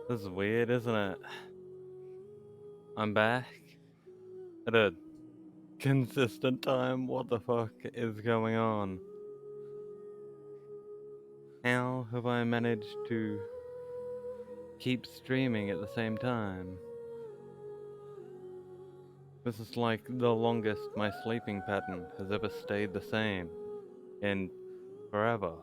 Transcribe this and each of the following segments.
This is weird, isn't it? I'm back at a consistent time. What the fuck is going on? How have I managed to keep streaming at the same time? This is like the longest my sleeping pattern has ever stayed the same in forever.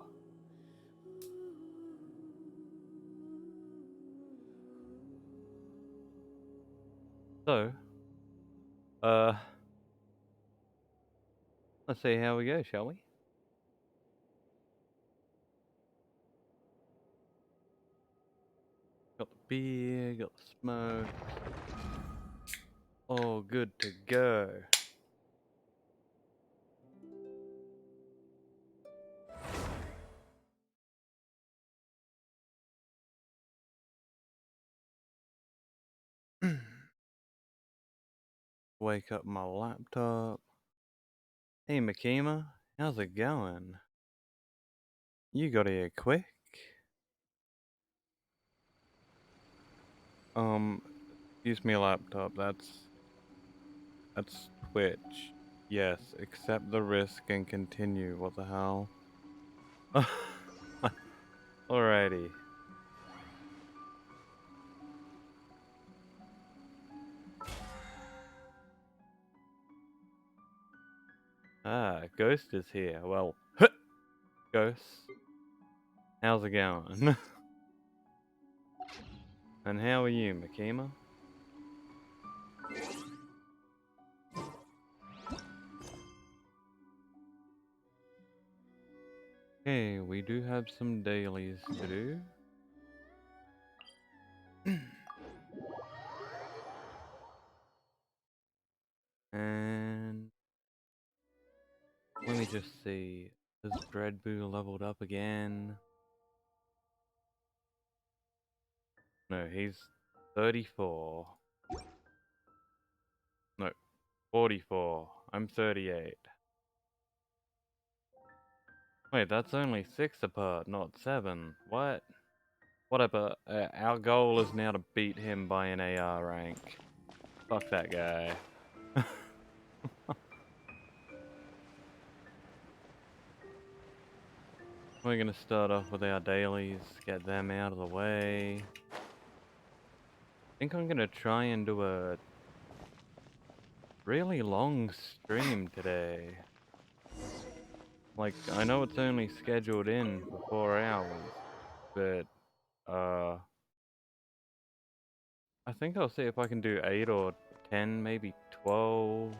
So, uh, let's see how we go, shall we? Got the beer, got the smoke. All good to go. Wake up my laptop. Hey Makima, how's it going? You got here quick. Use me laptop, that's Twitch. Yes, accept the risk and continue, what the hell? Alrighty. Ah, Ghost is here. Well, Ghost, how's it going? And how are you, Makima? Okay, we do have some dailies to do. And let me just see. Has Dreadboo leveled up again? No, he's 34. No, 44. I'm 38. Wait, that's only 6 apart, not 7. What? Whatever. Our goal is now to beat him by an AR rank. Fuck that guy. We're gonna start off with our dailies, get them out of the way. I think I'm gonna try and do a really long stream today. Like, I know it's only scheduled in for 4 hours, but, I think I'll see if I can do 8 or 10, maybe 12.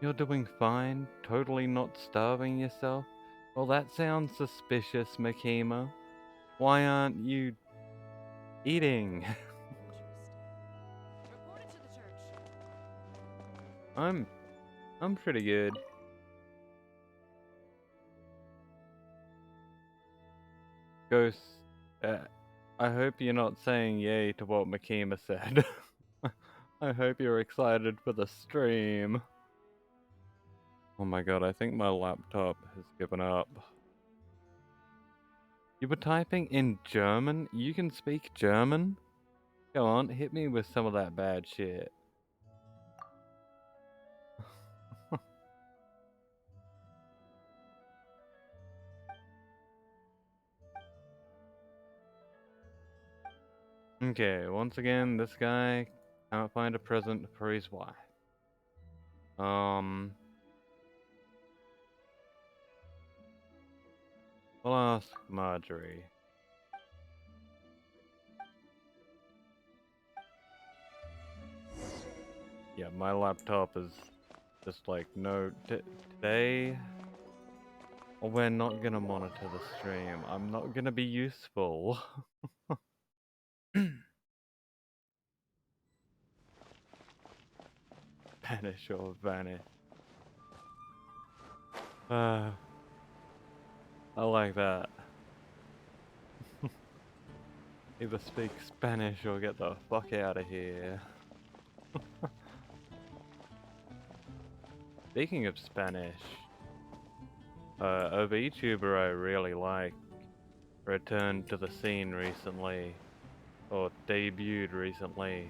You're doing fine? Totally not starving yourself? Well, that sounds suspicious, Makima. Why aren't you eating? I'm pretty good. Ghost, I hope you're not saying yay to what Makima said. I hope you're excited for the stream. Oh my god, I think my laptop has given up. You were typing in German? You can speak German? Go on, hit me with some of that bad shit. Okay, once again, this guy can't find a present for his wife. We'll ask Marjorie. Yeah, my laptop is just like, no, today, we're not gonna monitor the stream. I'm not gonna be useful. Banish or vanish. I like that. Either speak Spanish or get the fuck out of here. Speaking of Spanish, A VTuber I really like returned to the scene recently, or debuted recently,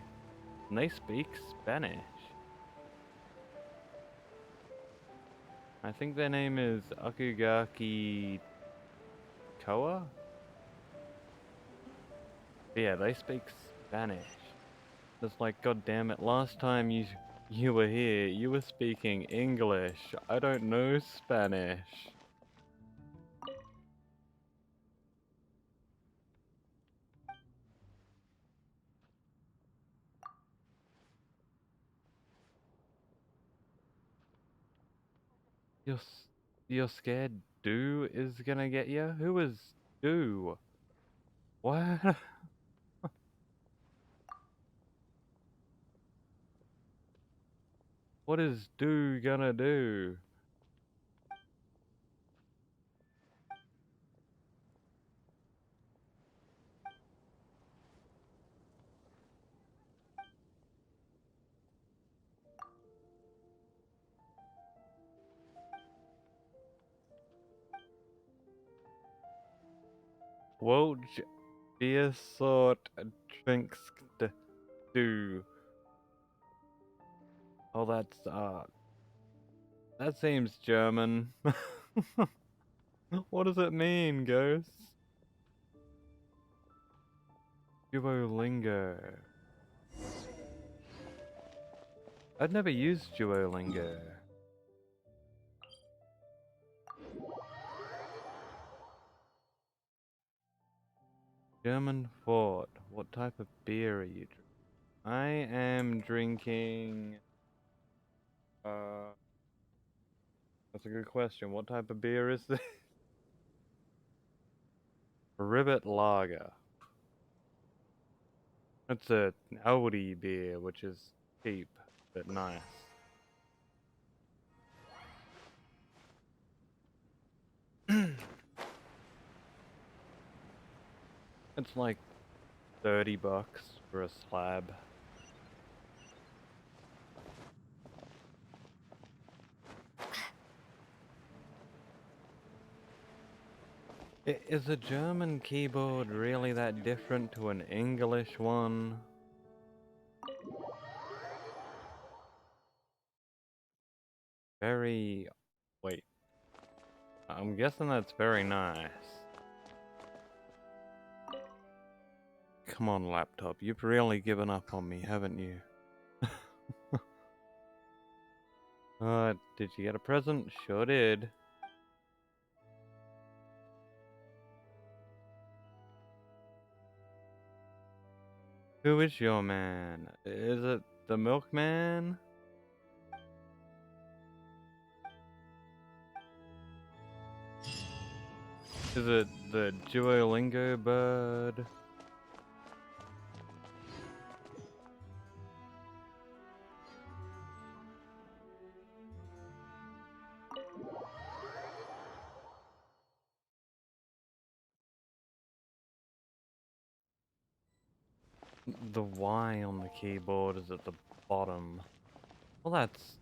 and they speak Spanish. I think their name is Akugaki Koa? Yeah, they speak Spanish. It's like, god damn it, last time you were here, you were speaking English. I don't know Spanish. You're scared Do is gonna get you? Who is Do? What? What is Do gonna do? Welch beer sort drinks do. Oh, that seems German. What does it mean, Ghost? Duolingo. I'd never used Duolingo. German fort. What type of beer are you drinking? I am drinking. That's a good question. What type of beer is this? Ribbit Lager. It's a Audi beer, which is cheap but nice. It's like $30 for a slab. Is a German keyboard really that different to an English one? Very... Wait. I'm guessing that's very nice. Come on, laptop. You've really given up on me, haven't you? Did you get a present? Sure did. Who is your man? Is it the milkman? Is it the Duolingo bird? The Y on the keyboard is at the bottom. Well, that's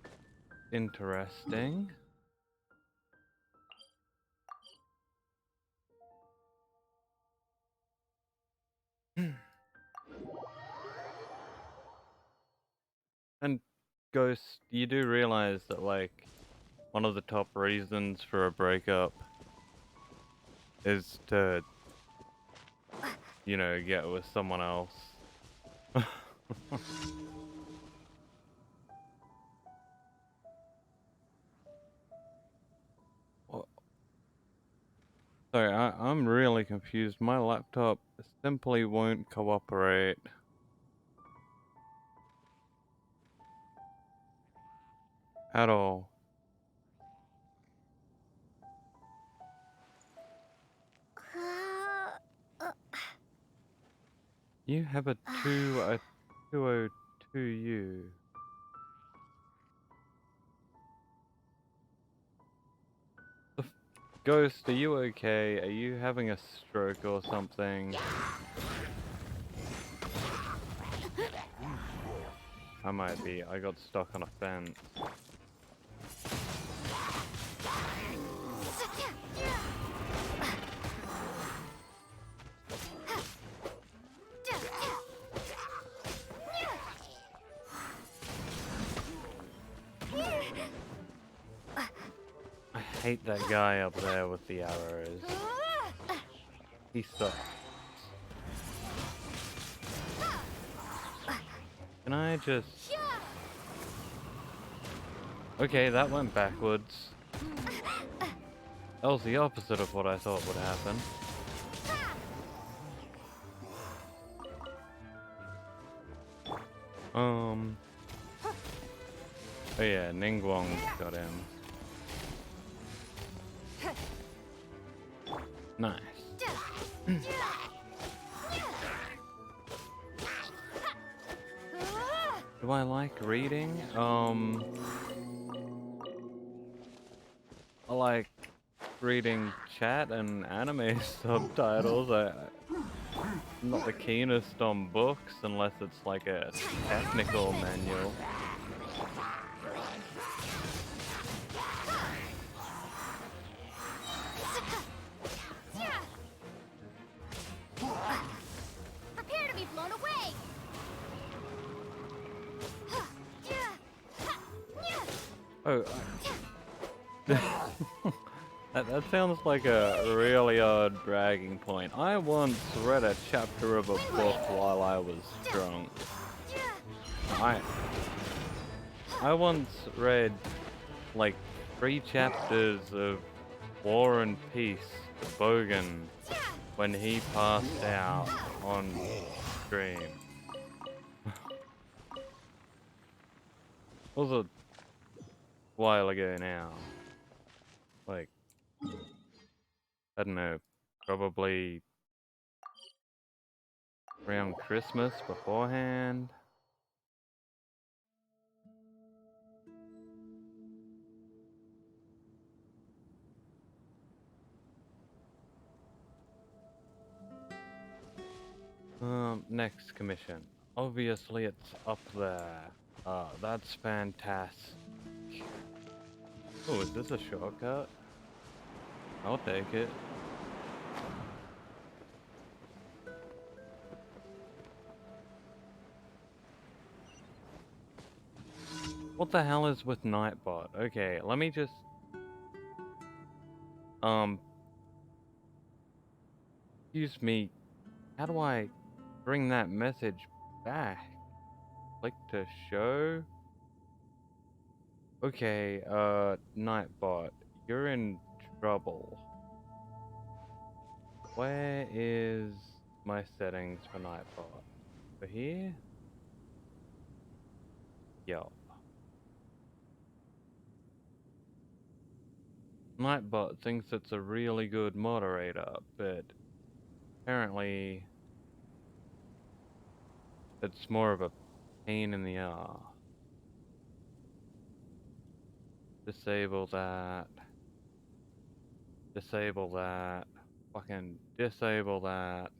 interesting. And Ghost, you do realize that, like, one of the top reasons for a breakup is to, you know, get with someone else. Well, sorry, I'm really confused. My laptop simply won't cooperate. At all. You have a 202U. Ghost, are you okay? Are you having a stroke or something? I might be. I got stuck on a fence. hate that guy up there with the arrows. He sucks. Can I just... Okay, that went backwards. That was the opposite of what I thought would happen. Oh yeah, Ningguang's got him. Nice. Do I like reading? I like reading chat and anime subtitles. I'm not the keenest on books unless it's like a technical manual. Prepare to be blown away. Oh, that sounds like a really odd bragging point. I once read a chapter of a book while I was drunk. I once read like 3 chapters of War and Peace to Bogan when he passed out on stream. It was a while ago now. Like, I don't know, probably around Christmas beforehand. Next commission. Obviously it's up there. That's fantastic. Oh, is this a shortcut? I'll take it. What the hell is with Nightbot? Okay, let me just... Excuse me. How do I bring that message back? Click to show? Okay, Nightbot, you're in trouble. Where is my settings for Nightbot? Over here? Yup. Nightbot thinks it's a really good moderator, but apparently it's more of a pain in the ass. Disable that. Disable that. Fucking disable that.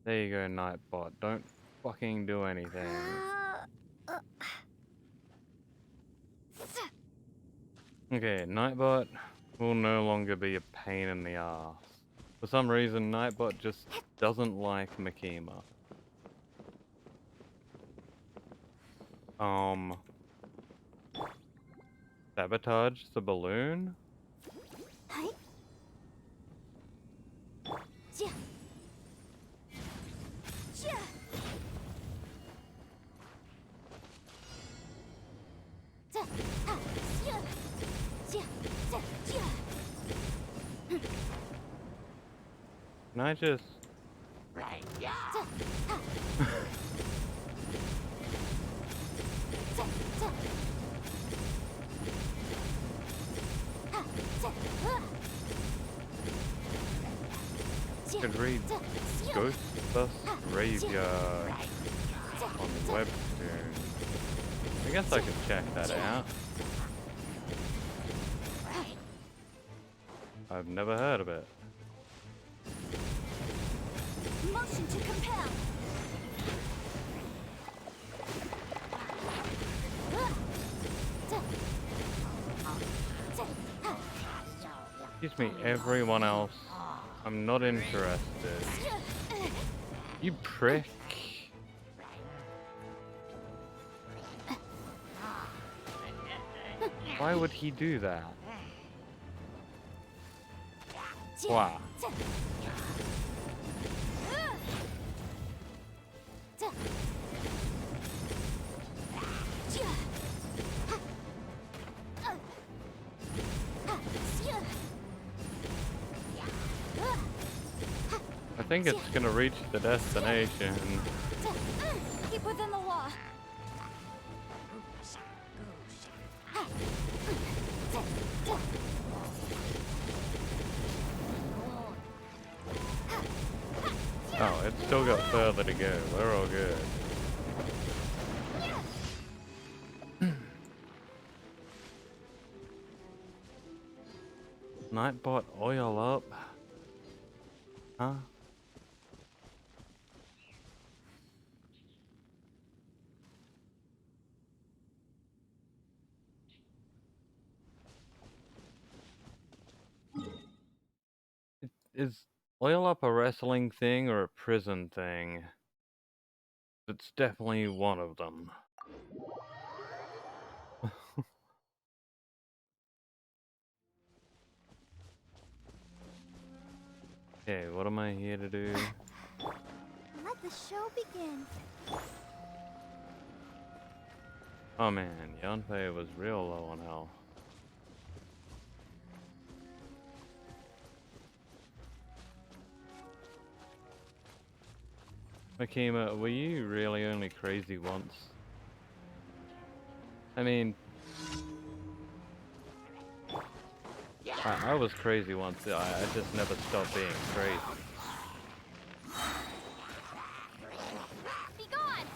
There you go, Nightbot. Don't fucking do anything. Okay, Nightbot will no longer be a pain in the ass. For some reason, Nightbot just doesn't like Makima. Sabotage the balloon? Can I just... could read Ghost Bus Graveyard on Webtoon. I guess I could check that out. I've never heard of it. Motion to compel. Excuse me, everyone else. I'm not interested. You prick. Why would he do that? Wow. I think it's gonna reach the destination. Keep within the law. Oh, it's still got further to go. We're all good. Nightbot oil up. Huh? Is oil up a wrestling thing or a prison thing? It's definitely one of them. Okay, what am I here to do? Let the show begin. Oh man, Yanfei was real low on health. Makima, were you really only crazy once? I mean, I was crazy once. I just never stopped being crazy. Be gone.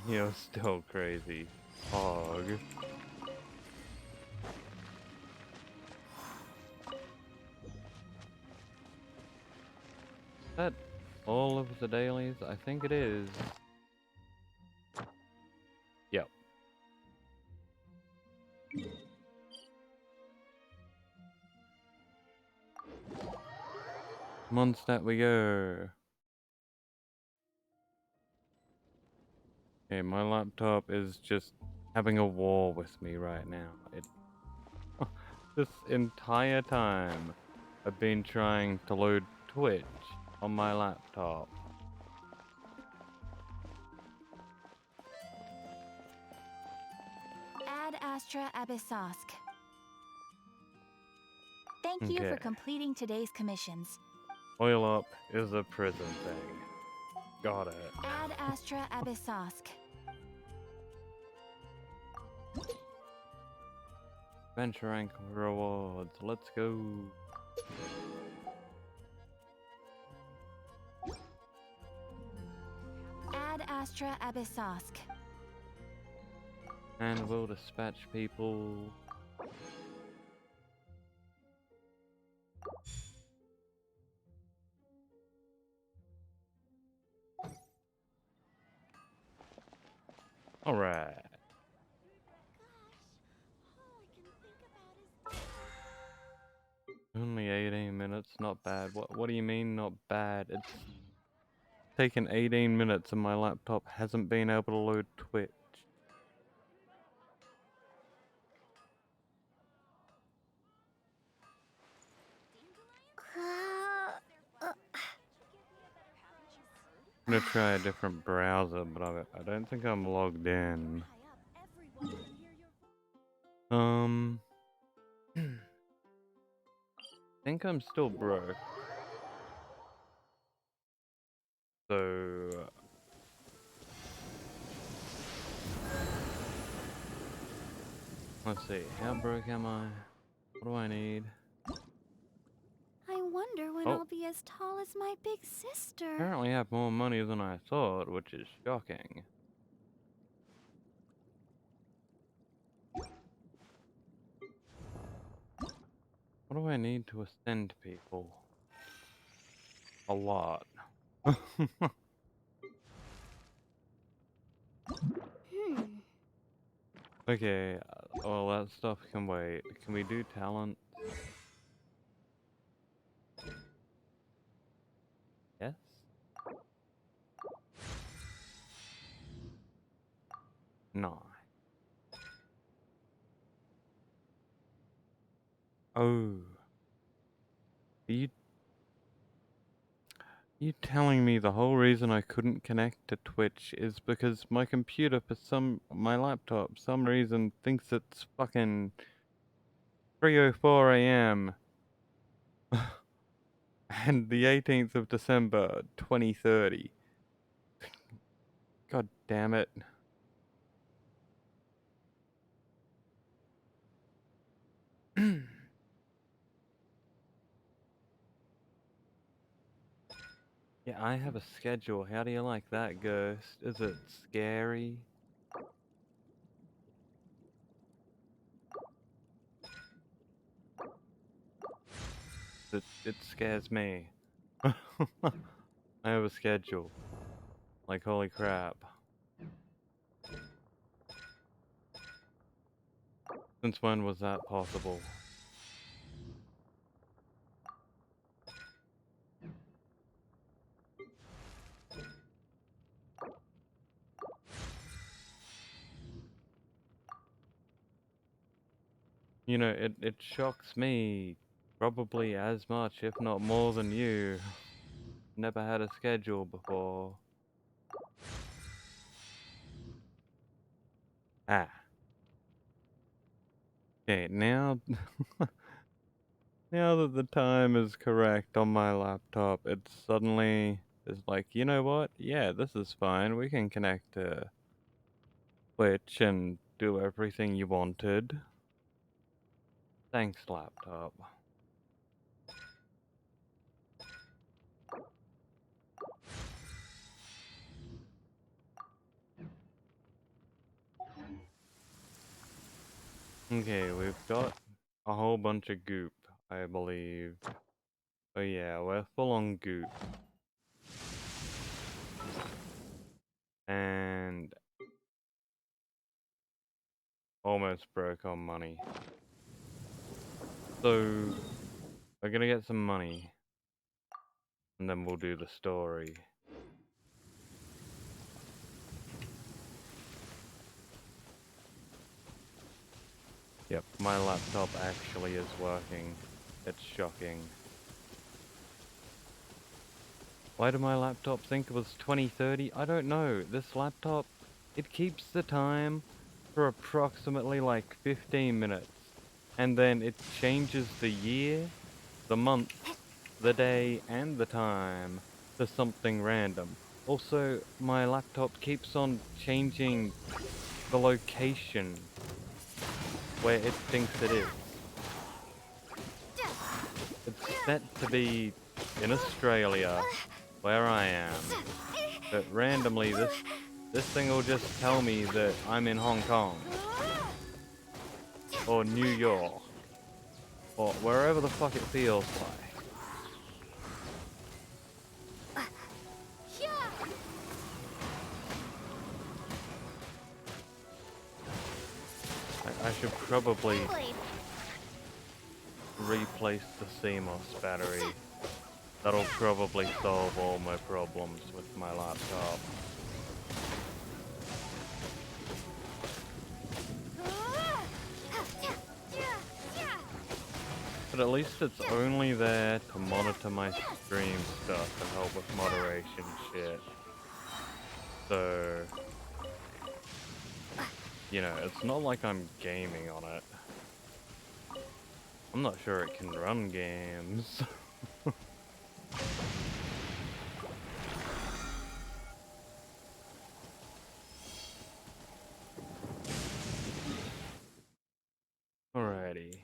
You're still crazy. Hog. Is that all of the dailies? I think it is. Yep. Mondstadt we go. Okay, my laptop is just having a war with me right now. This entire time, I've been trying to load Twitch on my laptop. Ad Astra Abyssosque. Thank you for Okay. completing today's commissions. Oil up is a prison thing. Got it. Ad Astra Abyssosque. Adventure rank rewards. Let's go. Ad Astra Abyssosque. And we'll dispatch people. Alright. Only 18 minutes, not bad. What do you mean not bad? It's taken 18 minutes and my laptop hasn't been able to load Twitch. I'm gonna try a different browser, but I don't think I'm logged in. I think I'm still broke. So let's see, how broke am I? What do I need? I wonder when Oh. I'll be as tall as my big sister. Apparently I have more money than I thought, which is shocking. What do I need to ascend people? A lot. Okay, well that stuff can wait. Can we do talent? Yes? No. Oh. Are you telling me the whole reason I couldn't connect to Twitch is because my computer my laptop, some reason thinks it's fucking 3:04 a.m. and the 18th of December, 2030. God damn it. Yeah, I have a schedule. How do you like that, Ghost? Is it scary? It scares me. I have a schedule. Like, holy crap. Since when was that possible? You know, it shocks me probably as much, if not more than you. Never had a schedule before. Ah. Okay, now... now that the time is correct on my laptop, it suddenly is like, you know what? Yeah, this is fine. We can connect to Twitch and do everything you wanted. Thanks, laptop. Okay, we've got a whole bunch of goop, I believe. Oh yeah, we're full on goop. And almost broke on money. So, we're gonna get some money. And then we'll do the story. Yep, my laptop actually is working. It's shocking. Why did my laptop think it was 2030? I don't know. This laptop, it keeps the time for approximately like 15 minutes. And then it changes the year, the month, the day, and the time to something random. Also, my laptop keeps on changing the location where it thinks it is. It's set to be in Australia, where I am, but randomly this thing will just tell me that I'm in Hong Kong, or New York, or wherever the fuck it feels like. I should probably replace the CMOS battery. That'll probably solve all my problems with my laptop. But at least it's only there to monitor my stream stuff and help with moderation shit. So, you know, it's not like I'm gaming on it. I'm not sure it can run games. Alrighty.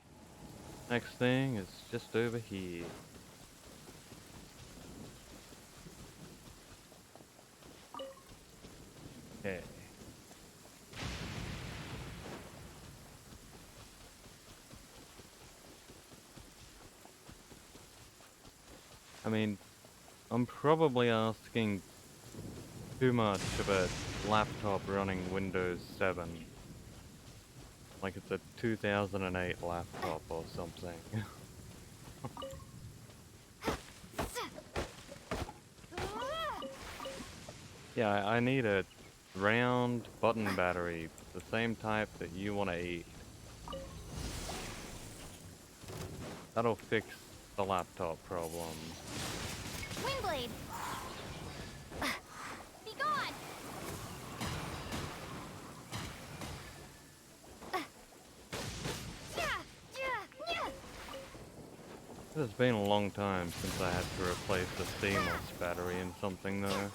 Next thing is just over here. Okay. I mean, I'm probably asking too much of a laptop running Windows 7. Like it's a 2008 laptop or something. Yeah, I need a round button battery, the same type that you want to eat. That'll fix the laptop problem. Windblade! Be gone! It's been a long time since I had to replace the CMOS battery in something though.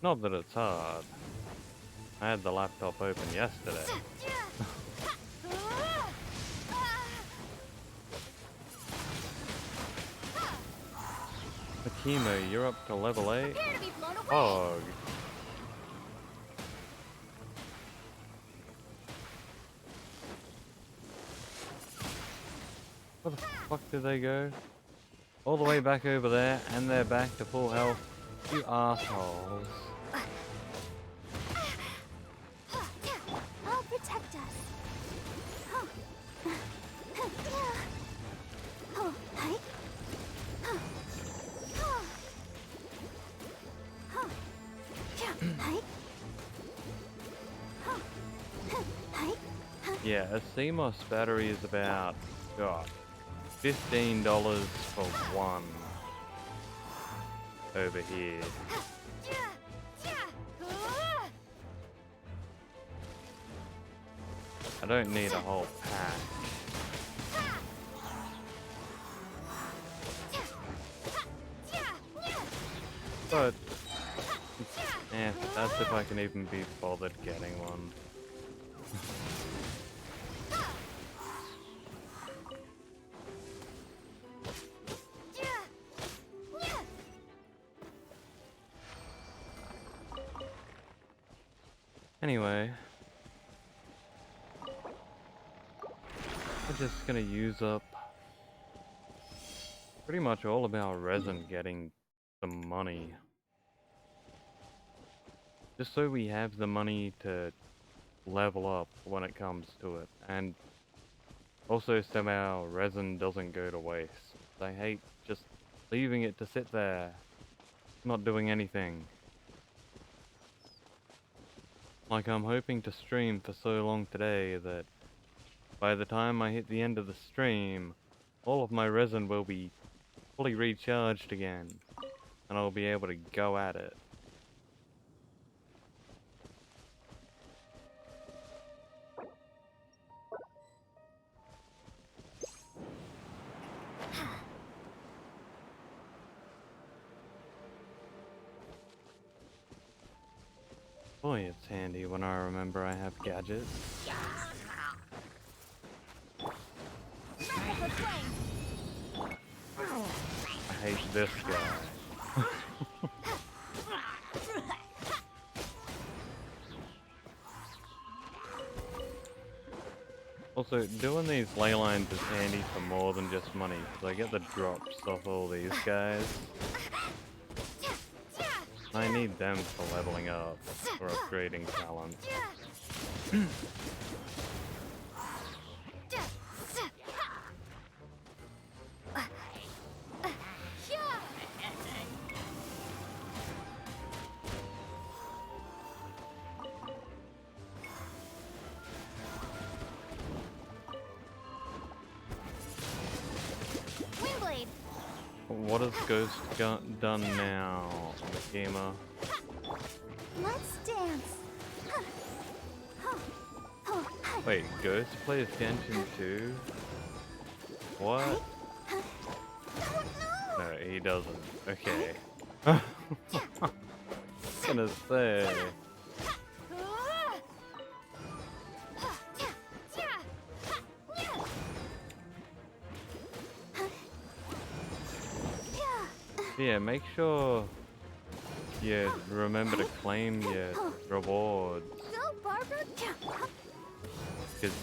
Not that it's hard. I had the laptop open yesterday. Makima, you're up to level 8? Prepare to be blown away! Hog. Where the fuck did they go? All the way back over there, and they're back to full health. You assholes. I'll protect us. Yeah, a CMOS battery is about, God, $15 for one over here. I don't need a whole pack. But, yeah, that's if I can even be bothered getting one. Anyway, we're just gonna use up pretty much all of our resin getting some money. Just so we have the money to level up when it comes to it. And also so our resin doesn't go to waste. I hate just leaving it to sit there, not doing anything. Like, I'm hoping to stream for so long today that by the time I hit the end of the stream, all of my resin will be fully recharged again, and I'll be able to go at it. Boy, it's handy when I remember I have gadgets. I hate this guy. Also, doing these ley lines is handy for more than just money, because I get the drops off all these guys. I need them for leveling up, or upgrading talent. Windblade! What has Ghost done now, Makima? Let's dance. Wait, Ghost plays Genshin too? What? No, he doesn't. Okay. I was gonna say. Yeah, make sure you remember to claim your rewards. Go, Barbara! Because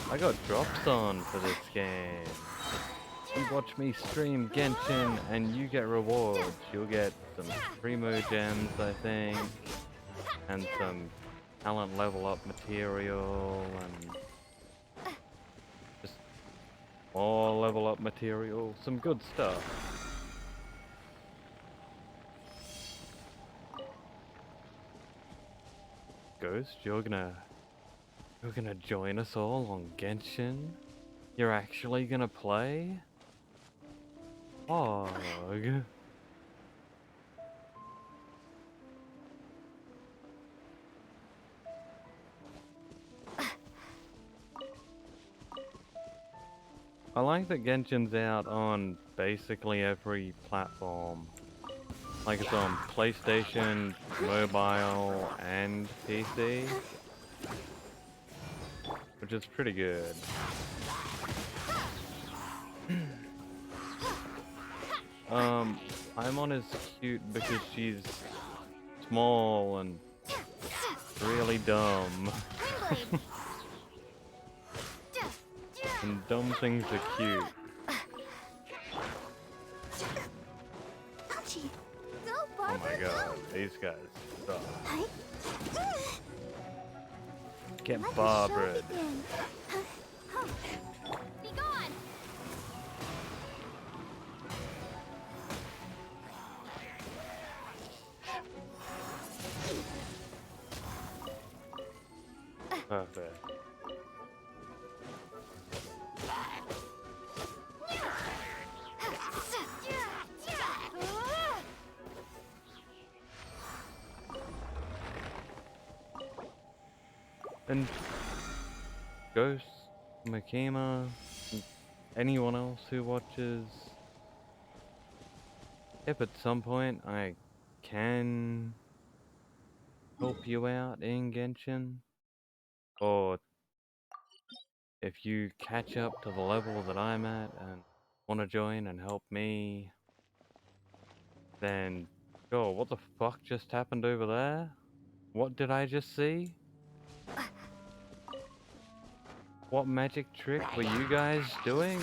I got drops on for this game. You watch me stream Genshin and you get rewards. You'll get some Primo gems, I think, and some talent level up material, and just more level up material. Some good stuff. Ghost, you're gonna You're gonna join us all on Genshin? You're actually gonna play? Ugh. I like that Genshin's out on basically every platform. Like it's on PlayStation, mobile, and PC. Which is pretty good. Paimon is cute because she's small and really dumb. And dumb things are cute. Ouchie. Go, Oh Barbara, my god, go. these guys suck. Hi. Get Let the show Barbara. begin. Be gone. Perfect. And Ghost, Makima, and anyone else who watches, if at some point I can help you out in Genshin, or if you catch up to the level that I'm at and want to join and help me, then sure. What the fuck just happened over there? What did I just see? What magic trick were you guys doing?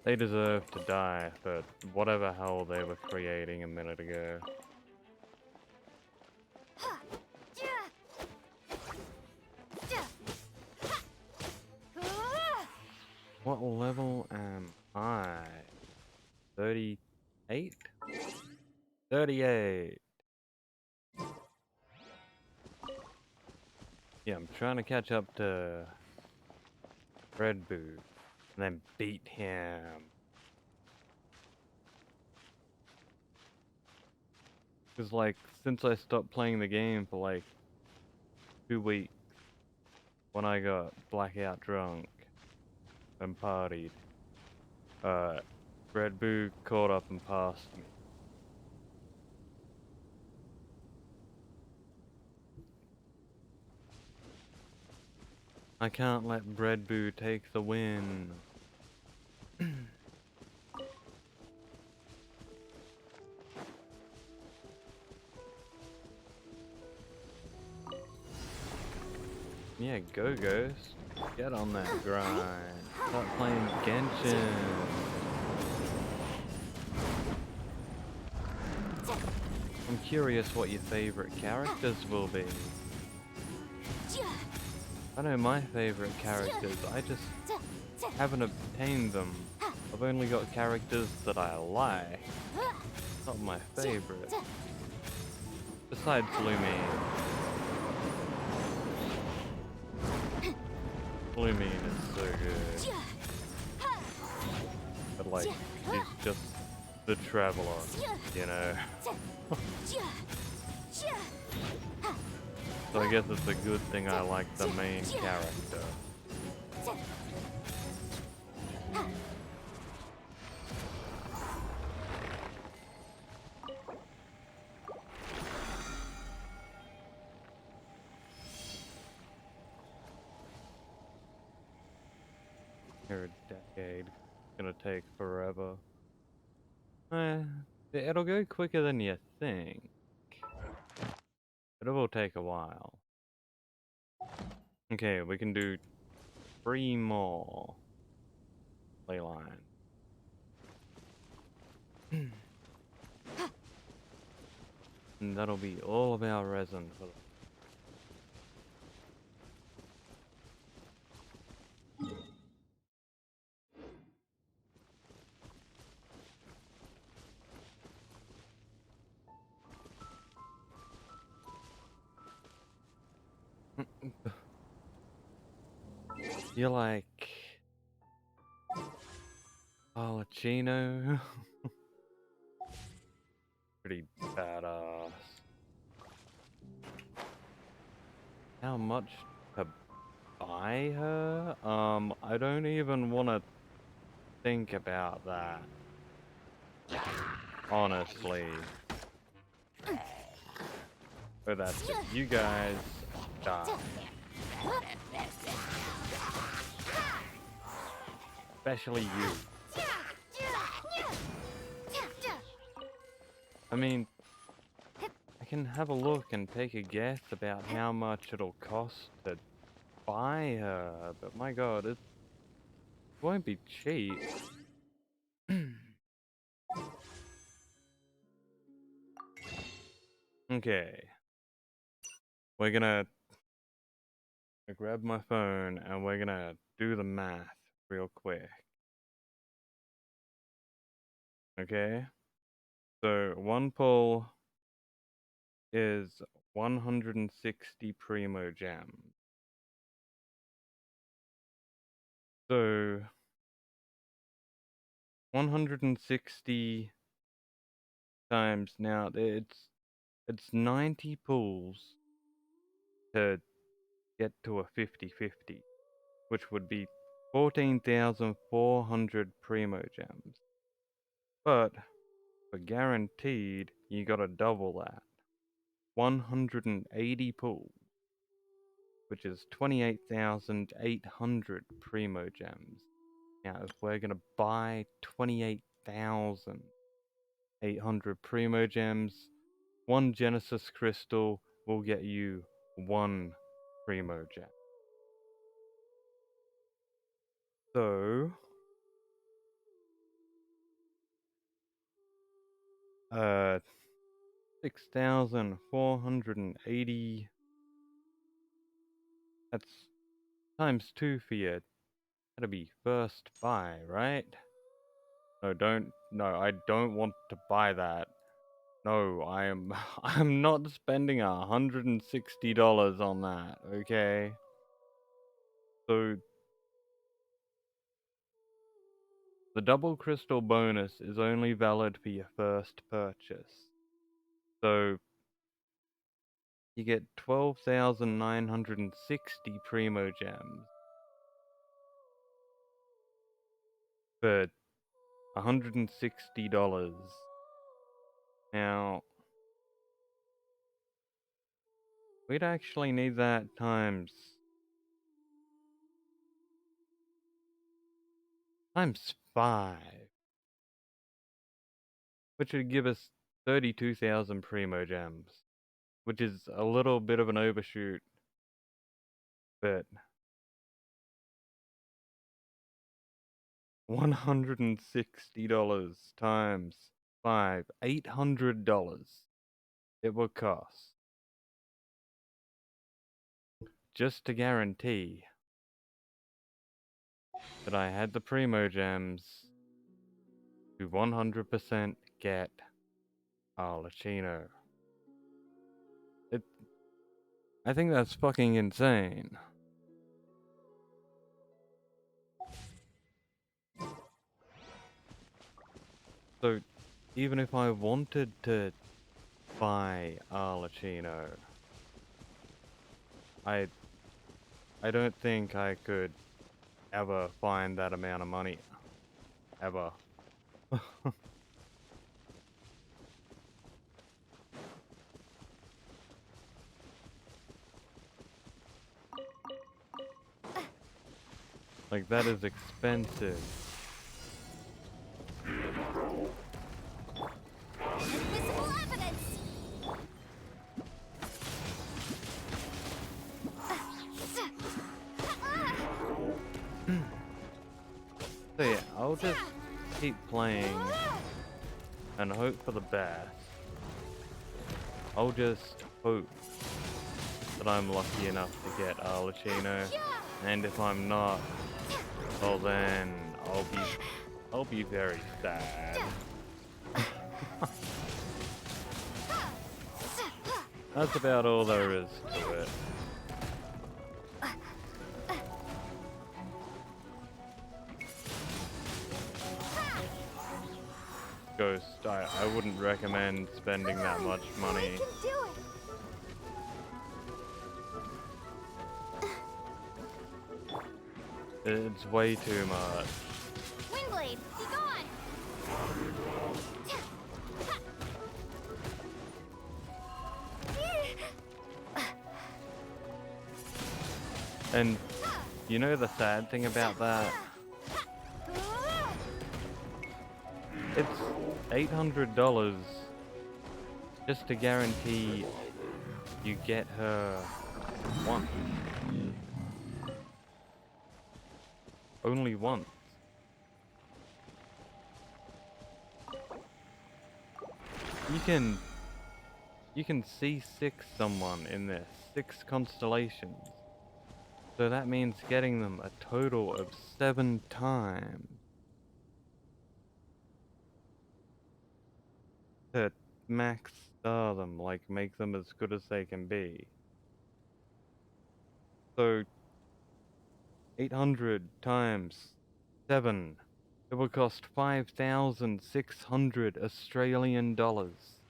They deserve to die for whatever hell they were creating a minute ago. What level am I? 38? 38! Yeah, I'm trying to catch up to Red Boo and then beat him. Cause like, since I stopped playing the game for like 2 weeks, when I got blackout drunk and partied, Red Boo caught up and passed me. I can't let Red Boo take the win. Yeah, go Ghost. Get on that grind. Start playing Genshin. I'm curious what your favorite characters will be. I know my favorite characters, I just haven't obtained them. I've only got characters that I like. Not my favorite. Besides Lumine. Lumine is so good. But like, she's just the traveler, you know? So I guess it's a good thing I like the main character. Here a decade. It's gonna take forever. It'll go quicker than you think. But it will take a while. Okay, we can do 3 more Leyline. And that'll be all of our resin for You're like Arlecchino. Pretty badass. How much to buy her? I don't even want to think about that. Honestly. But that's it. You guys die. Especially you. I mean, I can have a look and take a guess about how much it'll cost to buy her, but my god, it won't be cheap. Okay. We're gonna grab my phone and we're gonna do the math real quick. Okay? So one pull is 160 primo gems. So 160 times now it's 90 pulls to get to a 50-50, which would be 14,400 primo gems. But for guaranteed, you gotta double that. 180 pulls, which is 28,800 primo gems. Now, if we're gonna buy 28,800 primo gems, one Genesis crystal will get you one primo gem. So, 6,480. That's times 2 for you. That'll be first buy, right? No, I don't want to buy that. No, I'm not spending $160 on that, okay? So, the double crystal bonus is only valid for your first purchase. So, you get 12,960 primo gems for $160. Now, we'd actually need that times 5, which would give us 32,000 primo gems, which is a little bit of an overshoot, but $160 times 5, $800 it would cost just to guarantee that I had the primo gems to 100% get Arlecchino. I think that's fucking insane. So, even if I wanted to buy Arlecchino, I don't think I could ever find that amount of money. Ever. Like, that is expensive. Invisible evidence. So yeah, I'll just keep playing and hope for the best. I'll just hope that I'm lucky enough to get Arlecchino, and if I'm not, well then I'll be very sad. That's about all there is to it. Ghost, I wouldn't recommend spending that much money. We can do it. It's way too much. Windblade, be gone. And you know the sad thing about that? It's $800 just to guarantee you get her once. Only once. You can C6 someone in this, 6 constellations. So that means getting them a total of 7 times. To max star them, like make them as good as they can be. So 800 times 7. It will cost 5,600 Australian dollars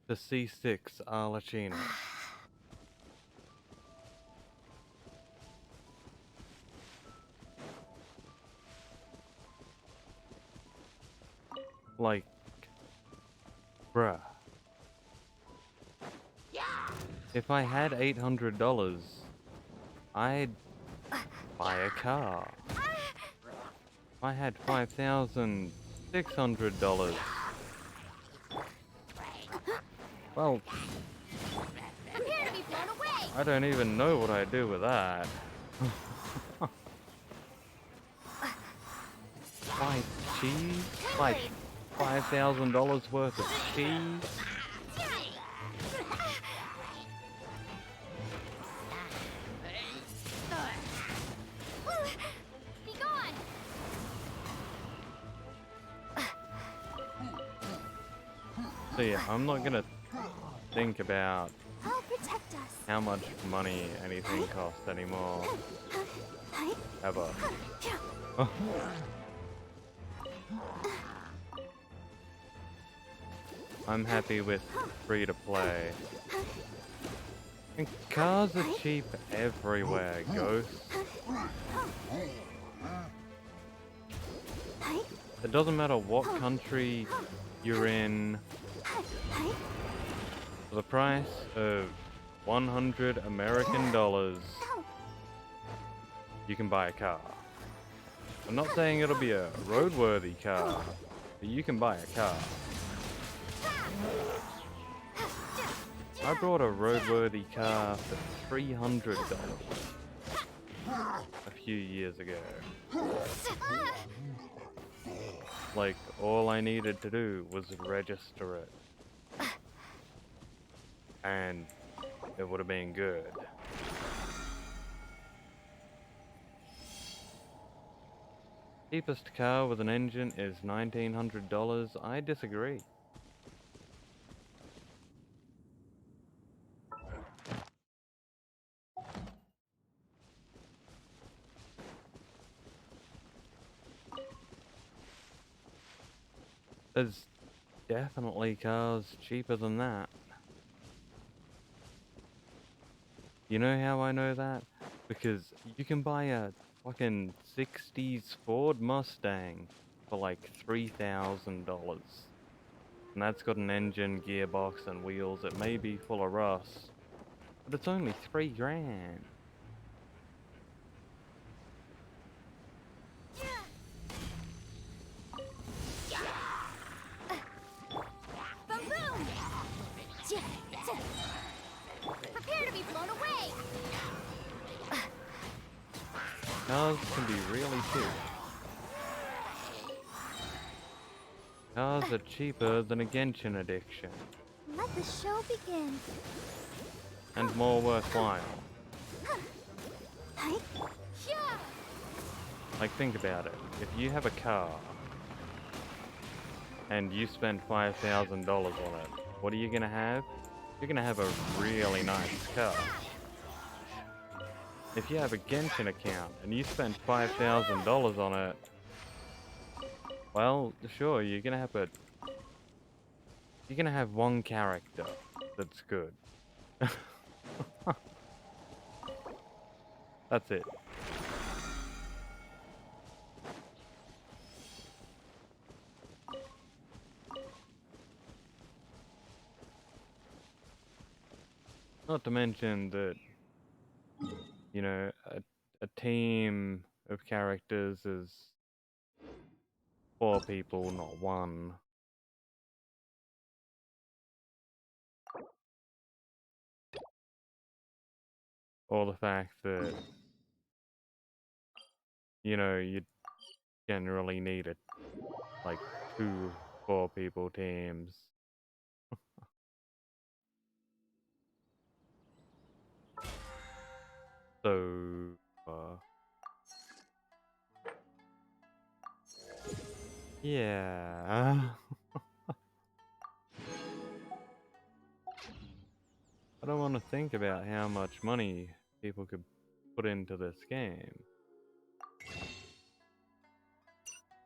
to C6 Arlecchino. Like, bruh. If I had $800, I'd buy a car. If I had $5,600, well, Prepare to be blown away. I don't even know what I'd do with that. Buy cheese? Like $5,000 worth of cheese? Be gone. So yeah, I'm not gonna think about I'll protect us. how much money anything costs anymore. Ever. I'm happy with free to play. And cars are cheap everywhere, Ghost. It doesn't matter what country you're in. For the price of 100 American dollars, you can buy a car. I'm not saying it'll be a roadworthy car, but you can buy a car. I brought a roadworthy car for $300 a few years ago. Like, all I needed to do was register it. And it would have been good. Cheapest car with an engine is $1,900. I disagree. There's definitely cars cheaper than that. You know how I know that? Because you can buy a fucking 60s Ford Mustang for like $3,000. And that's got an engine, gearbox, and wheels. It may be full of rust, but it's only $3,000. Boom, boom. Prepare to be blown away. Cars can be really cheap. Cars are cheaper than a Genshin addiction, Let the show begin. and more worthwhile. Like, think about it. If you have a car, and you spend $5,000 on it, what are you gonna have? You're gonna have a really nice car. If you have a Genshin account, and you spend $5,000 on it, Well, sure, you're gonna have one character that's good. That's it. Not to mention that, you know, a team of characters is 4 people, not 1. Or the fact that, you know, you generally need it like 2 4-people teams. So, yeah. I don't want to think about how much money people could put into this game.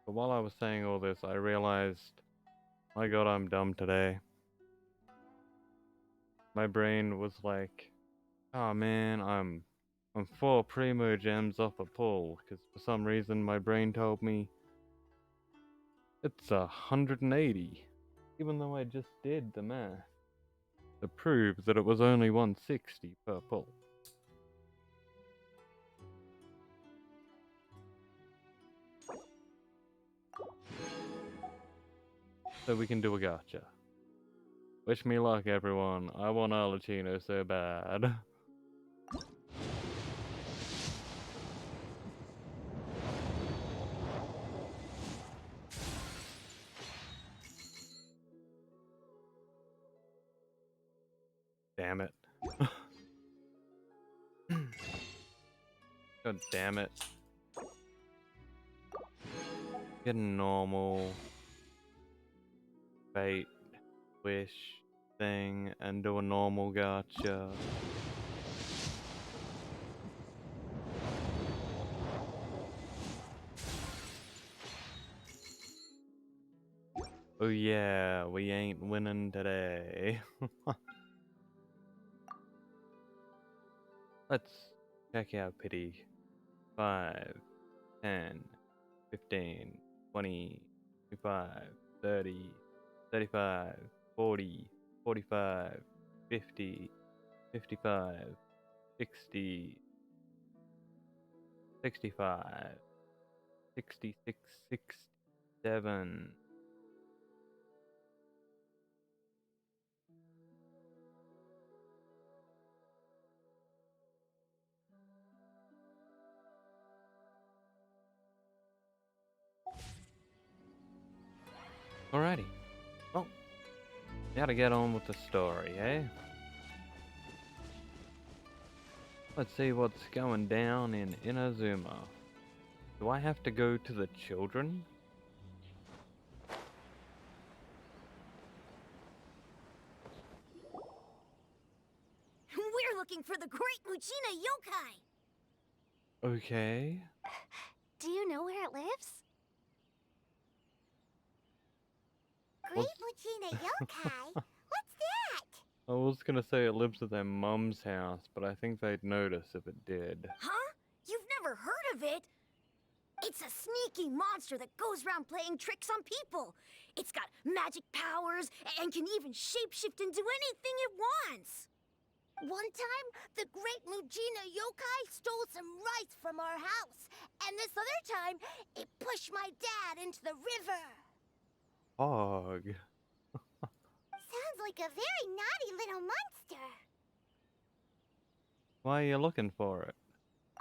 But while I was saying all this, I realized, my god, I'm dumb today. My brain was like, oh man, I'm 4 primo gems off a pull, because for some reason my brain told me it's 180, even though I just did the math to prove that it was only 160 per pull. So we can do a gacha. Wish me luck, everyone. I want Alucino so bad. Damn it. God damn it. Get a normal fate wish thing and do a normal gacha. Oh yeah, we ain't winning today. Let's check out pity. 5, 10, 15, 20, 25, 30, 35, 40, 45, 50, 55, 60, 65, 66, 67. Alrighty. Well, gotta get on with the story, eh? Let's see what's going down in Inazuma. Do I have to go to the children? We're looking for the Great Mujina Yokai! Okay. Do you know where it lives? Great What's... Mujina Yokai? What's that? I was gonna say it lives at their mum's house, but I think they'd notice if it did. Huh? You've never heard of it? It's a sneaky monster that goes around playing tricks on people. It's got magic powers and can even shapeshift into anything it wants. One time, the Great Mujina Yokai stole some rice from our house. And this other time, it pushed my dad into the river. Hog. Sounds like a very naughty little monster. Why are you looking for it?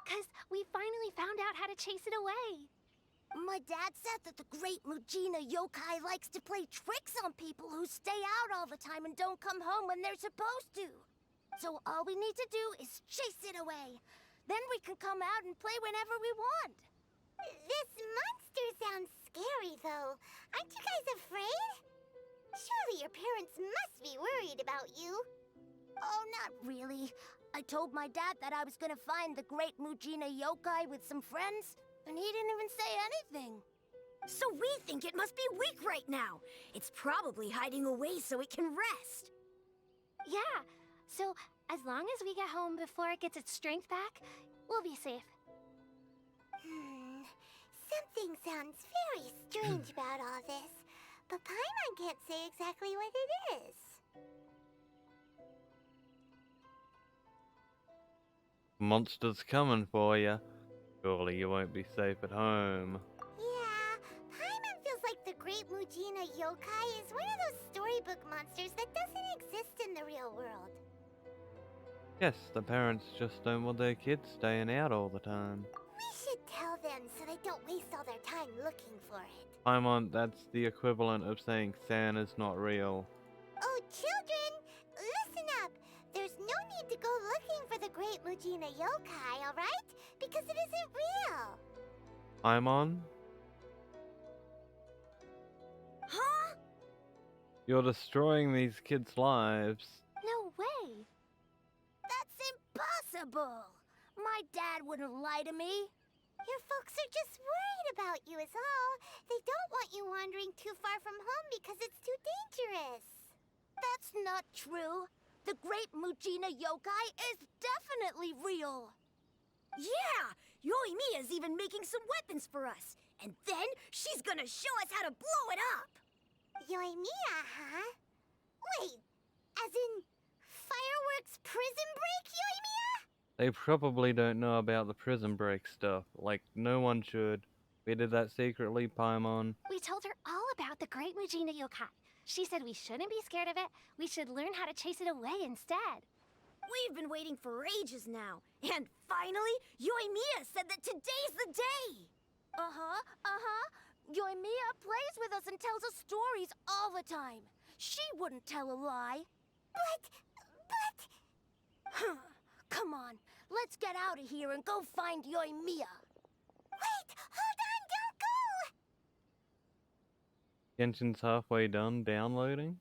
'Cause we finally found out how to chase it away. My dad said that the Great Mujina Yokai likes to play tricks on people who stay out all the time and don't come home when they're supposed to. So all we need to do is chase it away. Then we can come out and play whenever we want. This monster sounds scary, though. Aren't you guys afraid? Surely your parents must be worried about you. Oh, not really. I told my dad that I was gonna find the Great Mujina Yokai with some friends, and he didn't even say anything. So we think it must be weak right now. It's probably hiding away so it can rest. Yeah, so as long as we get home before it gets its strength back, we'll be safe. Something sounds very strange about all this, but Paimon can't say exactly what it is. Monster's coming for you. Surely you won't be safe at home. Yeah, Paimon feels like the Great Mujina Yokai is one of those storybook monsters that doesn't exist in the real world. Yes, the parents just don't want their kids staying out all the time. We should tell them so they don't waste all their time looking for it. Paimon, that's the equivalent of saying Santa's not real. Oh, children, listen up. There's no need to go looking for the Great Mujina Yokai, alright? Because it isn't real. Paimon, Huh? you're destroying these kids' lives. No way. That's impossible. My dad wouldn't lie to me. Your folks are just worried about you is all. They don't want you wandering too far from home because it's too dangerous. That's not true. The Great Mujina Yokai is definitely real. Yeah! Yoimiya's even making some weapons for us. And then she's gonna show us how to blow it up. Yoimiya, huh? Wait, as in fireworks prison break, Yoimiya? They probably don't know about the prison break stuff. Like, no one should. We did that secretly, Paimon. We told her all about the Great Mujina Yokai. She said we shouldn't be scared of it. We should learn how to chase it away instead. We've been waiting for ages now. And finally, Yoimiya said that today's the day. Yoimiya plays with us and tells us stories all the time. She wouldn't tell a lie. But... Come on, let's get out of here and go find Yoimiya. Wait, hold on, don't go! Genshin's halfway done downloading?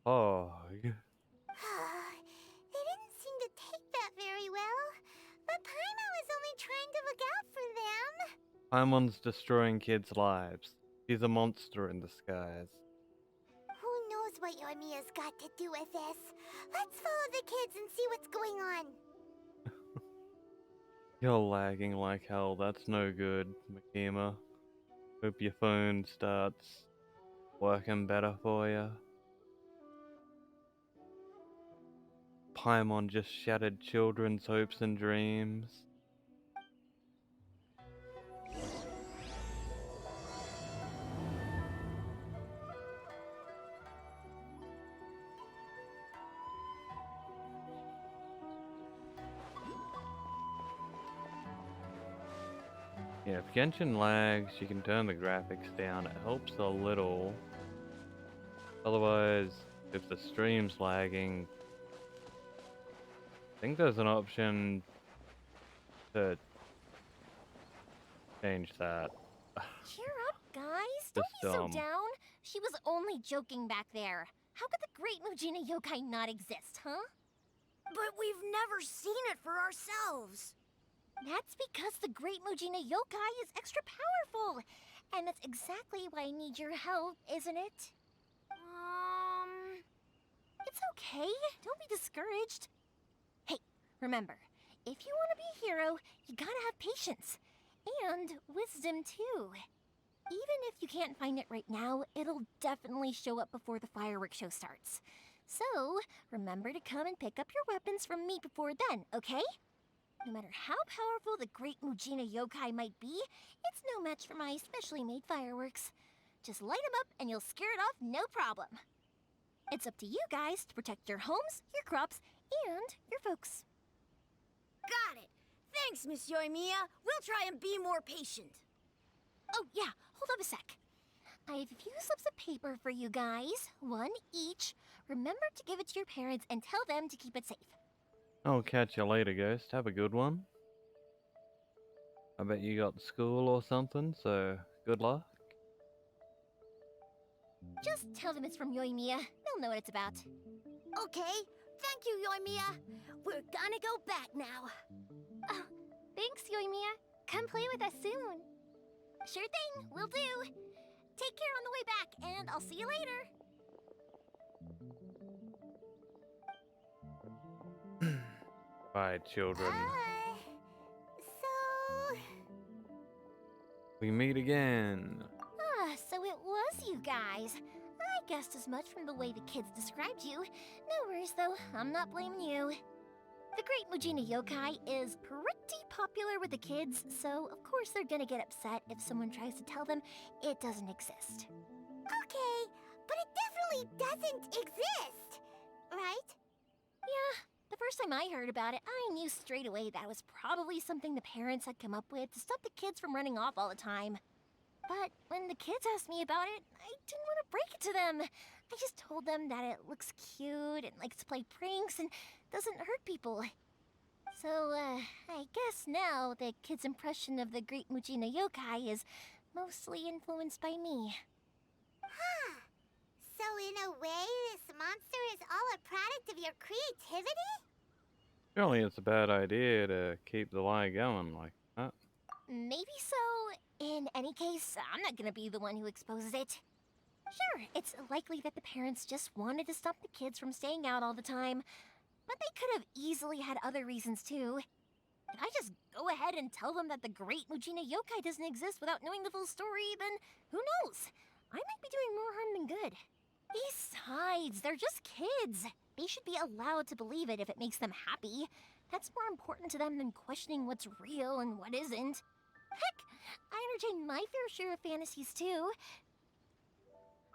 Oh. They didn't seem to take that very well. But Paimon was only trying to look out for them. Paimon's destroying kids' lives. He's a monster in disguise. Who knows what Yoimiya's got to do with this? Let's follow the kids and see what's going on. You're lagging like hell, that's no good, Makima. Hope your phone starts working better for you. Paimon just shattered children's hopes and dreams. Yeah, if Genshin lags, you can turn the graphics down. It helps a little. Otherwise, if the stream's lagging, I think there's an option to change that. Cheer up, guys. Don't be so down. She was only joking back there. How could the Great Mujina Yokai not exist, huh? But we've never seen it for ourselves. That's because the Great Mujina Yokai is extra powerful. And that's exactly why I need your help, isn't it? It's okay. Don't be discouraged. Hey, remember, if you want to be a hero, you gotta have patience. And wisdom, too. Even if you can't find it right now, it'll definitely show up before the fireworks show starts. So, remember to come and pick up your weapons from me before then, okay? No matter how powerful the Great Mujina Yokai might be, it's no match for my specially made fireworks. Just light them up and you'll scare it off no problem. It's up to you guys to protect your homes, your crops, and your folks. Got it. Thanks, Miss Yoimiya. We'll try and be more patient. Oh, yeah, hold up a sec. I have a few slips of paper for you guys, one each. Remember to give it to your parents and tell them to keep it safe. I'll catch you later, Ghost. Have a good one. I bet you got school or something, so good luck. Just tell them it's from Yoimiya. They'll know what it's about. Okay, thank you, Yoimiya. We're gonna go back now. Oh, thanks, Yoimiya. Come play with us soon. Sure thing, will do. Take care on the way back, and I'll see you later. Bye, children. So... We meet again. So it was you guys. I guessed as much from the way the kids described you. No worries, though. I'm not blaming you. The Great Mujina Yokai is pretty popular with the kids, so of course they're gonna get upset if someone tries to tell them it doesn't exist. Okay, but it definitely doesn't exist, right? Yeah, the first time I heard about it, I knew straight away that was probably something the parents had come up with to stop the kids from running off all the time. But when the kids asked me about it, I didn't want to break it to them. I just told them that it looks cute and likes to play pranks and doesn't hurt people. So, I guess now the kids' impression of the Great Mujina Yokai is mostly influenced by me. Huh. So in a way, this monster is all a product of your creativity? Surely it's a bad idea to keep the lie going like that. Maybe so. In any case, I'm not gonna be the one who exposes it. Sure, it's likely that the parents just wanted to stop the kids from staying out all the time, but they could have easily had other reasons too. If I just go ahead and tell them that the Great Mujina Yokai doesn't exist without knowing the full story, then who knows? I might be doing more harm than good. Besides, they're just kids. They should be allowed to believe it if it makes them happy. That's more important to them than questioning what's real and what isn't. Heck, I entertain my fair share of fantasies too.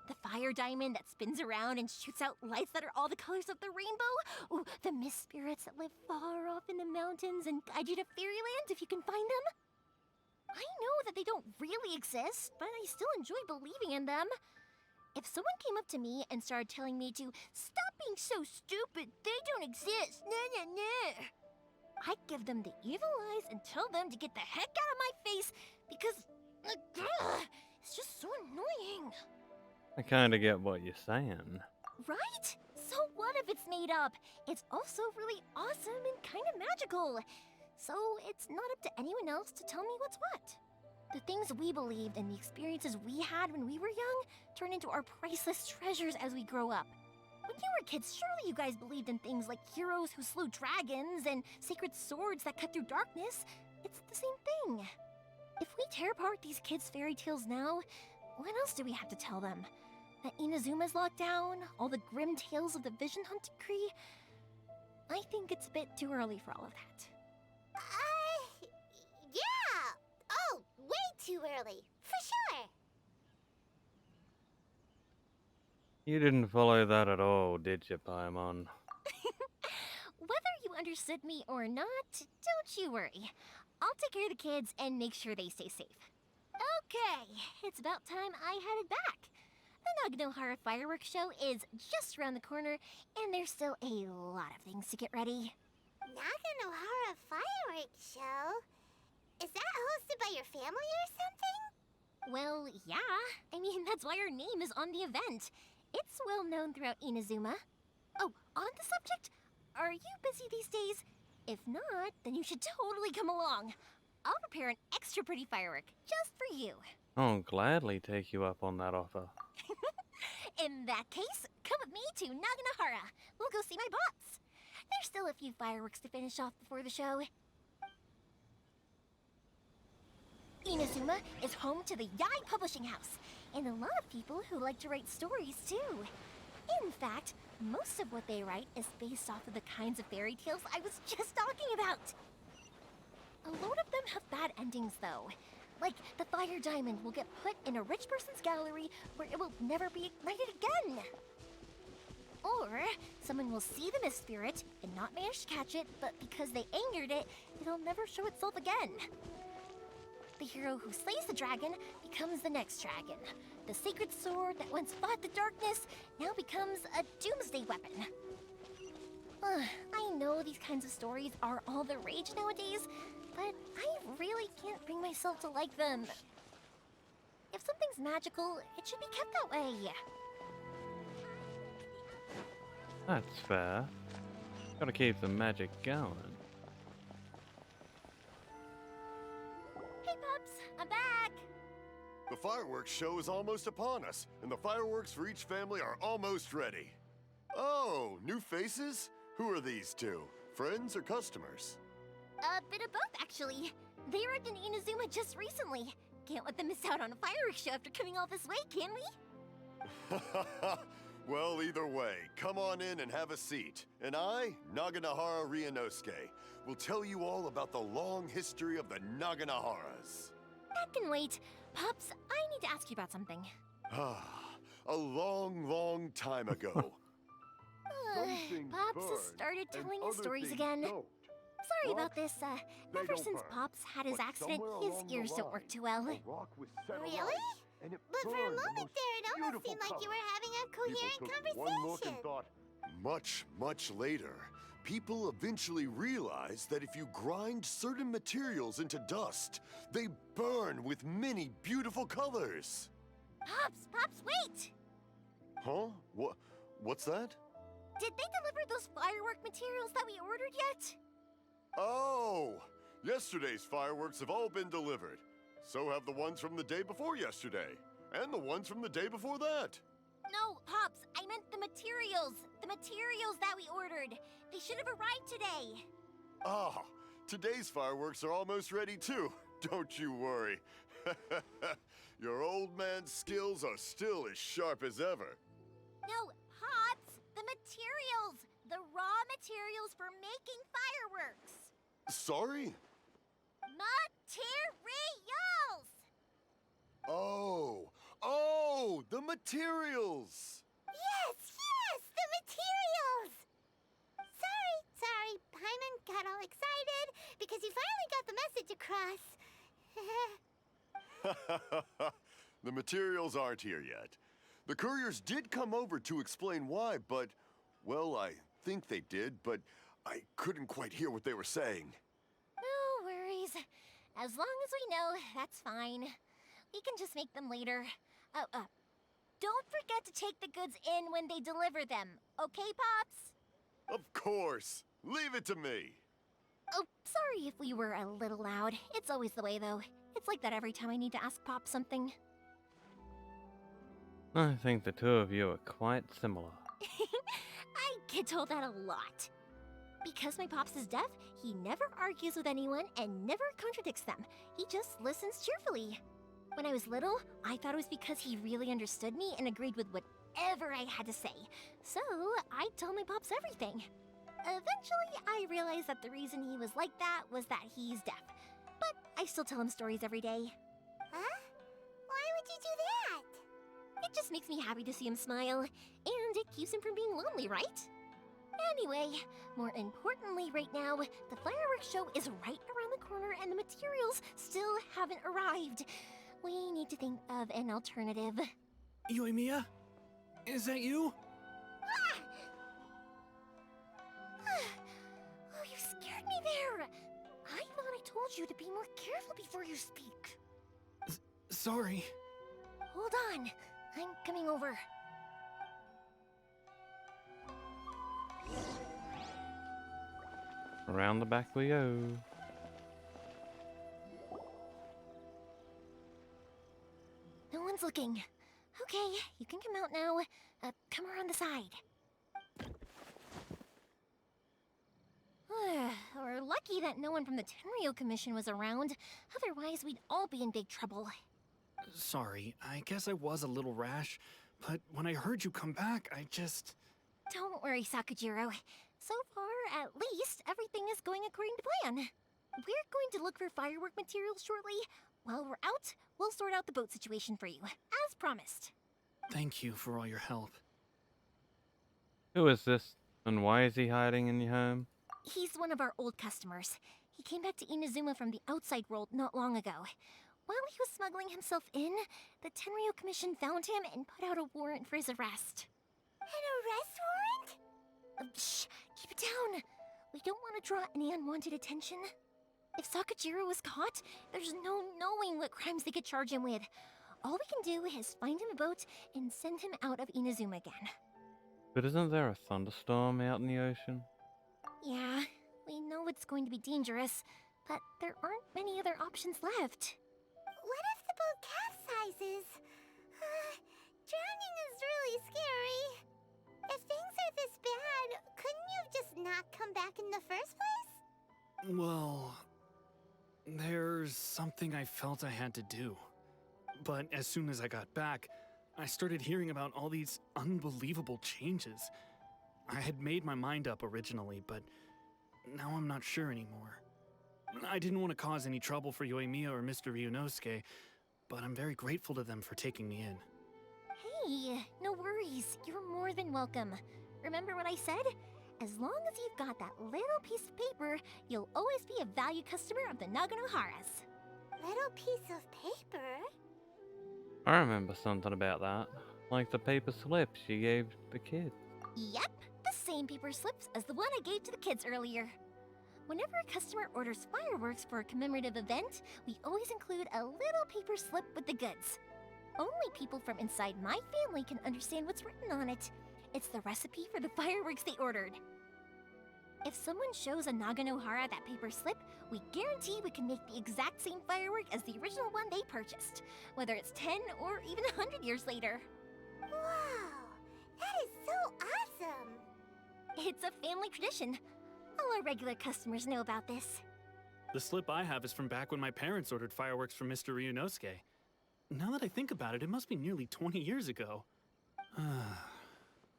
The fire diamond that spins around and shoots out lights that are all the colors of the rainbow. Ooh, the mist spirits that live far off in the mountains and guide you to fairyland if you can find them. I know that they don't really exist, but I still enjoy believing in them. If someone came up to me and started telling me to stop being so stupid, they don't exist, nah. I'd give them the evil eyes and tell them to get the heck out of my face because it's just so annoying. I kinda get what you're saying. Right? So what if it's made up? It's also really awesome and kind of magical. So it's not up to anyone else to tell me what's what. The things we believed and the experiences we had when we were young turn into our priceless treasures as we grow up. When you were kids, surely you guys believed in things like heroes who slew dragons and sacred swords that cut through darkness. It's the same thing. If we tear apart these kids' fairy tales now, what else do we have to tell them? That Inazuma's locked down, all the grim tales of the Vision Hunt Decree? I think it's a bit too early for all of that. Yeah! Oh, way too early, for sure! You didn't follow that at all, did you, Paimon? Whether you understood me or not, don't you worry. I'll take care of the kids and make sure they stay safe. Okay, it's about time I headed back. The Naganohara fireworks show is just around the corner, and there's still a lot of things to get ready. Naganohara fireworks show? Is that hosted by your family or something? Well, yeah. I mean, that's why our name is on the event. It's well known throughout Inazuma. Oh, on the subject, are you busy these days? If not, then you should totally come along. I'll prepare an extra pretty firework just for you. I'll gladly take you up on that offer. In that case, come with me to Naganohara. We'll go see my boss. There's still a few fireworks to finish off before the show. Inazuma is home to the Yai Publishing House, and a lot of people who like to write stories too. In fact, most of what they write is based off of the kinds of fairy tales I was just talking about. A lot of them have bad endings though. Like, the fire diamond will get put in a rich person's gallery where it will never be ignited again. Or, someone will see the mist spirit and not manage to catch it, but because they angered it, it'll never show itself again. The hero who slays the dragon becomes the next dragon. The sacred sword that once fought the darkness now becomes a doomsday weapon. I know these kinds of stories are all the rage nowadays, but I really can't bring myself to like them. If something's magical, it should be kept that way. That's fair. Gotta keep the magic going. Hey pups, I'm back! The fireworks show is almost upon us, and the fireworks for each family are almost ready. Oh, new faces? Who are these two? Friends or customers? A bit of both, actually. They arrived in Inazuma just recently. Can't let them miss out on a fireworks show after coming all this way, can we? Well, either way, come on in and have a seat. And I, Naganahara Ryunosuke, will tell you all about the long history of the Naganaharas. That can wait. Pops, I need to ask you about something. A long, long time ago. Pops has started telling his stories again. Sorry about this. Ever since Pops had his accident, his ears don't work too well. Really? But for a moment there, it almost seemed like you were having a coherent conversation. Much, much later, people eventually realized that if you grind certain materials into dust, they burn with many beautiful colors. Pops, wait! Huh? What's that? Did they deliver those firework materials that we ordered yet? Oh! Yesterday's fireworks have all been delivered. So have the ones from the day before yesterday. And the ones from the day before that. No, Pops, I meant the materials. The materials that we ordered. They should have arrived today. Ah, today's fireworks are almost ready too. Don't you worry. Your old man's skills are still as sharp as ever. No, Pops, the materials. The raw materials for making fireworks. Sorry? Materials! Oh, the materials! Yes, the materials! Sorry, Paimon got all excited because you finally got the message across. The materials aren't here yet. The couriers did come over to explain why, but, well, I think they did, but I couldn't quite hear what they were saying. No worries. As long as we know, that's fine. We can just make them later. Don't forget to take the goods in when they deliver them, okay, Pops? Of course. Leave it to me. Oh, sorry if we were a little loud. It's always the way, though. It's like that every time I need to ask Pop something. I think the two of you are quite similar. I get told that a lot. Because my Pops is deaf, he never argues with anyone and never contradicts them. He just listens cheerfully. When I was little, I thought it was because he really understood me and agreed with whatever I had to say. So, I told my Pops everything. Eventually, I realized that the reason he was like that was that he's deaf. But I still tell him stories every day. Huh? Why would you do that? It just makes me happy to see him smile, and it keeps him from being lonely, right? Anyway, more importantly right now, the fireworks show is right around the corner and the materials still haven't arrived. We need to think of an alternative. Yoimiya? Is that you? Oh, you scared me there! I thought I told you to be more careful before you speak. Sorry. Hold on, I'm coming over. Around the back we go. No one's looking. Okay, you can come out now. Come around the side. We're lucky that no one from the Tenryo Commission was around. Otherwise, we'd all be in big trouble. Sorry, I guess I was a little rash, but when I heard you come back, I just... Don't worry, Sakujiro. So far, at least, everything is going according to plan. We're going to look for firework materials shortly. While we're out, we'll sort out the boat situation for you, as promised. Thank you for all your help. Who is this, and why is he hiding in your home? He's one of our old customers. He came back to Inazuma from the outside world not long ago. While he was smuggling himself in, the Tenryo Commission found him and put out a warrant for his arrest. An arrest warrant? Shh! Keep it down! We don't want to draw any unwanted attention. If Sakujiro was caught, there's no knowing what crimes they could charge him with. All we can do is find him a boat and send him out of Inazuma again. But isn't there a thunderstorm out in the ocean? Yeah, we know it's going to be dangerous, but there aren't many other options left. What if multiple capsizes. Drowning is really scary. If things are this bad, couldn't you just not come back in the first place? Well, there's something I felt I had to do. But as soon as I got back, I started hearing about all these unbelievable changes. I had made my mind up originally, but now I'm not sure anymore. I didn't want to cause any trouble for Yoimiya or Mr. Ryunosuke, but I'm very grateful to them for taking me in. Hey, no worries. You're more than welcome. Remember what I said? As long as you've got that little piece of paper, you'll always be a valued customer of the Naganoharas. Little piece of paper? I remember something about that. Like the paper slips she gave the kids. Yep, the same paper slips as the one I gave to the kids earlier. Whenever a customer orders fireworks for a commemorative event, we always include a little paper slip with the goods. Only people from inside my family can understand what's written on it. It's the recipe for the fireworks they ordered. If someone shows a Naganohara that paper slip, we guarantee we can make the exact same firework as the original one they purchased, whether it's 10 or even 100 years later. Wow, that is so awesome! It's a family tradition. All our regular customers know about this. The slip I have is from back when my parents ordered fireworks from Mr. Ryunosuke. Now that I think about it, it must be nearly 20 years ago. I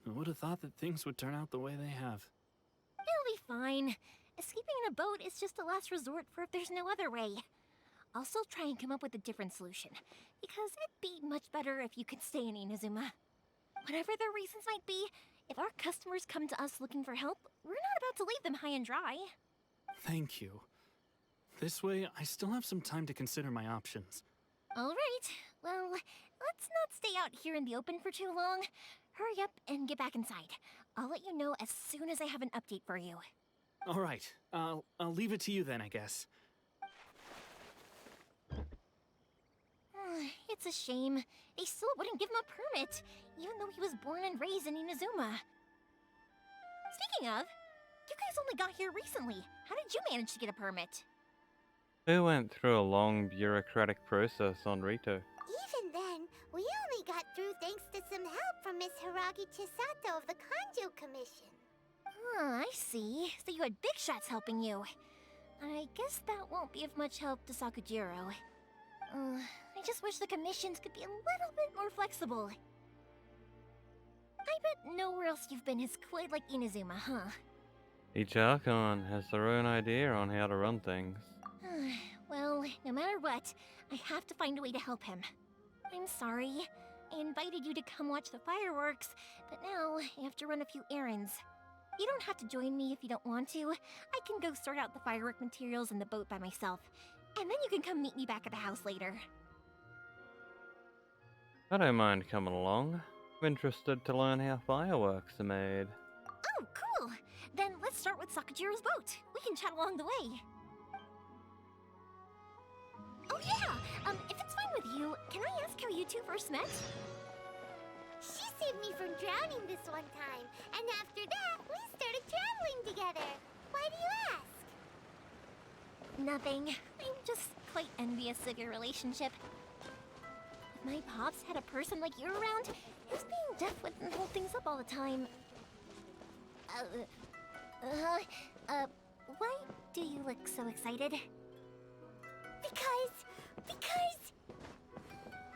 would have thought that things would turn out the way they have. It'll be fine. Escaping in a boat is just a last resort for if there's no other way. I'll still try and come up with a different solution, because it'd be much better if you could stay in Inazuma. Whatever their reasons might be, if our customers come to us looking for help, we're not about to leave them high and dry. Thank you. This way, I still have some time to consider my options. All right, well, let's not stay out here in the open for too long. Hurry up and get back inside. I'll let you know as soon as I have an update for you. All right, I'll leave it to you then, I guess. It's a shame. They still wouldn't give him a permit, even though he was born and raised in Inazuma. Speaking of, you guys only got here recently. How did you manage to get a permit? They went through a long bureaucratic process on Rito. Even then, we only got through thanks to some help from Miss Hiragi Chisato of the Kanjo Commission. I see. So you had big shots helping you. I guess that won't be of much help to Sakujiro. I just wish the commissions could be a little bit more flexible. I bet nowhere else you've been has quite like Inazuma, huh? Each Archon has their own idea on how to run things. Well, no matter what, I have to find a way to help him. I'm sorry. I invited you to come watch the fireworks, but now I have to run a few errands. You don't have to join me if you don't want to. I can go sort out the firework materials in the boat by myself, and then you can come meet me back at the house later. I don't mind coming along. I'm interested to learn how fireworks are made. Oh, cool! Then let's start with Sakujiro's boat. We can chat along the way. Oh yeah! If it's fine with you, can I ask how you two first met? She saved me from drowning this one time, and after that, we started traveling together. Why do you ask? Nothing. I'm just quite envious of your relationship. If my pops had a person like you around, his being deaf wouldn't hold things up all the time. Why do you look so excited? Because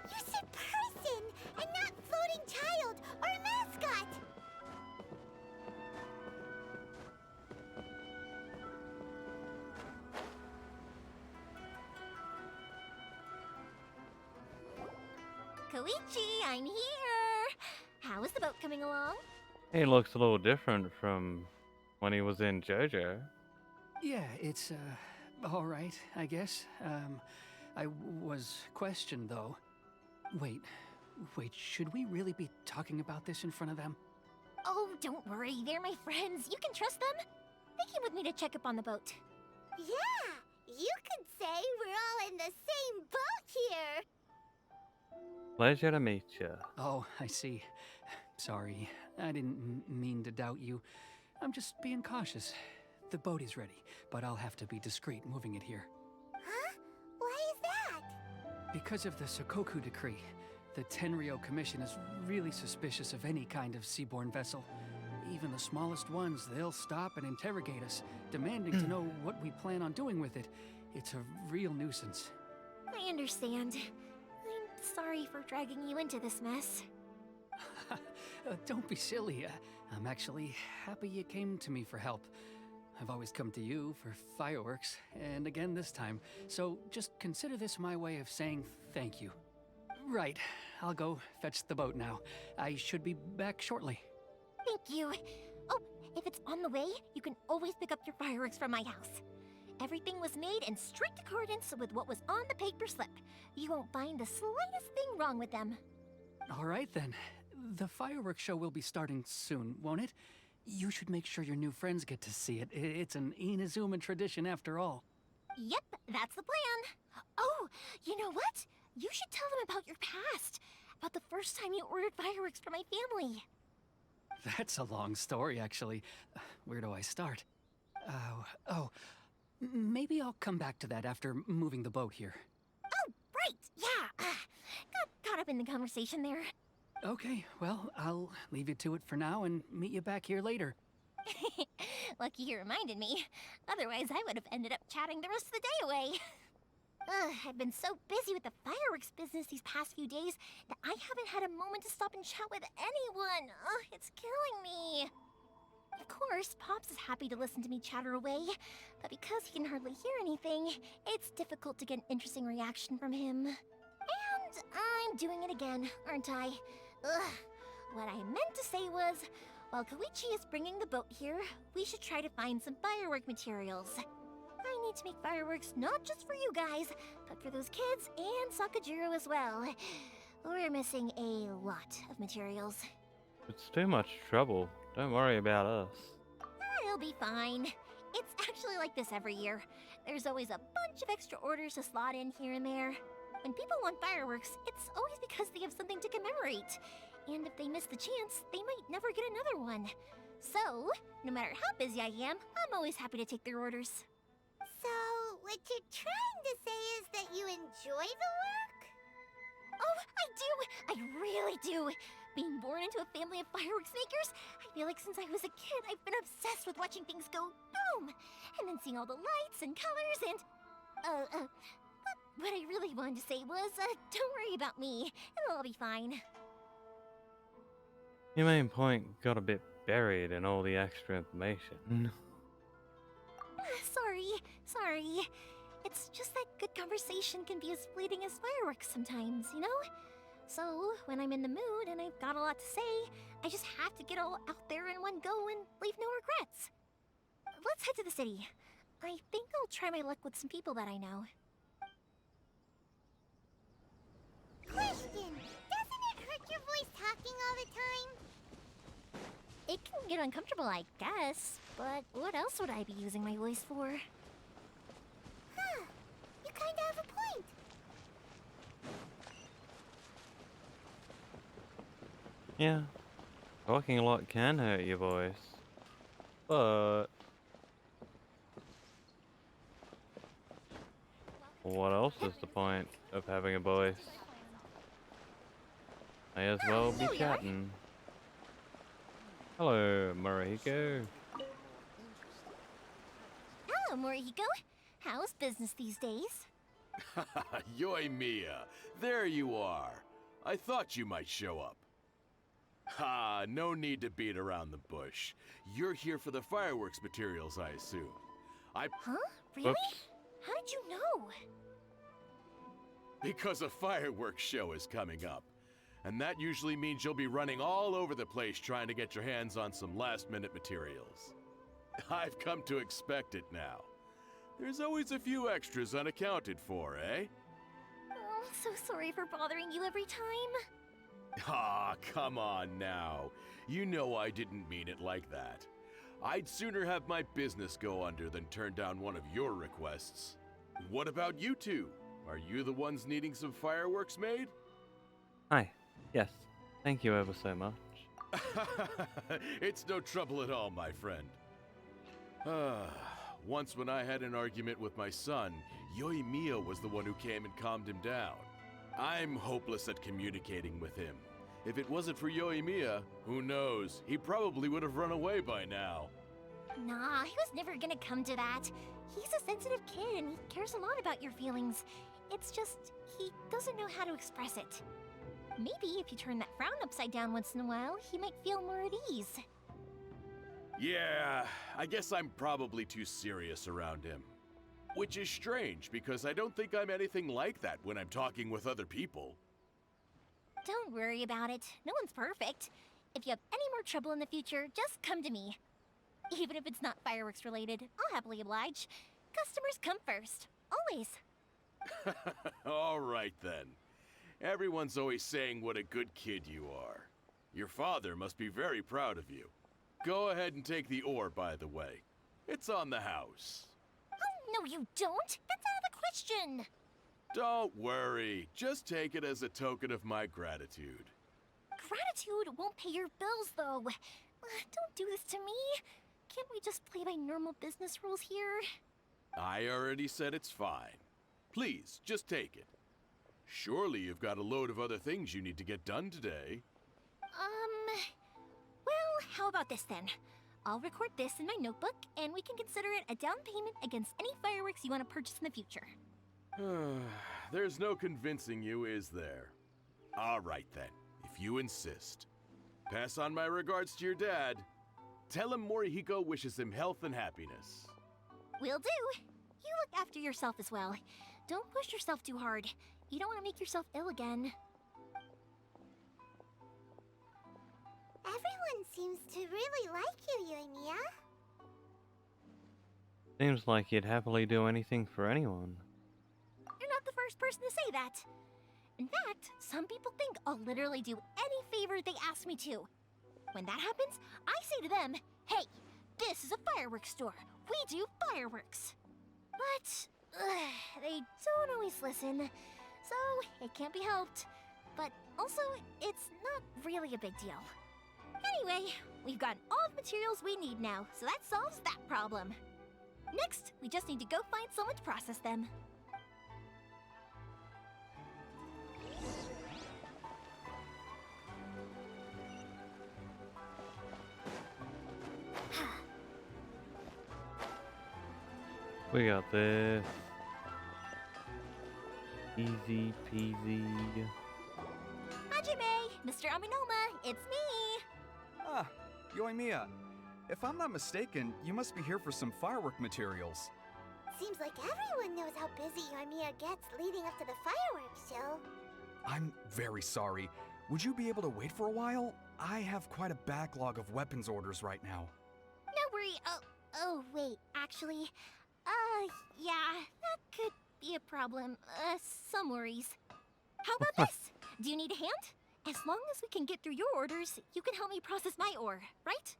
you said person and not floating child or a mascot. Koichi, I'm here! How is the boat coming along? He looks a little different from when he was in JoJo. Yeah, it's, all right, I guess. I was questioned, though. Wait, should we really be talking about this in front of them? Oh, don't worry, they're my friends. You can trust them. They came with me to check up on the boat. Yeah, you could say we're all in the same boat here. Pleasure to meet you. Oh, I see. Sorry, I didn't mean to doubt you. I'm just being cautious. The boat is ready, but I'll have to be discreet moving it here. Huh? Why is that? because of the Sokoku decree, the Tenryo Commission is really suspicious of any kind of seaborne vessel. Even the smallest ones, they'll stop and interrogate us, demanding to know what we plan on doing with it. It's a real nuisance. I understand. I'm sorry for dragging you into this mess. Don't be silly. I'm actually happy you came to me for help. I've always come to you for fireworks, and again this time, so just consider this my way of saying thank you. Right, I'll go fetch the boat now. I should be back shortly. Thank you. Oh, if it's on the way, you can always pick up your fireworks from my house. Everything was made in strict accordance with what was on the paper slip. You won't find the slightest thing wrong with them. All right then. The fireworks show will be starting soon, won't it? You should make sure your new friends get to see it. It's an Inazuma tradition after all. Yep, that's the plan. Oh, you know what? You should tell them about your past. About the first time you ordered fireworks for my family. That's a long story, actually. Where do I start? Maybe I'll come back to that after moving the boat here. Oh, right, yeah. Got caught up in the conversation there. Okay, well, I'll leave you to it for now and meet you back here later. Lucky you reminded me. Otherwise, I would have ended up chatting the rest of the day away. I've been so busy with the fireworks business these past few days that I haven't had a moment to stop and chat with anyone. It's killing me. Of course, Pops is happy to listen to me chatter away, but because he can hardly hear anything, it's difficult to get an interesting reaction from him. And I'm doing it again, aren't I? What I meant to say was, while Koichi is bringing the boat here, we should try to find some firework materials. I need to make fireworks not just for you guys, but for those kids and Sakajiro as well. We're missing a lot of materials. It's too much trouble. Don't worry about us. I'll be fine. It's actually like this every year. There's always a bunch of extra orders to slot in here and there. When people want fireworks, it's always because they have something to commemorate. And if they miss the chance, they might never get another one. So, no matter how busy I am, I'm always happy to take their orders. So, what you're trying to say is that you enjoy the work? Oh, I do! I really do! Being born into a family of fireworks makers, I feel like since I was a kid, I've been obsessed with watching things go boom! And then seeing all the lights and colors and... But what I really wanted to say was, don't worry about me. It'll all be fine. Your main point got a bit buried in all the extra information. Sorry. It's just that good conversation can be as fleeting as fireworks sometimes, you know? So, when I'm in the mood and I've got a lot to say, I just have to get all out there in one go and leave no regrets. Let's head to the city. I think I'll try my luck with some people that I know. Question! Doesn't it hurt your voice talking all the time? It can get uncomfortable, I guess, but what else would I be using my voice for? Huh. You kinda have a point. Yeah, talking a lot can hurt your voice. But... what else is the point of having a voice? May as well be chatting. Hello, Mariko. Hello, Morihiko. How's business these days? Yoimiya, there you are. I thought you might show up. Ha, no need to beat around the bush. You're here for the fireworks materials, I assume. Huh? Really? Oops. How did you know? Because a fireworks show is coming up. And that usually means you'll be running all over the place trying to get your hands on some last-minute materials. I've come to expect it now. There's always a few extras unaccounted for, eh? Oh, so sorry for bothering you every time. Ah, come on now. You know I didn't mean it like that. I'd sooner have my business go under than turn down one of your requests. What about you two? Are you the ones needing some fireworks made? Hi. Yes. Thank you ever so much. It's no trouble at all, my friend. Once when I had an argument with my son, Yoimiya was the one who came and calmed him down. I'm hopeless at communicating with him. If it wasn't for Yoimiya, who knows? He probably would have run away by now. Nah, he was never gonna come to that. He's a sensitive kid and he cares a lot about your feelings. It's just, he doesn't know how to express it. Maybe if you turn that frown upside down once in a while, he might feel more at ease. Yeah, I guess I'm probably too serious around him. Which is strange, because I don't think I'm anything like that when I'm talking with other people. Don't worry about it. No one's perfect. If you have any more trouble in the future, just come to me. Even if it's not fireworks related, I'll happily oblige. Customers come first. Always. All right then. Everyone's always saying what a good kid you are. Your father must be very proud of you. Go ahead and take the ore, by the way. It's on the house. Oh, no you don't. That's out of the question. Don't worry. Just take it as a token of my gratitude. Gratitude won't pay your bills, though. Don't do this to me. Can't we just play by normal business rules here? I already said it's fine. Please, just take it. Surely you've got a load of other things you need to get done today. Well, how about this then? I'll record this in my notebook, and we can consider it a down payment against any fireworks you want to purchase in the future. There's no convincing you, is there? All right then, if you insist. Pass on my regards to your dad. Tell him Morihiko wishes him health and happiness. Will do. You look after yourself as well. Don't push yourself too hard. You don't want to make yourself ill again. Everyone seems to really like you, Yoimiya. Seems like you'd happily do anything for anyone. You're not the first person to say that. In fact, some people think I'll literally do any favor they ask me to. When that happens, I say to them, hey, this is a fireworks store. We do fireworks. But they don't always listen, so it can't be helped. But also, it's not really a big deal. Anyway, we've got all the materials we need now, so that solves that problem. Next, we just need to go find someone to process them. We got this. Easy peasy. Hajime, Mr. Aminoma, it's me! Ah, Yoimiya. If I'm not mistaken, you must be here for some firework materials. Seems like everyone knows how busy Yoimiya gets leading up to the fireworks show. I'm very sorry. Would you be able to wait for a while? I have quite a backlog of weapons orders right now. No worry. Oh, wait, actually, yeah, that could be a problem. Some worries. How about this? Do you need a hand? As long as we can get through your orders, you can help me process my ore, right?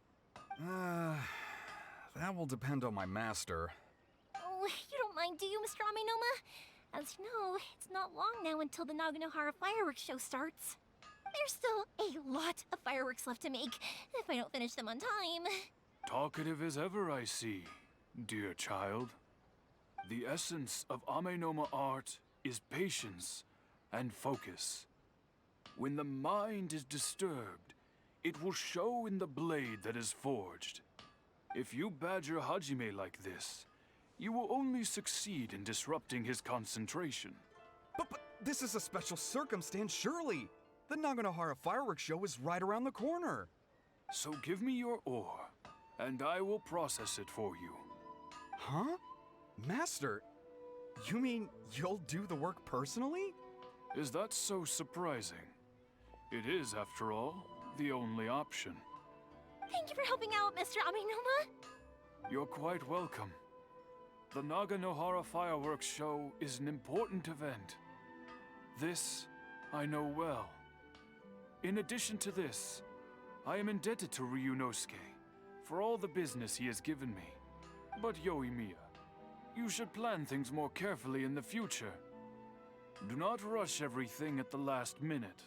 That will depend on my master. Oh, you don't mind, do you, Mr. Aminoma? As you know, it's not long now until the Naganohara fireworks show starts. There's still a lot of fireworks left to make, if I don't finish them on time. Talkative as ever, I see, dear child. The essence of Amenoma art is patience and focus. When the mind is disturbed, it will show in the blade that is forged. If you badger Hajime like this, you will only succeed in disrupting his concentration. But this is a special circumstance, surely. The Naganohara fireworks show is right around the corner. So give me your ore, and I will process it for you. Huh? Master, you mean you'll do the work personally? Is that so surprising? It is, after all, the only option. Thank you for helping out, Mr. Aminoma. You're quite welcome. The Naganohara fireworks show is an important event. This I know well. In addition to this, I am indebted to Ryunosuke for all the business he has given me. But Yoimiya, you should plan things more carefully in the future. Do not rush everything at the last minute.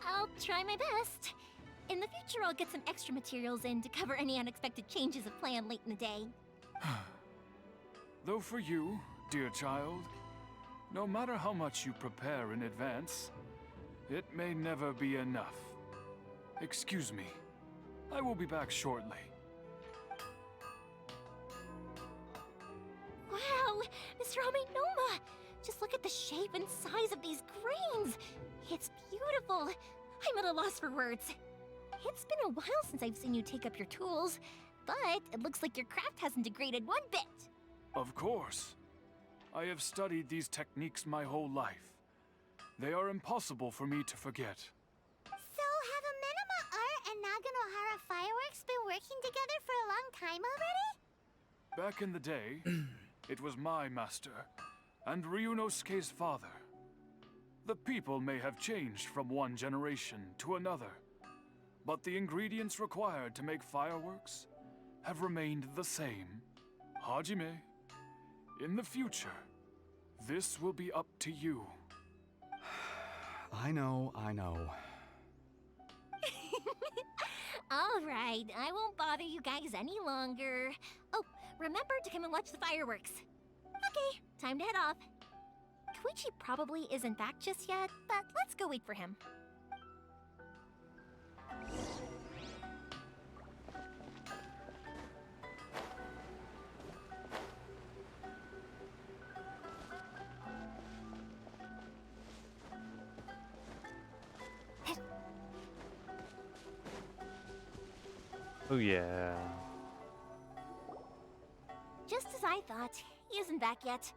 I'll try my best. In the future, I'll get some extra materials in to cover any unexpected changes of plan late in the day. Though for you, dear child, No matter how much you prepare in advance, it may never be enough. Excuse me. I will be back shortly. Wow, Mr. Amenoma! Just look at the shape and size of these grains! It's beautiful! I'm at a loss for words. It's been a while since I've seen you take up your tools, but it looks like your craft hasn't degraded one bit. Of course. I have studied these techniques my whole life. They are impossible for me to forget. So, have Amenoma Art and Naganohara Fireworks been working together for a long time already? Back in the day, it was my master, and Ryunosuke's father. The people may have changed from one generation to another, but the ingredients required to make fireworks have remained the same. Hajime, in the future, this will be up to you. I know. All right, I won't bother you guys any longer. Oh, remember to come and watch the fireworks. Okay, time to head off. Koichi probably isn't back just yet, but let's go wait for him. Oh yeah. Just as I thought, he isn't back yet.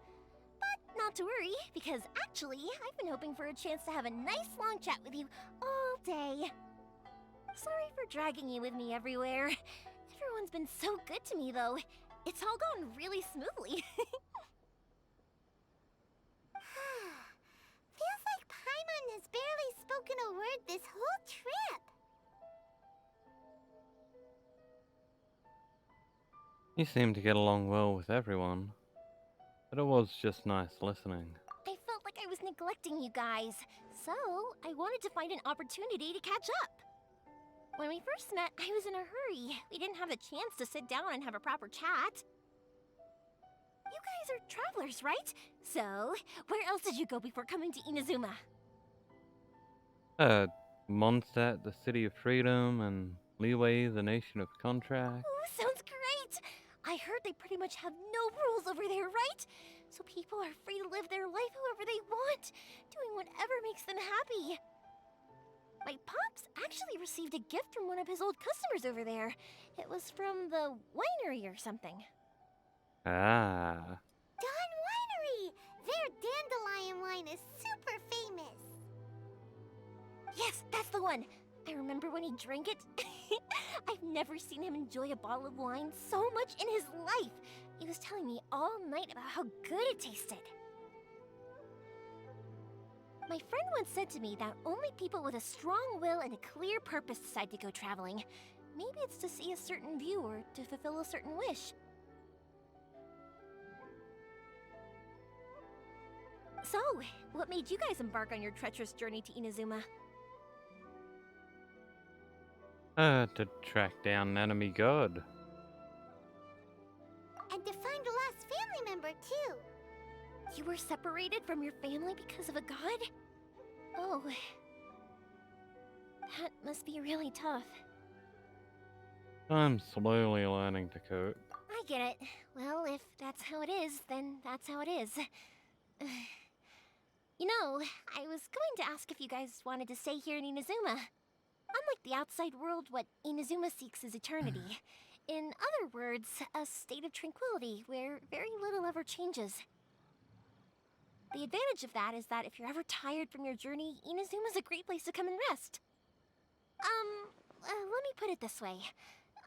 But not to worry, because actually, I've been hoping for a chance to have a nice long chat with you all day. Sorry for dragging you with me everywhere. Everyone's been so good to me, though. It's all gone really smoothly. Feels like Paimon has barely spoken a word this whole trip. You seem to get along well with everyone. But it was just nice listening. I felt like I was neglecting you guys, so I wanted to find an opportunity to catch up. When we first met, I was in a hurry. We didn't have a chance to sit down and have a proper chat. You guys are travelers, right? So, where else did you go before coming to Inazuma? Mondstadt, the City of Freedom, and Leeway, the Nation of Contract. Ooh, sounds great! I heard they pretty much have no rules over there, right? So people are free to live their life however they want, doing whatever makes them happy. My pops actually received a gift from one of his old customers over there. It was from the winery or something. Ah. Dawn Winery! Their dandelion wine is super famous. Yes, that's the one. I remember when he drank it. I've never seen him enjoy a bottle of wine so much in his life. He was telling me all night about how good it tasted. My friend once said to me that only people with a strong will and a clear purpose decide to go traveling. Maybe it's to see a certain view or to fulfill a certain wish. So, what made you guys embark on your treacherous journey to Inazuma? To track down an enemy god. And to find a lost family member, too. You were separated from your family because of a god? Oh. That must be really tough. I'm slowly learning to cope. I get it. Well, if that's how it is, then that's how it is. You know, I was going to ask if you guys wanted to stay here in Inazuma. Unlike the outside world, what Inazuma seeks is eternity. In other words, a state of tranquility where very little ever changes. The advantage of that is that if you're ever tired from your journey, Inazuma's a great place to come and rest. Let me put it this way.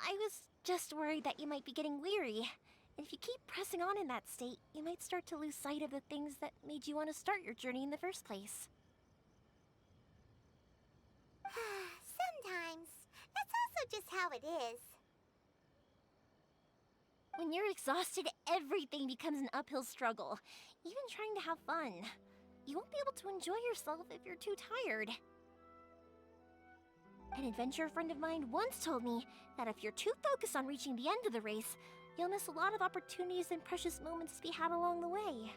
I was just worried that you might be getting weary. And if you keep pressing on in that state, you might start to lose sight of the things that made you want to start your journey in the first place. Sometimes. That's also just how it is. When you're exhausted, everything becomes an uphill struggle. Even trying to have fun. You won't be able to enjoy yourself if you're too tired. An adventurer friend of mine once told me that if you're too focused on reaching the end of the race, you'll miss a lot of opportunities and precious moments to be had along the way.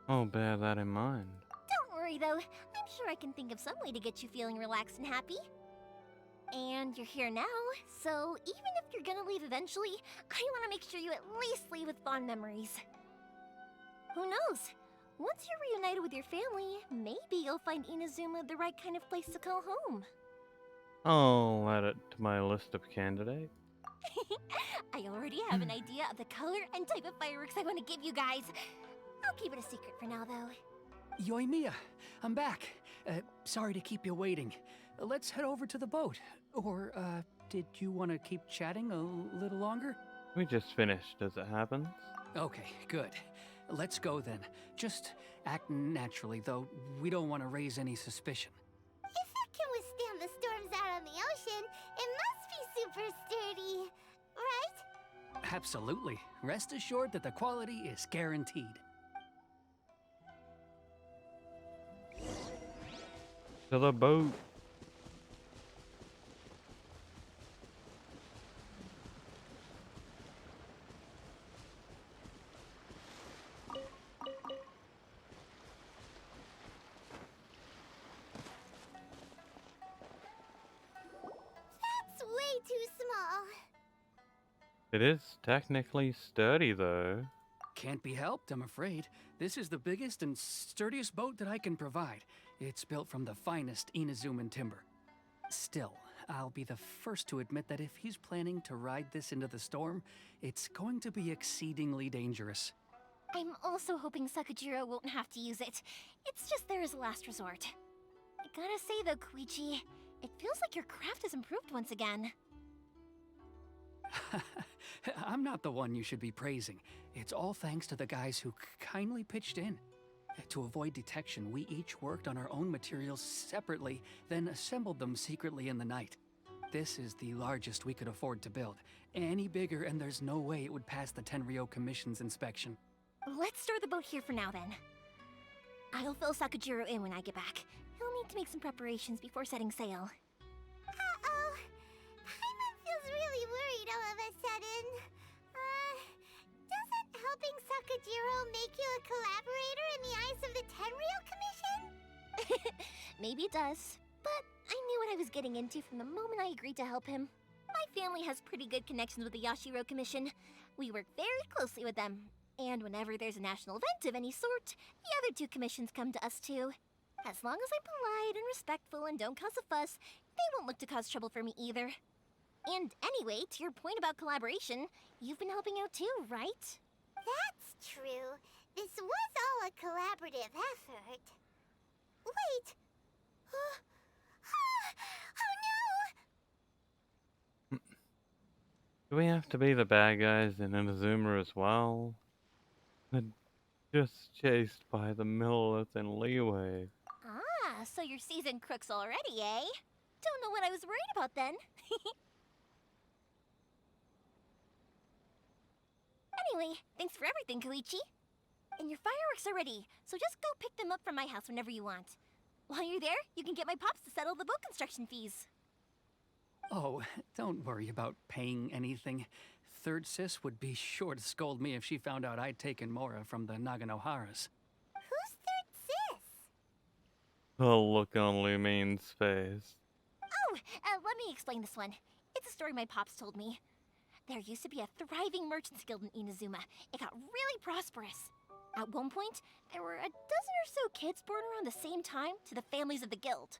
I'll bear that in mind. Don't worry though, I'm sure I can think of some way to get you feeling relaxed and happy. And you're here now, so even if you're gonna leave eventually, I want to make sure you at least leave with fond memories. Who knows? Once you're reunited with your family, maybe you'll find Inazuma the right kind of place to call home. I'll add it to my list of candidates. I already have an idea of the color and type of fireworks I want to give you guys. I'll keep it a secret for now, though. Yoimiya, I'm back. Sorry to keep you waiting. Let's head over to the boat. Or, did you want to keep chatting a little longer? We just finished, as it happens. Okay, good. Let's go then. Just act naturally, though. We don't want to raise any suspicion. If it can withstand the storms out on the ocean, it must be super sturdy, right? Absolutely. Rest assured that the quality is guaranteed. To the boat. That's way too small. It is technically sturdy, though. Can't be helped, I'm afraid. This is the biggest and sturdiest boat that I can provide. It's built from the finest Inazuman timber. Still, I'll be the first to admit that if he's planning to ride this into the storm, it's going to be exceedingly dangerous. I'm also hoping Sakajiro won't have to use it. It's just there as a last resort. I gotta say though, Koichi, it feels like your craft has improved once again. I'm not the one you should be praising. It's all thanks to the guys who kindly pitched in. To avoid detection, we each worked on our own materials separately, then assembled them secretly in the night. This is the largest we could afford to build. Any bigger and there's no way it would pass the Tenryou Commission's inspection. Let's store the boat here for now then. I'll fill Sakajiro in when I get back. He'll need to make some preparations before setting sail. Uh-oh. Paimon feels really worried all of a sudden. Doesn't helping Sakajiro make you a collaborator in the eyes of the Tenryou Commission? Maybe it does, but I knew what I was getting into from the moment I agreed to help him. My family has pretty good connections with the Yashiro Commission. We work very closely with them. And whenever there's a national event of any sort, the other two commissions come to us too. As long as I'm polite and respectful and don't cause a fuss, they won't look to cause trouble for me either. And anyway, to your point about collaboration, you've been helping out too, right? That's true. This was all a collaborative effort. Wait. Oh no! Do we have to be the bad guys in Inazuma as well? We're just chased by the Millers in Leeway. Ah, so you're seasoned crooks already, eh? Don't know what I was worried about then. Anyway, thanks for everything, Koichi. And your fireworks are ready, so just go pick them up from my house whenever you want. While you're there, you can get my pops to settle the boat construction fees. Oh, don't worry about paying anything. Third Sis would be sure to scold me if she found out I'd taken Mora from the Naganoharas. Who's Third Sis? The look on Lumine's face. Oh, let me explain this one. It's a story my pops told me. There used to be a thriving merchants guild in Inazuma. It got really prosperous. At one point, there were a dozen or so kids born around the same time to the families of the guild.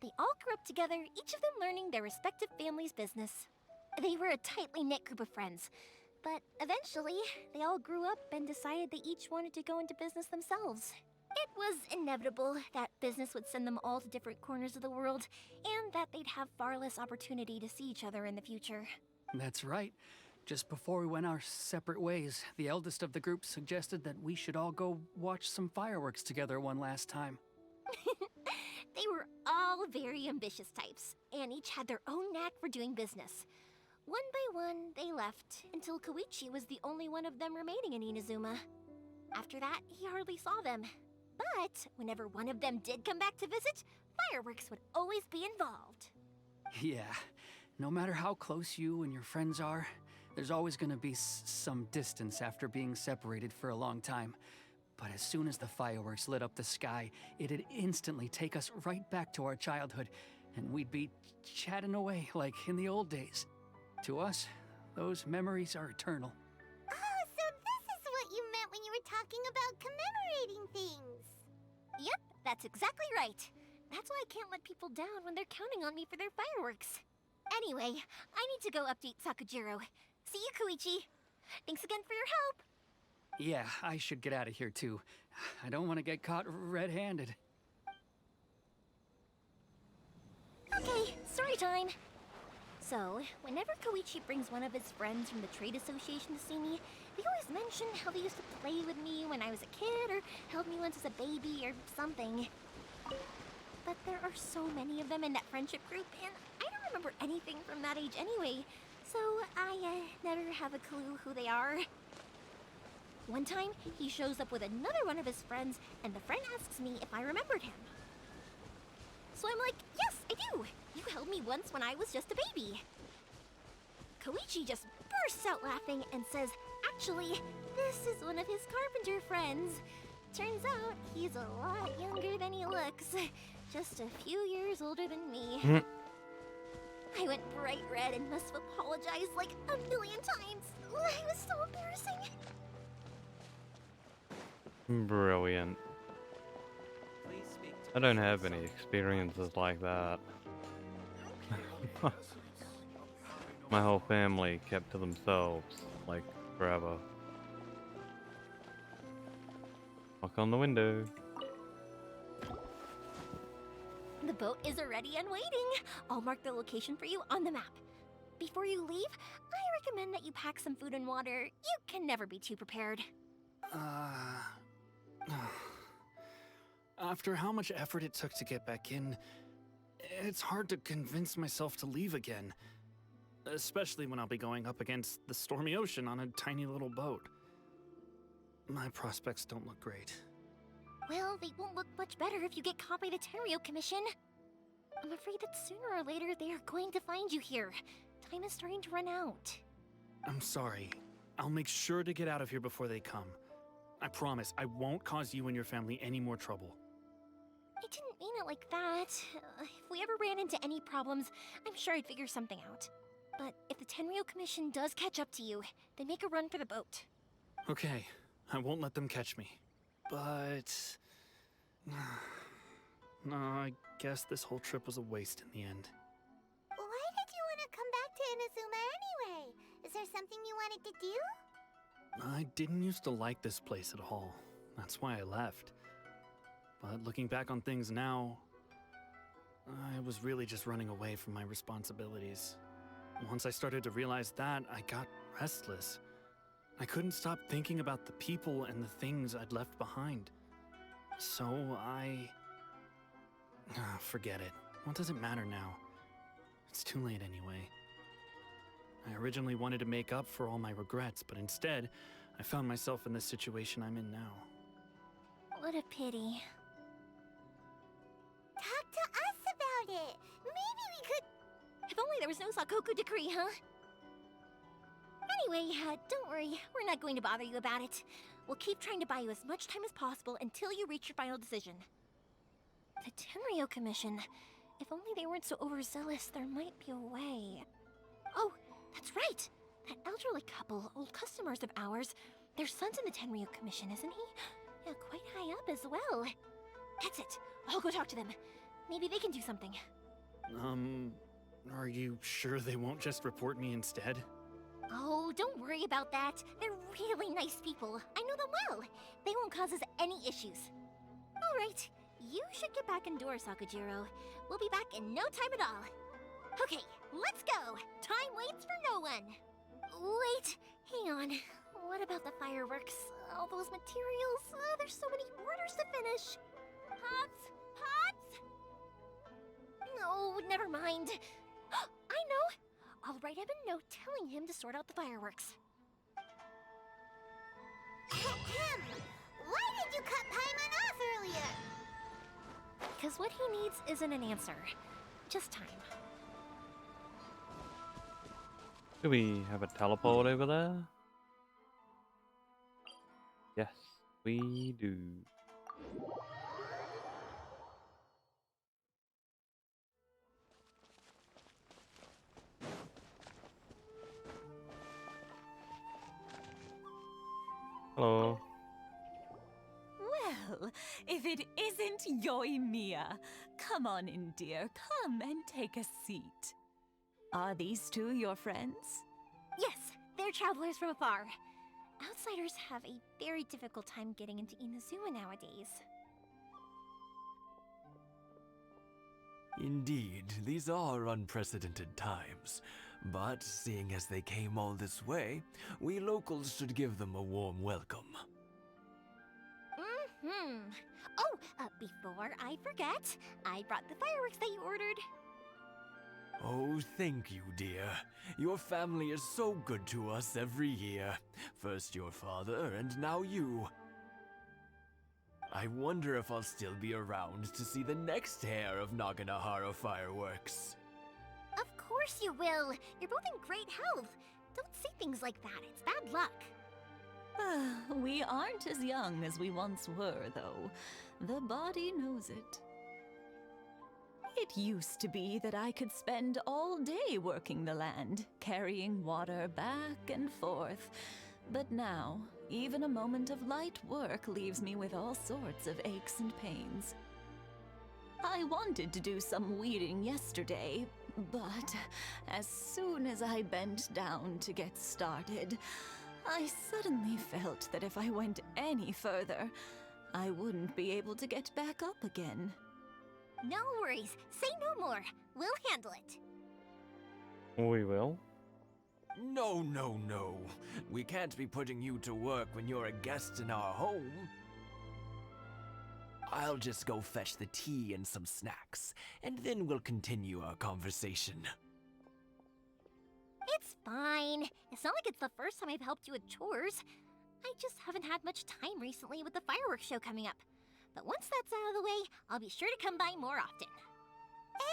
They all grew up together, each of them learning their respective family's business. They were a tightly knit group of friends, but eventually, they all grew up and decided they each wanted to go into business themselves. It was inevitable that business would send them all to different corners of the world, and that they'd have far less opportunity to see each other in the future. That's right. Just before we went our separate ways, the eldest of the group suggested that we should all go watch some fireworks together one last time. They were all very ambitious types, and each had their own knack for doing business. One by one, they left, until Koichi was the only one of them remaining in Inazuma. After that, he hardly saw them. But whenever one of them did come back to visit, fireworks would always be involved. Yeah, no matter how close you and your friends are, there's always gonna be some distance after being separated for a long time. But as soon as the fireworks lit up the sky, it'd instantly take us right back to our childhood, and we'd be chatting away like in the old days. To us, those memories are eternal. Oh, so this is what you meant when you were talking about commemorating things. Yep, that's exactly right. That's why I can't let people down when they're counting on me for their fireworks. Anyway, I need to go update Sakujiro. See you, Koichi. Thanks again for your help. Yeah, I should get out of here too. I don't want to get caught red-handed. Okay, story time. So, whenever Koichi brings one of his friends from the trade association to see me, they always mention how they used to play with me when I was a kid or held me once as a baby or something. But there are so many of them in that friendship group, and I don't remember anything from that age anyway, so I never have a clue who they are. One time, he shows up with another one of his friends, and the friend asks me if I remembered him. So I'm like, yes, I do! You held me once when I was just a baby. Koichi just bursts out laughing and says, actually, this is one of his carpenter friends. Turns out, he's a lot younger than he looks. Just a few years older than me. I went bright red and must have apologized like a million times. It was so embarrassing. Brilliant. I don't have any experiences like that. My whole family kept to themselves, like, forever. Knock on the window. The boat is ready and waiting. I'll mark the location for you on the map. Before you leave, I recommend that you pack some food and water. You can never be too prepared. After how much effort it took to get back in, it's hard to convince myself to leave again. Especially when I'll be going up against the stormy ocean on a tiny little boat. My prospects don't look great. Well, they won't look much better if you get caught by the Tenryou Commission. I'm afraid that sooner or later they are going to find you here. Time is starting to run out. I'm sorry. I'll make sure to get out of here before they come. I promise I won't cause you and your family any more trouble. I didn't mean it like that. If we ever ran into any problems, I'm sure I'd figure something out. But if the Tenryou Commission does catch up to you, then make a run for the boat. Okay, I won't let them catch me. But... no, I guess this whole trip was a waste in the end. Why did you want to come back to Inazuma anyway? Is there something you wanted to do? I didn't used to like this place at all. That's why I left. But looking back on things now, I was really just running away from my responsibilities. Once I started to realize that, I got restless. I couldn't stop thinking about the people and the things I'd left behind. So forget it. What does it matter now? It's too late anyway. I originally wanted to make up for all my regrets, but instead, I found myself in the situation I'm in now. What a pity. Talk to us about it. Maybe we could... If only there was no Sakoku decree, huh? Anyway, don't worry. We're not going to bother you about it. We'll keep trying to buy you as much time as possible until you reach your final decision. The Tenryou Commission. If only they weren't so overzealous, there might be a way. Oh, that's right! That elderly couple, old customers of ours, their son's in the Tenryou Commission, isn't he? Yeah, quite high up as well. That's it. I'll go talk to them. Maybe they can do something. Are you sure they won't just report me instead? Oh, don't worry about that. They're really nice people. I know them well. They won't cause us any issues. All right, you should get back indoors, Sakujiro. We'll be back in no time at all. Okay, let's go. Time waits for no one. Wait, hang on. What about the fireworks? All those materials? There's so many orders to finish. Pops? Pops? No, never mind. I know. I'll write him a note telling him to sort out the fireworks. Ahem. Why did you cut Paimon off earlier? Because what he needs isn't an answer. Just time. Do we have a teleport over there? Yes. We do. Hello. Well, if it isn't Yoimiya, come on in, dear. Come and take a seat. Are these two your friends? Yes, they're travelers from afar. Outsiders have a very difficult time getting into Inazuma nowadays. Indeed, these are unprecedented times. But seeing as they came all this way, we locals should give them a warm welcome. Oh, before I forget, I brought the fireworks that you ordered. Oh, thank you, dear. Your family is so good to us every year. First your father, and now you. I wonder if I'll still be around to see the next hair of Naganohara fireworks. Of course you will. You're both in great health. Don't say things like that. It's bad luck. We aren't as young as we once were, though. The body knows it. It used to be that I could spend all day working the land, carrying water back and forth. But now, even a moment of light work leaves me with all sorts of aches and pains. I wanted to do some weeding yesterday, but as soon as I bent down to get started, I suddenly felt that if I went any further, I wouldn't be able to get back up again. No worries. Say no more. We'll handle it. We will. No, no, no. We can't be putting you to work when you're a guest in our home. I'll just go fetch the tea and some snacks, and then we'll continue our conversation. It's fine. It's not like it's the first time I've helped you with chores. I just haven't had much time recently with the fireworks show coming up. But once that's out of the way, I'll be sure to come by more often.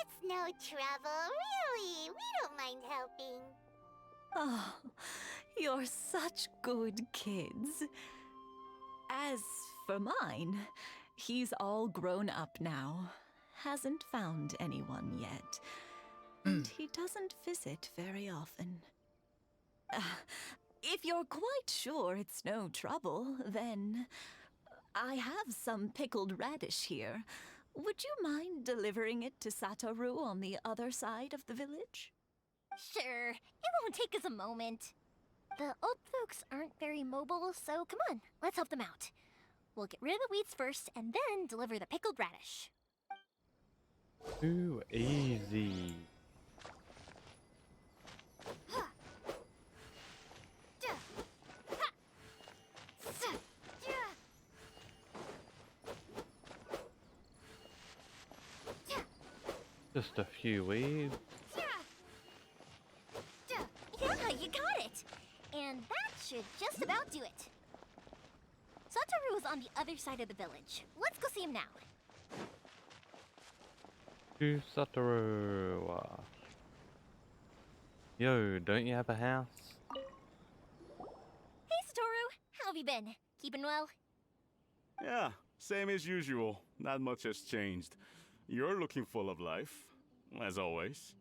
It's no trouble, really. We don't mind helping. Oh, you're such good kids. As for mine, he's all grown up now. Hasn't found anyone yet. And he doesn't visit very often. If you're quite sure it's no trouble, then I have some pickled radish here. Would you mind delivering it to Satoru on the other side of the village? Sure, it won't take us a moment. The old folks aren't very mobile, so come on, let's help them out. We'll get rid of the weeds first, and then deliver the pickled radish. Too easy. Just a few weeds. Yeah, you got it! And that should just about do it. Satoru is on the other side of the village. Let's go see him now. To Satoru. Yo, don't you have a house? Hey, Satoru! How have you been? Keeping well? Yeah, same as usual. Not much has changed. You're looking full of life, as always.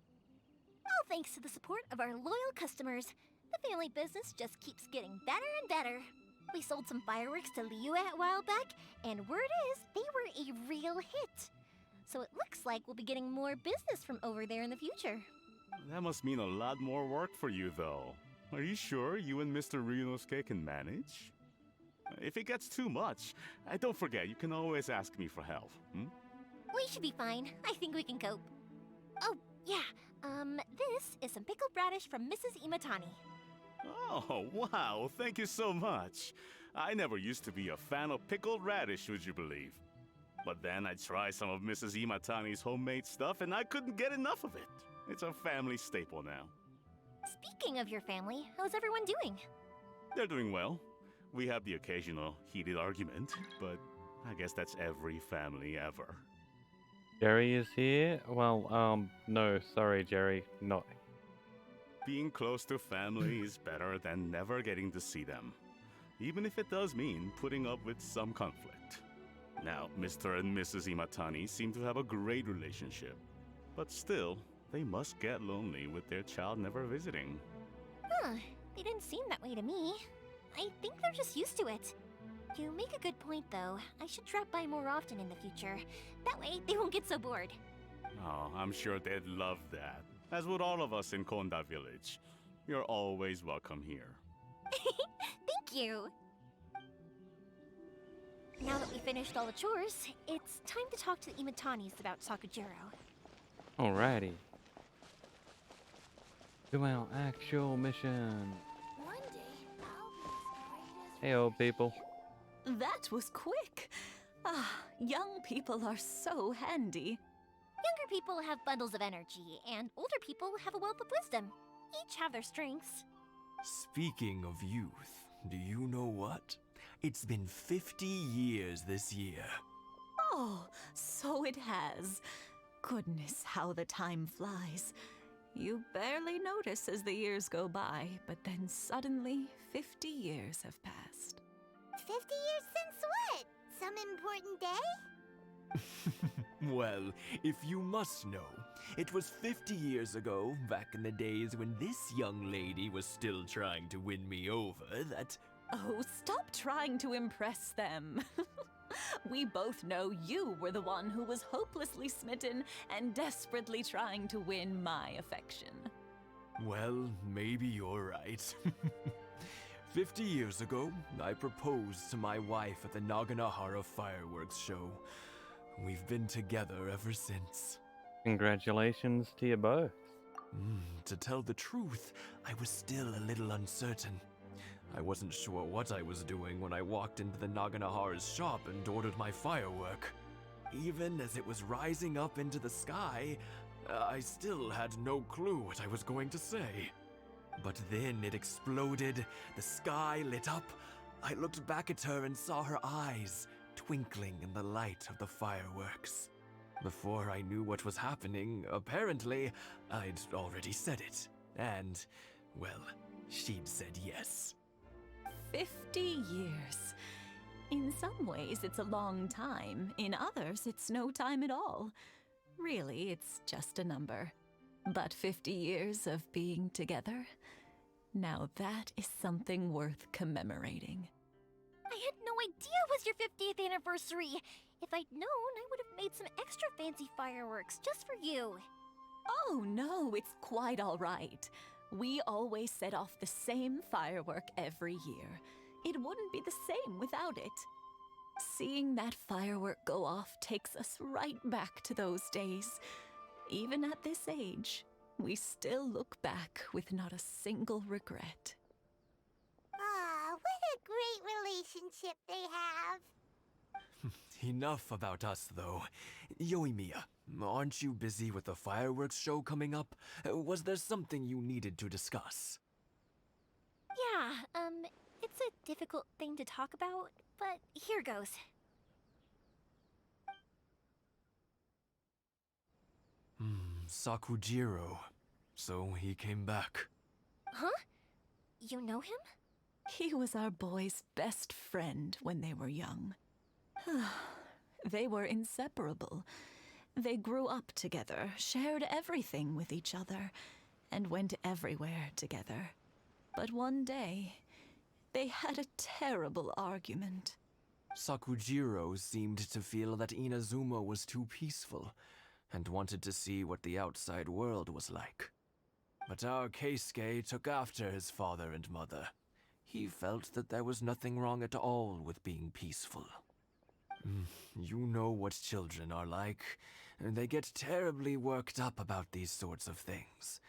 All thanks to the support of our loyal customers. The family business just keeps getting better and better. We sold some fireworks to Liu a while back, and word is they were a real hit. So it looks like we'll be getting more business from over there in the future. That must mean a lot more work for you, though. Are you sure you and Mr. Ryunosuke can manage? If it gets too much, don't forget, you can always ask me for help. We should be fine. I think we can cope. Oh, yeah. This is some pickled radish from Mrs. Imatani. Oh, wow. Thank you so much. I never used to be a fan of pickled radish, would you believe? But then I tried some of Mrs. Imatani's homemade stuff, and I couldn't get enough of it. It's a family staple now. Speaking of your family, how's everyone doing? They're doing well. We have the occasional heated argument, but I guess that's every family ever. Jerry is here? Well, no, sorry, Jerry, not. Being close to family is better than never getting to see them. even if it does mean putting up with some conflict. Now, Mr. and Mrs. Imatani seem to have a great relationship, but still, they must get lonely with their child never visiting. Huh, they didn't seem that way to me. I think they're just used to it. You make a good point, though. I should drop by more often in the future. That way, they won't get so bored. Oh, I'm sure they'd love that, as would all of us in Konda Village. You're always welcome here. Thank you! Now that we finished all the chores, it's time to talk to the Imatanis about Sakujiro. Alrighty. To our actual mission. One day, I'll be as great as Hey, old people. That was quick. Ah, young people are so handy. Younger people have bundles of energy, and older people have a wealth of wisdom. Each have their strengths. Speaking of youth, do you know what? It's been 50 years this year. Oh, so it has. Goodness, how the time flies. You barely notice as the years go by, but then suddenly 50 years have passed. 50 years since what? Some important day? Well, if you must know, it was 50 years ago, back in the days when this young lady was still trying to win me over, that... Oh, stop trying to impress them. We both know you were the one who was hopelessly smitten and desperately trying to win my affection. Well, maybe you're right. 50 years ago, I proposed to my wife at the Naganahara fireworks show. We've been together ever since. Congratulations to you both. To tell the truth, I was still a little uncertain. I wasn't sure what I was doing when I walked into the Naganahara's shop and ordered my firework. Even as it was rising up into the sky, I still had no clue what I was going to say. But then it exploded, the sky lit up. I looked back at her and saw her eyes twinkling in the light of the fireworks. Before I knew what was happening, apparently, I'd already said it. And, well, she'd said yes. 50 years. In some ways, it's a long time. In others, it's no time at all. Really, it's just a number. But 50 years of being together? Now that is something worth commemorating. I had no idea it was your 50th anniversary. If I'd known, I would have made some extra fancy fireworks just for you. Oh no, it's quite all right. We always set off the same firework every year. It wouldn't be the same without it. Seeing that firework go off takes us right back to those days. Even at this age, we still look back with not a single regret. Ah, what a great relationship they have. Enough about us, though. Yoimiya, aren't you busy with the fireworks show coming up? Was there something you needed to discuss? Yeah, it's a difficult thing to talk about, but here goes. Sakujiro. So he came back. Huh? You know him? He was our boy's best friend when they were young. They were inseparable. They grew up together, shared everything with each other, and went everywhere together. But one day, they had a terrible argument. Sakujiro seemed to feel that Inazuma was too peaceful, and wanted to see what the outside world was like. But our Keisuke took after his father and mother. He felt that there was nothing wrong at all with being peaceful. You know what children are like. They get terribly worked up about these sorts of things.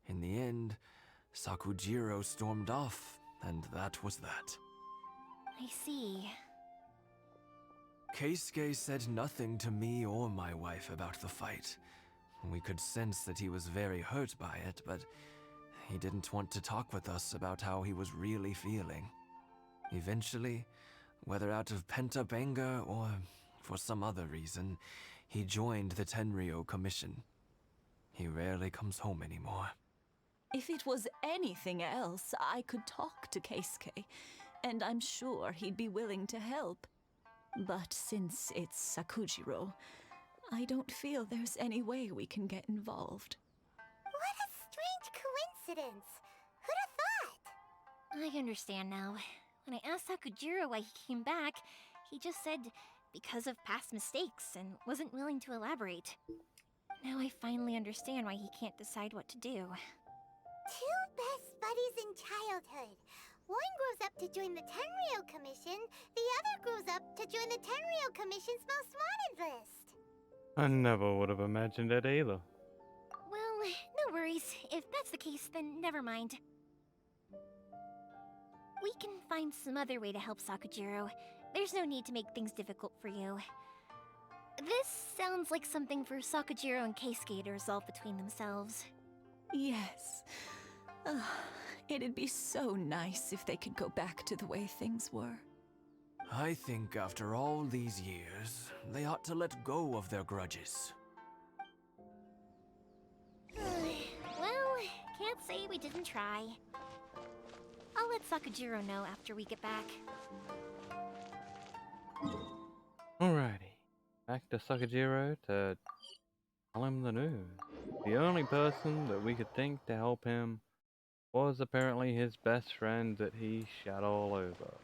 In the end, Sakujiro stormed off, and that was that. I see. Keisuke said nothing to me or my wife about the fight. We could sense that he was very hurt by it, but he didn't want to talk with us about how he was really feeling. Eventually, whether out of pent-up anger or for some other reason, he joined the Tenryo Commission. He rarely comes home anymore. If it was anything else, I could talk to Keisuke. and I'm sure he'd be willing to help. But since it's Sakujiro, I don't feel there's any way we can get involved. What a strange coincidence. Who'd have thought? I understand now. When I asked Sakujiro why he came back, he just said because of past mistakes and wasn't willing to elaborate. Now I finally understand why he can't decide what to do. Two best buddies in childhood. One grows up to join the Tenryou Commission, the other grows up to join the Tenryou Commission's most wanted list. I never would have imagined it either. Well, no worries. If that's the case, then never mind. We can find some other way to help Sakujiro. There's no need to make things difficult for you. This sounds like something for Sakujiro and Keisuke to resolve between themselves. Yes. It'd be so nice if they could go back to the way things were. I think after all these years, they ought to let go of their grudges. Well, can't say we didn't try. I'll let Sakujiro know after we get back. Alrighty, back to Sakujiro to tell him the news. The only person that we could think to help him was apparently his best friend that he shat all over.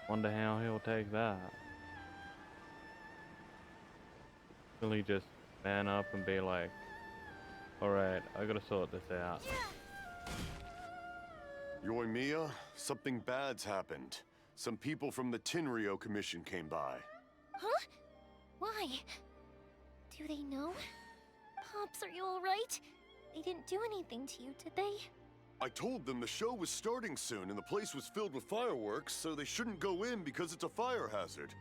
Wonder how he'll take that. Will he just man up and be like, alright, I gotta sort this out. Yoimiya, something bad's happened. Some people from the Tenryou Commission came by. Huh? Why? Do they know? Pops, are you alright? They didn't do anything to you, did they? I told them the show was starting soon and the place was filled with fireworks, so they shouldn't go in because it's a fire hazard.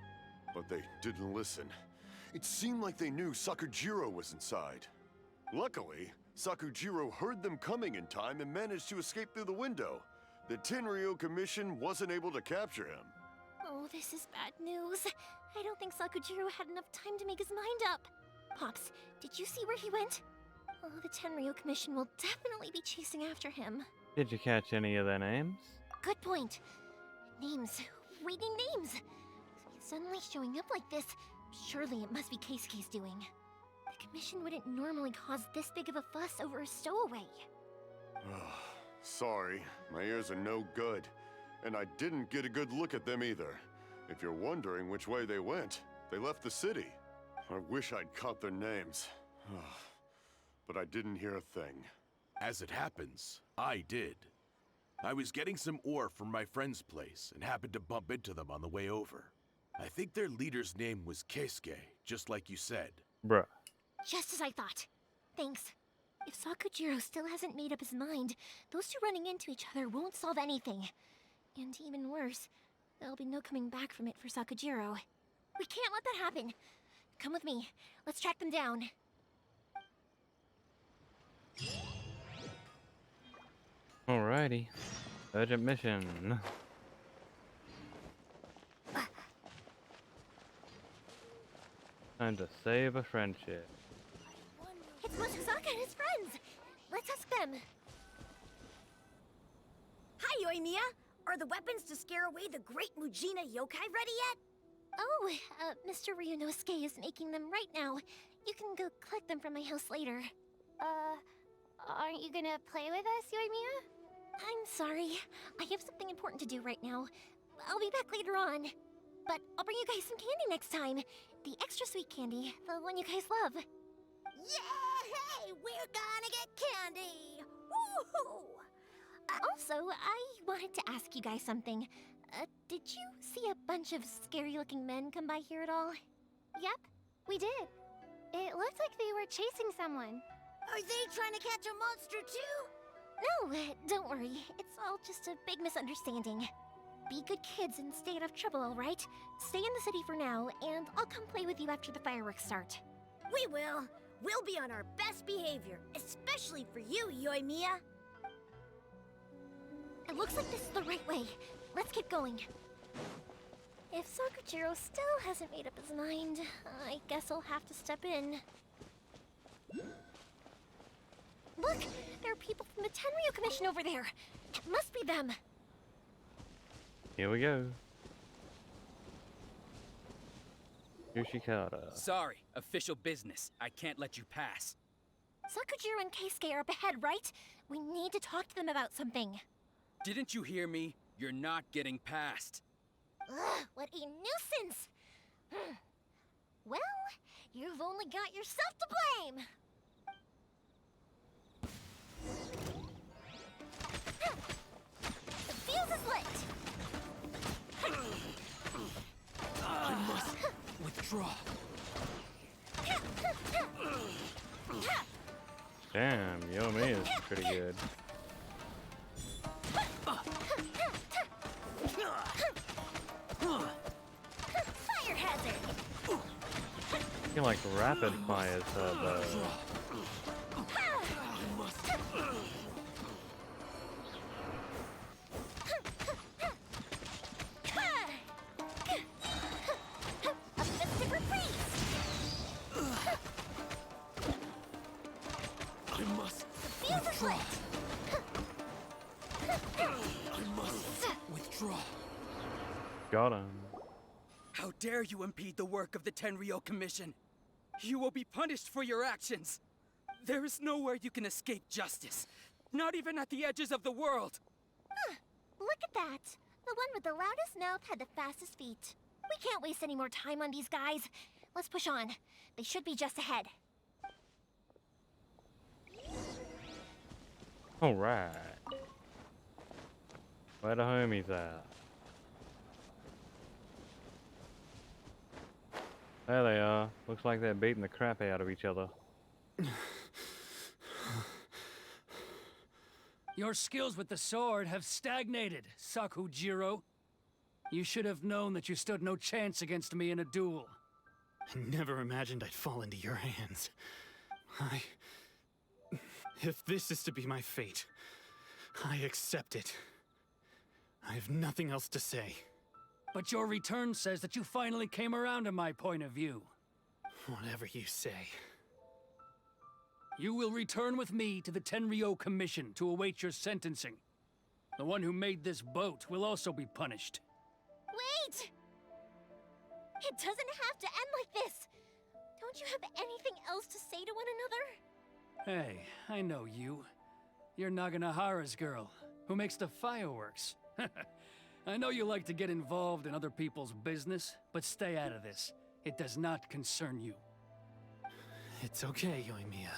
But they didn't listen. It seemed like they knew Sakujiro was inside. Luckily, Sakujiro heard them coming in time and managed to escape through the window. The Tenryou Commission wasn't able to capture him. Oh, this is bad news. I don't think Sakujiro had enough time to make his mind up. Pops, did you see where he went? Oh, the Tenryou Commission will definitely be chasing after him. Did you catch any of their names? Good point. Names. Reading names. Suddenly showing up like this, surely it must be Keisuke's doing. The Commission wouldn't normally cause this big of a fuss over a stowaway. Sorry, my ears are no good. And I didn't get a good look at them either. If you're wondering which way they went, they left the city. I wish I'd caught their names. But I didn't hear a thing. As it happens, I did. I was getting some ore from my friend's place and happened to bump into them on the way over. I think their leader's name was Keisuke, just like you said. Bruh. Just as I thought. Thanks. If Sakujiro still hasn't made up his mind, those two running into each other won't solve anything. And even worse, there'll be no coming back from it for Sakujiro. We can't let that happen. Come with me. Let's track them down. Alrighty. Urgent mission. Time to save a friendship. It's Mochizaka and his friends! Let's ask them. Hi, Yoimiya! Are the weapons to scare away the great Mujina yokai ready yet? Oh, Mr. Ryunosuke is making them right now. You can go collect them from my house later. Aren't you gonna play with us, Yoimiya? I'm sorry. I have something important to do right now. I'll be back later on. But I'll bring you guys some candy next time. The extra sweet candy, the one you guys love. Yay! We're gonna get candy! Woohoo! Also, I wanted to ask you guys something. Did you see a bunch of scary-looking men come by here at all? Yep, we did. It looked like they were chasing someone. Are they trying to catch a monster too? No, don't worry. It's all just a big misunderstanding. Be good kids and stay out of trouble, all right? Stay in the city for now, and I'll come play with you after the fireworks start. We will. We'll be on our best behavior, especially for you, Yoimiya. It looks like this is the right way. Let's keep going. If Sakujiro still hasn't made up his mind, I guess I'll have to step in. Look, there are people from the Tenryu Commission over there. It must be them. Here we go. Yoshikata. Sorry, official business. I can't let you pass. Sakujiro and Keisuke are up ahead, right? We need to talk to them about something. Didn't you hear me? You're not getting past. Ugh, what a nuisance! Well, you've only got yourself to blame! The fuse is lit! I must withdraw. Damn, Yomi is pretty good. Fire hazard! I feel like rapid fires her though. A festive reprise! I must The fuse is lit! I must withdraw. Got him. How dare you impede the work of the Tenryo Commission? You will be punished for your actions. There is nowhere you can escape justice. Not even at the edges of the world. Huh, look at that. The one with the loudest mouth had the fastest feet. We can't waste any more time on these guys. Let's push on. They should be just ahead. Alright. Where the homies at? There they are. Looks like they're beating the crap out of each other. Your skills with the sword have stagnated, Sakujiro. You should have known that you stood no chance against me in a duel. I never imagined I'd fall into your hands. If this is to be my fate, I accept it. I have nothing else to say. But your return says that you finally came around to my point of view. Whatever you say. You will return with me to the Tenryo Commission to await your sentencing. The one who made this boat will also be punished. Wait! It doesn't have to end like this! Don't you have anything else to say to one another? Hey, I know you. You're Naganahara's girl, who makes the fireworks. I know you like to get involved in other people's business, but stay out of this. It does not concern you. It's okay, Yoimiya.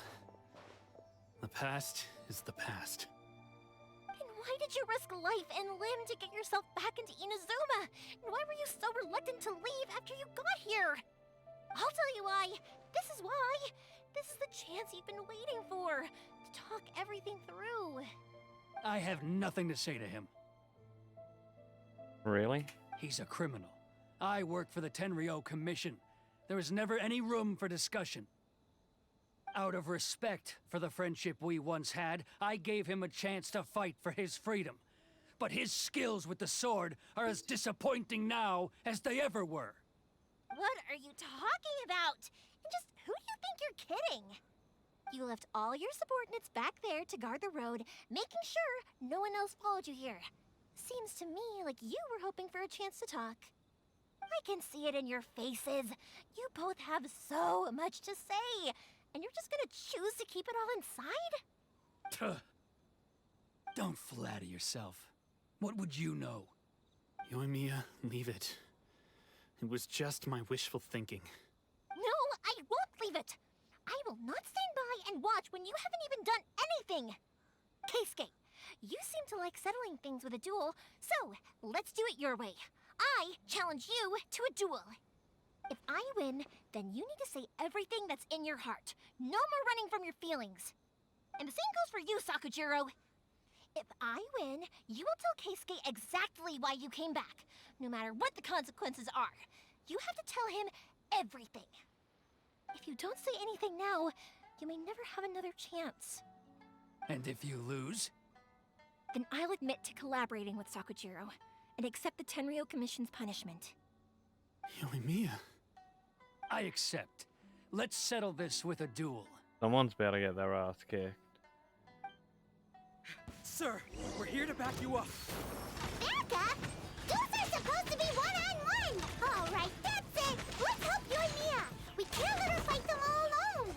The past is the past. Then why did you risk life and limb to get yourself back into Inazuma? And why were you so reluctant to leave after you got here? I'll tell you why. This is why. This is the chance you've been waiting for. To talk everything through. I have nothing to say to him. Really? He's a criminal. I work for the Tenryo Commission. There is never any room for discussion. Out of respect for the friendship we once had, I gave him a chance to fight for his freedom. But his skills with the sword are as disappointing now as they ever were. What are you talking about? And just who do you think you're kidding? You left all your subordinates back there to guard the road, making sure no one else followed you here. Seems to me like you were hoping for a chance to talk. I can see it in your faces. You both have so much to say, and you're just gonna choose to keep it all inside? Tuh. Don't flatter yourself. What would you know? Yoimiya, leave it. It was just my wishful thinking. No, I won't leave it. I will not stand by and watch when you haven't even done anything. Keisuke, you seem to like settling things with a duel, so let's do it your way. I challenge you to a duel. If I win, then you need to say everything that's in your heart. No more running from your feelings. And the same goes for you, Sakujiro. If I win, you will tell Keisuke exactly why you came back, no matter what the consequences are. You have to tell him everything. If you don't say anything now, you may never have another chance. And if you lose? Then I'll admit to collaborating with Sakujiro and accept the Tenryo Commission's punishment. Yoimiya. I accept. Let's settle this with a duel. Someone's about to get their ass kicked. Sir, we're here to back you up. Backup? Those are supposed to be one-on-one! All right, that's it! Let's help you and Mia! We can't let her fight them all alone!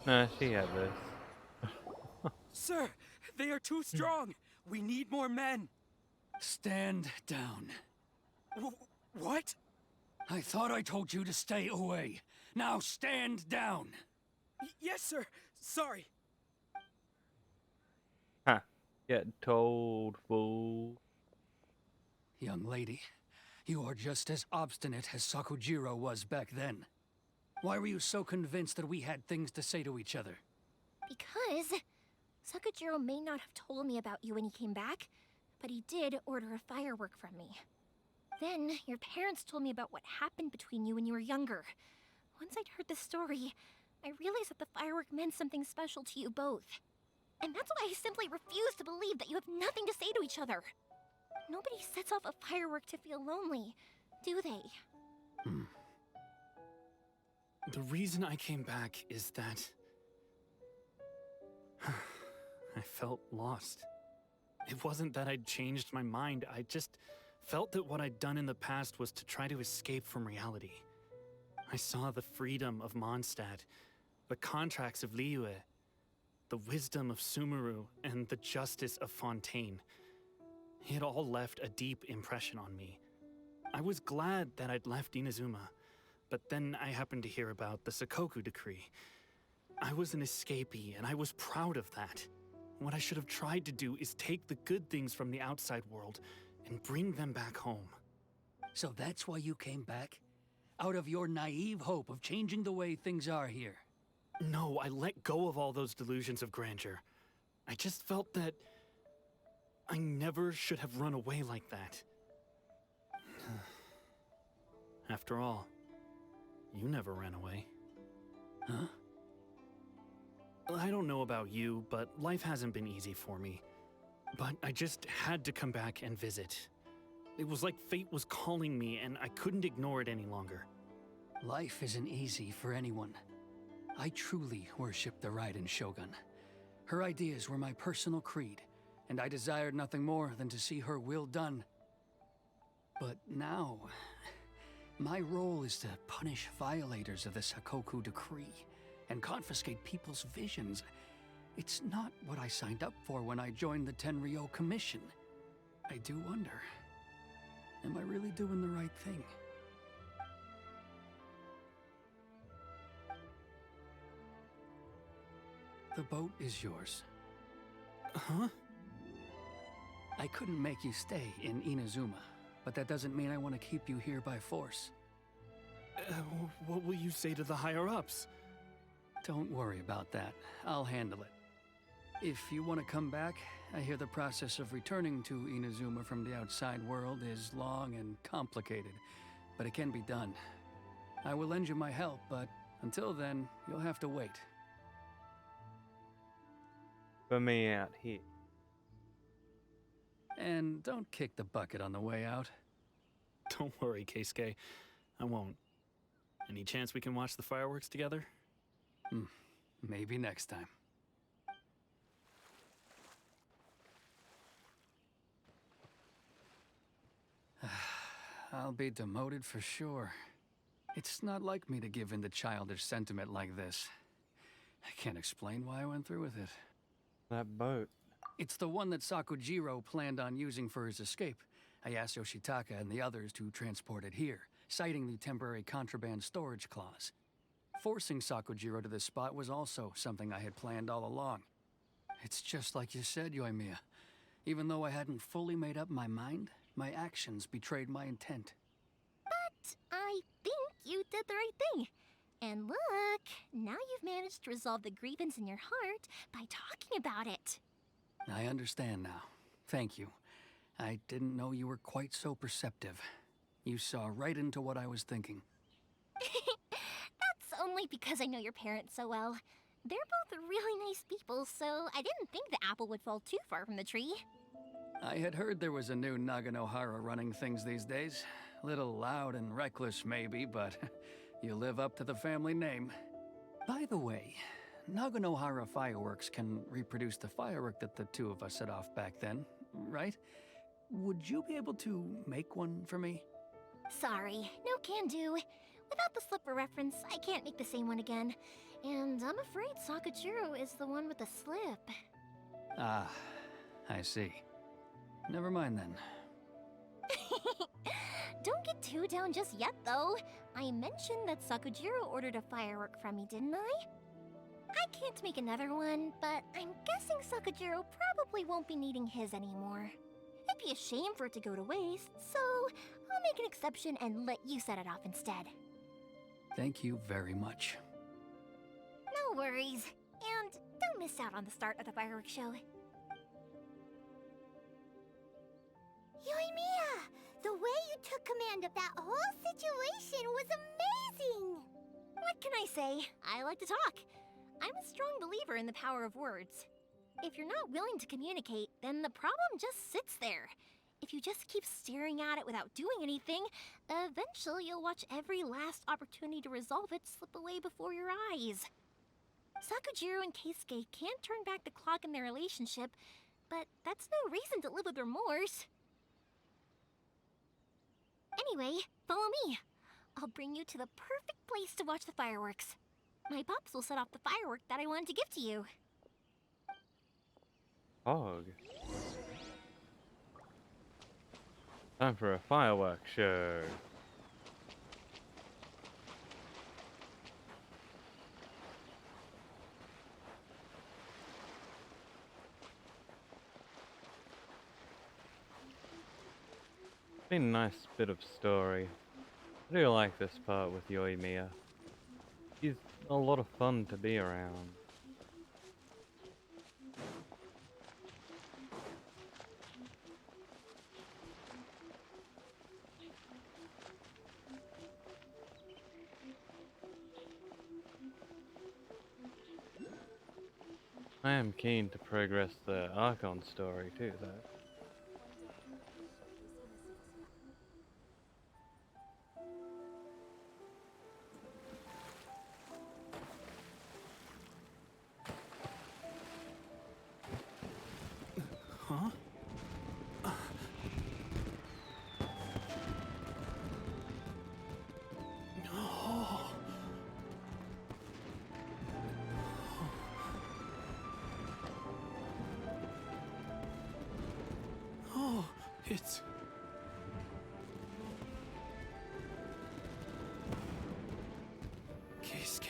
Nah, she had this. Sir, they are too strong. We need more men. Stand down. What? I thought I told you to stay away. Now stand down. Yes, sir. Sorry. Huh. Get told, fool. Young lady, you are just as obstinate as Sakujiro was back then. Why were you so convinced that we had things to say to each other? Because Sakujiro may not have told me about you when he came back, but he did order a firework from me. Then, your parents told me about what happened between you when you were younger. Once I'd heard the story, I realized that the firework meant something special to you both. And that's why I simply refuse to believe that you have nothing to say to each other. Nobody sets off a firework to feel lonely, do they? The reason I came back is that I felt lost. It wasn't that I'd changed my mind, I just felt that what I'd done in the past was to try to escape from reality. I saw the freedom of Mondstadt, the contracts of Liyue, the wisdom of Sumeru, and the justice of Fontaine. It all left a deep impression on me. I was glad that I'd left Inazuma, but then I happened to hear about the Sakoku decree. I was an escapee, and I was proud of that. What I should have tried to do is take the good things from the outside world and bring them back home. So that's why you came back? Out of your naive hope of changing the way things are here? No, I let go of all those delusions of grandeur. I just felt that I never should have run away like that. After all, you never ran away. Huh? I don't know about you, but life hasn't been easy for me. But I just had to come back and visit. It was like fate was calling me, and I couldn't ignore it any longer. Life isn't easy for anyone. I truly worship the Raiden Shogun. Her ideas were my personal creed, and I desired nothing more than to see her will done. But now, my role is to punish violators of the Sakoku decree and confiscate people's visions. It's not what I signed up for when I joined the Tenryo Commission. I do wonder, am I really doing the right thing? The boat is yours. Huh? I couldn't make you stay in Inazuma, but that doesn't mean I want to keep you here by force. What will you say to the higher-ups? Don't worry about that. I'll handle it. If you want to come back, I hear the process of returning to Inazuma from the outside world is long and complicated, but it can be done. I will lend you my help, but until then, you'll have to wait. For me out here. And don't kick the bucket on the way out. Don't worry, Keisuke. I won't. Any chance we can watch the fireworks together? Maybe next time. I'll be demoted for sure. It's not like me to give in to childish sentiment like this. I can't explain why I went through with it. That boat. It's the one that Sakujiro planned on using for his escape. I asked Yoshitaka and the others to transport it here, citing the temporary contraband storage clause. Forcing Sakujiro to this spot was also something I had planned all along. It's just like you said, Yoimiya. Even though I hadn't fully made up my mind, my actions betrayed my intent. But I think you did the right thing. And look, now you've managed to resolve the grievance in your heart by talking about it. I understand now. Thank you. I didn't know you were quite so perceptive. You saw right into what I was thinking. That's only because I know your parents so well. They're both really nice people, so I didn't think the apple would fall too far from the tree. I had heard there was a new Naganohara running things these days. Little loud and reckless maybe, but you live up to the family name. By the way, Naganohara Fireworks can reproduce the firework that the two of us set off back then, right? Would you be able to make one for me? Sorry, no can do. Without the slipper reference, I can't make the same one again. And I'm afraid Sakujiro is the one with the slip. Ah, I see. Never mind then. Don't get too down just yet, though. I mentioned that Sakujiro ordered a firework from me, didn't I? I can't make another one, but I'm guessing Sakujiro probably won't be needing his anymore. It'd be a shame for it to go to waste, so I'll make an exception and let you set it off instead. Thank you very much. No worries. And don't miss out on the start of the fireworks show. Yoimiya! The way you took command of that whole situation was amazing! What can I say? I like to talk. I'm a strong believer in the power of words. If you're not willing to communicate, then the problem just sits there. If you just keep staring at it without doing anything, eventually you'll watch every last opportunity to resolve it slip away before your eyes. Sakujiro and Keisuke can't turn back the clock in their relationship, but that's no reason to live with remorse. Anyway, follow me. I'll bring you to the perfect place to watch the fireworks. My pops will set off the firework that I wanted to give to you. Hog. Time for a fireworks show. Been a nice bit of story. I do like this part with Yoimiya. He's a lot of fun to be around. I am keen to progress the Archon story too, though. Huh? Oh. Oh, it's... Keisuke.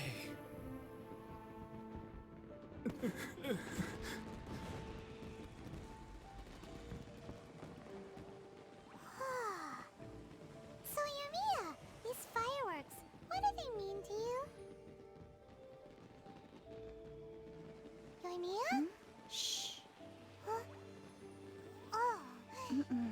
So, Yoimiya, these fireworks, what do they mean to you? Yoimiya? Shh. Huh? Oh. Hmm.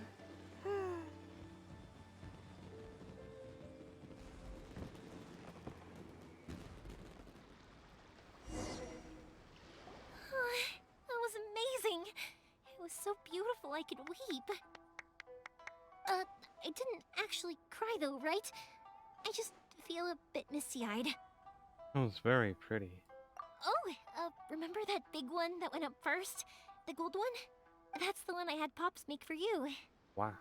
That was amazing. It was so beautiful I could weep. I didn't actually cry though, right? I just feel a bit misty-eyed. That was very pretty. Oh, remember that big one that went up first? The gold one? That's the one I had Pops make for you. Wow.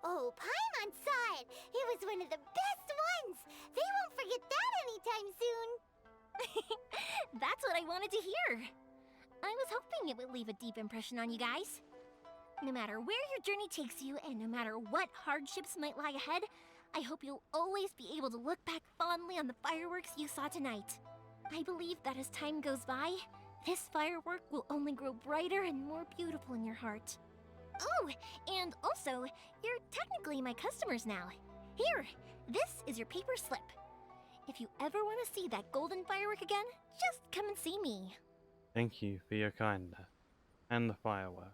Oh, Paimon saw it! It was one of the best ones! They won't forget that anytime soon! That's what I wanted to hear. I was hoping it would leave a deep impression on you guys. No matter where your journey takes you, and no matter what hardships might lie ahead, I hope you'll always be able to look back fondly on the fireworks you saw tonight. I believe that as time goes by, this firework will only grow brighter and more beautiful in your heart. Oh, and also, you're technically my customers now. Here, this is your paper slip. If you ever want to see that golden firework again, just come and see me. Thank you for your kindness. And the firework.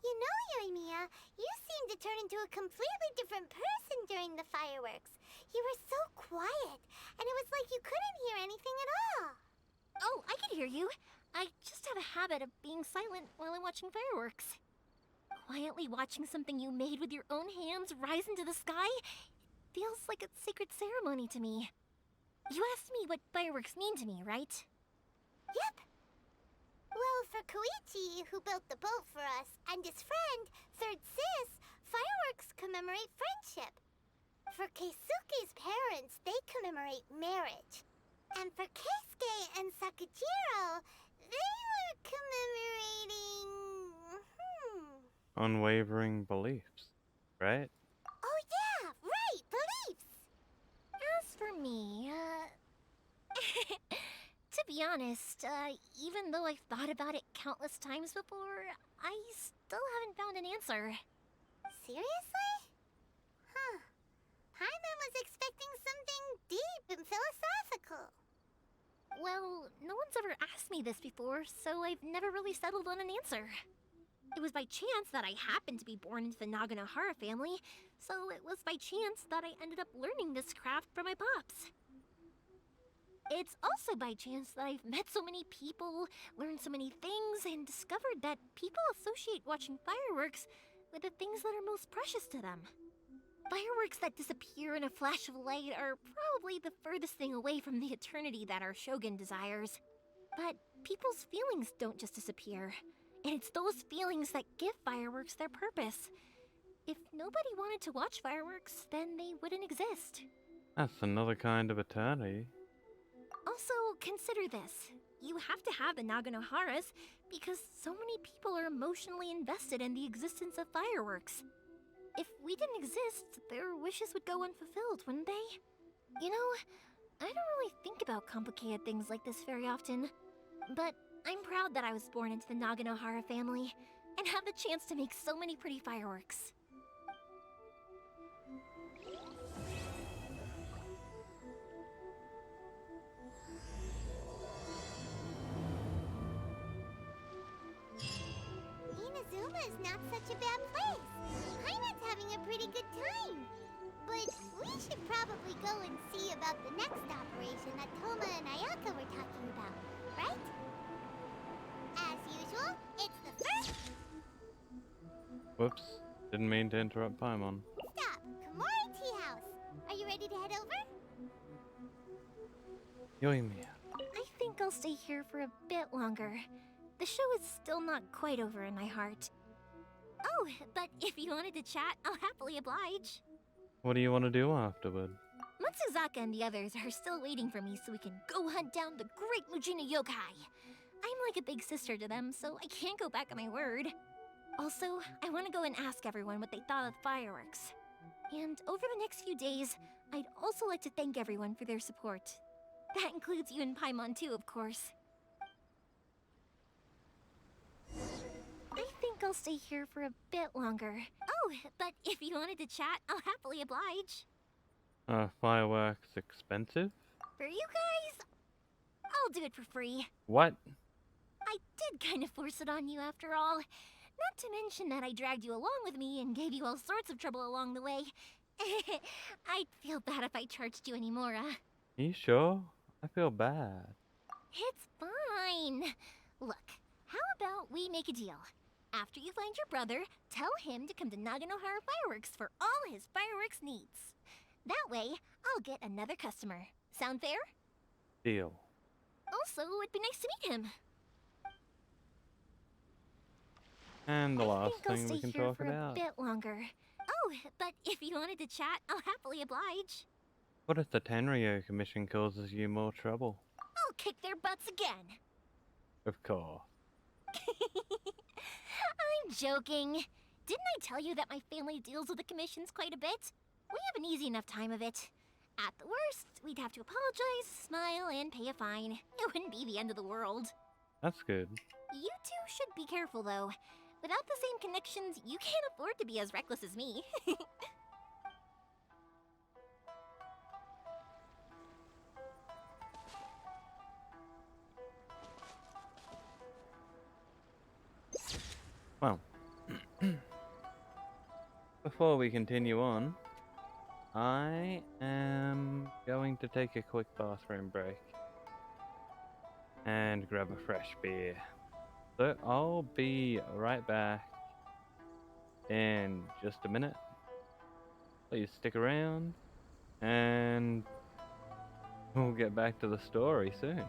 You know, Yoimiya, you seemed to turn into a completely different person during the fireworks. You were so quiet, and it was like you couldn't hear anything at all. Oh, I can hear you. I just have a habit of being silent while I'm watching fireworks. Quietly watching something you made with your own hands rise into the sky feels like a sacred ceremony to me. You asked me what fireworks mean to me, right? Yep. Well, for Koichi, who built the boat for us, and his friend, Third Sis, fireworks commemorate friendship. For Keisuke's parents, they commemorate marriage. And for Keisuke and Sakajiro, they were commemorating... Unwavering beliefs, right? Oh yeah, right, beliefs! As for me, to be honest, even though I've thought about it countless times before, I still haven't found an answer. Seriously? Huh. Paimon was expecting something deep and philosophical. Well, no one's ever asked me this before, so I've never really settled on an answer. It was by chance that I happened to be born into the Naganohara family, so it was by chance that I ended up learning this craft from my pops. It's also by chance that I've met so many people, learned so many things, and discovered that people associate watching fireworks with the things that are most precious to them. Fireworks that disappear in a flash of light are probably the furthest thing away from the eternity that our shogun desires. But people's feelings don't just disappear, and it's those feelings that give fireworks their purpose. If nobody wanted to watch fireworks, then they wouldn't exist. That's another kind of eternity. Also, consider this. You have to have the Naganoharas because so many people are emotionally invested in the existence of fireworks. If we didn't exist, their wishes would go unfulfilled, wouldn't they? You know, I don't really think about complicated things like this very often, but I'm proud that I was born into the Naganohara family and have the chance to make so many pretty fireworks. Inazuma is not such a bad place. Paimon's having a pretty good time. But we should probably go and see about the next operation that Toma and Ayaka were talking about, right? As usual, it's the first... Whoops. Didn't mean to interrupt Paimon. Stop! Komori Tea House! Are you ready to head over? Yoimiya. I think I'll stay here for a bit longer. The show is still not quite over in my heart. Oh, but if you wanted to chat, I'll happily oblige. What do you want to do afterward? Matsuzaka and the others are still waiting for me so we can go hunt down the great Mujina yokai. I'm like a big sister to them, so I can't go back on my word. Also, I want to go and ask everyone what they thought of the fireworks. And over the next few days, I'd also like to thank everyone for their support. That includes you and Paimon too, of course. I think I'll stay here for a bit longer. Oh, but if you wanted to chat, I'll happily oblige. Fireworks expensive? For you guys, I'll do it for free. What? I did kind of force it on you after all. Not to mention that I dragged you along with me and gave you all sorts of trouble along the way. I'd feel bad if I charged you anymore, You sure? I feel bad. It's fine. Look, how about we make a deal? After you find your brother, tell him to come to Naganohara Fireworks for all his fireworks needs. That way, I'll get another customer. Sound fair? Deal. Also, it'd be nice to meet him. And the last I'll thing stay we can here talk for about. a bit longer. Oh, but if you wanted to chat, I'll happily oblige. What if the Tenryo Commission causes you more trouble? I'll kick their butts again. Of course. I'm joking. Didn't I tell you that my family deals with the commissions quite a bit? We have an easy enough time of it. At the worst, we'd have to apologize, smile, and pay a fine. It wouldn't be the end of the world. That's good. You two should be careful, though. Without the same connections, you can't afford to be as reckless as me. Well, before we continue on, I am going to take a quick bathroom break and grab a fresh beer. So I'll be right back in just a minute. Please stick around and We'll get back to the story soon.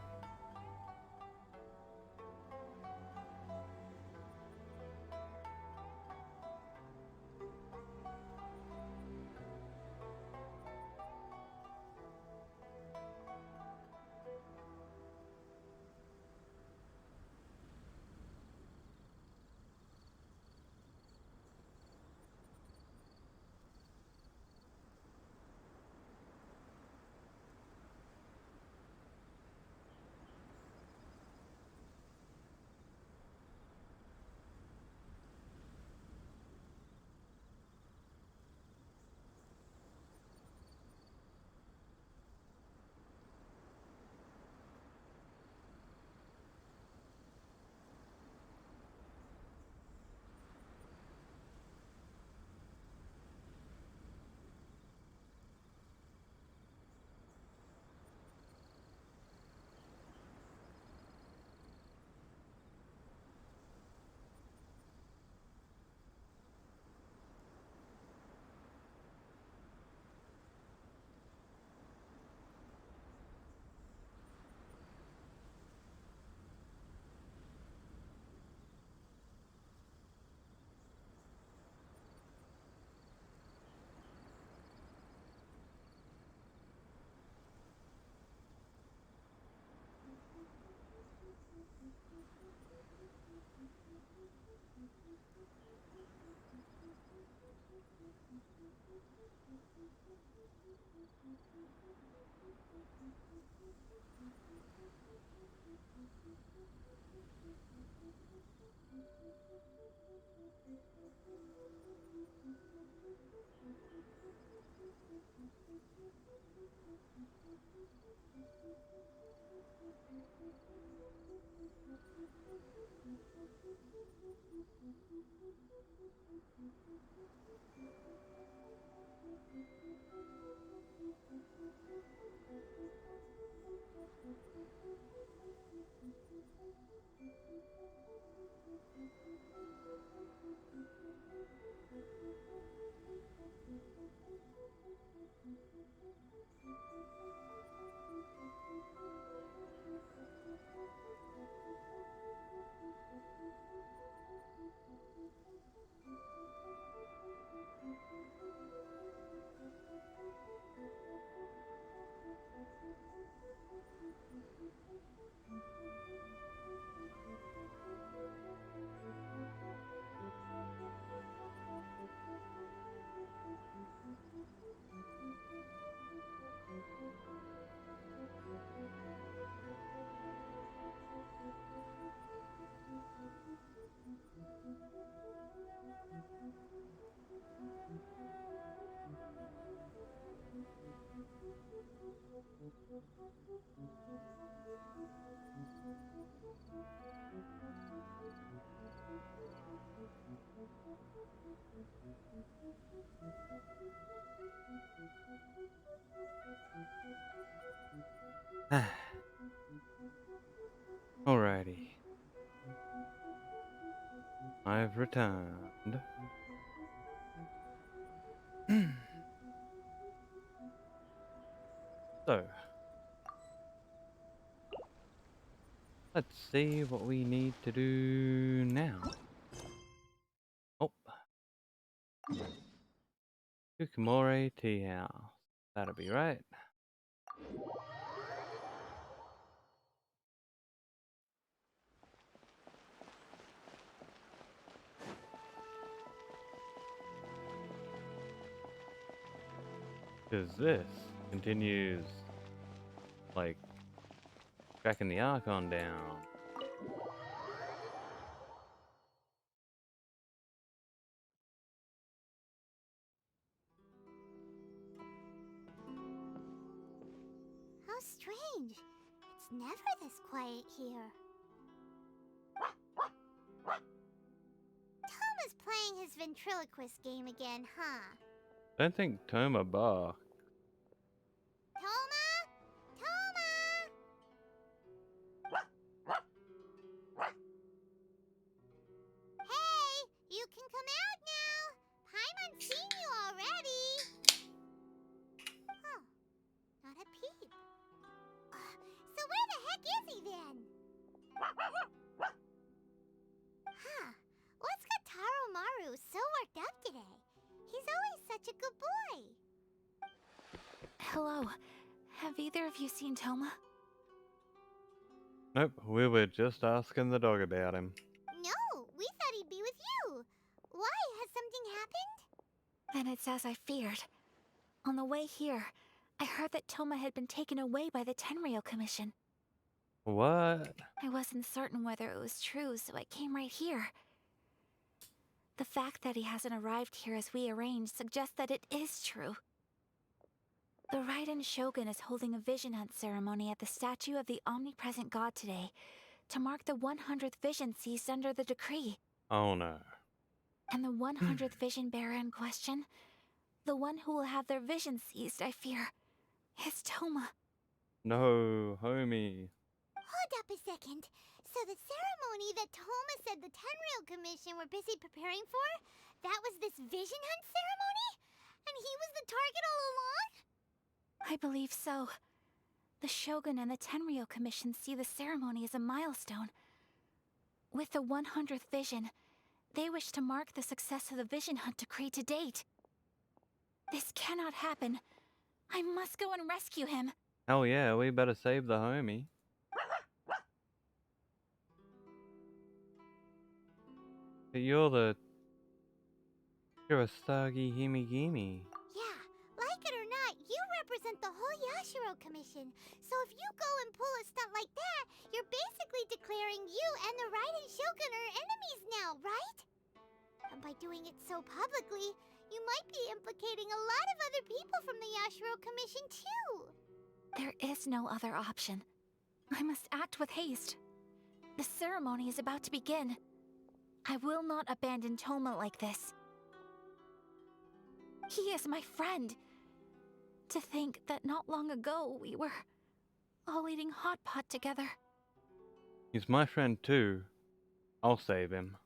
Alrighty. I've returned. So, let's see what we need to do now. Oh. Kukumore Tea House. That'll be right. Because this continues, like, tracking the Archon down. How strange. It's never this quiet here. Toma's playing his ventriloquist game again, huh? Don't think Toma barked. Toma? Toma! Hey, you can come out now. Paimon's seen you already. Huh, not a peep. Hello. Have either of you seen Toma? Nope, we were just asking the dog about him. No, we thought he'd be with you. Why? Has something happened? Then it's as I feared. On the way here, I heard that Toma had been taken away by the Tenryou Commission. What? I wasn't certain whether it was true, so I came right here. The fact that he hasn't arrived here as we arranged suggests that it is true. The Raiden Shogun is holding a vision hunt ceremony at the statue of the omnipresent god today to mark the 100th vision seized under the decree. Oh no. And the 100th vision bearer in question, the one who will have their vision seized, I fear, is Toma. No, homie. Hold up a second. So the ceremony that Toma said the Tenryou Commission were busy preparing for, that was this vision hunt ceremony? And he was the target all along? I believe so. The Shogun and the Tenryou Commission see the ceremony as a milestone. With the 100th vision, they wish to mark the success of the vision hunt decree to date. This cannot happen. I must go and rescue him. Hell yeah, we better save the homie. You're Kurosagi Himigimi. Yeah, like it or not, you represent the whole Yashiro Commission. So if you go and pull a stunt like that, you're basically declaring you and the Raiden Shogun are enemies now, right? And by doing it so publicly, you might be implicating a lot of other people from the Yashiro Commission too. There is no other option. I must act with haste. The ceremony is about to begin. I will not abandon Toma like this. He is my friend. To think that not long ago we were all eating hot pot together. He's my friend too. I'll save him.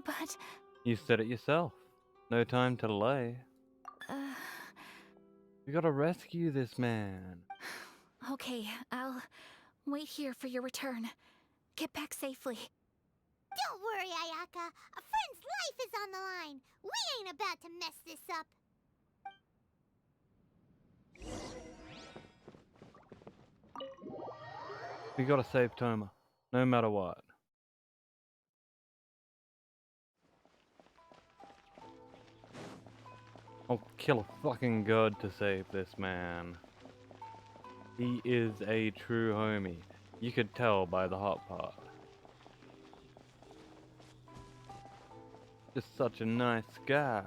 But... You said it yourself. No time to delay. We gotta rescue this man. Okay, I'll wait here for your return. Get back safely. Don't worry, Ayaka. A friend's life is on the line. We ain't about to mess this up. We gotta save Toma, no matter what. I'll kill a fucking god to save this man. He is a true homie. You could tell by the hot pot. Just such a nice guy.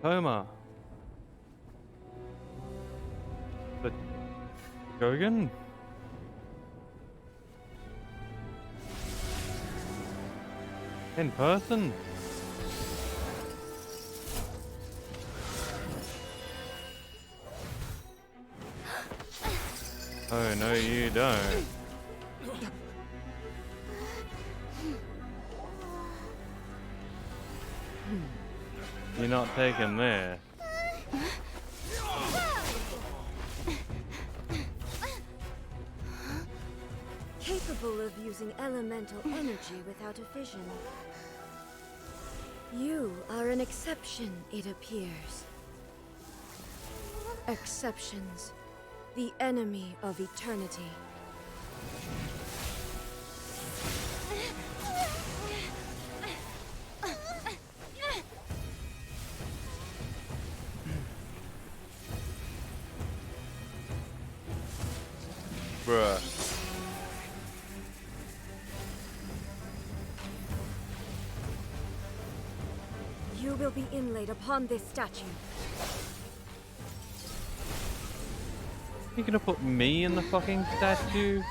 Toma. But Shogun? In person? Oh no, you don't. You're not taking this. Capable of using elemental energy without a fission. You are an exception, it appears. Exceptions. The enemy of eternity. Bruh. You will be inlaid upon this statue. You gonna put me in the fucking statue?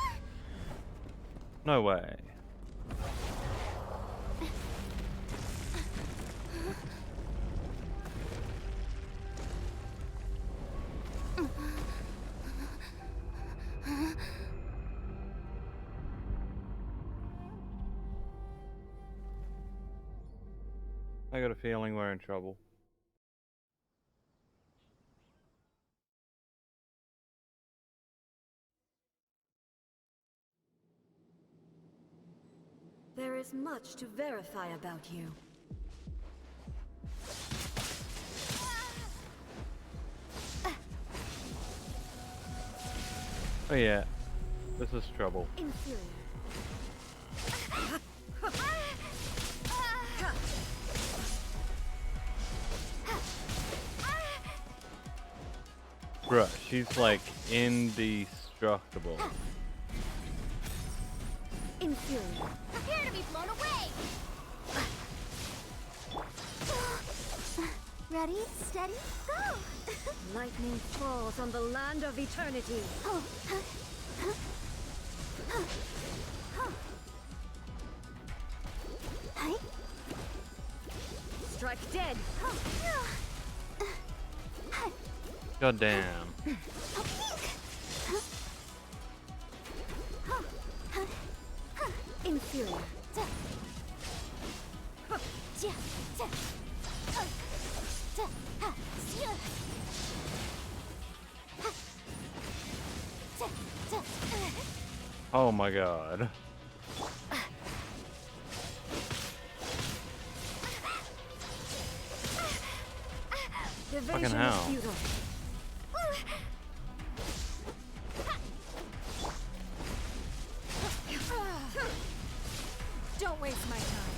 No way. I got a feeling we're in trouble. There is much to verify about you. Oh yeah, this is trouble. Inferior. Bruh, she's like indestructible. Inferior. Prepare to be blown away! Ready, steady, go! Lightning falls on the land of eternity. Strike dead. God damn. Inferior. Oh my god. Fucking hell. Don't waste my time.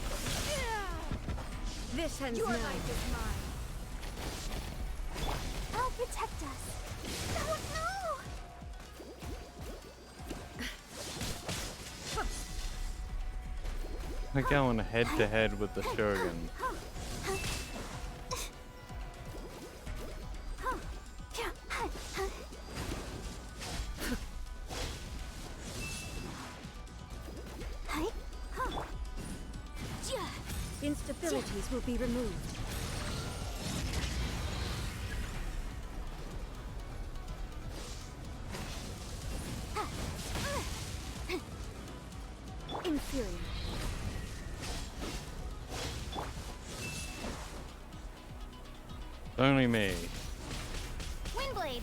This ends Your now. life is mine. I'll protect us. Oh no! We're going head to head with the Shogun. Instabilities will be removed. Inferior. Only me. Windblade!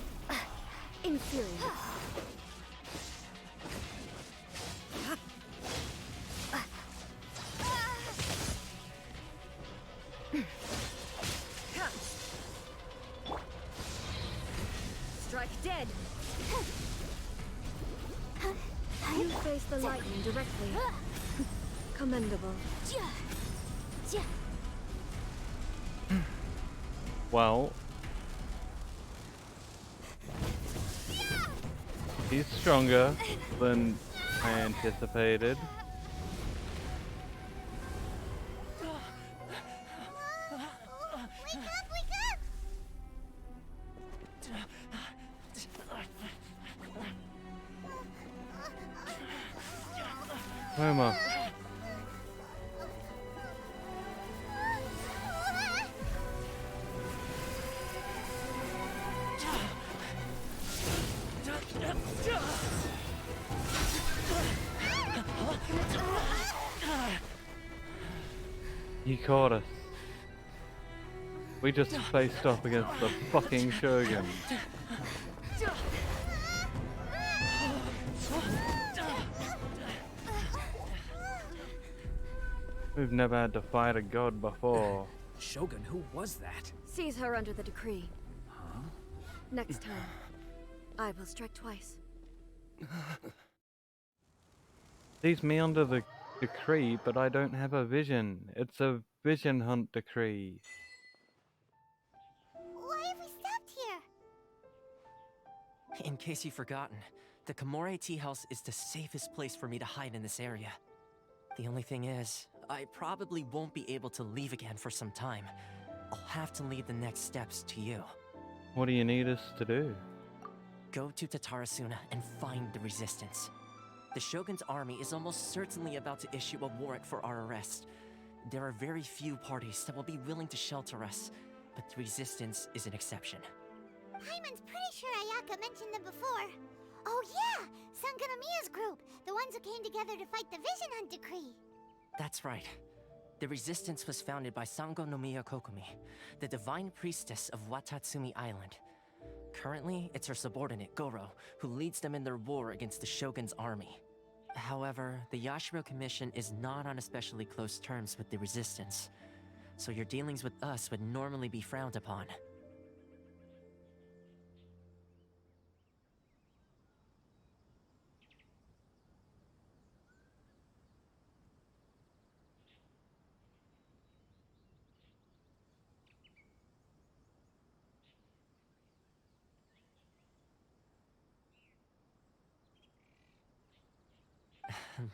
Inferior. Strike dead. You face the lightning directly. Commendable. Well, he's stronger than I anticipated. Homer. He caught us. We just faced off against the fucking Shogun. We've never had to fight a god before. Shogun, who was that? Seize her under the decree. Huh? Next time, I will strike twice. Seize me under the decree, but I don't have a vision. It's a vision hunt decree. Why have we stopped here? In case you've forgotten, the Komore Tea House is the safest place for me to hide in this area. The only thing is, I probably won't be able to leave again for some time. I'll have to leave the next steps to you. What do you need us to do? Go to Tatarasuna and find the resistance. The Shogun's army is almost certainly about to issue a warrant for our arrest. There are very few parties that will be willing to shelter us, but the resistance is an exception. Paimon's pretty sure Ayaka mentioned them before. Oh yeah! Sanganamiya's group! The ones who came together to fight the Vision Hunt Decree! That's right. The resistance was founded by Sango no Miya Kokumi, the divine priestess of Watatsumi Island. Currently, it's her subordinate, Goro, who leads them in their war against the Shogun's army. However, the Yashiro Commission is not on especially close terms with the resistance, so your dealings with us would normally be frowned upon.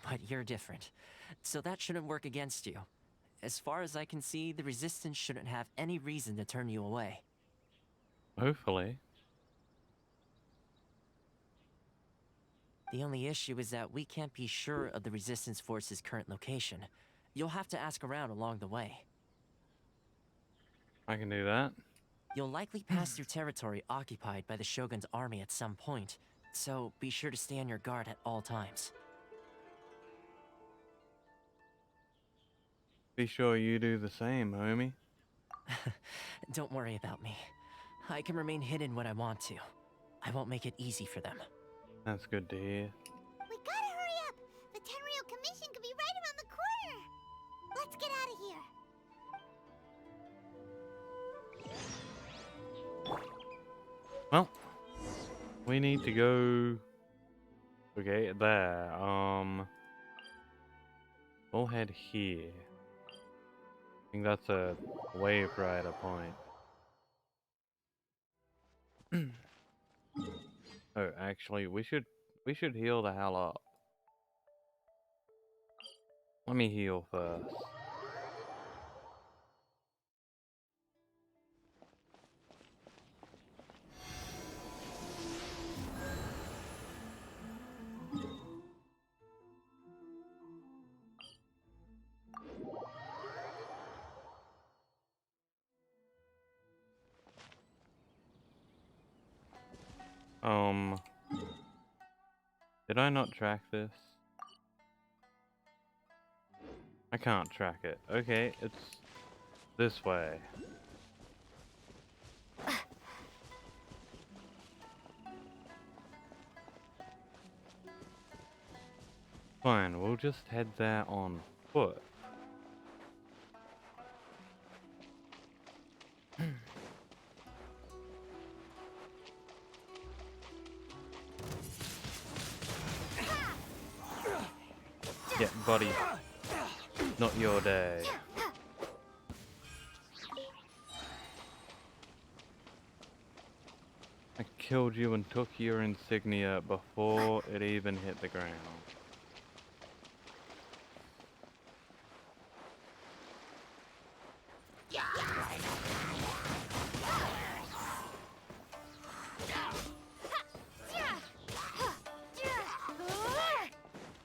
But you're different, so that shouldn't work against you. As far as I can see, the resistance shouldn't have any reason to turn you away. Hopefully. The only issue is that we can't be sure of the resistance force's current location. You'll have to ask around along the way. I can do that. You'll likely pass through territory occupied by the Shogun's army at some point, so be sure to stay on your guard at all times. Be sure you do the same, homie. Don't worry about me. I can remain hidden when I want to. I won't make it easy for them. That's good to hear. We gotta hurry up! The Tenryou Commission could be right around the corner! Let's get out of here! Well, we need to go. Okay, there. We'll head here. I think that's a wave rider point. Oh, actually, we should heal the hell up. Let me heal first. Did I not track this? I can't track it. Okay, it's this way. Fine, we'll just head there on foot. Yeah, buddy. Not your day. I killed you and took your insignia before it even hit the ground.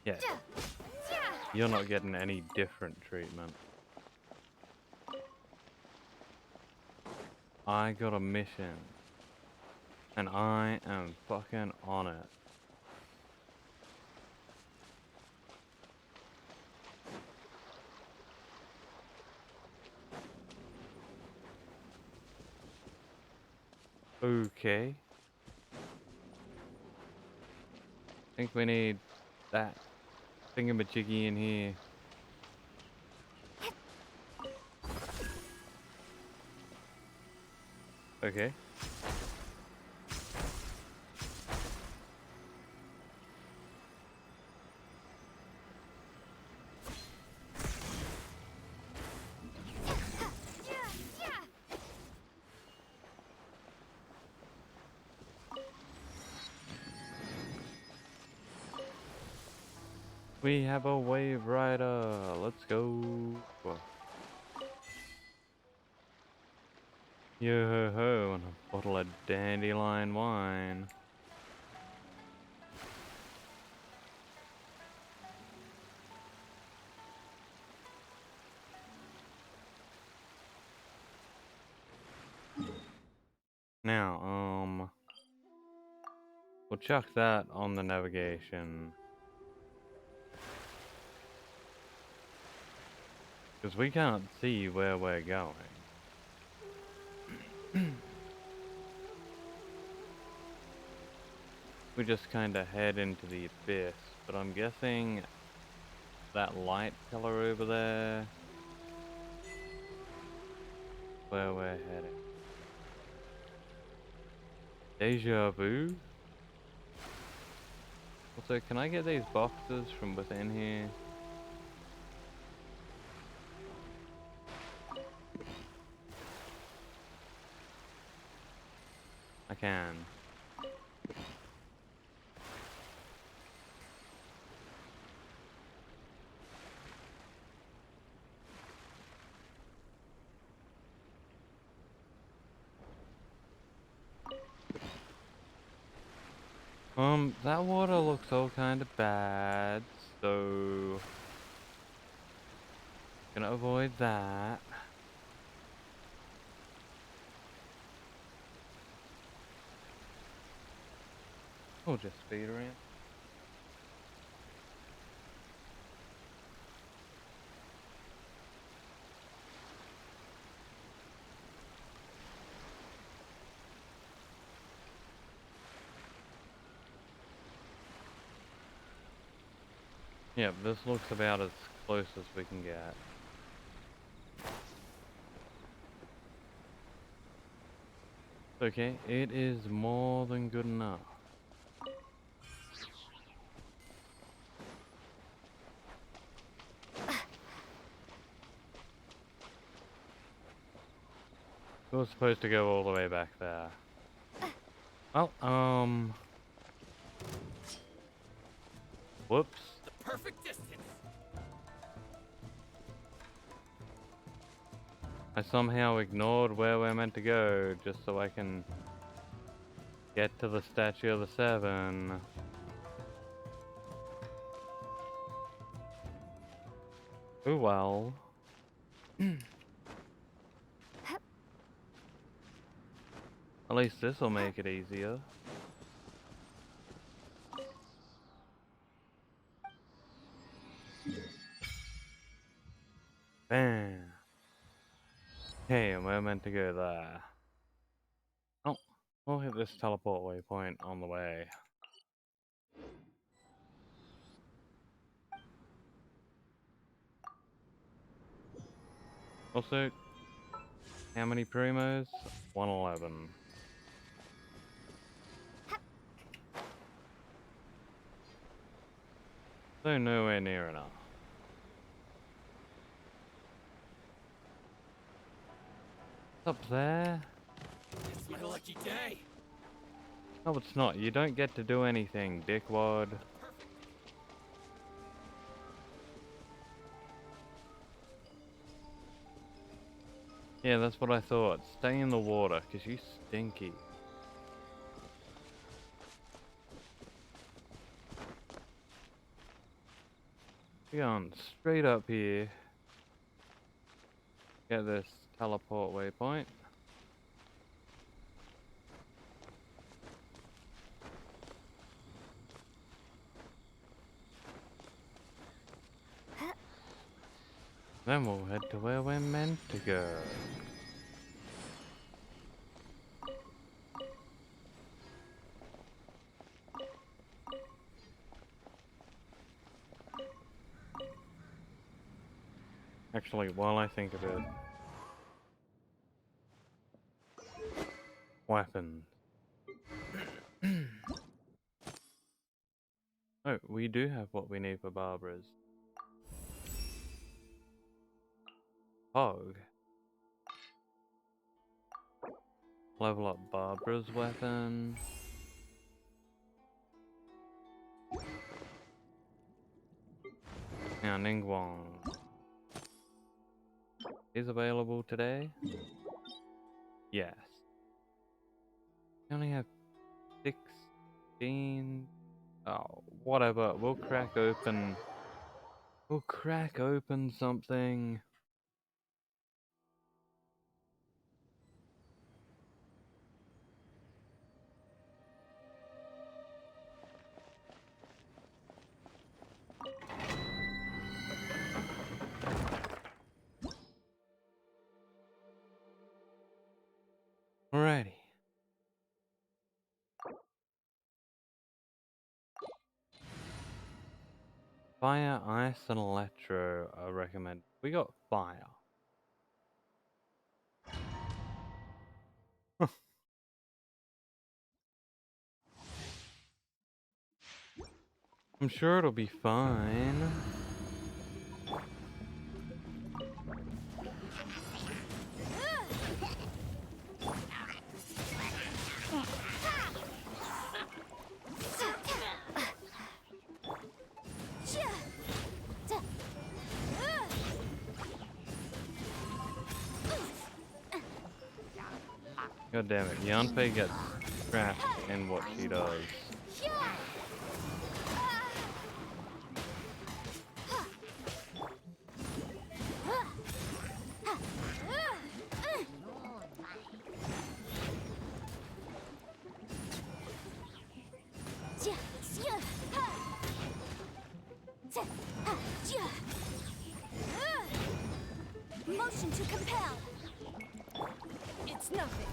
Yeah. You're not getting any different treatment. I got a mission. And I am fucking on it. Okay. I think we need that thingamajiggy in here. Okay. We have a wave rider. Let's go. Yo ho ho, and a bottle of dandelion wine. Now, we'll chuck that on the navigation. Because we can't see where we're going. We just kind of head into the abyss, but I'm guessing that light color over there, where we're heading. Deja vu? Also, can I get these boxes from within here? I can. That water looks all kind of bad, so gonna avoid that. We'll just speed around. Yep, this looks about as close as we can get. Okay, it is more than good enough. We were supposed to go all the way back there. Well, whoops. The perfect distance. I somehow ignored where we're meant to go just so I can get to the Statue of the Seven. Oh well. At least this'll make it easier. Bam. Okay, and we're meant to go there. Oh, we'll hit this teleport waypoint on the way. Also, how many primos? 111. So nowhere near enough. Up there? It's my lucky day. No, it's not. You don't get to do anything, dickwad. Yeah, that's what I thought. Stay in the water, because you stinky. We're going straight up here. Get this teleport waypoint. Then we'll head to where we're meant to go. Actually, while I think of it... Weapons. Oh, we do have what we need for Barbara's. Hog. Level up Barbara's weapon. Now Ningguang is available today. Yes. We only have 16. Oh, whatever. We'll crack open. We'll crack open something. Fire, ice, and electro I recommend. We got fire. I'm sure it'll be fine. God damn it, Yanfei gets trapped in what she does. Motion to compel. It's nothing.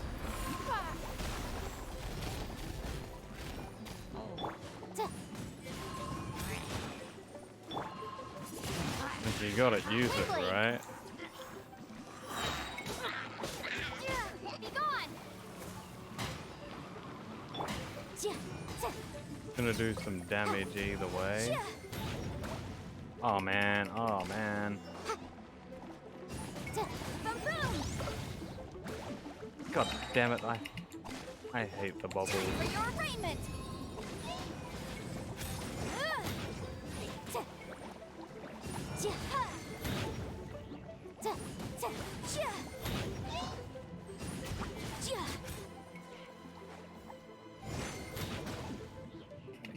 You gotta use it, right? Be gone. Gonna do some damage either way. Oh man, oh man. God damn it, I hate the bubbles. For your arraignment.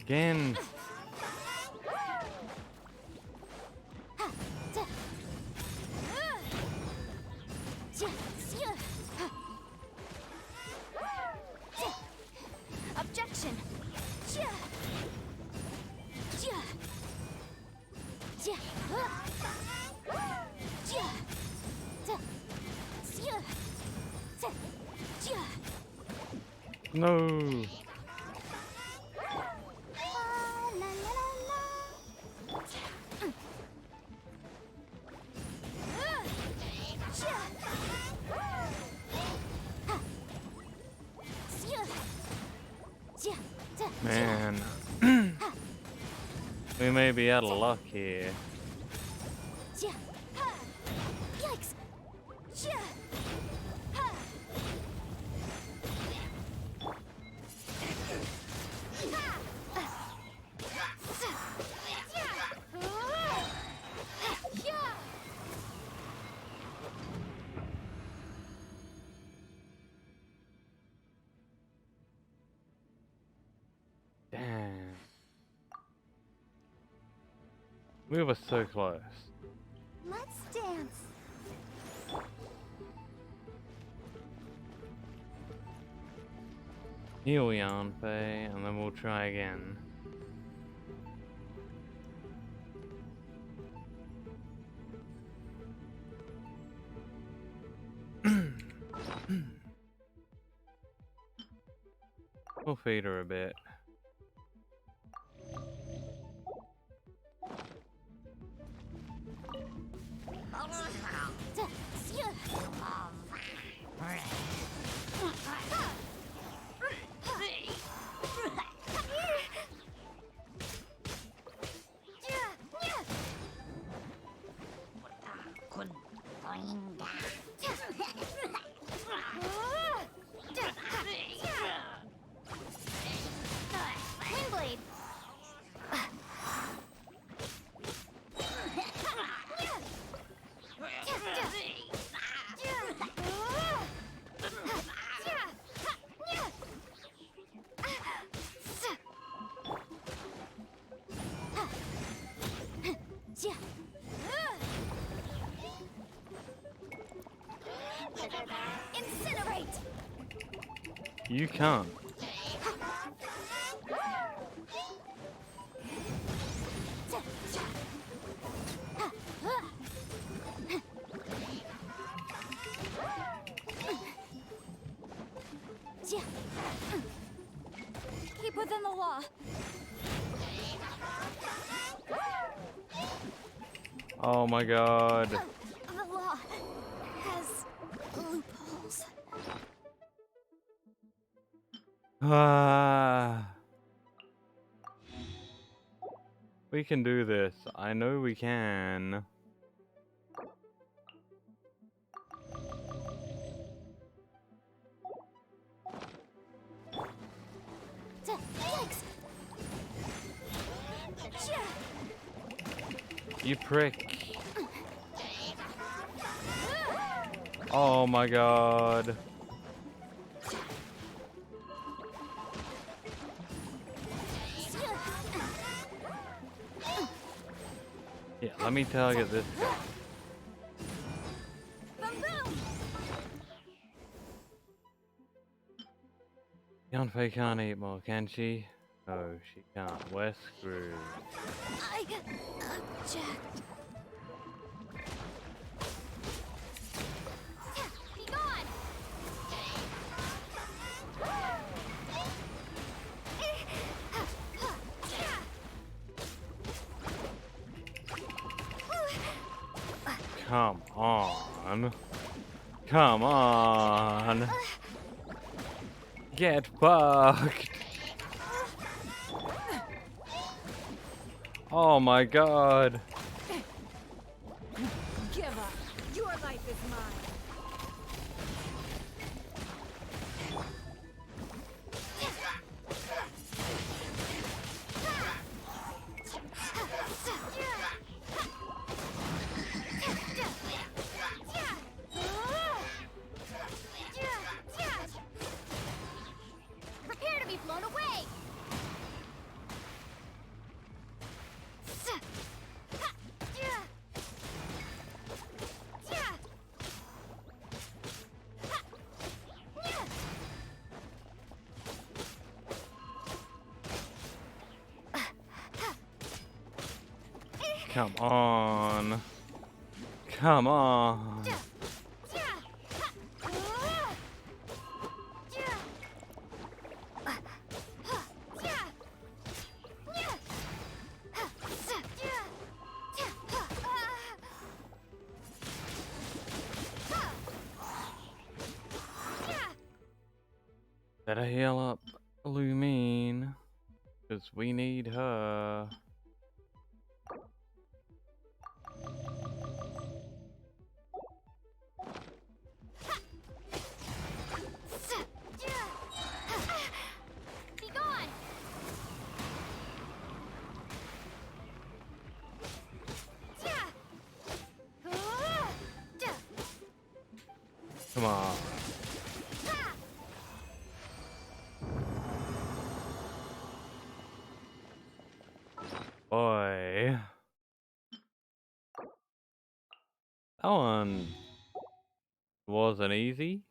Again. Objection. No. Man. We may be out of luck here. Yikes. Damn. We were so close. Let's dance. Heal Yanfei, and then we'll try again. We'll feed her a bit. Windblade. Incinerate. You can't. Keep within the law. Oh my god. The law has loopholes. Ah. We can do this. I know we can. Thanks. You prick. Oh my god. Yeah, let me target this guy. Yanfei can't eat more, can she? No, she can't. We're screwed. I object. Be gone! Come on. Come on. Get fucked. Oh my god. Give up. Your life is mine. Prepare to be blown away! Come on. Come on. Better heal up Lumine, because we need her. Be gone! Come on. Boy. That one wasn't easy.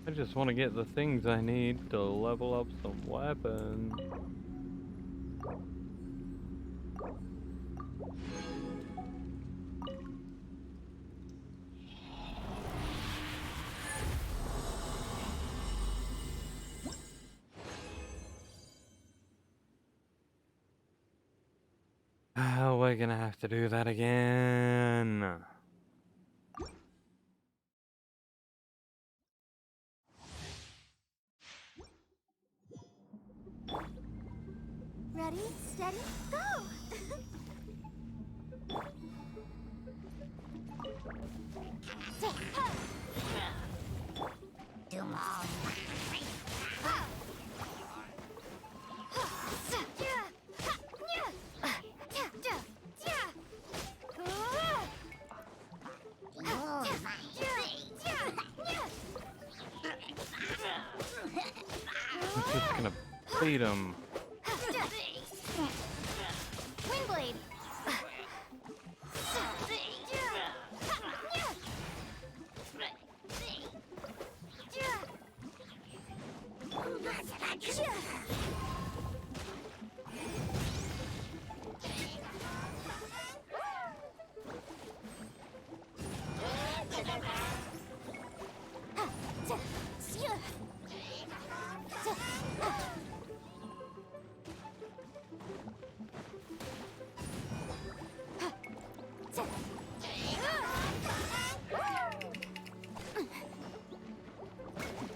I just want to get the things I need to level up some weapons. We're gonna have to do that again. Ready, steady, go! I'm just gonna beat him. Windblade!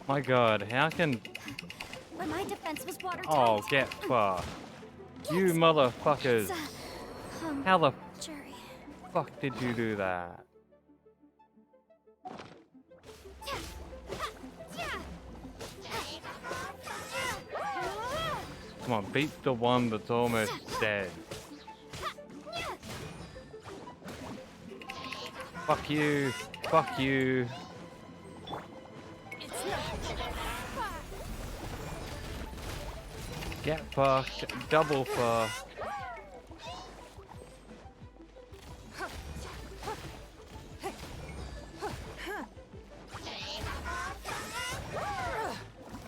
My god, how can... But my defense was watertight. Oh, get fucked. You motherfuckers. How the Jerry. fuck did you do that? Come on, beat the one that's almost dead. Fuck you. Fuck you. Get fucked. Double fucked.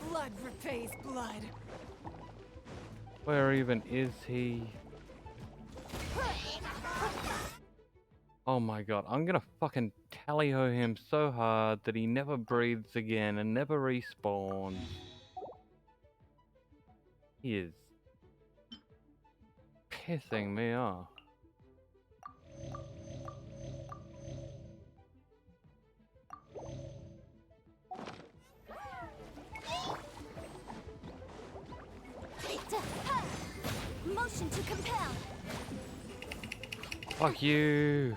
Blood repays blood. Where even is he? Oh my god, I'm gonna fucking tally-ho him so hard that he never breathes again and never respawns. He is pissing me off. Motion to compel. Fuck you.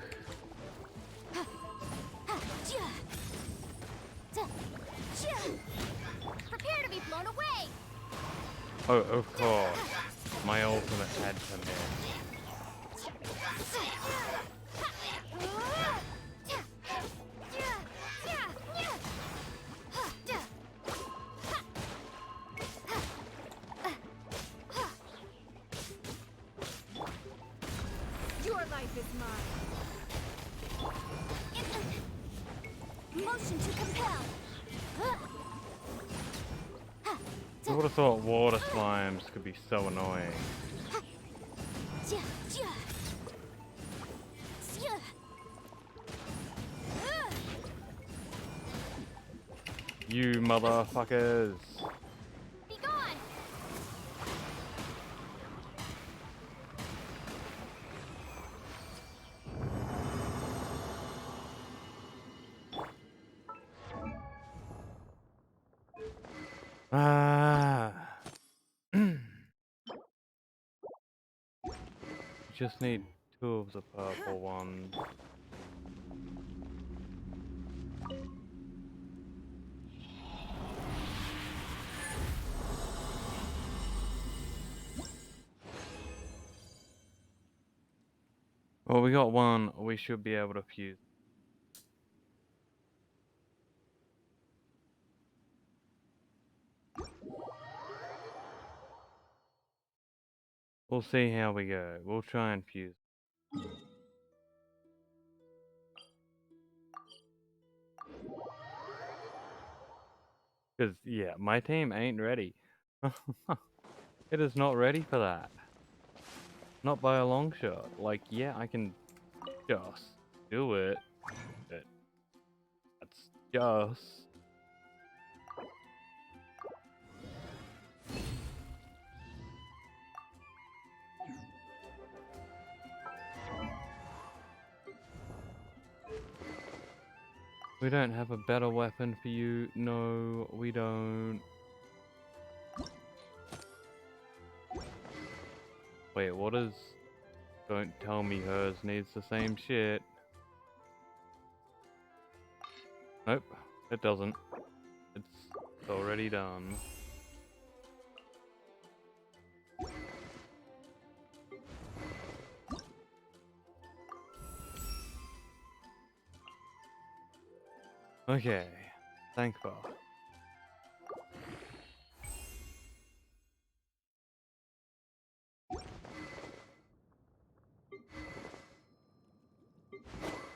Prepare to be blown away. Oh, of course. My ultimate had to miss. Your life is mine. Motion to compel. I would have thought water slimes could be so annoying. You motherfuckers. Be gone. Ah. Just need 2 of the purple ones. Well, we got one. We should be able to fuse. We'll see how we go. We'll try and fuse. Because, yeah, my team ain't ready. It is not ready for that. Not by a long shot. Like, yeah, I can just do it. But that's just... We don't have a better weapon for you. No, we don't. Wait, what is... Don't tell me hers needs the same shit. Nope, it doesn't. It's already done. Okay, thankful.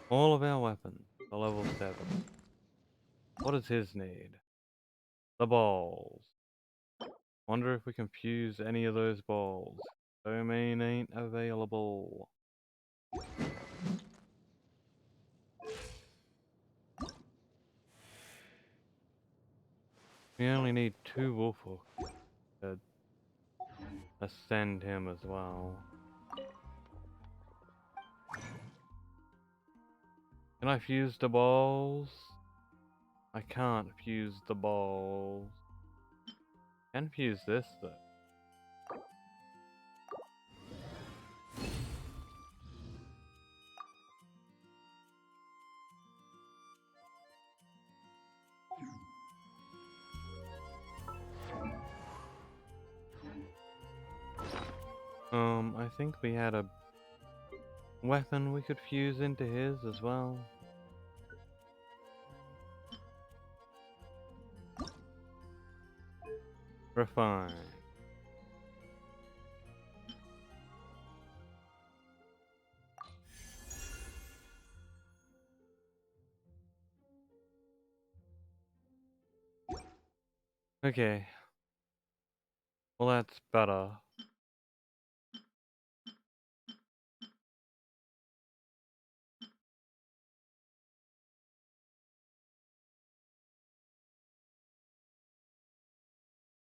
All of our weapons are level 7. What does his need? The balls. Wonder if we can fuse any of those balls. Domain ain't available. We only need 2 wolf hooks to ascend him as well. Can I fuse the balls? I can't fuse the balls. Can fuse this though. I think we had a weapon we could fuse into his as well. Refine. Okay. Well, that's better.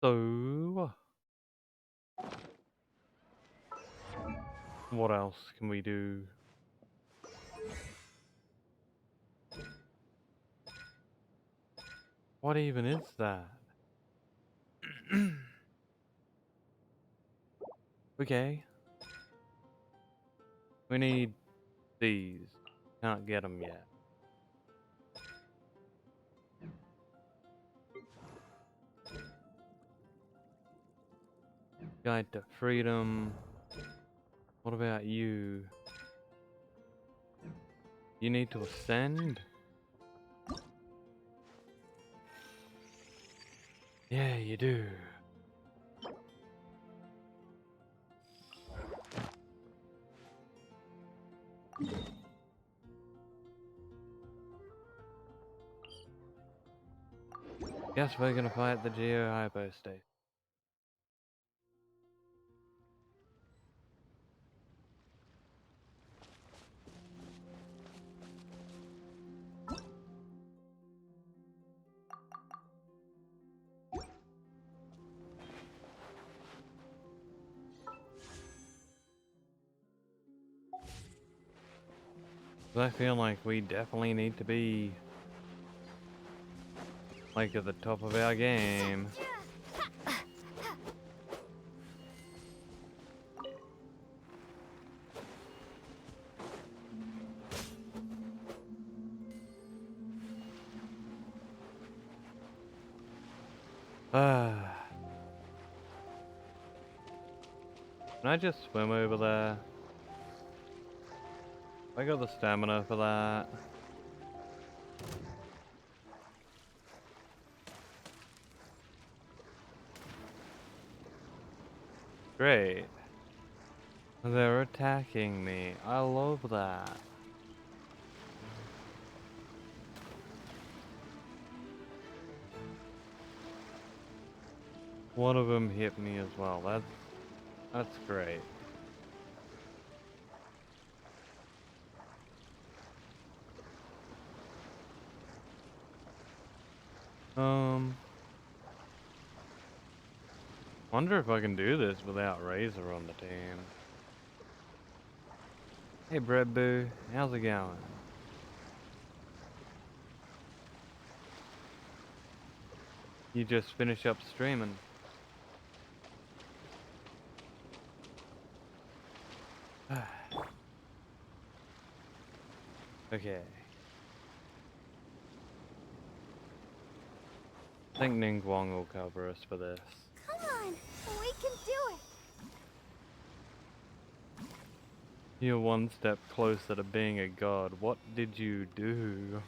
So, what else can we do? What even is that? Okay. We need these. Can't get them yet. Guide to Freedom. What about you? You need to ascend? Yeah, you do. Guess we're gonna fight the Geo Hypo State. I feel like we definitely need to be like at the top of our game. Can I just swim over there? I got the stamina for that. Great. They're attacking me. I love that. One of them hit me as well. That's great. Wonder if I can do this without Razor on the team. Hey Bread Boo, how's it going? You just finish up streaming. Okay. I think Ningguang will cover us for this. Come on, we can do it. You're one step closer to being a god. What did you do?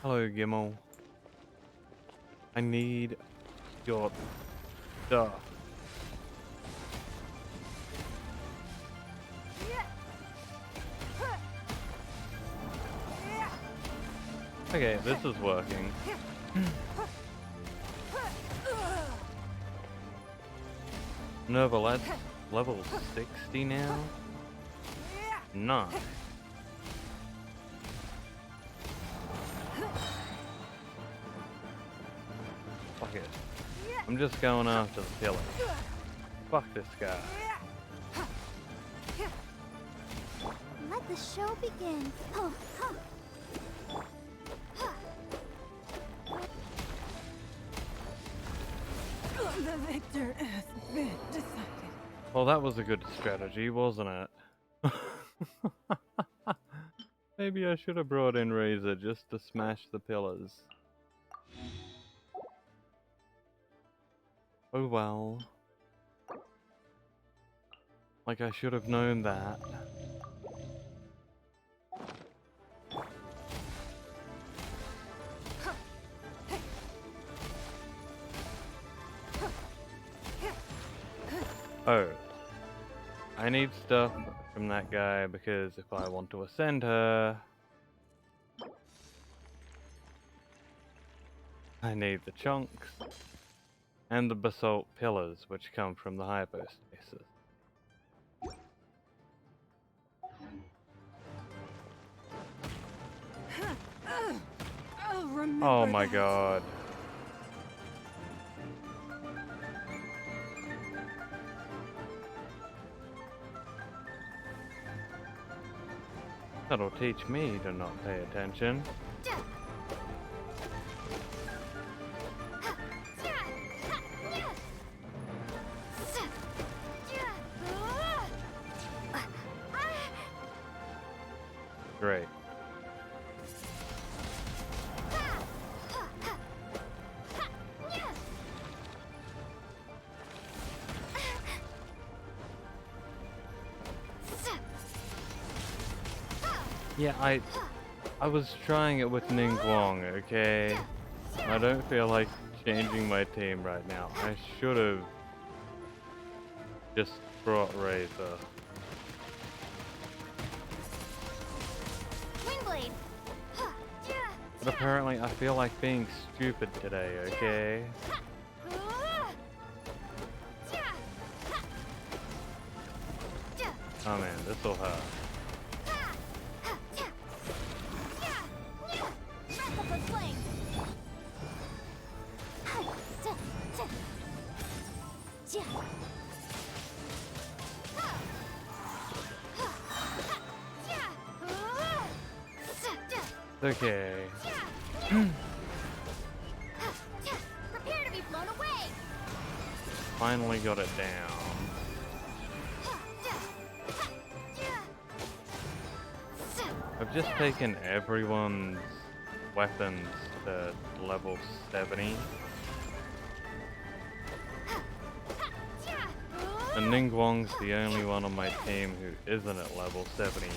Hello, Gimmel. I need your stuff. Okay, this is working. Nervalet's level 60 now? Nice. Fuck it. I'm just going after the pillar. Fuck this guy. Let the show begin. Oh, huh. The victor has been decided. Well, that was a good strategy, wasn't it? Maybe I should have brought in Razor just to smash the pillars. Oh well. Like I should have known that. Oh. I need stuff from that guy because if I want to ascend her, I need the chunks and the basalt pillars which come from the hypostasis. Oh my god. That'll teach me to not pay attention. Great. Yeah, I was trying it with Ningguang, okay? I don't feel like changing my team right now. I should have just brought Razor. Windblade. But apparently I feel like being stupid today, okay? Oh man, this'll hurt. Okay. Prepare to be blown away. Finally got it down. I've just taken everyone's weapons to level 70. And Ningguang's the only one on my team who isn't at level 70.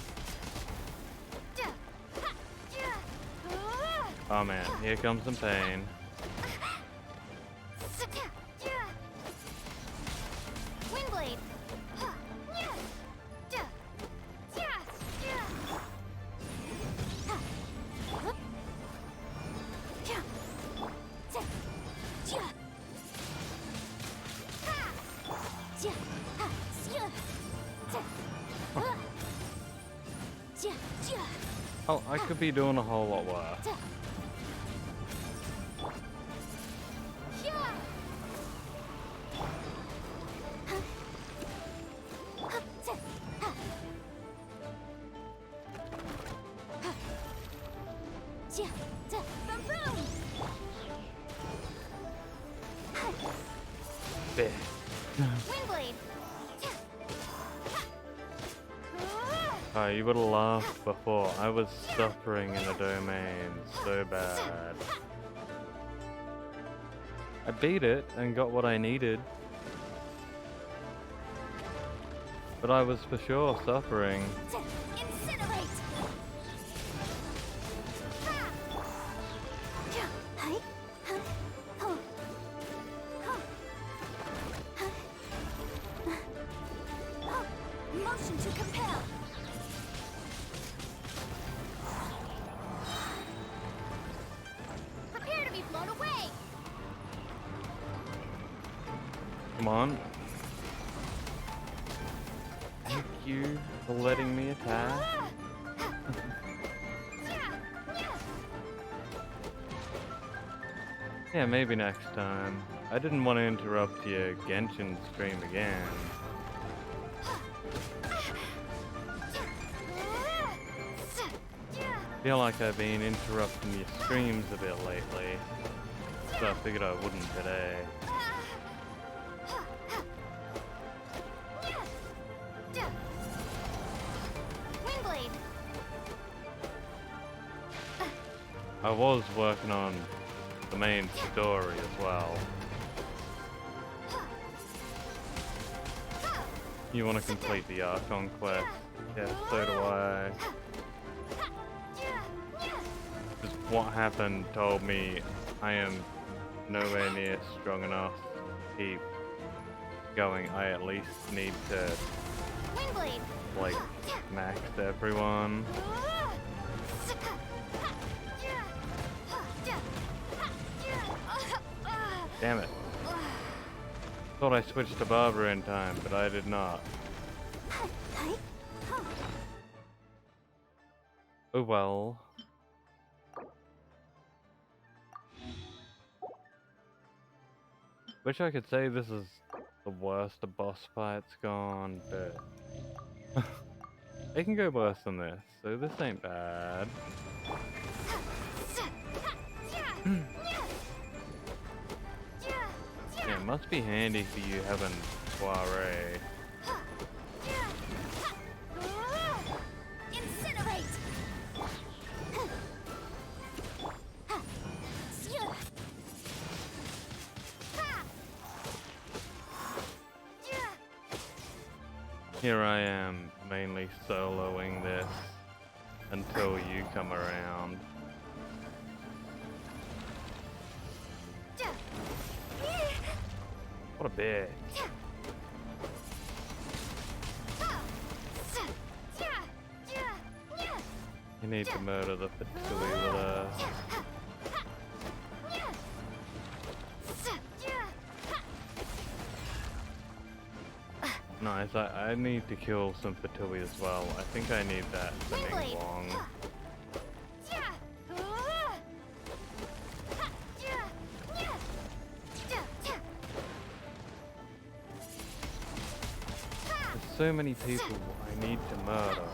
Oh man, here comes some pain. Windblade. Oh, I could be doing a whole lot worse. Bit. Windblade. Oh, you would have laughed before. I was suffering in the domain so bad. I beat it and got what I needed. But I was for sure suffering. Motion to compel. Prepare to be blown away. Come on. Thank you for letting me attack. Yeah, maybe next time. I didn't want to interrupt your Genshin stream again. Feel like I've been interrupting your streams a bit lately, so I figured I wouldn't today. Windblade. I was working on the main story as well. You want to complete the Archon quest? Yeah, so do I. Just what happened told me I am nowhere near strong enough to keep going. I at least need to, like, max everyone. Damn it. Thought I switched to Barbara in time, but I did not. Oh well. Wish I could say this is the worst a boss fight's gone, but it can go worse than this, so this ain't bad. Yeah, it must be handy for you having soiree. Here I am, mainly soloing this until you come around. What a bitch. You need to murder the Fatui with her. Nice, I need to kill some Fatui as well. I think I need that for Ningguang. There's so many people I need to murder.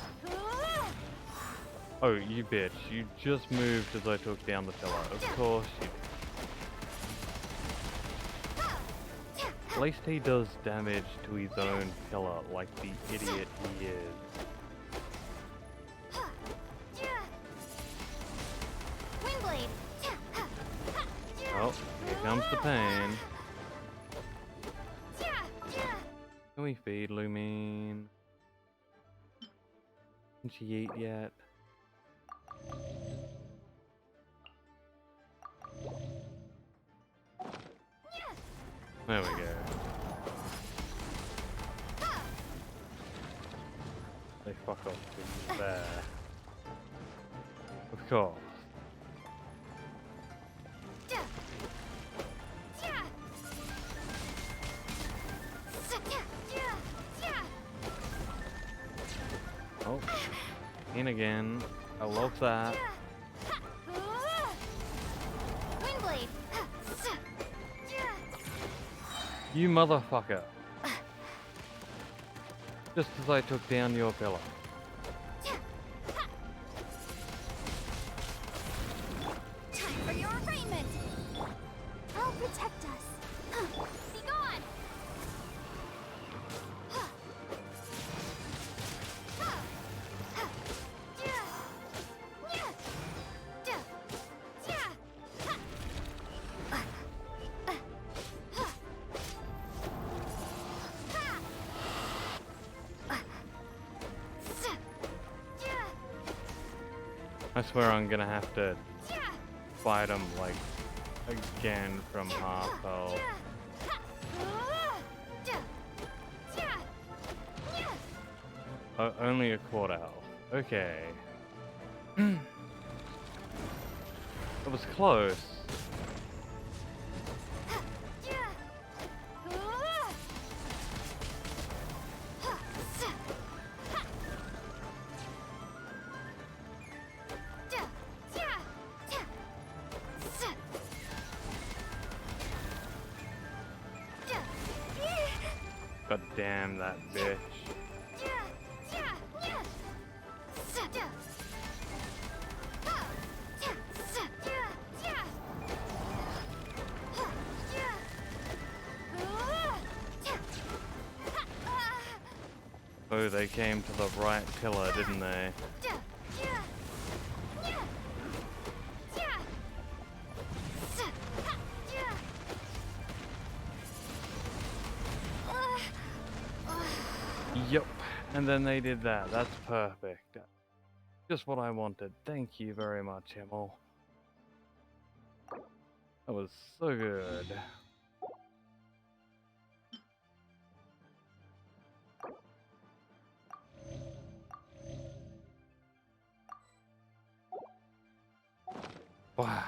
Oh, you bitch. You just moved as I took down the pillar. Of course you did. At least he does damage to his own pillar, like the idiot he is. Oh, here comes the pain. Can we feed Lumine? Can she eat yet? There we go. They fuck off to there. Of course. Oh, in again. I love that. You motherfucker. Just as I took down your pillar. Time for your arraignment. I'll protect us. Be gone. I swear I'm gonna have to fight him like again from half health. Only a quarter health. Okay. That was close. God damn that bitch. Oh, they came to the right pillar, didn't they? Yup, and then they did that. That's perfect. Just what I wanted. Thank you very much, Himmel. That was so good. Wow.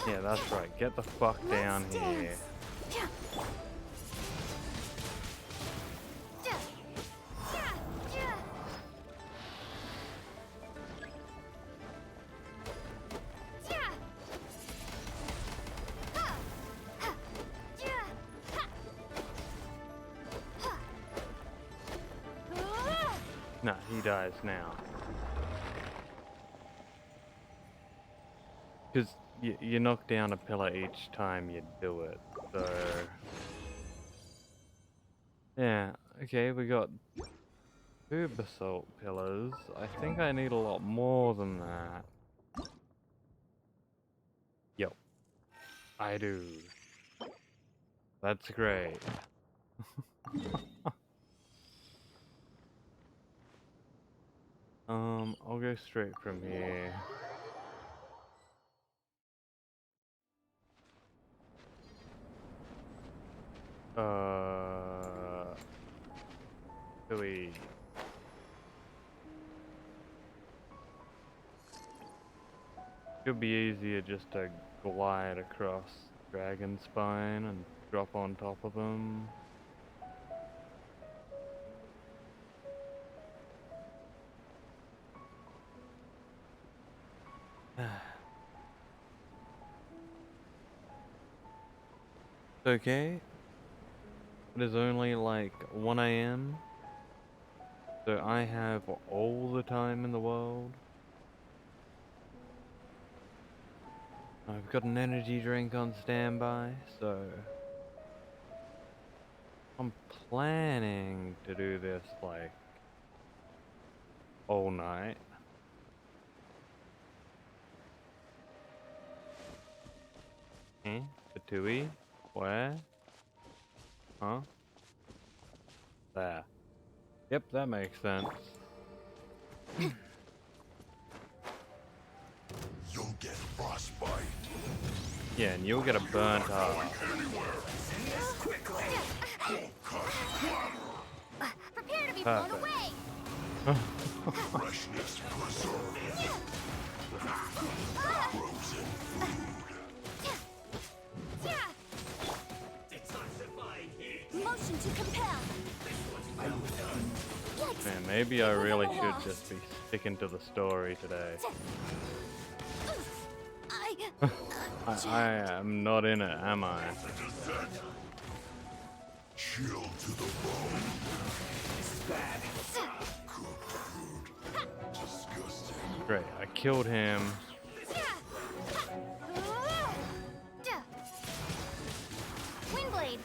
Yeah, that's right. Get the fuck down here. Nah, he dies now. Because you knock down a pillar each time you do it, so... Yeah, okay, we got 2 basalt pillars. I think I need a lot more than that. Yep, I do. That's great. I'll go straight from here. Do we... It'd be easier just to glide across Dragon Spine and drop on top of them. Okay. It is only like 1 AM. So I have all the time in the world. I've got an energy drink on standby, so I'm planning to do this like all night. Eh? Fatui? Where? Huh? There. Yep, that makes sense. You'll get frostbite. Yeah, and you'll get a burnt heart. Prepare to be blown away. Freshness preserved. Frozen food. Motion to compel. Man, maybe I really should just be sticking to the story today. I am not in it, am I? Chill to the bone. This is bad. Cooked food. Disgusting. Great, I killed him. Windblade.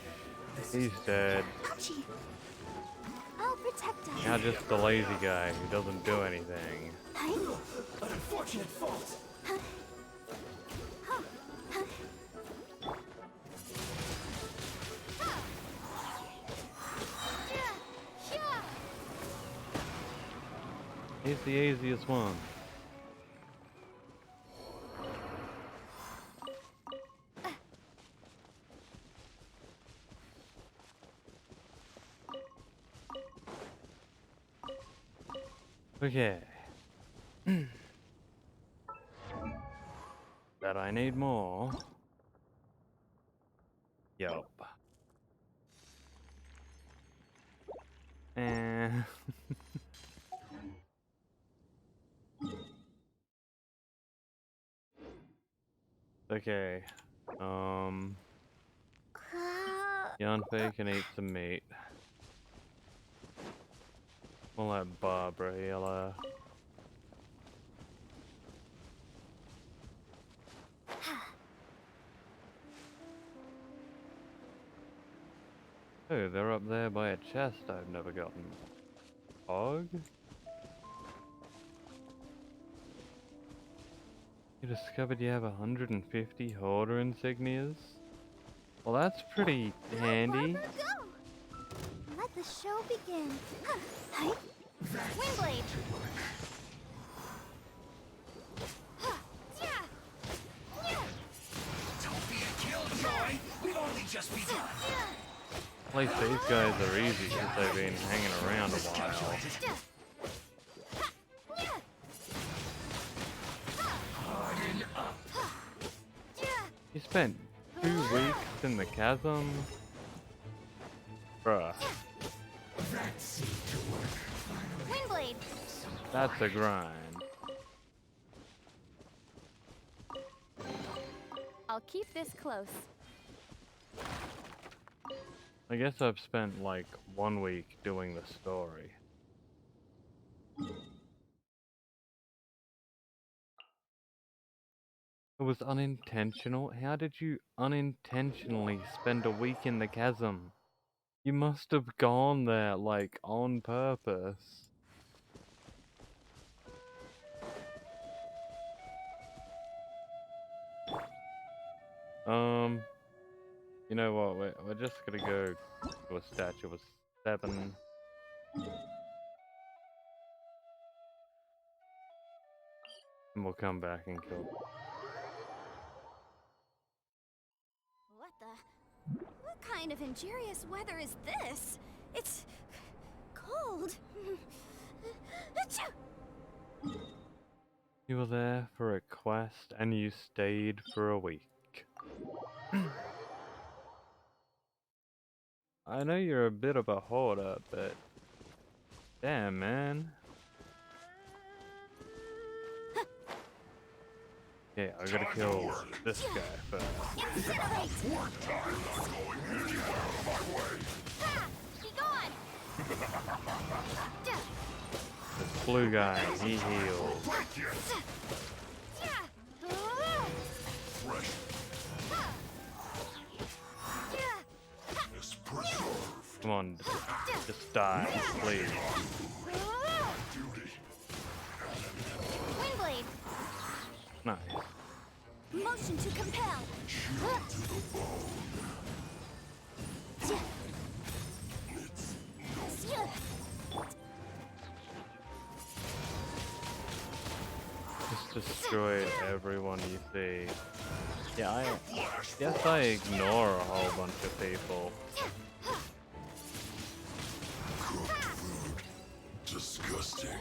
He's dead. Ouchie. I'll protect us. Now just the lazy guy who doesn't do anything. An unfortunate fault. He's the easiest one. Okay. Bet I need more. Yup. And Okay. Yanfei can eat some meat. We'll let Barbara heal her. Oh, they're up there by a chest I've never gotten. Hog? You discovered you have 150 Hoarder insignias? Well, that's pretty handy. Go, Barbara, go! Let the show begin. Windblade! Don't be a killjoy! We've only just begun! At least these guys are easy since they've been hanging around a while. You spent 2 weeks in the chasm? Bruh. Windblade! That's a grind. I'll keep this close. I guess I've spent like 1 week doing the story. It was unintentional? How did you unintentionally spend a week in the chasm? You must have gone there, like, on purpose. You know what, we're just gonna go to a statue of 7. And we'll come back and kill. What the? What kind of injurious weather is this? It's cold. Achoo! You were there for a quest and you stayed for a week. I know you're a bit of a hoarder, but damn, man. Yeah, I gotta kill this guy first. This blue guy, he heals. Come on, just die, please. Windblade! Nice. Motion to compel. Just destroy everyone you see. Yeah, I guess I ignore a whole bunch of people. Disgusting.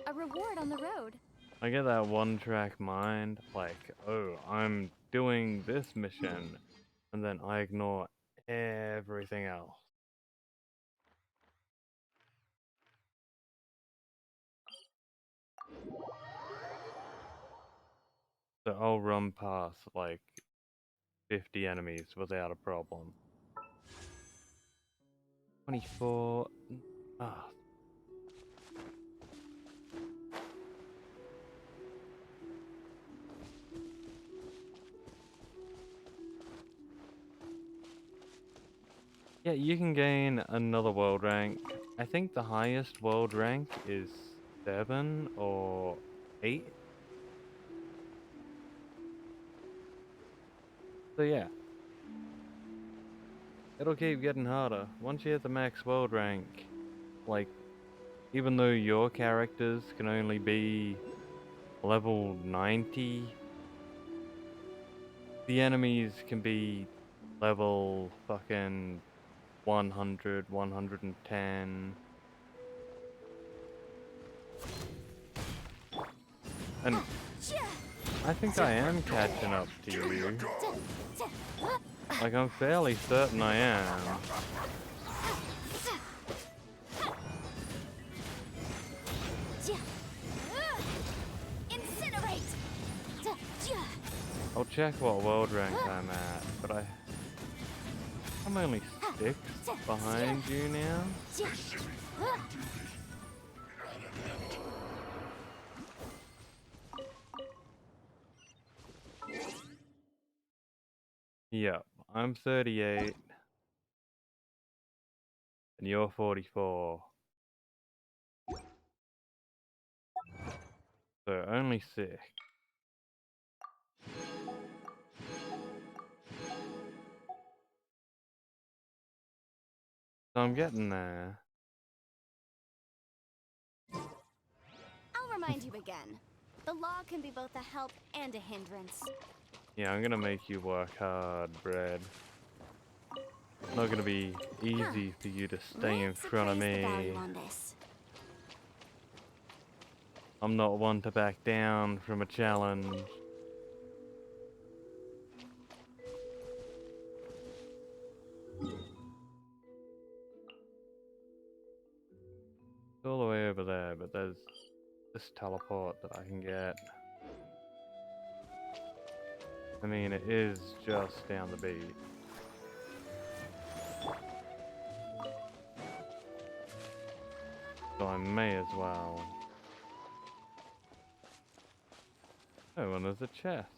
A reward on the road. I get that one-track mind, like, oh, I'm doing this mission, and then I ignore everything else. So I'll run past, like, 50 enemies without a problem. 24... Ah. Yeah, you can gain another world rank. I think the highest world rank is 7 or 8. So yeah. It'll keep getting harder. Once you hit the max world rank, like, even though your characters can only be level 90, the enemies can be level fucking 100, 110. And I think I am catching up to you. Like, I'm fairly certain I am. I'll check what world rank I'm at, but I'm only 6 behind you now. Yep, I'm 38 and you're 44. So only 6. So I'm getting there. I'll remind you again. The law can be both a help and a hindrance. Yeah, I'm gonna make you work hard, Brad. It's not gonna be easy for you to stay in front of me. I'm not one to back down from a challenge. It's all the way over there, but there's this teleport that I can get. I mean, it is just down the beat. So I may as well. Oh, and there's a chest.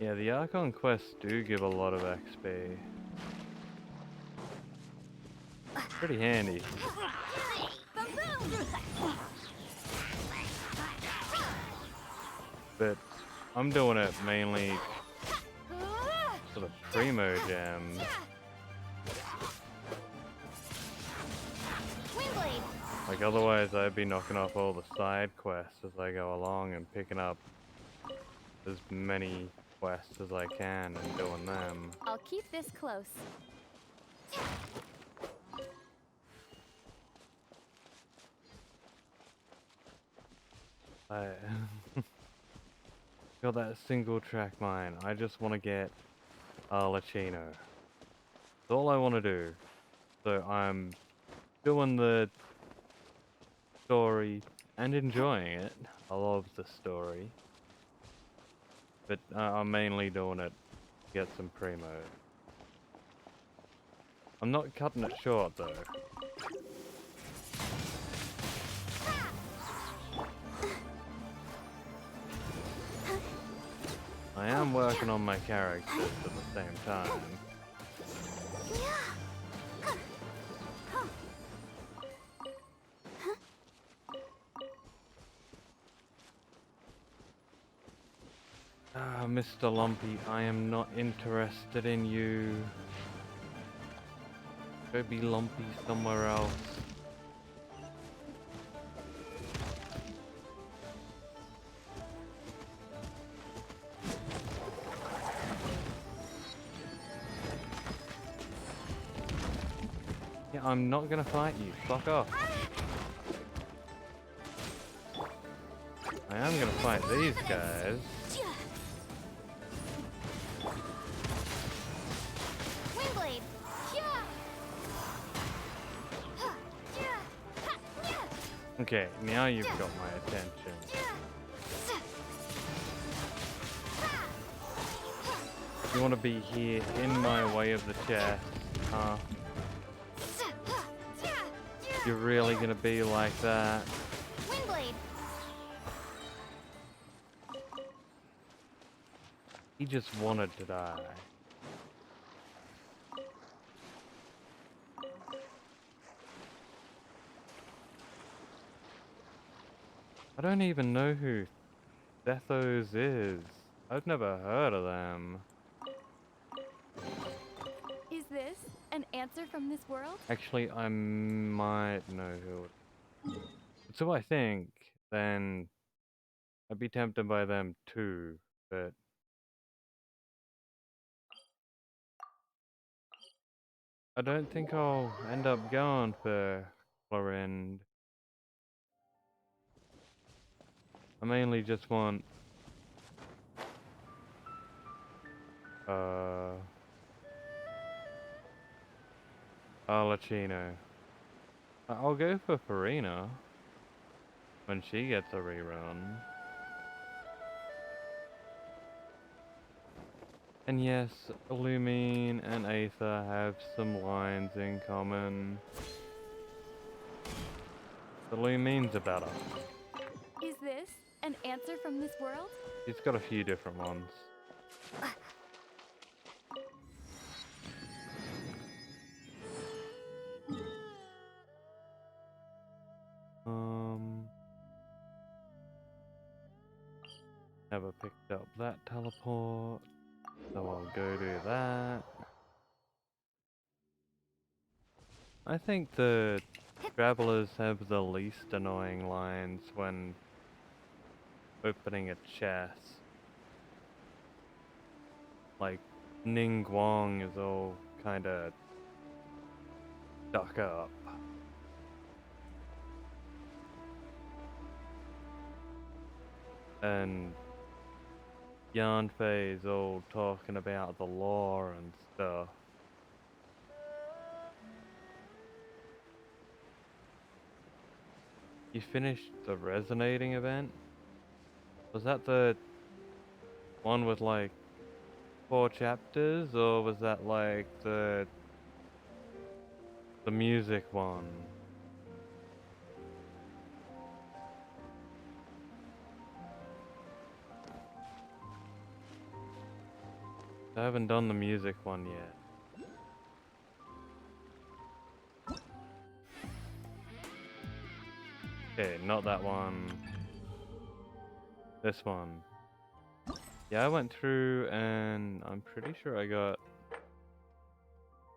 Yeah, the Archon quests do give a lot of XP. Pretty handy. But I'm doing it mainly for the primo gems. Like otherwise I'd be knocking off all the side quests as I go along and picking up as many quests as I can and doing them. I'll keep this close. I got that single track mine. I just want to get Arlecchino. That's all I want to do. So I'm doing the story and enjoying it. I love the story. But I'm mainly doing it to get some primo. I'm not cutting it short though. I am working on my characters at the same time. Ah, Mr. Lumpy, I am not interested in you. Go be lumpy somewhere else. Yeah, I'm not gonna fight you. Fuck off. I am gonna fight these guys. Okay, now you've got my attention. You want to be here in my way of the chest, huh? You're really gonna be like that? He just wanted to die. I don't even know who Thethos is. I've never heard of them. Is this an answer from this world? Actually, I might know who. So I think, then I'd be tempted by them too, but I don't think I'll end up going for Florend. I mainly just want Arlecchino. I'll go for Farina. when she gets a rerun. And yes, Illumine and Aether have some lines in common. Illumine's a better. Is this an answer from this world? He's got a few different ones. Never picked up that teleport, so I'll go do that. I think the travelers have the least annoying lines when opening a chest. Like, Ning Guang is all kinda stuck up. And Yanfei is all talking about the lore and stuff. You finished the resonating event? Was that the one with like 4 chapters, or was that like the music one? I haven't done the music one yet. Okay, not that one. This one. Yeah, I went through and I'm pretty sure I got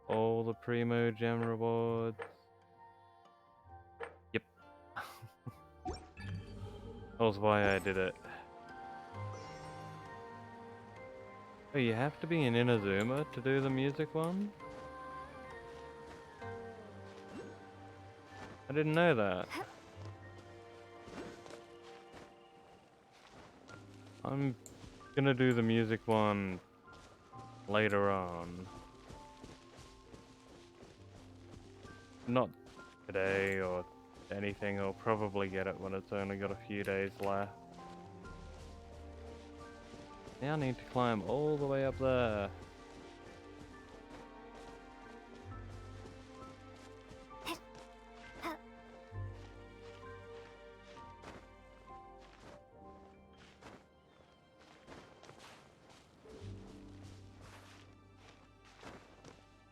all the Primo Gem rewards. Yep. That was why I did it. Oh, you have to be in Inazuma to do the music one? I didn't know that. I'm gonna do the music one later on. Not today or anything, I'll probably get it when it's only got a few days left. Now I need to climb all the way up there.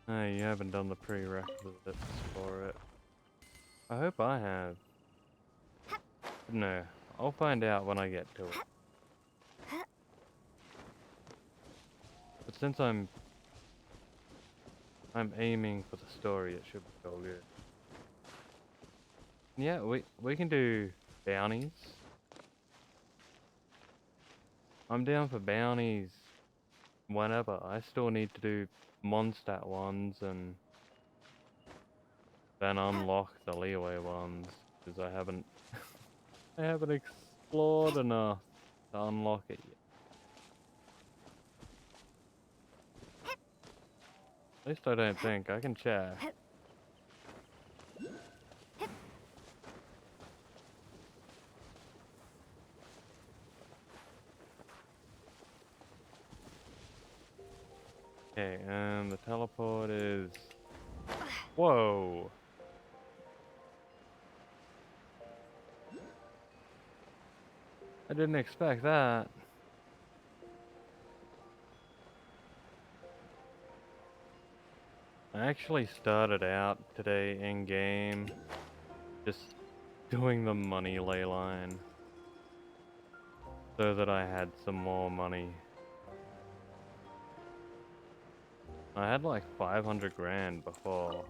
No, you haven't done the prerequisites for it. I hope I have. No, I'll find out when I get to it. But since I'm aiming for the story, it should be all good. Yeah, we can do bounties. I'm down for bounties whenever. I still need to do Mondstadt ones and then unlock the leeway ones because I haven't I haven't explored enough to unlock it yet. At least I don't think. I can check. Okay, and the teleport is... Whoa! I didn't expect that. I actually started out today in game just doing the money ley line so that I had some more money. I had like 500 grand before,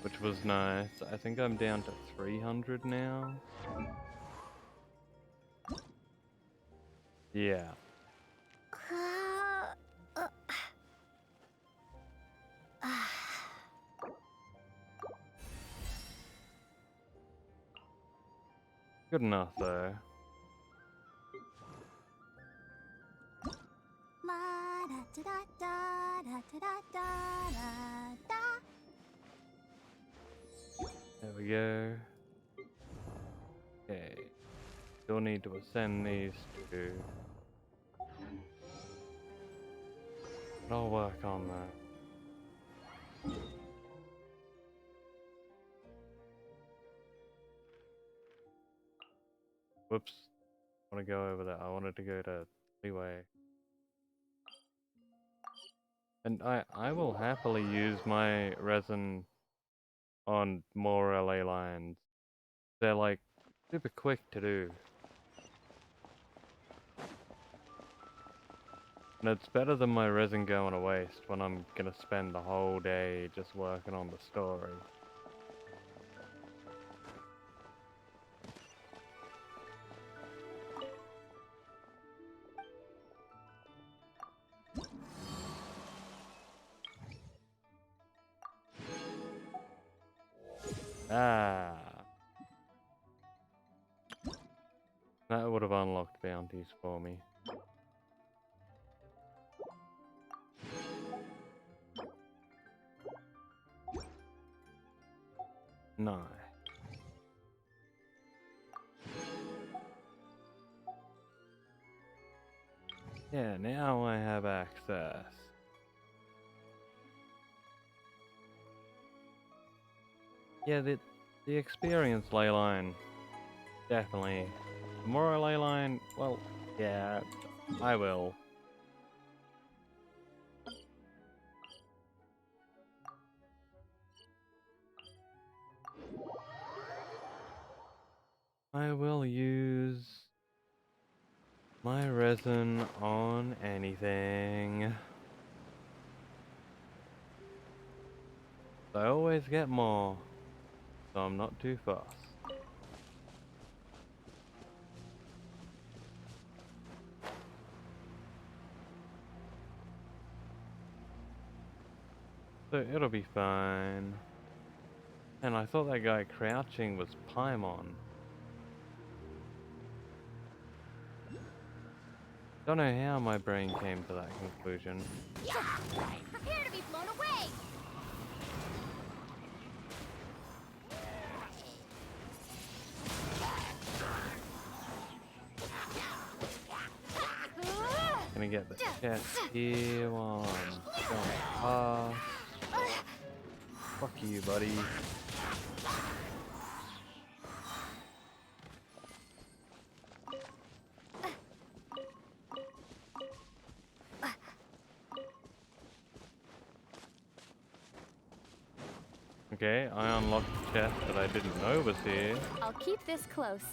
which was nice. I think I'm down to 300 now. Yeah. Good enough though. There we go. Okay. Still need to ascend these two. But I'll work on that. Whoops. I want to go over there. I wanted to go to freeway. And I will happily use my resin on more LA lines. They're like super quick to do. And it's better than my resin going to waste when I'm gonna spend the whole day just working on the story. Ah. That would have unlocked bounties for me. No. Yeah, now I have access. Yeah, the experience ley line, definitely. The more ley line, well, yeah, I will. I will use my resin on anything. I always get more, so I'm not too fast. So it'll be fine. And I thought that guy crouching was Paimon. Don't know how my brain came to that conclusion. Yeah! Prepare to be blown away! Gonna get the chest here while I'm going past. Fuck you, buddy. Okay, I unlocked the chest that I didn't know was here. I'll keep this close.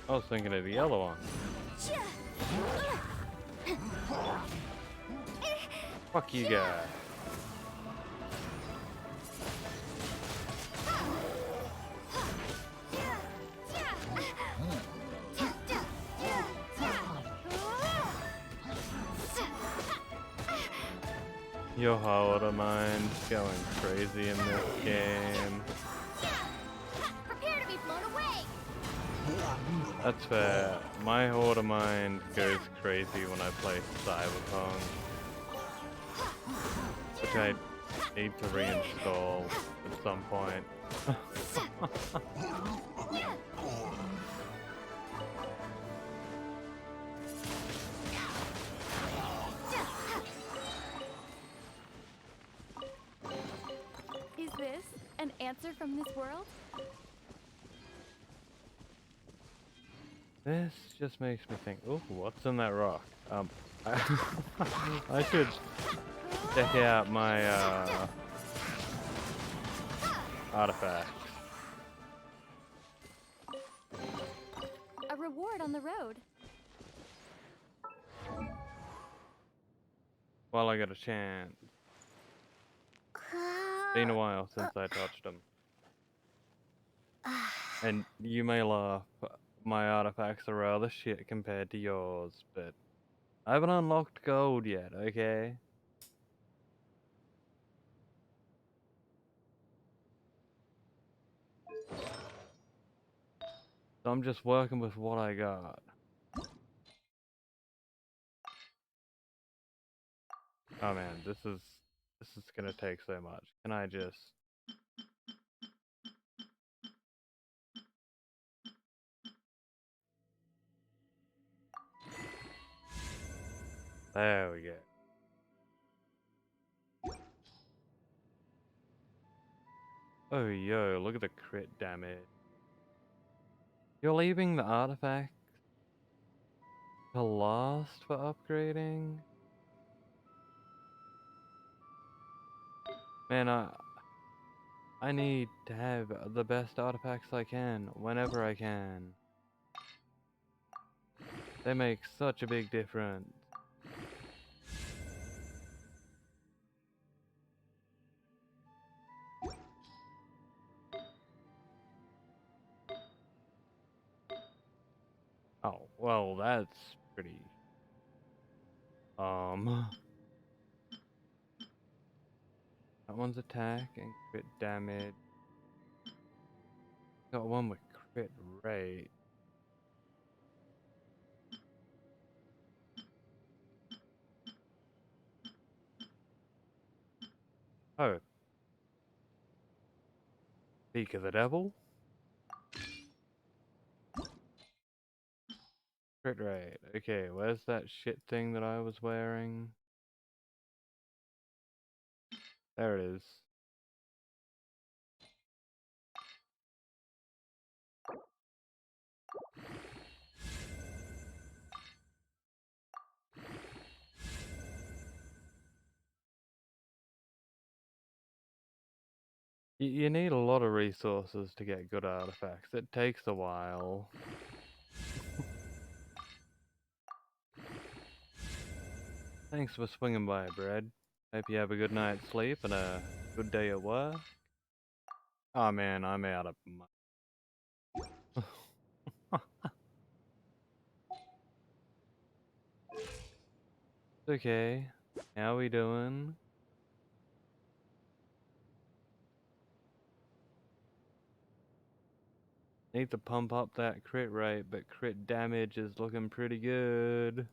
I was thinking of the yellow one. Fuck you guys. Your heart of mine's going crazy in this game. Prepare to be blown away! That's fair. My heart of mind goes crazy when I play Cyberpunk, which I need to reinstall at some point. Is this an answer from this world? This just makes me think, ooh, what's in that rock? I should check out my artifacts. A reward on the road. While I get a chance. Been a while since I touched them. And you may laugh, my artifacts are rather shit compared to yours, but I haven't unlocked gold yet, okay? So I'm just working with what I got. Oh man, this is gonna take so much. Can I just... There we go. Oh, yo, look at the crit damage. You're leaving the artifact to last for upgrading? Man, I need to have the best artifacts I can, whenever I can. They make such a big difference. Oh, well, that's pretty... That one's attack and crit damage. Got one with crit rate. Oh. Speak of the devil? Crit rate. Okay, where's that shit thing that I was wearing? There it is. You need a lot of resources to get good artifacts. It takes a while. Thanks for swinging by, Brad. Hope you have a good night's sleep and a good day at work. Oh man, I'm out of money. It's okay. How we doing? Need to pump up that crit rate, but crit damage is looking pretty good.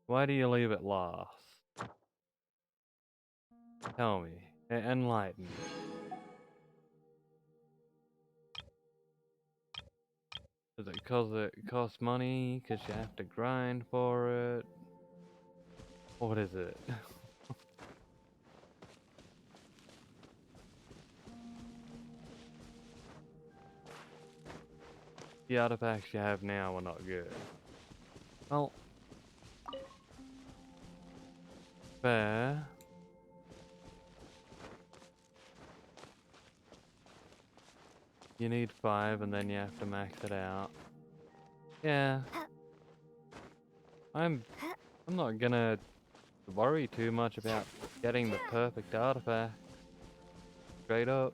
Why do you leave it last? Tell me. Enlighten me. Is it because it costs money? Because you have to grind for it? What is it? The artifacts you have now are not good. Well, fair. You need 5 and then you have to max it out. Yeah. I'm not gonna worry too much about getting the perfect artifact. Straight up.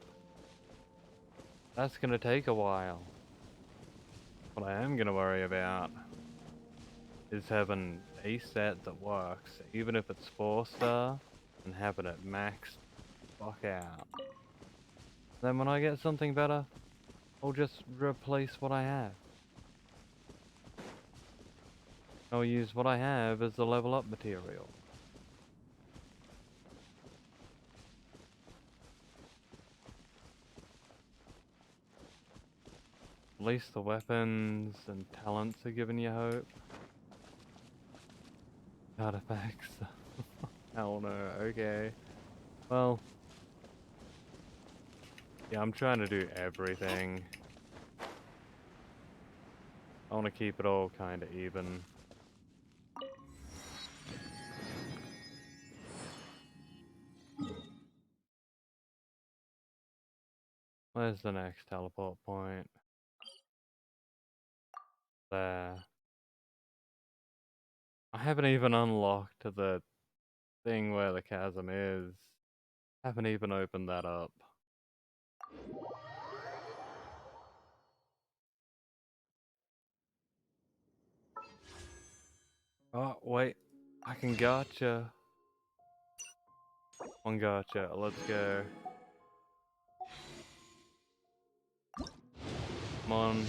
That's gonna take a while. What I am gonna worry about is having a set that works, even if it's 4-star, and having it maxed fuck out. Then when I get something better, I'll just replace what I have. I'll use what I have as the level up material. At least the weapons and talents are giving you hope. Artifacts. Hell no, okay. Well. Yeah, I'm trying to do everything. I want to keep it all kind of even. Where's the next teleport point? There. I haven't even unlocked the thing where the chasm is. Haven't even opened that up. Oh, wait. I can gotcha. One gotcha. Let's go. Come on.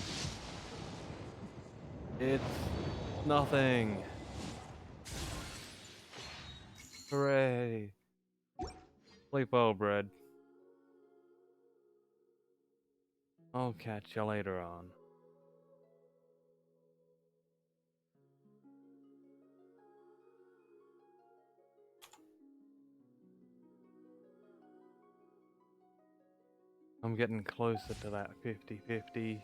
It's nothing. Hooray. Sleep well, Bread. I'll catch you later on. I'm getting closer to that 50-50.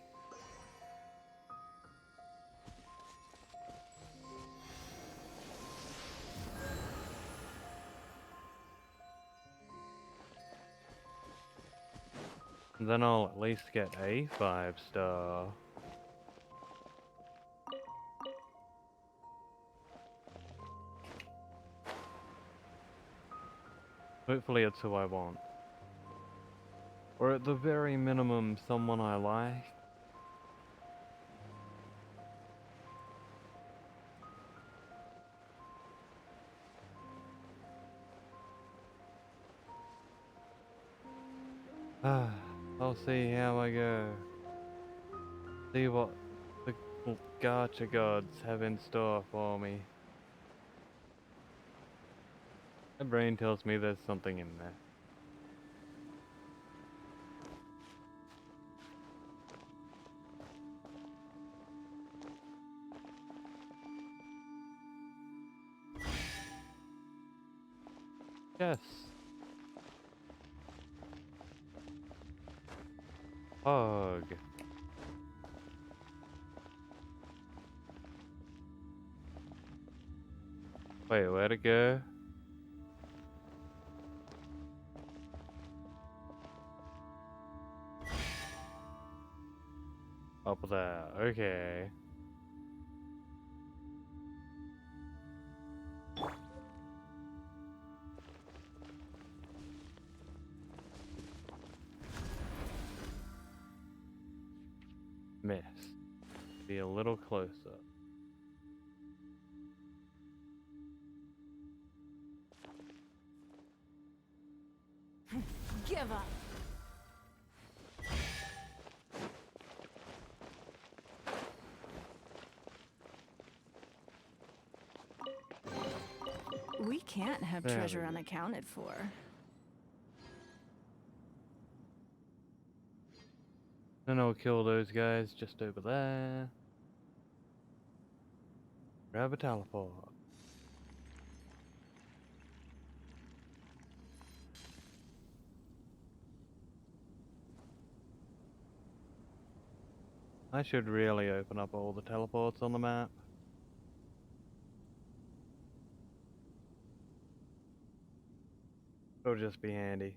Then I'll at least get a 5-star. Hopefully it's who I want. Or at the very minimum, someone I like. I'll see how I go. See what the gacha gods have in store for me. My brain tells me there's something in there. Yes. Hug. Wait, where'd it go? Up there, okay. Miss. Be a little closer. Give up. We can't have There treasure we go. unaccounted for. Then I'll kill those guys just over there. Grab a teleport. I should really open up all the teleports on the map. It'll just be handy.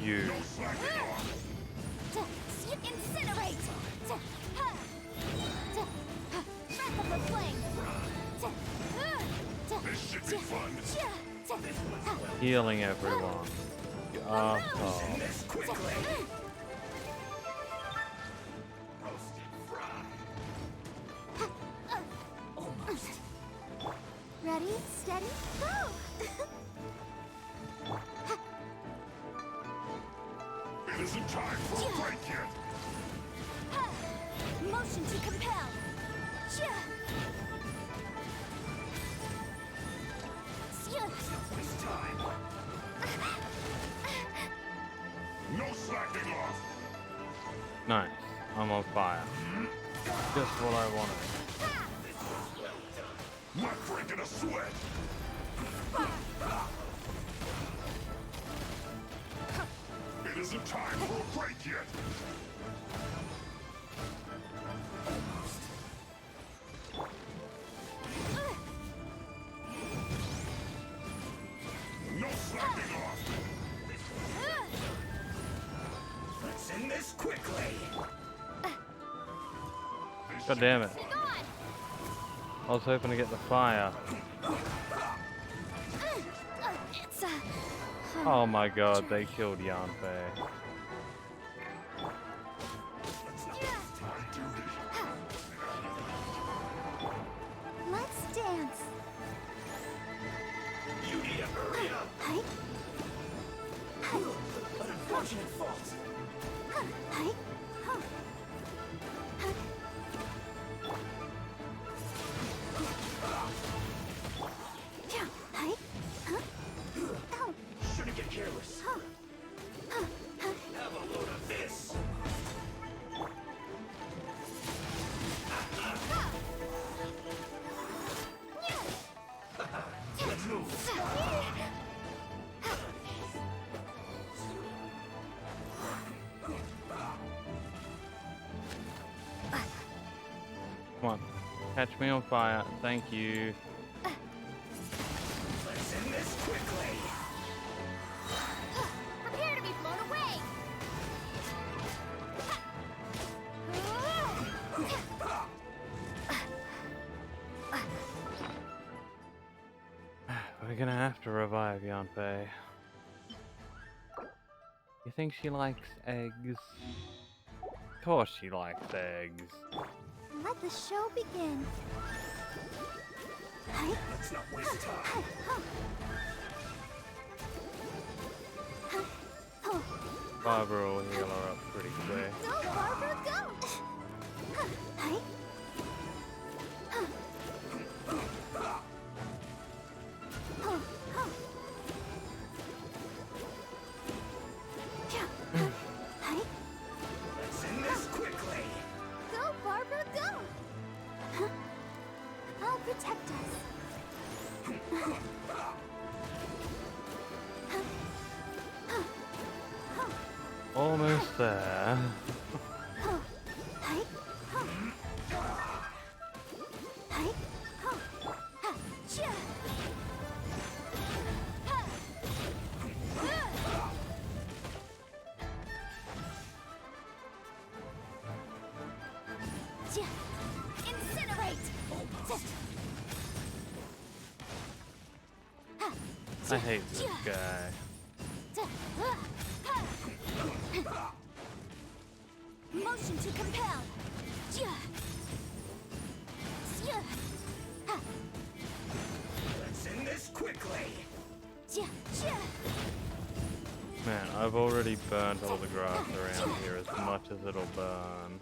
You. Incinerate! Breath of the flame! This should be fun. Healing everyone. You asshole. Ready, steady, go! It isn't time for a break yet. Motion to compel. This time. No slacking off. Nice. I'm on fire. Just what I wanted. Not breaking a sweat. It isn't time for a break yet. No slacking off. Let's end this quickly. God damn it. I was hoping to get the fire. Oh my god, they killed Yanfei. unfortunate fault. Shouldn't get careless. Have a load of this. Let's move. Come on. Catch me on fire. Thank you. Let's end this quickly. Prepare to be blown away! We're gonna have to revive Yanfei. You think she likes eggs? Of course she likes eggs. Let the show begin. Let's not waste time. Barbara will heal her up pretty quick. Go, Barbara, go! Let's end this quickly. Go, Barbara, go! I'll protect us. Almost there. Incinerate! I hate this guy. Motion to compel. Let's end this quickly. Man, I've already burnt all the grass around here as much as it'll burn.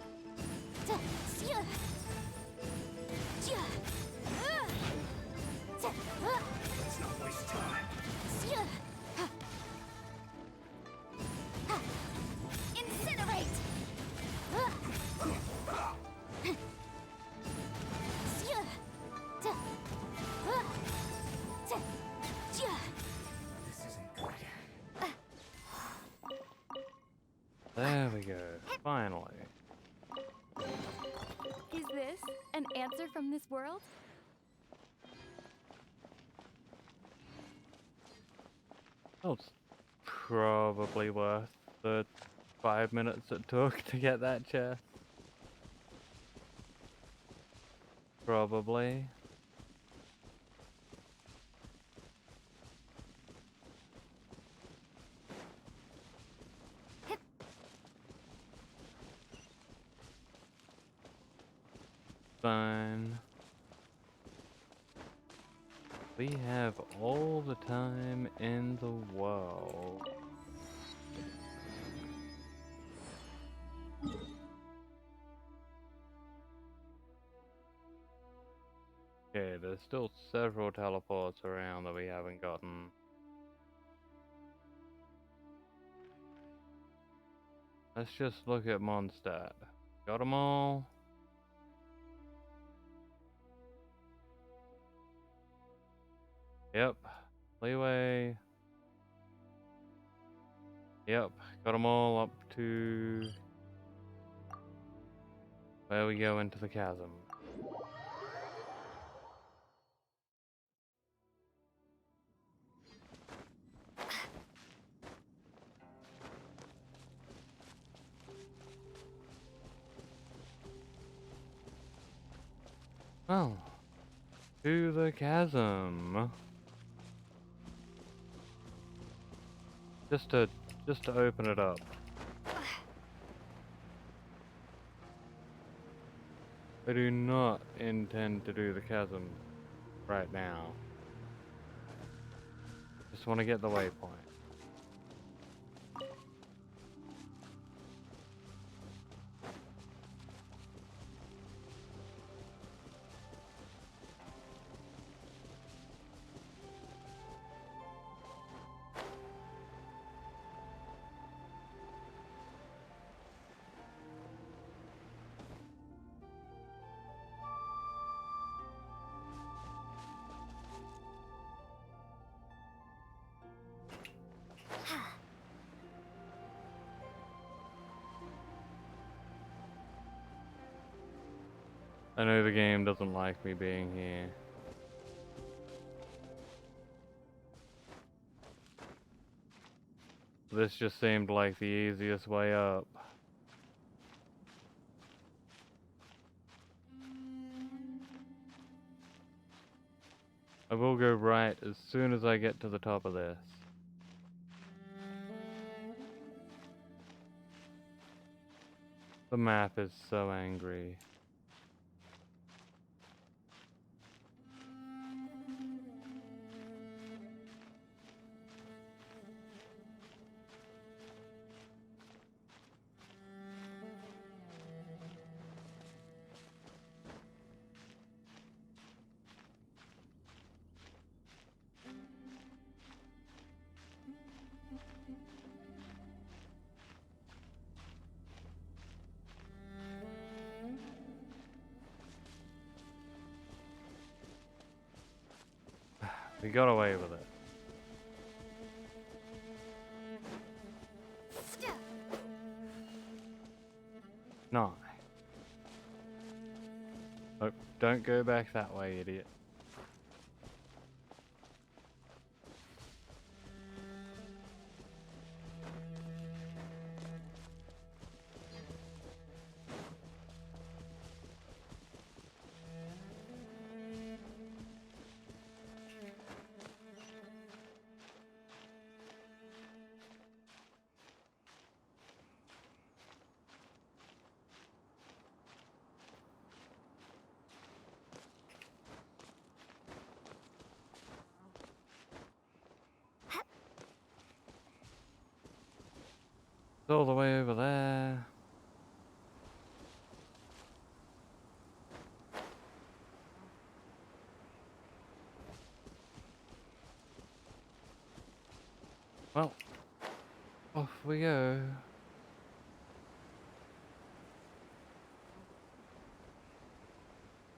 Let's not waste time. Incinerate! This isn't good. There we go. Finally. Is this an answer from this world? That was probably worth the 5 minutes it took to get that chest. Probably. Fine. We have all the time in the world. Okay, there's still several teleports around that we haven't gotten. Let's just look at Mondstadt. Got them all? Yep. Leeway. Yep. Got them all up to where we go into the chasm. Oh. To the chasm. Just to open it up. I do not intend to do the chasm right now. Just want to get the waypoint. I know the game doesn't like me being here. This just seemed like the easiest way up. I will go right as soon as I get to the top of this. The map is so angry. We got away with it. No. Oh, don't go back that way, idiot. It's all the way over there. Well, off we go.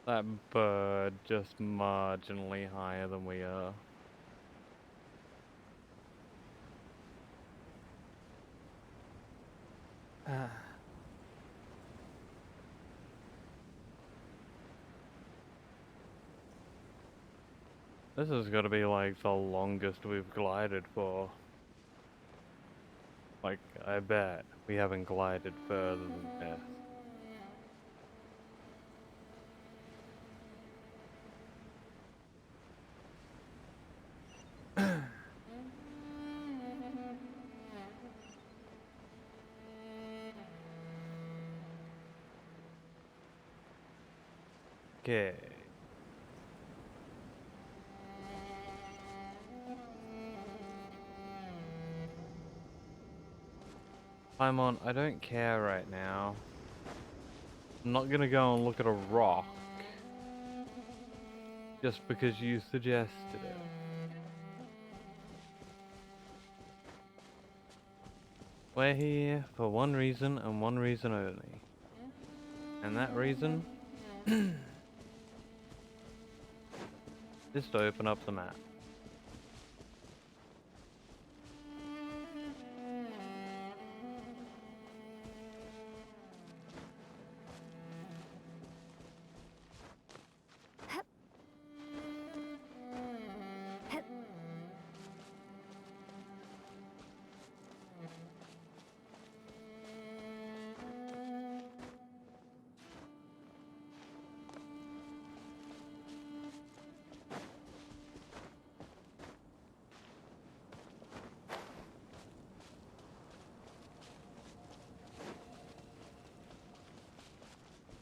That bird just marginally higher than we are. This has got to be like the longest we've glided for. Like, I bet we haven't glided further than this. Okay. Paimon, I don't care right now. I'm not gonna go and look at a rock just because you suggested it. We're here for one reason and one reason only. And that reason is to open up the map.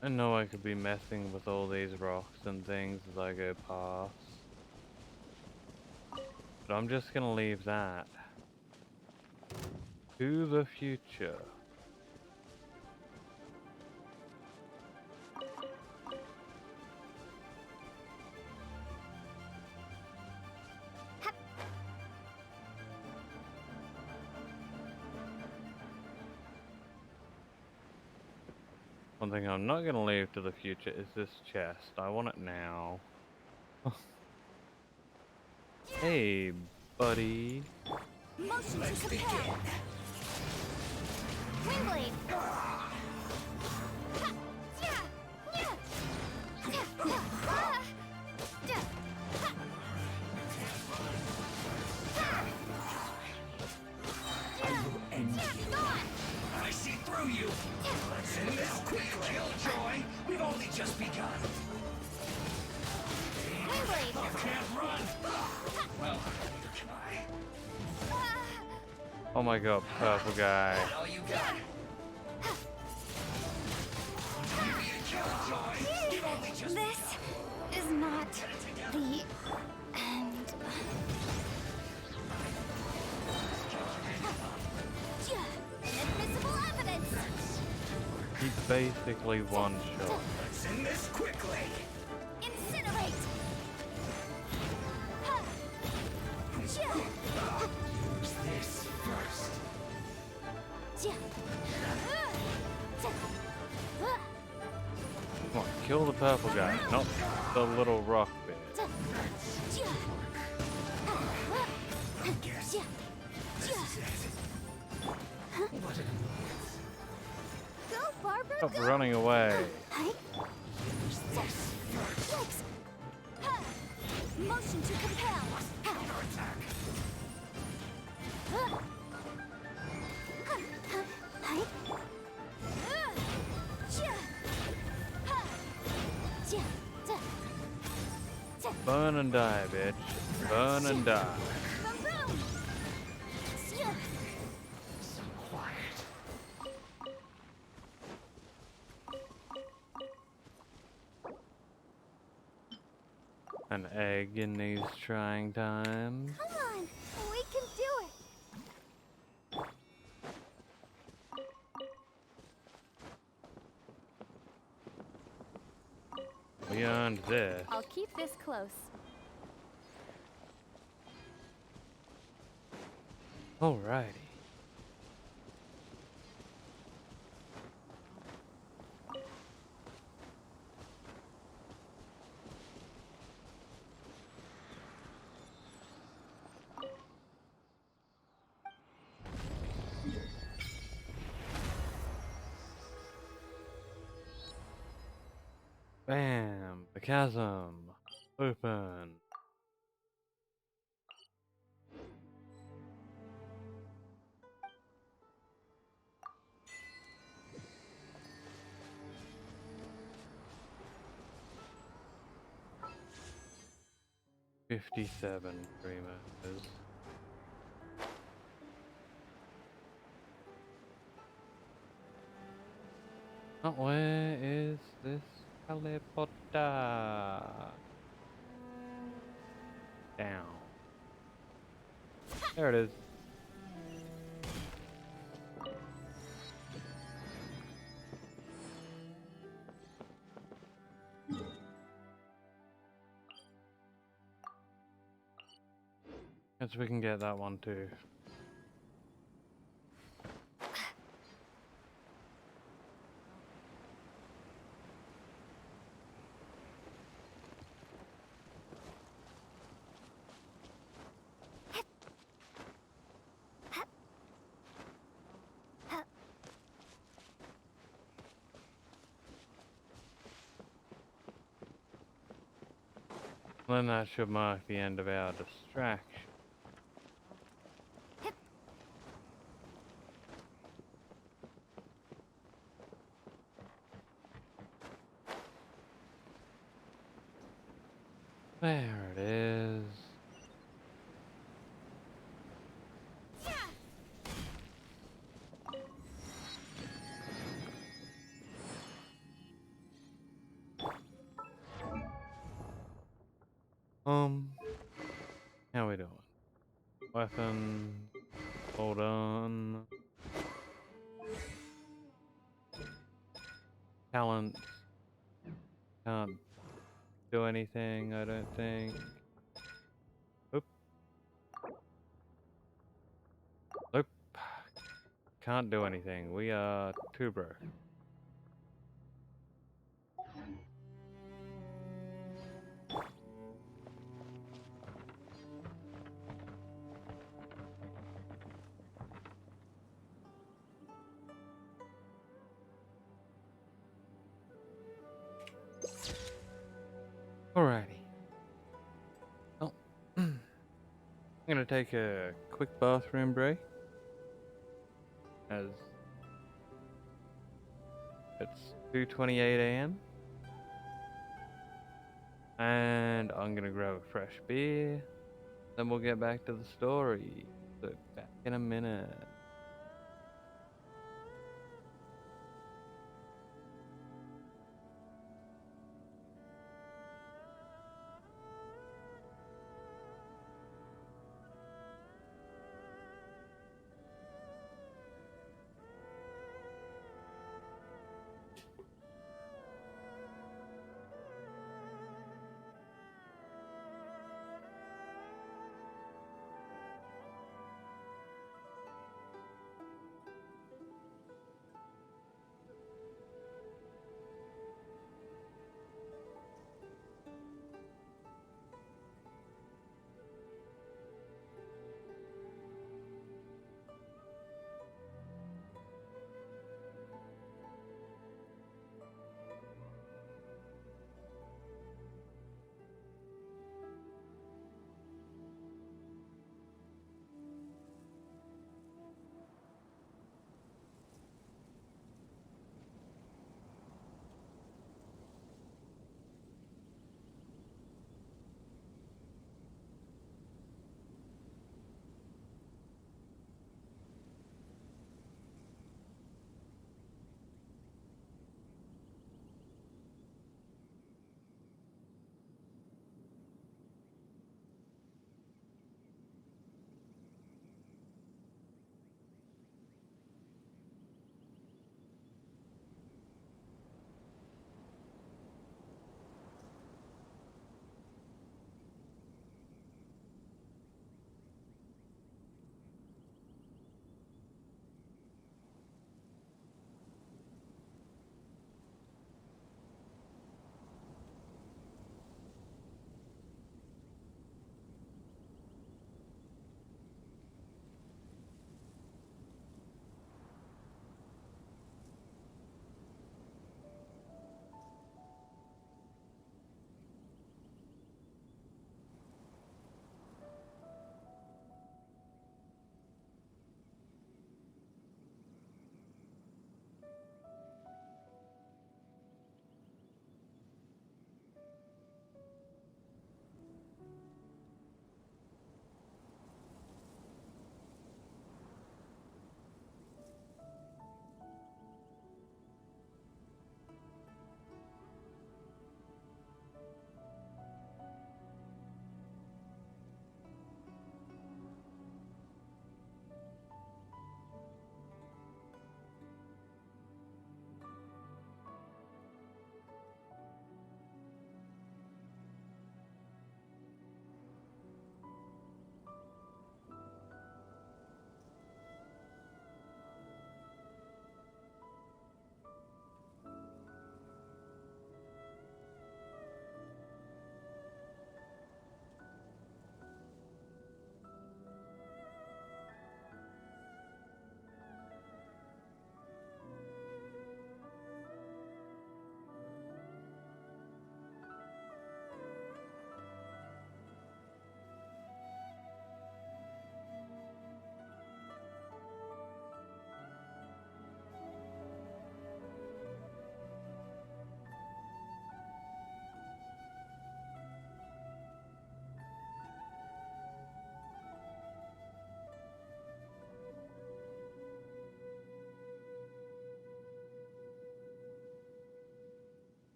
I know I could be messing with all these rocks and things as I go past. But I'm just gonna leave that to the future. One thing I'm not gonna leave to the future is this chest. I want it now. Hey, buddy. Motion to compare. Wingblade. you! Let's end this quickly! Killjoy, we've only just begun! Wayblade! I can't run! Well, neither can I. Oh my god, purple guy. All you got? This is not the end. Inadmissible evidence! He basically one shot. Let's end this quickly! Incinerate! Use this first. Come on, kill the purple guy, not the little rock bit. Go, Barbara, Stop go! running away. Motion to compel. Burn and die, bitch. Burn and die. So quiet. An egg in these trying times. Come on, we can do it. We earned this. I'll keep this close. Alrighty. Bam! The chasm. Open. $57 premiums. Oh, where is this teleporter? Down. There it is. Guess we can get that one too. Then that should mark the end of our distraction. There it is. How we doing? Weapon. Hold on. Talent. Can't do anything, I don't think. Oop. Nope. Can't do anything. We are too broke. Alrighty. Well, I'm gonna take a quick bathroom break. As It's 2:28 a.m. And I'm gonna grab a fresh beer. Then we'll get back to the story. So back in a minute.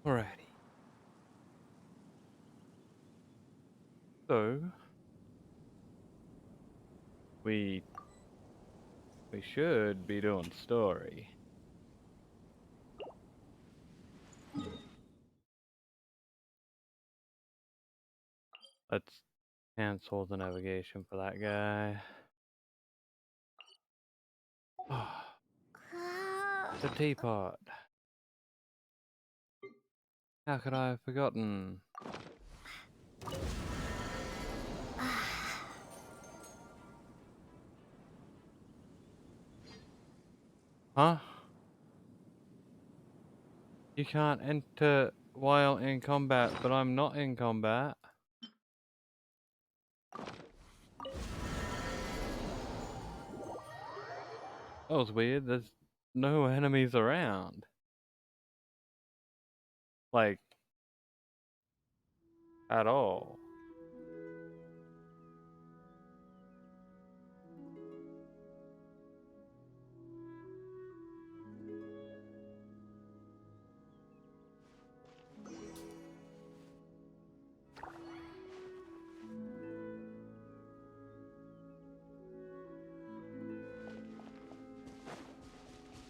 Alrighty. So we should be doing story. Let's cancel the navigation for that guy. The teapot. How could I have forgotten? Huh? You can't enter while in combat, but I'm not in combat. That was weird. There's no enemies around. Like, at all.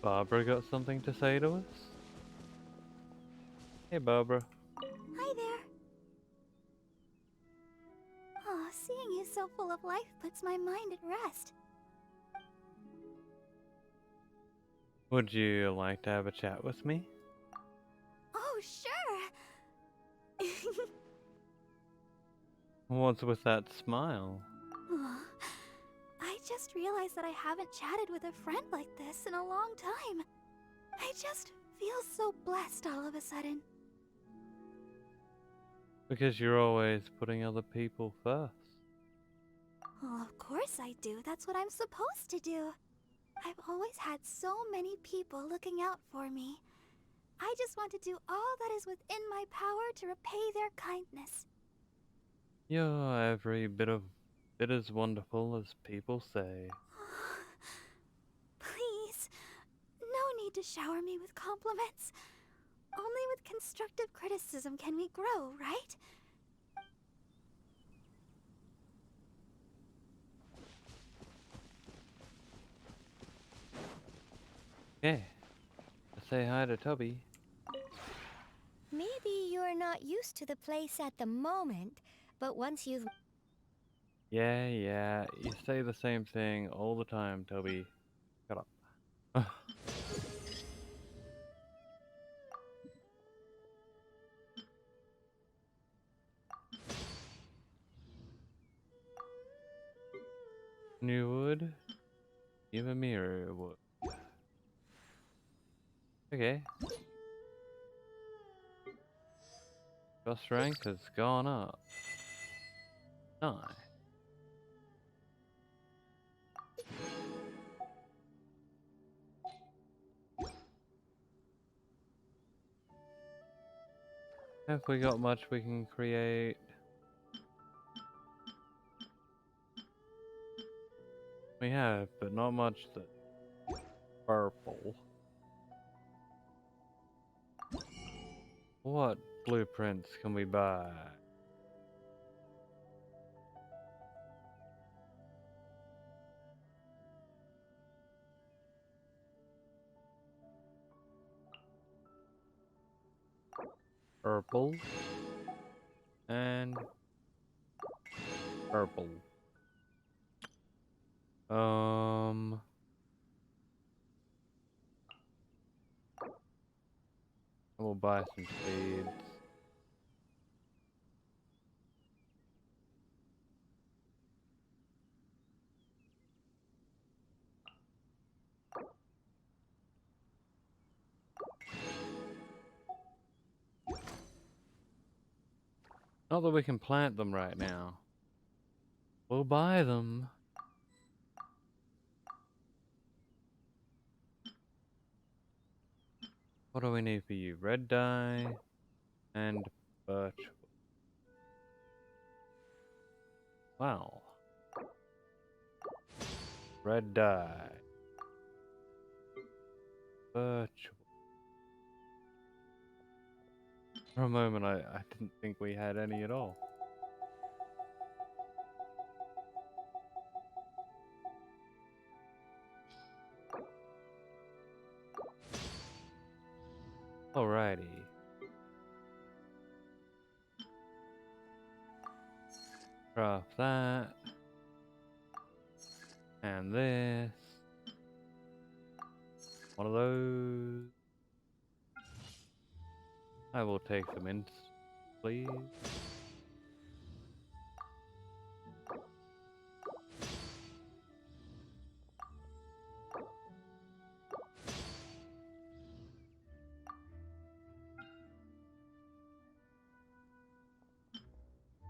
Barbara got something to say to us? Hey, Barbara. Hi there. Oh, seeing you so full of life puts my mind at rest. Would you like to have a chat with me? Oh, sure. What's with that smile? Aw, I just realized that I haven't chatted with a friend like this in a long time. I just feel so blessed all of a sudden. Because you're always putting other people first. Well, of course I do. That's what I'm supposed to do. I've always had so many people looking out for me. I just want to do all that is within my power to repay their kindness. You're every bit as wonderful as people say. Please, no need to shower me with compliments. Only with constructive criticism can we grow, right? Okay. Say hi to Tubby. Maybe you're not used to the place at the moment, but once you've... Yeah, you say the same thing all the time, Toby. Shut up. New wood? Give a mirror wood. Okay. Trust rank has gone up. Nice. Have we got much we can create? We have, but not much that's purple. What blueprints can we buy? Purple. And purple. We'll buy some seeds. Not that we can plant them right now. We'll buy them. What do we need for you? Red dye and birch. Wow. Red dye. Birch. For a moment, I didn't think we had any at all. Alrighty. Craft that. And this. One of those. I will take some ints, please.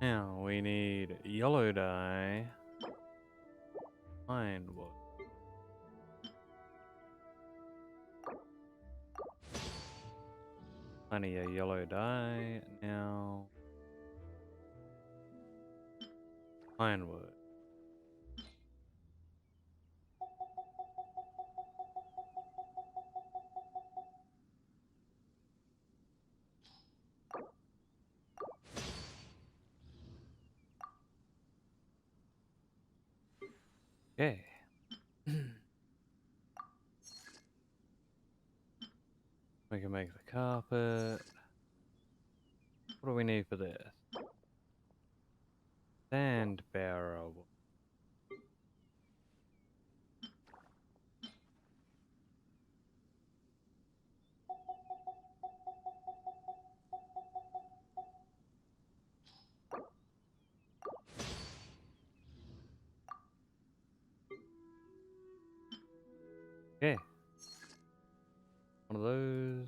Now we need yellow dye. Pine wood. Plenty of yellow dye. Now, ironwood. Okay. We can make the carpet. What do we need for this? Sand barrel. Okay. One of those.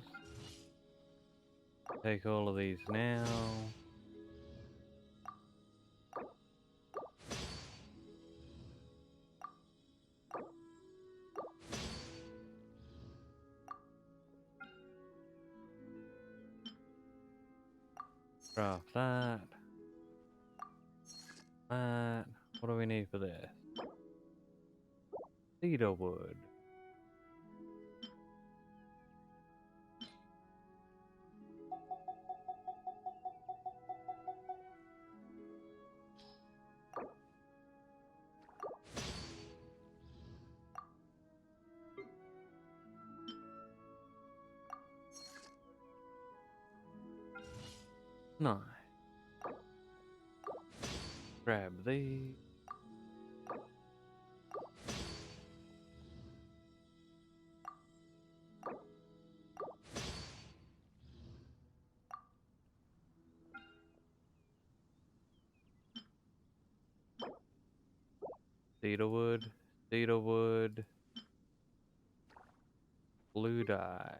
Take all of these now. Craft that. That. What do we need for this? Cedar wood. Nice. Grab these. Cedar wood. Cedar wood. Blue dye.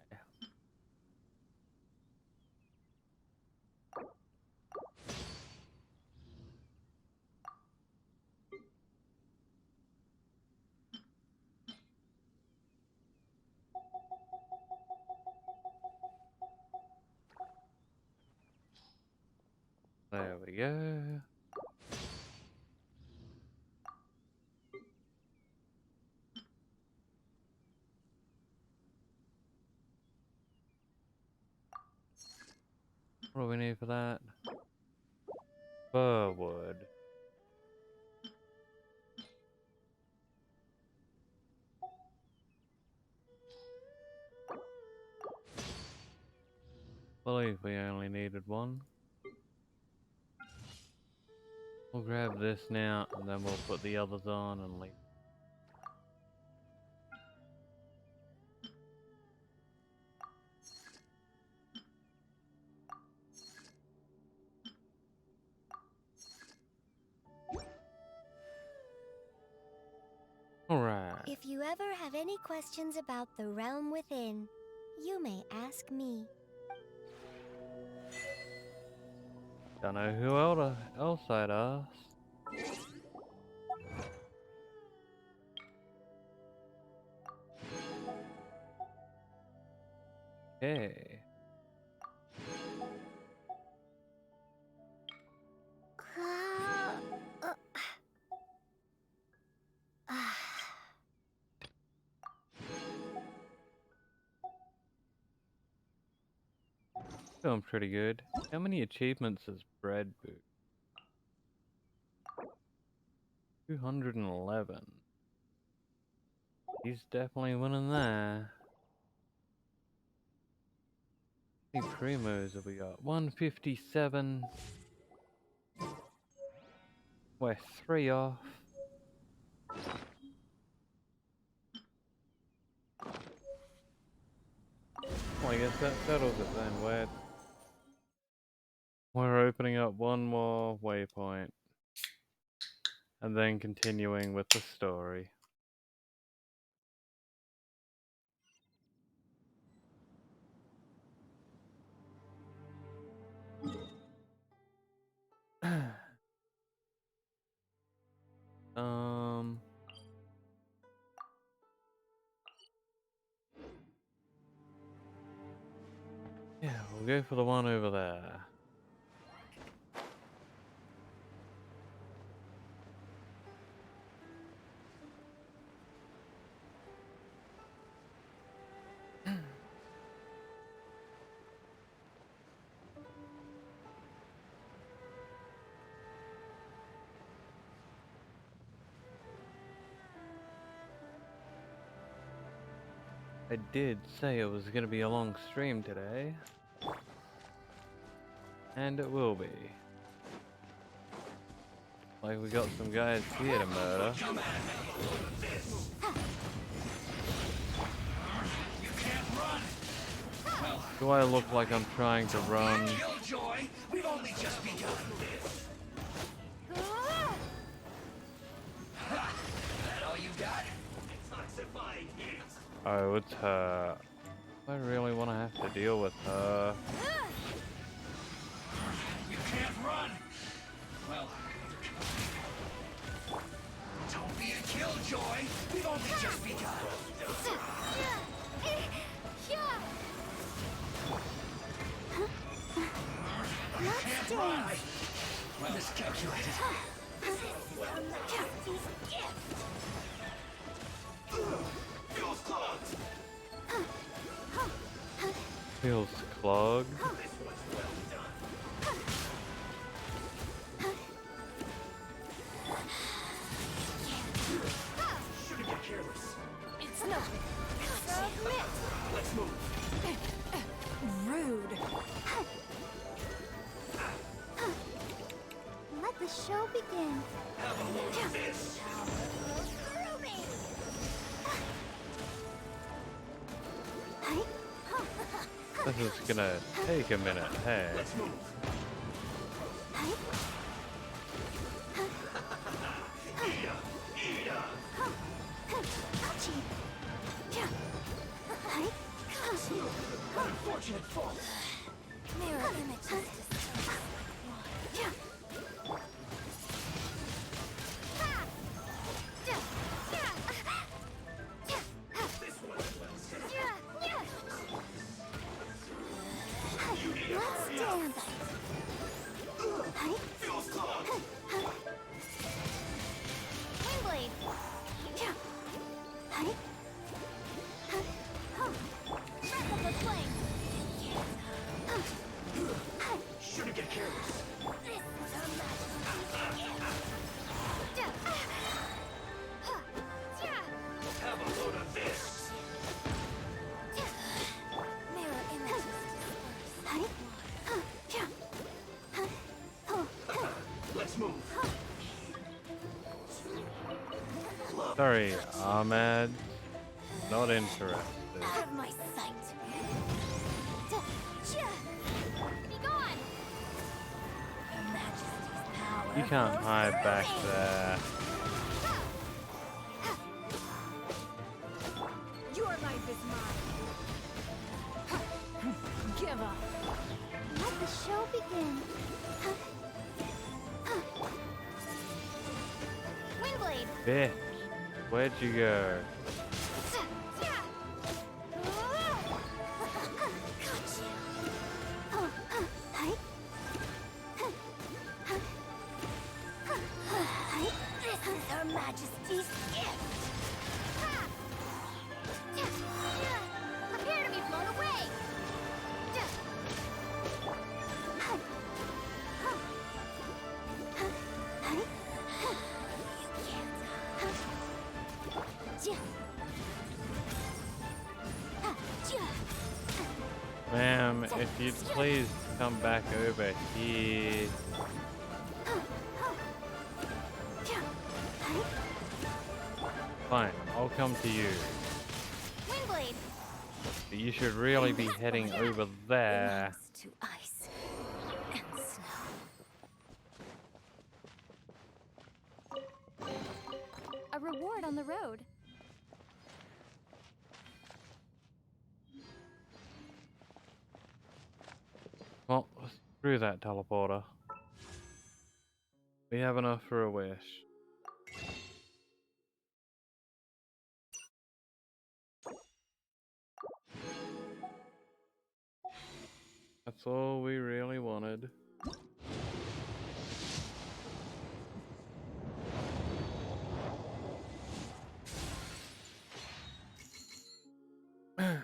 There we go. What do we need for that? Fir wood. Believe we only needed one. We'll grab this now and then we'll put the others on and leave. Alright. If you ever have any questions about the realm within, you may ask me. Don't know who else I'd ask. Okay. Doing pretty good. How many achievements has Bread boot? 211. He's definitely winning there. How many primos have we got? 157. We're 3 off. Well, I guess that settles it then. We're opening up one more waypoint. And then continuing with the story. Yeah, We'll go for the one over there. I did say it was gonna be a long stream today. And it will be. Like we got some guys here to murder. Do I look like I'm trying to run? We've only just begun. That all you got? Toxifying heat. Oh, it's her. I really want to have to deal with her. You can't run. Well, don't be a killjoy. We've only just begun. You can't run. Well, miscalculated. Feels clogged. Feels clogged. Shouldn't get careless. It's nothing. Submit. Let's move. Rude. Let the show begin. Have a look at this. This is gonna take a minute, hey. Let's move. Unfortunate fault. Mirror images. Feels clogged. Windblade. Replica flame. Shouldn't get careless. Have a load of this. Mirror images. Let's move. Sorry, Ahmed. Not interested. Out of my sight. Be gone. Her Majesty's power. You can't hide back there. Your life is mine. Give up. Let the show begin. Windblade. Bitch, where'd you go? This is Her Majesty's gift. Prepare to be blown away. Ma'am, if you'd please come back over here. Fine, I'll come to you. Windblade. But you should really be heading over there. To ice and snow. A reward on the road. Well, screw that teleporter. We have enough for a wish. That's all we really wanted. I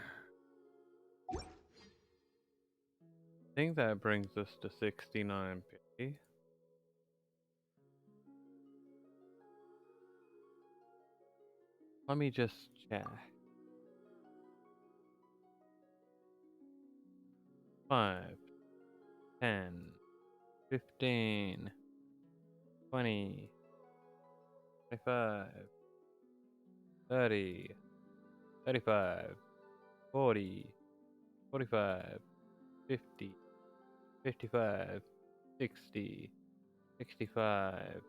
think that brings us to 69p. Let me just check. 5, 10, 15, 20, 25, 30, 35, 40, 45, 50, 55, 60, 65,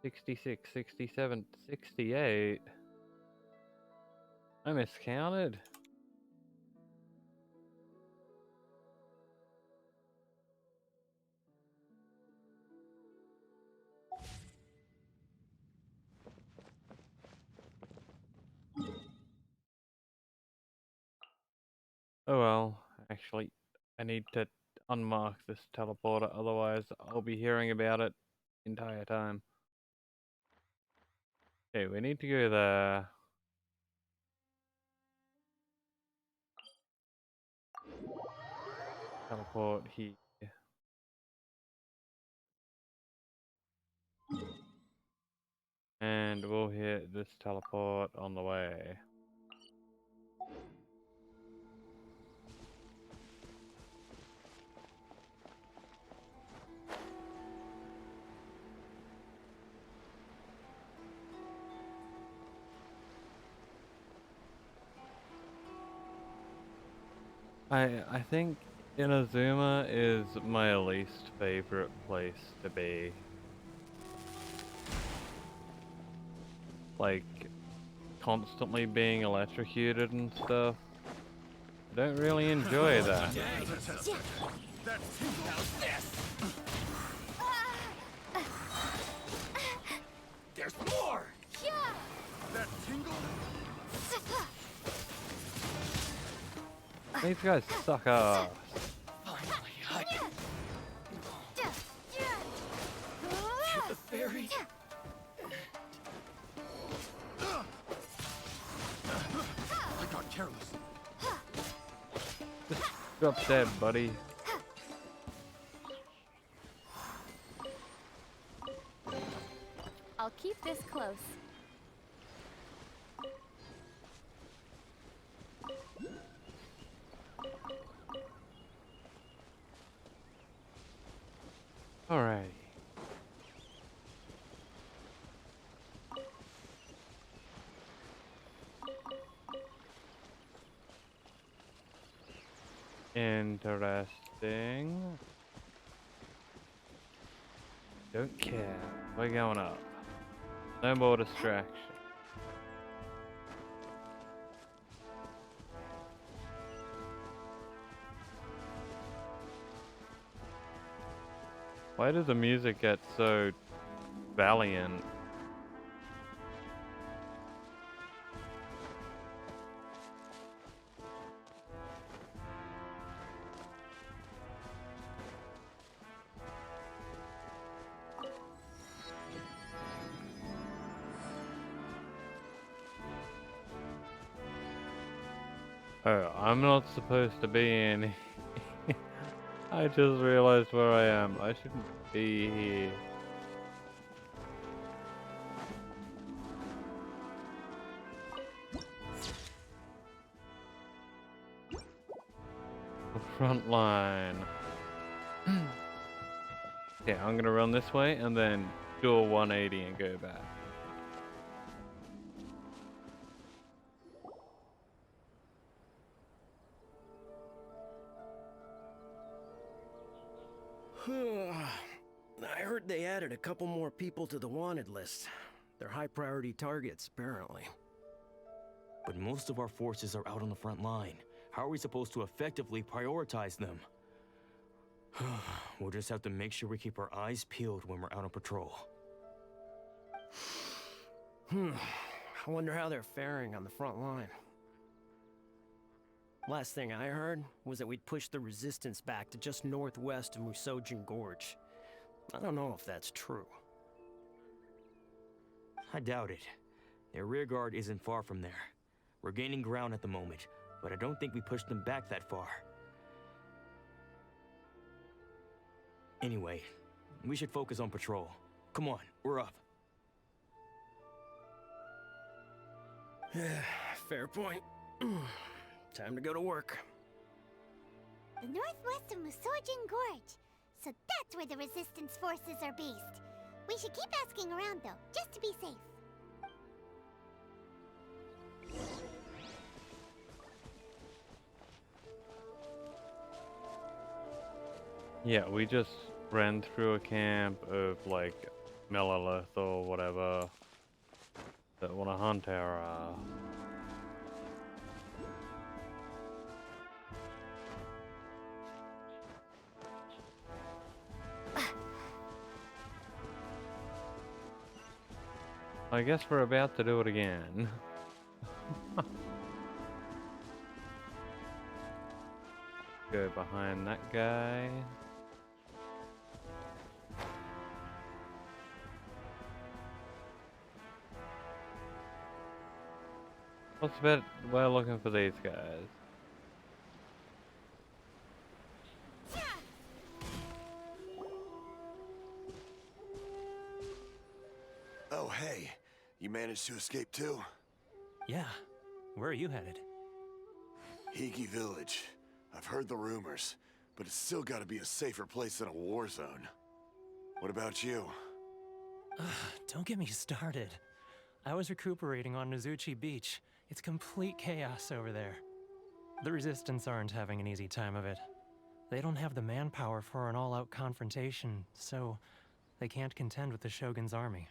66, 67, 68. I miscounted. Oh well, actually, I need to unmark this teleporter, otherwise I'll be hearing about it the entire time. Okay, we need to go there. Teleport here. And we'll hit this teleport on the way. I think Inazuma is my least favorite place to be. Like, constantly being electrocuted and stuff. I don't really enjoy that. There's more! That tingle? These guys suck ass. Hit the fairy. I got careless. Just drop dead, buddy. I'll keep this close. Alrighty. Interesting. Don't care. We're going up. No more distraction. Why does the music get so valiant? Oh, I'm not supposed to be in. I just realized where I am. I shouldn't be here. The front line. Yeah, I'm gonna run this way and then do a 180 and go back. I heard they added a couple more people to the wanted list. They're high priority targets, apparently. But most of our forces are out on the front line. How are we supposed to effectively prioritize them? We'll just have to make sure we keep our eyes peeled when we're out on patrol. I wonder how they're faring on the front line. Last thing I heard was that we'd pushed the resistance back to just northwest of Musojin Gorge. I don't know if that's true. I doubt it. Their rearguard isn't far from there. We're gaining ground at the moment, but I don't think we pushed them back that far. Anyway, we should focus on patrol. Come on, we're up. Fair point. Time to go to work. The northwest of Musojin Gorge. So that's where the resistance forces are based. We should keep asking around though, just to be safe. Yeah, we just ran through a camp of like Melilith or whatever that want to hunt our I guess we're about to do it again. Go behind that guy. What's the bit we're looking for these guys? Oh, hey. You managed to escape too? Yeah. Where are you headed? Higi Village. I've heard the rumors, but it's still gotta be a safer place than a war zone. What about you? Don't get me started. I was recuperating on Nozuchi Beach. It's complete chaos over there. The Resistance aren't having an easy time of it. They don't have the manpower for an all-out confrontation, so they can't contend with the Shogun's army.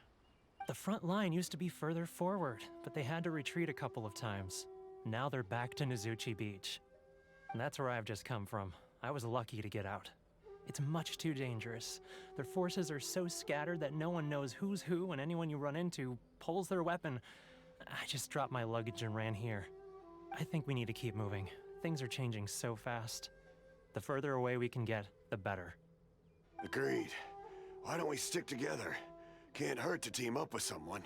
The front line used to be further forward, but they had to retreat a couple of times. Now they're back to Nozuchi Beach. And that's where I've just come from. I was lucky to get out. It's much too dangerous. Their forces are so scattered that no one knows who's who, and anyone you run into pulls their weapon. I just dropped my luggage and ran here. I think we need to keep moving. Things are changing so fast. The further away we can get, the better. Agreed. Why don't we stick together? Can't hurt to team up with someone.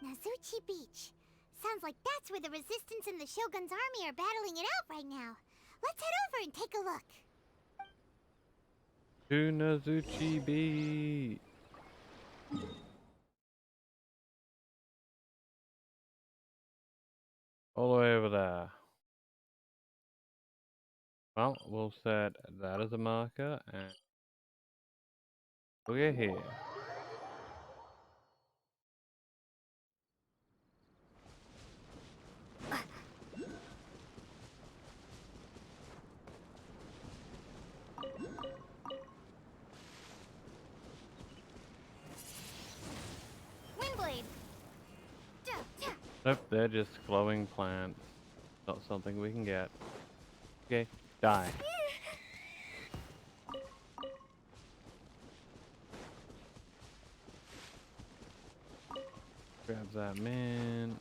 Nozuchi Beach. Sounds like that's where the Resistance and the Shogun's army are battling it out right now. Let's head over and take a look. To Nozuchi Beach. All the way over there. Well, we'll set that as a marker and we'll get here. Windblade. Nope, they're just glowing plants. Not something we can get. Okay, die. Grab that mint.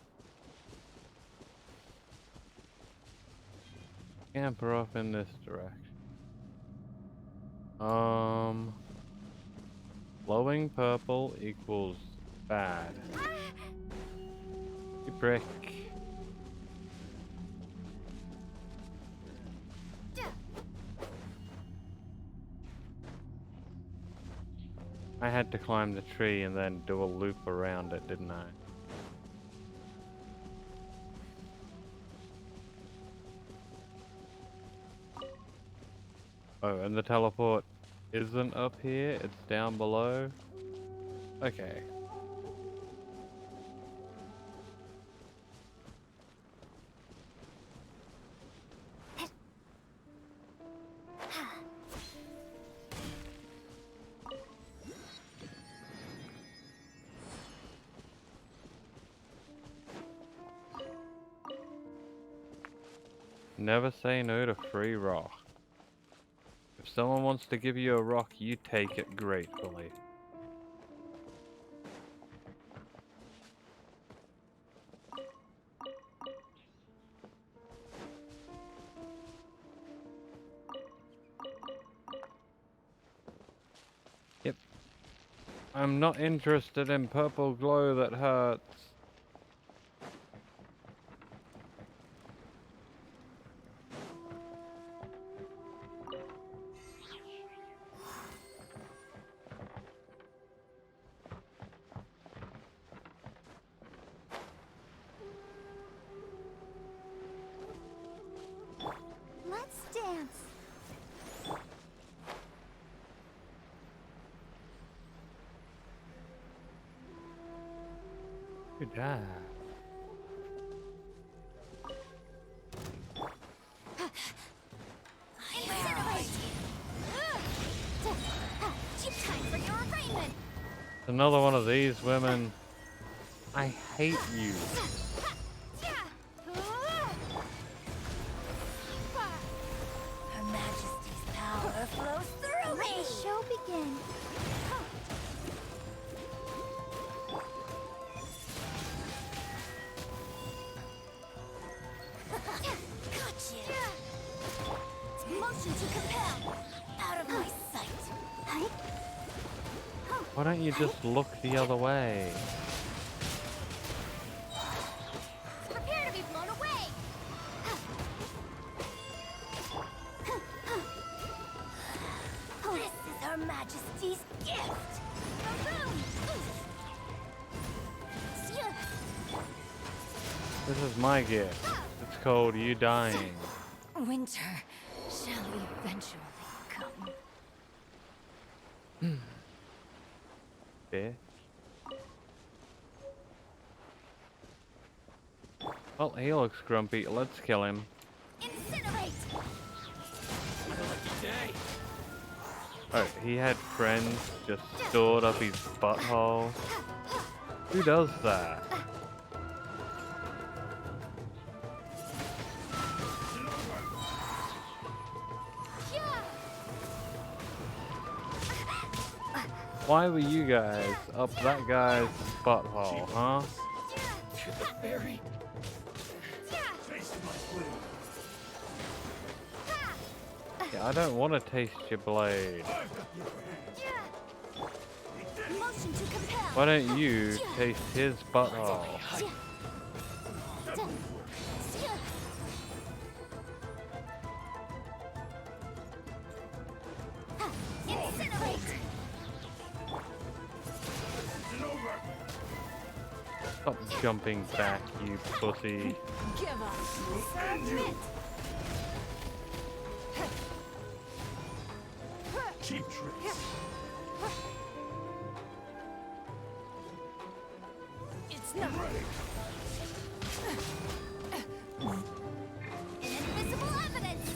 Camper off in this direction. Glowing purple equals bad. You prick. I had to climb the tree and then do a loop around it, didn't I? Oh, and the teleport isn't up here, it's down below. Okay. Never say no to free rock. If someone wants to give you a rock, you take it gratefully. I'm not interested in purple glow that hurts. Let's dance. Good job. Time for your arraignment. Another one of these women. I hate you. Her Majesty's power flows through me. Let the show begin. Gotcha. Motion to compel. Out of my sight. Why don't you just look the other way? Prepare to be blown away. This is Her Majesty's gift. This is my gift. It's called you dying. Winter shall eventually come. Bitch. Well, he looks grumpy. Let's kill him. Incinerate. Oh, he had friends just stored up his butthole. Who does that? Why were you guys up that guy's butthole, huh? Yeah, I don't want to taste your blade. Motion to compel. Why don't you taste his butthole? Incinerate. Stop jumping back, you pussy. Give up. Submit. Cheap tricks. It's not ready. Invisible evidence.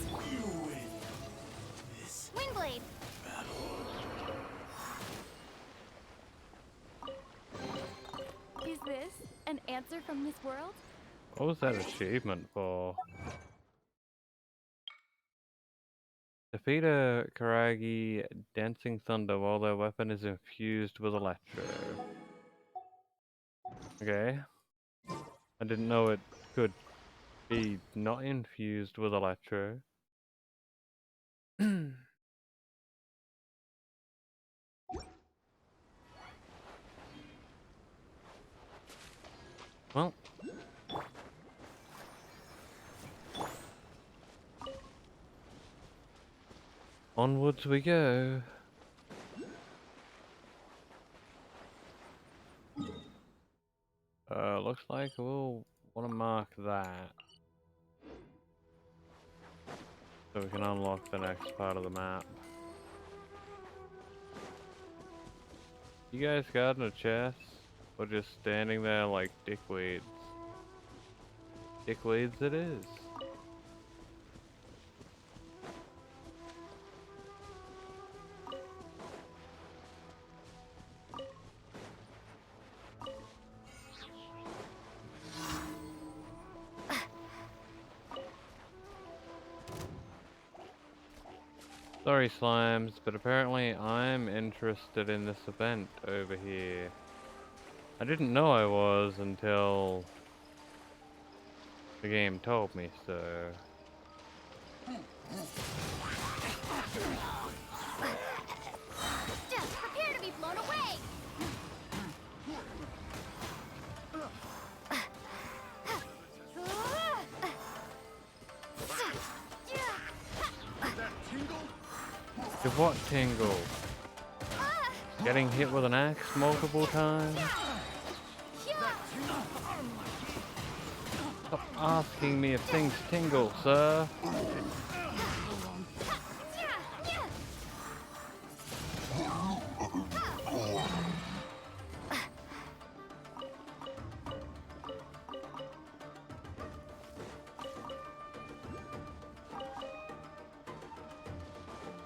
Windblade. Is this an answer from this world? What was that achievement for? Defeat a Karagi Dancing Thunder while their weapon is infused with electro. Okay. I didn't know it could be not infused with electro. Well. Onwards we go. Looks like we'll want to mark that. So we can unlock the next part of the map. You guys got in a chest? Or just standing there like dickweeds? Dickweeds it is. Sorry slimes, but apparently I'm interested in this event over here. I didn't know I was until the game told me so. Prepare to be blown away. With what tingle? Getting hit with an axe multiple times? Stop asking me if things tingle, sir.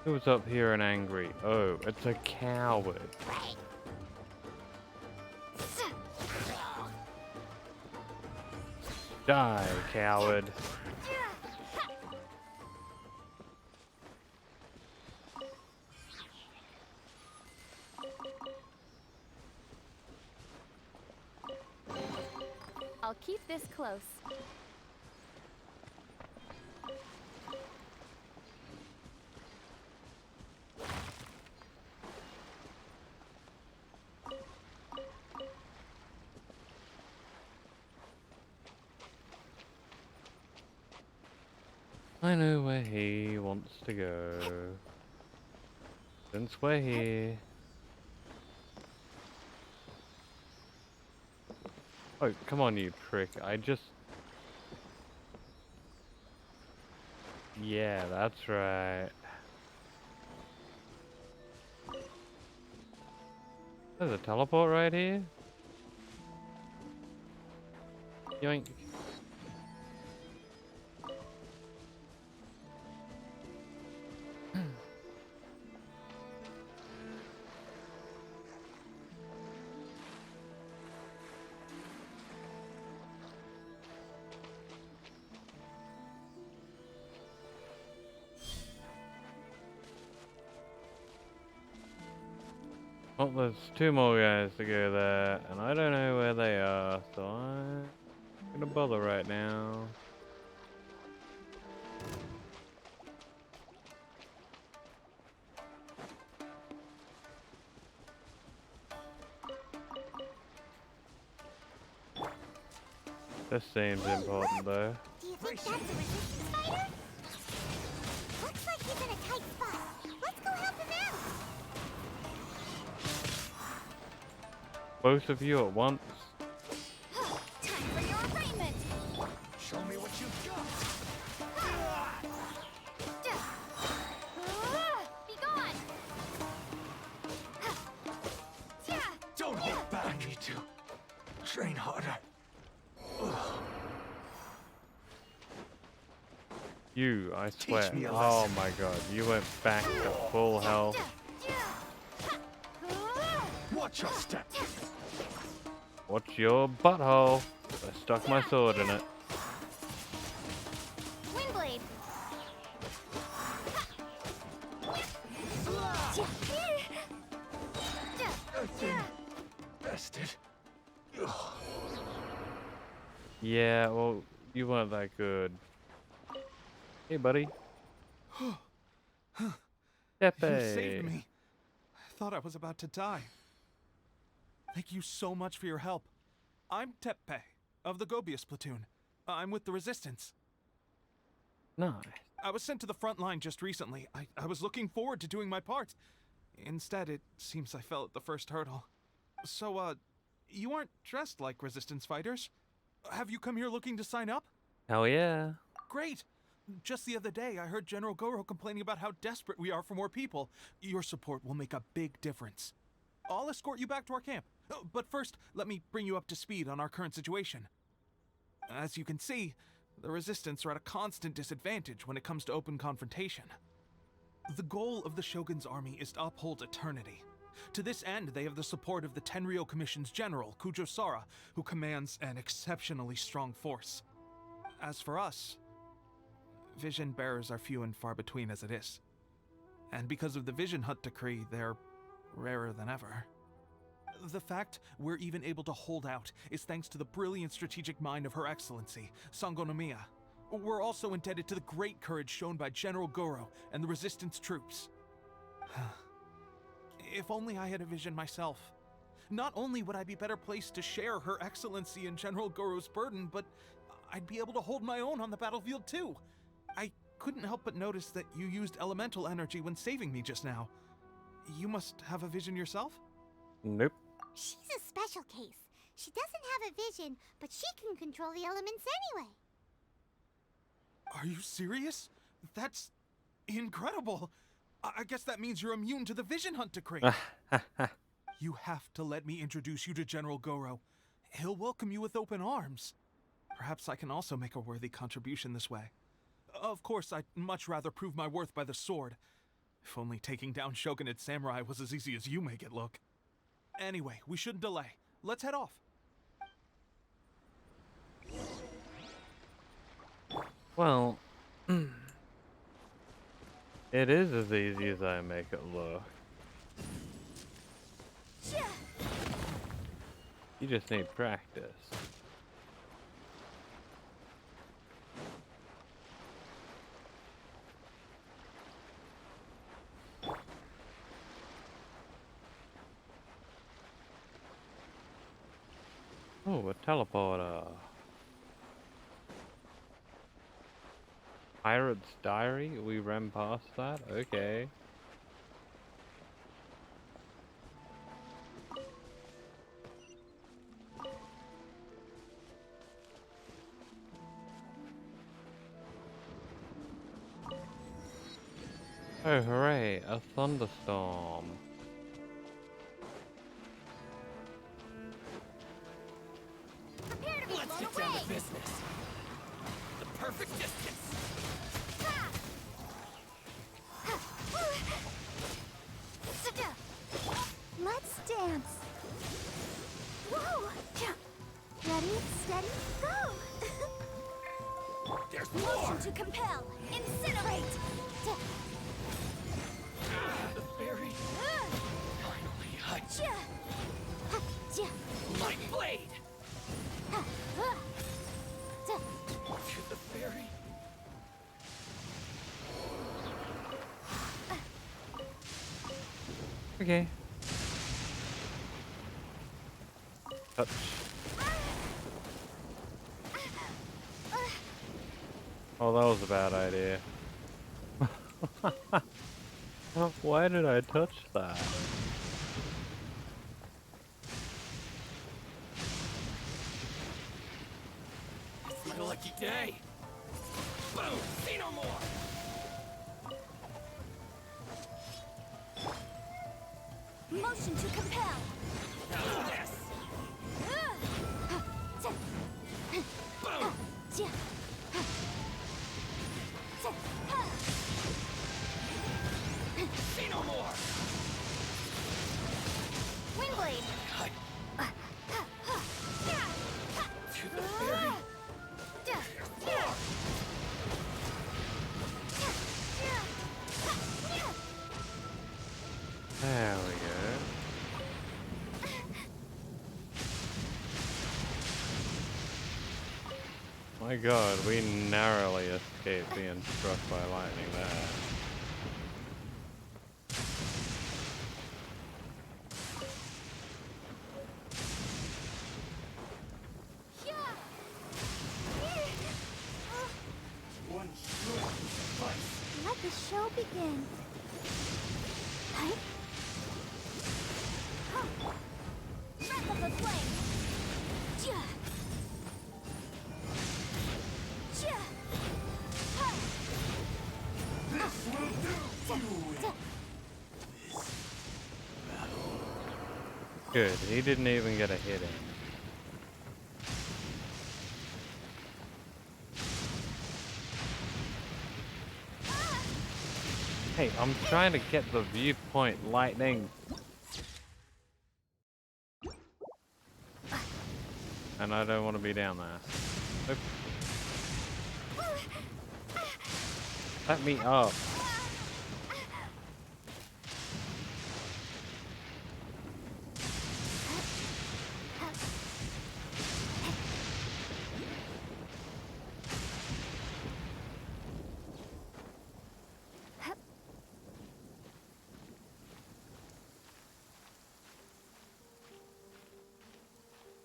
Who's up here and angry? Oh, it's a coward. Die, coward. I'll keep this close. I know where he wants to go. Since we're here. Oh, come on, you prick. I just... Yeah, that's right. There's a teleport right here. Yoink. Well, there's two more guys to go there, and I don't know where they are, so I'm gonna bother right now. This seems important though. Do you think that's a resistance fighter? Looks like he's in a tight spot. Let's go help him out. Both of you at once? Time for your arraignment. Show me what you've got. Be gone! Don't hold back. I need to train harder. You, I swear. me a Oh lesson. my god, you went back to full health. Watch your step. Watch your butthole. I stuck my sword in it. Windblade! Bested. Yeah, well, you weren't that good. Hey, buddy. You Tepe. saved me. I thought I was about to die. Thank you so much for your help. I'm Tepe, of the Gobius platoon. I'm with the Resistance. Nice. I was sent to the front line just recently. I was looking forward to doing my part. Instead, it seems I fell at the first hurdle. So, you aren't dressed like Resistance fighters? Have you come here looking to sign up? Hell yeah. Great! Just the other day, I heard General Goro complaining about how desperate we are for more people. Your support will make a big difference. I'll escort you back to our camp. But first, let me bring you up to speed on our current situation. As you can see, the Resistance are at a constant disadvantage when it comes to open confrontation. The goal of the Shogun's army is to uphold eternity. To this end, they have the support of the Tenryou Commission's general, Kujo Sara, who commands an exceptionally strong force. As for us, vision bearers are few and far between as it is. And because of the Vision Hut decree, they're rarer than ever. The fact we're even able to hold out is thanks to the brilliant strategic mind of Her Excellency, Sango no Miya. We're also indebted to the great courage shown by General Goro and the Resistance troops. If only I had a vision myself. Not only would I be better placed to share Her Excellency and General Goro's burden, but I'd be able to hold my own on the battlefield too. I couldn't help but notice that you used elemental energy when saving me just now. You must have a vision yourself? Nope. She's a special case. She doesn't have a vision, but she can control the elements anyway. Are you serious? That's incredible. I guess that means you're immune to the vision hunt decree. You have to let me introduce you to General Goro. He'll welcome you with open arms. Perhaps I can also make a worthy contribution this way. Of course, I'd much rather prove my worth by the sword. If only taking down Shogunate Samurai was as easy as you make it look. Anyway, we shouldn't delay. Let's head off. Well, it is as easy as I make it look. You just need practice. Oh, a teleporter. Pirate's Diary? We ran past that? Okay. Oh, hooray, a thunderstorm. Let's get down to business. The perfect distance. Let's dance. Whoa! Ready, steady, go! There's Motion more. to compel. Incinerate. The fairy. Finally, light blade. To the fairy. Okay. Touch. Oh, that was a bad idea. Why did I touch that? It's my lucky day. Boom! See no more. Motion to compel. Now this. Boom! See no more. Windblade. To the fairy. There we go. My god, we narrowly escaped being struck by lightning there. One stroke will suffice. Let the show begin. Breath of the flame. This will do. Good, he didn't even get a hit in. Hey, I'm trying to get the viewpoint lightning. And I don't want to be down there. Nope. Let me up.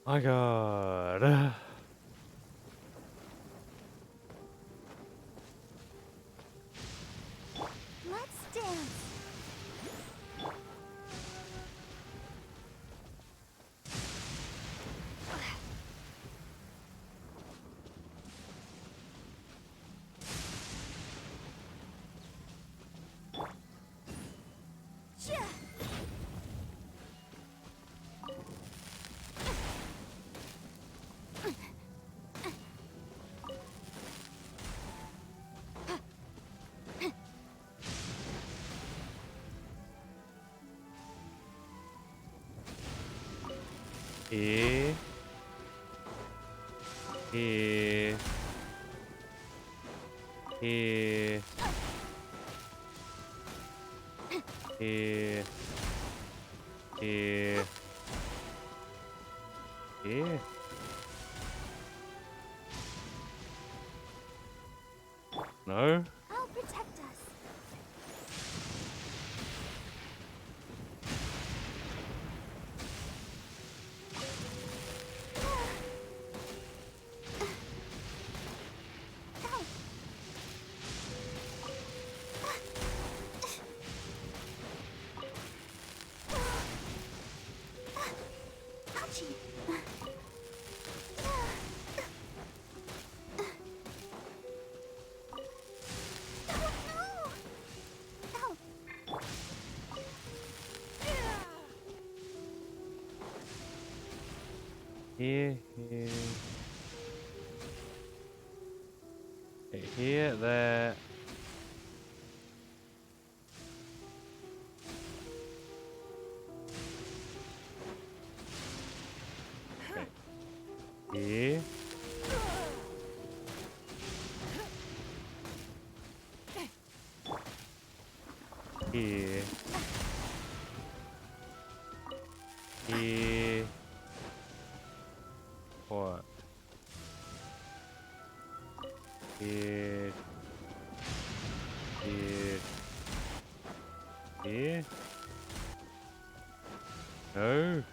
My god. Here. Here. Here. Here. Here. Here. No? I'll protect us. Here, here. Okay, here, there. Okay. Here. Here. Here. What? Here. Here. Here. No.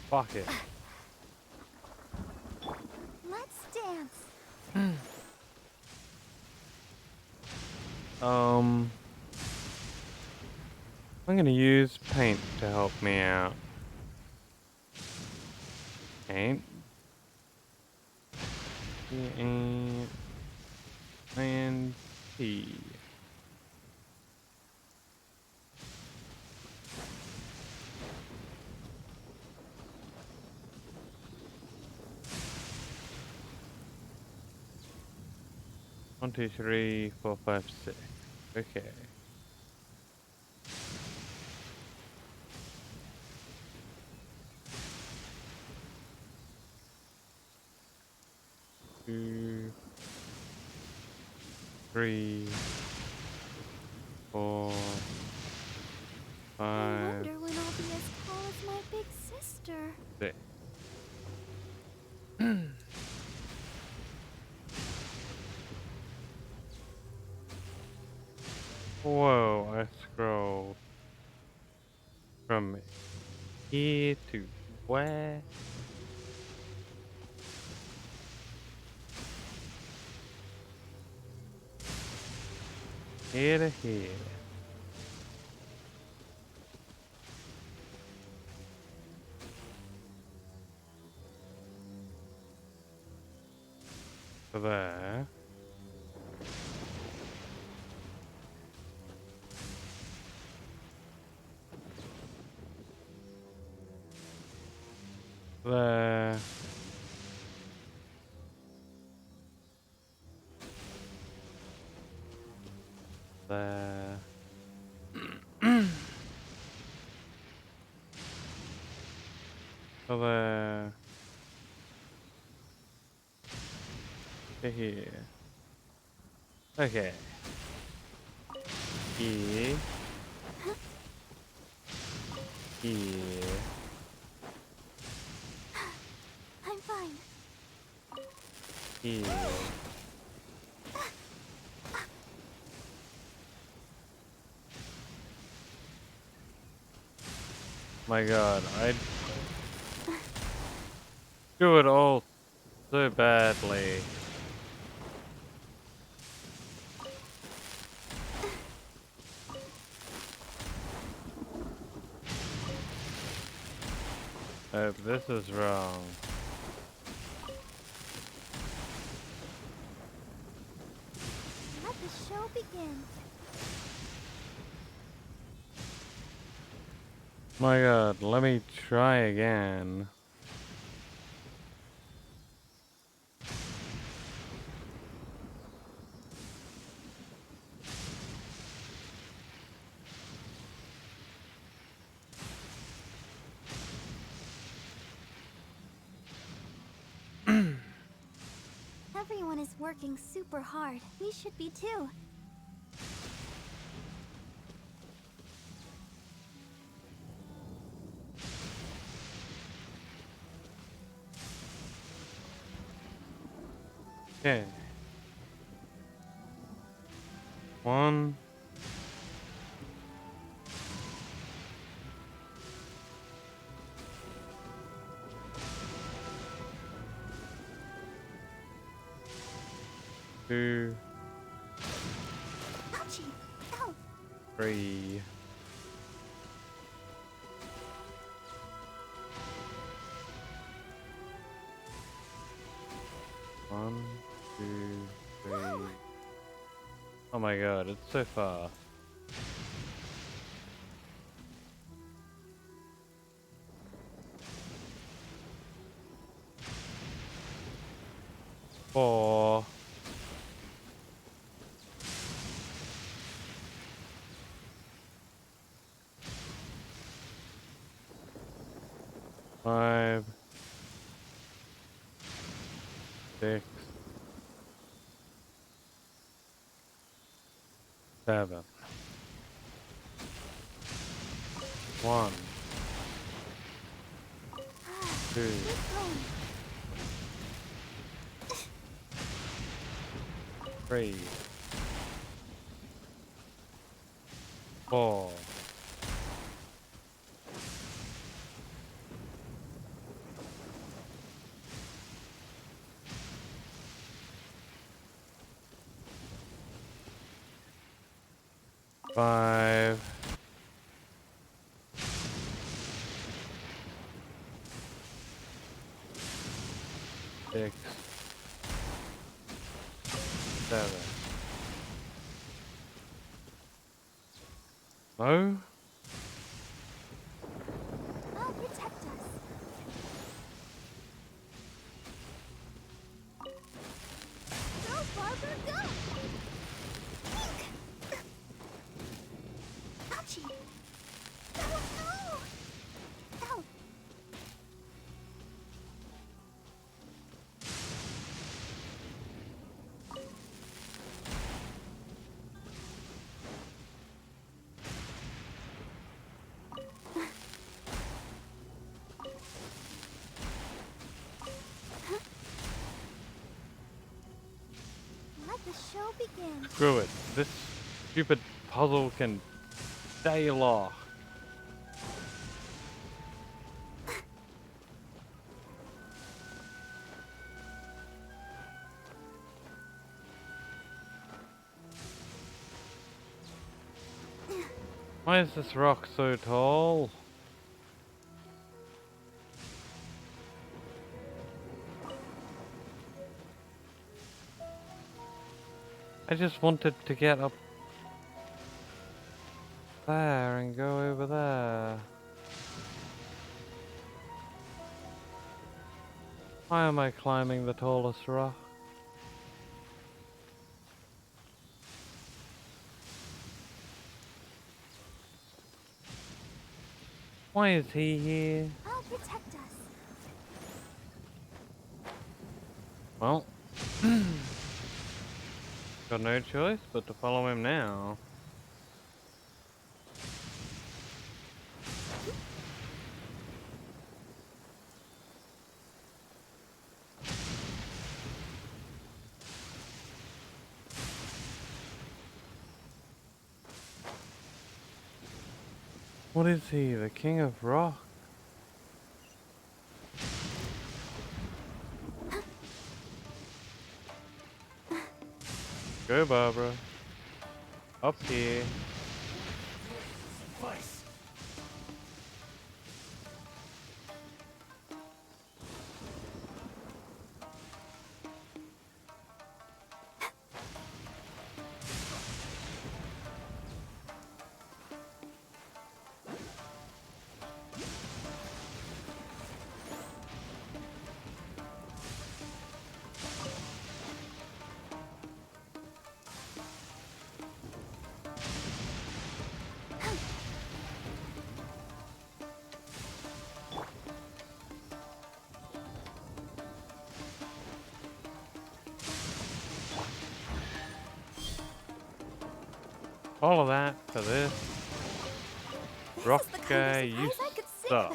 Fuck it. Let's dance. I'm gonna use paint to help me out. Paint. And P. One, two, three, 4, 5, 6. Okay. Two, 3, 4, 5. I wonder when I'll be as tall as my big sister. 6. Whoa, I scrolled from here to where? Here to here. To there. There. There. There. To here. Okay. Here. Here. I'm fine. Here. My god, I do it all so badly. This is wrong. My god, let me try again. Everyone is working super hard. We should be too. Okay. 1. 2. Ouchie! Ow! 3. 1, 2, 3. Oh my god, it's so fast. 4. 5. 6. 7. 1. 2. 3. 4. 5. 6. 7. No? I'll protect us. Go, Barbara, go! Ouchie! No, no! Ow! Let the show begin. Screw it. This stupid puzzle can stay locked. Why is this rock so tall? I just wanted to get up there and go over there. Why am I climbing the tallest rock? Why is he here? I'll protect us. Well, got no choice but to follow him now. What is he, the king of rock? Go, Barbara. Up here. Vice. All of that for this. Rocker, you suck.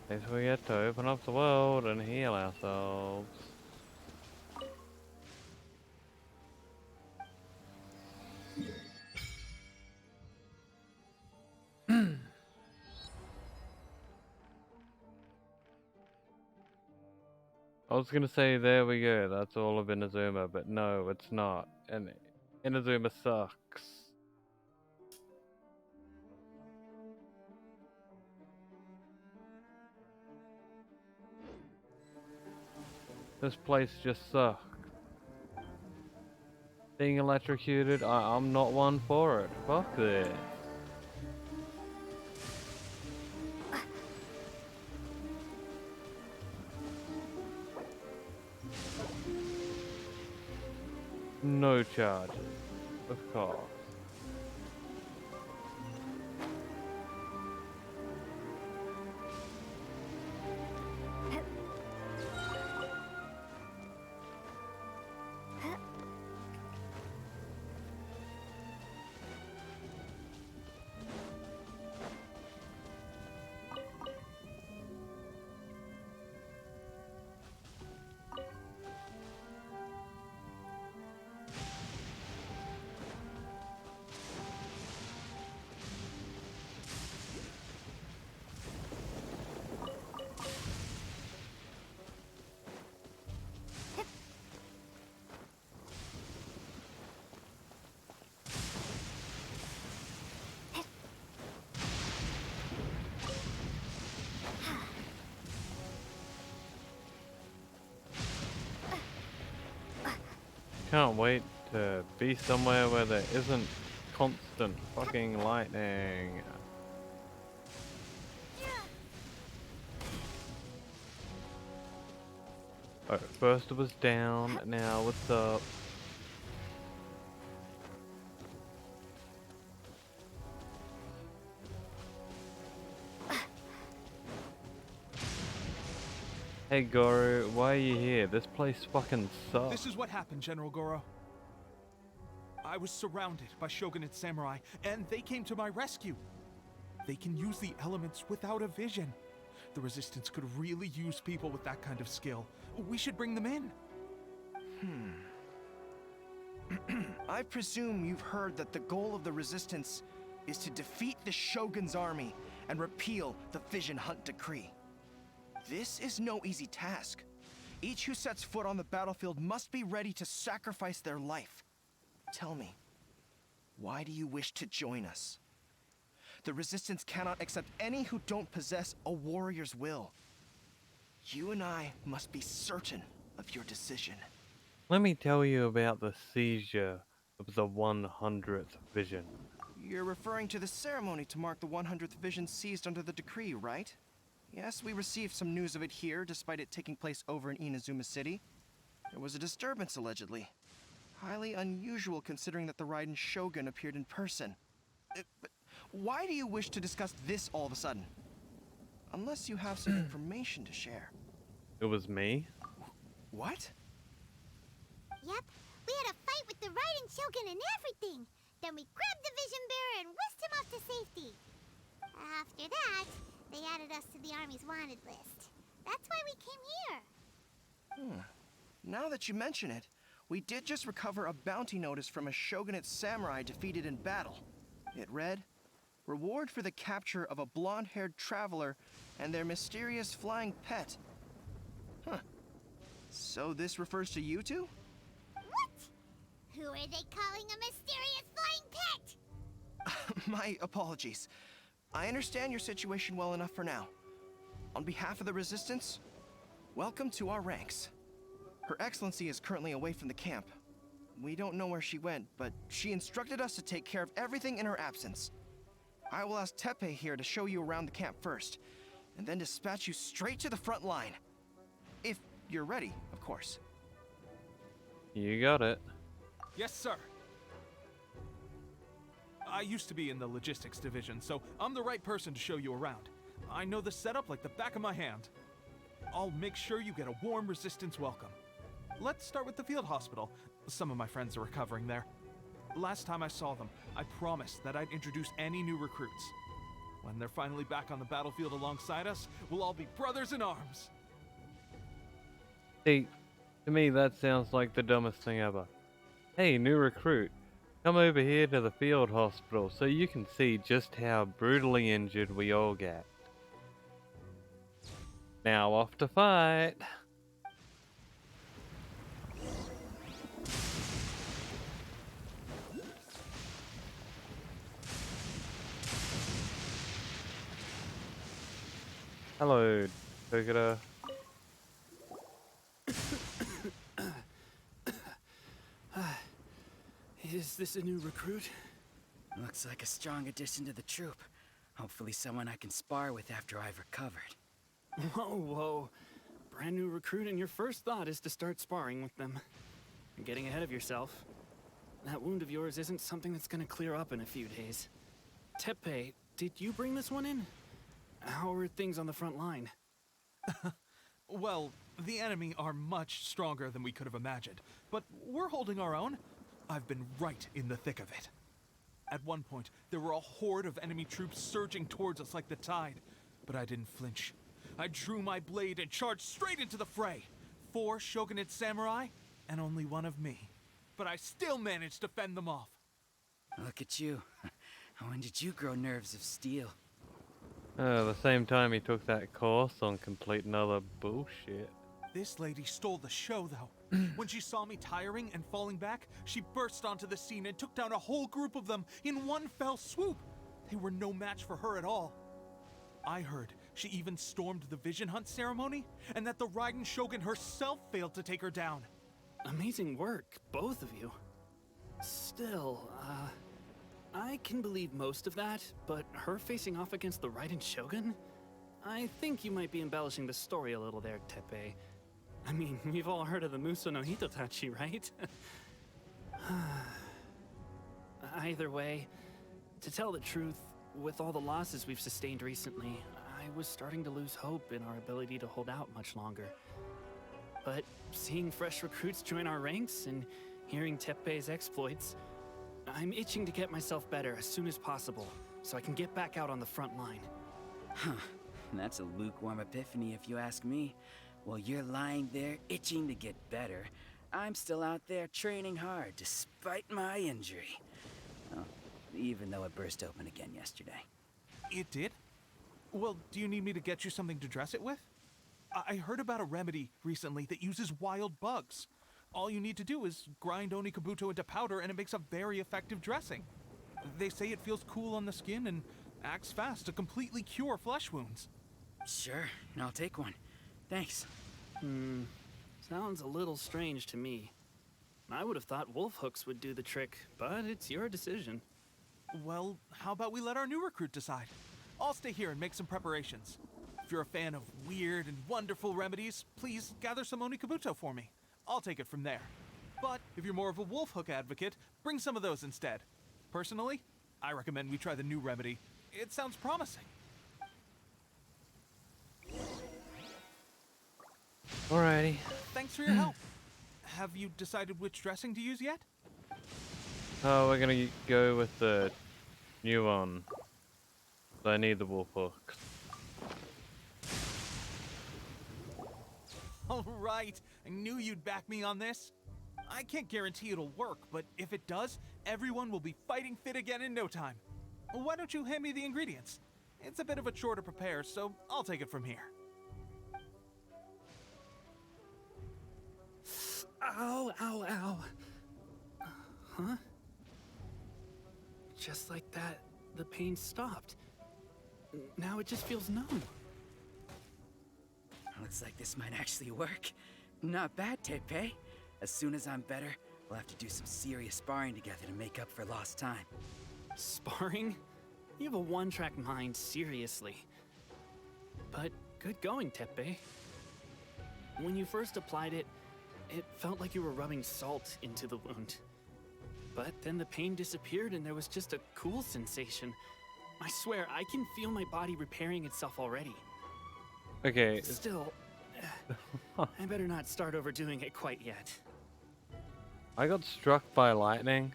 Guess we get to open up the world and heal ourselves. I was gonna say, there we go, that's all of Inazuma, but no, it's not. And Inazuma sucks. This place just sucks. Being electrocuted, I'm not one for it. Fuck this. No charges, of course. Can't wait to be somewhere where there isn't constant fucking lightning. Alright, first it was down, now it's up. Hey Goro, why are you here? This place fucking sucks. This is what happened, General Goro. I was surrounded by Shogunate samurai, and they came to my rescue. They can use the elements without a vision. The Resistance could really use people with that kind of skill. We should bring them in. I presume you've heard that the goal of the Resistance is to defeat the Shogun's army and repeal the Vision Hunt Decree. This is no easy task. Each who sets foot on the battlefield must be ready to sacrifice their life. Tell me, why do you wish to join us? The Resistance cannot accept any who don't possess a warrior's will. You and I must be certain of your decision. Let me tell you about the seizure of the 100th vision. You're referring to the ceremony to mark the 100th vision seized under the decree, right? Yes, we received some news of it here, despite it taking place over in Inazuma City. There was a disturbance, allegedly. Highly unusual considering that the Raiden Shogun appeared in person. But why do you wish to discuss this all of a sudden? Unless you have some information to share. It was me? What? Yep, we had a fight with the Raiden Shogun and everything. Then we grabbed the Vision Bearer and whisked him off to safety. After that, they added us to the Army's wanted list. That's why we came here. Now that you mention it, we did just recover a bounty notice from a Shogunate samurai defeated in battle. It read, "Reward for the capture of a blonde-haired traveler and their mysterious flying pet." So this refers to you two? What? Who are they calling a mysterious flying pet? My apologies. I understand your situation well enough for now. On behalf of the Resistance, welcome to our ranks. Her Excellency is currently away from the camp. We don't know where she went, but she instructed us to take care of everything in her absence. I will ask Teppei here to show you around the camp first. and then dispatch you straight to the front line. If you're ready, of course. You got it. Yes, sir. I used to be in the logistics division, so I'm the right person to show you around. I know the setup like the back of my hand. I'll make sure you get a warm Resistance welcome. Let's start with the field hospital. Some of my friends are recovering there. Last time I saw them, I promised that I'd introduce any new recruits. When they're finally back on the battlefield alongside us, we'll all be brothers in arms. See, to me that sounds like the dumbest thing ever. Hey, new recruit, come over here to the field hospital so you can see just how brutally injured we all get. Now off to fight! Hello, Togura. Is this a new recruit? Looks like a strong addition to the troop. Hopefully someone I can spar with after I've recovered. Whoa. Brand new recruit and your first thought is to start sparring with them. You're getting ahead of yourself. That wound of yours isn't something that's gonna clear up in a few days. Teppei, did you bring this one in? How are things on the front line? Well, the enemy are much stronger than we could have imagined, but we're holding our own. I've been right in the thick of it. At one point, there were a horde of enemy troops surging towards us like the tide, but I didn't flinch. I drew my blade and charged straight into the fray. 4 shogunate samurai, and only 1 of me. But I still managed to fend them off. Look at you. When did you grow nerves of steel? The same time he took that course on complete and utter bullshit. This lady stole the show, though. When she saw me tiring and falling back, she burst onto the scene and took down a whole group of them in one fell swoop. They were no match for her at all. I heard she even stormed the Vision Hunt ceremony, and that the Raiden Shogun herself failed to take her down. Amazing work, both of you. Still, I can believe most of that, but her facing off against the Raiden Shogun? I think you might be embellishing the story a little there, Teppei. I mean, we've all heard of the Muso no Hitotachi, right? Either way, to tell the truth, with all the losses we've sustained recently, I was starting to lose hope in our ability to hold out much longer. But seeing fresh recruits join our ranks and hearing Teppei's exploits, I'm itching to get myself better as soon as possible, so I can get back out on the front line. Huh. That's a lukewarm epiphany if you ask me. While you're lying there itching to get better, I'm still out there training hard despite my injury. Oh, even though it burst open again yesterday. It did? Well, do you need me to get you something to dress it with? I heard about a remedy recently that uses wild bugs. All you need to do is grind Onikabuto into powder and it makes a very effective dressing. They say it feels cool on the skin and acts fast to completely cure flesh wounds. Sure, I'll take one. Thanks. Sounds a little strange to me. I would have thought wolf hooks would do the trick, but it's your decision. Well, how about we let our new recruit decide? I'll stay here and make some preparations. If you're a fan of weird and wonderful remedies, please gather some Onikabuto for me. I'll take it from there. But if you're more of a wolf hook advocate, bring some of those instead. Personally, I recommend we try the new remedy. It sounds promising. Alrighty. Thanks for your help. Have you decided which dressing to use yet? Oh, we're gonna go with the new one. I need the wolf hooks. All right, I knew you'd back me on this. I can't guarantee it'll work, but if it does, everyone will be fighting fit again in no time. Why don't you hand me the ingredients? It's a bit of a chore to prepare, so I'll take it from here. Ow, ow, ow. Huh? Just like that, the pain stopped. Now it just feels numb. Looks like this might actually work. Not bad, Teppei. As soon as I'm better, we'll have to do some serious sparring together to make up for lost time. Sparring? You have a one-track mind, seriously. But good going, Teppe. When you first applied it, it felt like you were rubbing salt into the wound. But then the pain disappeared and there was just a cool sensation. I swear, I can feel my body repairing itself already. Okay. Still, I better not start overdoing it quite yet. I got struck by lightning.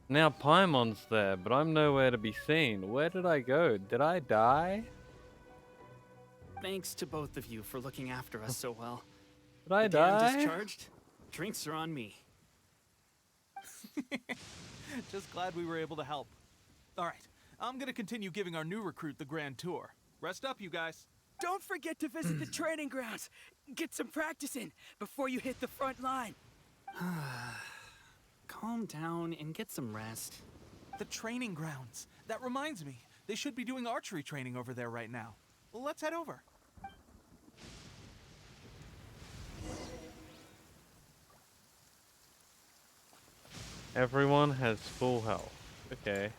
Now Paimon's there, but I'm nowhere to be seen. Where did I go? Did I die? Thanks to both of you for looking after us so well. Did I The day I'm die? discharged, drinks are on me. Just glad we were able to help. All right, I'm gonna continue giving our new recruit the grand tour. Rest up, you guys. Don't forget to visit the training grounds. Get some practice in before you hit the front line. Calm down and get some rest. The training grounds. That reminds me, they should be doing archery training over there right now. Let's head over. Everyone has full health. Okay.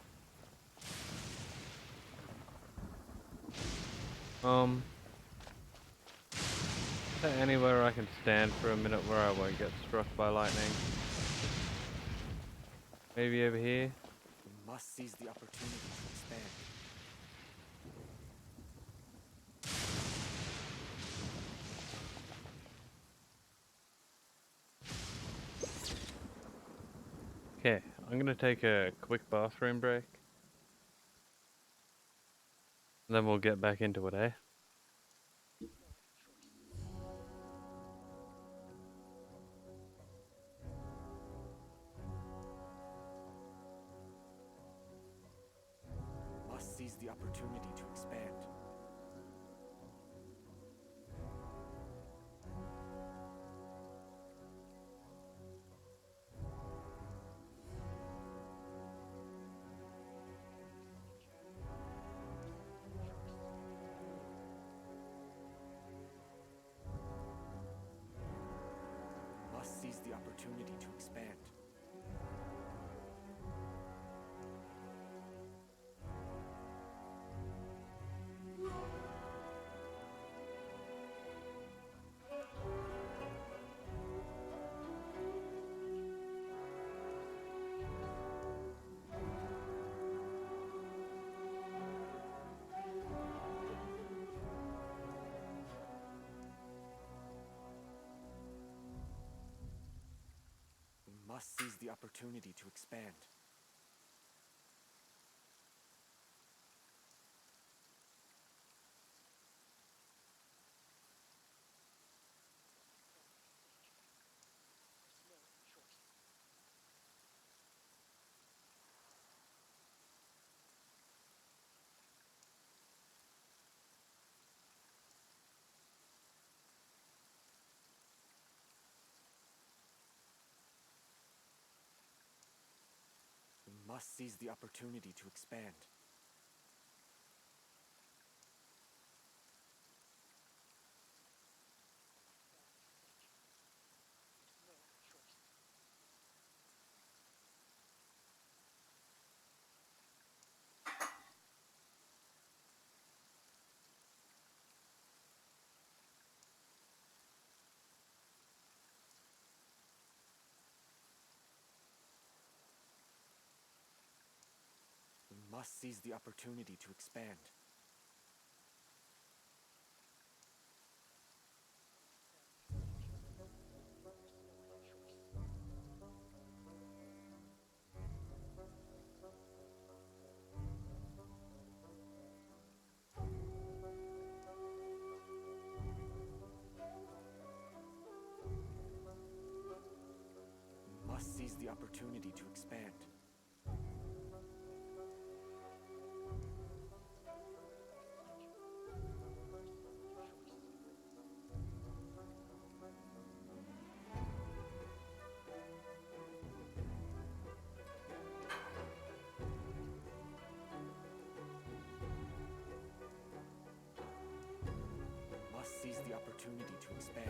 Is there anywhere I can stand for a minute where I won't get struck by lightning? Maybe over here? We must seize the opportunity to expand. Okay, I'm gonna take a quick bathroom break. Then we'll get back into it, eh? Must seize the opportunity to expand. Must seize the opportunity to expand. Must seize the opportunity to expand. Must seize the opportunity to expand. Must seize the opportunity to expand. Must seize the opportunity to expand. Must seize the opportunity to expand.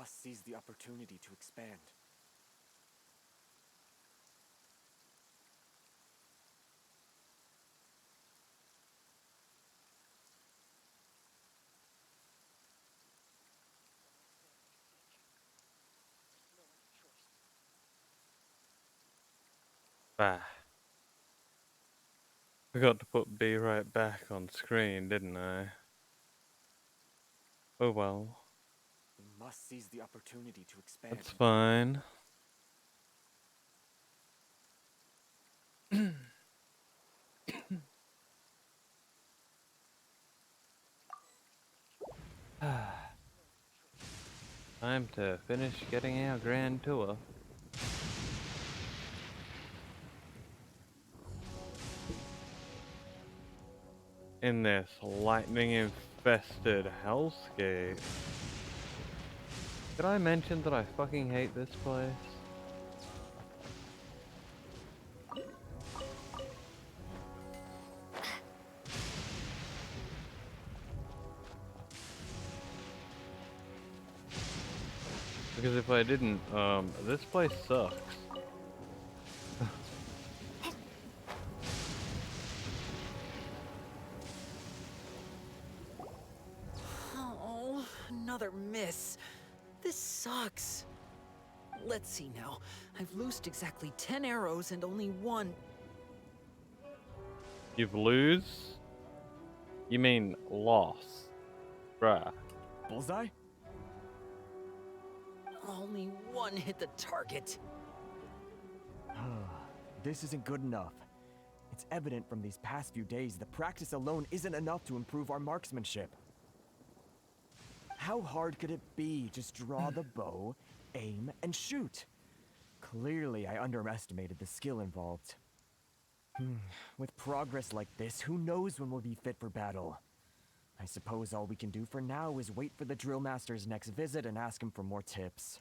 must seize the opportunity to expand. Bah. Forgot to put B right back on screen, didn't I? Oh well. We must seize the opportunity to expand. That's fine. Time to finish getting our grand tour. In this lightning-infested hellscape. Did I mention that I fucking hate this place? Because if I didn't, this place sucks. Oh, another miss. This sucks. Let's see now. I've loosed exactly 10 arrows and only one. You've lose? You mean loss. Bruh. Bullseye? Only one hit the target. This isn't good enough. It's evident from these past few days that practice alone isn't enough to improve our marksmanship. How hard could it be? Just draw the bow, aim, and shoot. Clearly, I underestimated the skill involved. With progress like this, who knows when we'll be fit for battle? I suppose all we can do for now is wait for the drill master's next visit and ask him for more tips.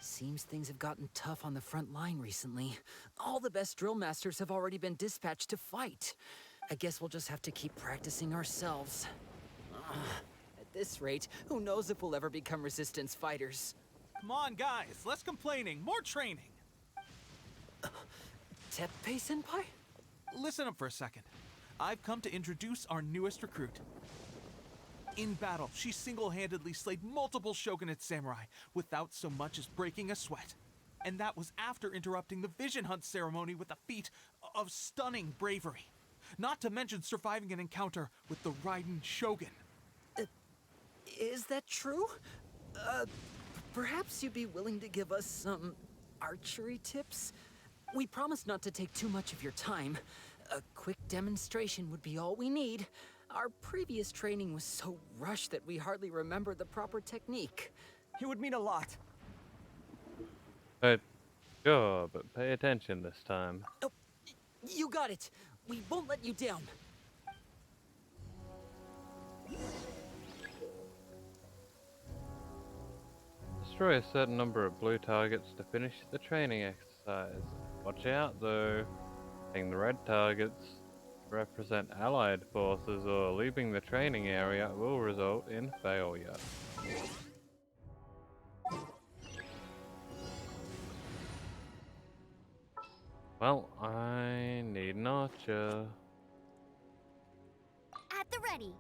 Seems things have gotten tough on the front line recently. All the best drill masters have already been dispatched to fight. I guess we'll just have to keep practicing ourselves. At this rate, who knows if we'll ever become resistance fighters. Come on, guys, less complaining, more training. Teppei-senpai? Listen up for a second. I've come to introduce our newest recruit. In battle, she single-handedly slayed multiple shogunate samurai without so much as breaking a sweat. And that was after interrupting the vision hunt ceremony with a feat of stunning bravery. Not to mention surviving an encounter with the Raiden Shogun. Is that true? Perhaps you'd be willing to give us some archery tips? We promise not to take too much of your time. A quick demonstration would be all we need. Our previous training was so rushed that we hardly remember the proper technique. It would mean a lot. Sure, but pay attention this time. Oh, you got it. We won't let you down. Destroy a certain number of blue targets to finish the training exercise. Watch out though. Hitting the red targets represent allied forces, or leaving the training area will result in failure. Well, I need an archer. At the ready.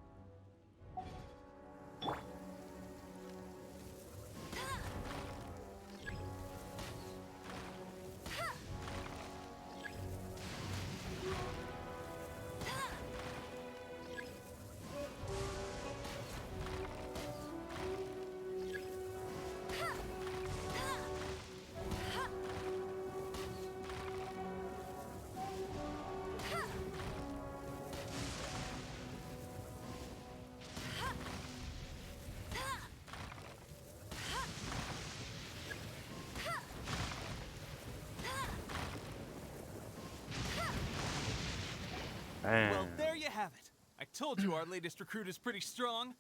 Well, there you have it. I told you our latest recruit is pretty strong.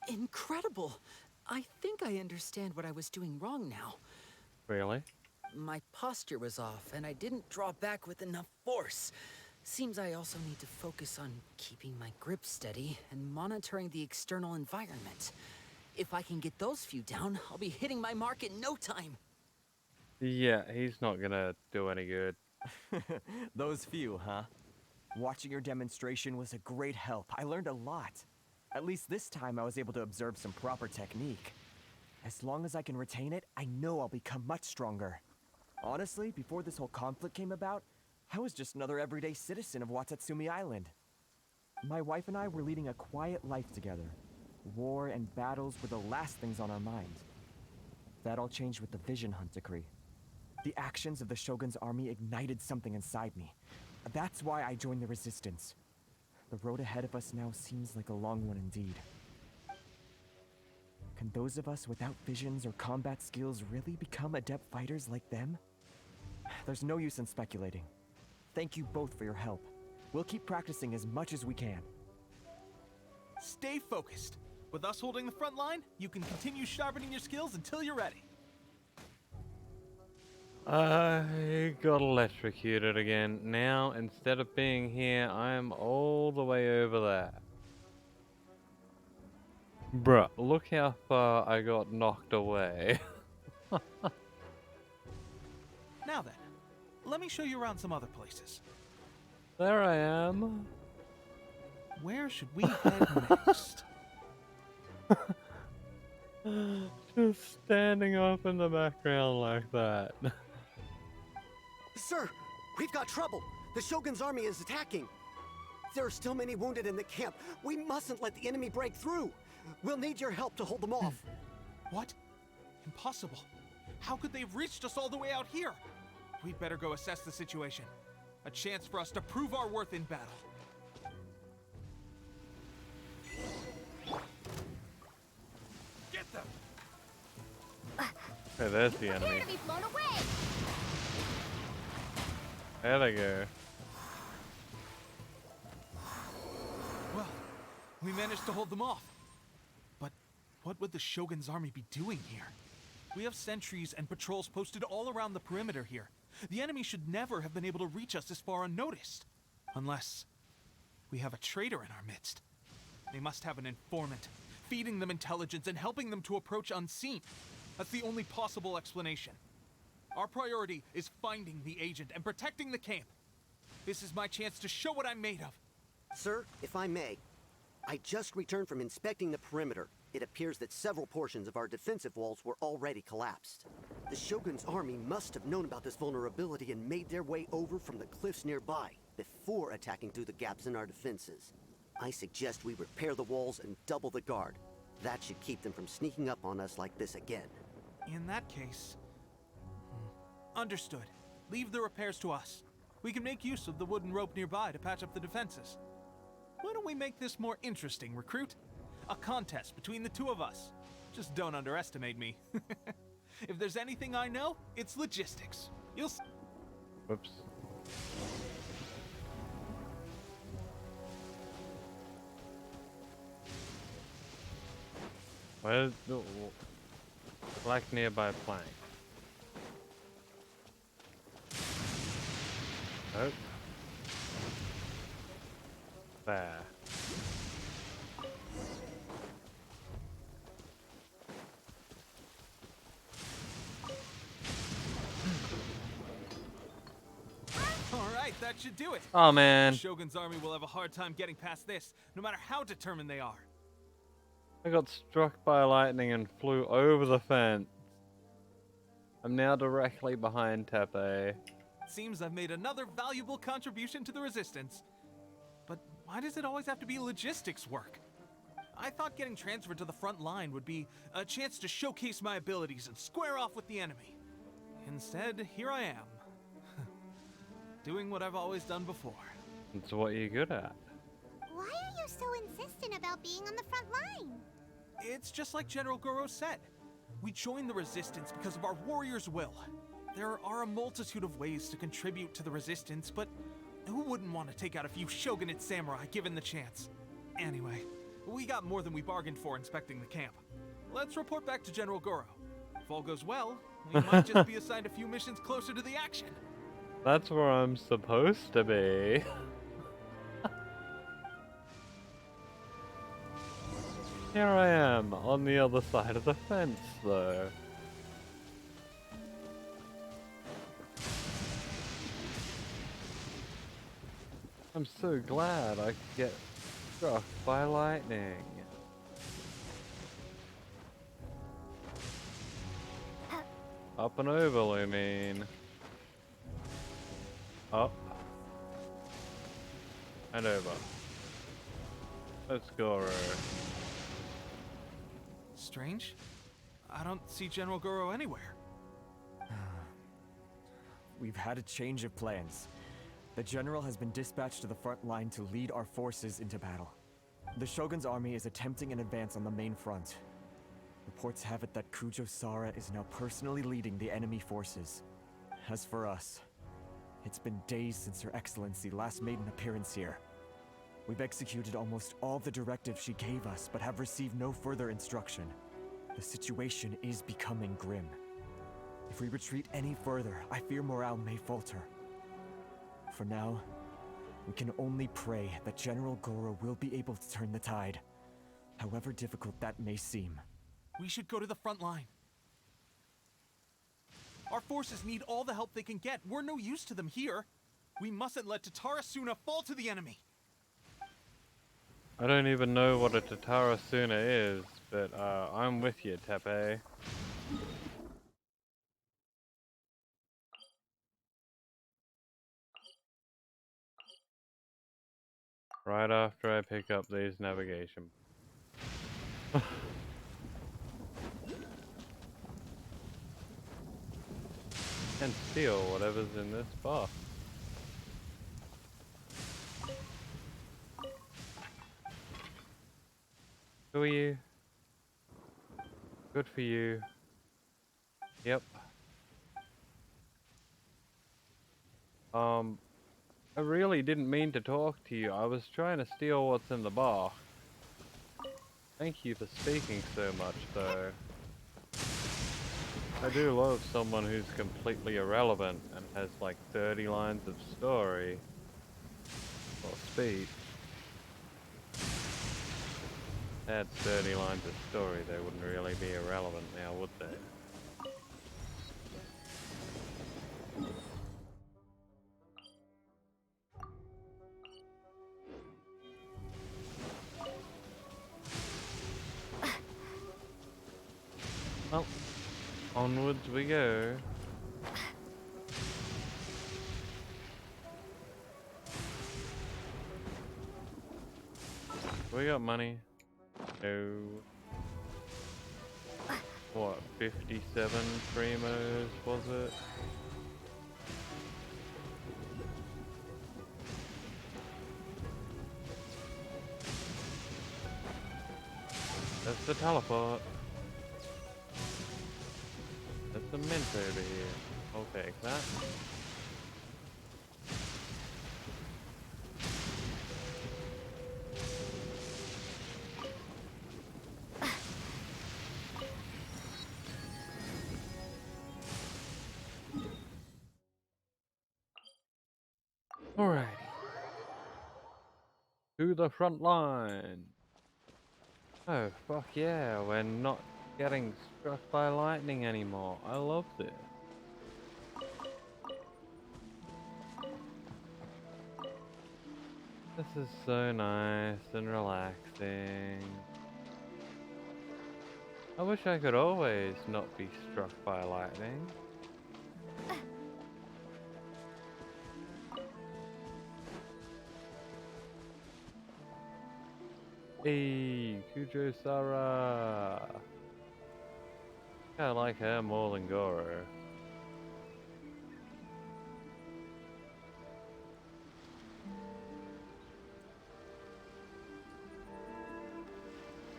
Incredible. I think I understand what I was doing wrong now. Really? My posture was off, and I didn't draw back with enough force. Seems I also need to focus on keeping my grip steady and monitoring the external environment. If I can get those few down, I'll be hitting my mark in no time. Yeah, he's not gonna do any good. Those few, huh? Watching your demonstration was a great help. I learned a lot. At least this time I was able to observe some proper technique. As long as I can retain it, I know I'll become much stronger. Honestly, before this whole conflict came about, I was just another everyday citizen of Watatsumi Island. My wife and I were leading a quiet life together. War and battles were the last things on our mind. That all changed with the Vision Hunt decree. The actions of the Shogun's army ignited something inside me. That's why I joined the resistance. The road ahead of us now seems like a long one indeed. Can those of us without visions or combat skills really become adept fighters like them? There's no use in speculating. Thank you both for your help. We'll keep practicing as much as we can. Stay focused. With us holding the front line, you can continue sharpening your skills until you're ready. I got electrocuted again. Now, instead of being here, I am all the way over there. Bruh, look how far I got knocked away. Now then, let me show you around some other places. There I am. Where should we head next? Just standing off in the background like that. Sir, we've got trouble. The Shogun's army is attacking. There are still many wounded in the camp. We mustn't let the enemy break through. We'll need your help to hold them off. What? Impossible. How could they have reached us all the way out here? We'd better go assess the situation. A chance for us to prove our worth in battle. Get them! Hey, there's the enemy. Prepare to be blown away! There they go. Well, we managed to hold them off. But what would the Shogun's army be doing here? We have sentries and patrols posted all around the perimeter here. The enemy should never have been able to reach us this far unnoticed. Unless we have a traitor in our midst. They must have an informant, feeding them intelligence and helping them to approach unseen. That's the only possible explanation. Our priority is finding the agent and protecting the camp. This is my chance to show what I'm made of. Sir, if I may, I just returned from inspecting the perimeter. It appears that several portions of our defensive walls were already collapsed. The Shogun's army must have known about this vulnerability and made their way over from the cliffs nearby before attacking through the gaps in our defenses. I suggest we repair the walls and double the guard. That should keep them from sneaking up on us like this again. In that case... Understood. Leave the repairs to us. We can make use of the wooden rope nearby to patch up the defenses. Why don't we make this more interesting, recruit? A contest between the two of us. Just don't underestimate me. If there's anything I know, it's logistics. You'll s- Whoops. Where's the black nearby plank? Oh. There. Alright, that should do it. Oh man. The Shogun's army will have a hard time getting past this, no matter how determined they are. I got struck by lightning and flew over the fence. I'm now directly behind Tepe. Seems I've made another valuable contribution to the resistance. But why does it always have to be logistics work? I thought getting transferred to the front line would be a chance to showcase my abilities and square off with the enemy. Instead, here I am. Doing what I've always done before. It's what you're good at. Why are you so insistent about being on the front line? It's just like General Goro said. We joined the resistance because of our warrior's will. There are a multitude of ways to contribute to the resistance, but who wouldn't want to take out a few shogunate samurai given the chance? Anyway, we got more than we bargained for inspecting the camp. Let's report back to General Goro. If all goes well, we might just be assigned a few missions closer to the action. That's where I'm supposed to be. Here I am, on the other side of the fence, though. I'm so glad I could get struck by lightning. Up and over, Lumine. Up. And over. Let's go. Strange? I don't see General Goro anywhere. We've had a change of plans. The general has been dispatched to the front line to lead our forces into battle. The Shogun's army is attempting an advance on the main front. Reports have it that Kujo Sara is now personally leading the enemy forces. As for us, it's been days since Her Excellency last made an appearance here. We've executed almost all the directives she gave us, but have received no further instruction. The situation is becoming grim. If we retreat any further, I fear morale may falter. For now, we can only pray that General Goro will be able to turn the tide, however difficult that may seem. We should go to the front line. Our forces need all the help they can get. We're no use to them here. We mustn't let Tatarasuna fall to the enemy. I don't even know what a Tatarasuna is, but I'm with you, Tepe. Right after I pick up these navigation. And steal whatever's in this box. Who are you? Good for you. Yep. I really didn't mean to talk to you. I was trying to steal what's in the box. Thank you for speaking so much, though. I do love someone who's completely irrelevant and has like 30 lines of story. Or speech. Had 30 lines of story, they wouldn't really be irrelevant now, would they? Well, onwards we go. We got money. No. What, 57 primos, was it? That's the teleport. There's a mint over here. I'll take that. Alrighty. To the front line. Oh, fuck yeah, we're not getting struck by lightning anymore. I love this. This is so nice and relaxing. I wish I could always not be struck by lightning. Hey, Kujo Sara. I like her more than Goro.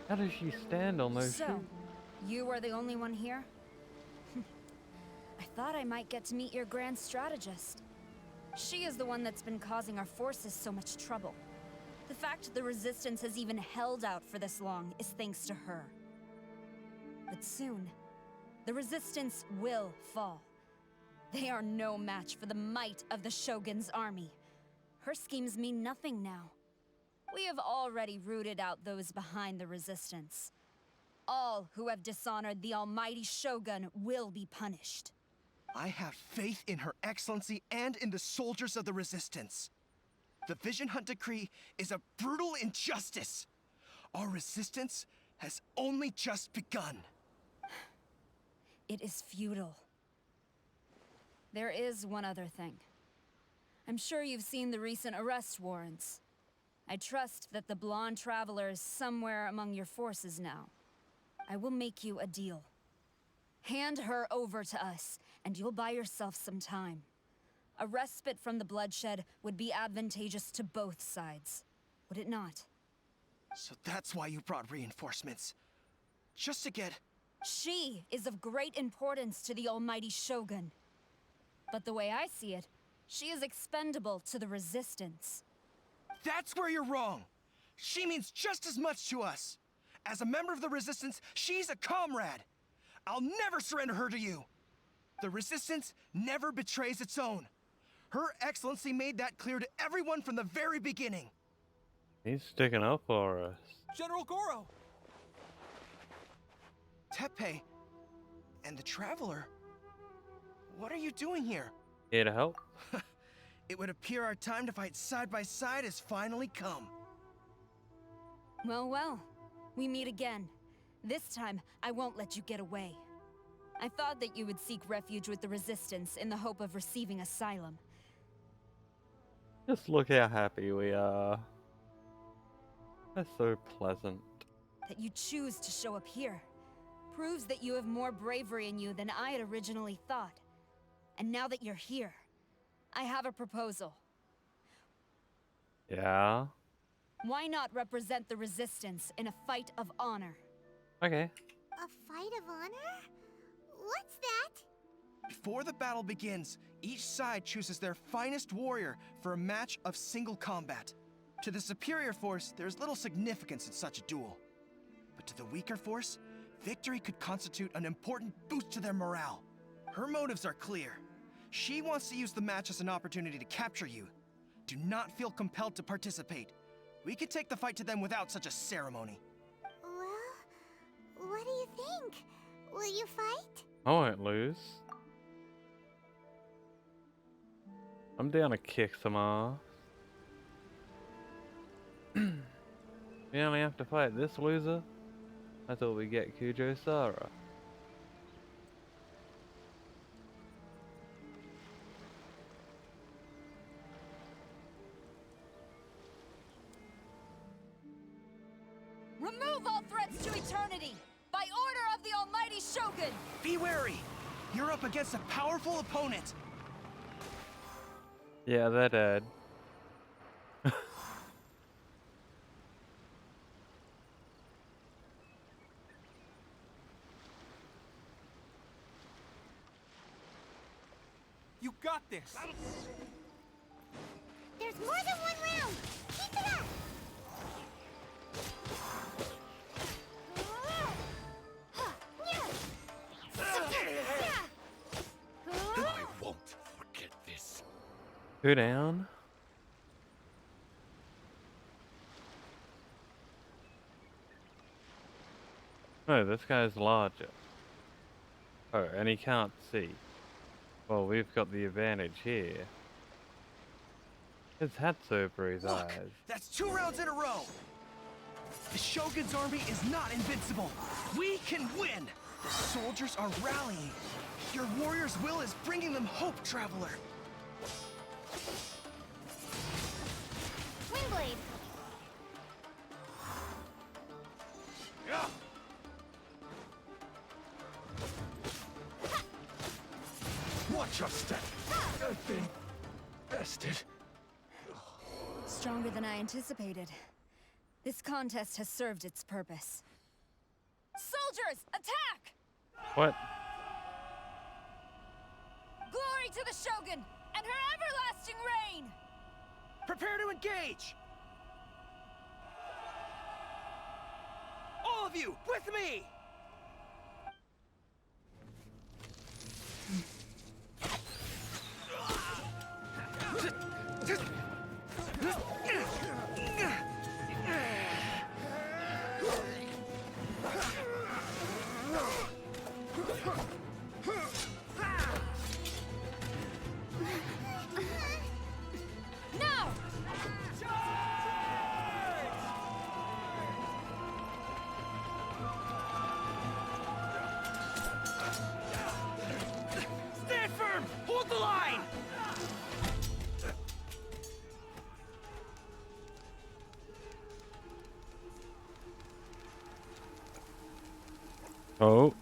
How does she stand on those So, shoes? you are the only one here? I thought I might get to meet your grand strategist. She is the one that's been causing our forces so much trouble. The fact the Resistance has even held out for this long is thanks to her. But soon, the Resistance will fall. They are no match for the might of the Shogun's army. Her schemes mean nothing now. We have already rooted out those behind the resistance. All who have dishonored the almighty Shogun will be punished. I have faith in Her Excellency and in the soldiers of the Resistance. The Vision Hunt Decree is a brutal injustice. Our resistance has only just begun. It is futile. There is one other thing. I'm sure you've seen the recent arrest warrants. I trust that the blonde traveler is somewhere among your forces now. I will make you a deal. Hand her over to us, and you'll buy yourself some time. A respite from the bloodshed would be advantageous to both sides, would it not? So that's why you brought reinforcements. Just to get... She is of great importance to the almighty Shogun. But the way I see it, she is expendable to the Resistance. That's where you're wrong! She means just as much to us! As a member of the Resistance, she's a comrade! I'll never surrender her to you! The Resistance never betrays its own. Her Excellency made that clear to everyone from the very beginning. He's sticking up for us. General Goro! Teppei and the Traveler, what are you doing here? Here to help? It would appear our time to fight side by side has finally come. Well, well. We meet again. This time, I won't let you get away. I thought that you would seek refuge with the Resistance in the hope of receiving asylum. Just look how happy we are. That's so pleasant. That you choose to show up here proves that you have more bravery in you than I had originally thought. And now that you're here, I have a proposal. Yeah? Why not represent the Resistance in a fight of honor? Okay. A fight of honor? What's that? Before the battle begins, each side chooses their finest warrior for a match of single combat. To the superior force, there's little significance in such a duel. But to the weaker force, victory could constitute an important boost to their morale. Her motives are clear. She wants to use the match as an opportunity to capture you. Do not feel compelled to participate. We could take the fight to them without such a ceremony. Well, what do you think? Will you fight? I won't lose. I'm down to kick some ass. We only have to fight this loser? I thought we'd get Kujo-Sara. Remove all threats to eternity! By order of the almighty Shogun! Be wary! You're up against a powerful opponent! Yeah, they're dead. You got this! There's more than one round! Keep it up! I won't forget this. Go down. No, this guy's larger. Oh, and he can't see. Well, we've got the advantage here. His hat's over his eyes. That's 2 rounds in a row! The Shogun's army is not invincible! We can win! The soldiers are rallying! Your warrior's will is bringing them hope, Traveler! Windblade! Yeah. Watch your step! I've been bested. Stronger than I anticipated. This contest has served its purpose. Soldiers, attack! What? Glory to the Shogun and her everlasting reign! Prepare to engage! All of you, with me! Oh.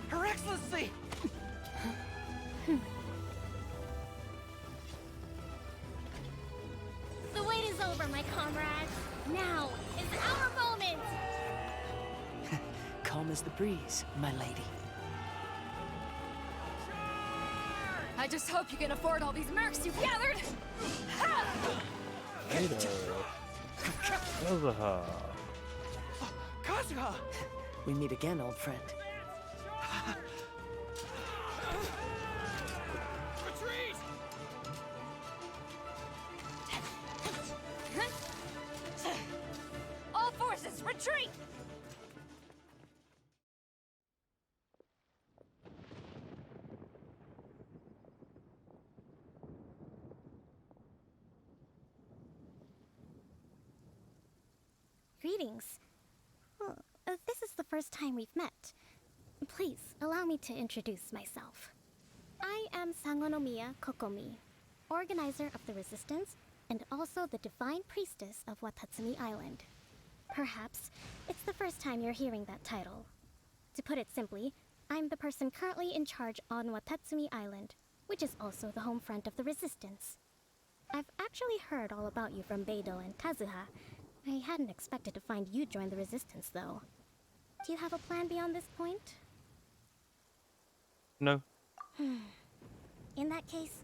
Her Excellency! The wait is over, my comrades. Now is our moment. Calm as the breeze, my lady. I just hope you can afford all these mercs you've gathered! Later. Kazuha. Kazuha! We meet again, old friend. Retreat! All forces, retreat! Greetings. Well, this is the first time we've met. Please, allow me to introduce myself. I am Sangonomiya Kokomi, organizer of the Resistance and also the Divine Priestess of Watatsumi Island. Perhaps it's the first time you're hearing that title. To put it simply, I'm the person currently in charge on Watatsumi Island, which is also the home front of the Resistance. I've actually heard all about you from Beidou and Kazuha. I hadn't expected to find you join the Resistance, though. Do you have a plan beyond this point? No. In that case,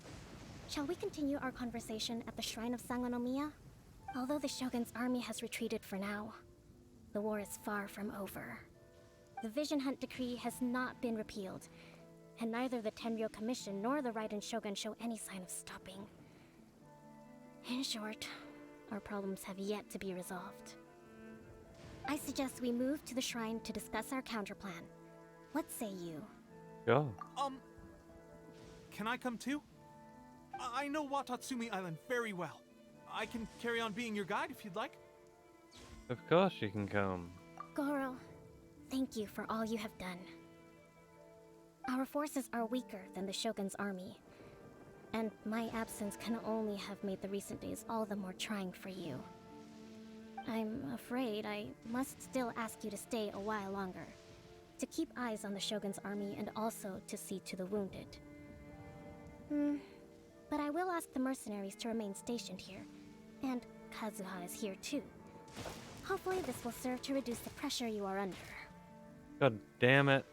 shall we continue our conversation at the Shrine of Sangonomiya? Although the Shogun's army has retreated for now, the war is far from over. The Vision Hunt Decree has not been repealed, and neither the Tenryo Commission nor the Raiden Shogun show any sign of stopping. In short, our problems have yet to be resolved. I suggest we move to the shrine to discuss our counterplan. What say you? Go. Can I come too? I know Watatsumi Island very well. I can carry on being your guide if you'd like. Of course you can come. Goro, thank you for all you have done. Our forces are weaker than the Shogun's army, and my absence can only have made the recent days all the more trying for you. I'm afraid I must still ask you to stay a while longer, to keep eyes on the Shogun's army and also to see to the wounded. But I will ask the mercenaries to remain stationed here, and Kazuha is here too. Hopefully this will serve to reduce the pressure you are under. God damn it.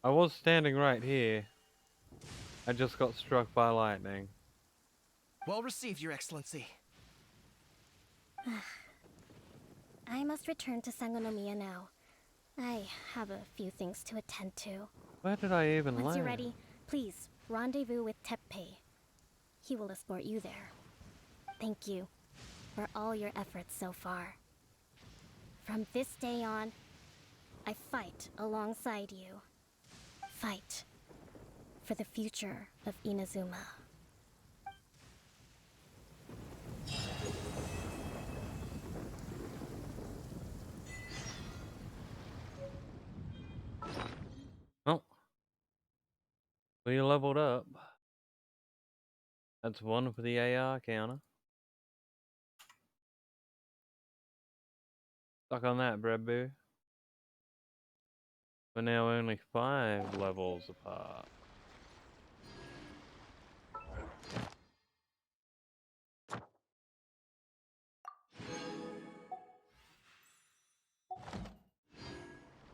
I was standing right here. I just got struck by lightning. Well received, Your Excellency. I must return to Sangonomiya now. I have a few things to attend to. Where did I even land? Once you're ready, please rendezvous with Teppei. He will escort you there. Thank you for all your efforts so far. From this day on, I fight alongside you. Fight for the future of Inazuma. Oh. We leveled up. That's one for the AR counter. Stuck on that, Bread Boo. We're now only 5 levels apart.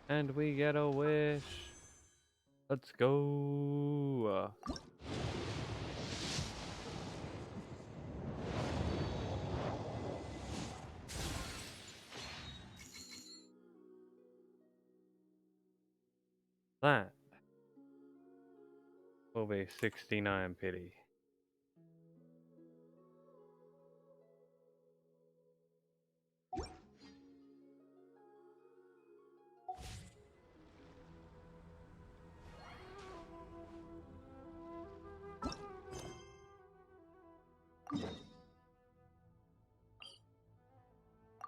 And we get a wish. Let's go. That will be 69 pity.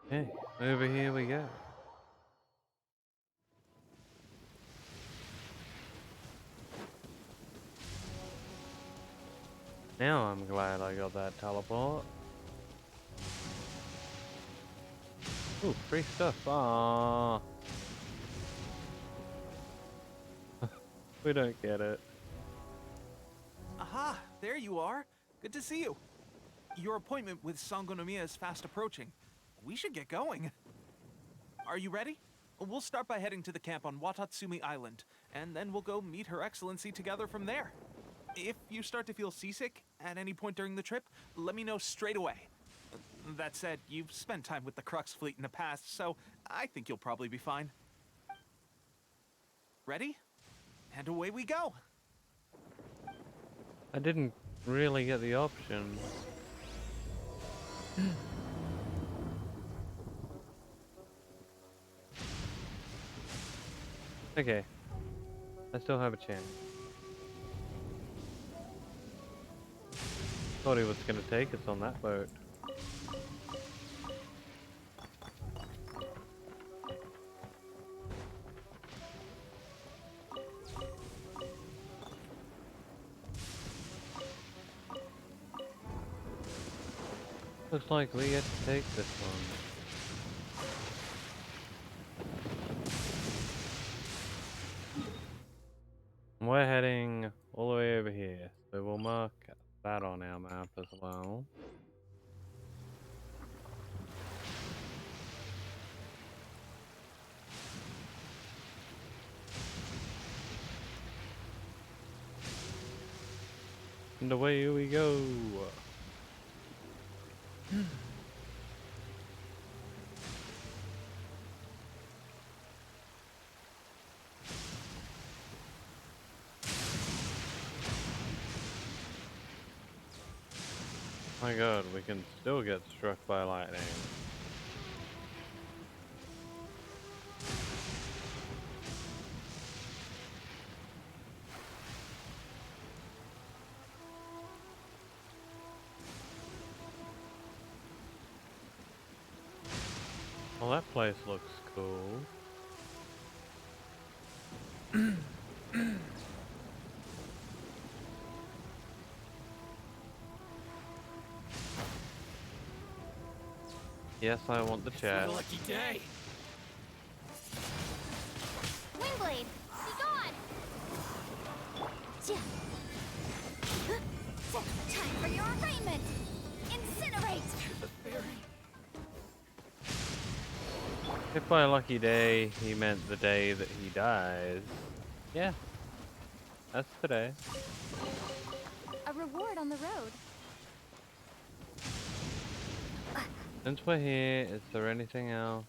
Okay, over here we go. Now I'm glad I got that teleport. Ooh, free stuff. Ah, we don't get it. Aha, there you are. Good to see you. Your appointment with Sangonomiya is fast approaching. We should get going. Are you ready? We'll start by heading to the camp on Watatsumi Island, and then we'll go meet Her Excellency together from there. If you start to feel seasick at any point during the trip, let me know straight away. That said, you've spent time with the Crux fleet in the past, so I think you'll probably be fine. Ready? And away we go! I didn't really get the option. Okay. I still have a chance. Thought he was gonna take us on that boat. Looks like we get to take this one. We're heading all the way over here, so we'll mark that on our map as well. And away we go! My god, we can still get struck by lightning. Well, that place looks cool. Yes, I want the chat. Lucky day. Windblade, be gone! Time for your arraignment! Incinerate! If by lucky day he meant the day that he dies, yeah, that's today. A reward on the road. Since we're here, is there anything else?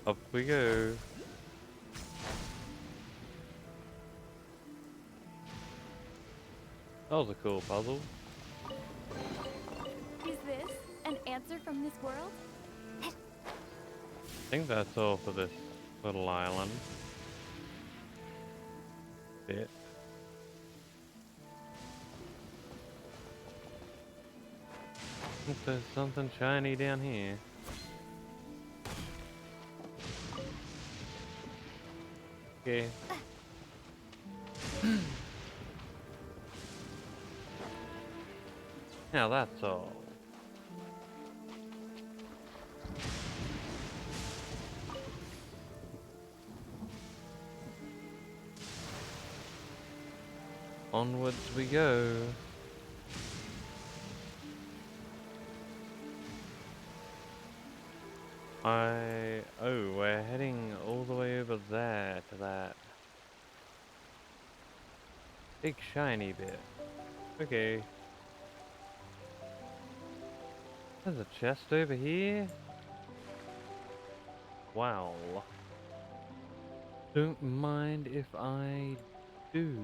Up we go. That was a cool puzzle. Is this an answer from this world? I think that's all for this little island. Bit. I think there's something shiny down here. Okay. Now that's all. Onwards we go. Oh, we're heading all the way over there to that big shiny bit. Okay. There's a chest over here. Wow. Don't mind if I do.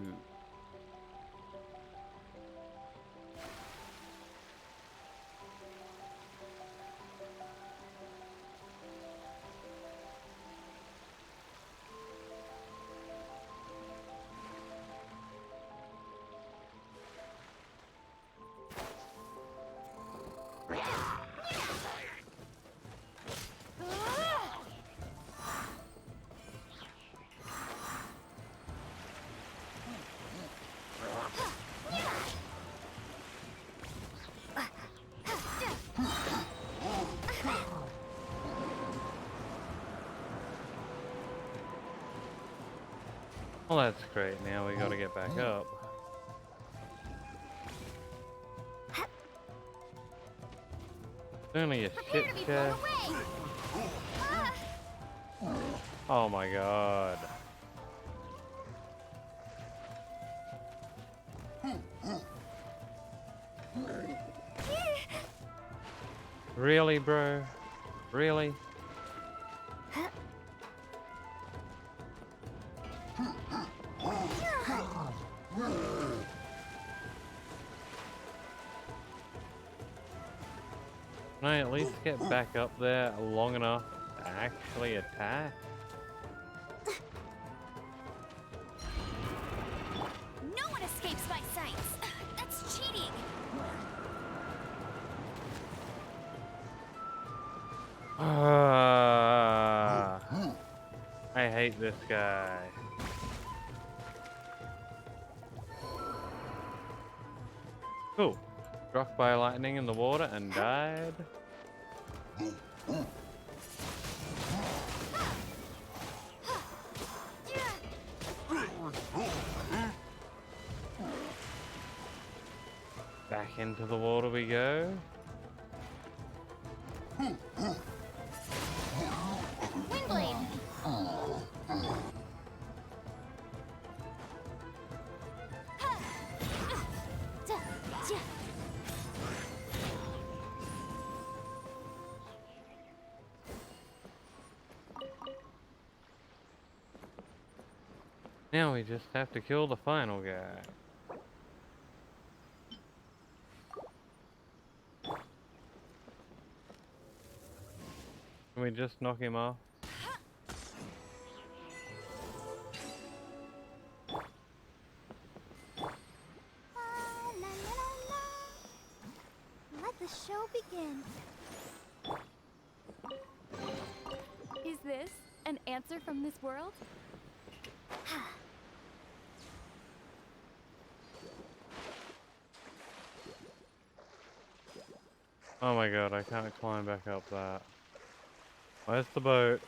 Well, that's great. Now we gotta get back up. It's only a shit chest. Oh my god. Really, bro? Really? Can I at least get back up there long enough to actually attack? No one escapes my sights. That's cheating. I hate this guy. Cool. Struck by lightning in the water and died. Back into the water we go. Windblade. Now we just have to kill the final guy. Can we just knock him off? Let the show begin. Is this an answer from this world? Oh my god, I can't climb back up that. Where's the boat?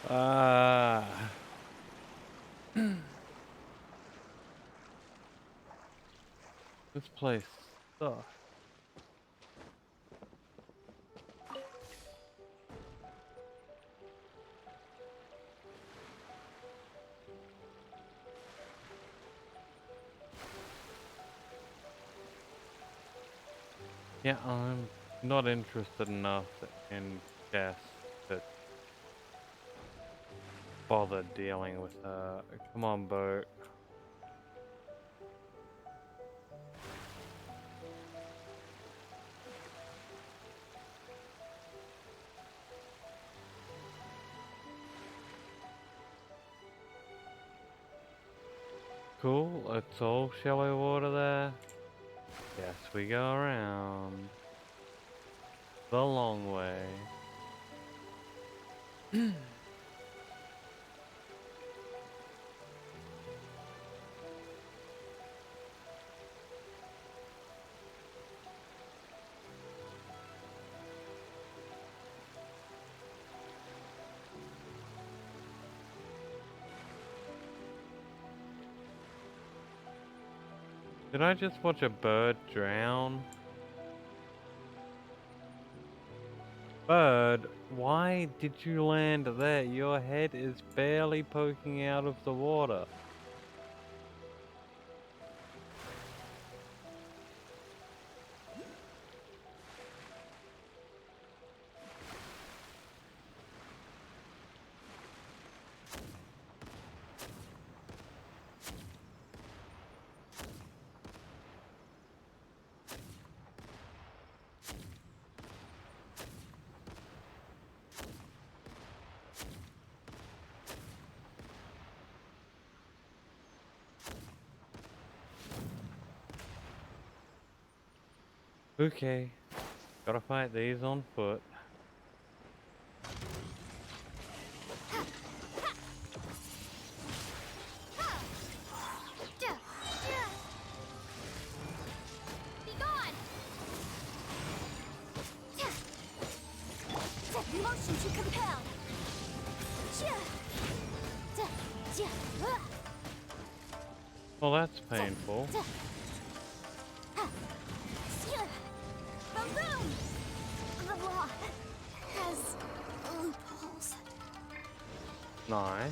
Ah. This place sucks. Yeah, I'm not interested enough in Jess to bother dealing with her. Come on, boat. Cool, it's all shallow water there. Yes, we go around the long way. Did I just watch a bird drown? Bird, why did you land there? Your head is barely poking out of the water. Okay. Gotta fight these on foot. Be gone! Motion to compel! Well, that's painful. Boom! The law has loopholes. Nice.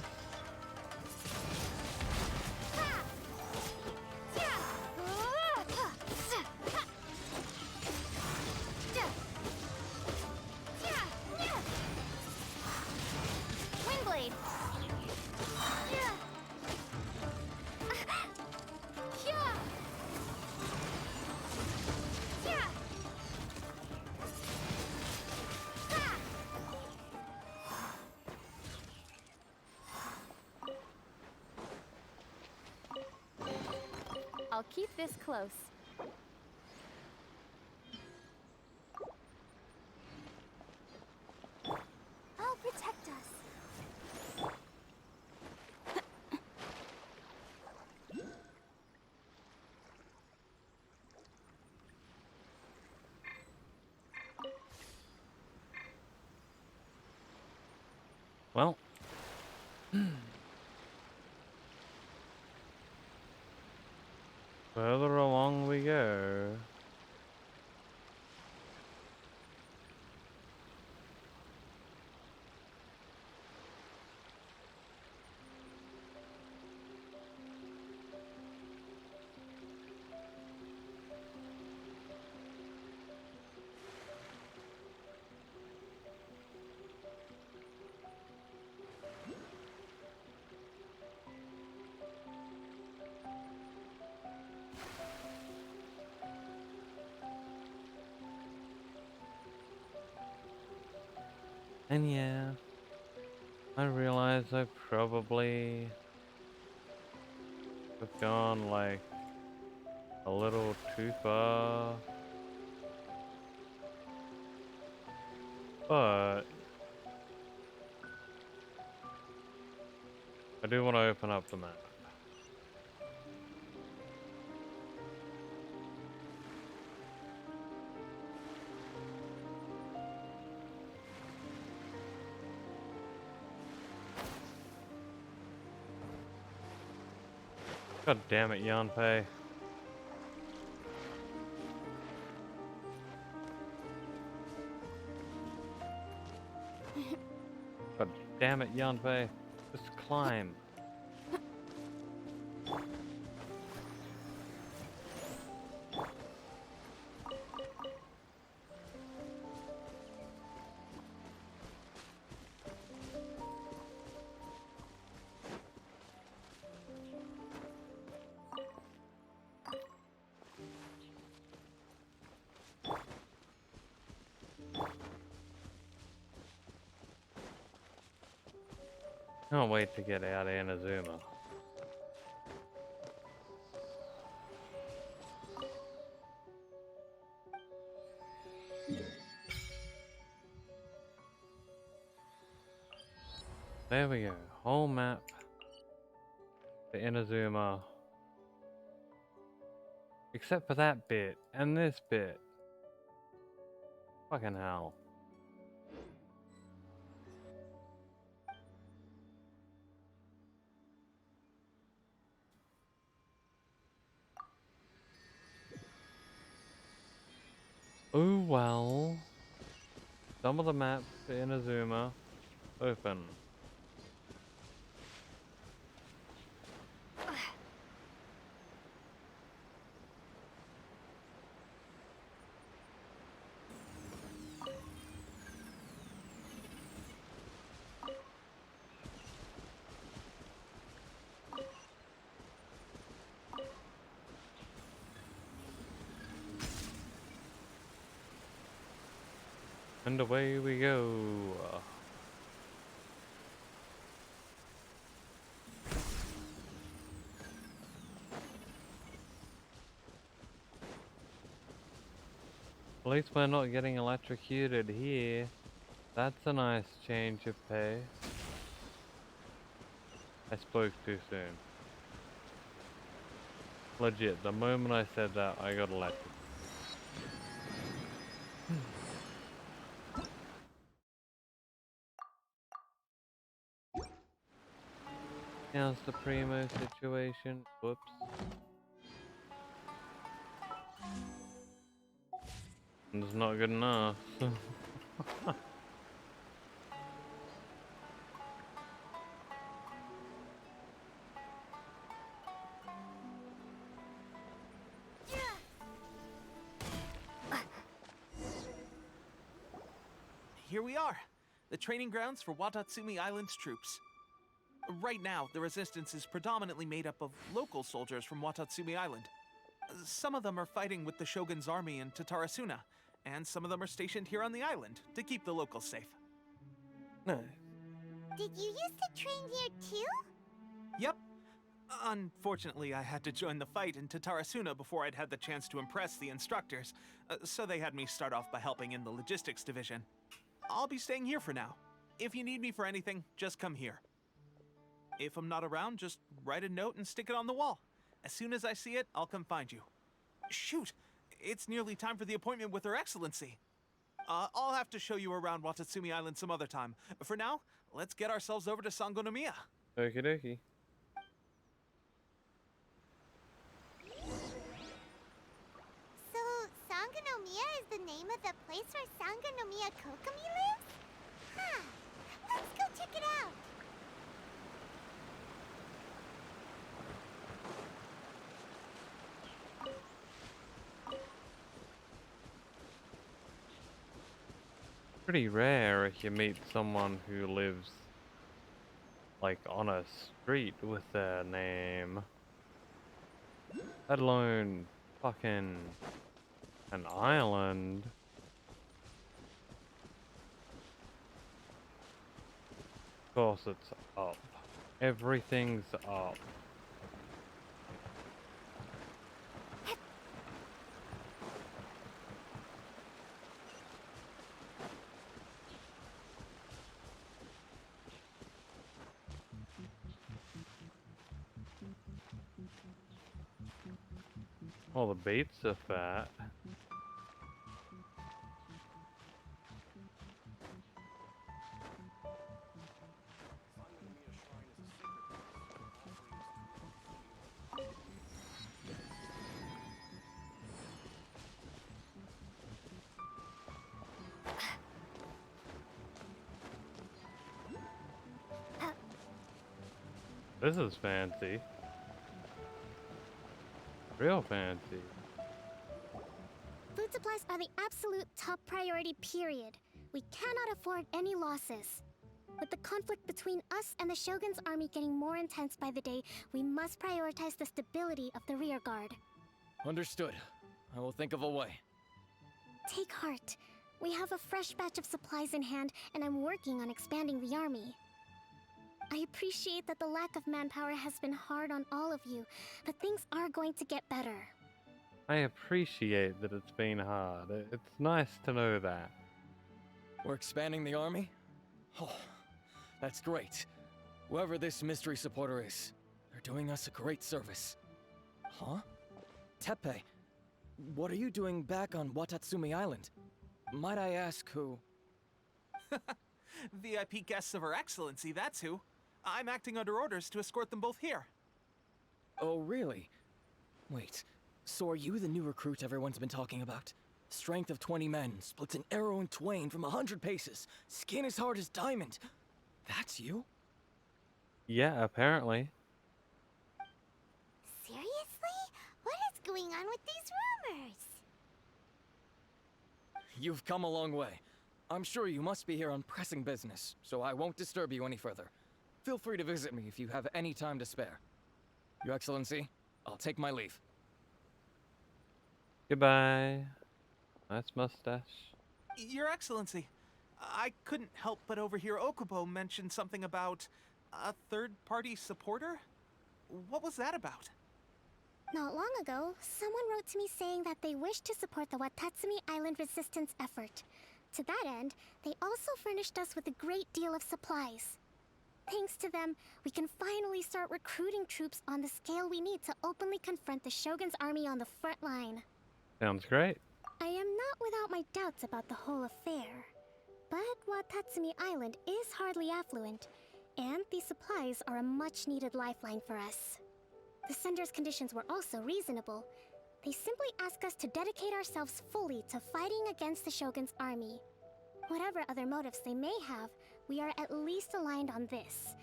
Windblade. I'll keep this close. I'll protect us. Well. Further along we go. And yeah, I realize I probably have gone like a little too far, but I do want to open up the map. God damn it, Yanpei. God damn it, Yanpei. Just climb. Can't wait to get out of Inazuma. There we go. Whole map to Inazuma. Except for that bit and this bit. Fucking hell. Oh well. Some of the maps to Inazuma open. And away we go. At least we're not getting electrocuted here. That's a nice change of pace. I spoke too soon. Legit, the moment I said that, I got electrocuted. How's the primo situation? Whoops. It's not good enough. Here we are, the training grounds for Watatsumi Island's troops. Right now, the resistance is predominantly made up of local soldiers from Watatsumi Island. Some of them are fighting with the Shogun's army in Tatarasuna, and some of them are stationed here on the island to keep the locals safe. Did you used to train here too? Yep. Unfortunately, I had to join the fight in Tatarasuna before I'd had the chance to impress the instructors, so they had me start off by helping in the logistics division. I'll be staying here for now. If you need me for anything, just come here. If I'm not around, just write a note and stick it on the wall. As soon as I see it, I'll come find you. Shoot! It's nearly time for the appointment with Her Excellency. I'll have to show you around Watatsumi Island some other time. For now, let's get ourselves over to Sangonomiya. Okie dokie. So, Sangonomiya is the name of the place where Sangonomiya Kokomi lives? Huh. Let's go check it out. Pretty rare if you meet someone who lives like on a street with their name. Let alone fucking an island. Of course it's up. Everything's up. All the baits are fat. This is fancy. Real fancy. Food supplies are the absolute top priority, period. We cannot afford any losses. With the conflict between us and the Shogun's army getting more intense by the day, we must prioritize the stability of the rear guard. Understood. I will think of a way. Take heart. We have a fresh batch of supplies in hand, and I'm working on expanding the army. I appreciate that the lack of manpower has been hard on all of you, but things are going to get better. I appreciate that it's been hard. It's nice to know that. We're expanding the army? Oh, that's great. Whoever this mystery supporter is, they're doing us a great service. Huh? Teppei, what are you doing back on Watatsumi Island? Might I ask who? VIP guests of Her Excellency, that's who. I'm acting under orders to escort them both here. Oh, really? Wait, so are you the new recruit everyone's been talking about? Strength of 20 men, splits an arrow in twain from 100 paces, skin as hard as diamond. That's you? Yeah, apparently. Seriously? What is going on with these rumors? You've come a long way. I'm sure you must be here on pressing business, so I won't disturb you any further. Feel free to visit me if you have any time to spare. Your Excellency, I'll take my leave. Goodbye. Nice mustache. Your Excellency, I couldn't help but overhear Okubo mention something about a third-party supporter? What was that about? Not long ago, someone wrote to me saying that they wished to support the Watatsumi Island resistance effort. To that end, they also furnished us with a great deal of supplies. Thanks to them, we can finally start recruiting troops on the scale we need to openly confront the Shogun's army on the front line. Sounds great. I am not without my doubts about the whole affair. But Watatsumi Island is hardly affluent, and these supplies are a much-needed lifeline for us. The sender's conditions were also reasonable. They simply ask us to dedicate ourselves fully to fighting against the Shogun's army. Whatever other motives they may have, we are at least aligned on this.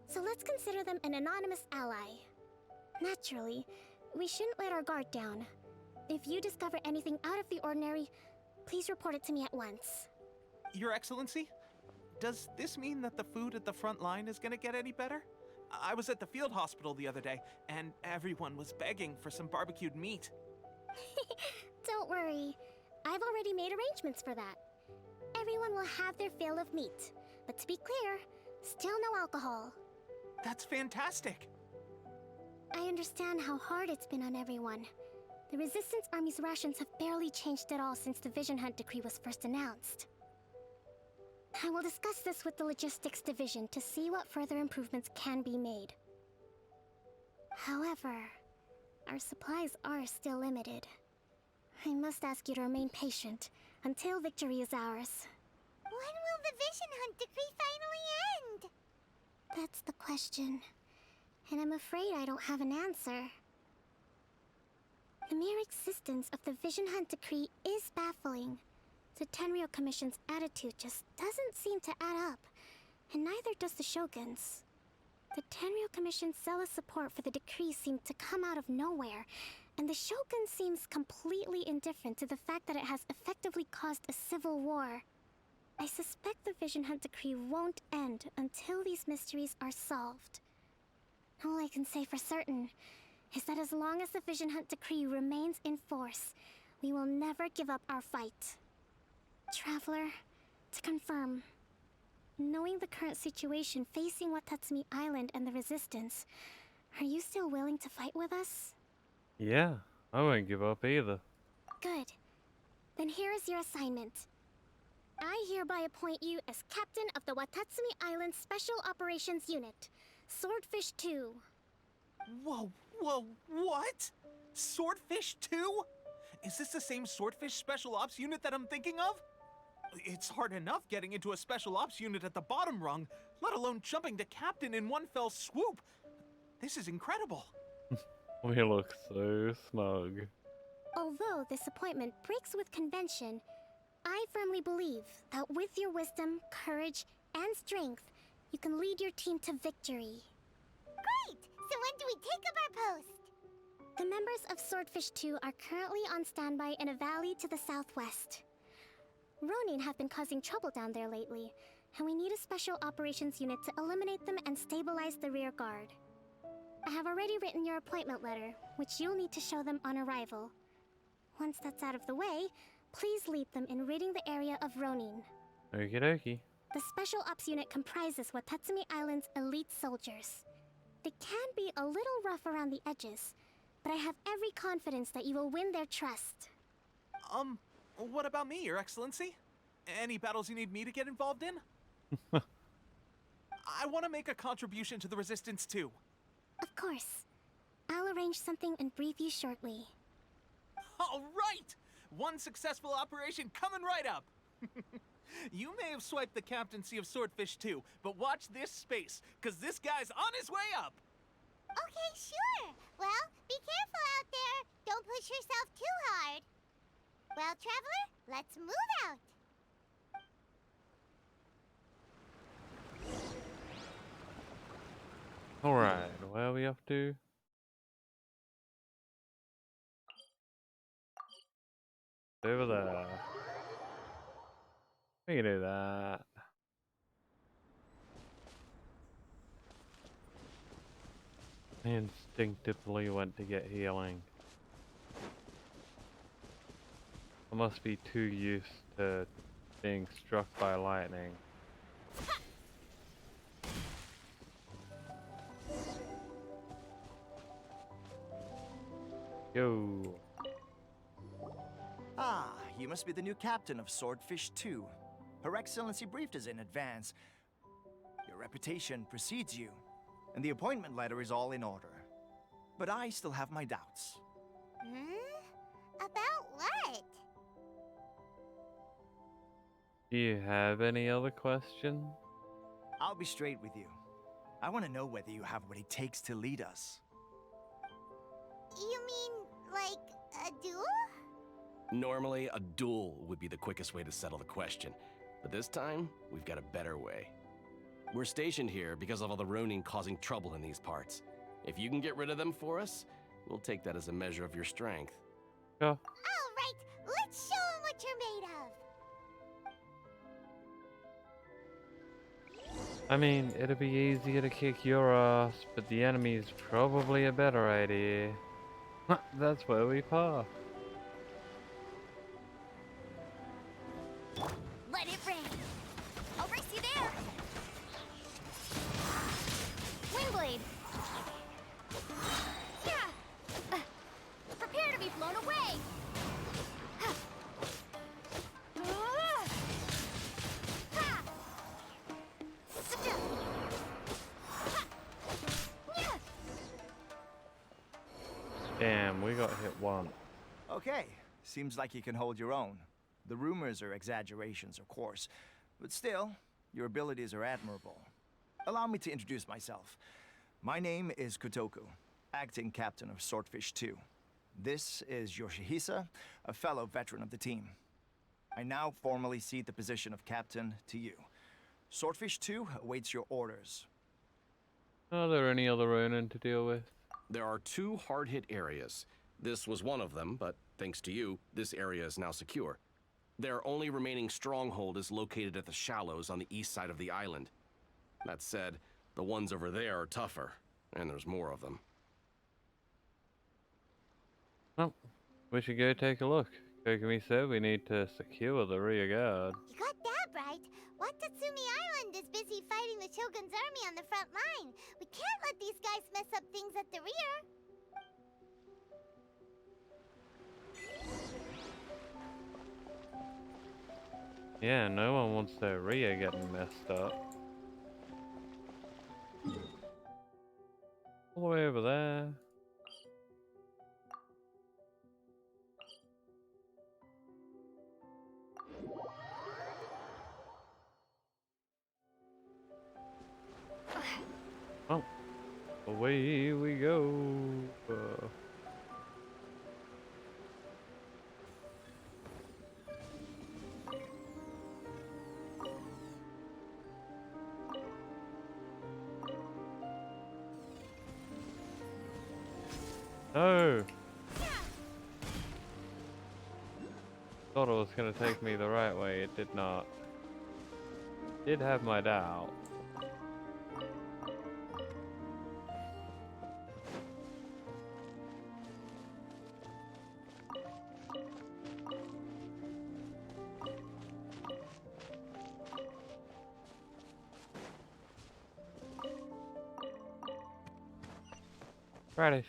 So let's consider them an anonymous ally. Naturally, we shouldn't let our guard down. If you discover anything out of the ordinary, please report it to me at once. Your Excellency, does this mean that the food at the front line is gonna get any better? I was at the field hospital the other day, and everyone was begging for some barbecued meat. Don't worry. I've already made arrangements for that. Everyone will have their fill of meat. But to be clear, still no alcohol. That's fantastic! I understand how hard it's been on everyone. The Resistance Army's rations have barely changed at all since the Vision Hunt decree was first announced. I will discuss this with the Logistics Division to see what further improvements can be made. However, our supplies are still limited. I must ask you to remain patient until victory is ours. When will the Vision Hunt decree finally end? That's the question, and I'm afraid I don't have an answer. The mere existence of the Vision Hunt decree is baffling. The Tenryou Commission's attitude just doesn't seem to add up, and neither does the Shogun's. The Tenryou Commission's zealous support for the decree seemed to come out of nowhere, and the Shogun seems completely indifferent to the fact that it has effectively caused a civil war. I suspect the Vision Hunt decree won't end until these mysteries are solved. All I can say for certain is that as long as the Vision Hunt decree remains in force, we will never give up our fight. Traveler, to confirm, knowing the current situation facing Watatsumi Island and the Resistance, are you still willing to fight with us? Yeah, I won't give up either. Good. Then here is your assignment. I hereby appoint you as Captain of the Watatsumi Island Special Operations Unit, Swordfish 2. Whoa, what? Swordfish 2? Is this the same Swordfish Special Ops unit that I'm thinking of? It's hard enough getting into a Special Ops unit at the bottom rung, let alone jumping to Captain in one fell swoop. This is incredible. We look so smug. Although this appointment breaks with convention, I firmly believe that with your wisdom, courage, and strength, you can lead your team to victory. Great! So when do we take up our post? The members of Swordfish 2 are currently on standby in a valley to the southwest. Ronin have been causing trouble down there lately, and we need a special operations unit to eliminate them and stabilize the rear guard. I have already written your appointment letter, which you'll need to show them on arrival. Once that's out of the way, please lead them in ridding the area of Ronin. Okie dokie. The Special Ops unit comprises Watatsumi Island's elite soldiers. They can be a little rough around the edges, but I have every confidence that you will win their trust. What about me, Your Excellency? Any battles you need me to get involved in? I want to make a contribution to the Resistance too. Of course. I'll arrange something and brief you shortly. All right! One successful operation coming right up! You may have swiped the captaincy of Swordfish 2, but watch this space, because this guy's on his way up! Okay, sure. Well, be careful out there. Don't push yourself too hard. Well, Traveler, let's move out. Alright, where are we off to? Over there. We can do that. I instinctively went to get healing. I must be too used to being struck by lightning. Yo. Ah, you must be the new captain of Swordfish 2. Her Excellency briefed us in advance. Your reputation precedes you, and the appointment letter is all in order. But I still have my doubts. About what? Do you have any other questions? I'll be straight with you. I want to know whether you have what it takes to lead us. You mean, like, a duel? Normally, a duel would be the quickest way to settle the question, but this time, we've got a better way. We're stationed here because of all the Ronin causing trouble in these parts. If you can get rid of them for us, we'll take that as a measure of your strength. Yeah. All right, let's show them what you're made of. I mean, it'd be easier to kick your ass, but the enemy's probably a better idea. That's where we part. Let it rain. I'll race you there. Wingblade. Yeah. Prepare to be blown away. Damn, we got hit once. Okay, seems like you can hold your own. The rumors are exaggerations, of course, but still, your abilities are admirable. Allow me to introduce myself. My name is Kotoku, acting captain of Swordfish 2. This is Yoshihisa, a fellow veteran of the team. I now formally cede the position of captain to you. Swordfish 2 awaits your orders. Are there any other Ronin to deal with? There are 2 hard-hit areas. This was one of them, but thanks to you, this area is now secure. Their only remaining stronghold is located at the shallows on the east side of the island. That said, the ones over there are tougher, and there's more of them. Well, we should go take a look. Kokumi said we need to secure the rear guard. You got that right. Watatsumi Island is busy fighting the Shogun's army on the front line. We can't let these guys mess up things at the rear. Yeah, no one wants their rear getting messed up. All the way over there. Oh, away we go. No! Thought it was gonna take me the right way, it did not. Did have my doubt. Radish.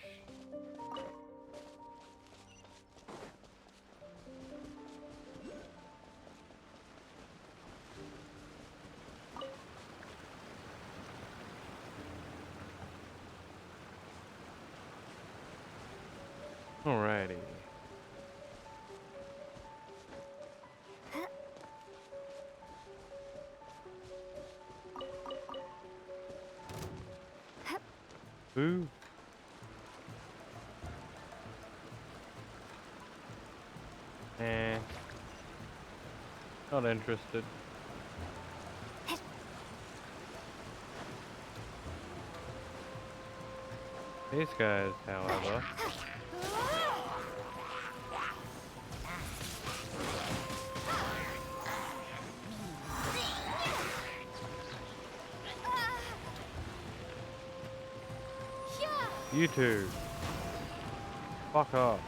Alrighty. Ooh. Not interested. These guys, however. You two. Fuck off.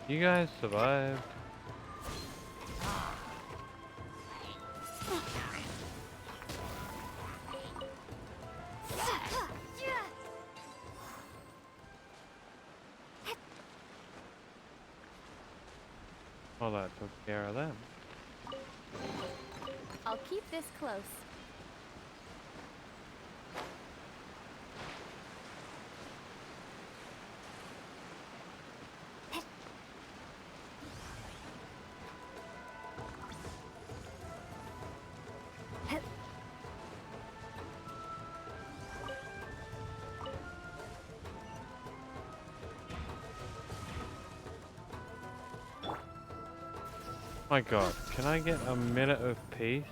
You guys survived. Well, that took care of them. I'll keep this close. My god, can I get a minute of peace?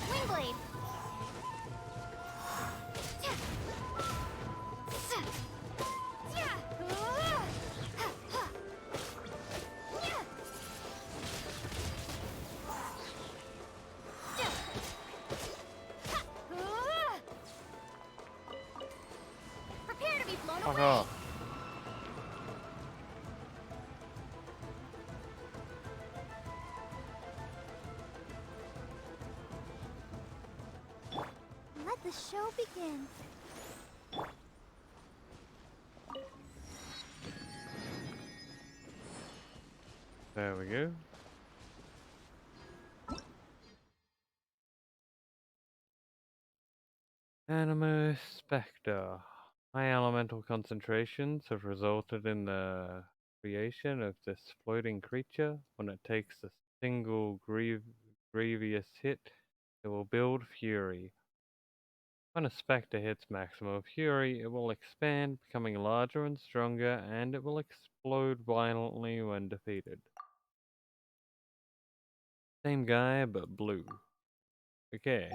Wingblade. Prepare to be blown Fuck away. off. Let the show begin. There we go. Anima Spectre. High elemental concentrations have resulted in the creation of this floating creature. When it takes a single grievous hit, it will build fury. When a spectre hits maximum fury, it will expand, becoming larger and stronger, and it will explode violently when defeated. Same guy, but blue. Okay.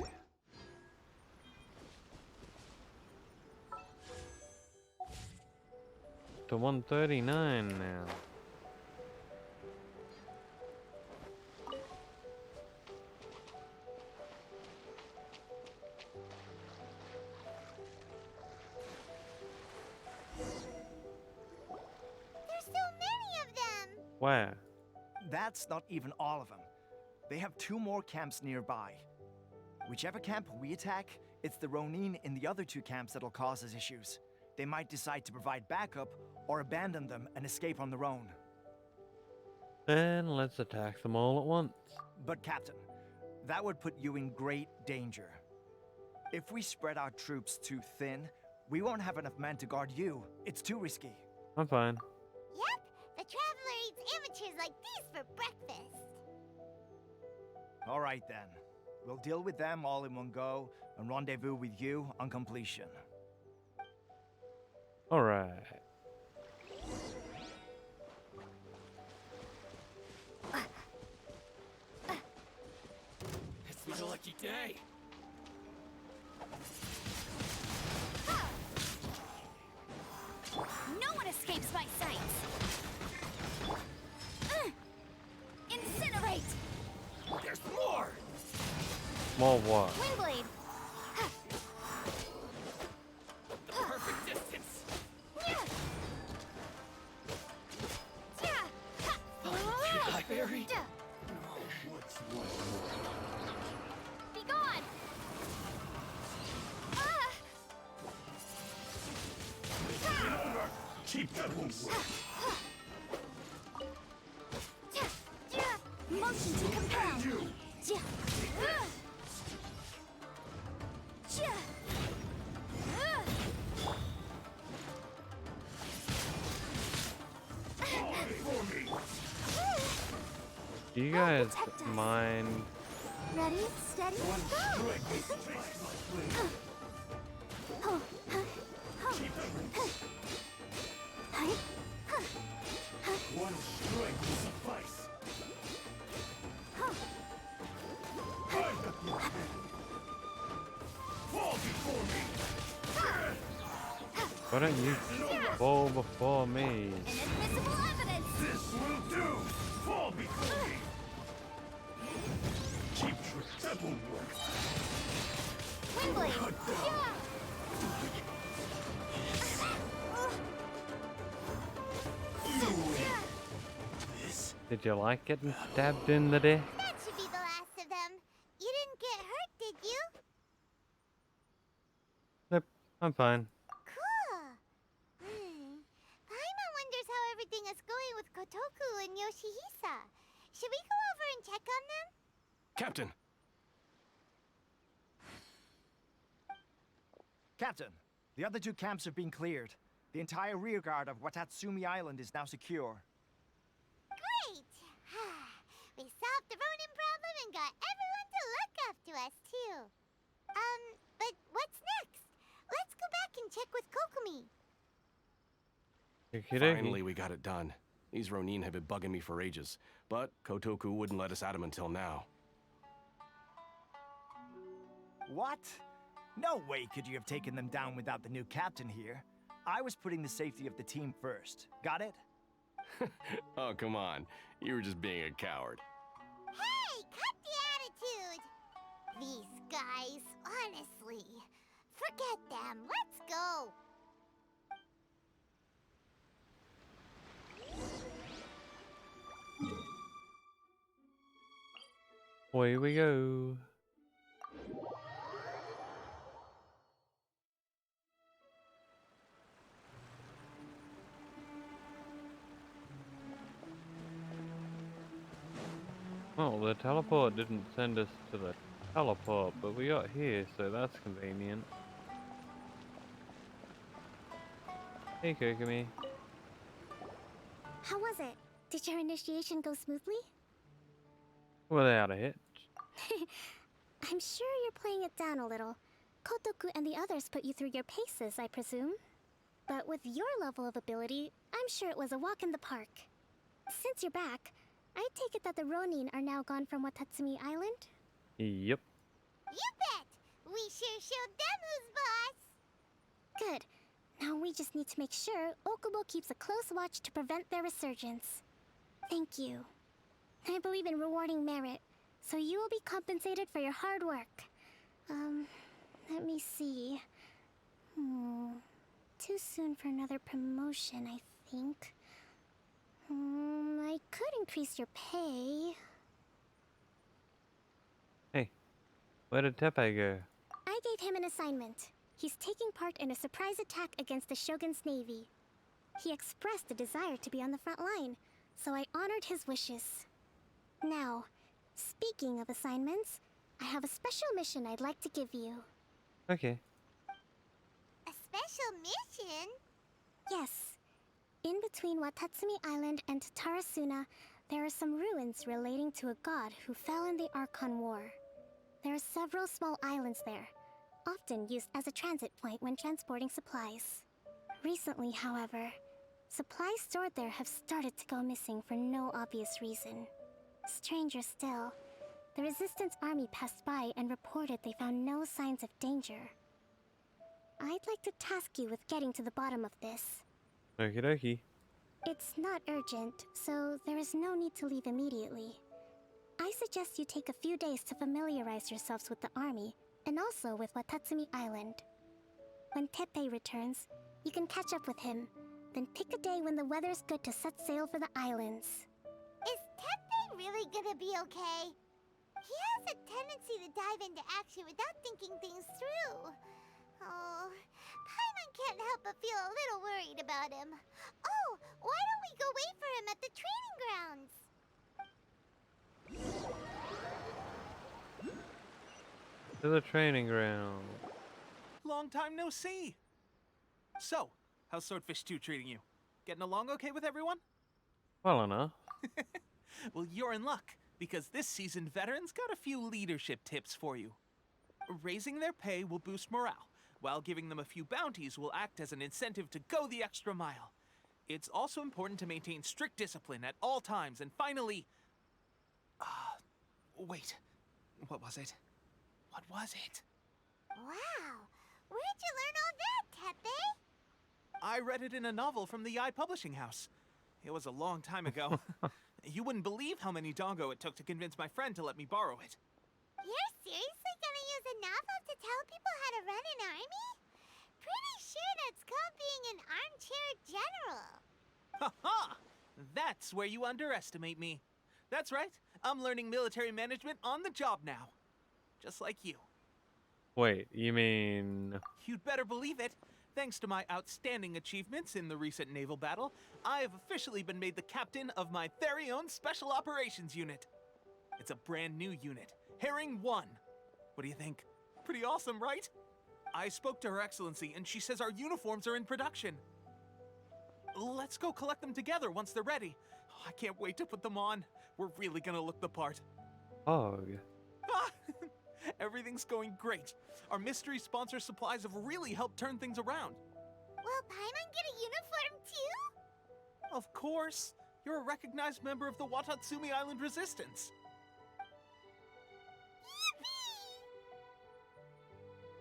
To 139 now. There's so many of them! Where? That's not even all of them. They have 2 more camps nearby. Whichever camp we attack, it's the Ronin in the other 2 camps that'll cause us issues. They might decide to provide backup or abandon them and escape on their own. Then let's attack them all at once. But Captain, that would put you in great danger. If we spread our troops too thin, we won't have enough men to guard you. It's too risky. I'm fine. Yep, the Traveler eats amateurs like these for breakfast. All right then. We'll deal with them all in one go and rendezvous with you on completion. Alright. It's my lucky day. No one escapes my sight. Incinerate. There's more. More what? Wingblade. The perfect distance. Did I bury? Be gone. Keep that one. Motion to compel. Do you guys mind? Ready, steady, go! One strike will suffice. Fall before me. Why don't you fall before me? Inadmissible evidence. This will do. Fall before me. Keep that won't work. Wingblade. Did you like getting stabbed in the dick? That should be the last of them. You didn't get hurt, did you? Nope, I'm fine. Cool. and Yoshihisa. Should we go over and check on them? Captain! Captain, the other two camps have been cleared. The entire rearguard of Watatsumi Island is now secure. Great! We solved the Ronin problem and got everyone to look after us, too. But what's next? Let's go back and check with Kokumi. Finally, we got it done. These Ronin have been bugging me for ages, but Kotoku wouldn't let us at them until now. What? No way could you have taken them down without the new captain here. I was putting the safety of the team first. Got it? Oh, come on. You were just being a coward. Hey, cut the attitude! These guys, honestly. Forget them. Let's go. Away we go. Oh, the teleport didn't send us to the teleport, but we got here, so that's convenient. Hey, Kokumi. How was it? Did your initiation go smoothly? Without a hitch. I'm sure you're playing it down a little. Kotoku and the others put you through your paces, I presume. But with your level of ability, I'm sure it was a walk in the park. Since you're back, I take it that the Ronin are now gone from Watatsumi Island? Yep. You bet! We sure showed them who's boss! Good. Now we just need to make sure Okubo keeps a close watch to prevent their resurgence. Thank you. I believe in rewarding merit, so you will be compensated for your hard work. Let me see. Too soon for another promotion, I think. I could increase your pay. Hey, where did Teppei go? I gave him an assignment. He's taking part in a surprise attack against the Shogun's navy. He expressed a desire to be on the front line, so I honored his wishes. Now, speaking of assignments, I have a special mission I'd like to give you. Okay. A special mission? Yes. In between Watatsumi Island and Tarasuna, there are some ruins relating to a god who fell in the Archon War. There are several small islands there, often used as a transit point when transporting supplies. Recently, however, supplies stored there have started to go missing for no obvious reason. Stranger still, the Resistance army passed by and reported they found no signs of danger. I'd like to task you with getting to the bottom of this. Okie dokie. It's not urgent, so there is no need to leave immediately. I suggest you take a few days to familiarize yourselves with the army, and also with Watatsumi Island. When Teppei returns, you can catch up with him, then pick a day when the weather's good to set sail for the islands. Is Teppei really gonna be okay? He has a tendency to dive into action without thinking things through. Oh, Paimon can't help but feel a little worried about him. Oh, why don't we go wait for him at the training grounds? To the training ground. Long time no see. So, how's Swordfish 2 treating you? Getting along okay with everyone? Well enough. Well, you're in luck, because this seasoned veteran's got a few leadership tips for you. Raising their pay will boost morale, while giving them a few bounties will act as an incentive to go the extra mile. It's also important to maintain strict discipline at all times, and finally... wait. What was it? What was it? Wow, where'd you learn all that, Teppei? I read it in a novel from the Publishing House. It was a long time ago. You wouldn't believe how many dongo it took to convince my friend to let me borrow it. You're seriously gonna use a novel to tell people how to run an army? Pretty sure that's called being an armchair general. Ha-ha! That's where you underestimate me. That's right. I'm learning military management on the job now. Just like you. Wait, you mean... You'd better believe it. Thanks to my outstanding achievements in the recent naval battle, I have officially been made the captain of my very own Special Operations Unit. It's a brand new unit, Herring 1. What do you think? Pretty awesome, right? I spoke to Her Excellency, and she says our uniforms are in production. Let's go collect them together once they're ready. Oh, I can't wait to put them on. We're really gonna look the part. Oh. Everything's going great. Our mystery sponsor supplies have really helped turn things around. Will Paimon get a uniform too? Of course. You're a recognized member of the Watatsumi Island Resistance.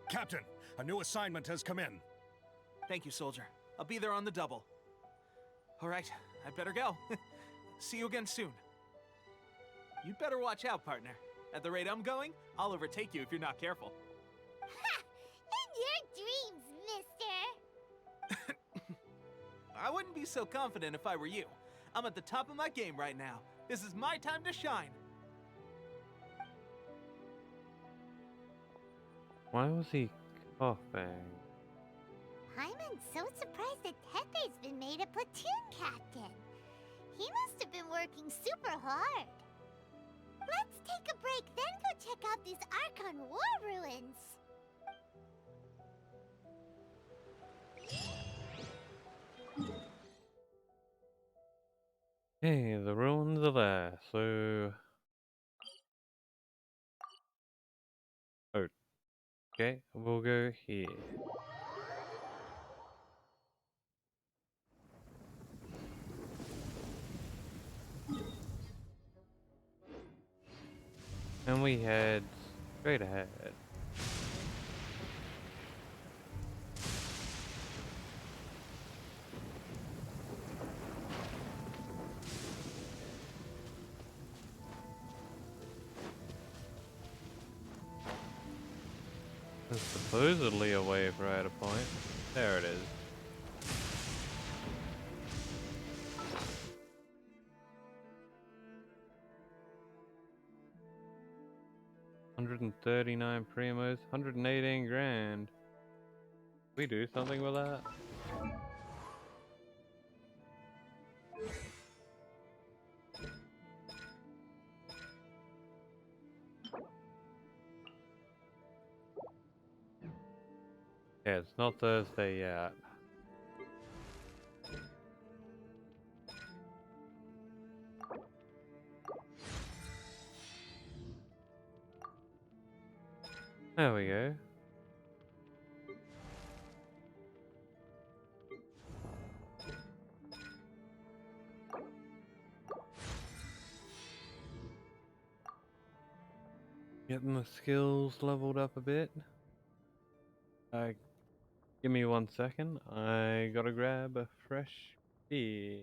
Captain, a new assignment has come in. Thank you, soldier. I'll be there on the double. All right, I better go. See you again soon. You'd better watch out, partner. At the rate I'm going, I'll overtake you if you're not careful. Ha! In your dreams, mister! I wouldn't be so confident if I were you. I'm at the top of my game right now. This is my time to shine. Why was he coughing? Paimon's so surprised that Tepe's been made a platoon captain. He must have been working super hard. Let's take a break, then go check out these Archon War ruins. Hey, the ruins are there, so... Okay, we'll go here. And we head straight ahead. There's supposedly a wave right at a point. There it is. $139 primos, 118 grand. We do something with that? Yeah, it's not Thursday yet. There we go. Getting the skills leveled up a bit. Give me 1 second. I gotta grab a fresh beer.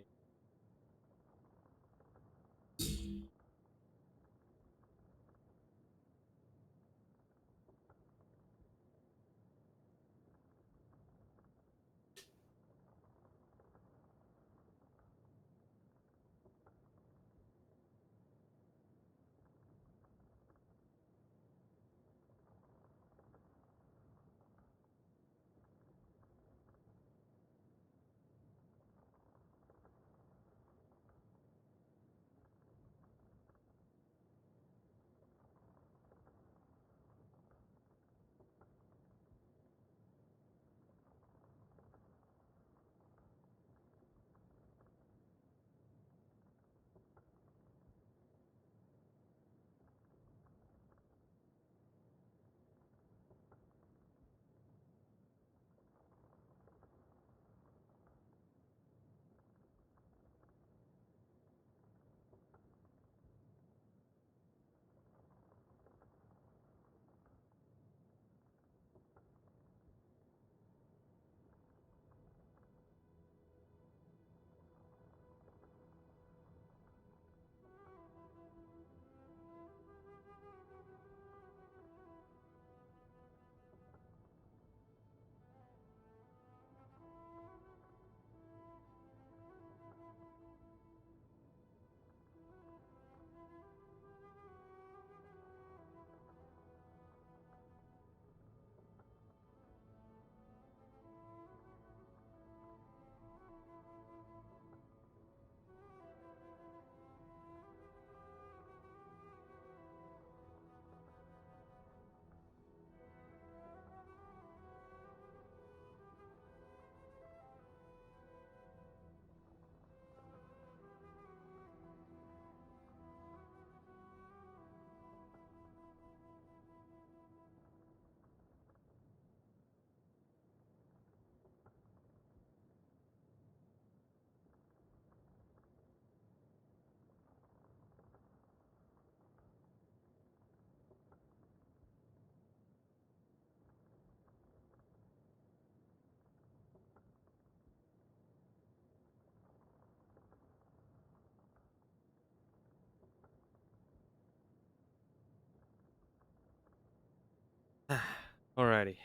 Alrighty,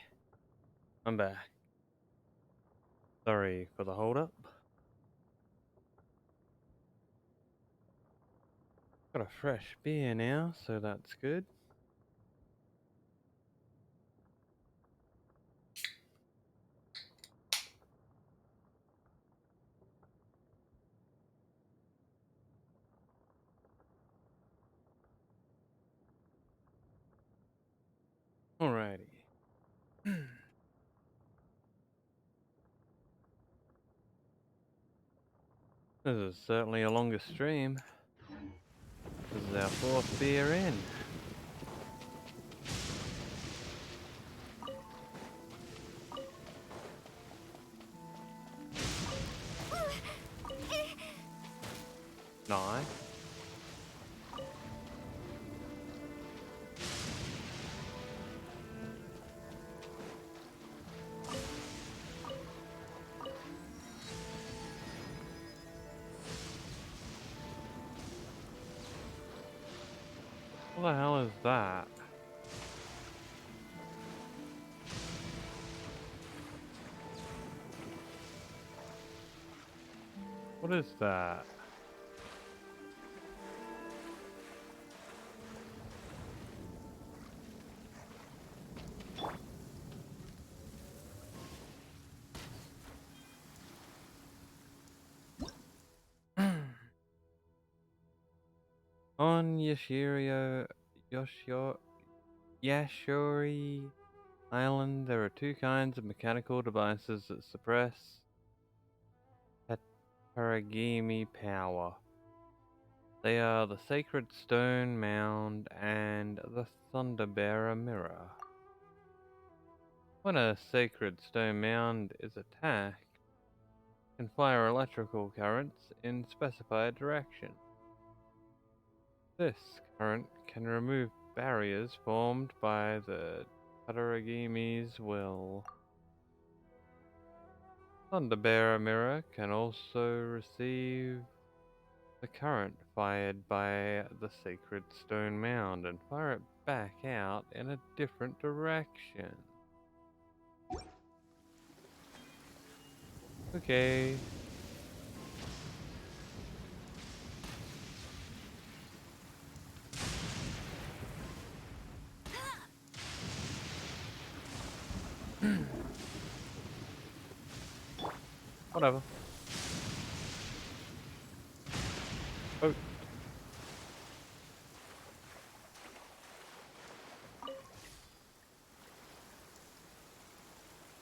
I'm back. Sorry for the hold up. Got a fresh beer now, so that's good. Alrighty. This is certainly a longer stream. This is our fourth beer in. Nice. What the hell is that? What is that? On Yashori Island, there are two kinds of mechanical devices that suppress Paragami power. They are the Sacred Stone Mound and the Thunderbearer Mirror. When a Sacred Stone Mound is attacked, it can fire electrical currents in specified direction. This current can remove barriers formed by the Tataragimi's will. Thunderbearer Mirror can also receive the current fired by the Sacred Stone Mound and fire it back out in a different direction. Okay. Whatever. Oh.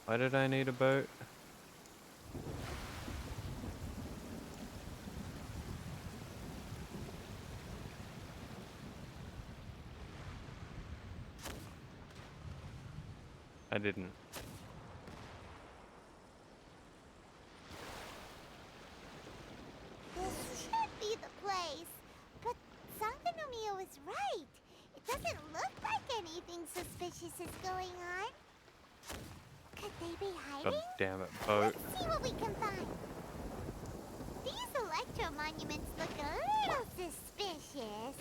Why did I need a boat? I didn't. This should be the place. But Sankanomiya was right. It doesn't look like anything suspicious is going on. Could they be hiding? God damn it, boat. Let's see what we can find. These electro monuments look a little suspicious.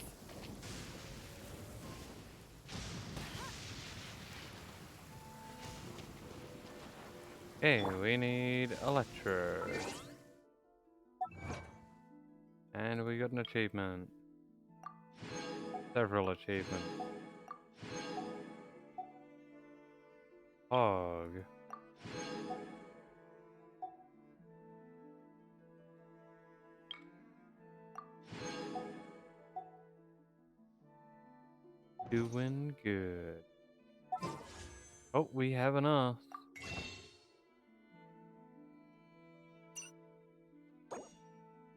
Okay, we need Electro. And we got an achievement. Several achievements. Hog. Doing good. Oh, we have enough.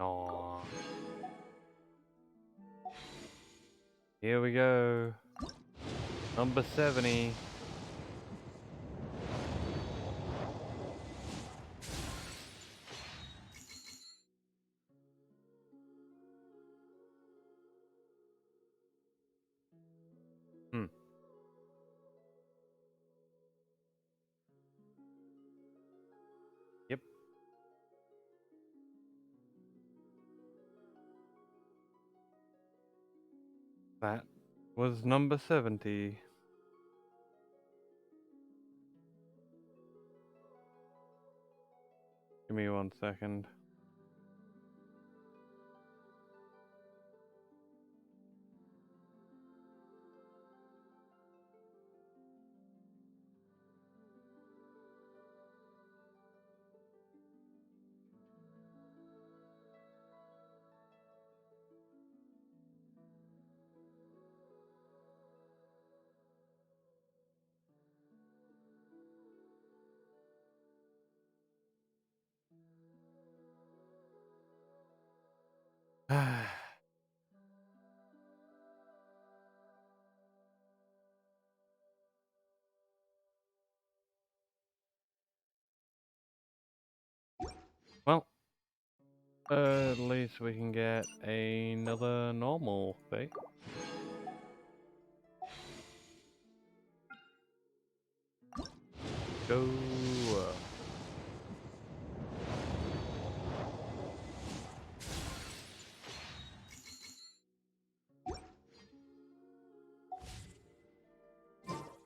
Aw. Here we go. Number 70. Hmm. Yep. That was number 70. Give me 1 second. Well, at least we can get another normal thing. Go.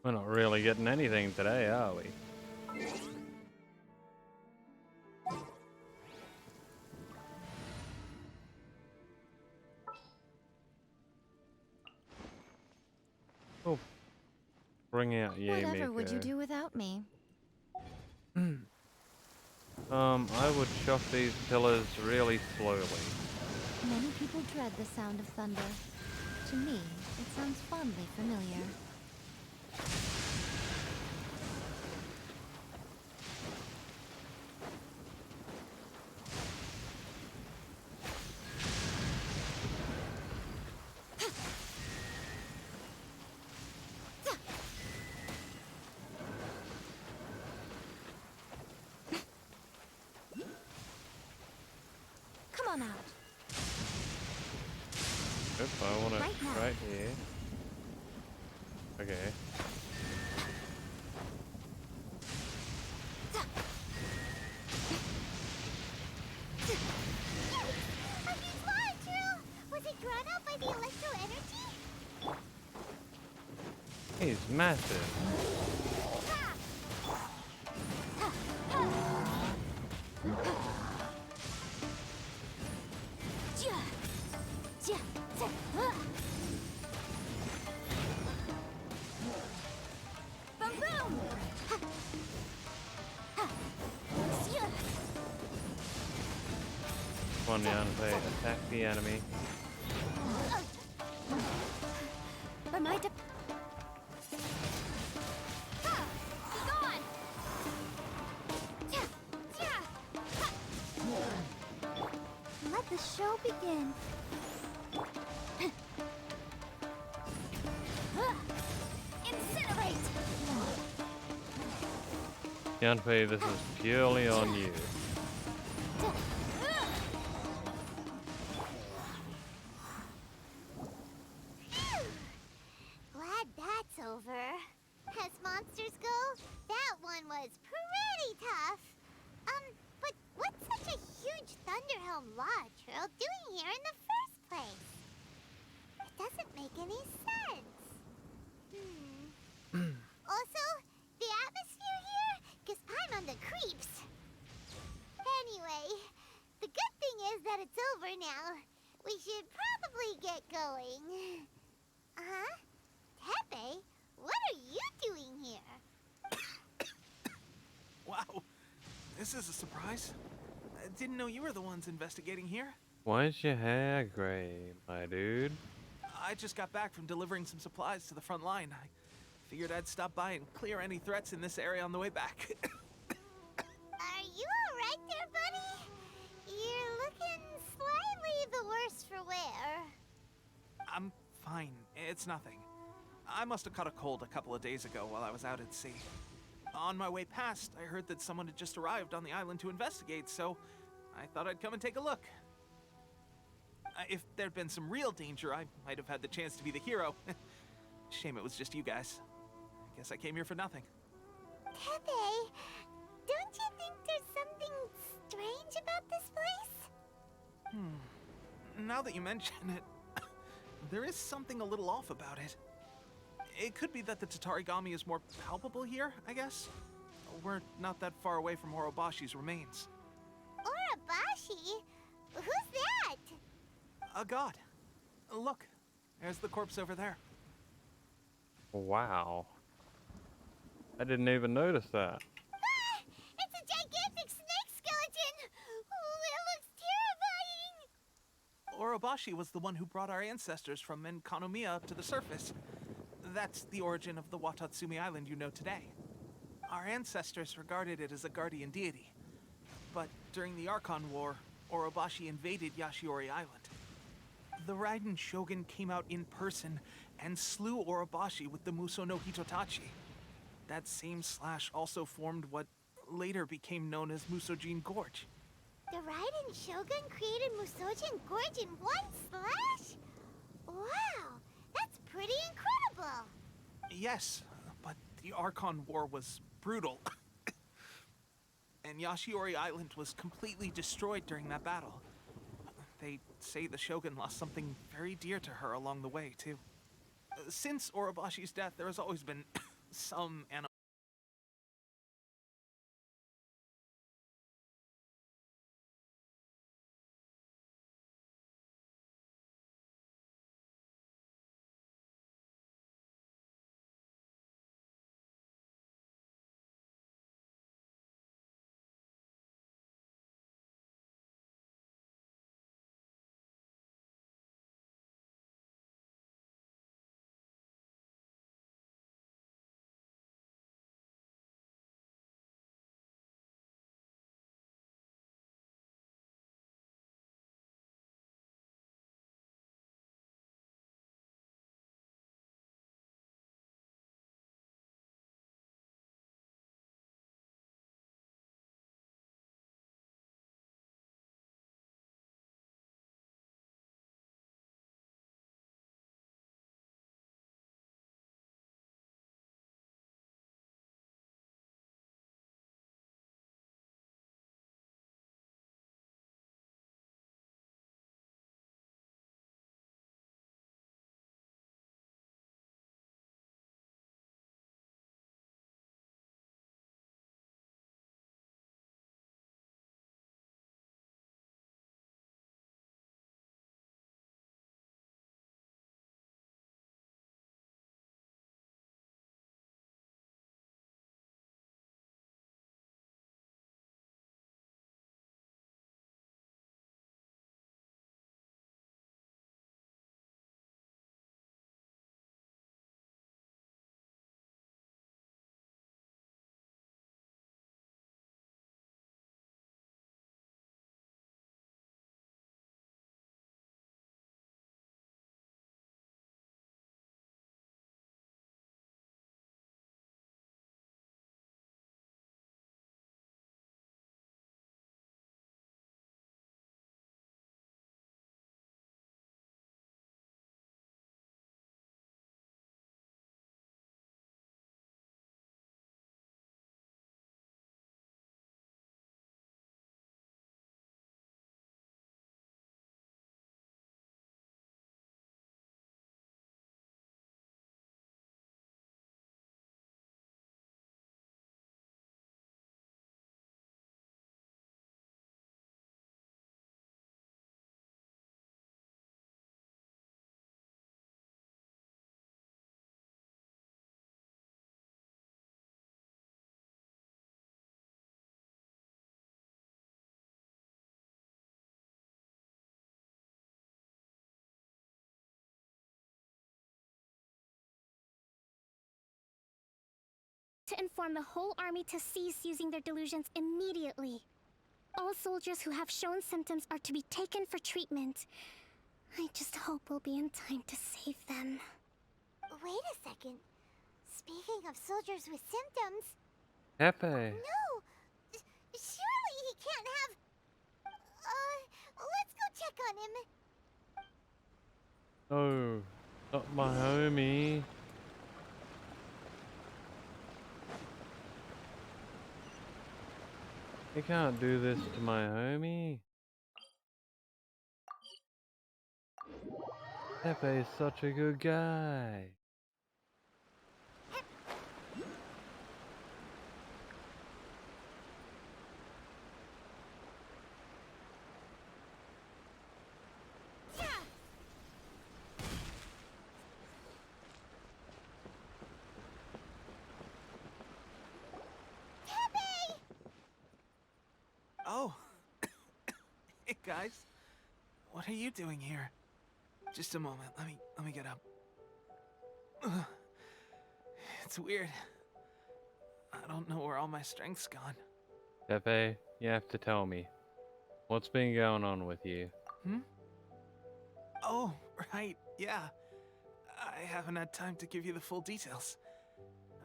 We're not really getting anything today, are we? Oh, bring out Whatever would you Yamiko. do without me? I would chop these pillars really slowly. Many people dread the sound of thunder. To me, it sounds fondly familiar. Come on out. Yep, I want it Right now. right here. Okay. A huge molecule! Was it drawn out by the electro energy? He's massive. Boom boom! Come on, Yanfei, attack the enemy. But my Let the show begin. Incinerate! Yanfei, this is purely on you. Glad that's over. As monsters go, that one was pretty tough. But what's such a huge Thunderhelm Lodge Trail doing here in the first place? It doesn't make any sense. Also, the atmosphere here gives I'm on the creeps. Anyway, the good thing is that it's over now. We should probably get going. Huh? Tepe, what are you doing here? Wow, this is a surprise. I didn't know you were the ones investigating here. Why is your hair gray, my dude? I just got back from delivering some supplies to the front line. I figured I'd stop by and clear any threats in this area on the way back. Are you alright there, buddy? You're looking slightly the worse for wear. I'm fine. It's nothing. I must have caught a cold a couple of days ago while I was out at sea. On my way past, I heard that someone had just arrived on the island to investigate, so I thought I'd come and take a look. If there'd been some real danger, I might have had the chance to be the hero. Shame it was just you guys. I guess I came here for nothing. Tepe, don't you think there's something strange about this place? Now that you mention it, there is something a little off about it. It could be that the Tatarigami is more palpable here, I guess. We're not that far away from Horobashi's remains. Teppei? Who's that? A god. Look, there's the corpse over there. Wow. I didn't even notice that. Ah! It's a gigantic snake skeleton! Oh, it looks terrifying! Orobashi was the one who brought our ancestors from Enkanomiya up to the surface. That's the origin of the Watatsumi Island you know today. Our ancestors regarded it as a guardian deity. But during the Archon War, Orobashi invaded Yashiori Island. The Raiden Shogun came out in person and slew Orobashi with the Muso no Hitotachi. That same slash also formed what later became known as Musojin Gorge. The Raiden Shogun created Musojin Gorge in one slash? Wow, that's pretty incredible! Yes, but the Archon War was brutal. And Yashiori Island was completely destroyed during that battle. They say the Shogun lost something very dear to her along the way, too. Since Orobashi's death, there has always been some To inform the whole army to cease using their delusions immediately. All soldiers who have shown symptoms are to be taken for treatment. I just hope we'll be in time to save them. Wait a second. Speaking of soldiers with symptoms... Teppei. No! Surely he can't have... let's go check on him. Oh, not my homie. You can't do this to my homie. Teppei is such a good guy. guys. What are you doing here? Just a moment. Let me get up. Ugh. It's weird. I don't know where all my strength's gone. Pepe, you have to tell me. What's been going on with you? Hmm? Oh, right, yeah. I haven't had time to give you the full details.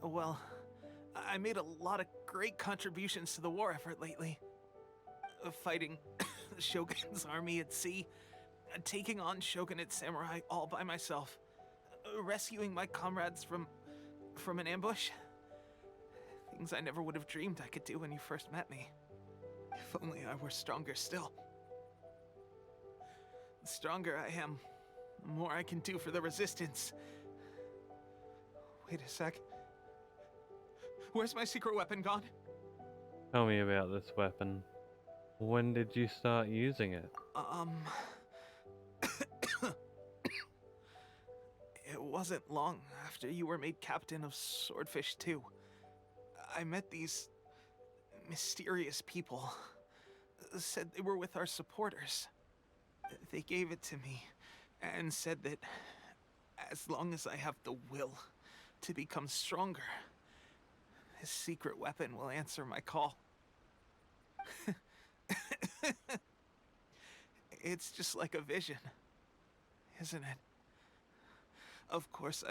Well, I made a lot of great contributions to the war effort lately. Fighting the Shogun's army at sea, taking on Shogunate samurai all by myself, rescuing my comrades from an ambush. Things I never would have dreamed I could do when you first met me. If only I were stronger still. The stronger I am, the more I can do for the Resistance. Wait a sec. Where's my secret weapon gone? Tell me about this weapon. When did you start using it? It wasn't long after you were made captain of Swordfish 2. I met these mysterious people. Said they were with our supporters. They gave it to me and said that as long as I have the will to become stronger, this secret weapon will answer my call. It's just like a vision, isn't it? Of course,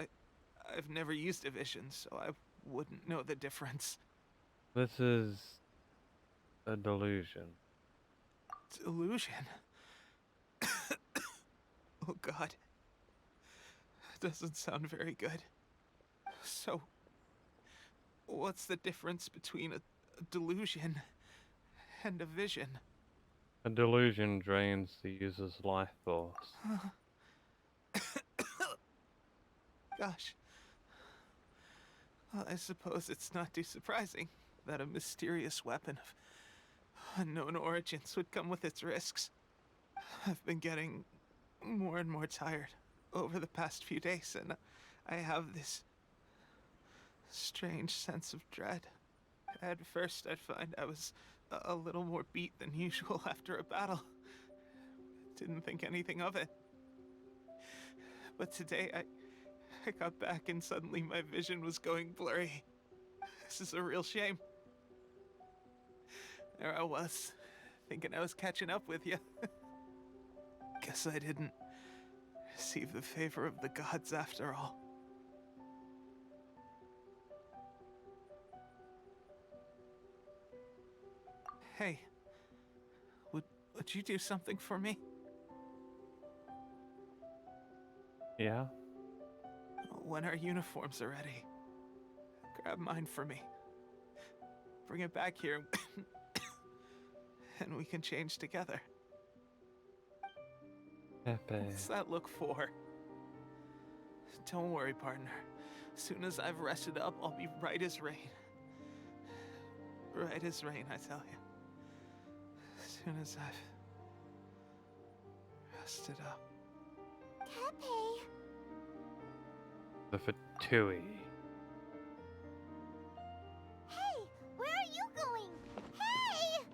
I've never used a vision, so I wouldn't know the difference. This is a delusion. Delusion? Oh God. Doesn't sound very good. So, what's the difference between a delusion and a vision? A delusion drains the user's life force. Gosh. Well, I suppose it's not too surprising that a mysterious weapon of unknown origins would come with its risks. I've been getting more and more tired over the past few days, and I have this strange sense of dread. At first, I'd find I was a little more beat than usual after a battle. Didn't think anything of it. But today, I got back and suddenly my vision was going blurry. This is a real shame. There I was, thinking I was catching up with you. Guess I didn't receive the favor of the gods after all. Hey, would you do something for me? Yeah? When our uniforms are ready, grab mine for me. Bring it back here, and we can change together. Pepe. What's that look for? Don't worry, partner. As soon as I've rested up, I'll be right as rain. Right as rain, I tell you. As soon as I've rested up. Pepe! The Fatui. Hey! Where are you going? Hey!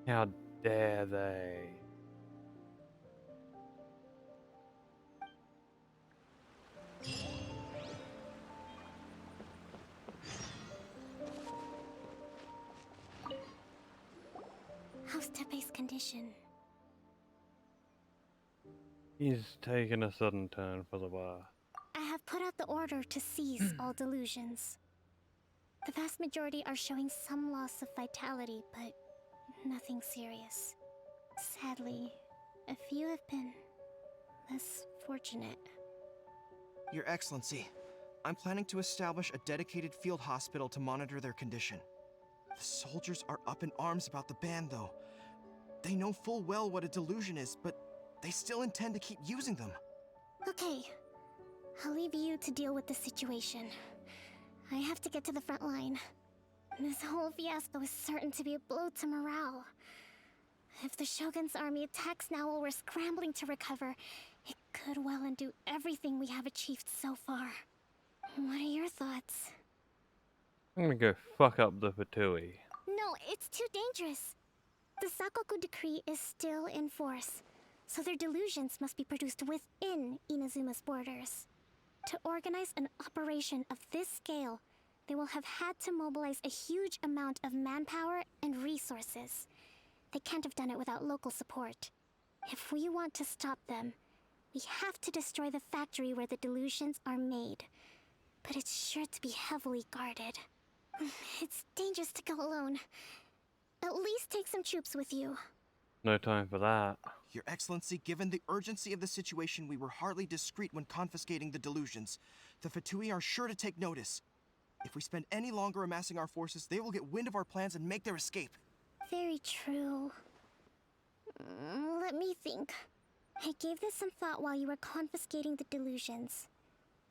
How dare they? How's Tepe's condition? He's taken a sudden turn for the worse. I have put out the order to seize all delusions. The vast majority are showing some loss of vitality, but nothing serious. Sadly, a few have been less fortunate. Your Excellency, I'm planning to establish a dedicated field hospital to monitor their condition. The soldiers are up in arms about the ban, though. They know full well what a delusion is, but they still intend to keep using them. Okay, I'll leave you to deal with the situation. I have to get to the front line. This whole fiasco is certain to be a blow to morale. If the Shogun's army attacks now while we're scrambling to recover, it could well undo everything we have achieved so far. What are your thoughts? I'm gonna go fuck up the Fatui. No, it's too dangerous. The Sakoku decree is still in force, so their delusions must be produced within Inazuma's borders. To organize an operation of this scale, they will have had to mobilize a huge amount of manpower and resources. They can't have done it without local support. If we want to stop them, we have to destroy the factory where the delusions are made. But it's sure to be heavily guarded. It's dangerous to go alone. At least take some troops with you. No time for that. Your Excellency, given the urgency of the situation, we were hardly discreet when confiscating the delusions. The Fatui are sure to take notice. If we spend any longer amassing our forces, they will get wind of our plans and make their escape. Very true. Let me think. I gave this some thought while you were confiscating the delusions.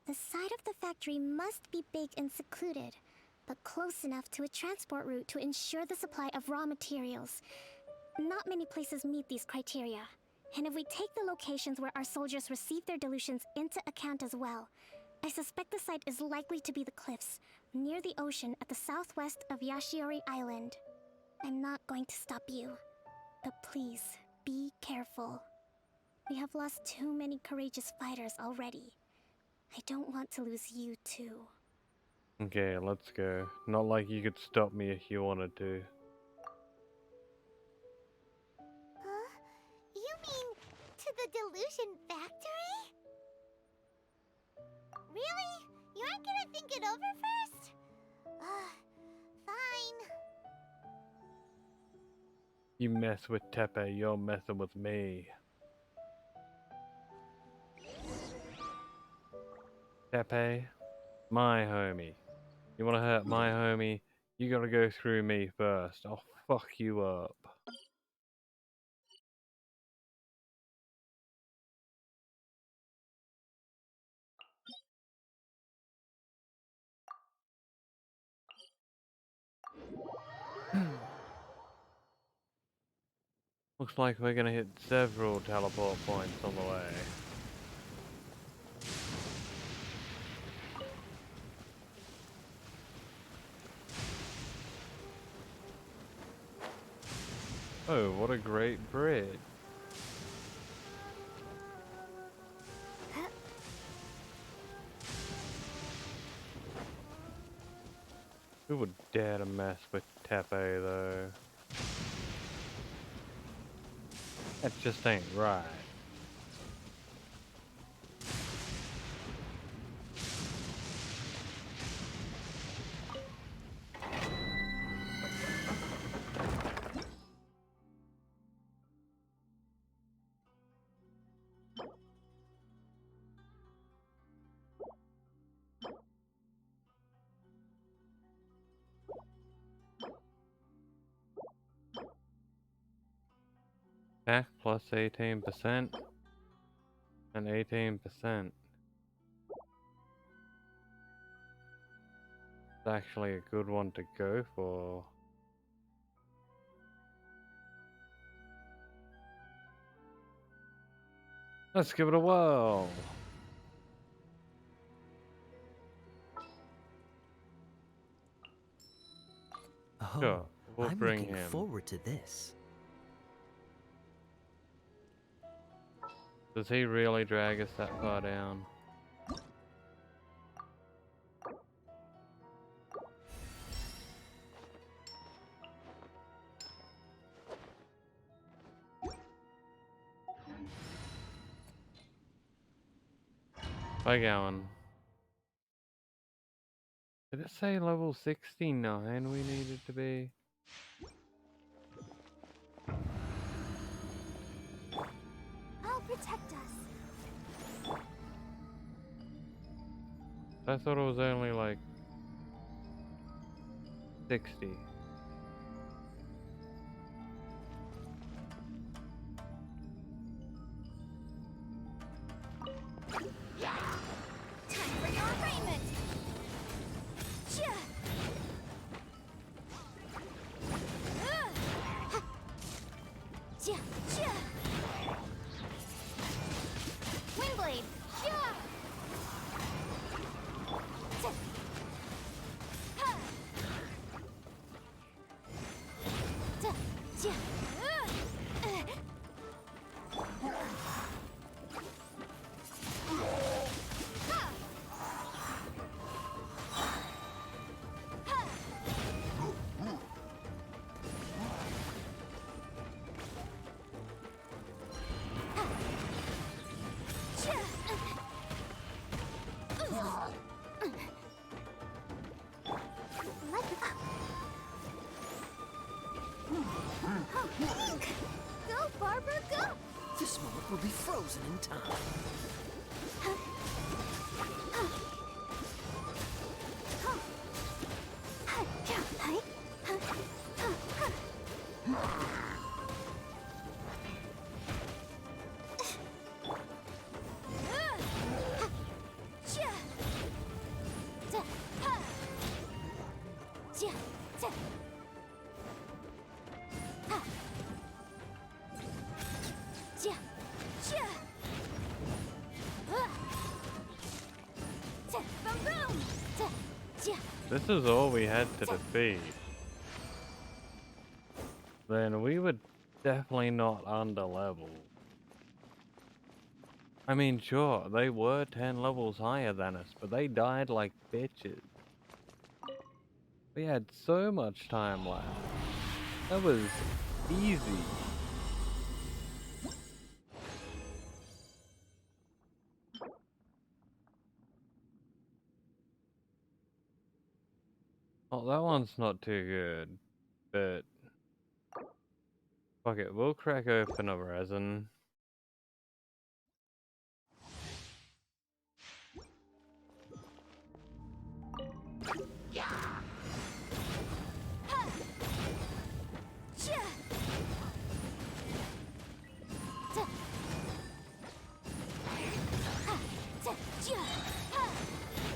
The side of the factory must be big and secluded, but close enough to a transport route to ensure the supply of raw materials. Not many places meet these criteria, and if we take the locations where our soldiers receive their delusions into account as well, I suspect the site is likely to be the cliffs, near the ocean at the southwest of Yashiori Island. I'm not going to stop you, but please, be careful. We have lost too many courageous fighters already. I don't want to lose you too. Okay, let's go. Not like you could stop me if you wanted to. You mean to the delusion factory? Really? You aren't gonna think it over first? Fine. You mess with Tepe, you're messing with me. Tepe, my homie. You wanna hurt my homie? You gotta go through me first. I'll fuck you up. Looks like we're gonna hit several teleport points on the way. Oh, what a great bridge. Who would dare to mess with Tepe though? That just ain't right. Attack plus 18% and 18%. It's actually a good one to go for. Let's give it a whirl. Oh, Sure, we'll I'm bring looking him. forward to this. Does he really drag us that far down? By going. Did it say level 69 we needed to be? I'll protect us. I thought it was only like 60. Time for your arraignment! Wingblade! Barbara, go! This moment will be frozen in time. This is all we had to defeat. Then we were definitely not under level. I mean, sure, they were 10 levels higher than us, but they died like bitches. We had so much time left. That was easy. Oh, that one's not too good, but fuck it, we'll crack open a resin.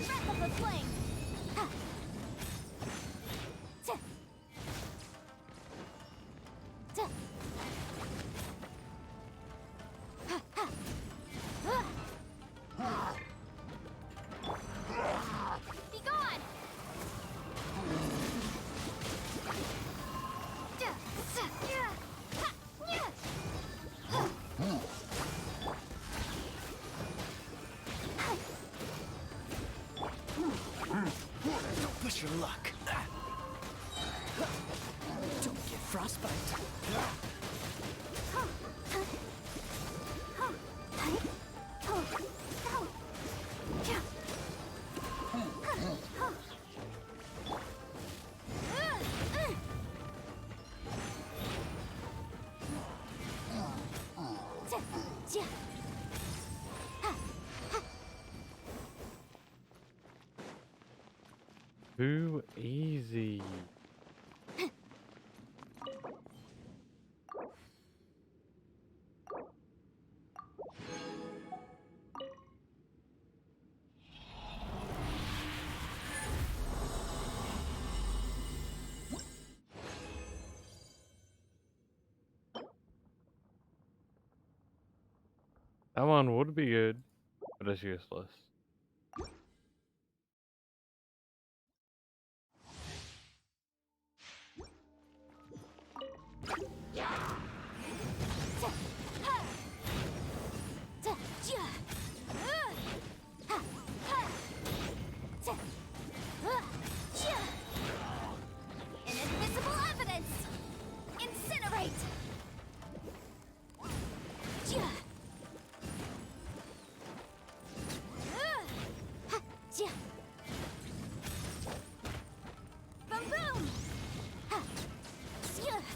Breath of the flame! Be gone! Don't push your luck. Don't get frostbite. Too easy. That one would be good, but it's useless. Inadmissible evidence! Incinerate! Boom boom! Yeah.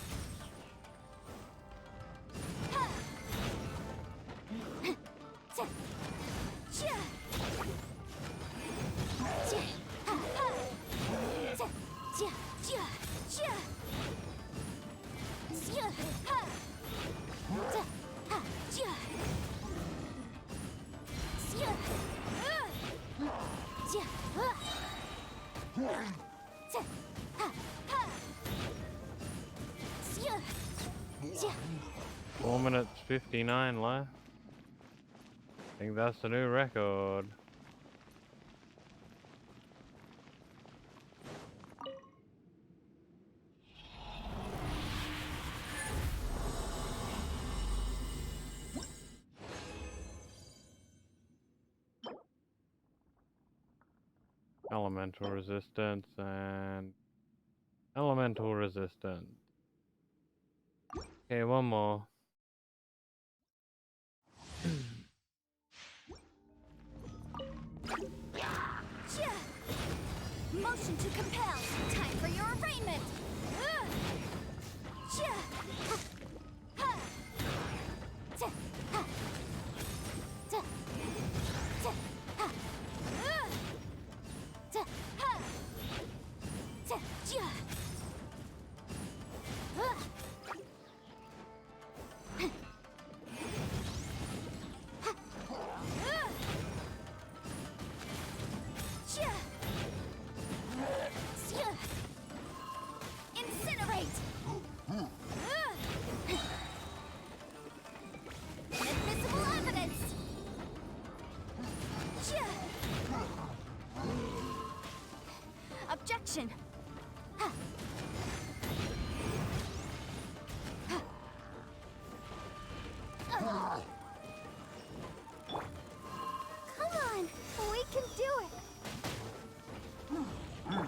4 minutes 59 left. I think that's the new record. Elemental resistance and elemental resistance. Okay, one more. Motion to compel. Time for your arraignment. direction. Come on, we can do it. Boom, boom.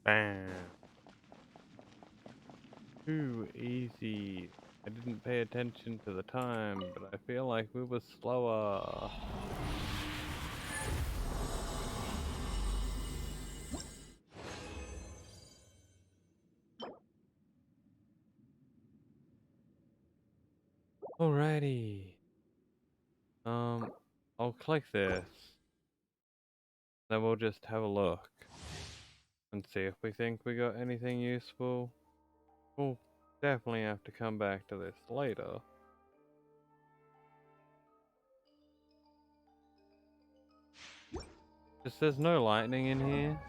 Bam. Too easy. I didn't pay attention to the time, but I feel like we were slower. Alrighty. I'll click this. Then we'll just have a look and see if we think we got anything useful. We'll definitely have to come back to this later. Just there's no lightning in here.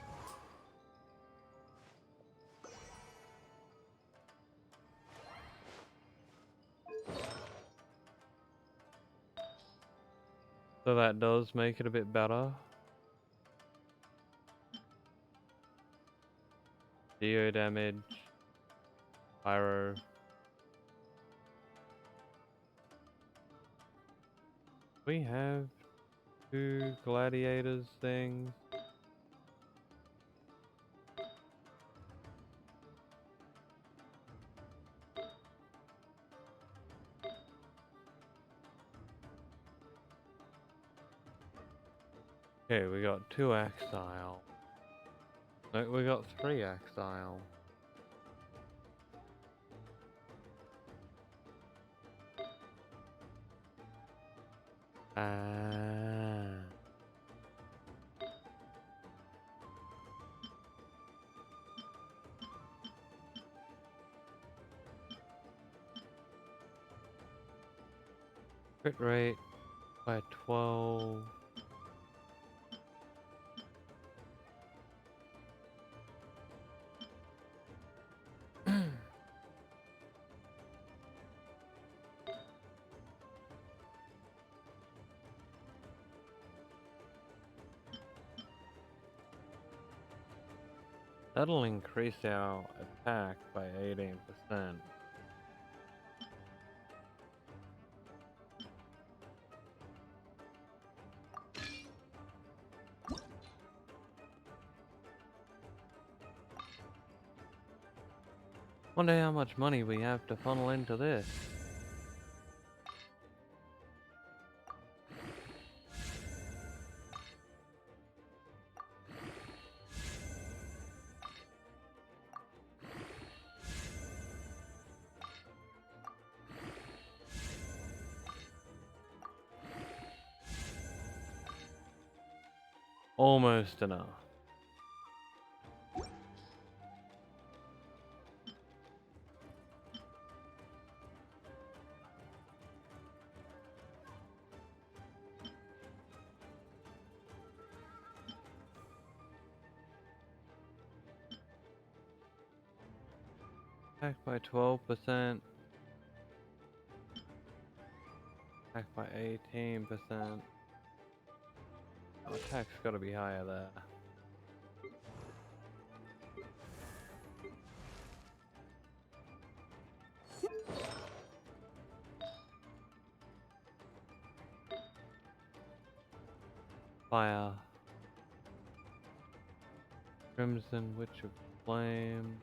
So that does make it a bit better. Geo damage. Pyro. We have 2 gladiators things. Okay, we got 2 exile. No, we got 3 exile. Crit rate by 12. That'll increase our attack by 18%. Wonder how much money we have to funnel into this. Almost enough. Attack by 12%. Attack by 18%. Our attack's gotta be higher there. Fire. Crimson Witch of Flame.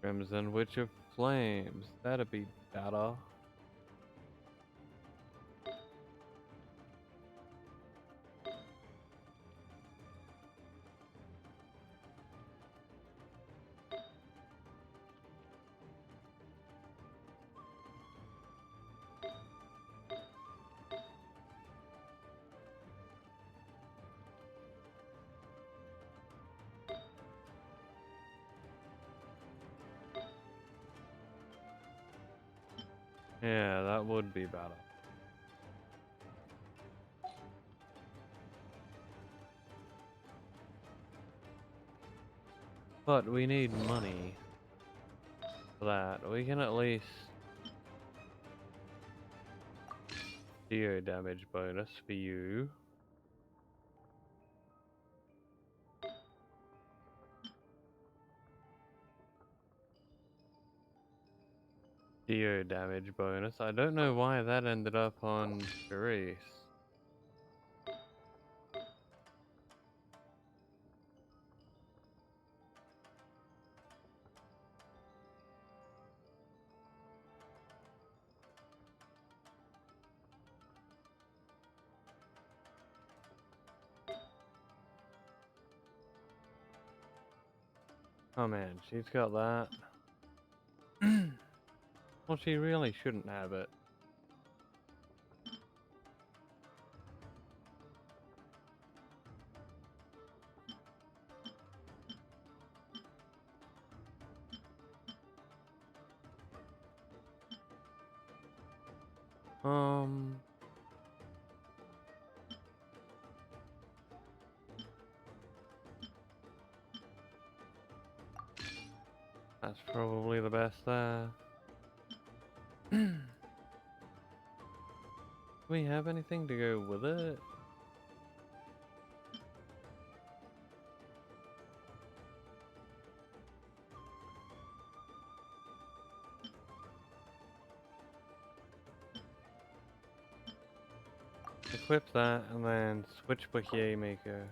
Crimson Witch of Flames. That'd be better. Yeah, that would be better. But we need money for that. We can at least do damage bonus for you. Geo damage bonus. I don't know why that ended up on Therese. Oh man, she's got that. Well, she really shouldn't have it. That's probably the best there. Do we have anything to go with it? Equip that and then switch Bouquet Maker.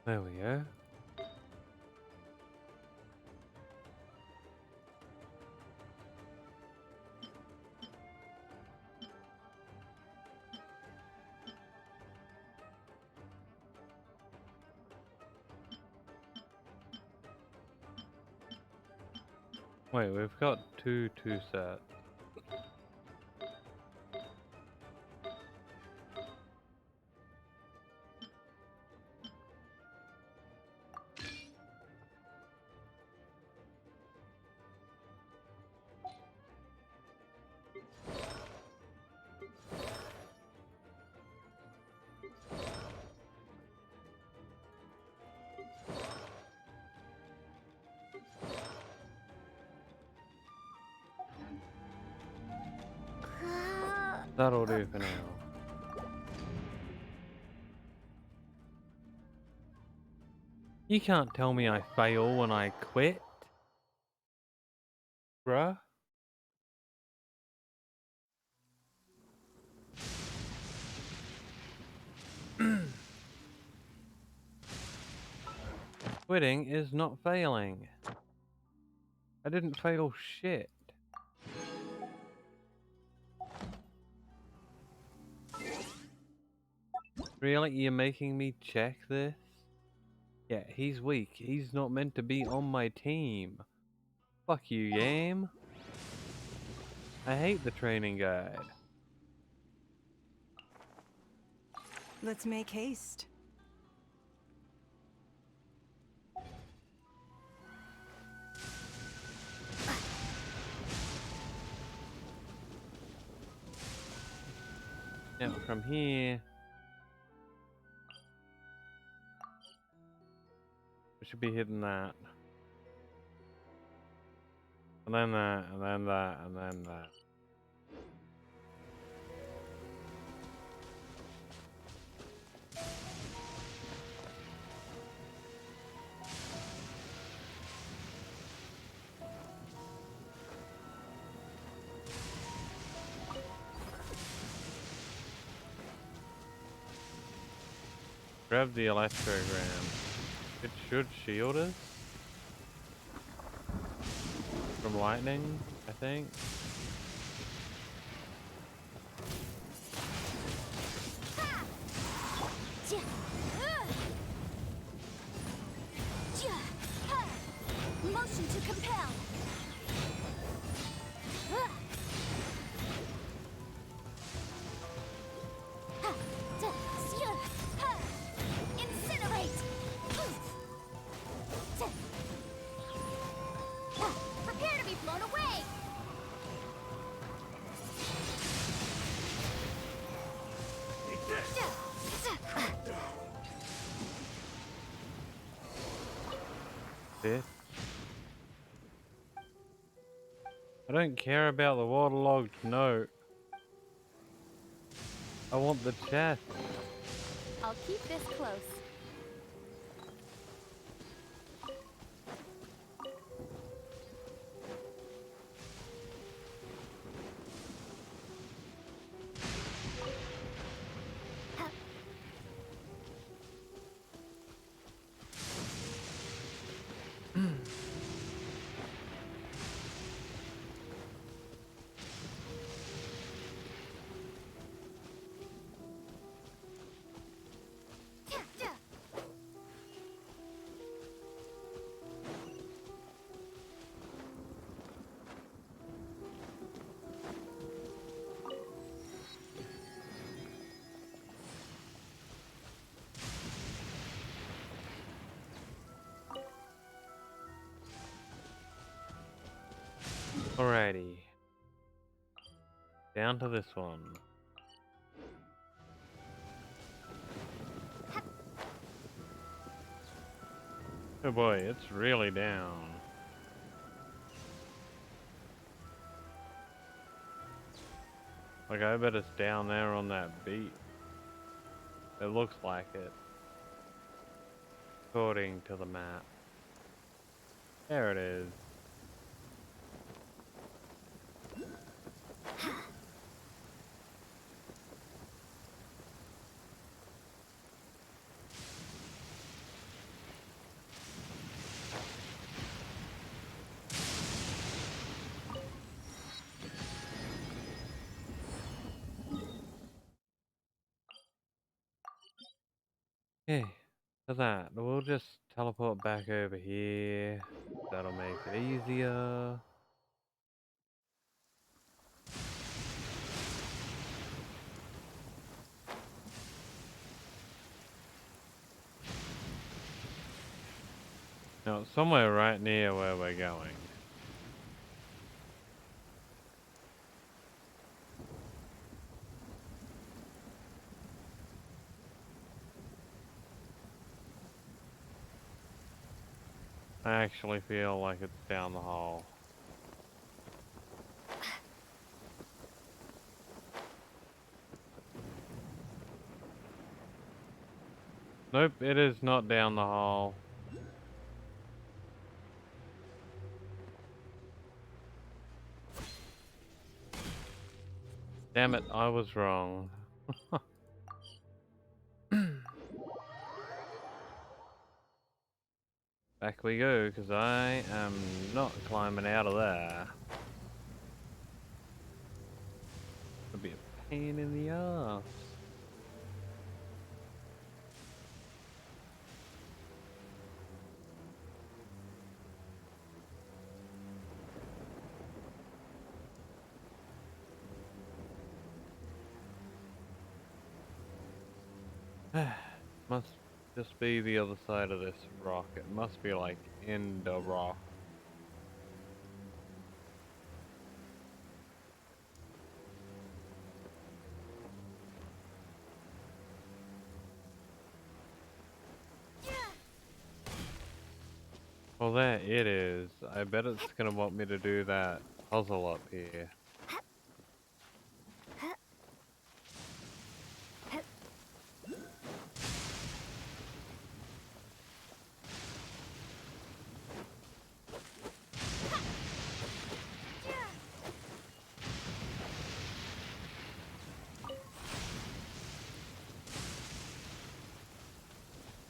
There we go. Wait, we've got two sets. That'll do for now. You can't tell me I fail when I quit, bruh. Quitting is not failing. I didn't fail shit. Really? You're making me check this? Yeah, he's weak. He's not meant to be on my team. Fuck you, game. I hate the training guide. Let's make haste. Now from here, we should be hitting that. And then that, and then that, and then that. Grab the electrogram. It should shield us from lightning, I think. Motion to compel. Incinerate. Bitch. I don't care about the waterlogged note. I want the chest. I'll keep this close. Alrighty. Down to this one. Oh boy, it's really down. Like, I bet it's down there on that beat. It looks like it. According to the map. There it is. Okay, for that, we'll just teleport back over here. That'll make it easier. Now, it's somewhere right near where we're going. I actually feel like it's down the hall. Nope, it is not down the hall. Damn it, I was wrong. Back we go, because I am not climbing out of there. It'll be a pain in the ass. Must just be the other side of this rock. It must be like in the rock. Well, there it is. I bet it's gonna want me to do that puzzle up here.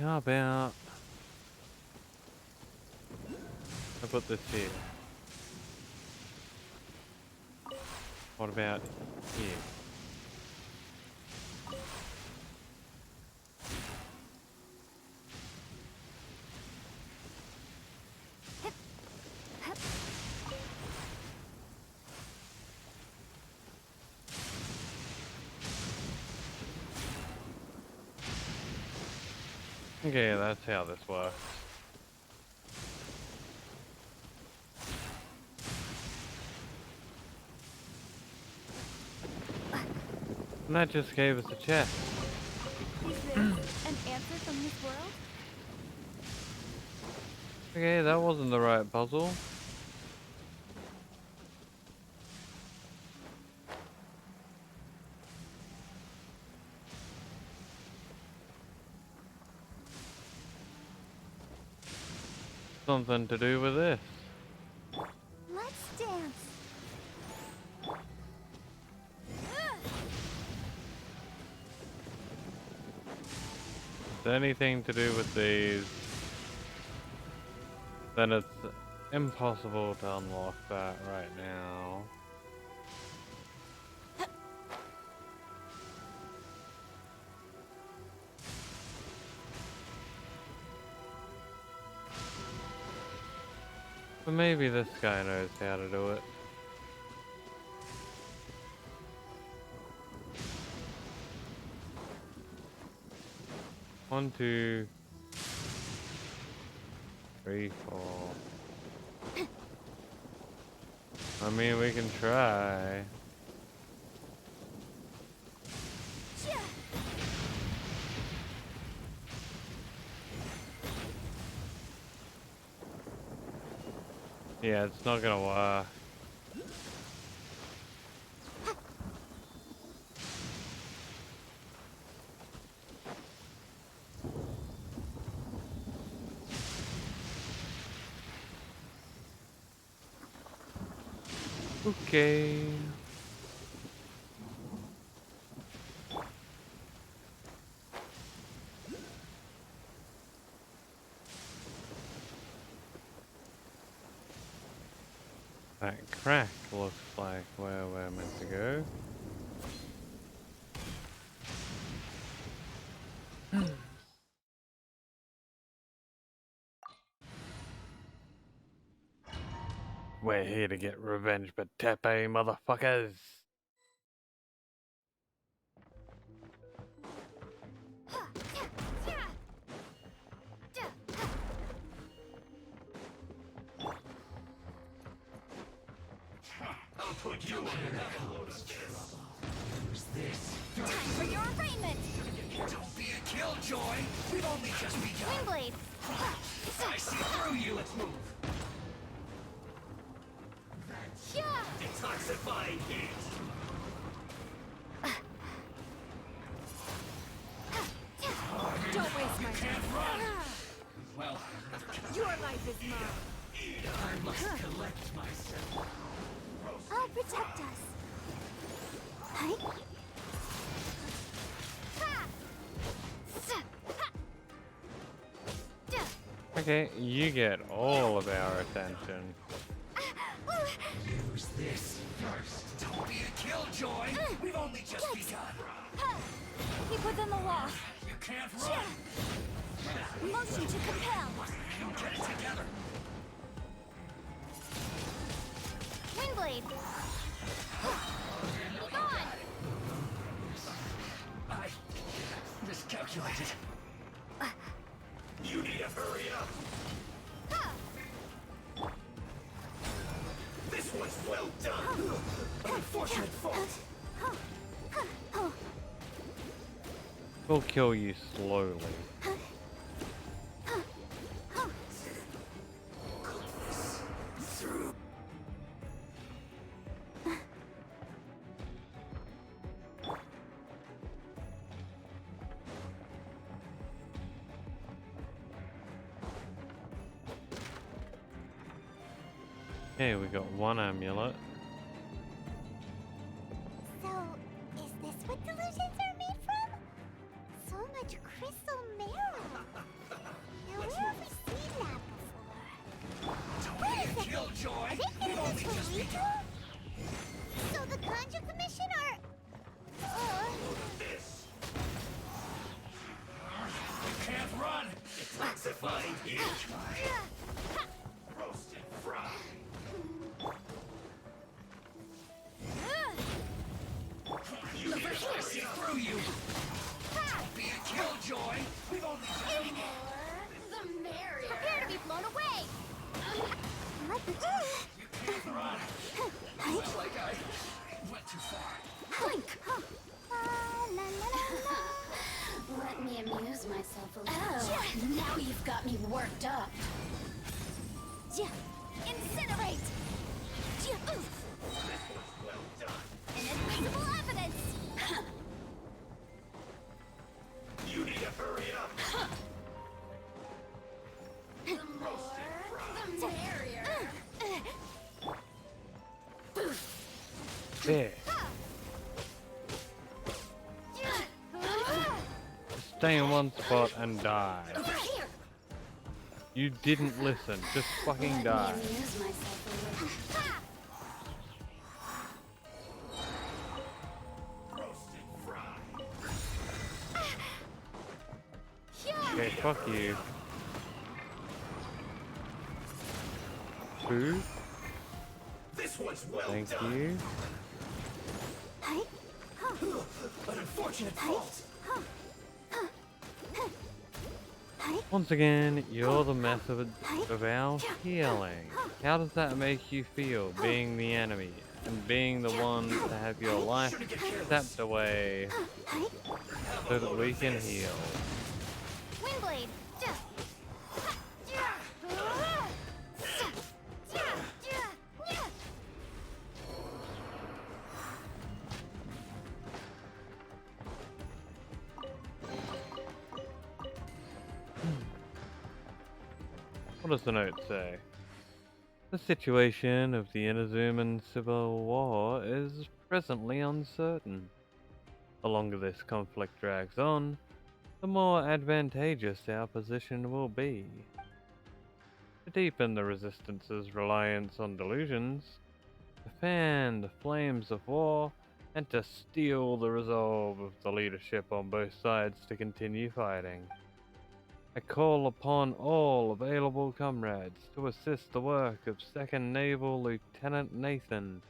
How about I put this here? What about here? Okay, that's how this works. And that just gave us a chest. Is this an answer from this world? Okay, that wasn't the right puzzle. Something to do with this. Let's dance. If it's anything to do with these, then it's impossible to unlock that right now. But maybe this guy knows how to do it. One, two, three, four. I mean, we can try. Yeah, it's not gonna work. Okay. That crack looks like where we're meant to go. We're here to get revenge, but Tepe, motherfuckers! I'll put you in a load of trouble. Who's this? Time for your arraignment. Don't be a killjoy. We've only just begun. Windblade. I see through you. Let's move. Detoxifying heat. Don't waste my time. Well, Your life is mine. I must collect myself. I'll protect us. Hi. Okay, you get all of our attention. Use this first. Don't be a killjoy. We've only just begun. Keep within the law. You can't run. Motion to compel. Get it together. Windblade. Be gone. I miscalculated. You need to hurry up. This was well done. Unfortunate fault. We'll kill you slowly. Through. Okay, we got one amulet. So, is this what delusions are made from? So much crystal marrow. Now, where have we seen that before? Don't be a killjoy. Are they We've doing only this for just Rico? begun. So the Conjure Commission are... This. You can't run. Detoxifying heat. Roasted fry. I see through you. Don't be a killjoy. We've only just begun. The merrier. Prepare to be blown away. You can't run. Looks like I went too far. Blink. Let me amuse myself a little. Oh, now you've got me worked up. Incinerate! Inadmissible evidence! You need to hurry up. The merrier. There. Stay in one spot and die. You didn't listen. Just fucking die. Okay, fuck you. Food? This one's well Thank done. you. An unfortunate fault. Once again, you're the method of our healing. How does that make you feel, being the enemy, and being the one to have your life stepped away so that we can heal? Windblade! What does the note say? The situation of the Inazuman Civil War is presently uncertain. The longer this conflict drags on, the more advantageous our position will be. To deepen the Resistance's reliance on delusions, to fan the flames of war, and to steel the resolve of the leadership on both sides to continue fighting. I call upon all available comrades to assist the work of 2nd Naval Lieutenant Nathan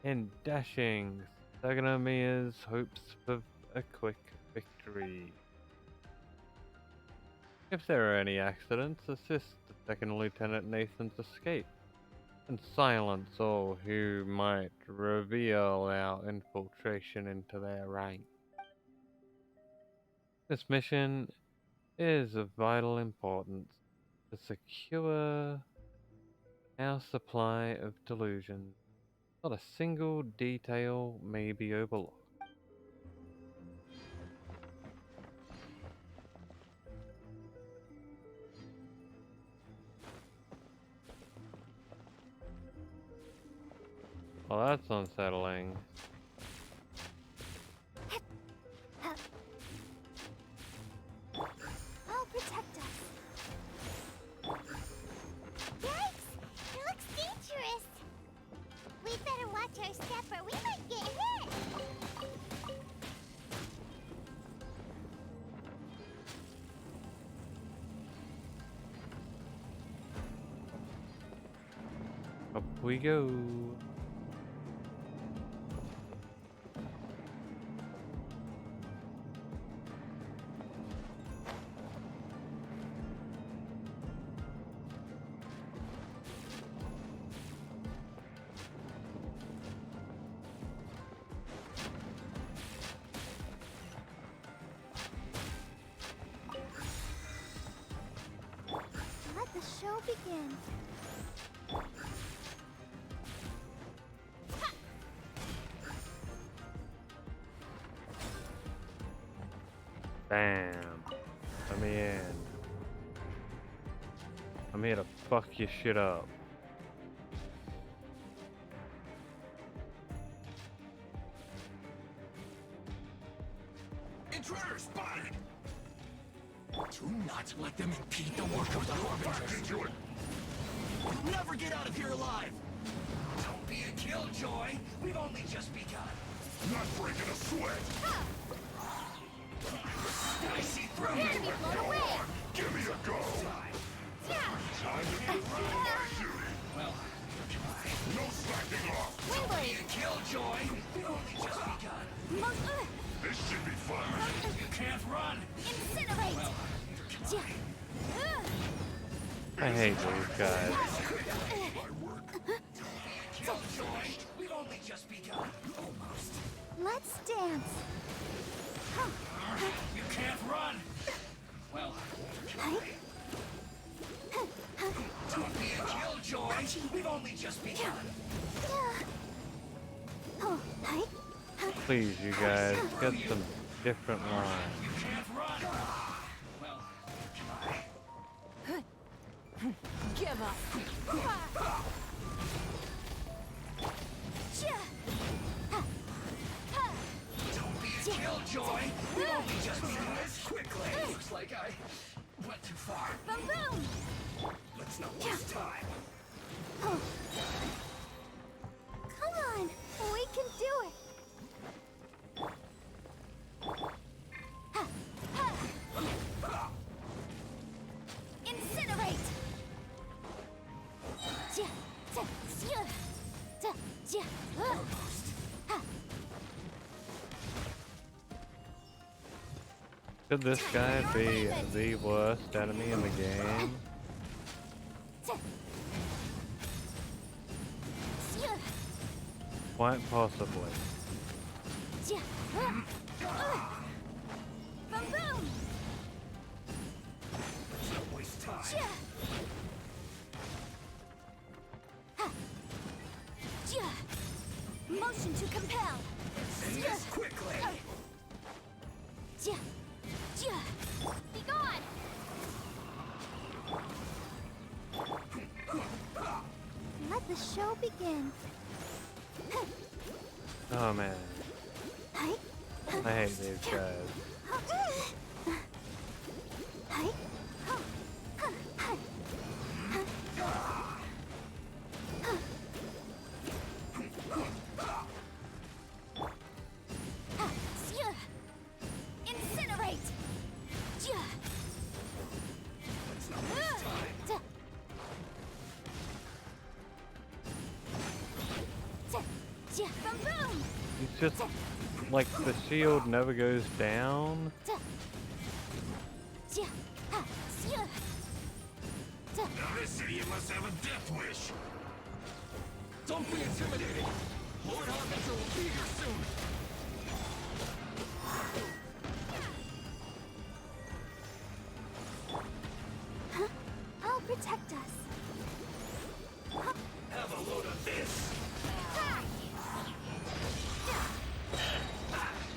in dashing Sagamamiya's hopes of a quick victory. If there are any accidents, assist the 2nd Lieutenant Nathan's escape, and silence all who might reveal our infiltration into their ranks. This mission is of vital importance to secure our supply of delusion. Not a single detail may be overlooked. Well, that's unsettling. I'll protect us. Yikes! It looks dangerous. We better watch our step or we might get hit. Up we go. Let the show begin. Bam. Let me in. I'm here to fuck your shit up. Intruder spotted! Do not let them impede the work of the Harbingers. You'll never get out of here alive! Don't be a killjoy! We've only just begun. Not breaking a sweat! I see through you! Enemy blown away! Give me a go! Time to get through my duty! Well, no slacking off! Don't be a killjoy! We've only just begun. This should be fun! You can't run! Incinerate! Well, I hate these guys. killjoy! We've only just begun. Almost. Let's dance. You can't run! Well, don't be a killjoy! right? We've only just begun. Oh, hi. Please, you guys, get some different lines. You can't run. Well, try. Give up. Don't be a killjoy. We've only just begun this quickly. Looks like I went too far. Boom, boom. Let's not waste time. Oh. Come on, we can do it. Incinerate. Could this guy be the worst enemy in the game? Quite possibly. Boom, boom. Let's not waste time. Motion to compel. Say this quickly. Be gone. Let the show begin. Oh man, Hi. I hate these guys. Hi. Incinerate. Let's not waste time. Boom, boom. It's just like the shield never goes down. Now this idiot must have a death wish. Don't be intimidated. Lord Harbinger will be here soon. I'll protect us. Have a load of this.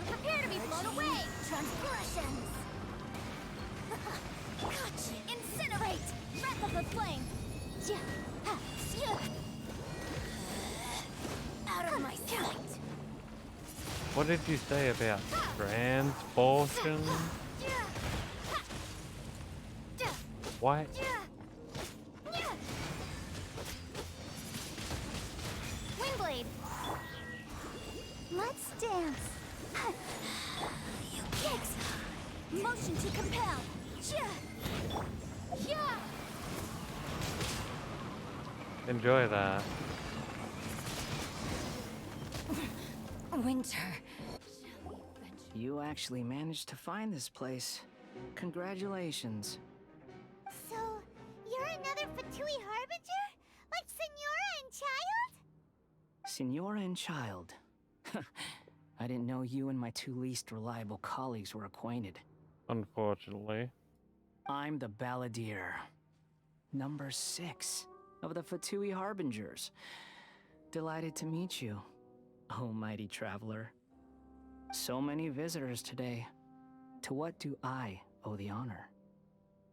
Prepare to be blown away. Transgressions. Incinerate. Breath of the flame. Out of my sight. What did you say about transpulsion? What? Windblade. Let's dance. You kicks. Motion to compel. Enjoy that. Winter. You actually managed to find this place. Congratulations. So, you're another Fatui Harbinger? Like Senora and Child? Senora and Child. I didn't know you and my two least reliable colleagues were acquainted. Unfortunately. I'm the Balladeer. Number 6 of the Fatui Harbingers. Delighted to meet you, oh mighty traveler. So many visitors today. To what do I owe the honor?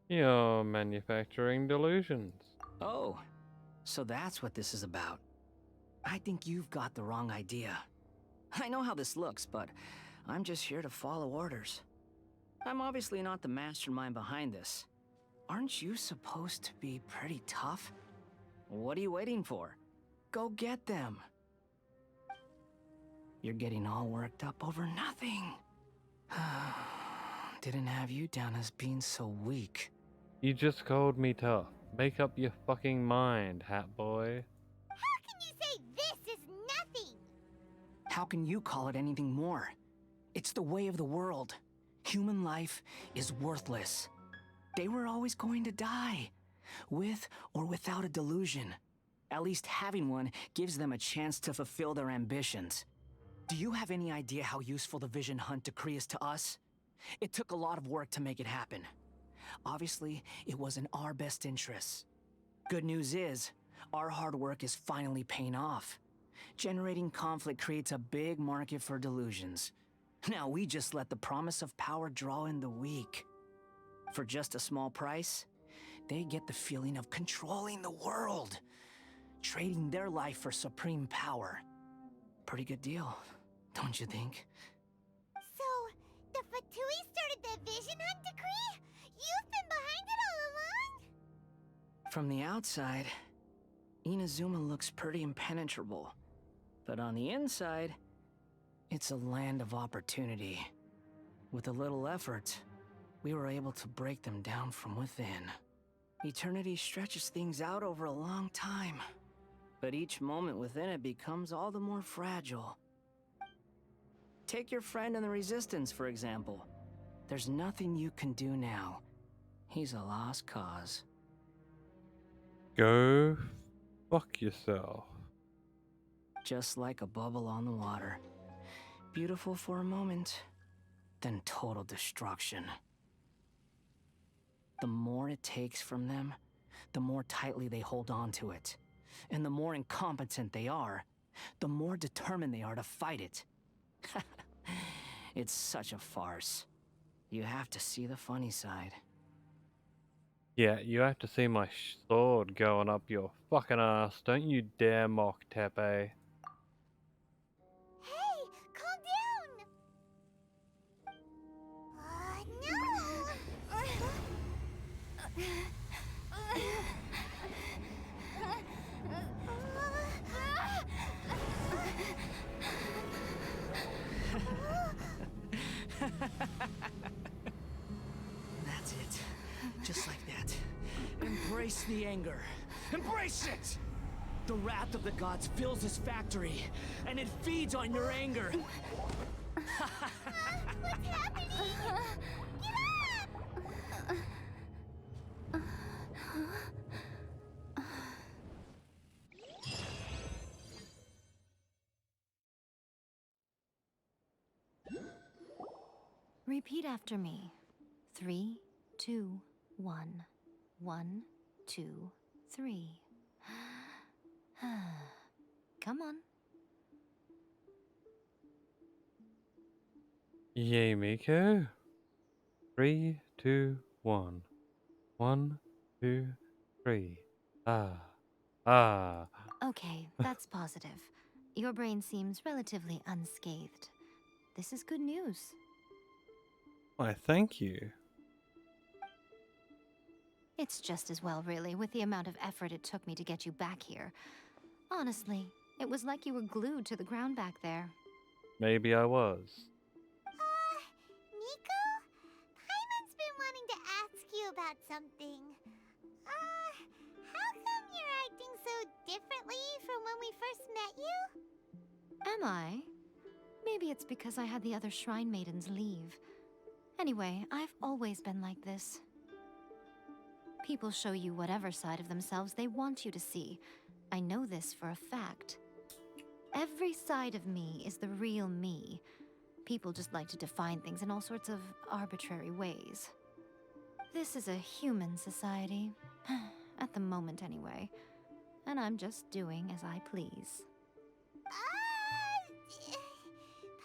You're manufacturing delusions. Oh, so that's what this is about. I think you've got the wrong idea. I know how this looks, but I'm just here to follow orders. I'm obviously not the mastermind behind this. Aren't you supposed to be pretty tough? What are you waiting for? Go get them. You're getting all worked up over nothing. Didn't have you down as being so weak. You just called me tough. Make up your fucking mind, Hat Boy. How can you say this is nothing? How can you call it anything more? It's the way of the world. Human life is worthless. They were always going to die, with or without a delusion. At least having one gives them a chance to fulfill their ambitions. Do you have any idea how useful the Vision Hunt decree is to us? It took a lot of work to make it happen. Obviously, it was in our best interests. Good news is, Our hard work is finally paying off. Generating conflict creates a big market for delusions. Now we just let the promise of power draw in the weak. For just a small price, they get the feeling of controlling the world, trading their life for supreme power. Pretty good deal, don't you think? So, the Fatui started the Vision Hunt decree? You've been behind it all along? From the outside, Inazuma looks pretty impenetrable. But on the inside, it's a land of opportunity. With a little effort, we were able to break them down from within. Eternity stretches things out over a long time, but each moment within it becomes all the more fragile. Take your friend in the Resistance, for example. There's nothing you can do now. He's a lost cause. Go fuck yourself. Just like a bubble on the water. Beautiful for a moment, then total destruction. The more it takes from them, the more tightly they hold on to it. And the more incompetent they are, the more determined they are to fight it. It's such a farce. You have to see the funny side. Yeah, you have to see my sword going up your fucking ass. Don't you dare mock Tepe. Hey, calm down! No! That's it. Just like that. Embrace the anger. Embrace it! The wrath of the gods fills this factory, and it feeds on your anger. What's happening? Get up! Repeat after me. 3, 2, 1. 1, 2, 3. Come on. Yay, Miko. 3, 2, 1. 1, 2, 3. Ah. Ah. Okay, that's positive. Your brain seems relatively unscathed. This is good news. Why, thank you. It's just as well, really, with the amount of effort it took me to get you back here. Honestly, it was like you were glued to the ground back there. Maybe I was. Nico? Paimon's been wanting to ask you about something. How come you're acting so differently from when we first met you? Am I? Maybe it's because I had the other Shrine Maidens leave. Anyway, I've always been like this. People show you whatever side of themselves they want you to see. I know this for a fact. Every side of me is the real me. People just like to define things in all sorts of arbitrary ways. This is a human society. At the moment, anyway. And I'm just doing as I please.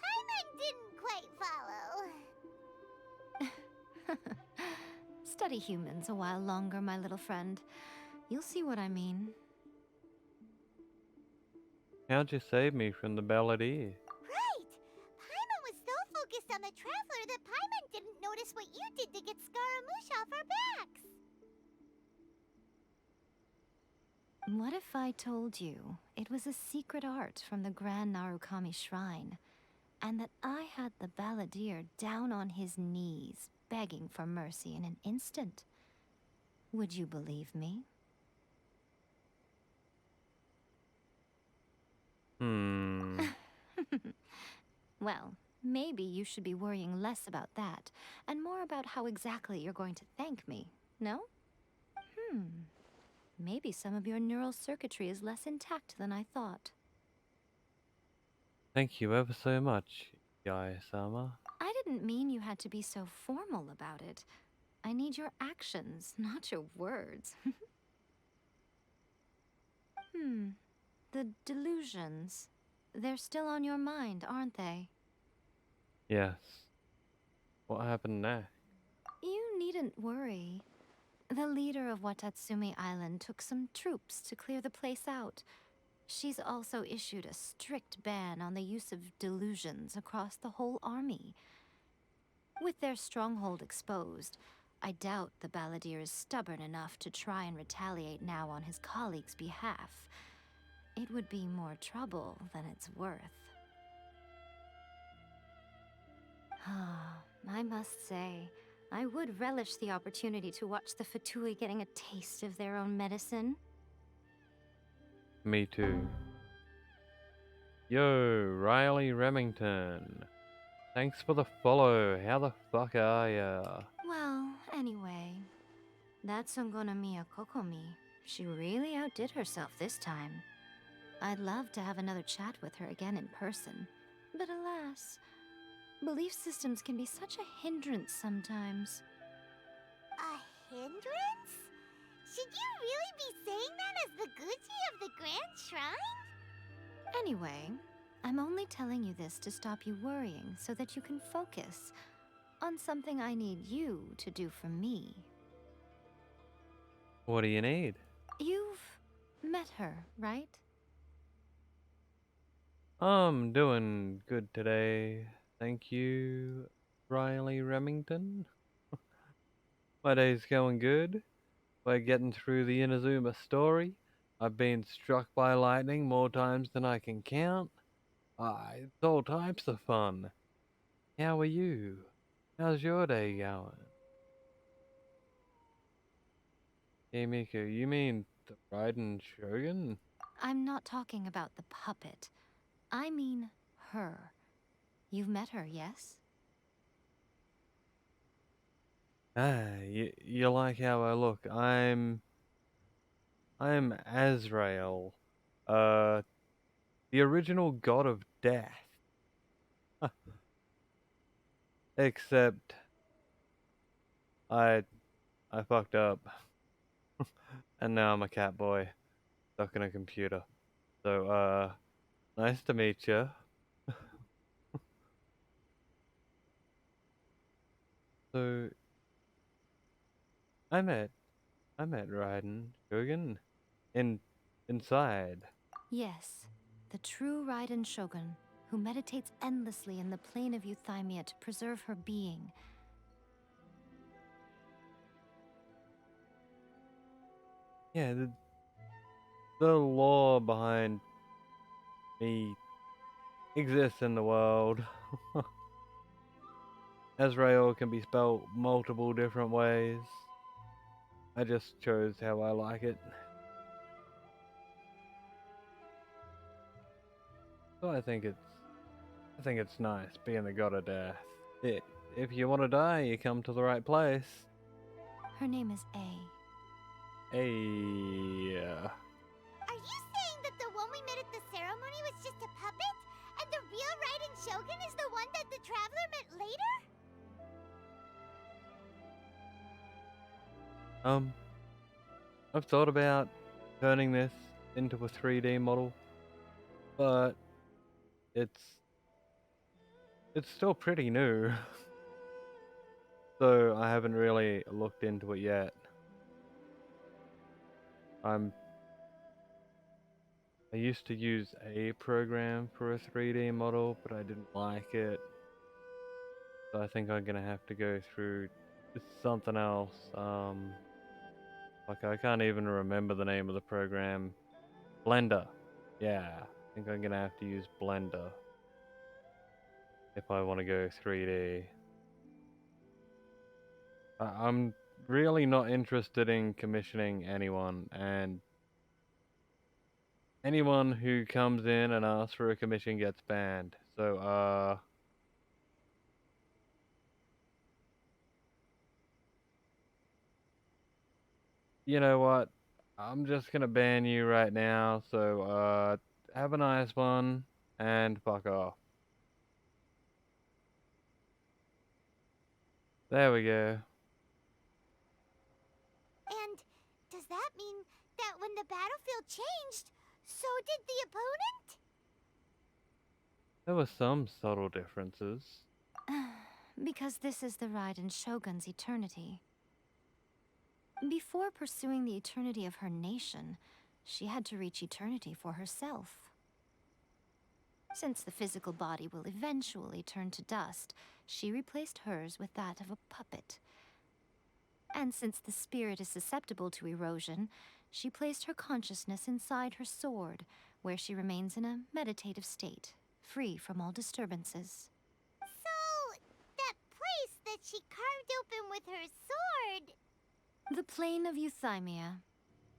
Paimon didn't quite follow. Study humans a while longer, my little friend. You'll see what I mean. How'd you save me from the balladeer? Right! Paimon was so focused on the Traveler that Paimon didn't notice what you did to get Scaramouche off our backs. What if I told you it was a secret art from the Grand Narukami Shrine, and that I had the balladeer down on his knees, begging for mercy in an instant? Would you believe me? Well, maybe you should be worrying less about that, and more about how exactly you're going to thank me, no? Maybe some of your neural circuitry is less intact than I thought. Thank you ever so much, Yaya-sama. I didn't mean you had to be so formal about it. I need your actions, not your words. The delusions. They're still on your mind, aren't they? Yes. What happened next? You needn't worry. The leader of Watatsumi Island took some troops to clear the place out. She's also issued a strict ban on the use of delusions across the whole army. With their stronghold exposed, I doubt the balladeer is stubborn enough to try and retaliate now on his colleagues' behalf. It would be more trouble than it's worth. I must say, I would relish the opportunity to watch the Fatui getting a taste of their own medicine. Me too. Yo, Riley Remington. Thanks for the follow. How the fuck are ya? Well, anyway, that's Ungonomiya Kokomi. She really outdid herself this time. I'd love to have another chat with her again in person. But alas, belief systems can be such a hindrance sometimes. A hindrance? Should you really be saying that as the Gucci of the Grand Shrine? Anyway, I'm only telling you this to stop you worrying so that you can focus on something I need you to do for me. What do you need? You've met her, right? I'm doing good today. Thank you, Riley Remington. My day's going good. We're getting through the Inazuma Story. I've been struck by lightning more times than I can count. It's all types of fun. How are you? How's your day going? Hey Miko, you mean the Raiden Shogun? I'm not talking about the puppet. I mean her. You've met her, yes? You like how I look. I'm Azrael. The original god of death. Except I fucked up. And now I'm a cat boy stuck in a computer. So nice to meet you. So I met Raiden Shogun inside. Yes, the true Raiden Shogun, who meditates endlessly in the plane of Euthymia to preserve her being. Yeah, the law behind me exists in the world. Azrael can be spelled multiple different ways. I just chose how I like it. So I think it's nice being the god of death. If you want to die, you come to the right place. Her name is A. Hey. Are you saying that the one we met at the ceremony was just a puppet? And the real Raiden Shogun is the one that the Traveler met later? I've thought about turning this into a 3D model, but it's still pretty new. So I haven't really looked into it yet. I used to use a program for a 3D model, but I didn't like it. So I think I'm gonna have to go through something else. Like I can't even remember the name of the program. Blender. Yeah, I think I'm gonna have to use Blender if I want to go 3D. I'm really not interested in commissioning anyone, and anyone who comes in and asks for a commission gets banned. So, you know what? I'm just gonna ban you right now, so, have a nice one, and fuck off. There we go. And does that mean that when the battlefield changed, So did the opponent? There were some subtle differences. Because this is the Raiden Shogun's eternity. Before pursuing the eternity of her nation, she had to reach eternity for herself. Since the physical body will eventually turn to dust, she replaced hers with that of a puppet. And since the spirit is susceptible to erosion, she placed her consciousness inside her sword, where she remains in a meditative state, free from all disturbances. So, that place that she carved open with her sword... The plane of euthymia.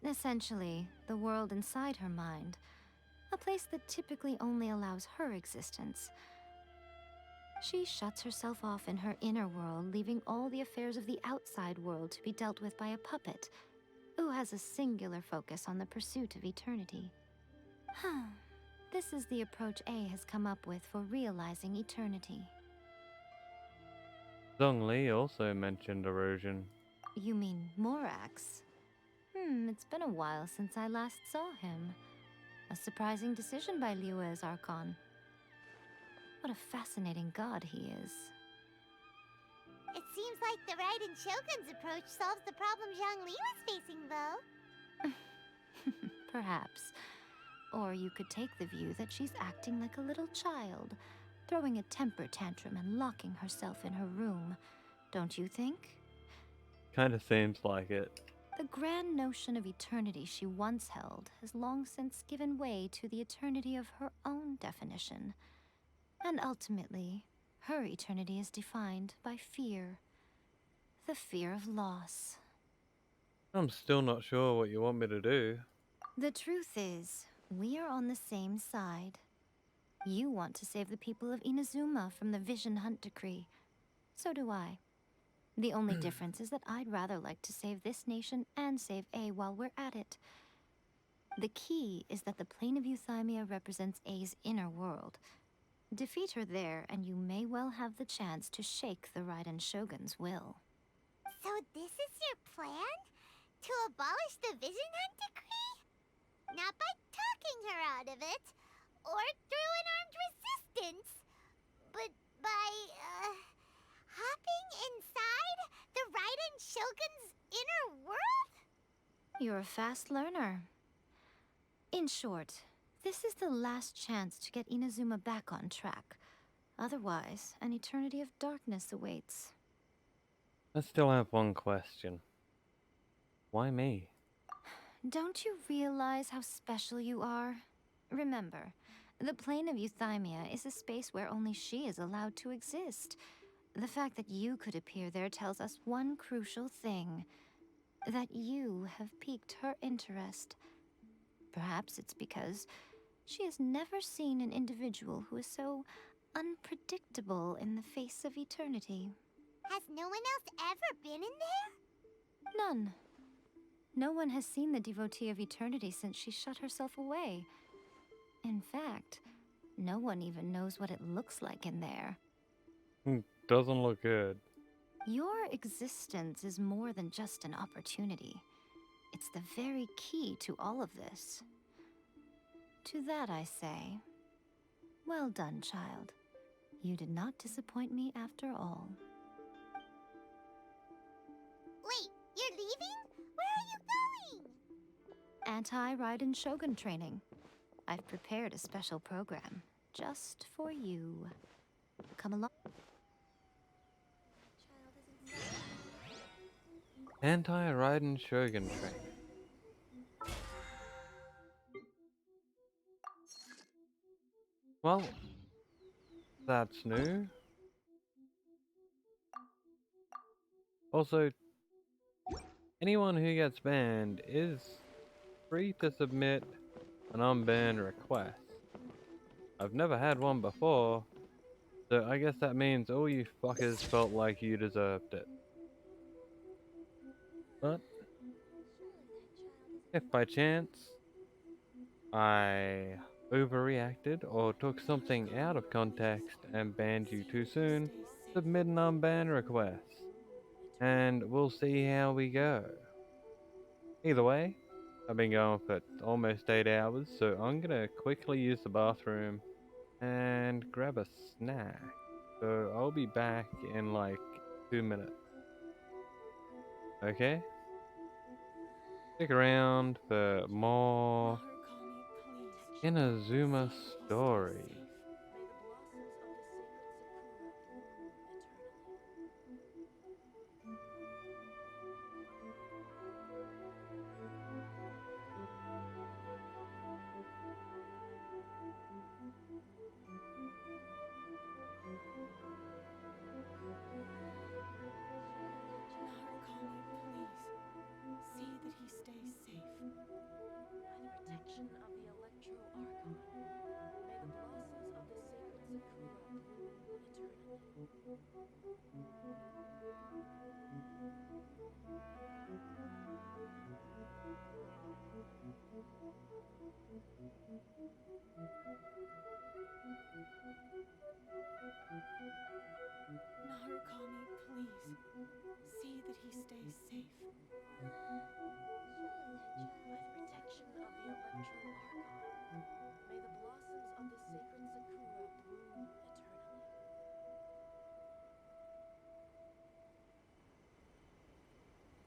Essentially, the world inside her mind. A place that typically only allows her existence. She shuts herself off in her inner world, leaving all the affairs of the outside world to be dealt with by a puppet, who has a singular focus on the pursuit of eternity. This is the approach A has come up with for realizing eternity. Zhongli also mentioned erosion. You mean Morax? It's been a while since I last saw him. A surprising decision by Liyue's Archon. What a fascinating god he is. It seems like the Raiden Shogun's approach solves the problem Zhongli was facing, though. Perhaps. Or you could take the view that she's acting like a little child, throwing a temper tantrum and locking herself in her room. Don't you think? Kinda seems like it. The grand notion of eternity she once held has long since given way to the eternity of her own definition. And ultimately, her eternity is defined by fear. The fear of loss. I'm still not sure what you want me to do. The truth is, we are on the same side. You want to save the people of Inazuma from the Vision Hunt Decree. So do I. The only difference is that I'd rather like to save this nation and save A while we're at it. The key is that the plane of euthymia represents A's inner world. Defeat her there, and you may well have the chance to shake the Raiden Shogun's will. So this is your plan? To abolish the Vision Hunt Decree? Not by talking her out of it, or through an armed resistance, but by, hopping inside the Raiden Shogun's inner world? You're a fast learner. In short, this is the last chance to get Inazuma back on track. Otherwise, an eternity of darkness awaits. I still have one question. Why me? Don't you realize how special you are? Remember, the plane of euthymia is a space where only she is allowed to exist. The fact that you could appear there tells us one crucial thing. That you have piqued her interest. Perhaps it's because she has never seen an individual who is so unpredictable in the face of eternity. Has no one else ever been in there? None. No one has seen the devotee of eternity since she shut herself away. In fact, no one even knows what it looks like in there. Doesn't look good. Your existence is more than just an opportunity. It's the very key to all of this. To that I say, well done, child. You did not disappoint me after all. Wait, you're leaving? Where are you going? Anti-Raiden Shogun training. I've prepared a special program just for you. Come along. Anti-Raiden Shogun training. Well, that's new. Also, anyone who gets banned is free to submit an unban request. I've never had one before, so I guess that means all you fuckers felt like you deserved it. But if by chance I overreacted or took something out of context and banned you too soon, submit an unban request, and we'll see how we go. Either way, I've been going for almost 8 hours, so I'm gonna quickly use the bathroom and grab a snack. So I'll be back in like 2 minutes. Okay? Stick around for more Inazuma Story. See that he stays safe. By the protection of the Electro Archon, may the blossoms of the sacred Sakura bloom eternally. Narukami, please. See that he stays safe. By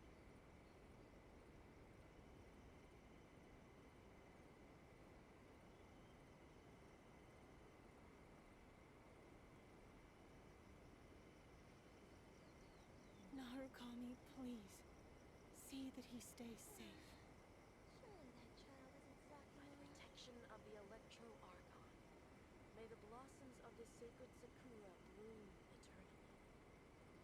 the protection of the Electro Archon, may the blossoms of the sacred Sakura bloom eternally. Narukami, please. See that he stays safe. Surely that child isn't flocking. By the protection of the Electro Archon, may the blossoms of the sacred Sakura bloom eternally. Narukami,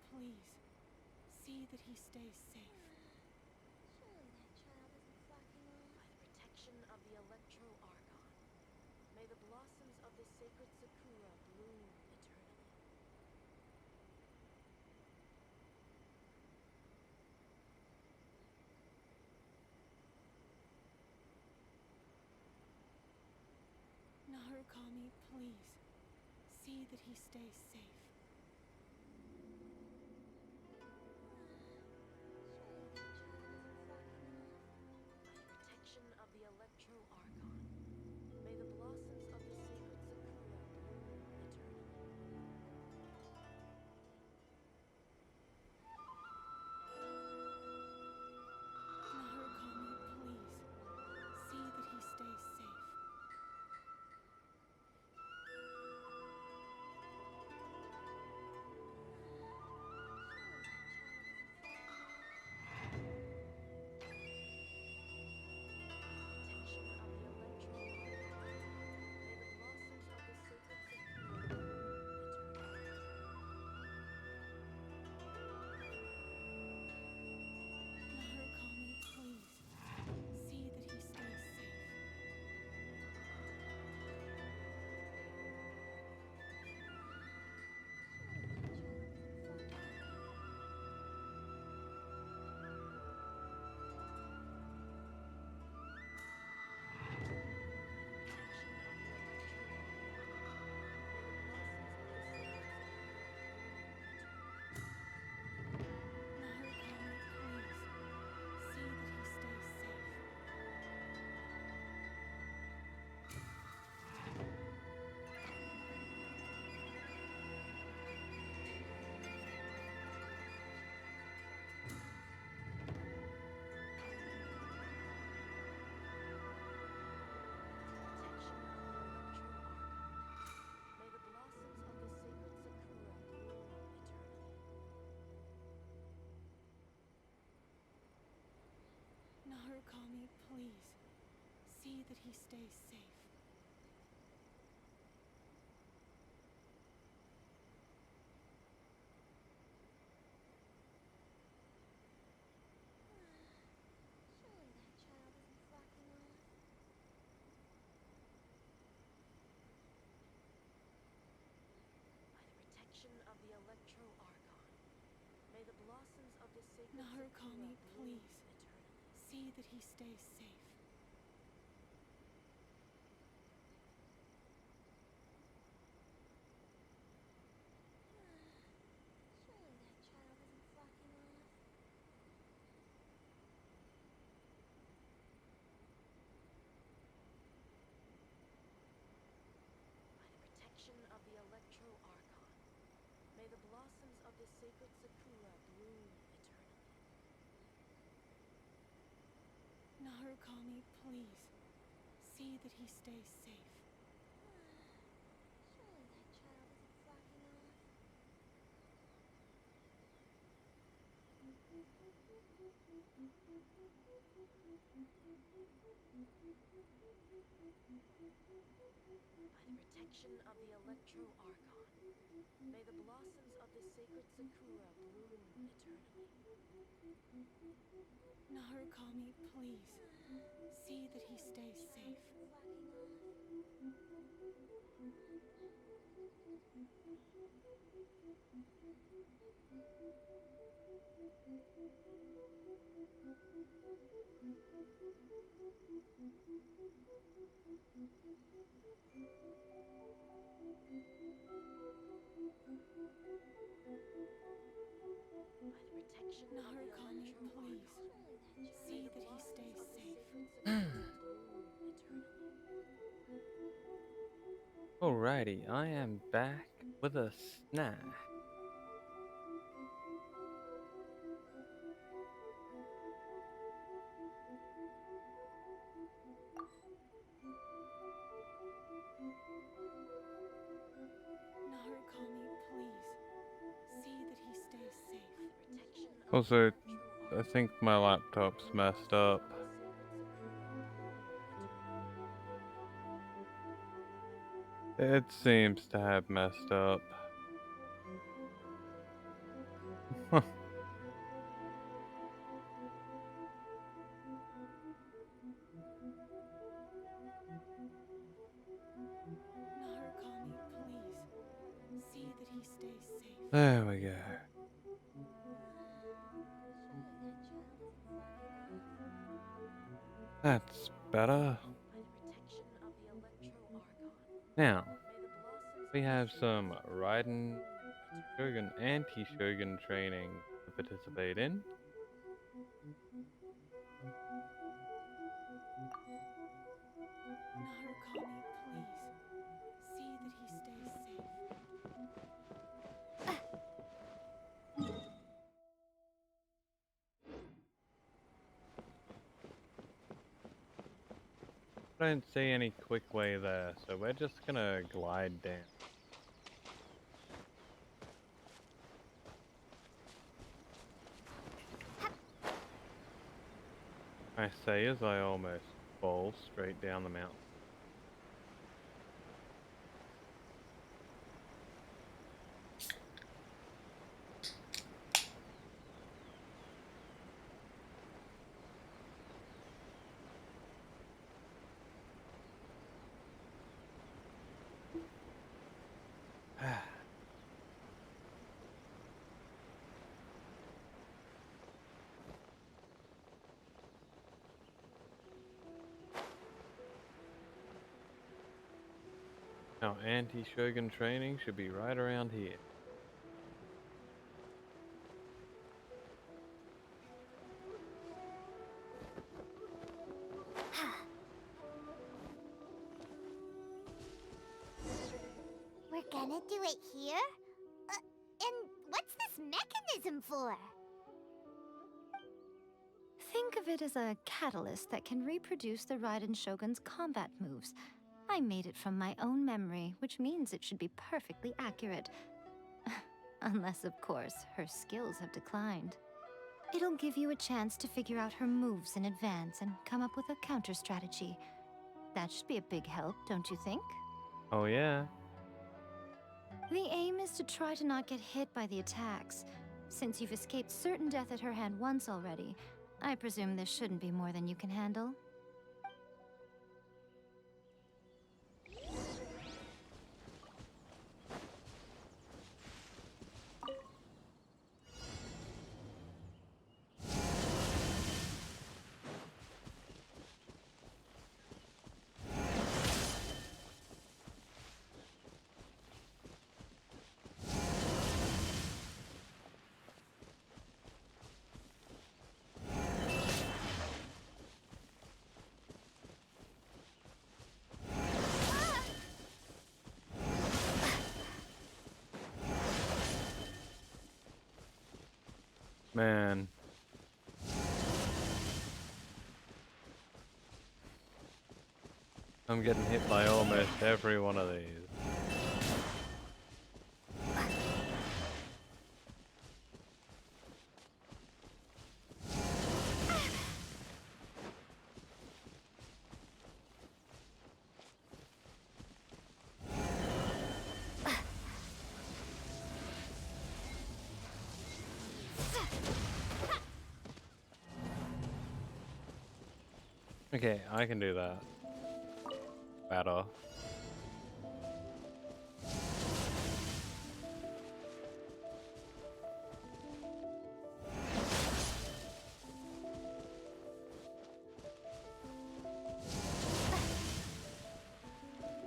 please. See that he stays safe. Surely that child isn't flocking on. By the protection of the Electro Archon, may the blossoms of the sacred Sakura bloom eternally. Narukami, please. See that he stays safe. Protection of the Electro Archon, may the blossoms of the sacred Sakura bloom eternally. Narukami, please. See that he stays safe. Narukami, please. See that he stays safe. Narukami, please. See that he stays safe. Surely that child isn't flocking on. By the protection of the Electro Archon, may the blossoms of the sacred Narukami, please. See that he stays safe. May the blossoms of the sacred sakura bloom eternally. Narukami, please. See that he stays safe. Surely that child isn't flocking off. By the protection of the Electro Archon, may the blossoms of the sacred sakura bloom eternally. Narukami, please. See that he stays safe. Narukami, please. See that he stays safe. Alrighty, I am back with a snack. Narukami, please. See that he stays safe. Also, I think my laptop's messed up. It seems to have messed up. Narukami, please. See that he stays safe. There we go. That's better. Now, we have some Raiden Shogun anti-Shogun training to participate in. Narukami, please. See that he stays safe. I don't see any quick way there, so we're just gonna glide down. I say as I almost fall straight down the mountain. Now, anti-Shogun training should be right around here. We're gonna do it here? And what's this mechanism for? Think of it as a catalyst that can reproduce the Raiden Shogun's combat moves. I made it from my own memory, which means it should be perfectly accurate. Unless, of course, her skills have declined. It'll give you a chance to figure out her moves in advance and come up with a counter strategy. That should be a big help, don't you think? Oh yeah. The aim is to try to not get hit by the attacks. Since you've escaped certain death at her hand once already, I presume this shouldn't be more than you can handle. Man. I'm getting hit by almost every one of these. Okay, I can do that. Better.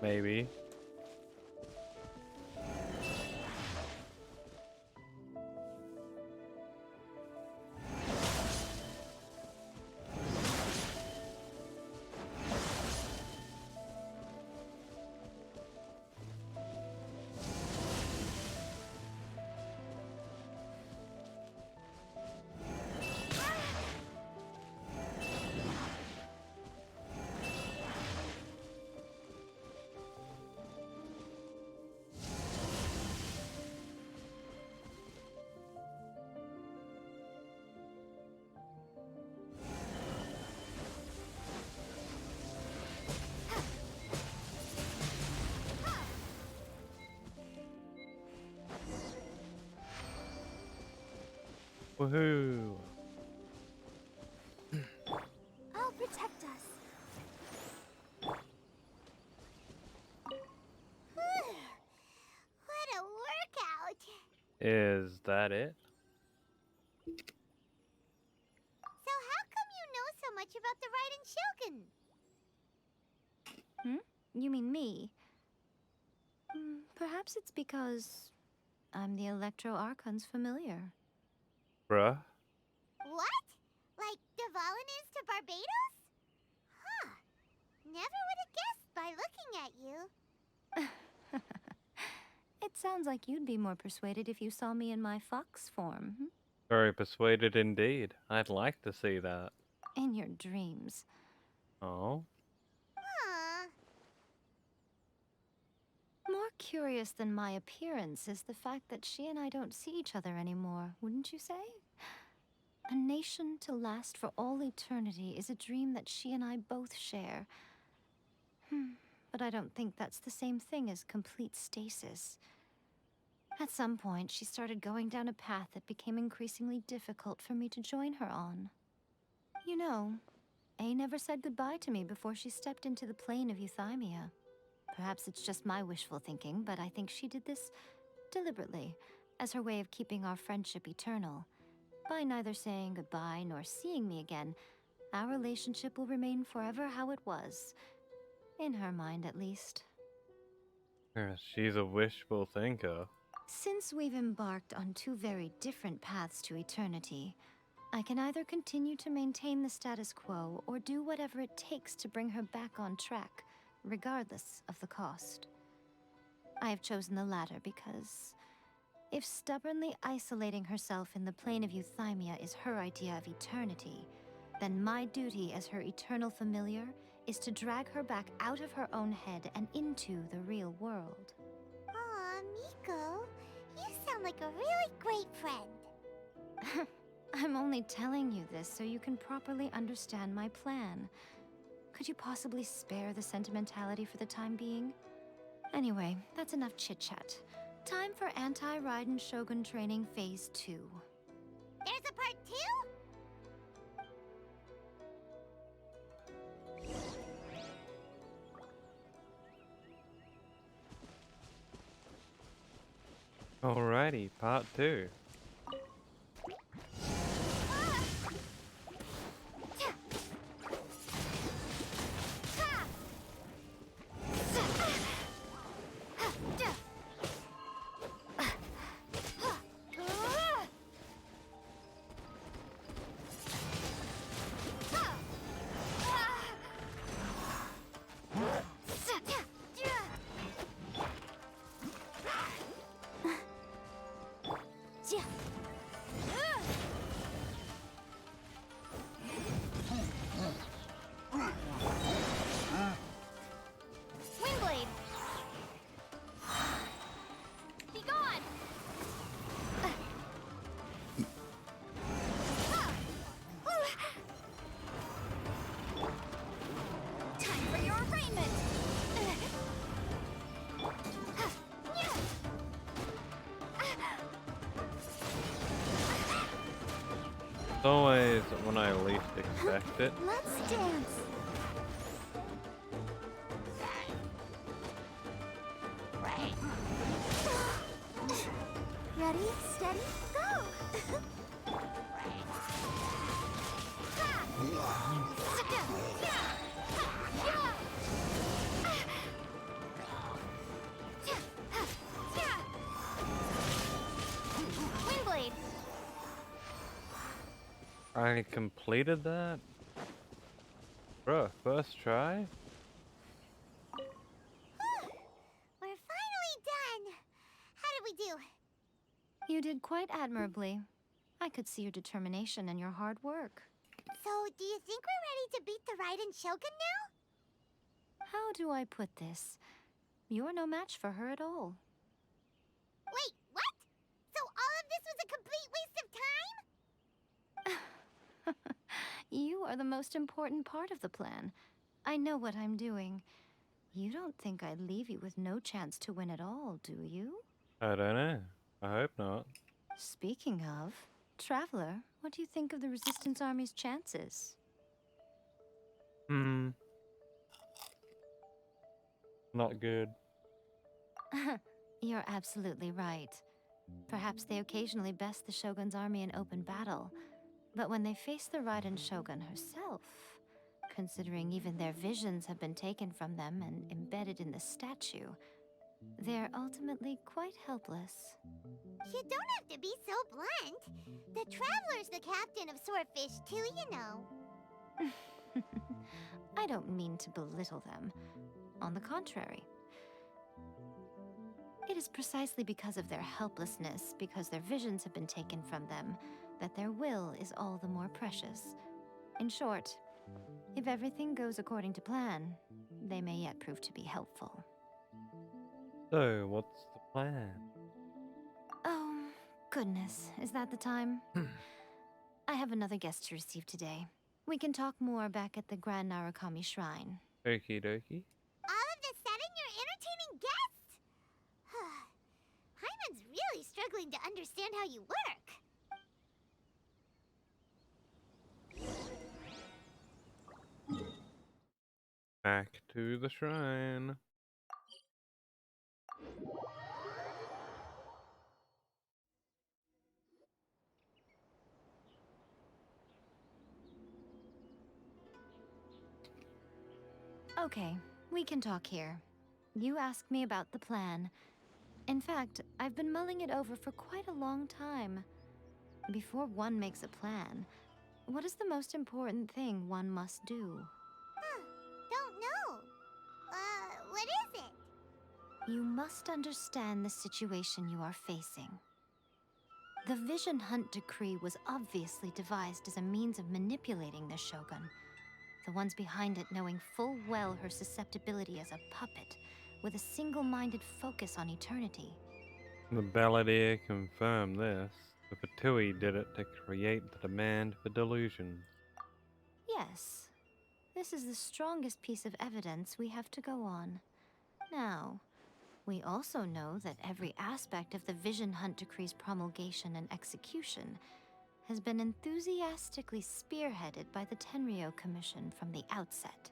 Maybe. Woohoo! I'll protect us. What a workout! Is that it? So how come you know so much about the Raiden Shogun? You mean me? Perhaps it's because I'm the Electro Archon's familiar. Bruh? What? Like Devalin is to Barbados? Huh. Never would have guessed by looking at you. It sounds like you'd be more persuaded if you saw me in my fox form. Very persuaded indeed. I'd like to see that. In your dreams. Oh? More curious than my appearance is the fact that she and I don't see each other anymore, wouldn't you say? A nation to last for all eternity is a dream that she and I both share. But I don't think that's the same thing as complete stasis. At some point, she started going down a path that became increasingly difficult for me to join her on. You know, A never said goodbye to me before she stepped into the plane of Euthymia. Perhaps it's just my wishful thinking, but I think she did this deliberately, as her way of keeping our friendship eternal. By neither saying goodbye nor seeing me again, our relationship will remain forever how it was. In her mind, at least. She's a wishful thinker. Since we've embarked on two very different paths to eternity, I can either continue to maintain the status quo or do whatever it takes to bring her back on track, regardless of the cost. I have chosen the latter because if stubbornly isolating herself in the plane of Euthymia is her idea of eternity, then my duty as her eternal familiar is to drag her back out of her own head and into the real world. Aw, Miko, you sound like a really great friend. I'm only telling you this so you can properly understand my plan. Could you possibly spare the sentimentality for the time being? Anyway, that's enough chit-chat. Time for Anti-Raiden Shogun Training Phase 2. There's a part 2? Alrighty, part 2. always when I least expect it. Let's dance. Ready, steady, go! Windblade. I completed that? Bruh, first try? We're finally done. How did we do? You did quite admirably. I could see your determination and your hard work. So, do you think we're ready to beat the Raiden Shogun now? How do I put this? You're no match for her at all. Wait, what? So all of this was a complete waste of time? You are the most important part of the plan. I know what I'm doing. You don't think I'd leave you with no chance to win at all, do you? I don't know. I hope not. Speaking of, Traveler, what do you think of the Resistance Army's chances? Not good. You're absolutely right. Perhaps they occasionally best the Shogun's army in open battle, but when they face the Raiden Shogun herself, considering even their visions have been taken from them and embedded in the statue, they're ultimately quite helpless. You don't have to be so blunt. The Traveler's the captain of Swordfish too, you know. I don't mean to belittle them. On the contrary. It is precisely because of their helplessness, because their visions have been taken from them, that their will is all the more precious. In short, if everything goes according to plan, they may yet prove to be helpful. So, what's the plan? Oh, goodness, is that the time? I have another guest to receive today. We can talk more back at the Grand Narukami Shrine. Okie dokie. All of a sudden, you're entertaining guests? Hyman's really struggling to understand how you work. Back to the shrine. Okay, we can talk here. You asked me about the plan. In fact, I've been mulling it over for quite a long time. Before one makes a plan, what is the most important thing one must do? Don't know. What is it? You must understand the situation you are facing. The Vision Hunt Decree was obviously devised as a means of manipulating the Shogun. The ones behind it knowing full well her susceptibility as a puppet, with a single-minded focus on eternity. The Balladeer confirmed this. The Fatui did it to create the demand for delusions. Yes, this is the strongest piece of evidence we have to go on. Now, we also know that every aspect of the Vision Hunt Decree's promulgation and execution has been enthusiastically spearheaded by the Tenryo Commission from the outset.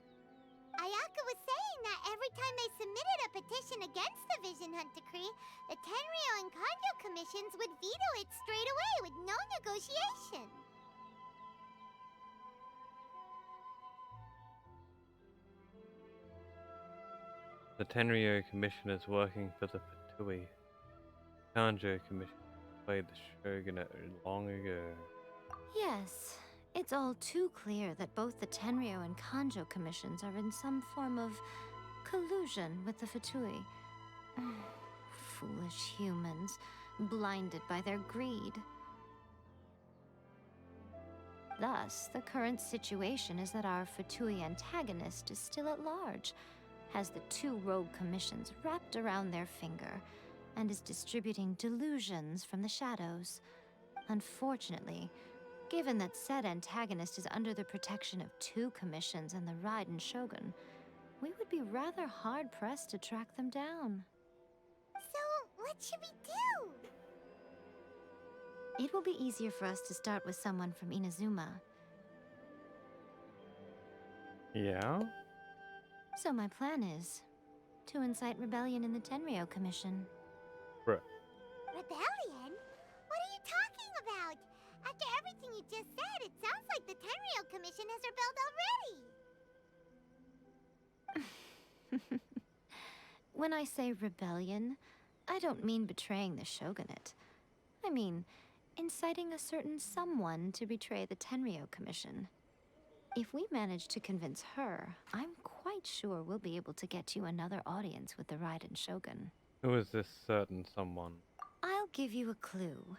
Ayaka was saying that every time they submitted a petition against the Vision Hunt Decree, the Tenryo and Kanjo commissions would veto it straight away with no negotiation. The Tenryo Commission is working for the Fatui. Kanjo Commission played the shogunate long ago. Yes, it's all too clear that both the Tenryo and Kanjo commissions are in some form of collusion with the Fatui. Foolish humans, blinded by their greed. Thus, the current situation is that our Fatui antagonist is still at large, has the two rogue commissions wrapped around their finger, and is distributing delusions from the shadows. Unfortunately, given that said antagonist is under the protection of two commissions and the Raiden Shogun, we would be rather hard-pressed to track them down. So, what should we do? It will be easier for us to start with someone from Inazuma. Yeah? So my plan is to incite rebellion in the Tenryou Commission. Bruh. Rebellion? What are you talking about? After everything you just said, it sounds like the Tenryou Commission has rebelled already. When I say rebellion, I don't mean betraying the shogunate. I mean inciting a certain someone to betray the Tenryou Commission. If we manage to convince her, I'm quite sure we'll be able to get you another audience with the Raiden Shogun. Who is this certain someone? I'll give you a clue.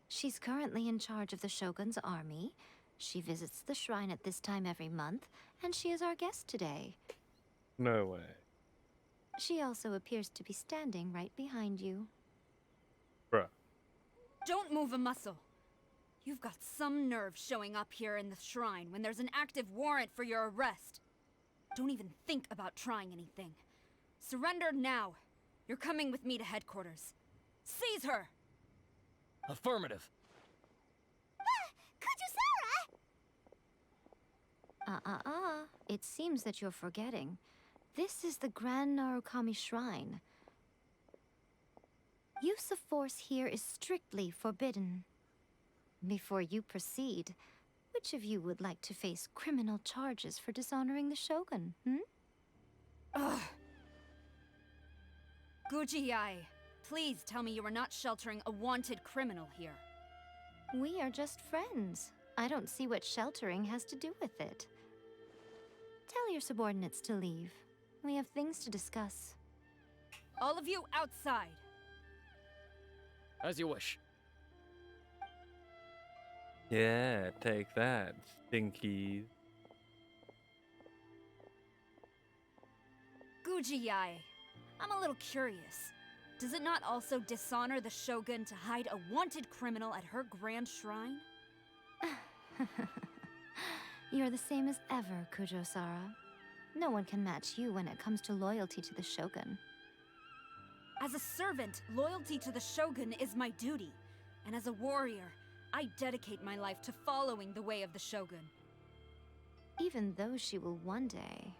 She's currently in charge of the Shogun's army. She visits the shrine at this time every month, and she is our guest today. No way. She also appears to be standing right behind you. Bruh. Don't move a muscle. You've got some nerve showing up here in the shrine when there's an active warrant for your arrest. Don't even think about trying anything. Surrender now. You're coming with me to headquarters. Seize her! Affirmative. Kujusara! It seems that you're forgetting. This is the Grand Narukami Shrine. Use of force here is strictly forbidden. Before you proceed, which of you would like to face criminal charges for dishonoring the Shogun, Ugh. Guji-ai, please tell me you are not sheltering a wanted criminal here. We are just friends. I don't see what sheltering has to do with it. Tell your subordinates to leave. We have things to discuss. All of you outside. As you wish. Yeah, take that, stinkies. Guji-ai, I'm a little curious. Does it not also dishonor the Shogun to hide a wanted criminal at her grand shrine? You're the same as ever, Kujo-sara. No one can match you when it comes to loyalty to the Shogun. As a servant, loyalty to the Shogun is my duty. And as a warrior, I dedicate my life to following the way of the Shogun. Even though she will one day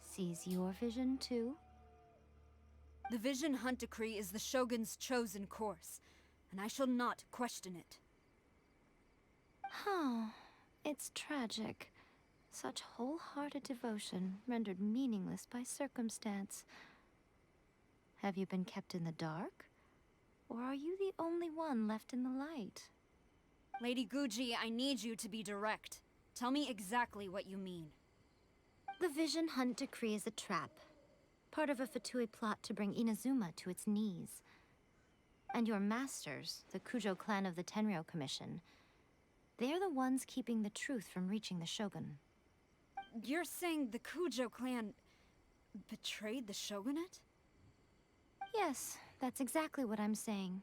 seize your vision too? The Vision Hunt Decree is the Shogun's chosen course, and I shall not question it. Oh, it's tragic. Such wholehearted devotion rendered meaningless by circumstance. Have you been kept in the dark? Or are you the only one left in the light? Lady Guji, I need you to be direct. Tell me exactly what you mean. The Vision Hunt Decree is a trap. Part of a Fatui plot to bring Inazuma to its knees. And your masters, the Kujo clan of the Tenryou Commission, they're the ones keeping the truth from reaching the Shogun. You're saying the Kujo clan betrayed the Shogunate? Yes, that's exactly what I'm saying.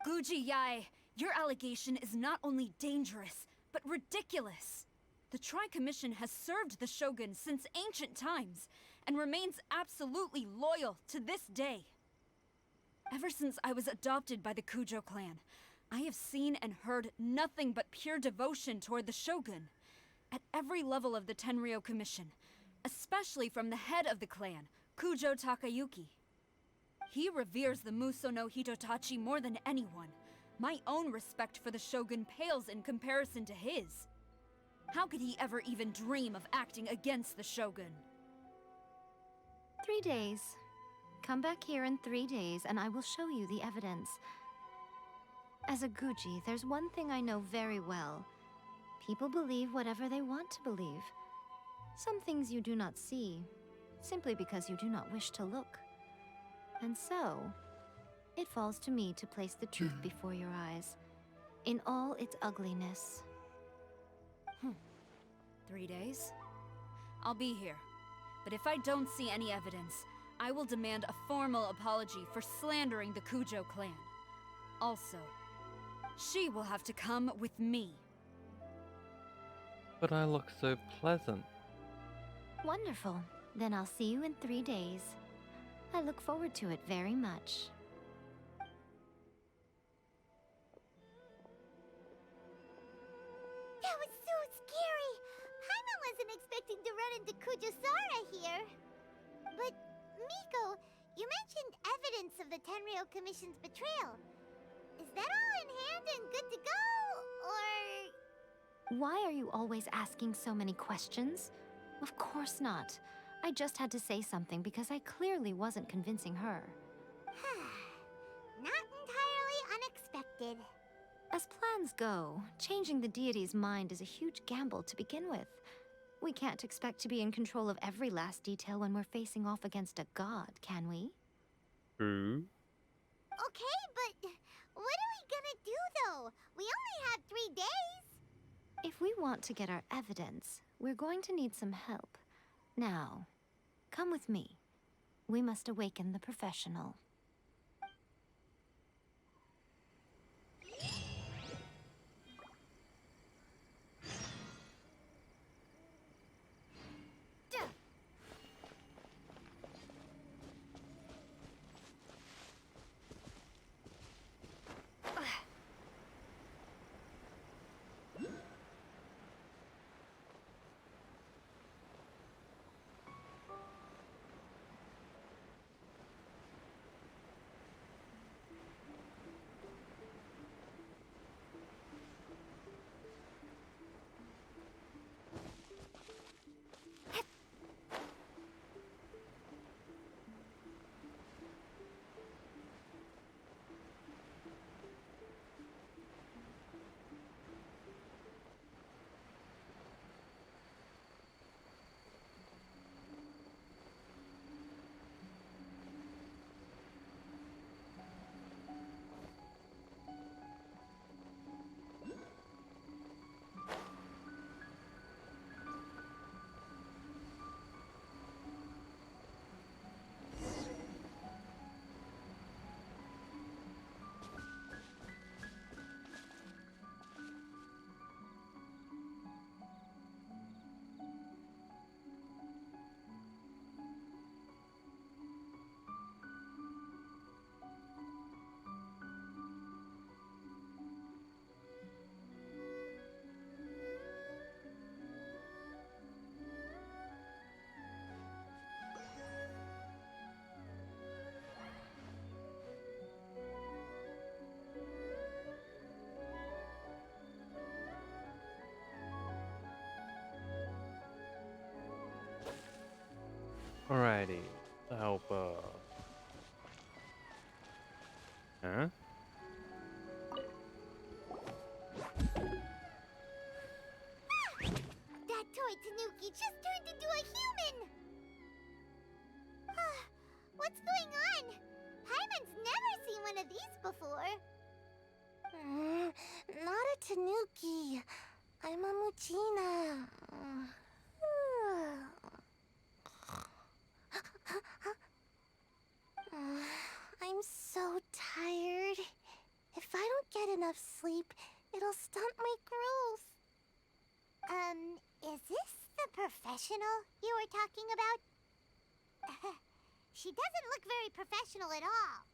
Guji-ai, your allegation is not only dangerous, but ridiculous. The Tri-Commission has served the Shogun since ancient times, and remains absolutely loyal to this day. Ever since I was adopted by the Kujo clan, I have seen and heard nothing but pure devotion toward the Shogun. At every level of the Tenryou Commission, especially from the head of the clan, Kujo Takayuki. He reveres the Muso no Hitotachi more than anyone. My own respect for the Shogun pales in comparison to his. How could he ever even dream of acting against the Shogun? 3 days. Come back here in 3 days and I will show you the evidence. As a Guji, there's one thing I know very well. People believe whatever they want to believe. Some things you do not see, simply because you do not wish to look. And so, it falls to me to place the truth before your eyes, in all its ugliness. 3 days? I'll be here. But if I don't see any evidence, I will demand a formal apology for slandering the Kujo clan. Also, she will have to come with me. But I look so pleasant. Wonderful. Then I'll see you in 3 days. I look forward to it very much. happened to Kujusara here. But, Miko, you mentioned evidence of the Tenryou Commission's betrayal. Is that all in hand and good to go, or... Why are you always asking so many questions? Of course not. I just had to say something because I clearly wasn't convincing her. Not entirely unexpected. As plans go, changing the deity's mind is a huge gamble to begin with. We can't expect to be in control of every last detail when we're facing off against a god, can we? True. Okay, but what are we gonna do, though? We only have 3 days. If we want to get our evidence, we're going to need some help. Now, come with me. We must awaken the professional. Alrighty, the helper. Huh? That toy Tanuki just turned into a human! What's going on? Paimon's never seen one of these before. Not a Tanuki. I'm a Muchina. I'm so tired. If I don't get enough sleep, it'll stunt my growth. Is this the professional you were talking about? She doesn't look very professional at all.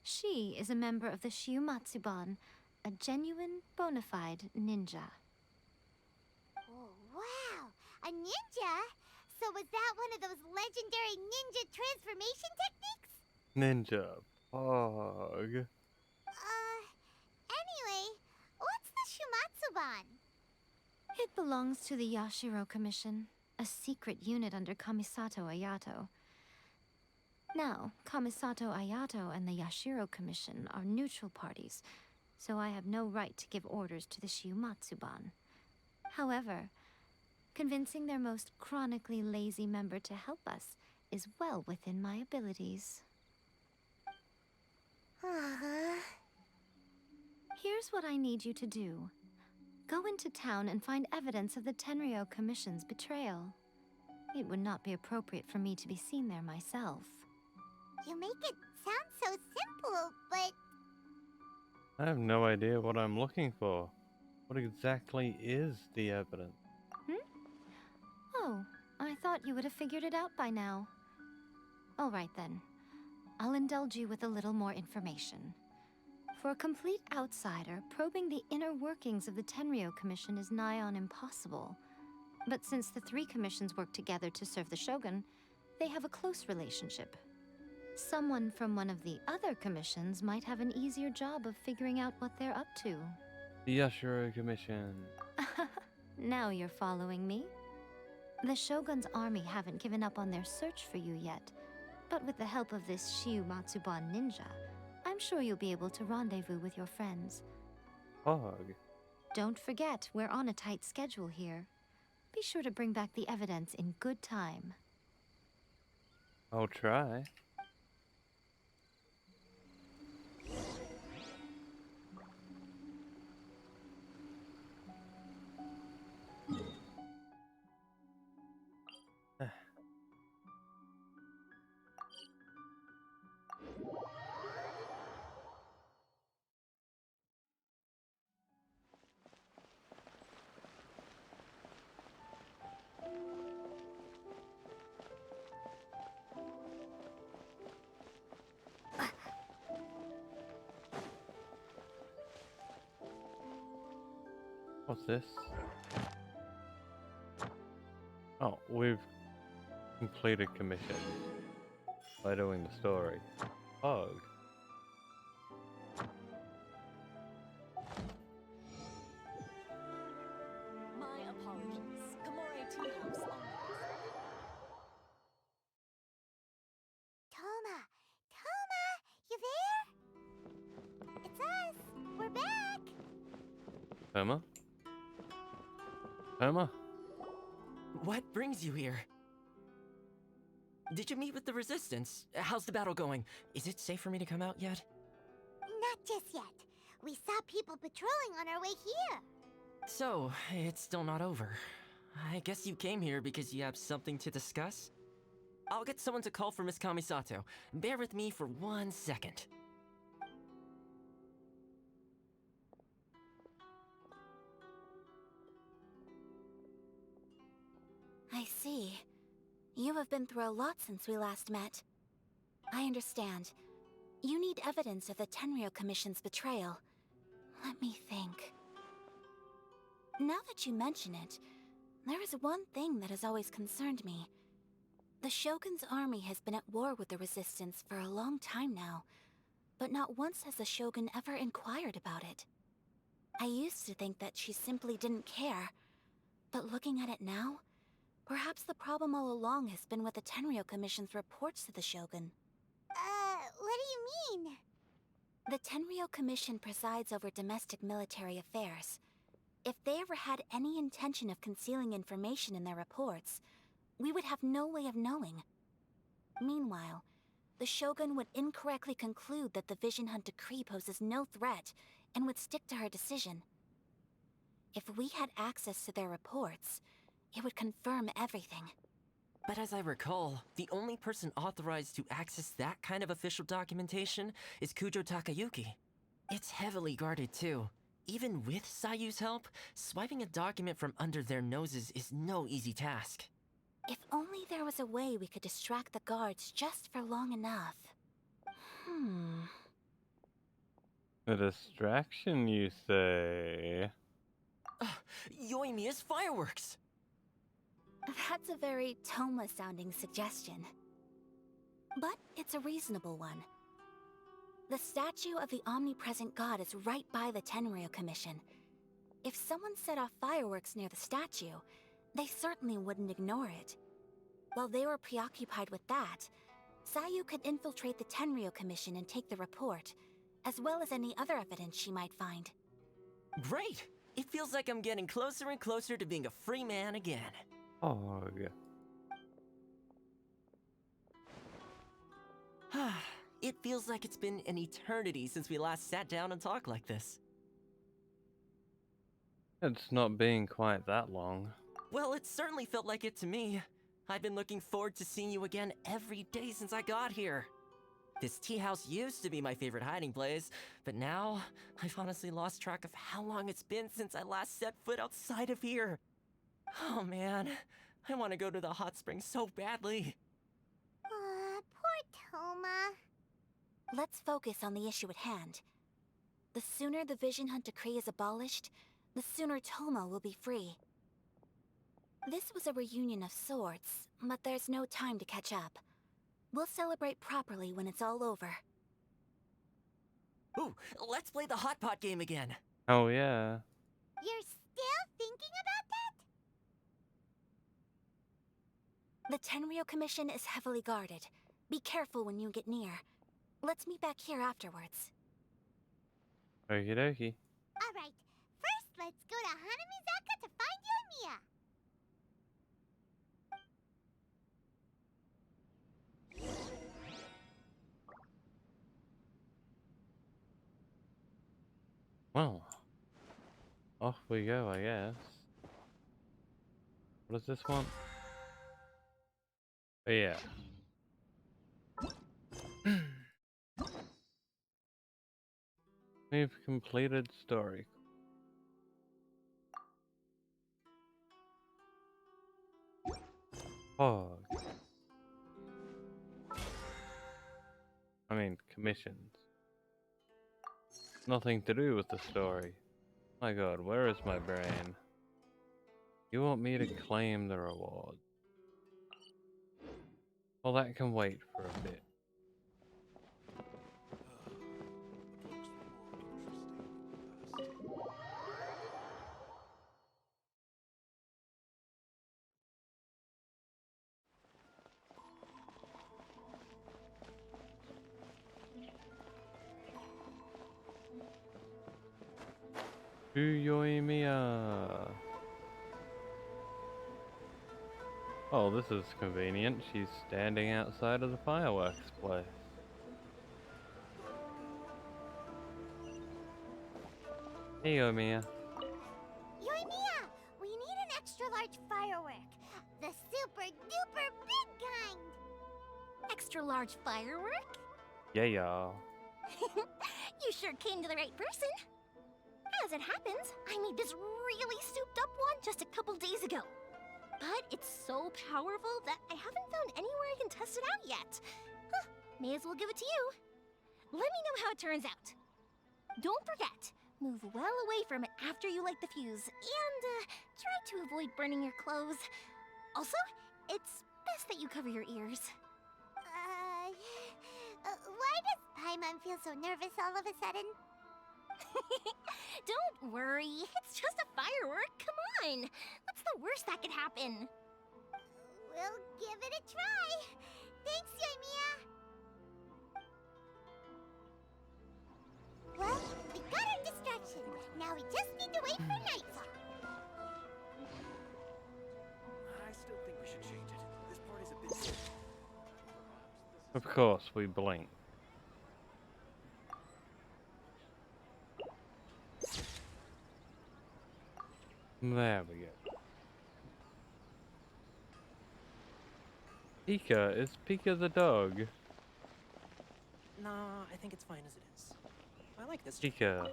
She is a member of the Shiumatsuban, a genuine, bona fide ninja. Oh, wow! A ninja? So was that one of those legendary ninja transformation techniques? Ninja. Pog. Anyway, what's the Shumatsuban? It belongs to the Yashiro Commission, a secret unit under Kamisato Ayato. Now, Kamisato Ayato and the Yashiro Commission are neutral parties, so I have no right to give orders to the Shiumatsuban. However, convincing their most chronically lazy member to help us is well within my abilities. Here's what I need you to do. Go into town and find evidence of the Tenryou Commission's betrayal. It would not be appropriate for me to be seen there myself. You make it sound so simple, but... I have no idea what I'm looking for. What exactly is the evidence? Oh, I thought you would have figured it out by now. All right then. I'll indulge you with a little more information. For a complete outsider, probing the inner workings of the Tenryou Commission is nigh on impossible. But since the three commissions work together to serve the Shogun, they have a close relationship. Someone from one of the other commissions might have an easier job of figuring out what they're up to. The Yashiro Commission. Now you're following me. The Shogun's army haven't given up on their search for you yet, but with the help of this Shiu Matsuban ninja, I'm sure you'll be able to rendezvous with your friends. Hog. Don't forget, we're on a tight schedule here. Be sure to bring back the evidence in good time. I'll try. What's this? Oh, we've completed commission by doing the story. Hog. My apologies. Gamore Tea House only. Toma! Toma! You there? It's us! We're back! Emma? Emma? What brings you here? Did you meet with the Resistance? How's the battle going? Is it safe for me to come out yet? Not just yet. We saw people patrolling on our way here. So, it's still not over. I guess you came here because you have something to discuss? I'll get someone to call for Miss Kamisato. Bear with me for 1 second. I see. You have been through a lot since we last met. I understand. You need evidence of the Tenryou Commission's betrayal. Let me think. Now that you mention it, there is one thing that has always concerned me. The Shogun's army has been at war with the Resistance for a long time now, but not once has the Shogun ever inquired about it. I used to think that she simply didn't care, but looking at it now, perhaps the problem all along has been with the Tenryou Commission's reports to the Shogun. What do you mean? The Tenryou Commission presides over domestic military affairs. If they ever had any intention of concealing information in their reports, we would have no way of knowing. Meanwhile, the Shogun would incorrectly conclude that the Vision Hunt decree poses no threat and would stick to her decision. If we had access to their reports, it would confirm everything. But as I recall, the only person authorized to access that kind of official documentation is Kujo Takayuki. It's heavily guarded too. Even with Sayu's help, swiping a document from under their noses is no easy task. If only there was a way we could distract the guards just for long enough. A distraction, you say? Yoimiya's fireworks! That's a very Toma-sounding suggestion. But it's a reasonable one. The statue of the omnipresent god is right by the Tenryou Commission. If someone set off fireworks near the statue, they certainly wouldn't ignore it. While they were preoccupied with that, Sayu could infiltrate the Tenryou Commission and take the report, as well as any other evidence she might find. Great! It feels like I'm getting closer and closer to being a free man again. Hog. It feels like it's been an eternity since we last sat down and talked like this. It's not been quite that long. Well, it certainly felt like it to me. I've been looking forward to seeing you again every day since I got here. This tea house used to be my favorite hiding place, but now I've honestly lost track of how long it's been since I last set foot outside of here. Oh man, I want to go to the hot springs so badly. Poor Toma. Let's focus on the issue at hand. The sooner the Vision Hunt decree is abolished, the sooner Toma will be free. This was a reunion of sorts, but there's no time to catch up. We'll celebrate properly when it's all over. Ooh, let's play the hot pot game again. Oh yeah. You're still thinking about that? The Tenryo Commission is heavily guarded. Be careful when you get near. Let's meet back here afterwards. Okie dokie. Alright, first let's go to Hanamizaka to find Yoimiya. Well, off we go, I guess. What does this want? Oh, yeah. We've completed story. Oh. I mean, commissions. Nothing to do with the story. My god, where is my brain? You want me to claim the reward? Well, that can wait for a bit. To Yoimiya. Oh, this is convenient. She's standing outside of the fireworks place. Hey, Yoimiya. Yoimiya, we need an extra large firework. The super duper big kind. Extra large firework? Yeah, y'all. You sure came to the right person. As it happens, I made this really souped up one just a couple days ago. But it's so powerful that I haven't found anywhere I can test it out yet. Huh, may as well give it to you. Let me know how it turns out. Don't forget, move well away from it after you light the fuse, and try to avoid burning your clothes. Also, it's best that you cover your ears. Why does Paimon feel so nervous all of a sudden? Don't worry, it's just a firework, come on! What's the worst that could happen? We'll give it a try! Thanks, Yoimiya! Well, we got our distraction. Now we just need to wait for nightfall. I still think we should change it. This party's a bit... Of course, we blink. There we go. Pika, is Pika the dog? Nah, I think it's fine as it is. I like this. Pika.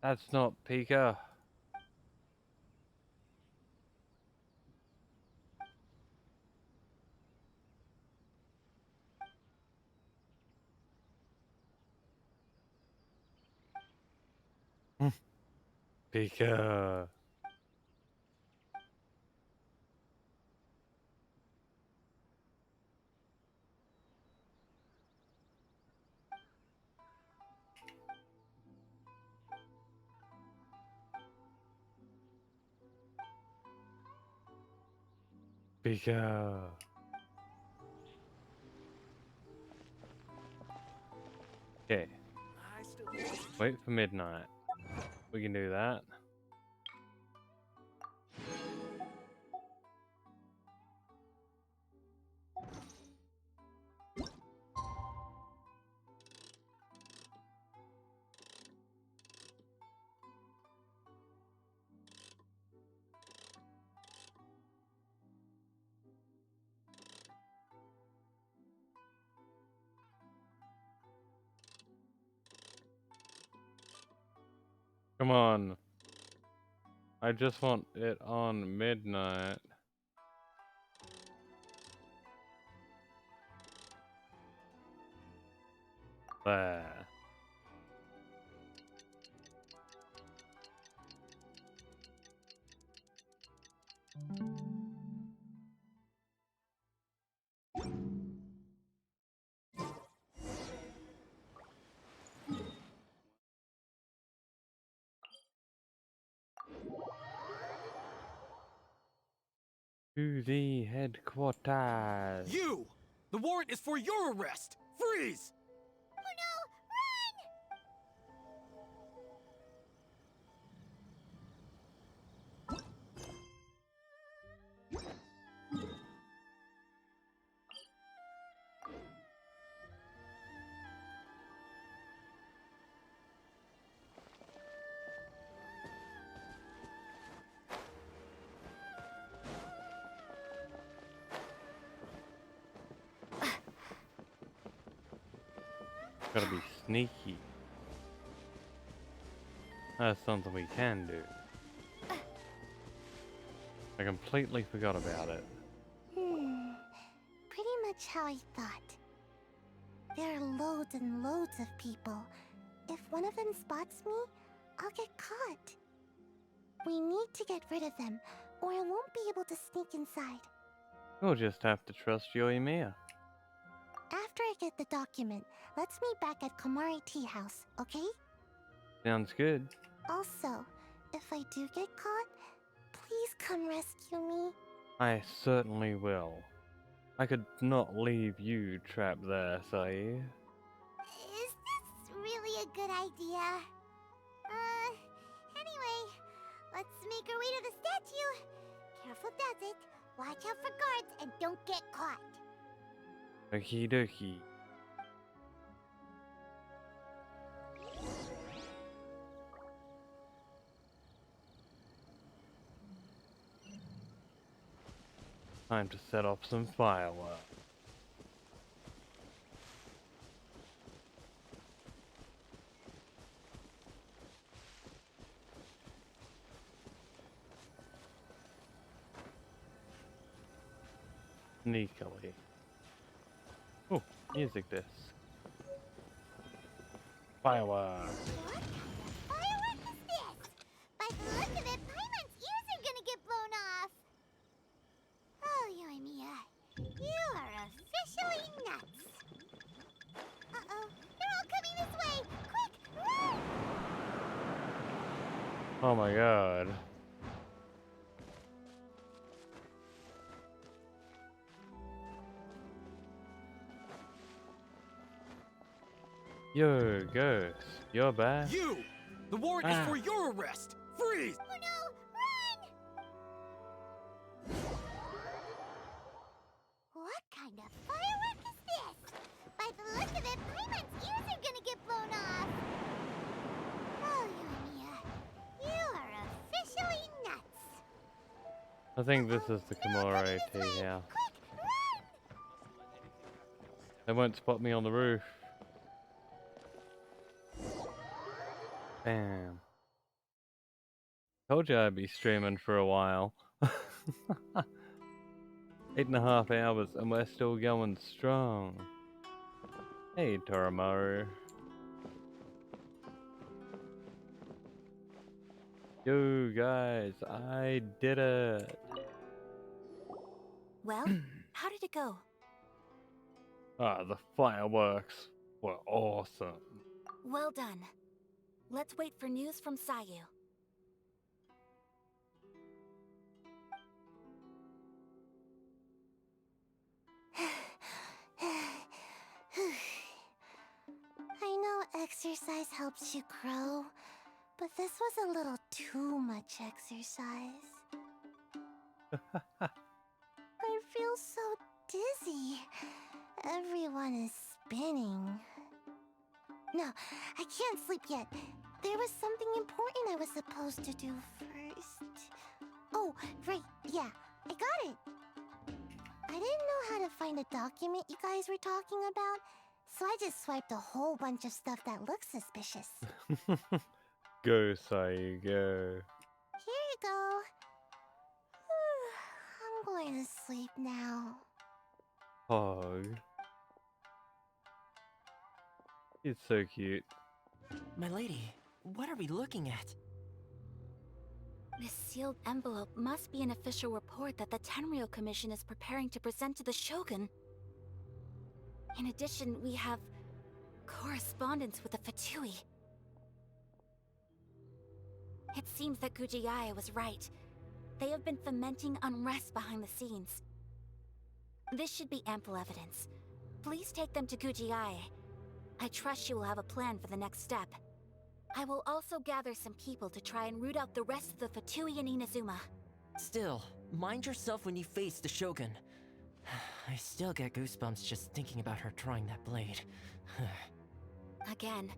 That's not Pika. Pika. Pika. Okay. Wait for midnight. We can do that. Come on. I just want it on midnight. There. To the headquarters. You! The warrant is for your arrest! Freeze! Oh no! Gotta be sneaky. That's something we can do. I completely forgot about it. Pretty much how I thought. There are loads and loads of people. If one of them spots me, I'll get caught. We need to get rid of them, or I won't be able to sneak inside. We'll just have to trust your Ymir. After I get the document, let's meet back at Komari Tea House, okay? Sounds good. Also, if I do get caught, please come rescue me. I certainly will. I could not leave you trapped there, Sae. Is this really a good idea? Anyway, let's make our way to the statue. Careful does it. Watch out for guards and don't get caught. Okie dokie. Time to set off some fireworks. Sneakily. Oh, music disc. Fireworks. Firework is this? By the look of it, Paimon's ears are gonna get blown off. Oh, Yoimiya, you are officially nuts. Uh-oh, they're all coming this way. Quick, run! Oh my god. Yo, Ghost, you're back? You! The warrant is for your arrest! Freeze! Oh no, run! What kind of firework is this? By the look of it, Paimon's ears are gonna get blown off. Oh, Yoimiya, you are officially nuts. I think this is the Komore tea house. They won't spot me on the roof. Bam. Told you I'd be streaming for a while. 8.5 hours and we're still going strong. Hey, Toramaru. Yo, guys, I did it. Well, how did it go? Ah, the fireworks were awesome. Well done. Let's wait for news from Sayu. I know exercise helps you grow, but this was a little too much exercise. I feel so dizzy. Everyone is spinning. No, I can't sleep yet. There was something important I was supposed to do first. Oh, right, yeah, I got it. I didn't know how to find a document you guys were talking about, so I just swiped a whole bunch of stuff that looks suspicious. Go, Sae, go. Here you go. I'm going to sleep now. Hog. It's so cute. My lady, what are we looking at? This sealed envelope must be an official report that the Tenryou Commission is preparing to present to the Shogun. In addition, we have correspondence with the Fatui. It seems that Gujiyaya was right. They have been fomenting unrest behind the scenes. This should be ample evidence. Please take them to Gujiae. I trust you will have a plan for the next step. I will also gather some people to try and root out the rest of the Fatui and Inazuma. Still, mind yourself when you face the Shogun. I still get goosebumps just thinking about her drawing that blade. Again,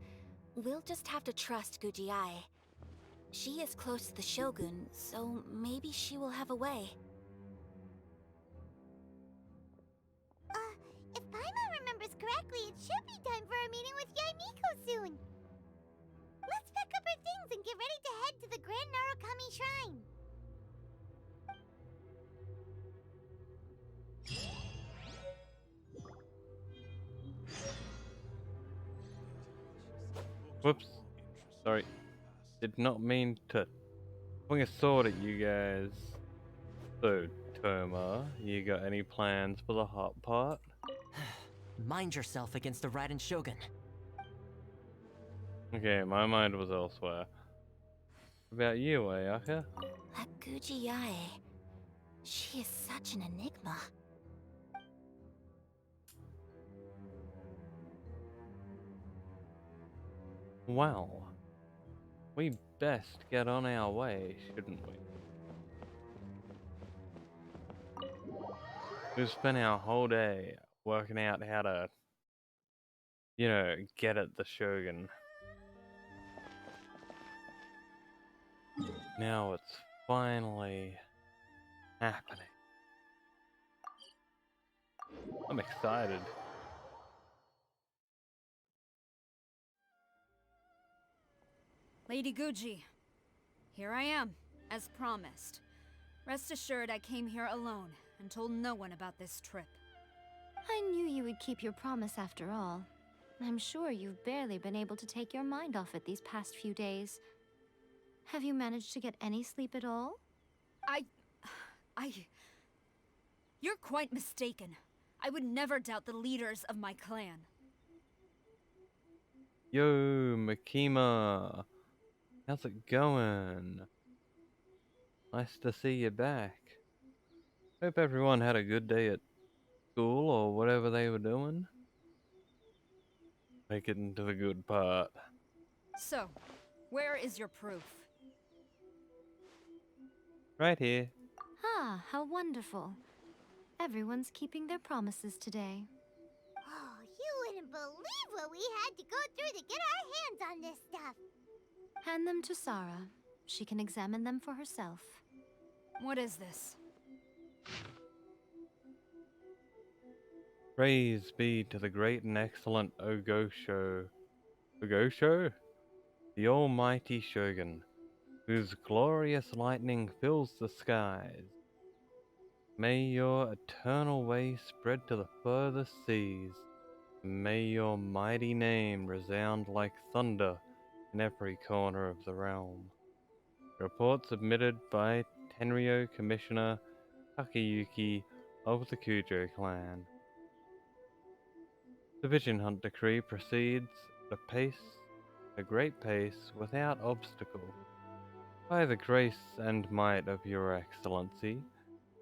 we'll just have to trust Gujiae. She is close to the Shogun, so maybe she will have a way. If Paimon remembers correctly, it should be time for a meeting with Yaimiko soon. Let's pack up our things and get ready to head to the Grand Narukami Shrine. Whoops. Sorry. Did not mean to swing a sword at you guys. So, Toma, you got any plans for the hot pot? Mind yourself against the Raiden Shogun. Okay, my mind was elsewhere. What about you, Ayaka? That Gujiae. She is such an enigma. Well, we best get on our way, shouldn't we? We've spent our whole day working out how to, you know, get at the Shogun. Now it's finally happening. I'm excited. Lady Guji, here I am, as promised. Rest assured I came here alone and told no one about this trip. I knew you would keep your promise after all. I'm sure you've barely been able to take your mind off it these past few days. Have you managed to get any sleep at all? You're quite mistaken. I would never doubt the leaders of my clan. Yo, Makima! How's it going? Nice to see you back. Hope everyone had a good day at school or whatever they were doing. Make it into the good part. So, where is your proof? Right here. Ah, how wonderful. Everyone's keeping their promises today. Oh, you wouldn't believe what we had to go through to get our hands on this stuff. Hand them to Sarah. She can examine them for herself. What is this? Praise be to the great and excellent Ogosho. Ogosho? The almighty Shogun, whose glorious lightning fills the skies. May your eternal way spread to the furthest seas, and may your mighty name resound like thunder in every corner of the realm. Report submitted by Tenryo Commissioner Takeyuki of the Kujo clan. The Vision Hunt decree proceeds at a great pace, without obstacle. By the grace and might of your excellency,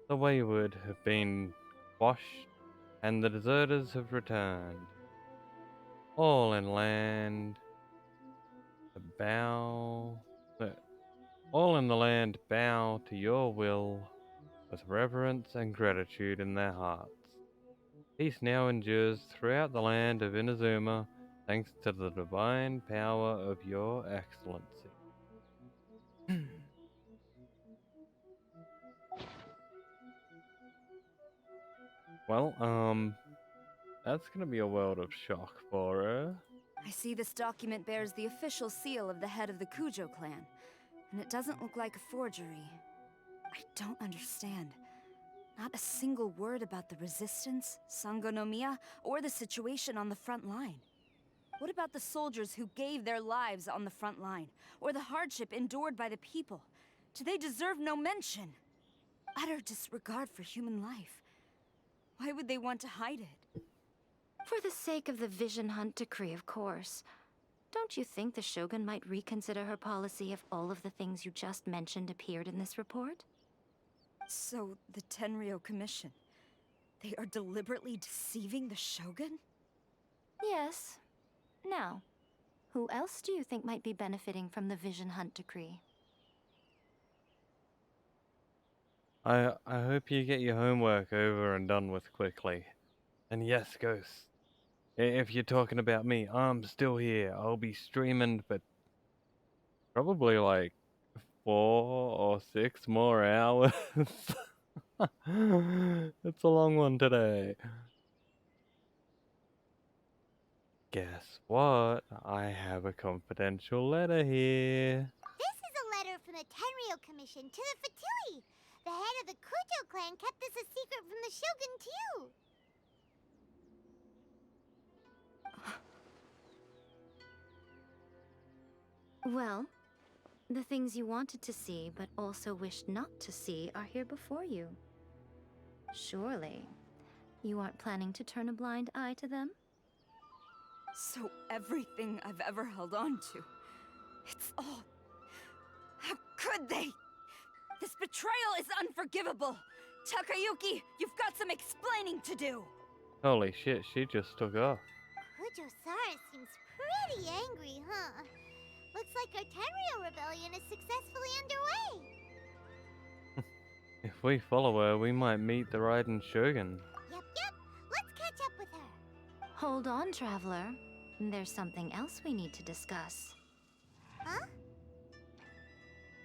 the wayward have been quashed, and the deserters have returned. All in the land bow to your will, with reverence and gratitude in their hearts. Peace now endures throughout the land of Inazuma, thanks to the divine power of your excellency. Well, that's gonna be a world of shock for her. I see this document bears the official seal of the head of the Kujo clan, and it doesn't look like a forgery. I don't understand. Not a single word about the resistance, Sangonomiya, or the situation on the front line. What about the soldiers who gave their lives on the front line, or the hardship endured by the people? Do they deserve no mention? Utter disregard for human life. Why would they want to hide it? For the sake of the Vision Hunt decree, of course. Don't you think the Shogun might reconsider her policy if all of the things you just mentioned appeared in this report? So, the Tenryo Commission, they are deliberately deceiving the Shogun? Yes. Now, who else do you think might be benefiting from the Vision Hunt decree? I hope you get your homework over and done with quickly. And yes, Ghost, if you're talking about me, I'm still here. I'll be streaming for probably like 4 or 6 more hours. It's a long one today. Guess what? I have a confidential letter here. This is a letter from the Tenryo Commission to the Fatui. The head of the Kujo clan kept this a secret from the Shogun, too. Well, the things you wanted to see but also wished not to see are here before you. Surely, you aren't planning to turn a blind eye to them? So everything I've ever held on to, it's all... How could they? This betrayal is unforgivable! Takayuki, you've got some explaining to do! Holy shit, she just took off. Kujo-Sara seems pretty angry, huh? Looks like our Tenryo rebellion is successfully underway. If we follow her, we might meet the Raiden Shogun. Yep. Let's catch up with her. Hold on, Traveler. There's something else we need to discuss. Huh?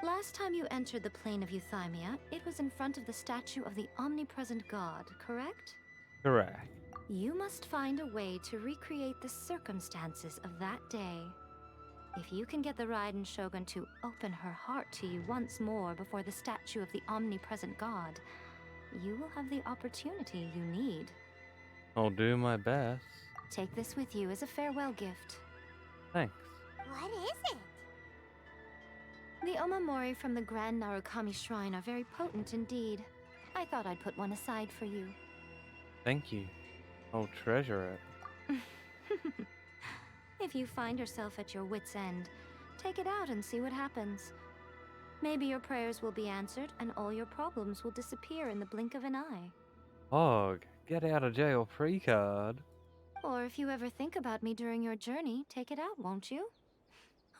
Last time you entered the plane of Euthymia, it was in front of the statue of the omnipresent god, correct? Correct. You must find a way to recreate the circumstances of that day. If you can get the Raiden Shogun to open her heart to you once more before the statue of the omnipresent god, you will have the opportunity you need. I'll do my best. Take this with you as a farewell gift. Thanks. What is it? The omamori from the Grand Narukami Shrine are very potent indeed. I thought I'd put one aside for you. Thank you. I'll treasure it. If you find yourself at your wit's end, take it out and see what happens. Maybe your prayers will be answered and all your problems will disappear in the blink of an eye. Hog, get out of jail free card. Or if you ever think about me during your journey, take it out, won't you?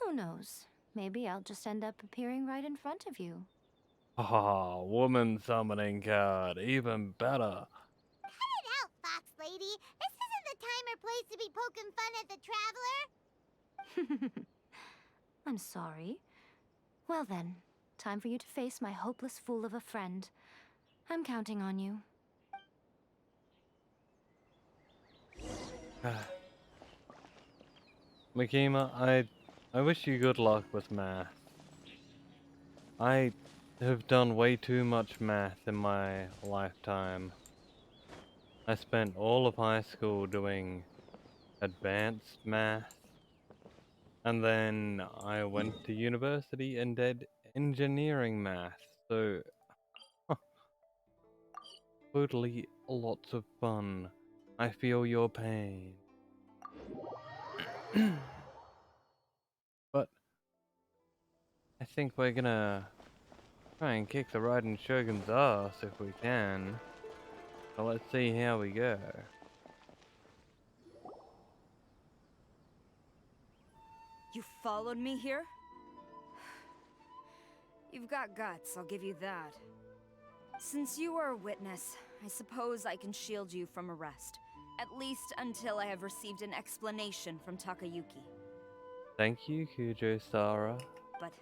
Who knows? Maybe I'll just end up appearing right in front of you. Ah, woman summoning card, even better. Cut it out, Fox Lady. This isn't the time or place to be poking fun at the Traveler. I'm sorry. Well then, time for you to face my hopeless fool of a friend. I'm counting on you. Makima, I wish you good luck with math. I have done way too much math in my lifetime. I spent all of high school doing advanced math, and then I went to university and did engineering math, so totally lots of fun. I feel your pain. But I think we're gonna try and kick the Raiden Shogun's ass if we can. So let's see how we go. You followed me here? You've got guts, I'll give you that. Since you are a witness, I suppose I can shield you from arrest. At least until I have received an explanation from Takayuki. Thank you, Kujo-Sara. But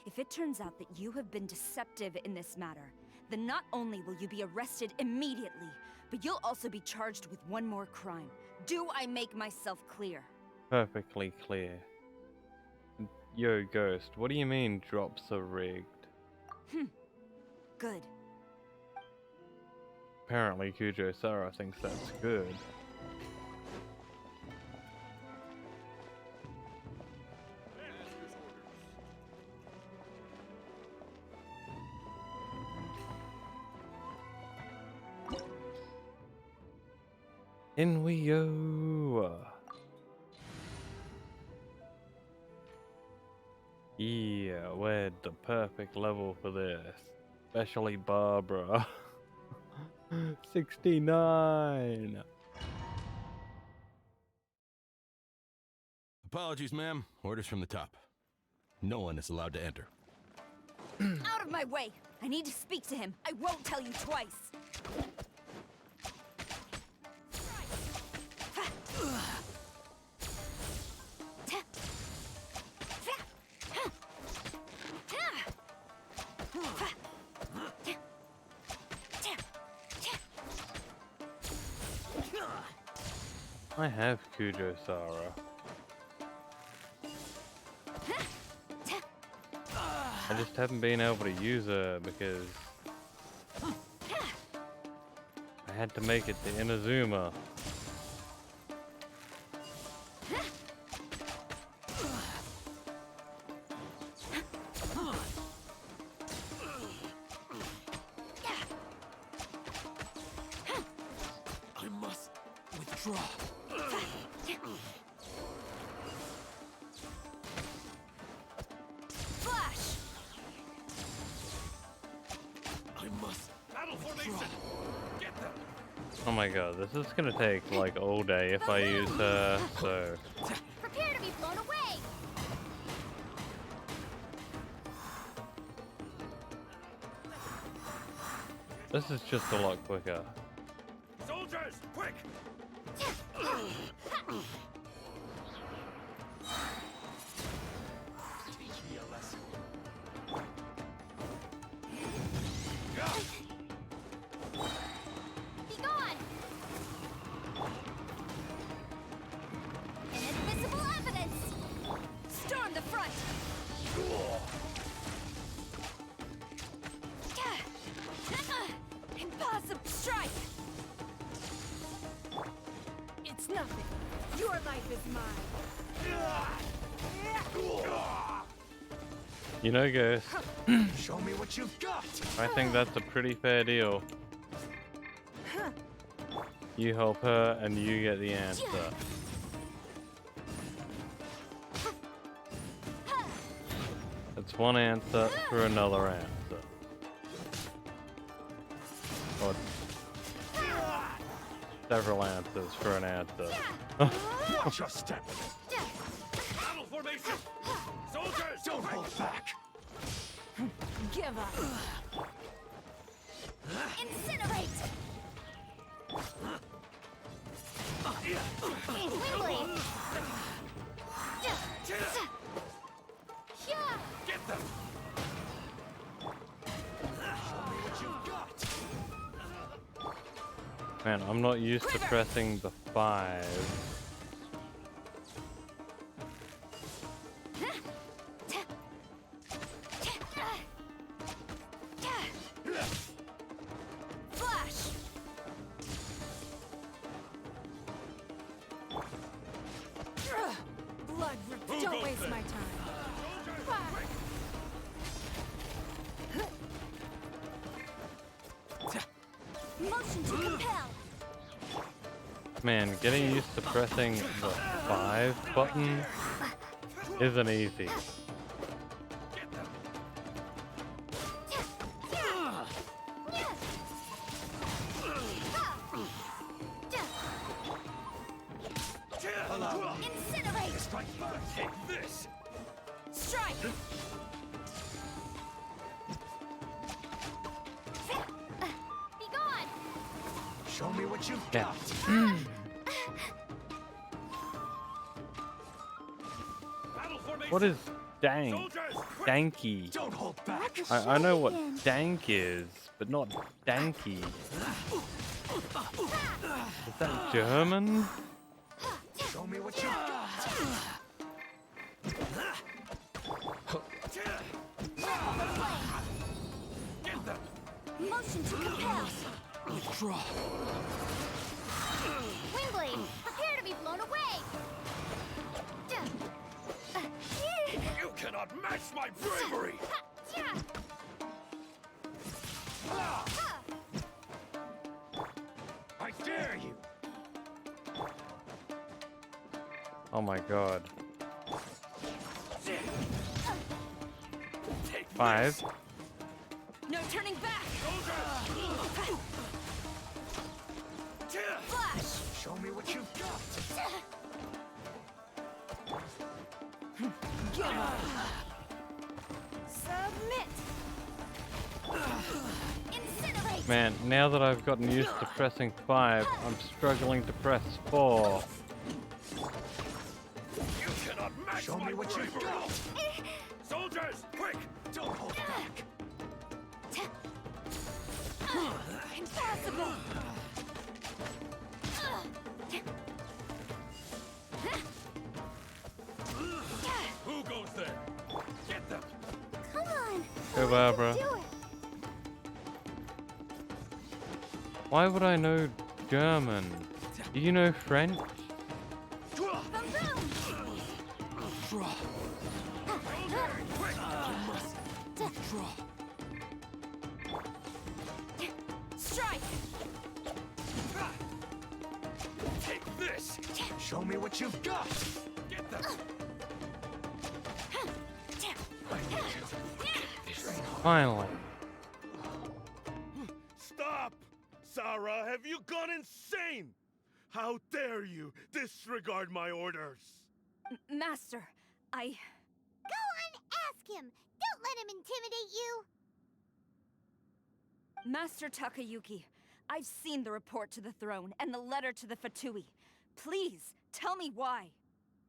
if it turns out that you have been deceptive in this matter, then not only will you be arrested immediately, but you'll also be charged with one more crime. Do I make myself clear? Perfectly clear. Yo, Ghost, what do you mean drops are rigged? Good. Apparently Kujo-Sara thinks that's good. In we go! Yeah, we're the perfect level for this. Especially Barbara. 69. Apologies, ma'am. Orders from the top. No one is allowed to enter. Out of my way! I need to speak to him. I won't tell you twice. I have Kujo Sara. I just haven't been able to use her because I had to make it to Inazuma. I must withdraw. Flash! I must battle formation. Get them. Oh my god, this is gonna take like all day if I use her, so Prepare to be blown away! this is just a lot quicker. Soldiers, quick! teach me a lesson. Be gone! Inadmissible evidence! Storm the front! Impossible strike! It's nothing. Your life is mine. You know, Ghost, Show me what you've got. I think that's a pretty fair deal. You help her and you get the answer. It's one answer for another answer. Or several answers for an answer. Watch your step. Battle formation. Soldiers, Don't hold back. Give up. Incinerate! Windblade! get them. Man, I'm not used to pressing the 5. Flash! Blood, don't waste my time. Motion to compel! Man, getting used to pressing the 5 button isn't easy. Incinerate! Take this. Strike! Be gone! Show me what you've Yeah. got. Battle formation. What is dank? Soldiers, quick! Danky. Don't hold back. I know what dank is, but not danky. Is that German? Show me what you've got. Get them. Motion to compel! Withdraw. Windblade! Prepare to be blown away! You cannot match my bravery. I dare you. Oh my god. 5. No turning back! Flash! Show me what you've got! Submit! Incinerate! Man, now that I've gotten used to pressing 5, I'm struggling to press 4. You cannot match Show my me what you've bravery. got! Soldiers, quick! Don't hold back! Impossible! Who goes there? Get them! Come on! Go, Barbara. Do it! Why would I know German? Do you know French? Strike! Take this! Show me what you've got! Get them! Finally. Stop! Sarah, have you gone insane? How dare you disregard my orders? Master, I... Go and ask him! Don't let him intimidate you! Master Takayuki, I've seen the report to the throne and the letter to the Fatui. Please, tell me why.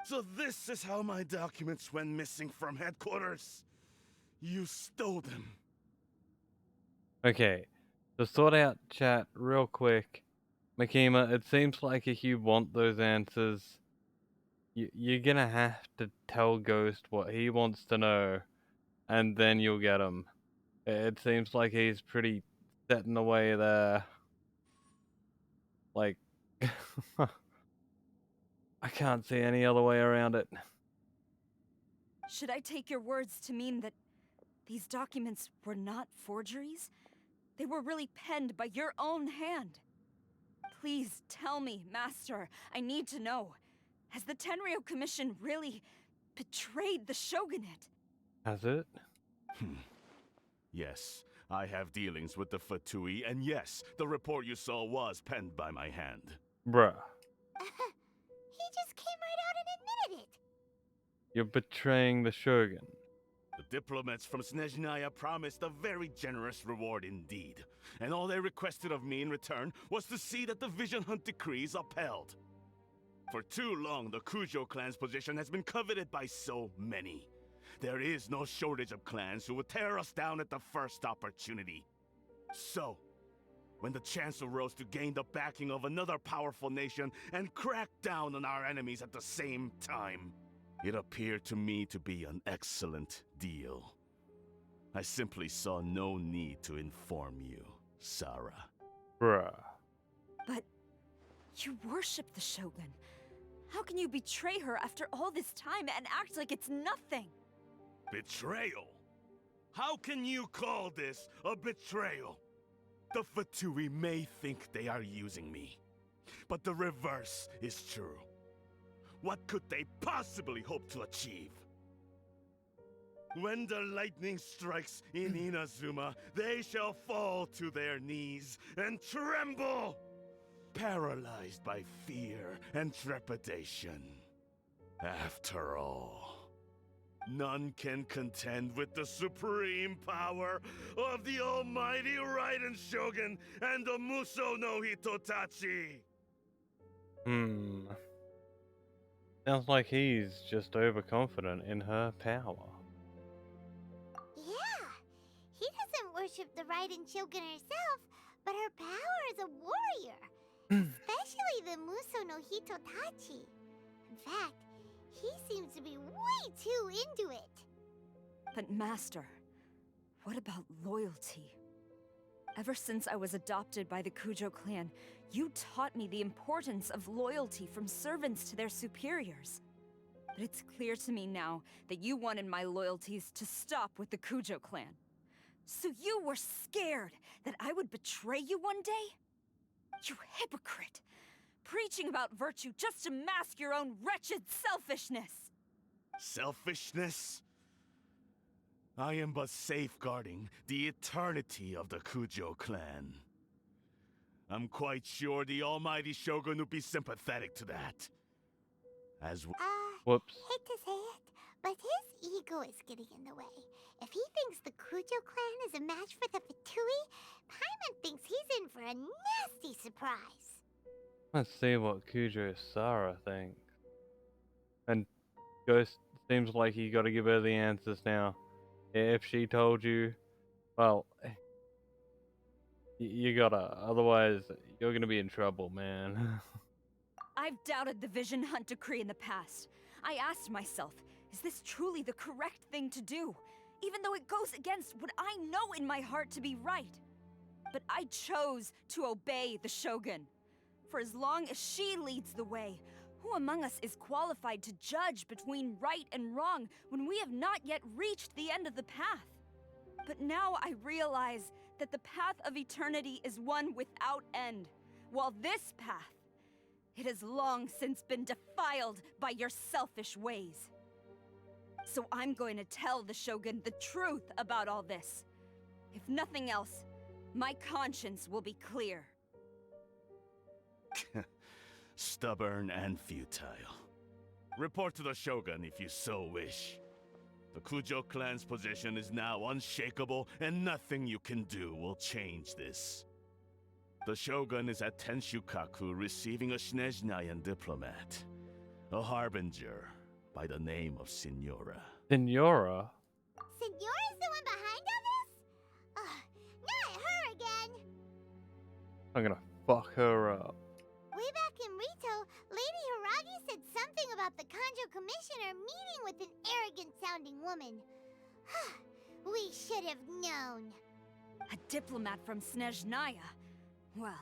So this is how my documents went missing from headquarters. You stole them. Okay, to sort out chat real quick, Makima, it seems like if you want those answers, you're gonna have to tell Ghost what he wants to know, and then you'll get them. It seems like he's pretty set in the way there. Like, I can't see any other way around it. Should I take your words to mean that these documents were not forgeries? They were really penned by your own hand. Please tell me, Master. I need to know. Has the Tenryo Commission really betrayed the Shogunate? Has it? Yes, I have dealings with the Fatui, and yes, the report you saw was penned by my hand. Bruh. He just came right out and admitted it! You're betraying the Shogun. The diplomats from Snezhnaya promised a very generous reward indeed, and all they requested of me in return was to see that the Vision Hunt decree is upheld. For too long, the Kujo clan's position has been coveted by so many. There is no shortage of clans who would tear us down at the first opportunity. So, when the chance arose to gain the backing of another powerful nation and crack down on our enemies at the same time, it appeared to me to be an excellent deal. I simply saw no need to inform you, Sarah. Bruh. But you worship the Shogun. How can you betray her after all this time and act like it's nothing? Betrayal? How can you call this a betrayal? The Fatui may think they are using me, but the reverse is true. What could they possibly hope to achieve? When the lightning strikes in Inazuma, they shall fall to their knees and tremble, paralyzed by fear and trepidation. After all, none can contend with the supreme power of the almighty Raiden Shogun and the Muso no Hitotachi! Sounds like he's just overconfident in her power. Yeah! He doesn't worship the Raiden Shogun herself, but her power as a warrior. Especially the Muso no Hitotachi. In fact, he seems to be way too into it. But Master, what about loyalty? Ever since I was adopted by the Kujo clan, you taught me the importance of loyalty from servants to their superiors. But it's clear to me now that you wanted my loyalties to stop with the Kujo clan. So you were scared that I would betray you one day? You hypocrite! Preaching about virtue just to mask your own wretched selfishness! Selfishness? I am but safeguarding the eternity of the Kujo clan. I'm quite sure the almighty Shogun would be sympathetic to that. As Whoops. Hate to say it, but his ego is getting in the way. If he thinks the Kujo clan is a match for the Fatui, Paimon thinks he's in for a nasty surprise. Let's see what Kujo Sara thinks. And Ghost seems like you gotta give her the answers now. If she told you, well, you gotta, otherwise you're gonna be in trouble, man. I've doubted the Vision Hunt decree in the past. I asked myself, is this truly the correct thing to do? Even though it goes against what I know in my heart to be right. But I chose to obey the Shogun. For as long as she leads the way, who among us is qualified to judge between right and wrong when we have not yet reached the end of the path? But now I realize that the path of eternity is one without end, while this path, it has long since been defiled by your selfish ways. So I'm going to tell the Shogun the truth about all this. If nothing else, my conscience will be clear. Stubborn and futile. Report to the Shogun if you so wish. The Kujo clan's position is now unshakable, and nothing you can do will change this. The Shogun is at Tenshukaku receiving a Snezhnayan diplomat, a harbinger by the name of Signora. Signora? Signora's the one behind all this? Ugh, not her again! I'm gonna fuck her up. Way back in Rito, Lady Hiragi said something about the Kanjo Commissioner meeting with an arrogant-sounding woman. We should have known. A diplomat from Snezhnaya? Well,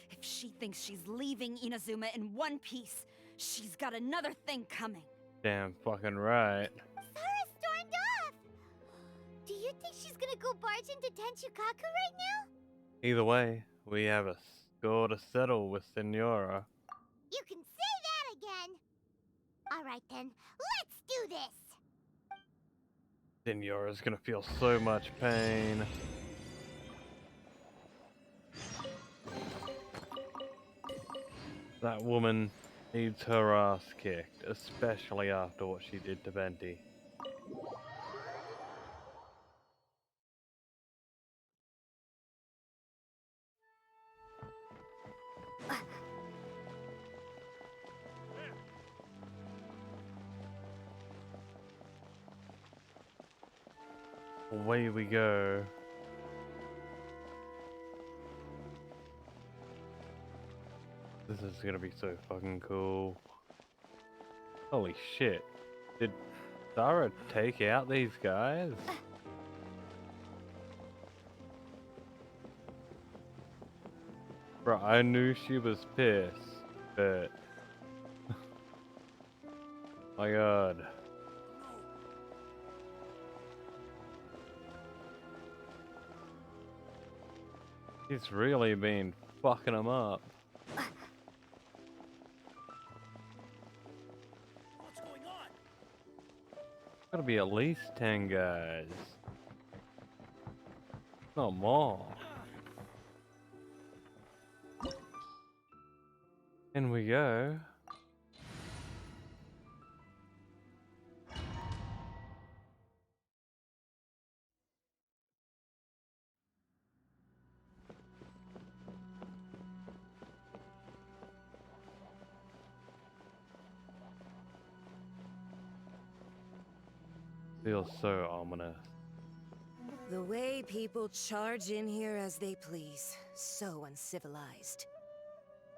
if she thinks she's leaving Inazuma in one piece, she's got another thing coming. Damn fucking right. Sara stormed off! Do you think she's gonna go barge into Tenshukaku right now? Either way, we have a score to settle with Signora. You can say that again! Alright then, let's do this! Signora's gonna feel so much pain. That woman needs her ass kicked, especially after what she did to Venti. Away we go. This is gonna be so fucking cool. Holy shit. Did Sara take out these guys? Bro, I knew she was pissed, but... My god. He's really been fucking them up. What's going on? Gotta be at least 10 guys. Not more. In we go. Feels so ominous. The way people charge in here as they please. So uncivilized.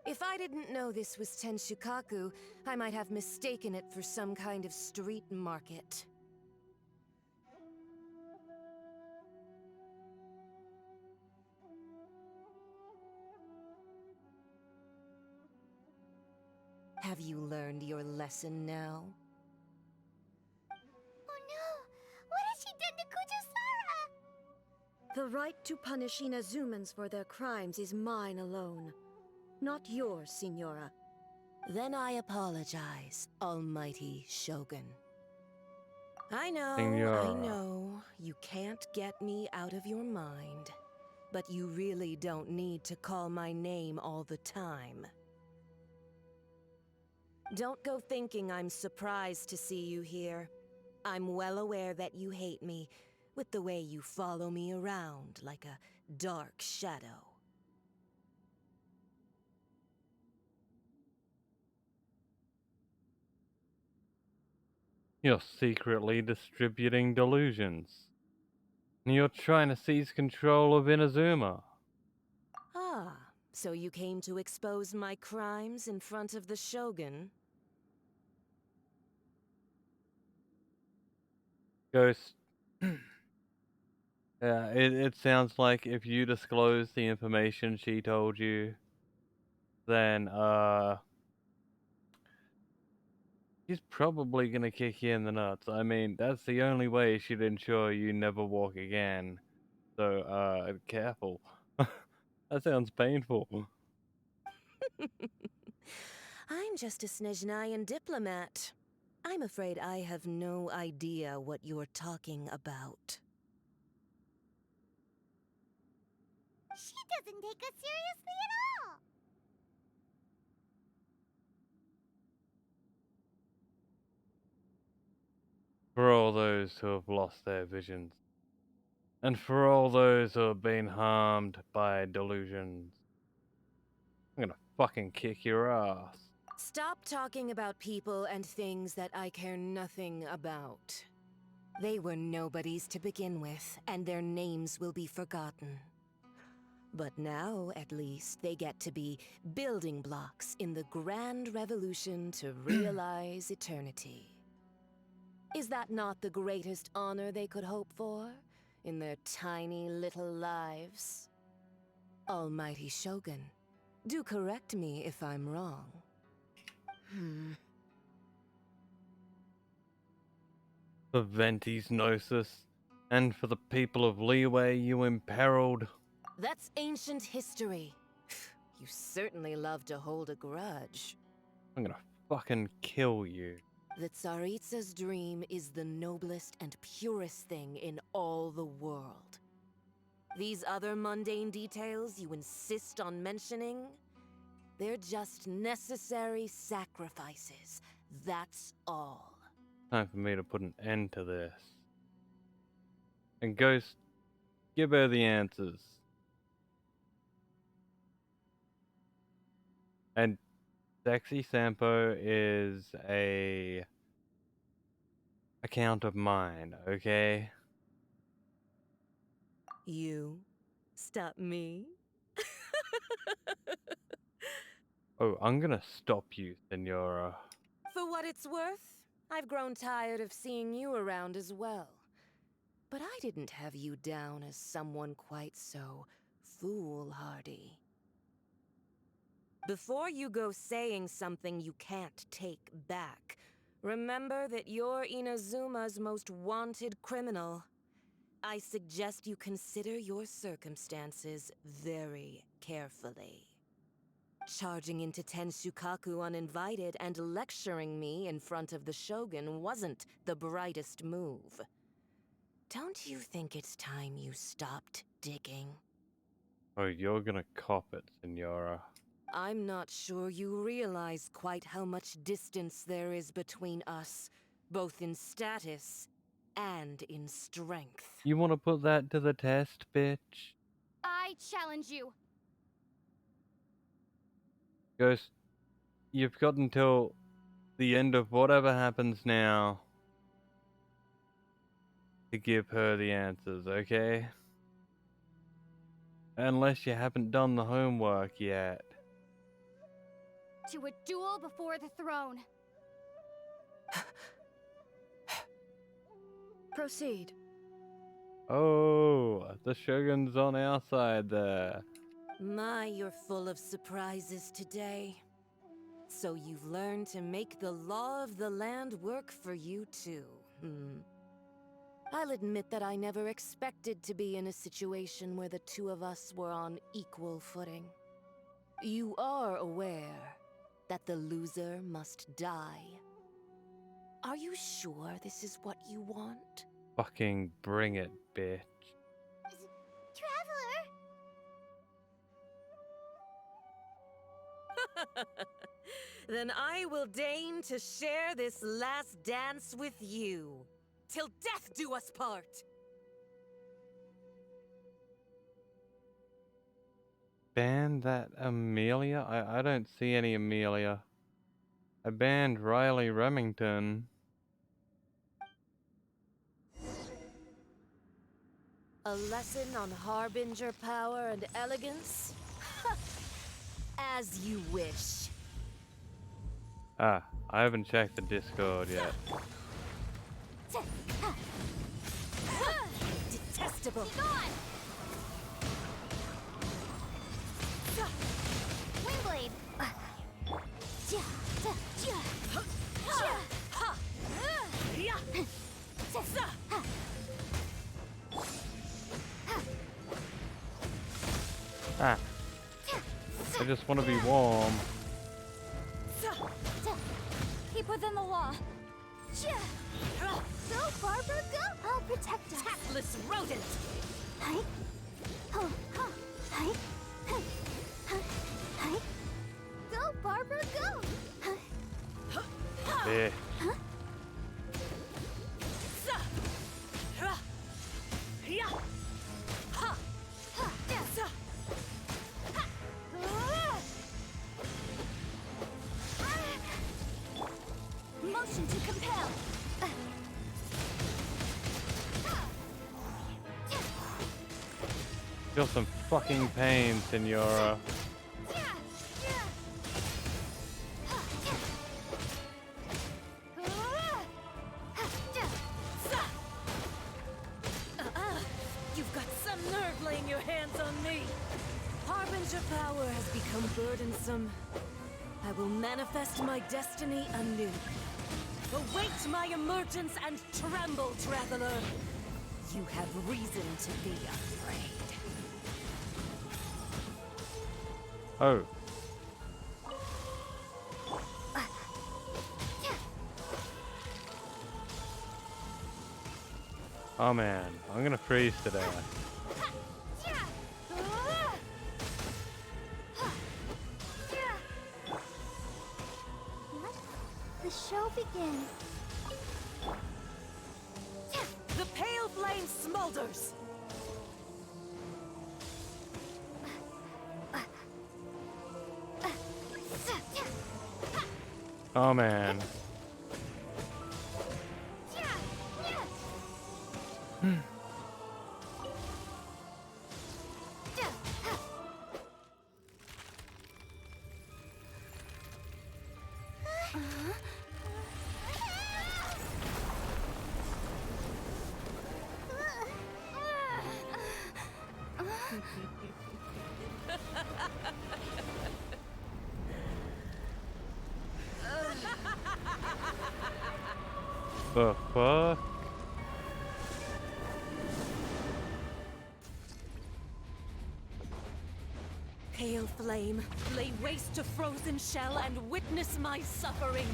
If I didn't know this was Tenshukaku, I might have mistaken it for some kind of street market. Have you learned your lesson now? Oh no! What has she done to Kujo Sara? The right to punish Inazumans for their crimes is mine alone. Not yours, Signora. Then I apologize, Almighty Shogun. I Senora. know. You can't get me out of your mind. But you really don't need to call my name all the time. Don't go thinking I'm surprised to see you here. I'm well aware that you hate me, with the way you follow me around like a dark shadow. You're secretly distributing delusions. And you're trying to seize control of Inazuma. Ah, so you came to expose my crimes in front of the Shogun? Ghost. Yeah, it sounds like if you disclose the information she told you, then, she's probably gonna kick you in the nuts. I mean, that's the only way she'd ensure you never walk again. So, careful. That sounds painful. I'm just a Snezhnayan diplomat. I'm afraid I have no idea what you're talking about. She doesn't take us seriously at all! For all those who have lost their visions. And for all those who have been harmed by delusions. I'm gonna fucking kick your ass. Stop talking about people and things that I care nothing about. They were nobodies to begin with, and their names will be forgotten. But now, at least, they get to be building blocks in the grand revolution to realize eternity. Is that not the greatest honor they could hope for in their tiny little lives? Almighty Shogun, do correct me if I'm wrong. For Venti's Gnosis, and for the people of Leeway you imperiled. That's ancient history. You certainly love to hold a grudge. I'm gonna fucking kill you. The Tsaritsa's dream is the noblest and purest thing in all the world. These other mundane details you insist on mentioning, they're just necessary sacrifices. That's all. Time for me to put an end to this. And Ghost, give her the answers. And Sexy Sampo is a account of mine, okay? You stop me? Oh, I'm gonna stop you, Senora. For what it's worth, I've grown tired of seeing you around as well. But I didn't have you down as someone quite so foolhardy. Before you go saying something you can't take back, remember that you're Inazuma's most wanted criminal. I suggest you consider your circumstances very carefully. Charging into Tenshukaku uninvited and lecturing me in front of the Shogun wasn't the brightest move. Don't you think it's time you stopped digging? Oh, you're gonna cop it, Senora. I'm not sure you realize quite how much distance there is between us, both in status and in strength. You wanna put that to the test, bitch? I challenge you. Ghost, you've got until the end of whatever happens now to give her the answers, okay? Unless you haven't done the homework yet. To a duel before the throne. Proceed. Oh, the Shogun's on our side there. My, you're full of surprises today. So you've learned to make the law of the land work for you too, I'll admit that I never expected to be in a situation where the two of us were on equal footing. You are aware that the loser must die. Are you sure this is what you want? Fucking bring it, bitch. Traveler! Then I will deign to share this last dance with you. Till death do us part! Ban that Amelia? I don't see any Amelia. I banned Riley Remington. A lesson on Harbinger power and elegance? As you wish. Ah, I haven't checked the Discord yet. Detestable. Windblade! Ah. I just want to be warm. Keep within the law. Go, Barbara, go! I'll protect us. Tactless rodent! Hi. Oh, huh. Hi. Hi. Go, Barbara, go! Yeah. Motion to compel. Feel some fucking pain, Senora. You've got some nerve laying your hands on me. Harbinger power has become burdensome. I will manifest my destiny anew. Await my emergence and tremble, traveler. You have reason to be afraid. Oh. Oh man, I'm gonna freeze to death. The show begins. The pale flame smolders. Oh man. The fuck? Pale flame, lay waste to frozen shell and witness my suffering.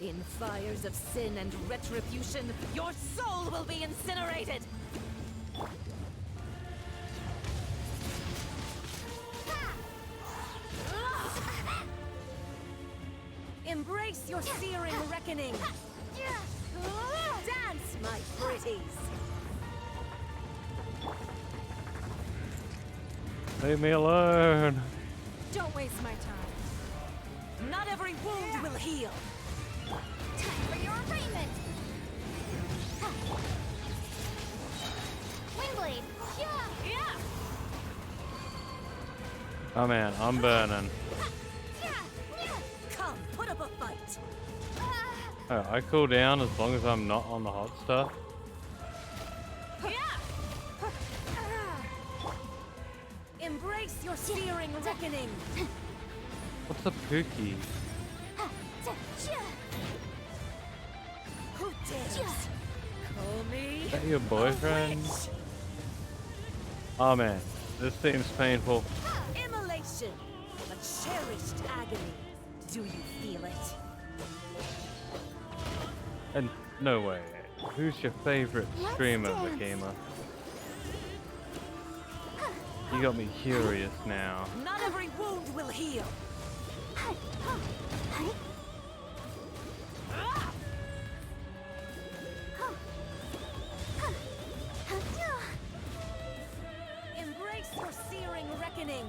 In fires of sin and retribution, your soul will be incinerated. Embrace your searing reckoning. Dance, my pretties. Leave me alone. Don't waste my time. Not every wound will heal. Time for your arraignment. Windblade. Yeah. Oh man, I'm burning. Come, put up a fight. Oh, I cool down as long as I'm not on the hot stuff. Embrace your searing reckoning. What's a pookie? Who dares? Call me. Is that your boyfriend? Oh man, this seems painful. Immolation, a cherished agony. Do you feel it? And no way. Who's your favorite streamer, Makima? You got me curious now. Not every wound will heal. Embrace your searing reckoning.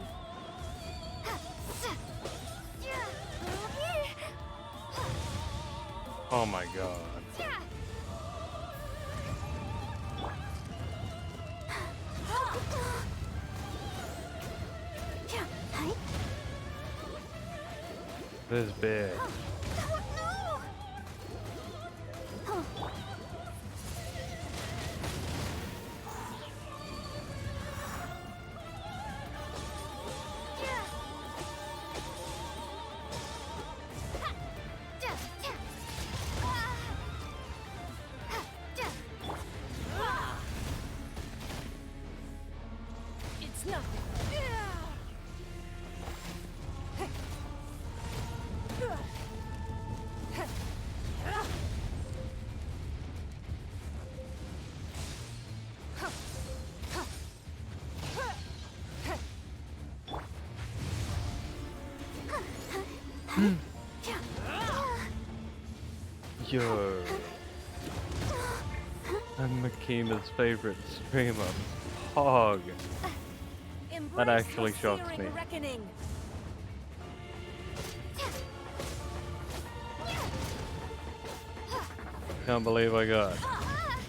Oh my god. This is big. It's nothing. Yo. I'm Makima's favorite streamer. Hog. That actually shocks me. Can't believe I got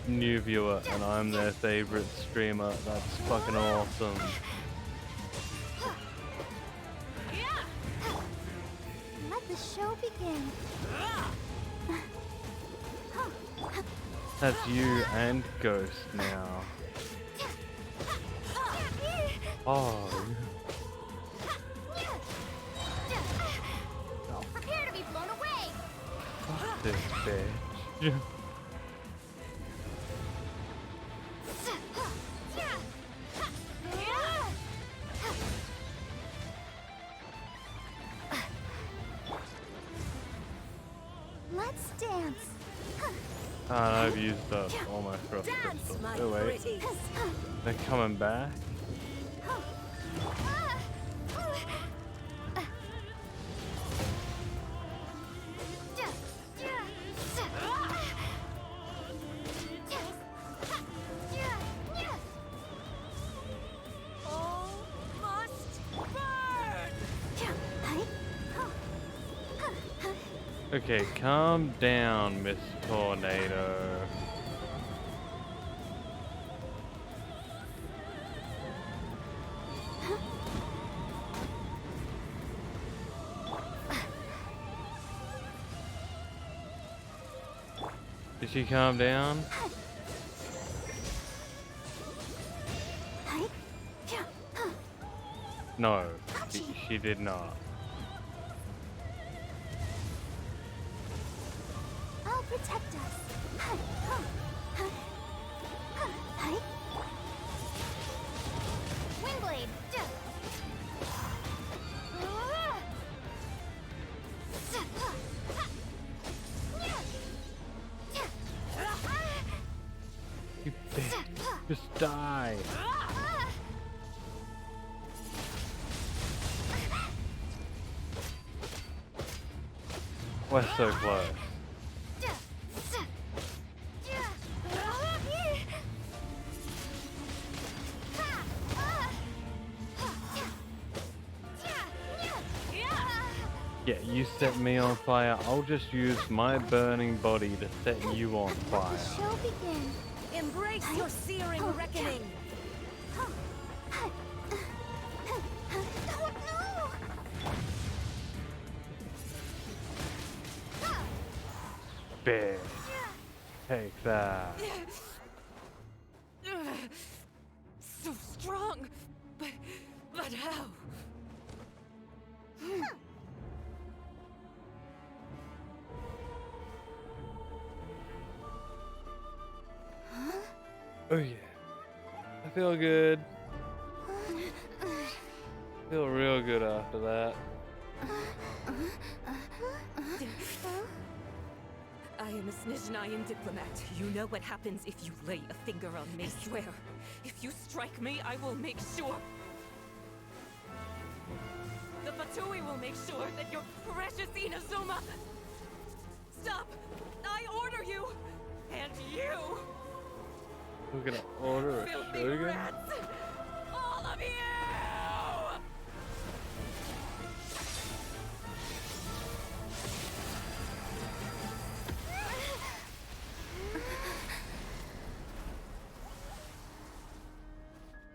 new viewer and I'm their favorite streamer. That's fucking awesome. Let the show begin. That's you and Ghost now. Oh. Prepare to be blown away. Fuck this bitch. Let's dance. I've used up all my frost crystals. Oh wait. They're coming back? Okay, calm down, Miss Tornado. Did she calm down? No, she did not. I'll protect us. Wingblade. You bitch. Just die. We're so close. Yeah, you set me on fire. I'll just use my burning body to set you on fire. Show begin. Embrace your searing reckoning. Bitch. Take that. So strong, but how? Oh yeah. I feel good. Feel real good after that. I am a Snezhnayan diplomat. You know what happens if you lay a finger on me. I swear, if you strike me, I will make sure... The Fatui will make sure that your precious Inazuma... Stop! I order you! And you! We're gonna order a Filthy Shogun? rats! All of you!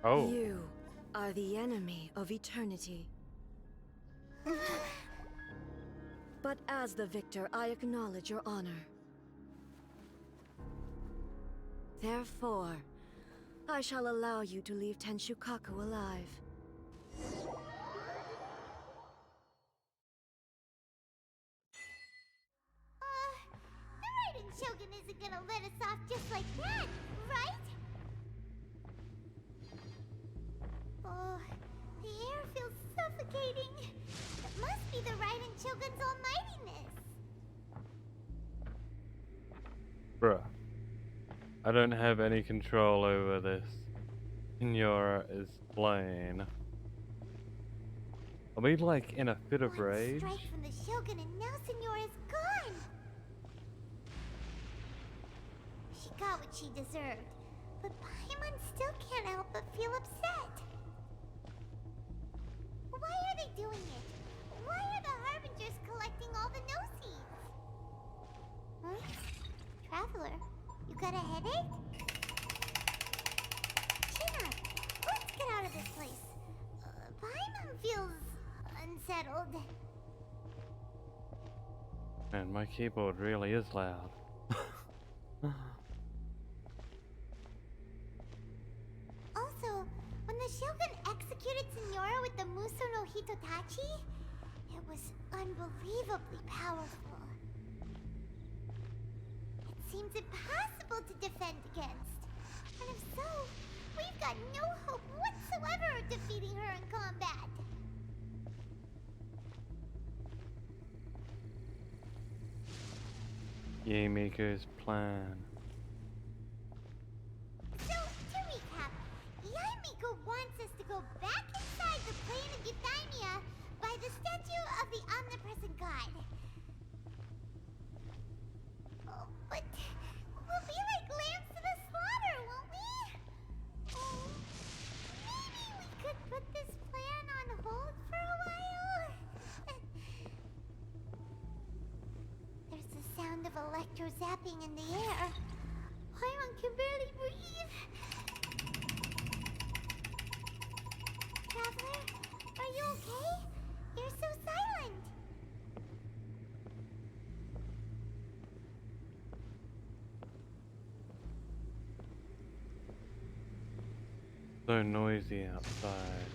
Oh. You are the enemy of eternity. But as the victor, I acknowledge your honor. Therefore, I shall allow you to leave Tenshukaku alive. The Raiden Shogun isn't gonna let us off just like that, right? Oh, the air feels suffocating. It must be the Raiden Shogun's almightiness. Bruh. I don't have any control over this. Signora is slain. Are we like in a fit of rage? Strike from the Shogun and now Signora's gone. She got what she deserved, but Paimon still can't help but feel upset. Why are they doing it? Why are the Harbingers collecting all the no-seeds? Huh? Traveler, you got a headache? Chin up. Let's get out of this place. Paimon feels unsettled. Man, my keyboard really is loud. Also, when the Shogun executed Signora with the Muso no Hitotachi, it was unbelievably powerful. It seems impossible to defend against. And if so, we've got no hope whatsoever of defeating her in combat. Yamiko's plan. So, to recap, Yaimiko wants us to go back inside the plane of Euthymia by the statue of the omnipresent god. Oh, but we'll be like lambs to the slaughter, won't we? Oh, maybe we could put this plan on hold for a while? There's the sound of electro zapping in the air. Paimon can barely breathe. Traveler, are you okay? You're so silent. So noisy outside.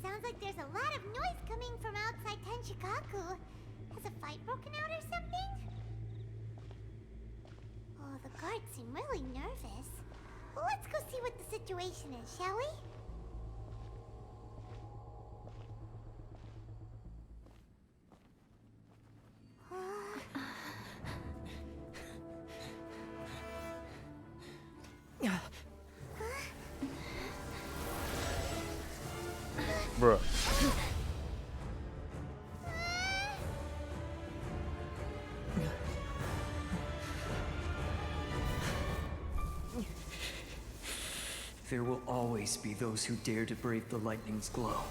Sounds like there's a lot of noise coming from outside Tenshukaku. Has a fight broken out or something? Oh, the guards seem really nervous. Well, let's go see what the situation is, shall we? Bruh. There will always be those who dare to brave the lightning's glow.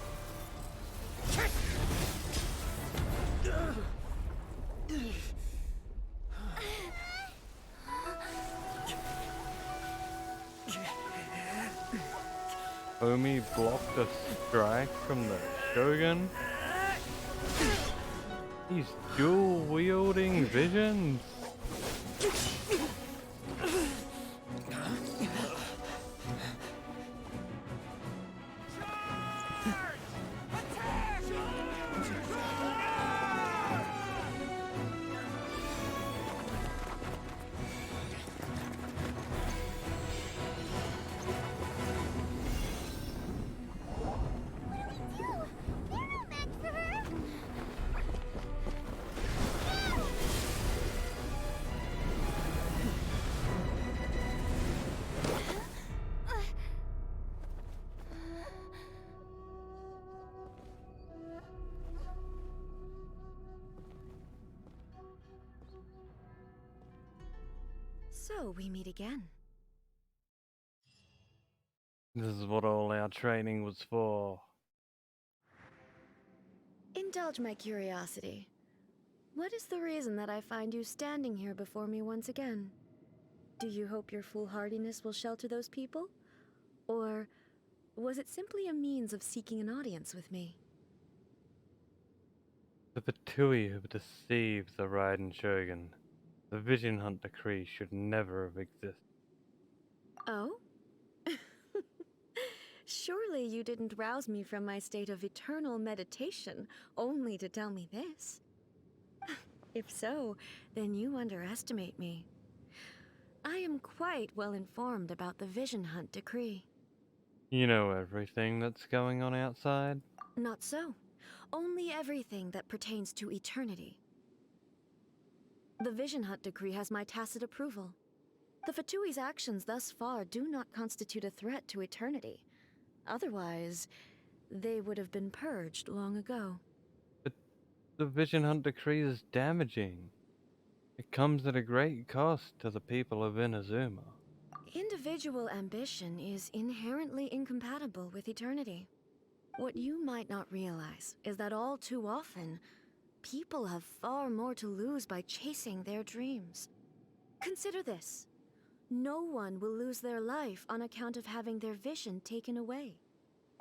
Omi blocked a strike from the Shogun? These dual-wielding visions? So we meet again. This is what all our training was for. Indulge my curiosity. What is the reason that I find you standing here before me once again? Do you hope your foolhardiness will shelter those people? Or was it simply a means of seeking an audience with me? The Fatui have deceived the Raiden Shogun. The Vision Hunt decree should never have existed. Oh? Surely you didn't rouse me from my state of eternal meditation only to tell me this. If so, then you underestimate me. I am quite well informed about the Vision Hunt decree. You know everything that's going on outside? Not so. Only everything that pertains to eternity. The Vision Hunt decree has my tacit approval. The Fatui's actions thus far do not constitute a threat to eternity. Otherwise, they would have been purged long ago. But the Vision Hunt decree is damaging. It comes at a great cost to the people of Inazuma. Individual ambition is inherently incompatible with eternity. What you might not realize is that all too often, people have far more to lose by chasing their dreams. Consider this. No one will lose their life on account of having their vision taken away.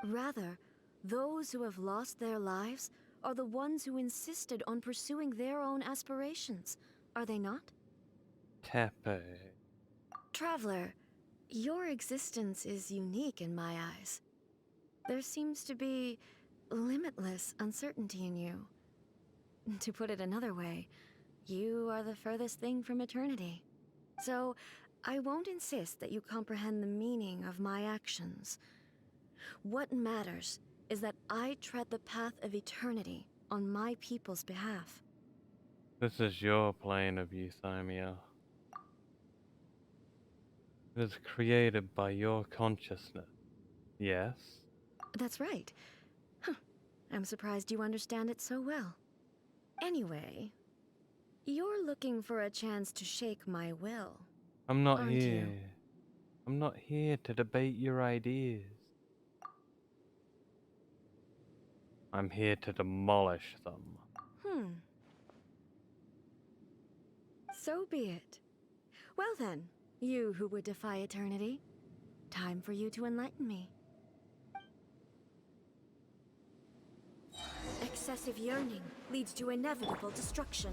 Rather, those who have lost their lives are the ones who insisted on pursuing their own aspirations, are they not? Tepe. Traveler, your existence is unique in my eyes. There seems to be limitless uncertainty in you. To put it another way, you are the furthest thing from eternity. So, I won't insist that you comprehend the meaning of my actions. What matters is that I tread the path of eternity on my people's behalf. This is your plane of euthymia. It is created by your consciousness, yes? That's right. Huh. I'm surprised you understand it so well. Anyway, you're looking for a chance to shake my will. I'm not aren't here. you? I'm not here to debate your ideas. I'm here to demolish them. So be it. Well then, you who would defy eternity, time for you to enlighten me. Excessive yearning leads to inevitable destruction.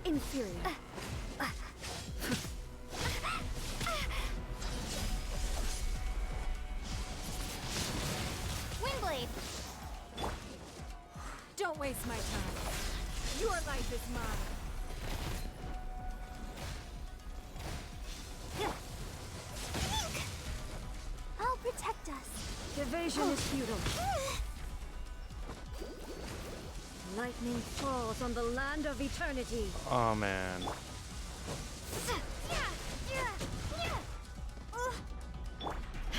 Inferior. Windblade! Don't waste my time. Your life is mine. I'll protect us. Evasion is futile. Lightning falls on the land of eternity. Oh man.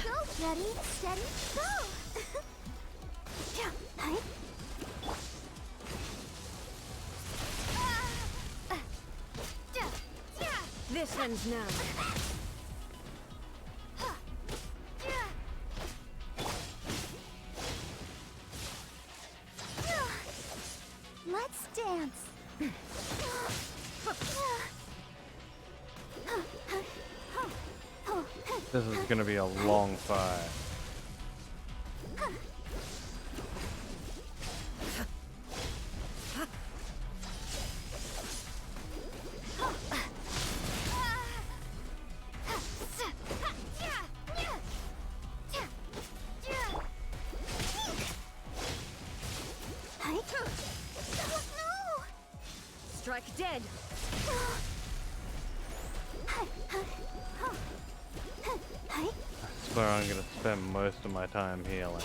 Go, ready, steady, go! This ends now. Let's dance. This is gonna be a long fight. Strike dead. I swear I'm gonna spend most of my time healing.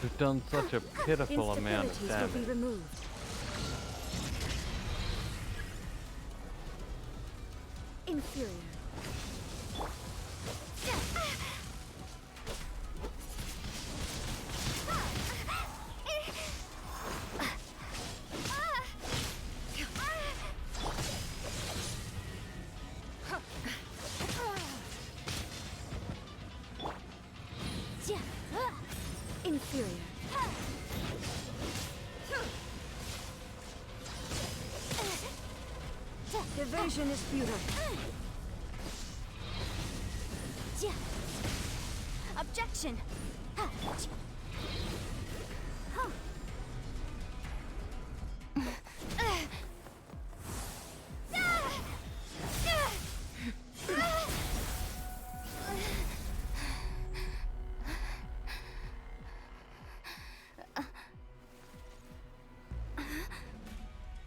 We've done such a pitiful amount of Instabilities will be damage. removed. Inferior. Inferior. Evasion is futile. Objection!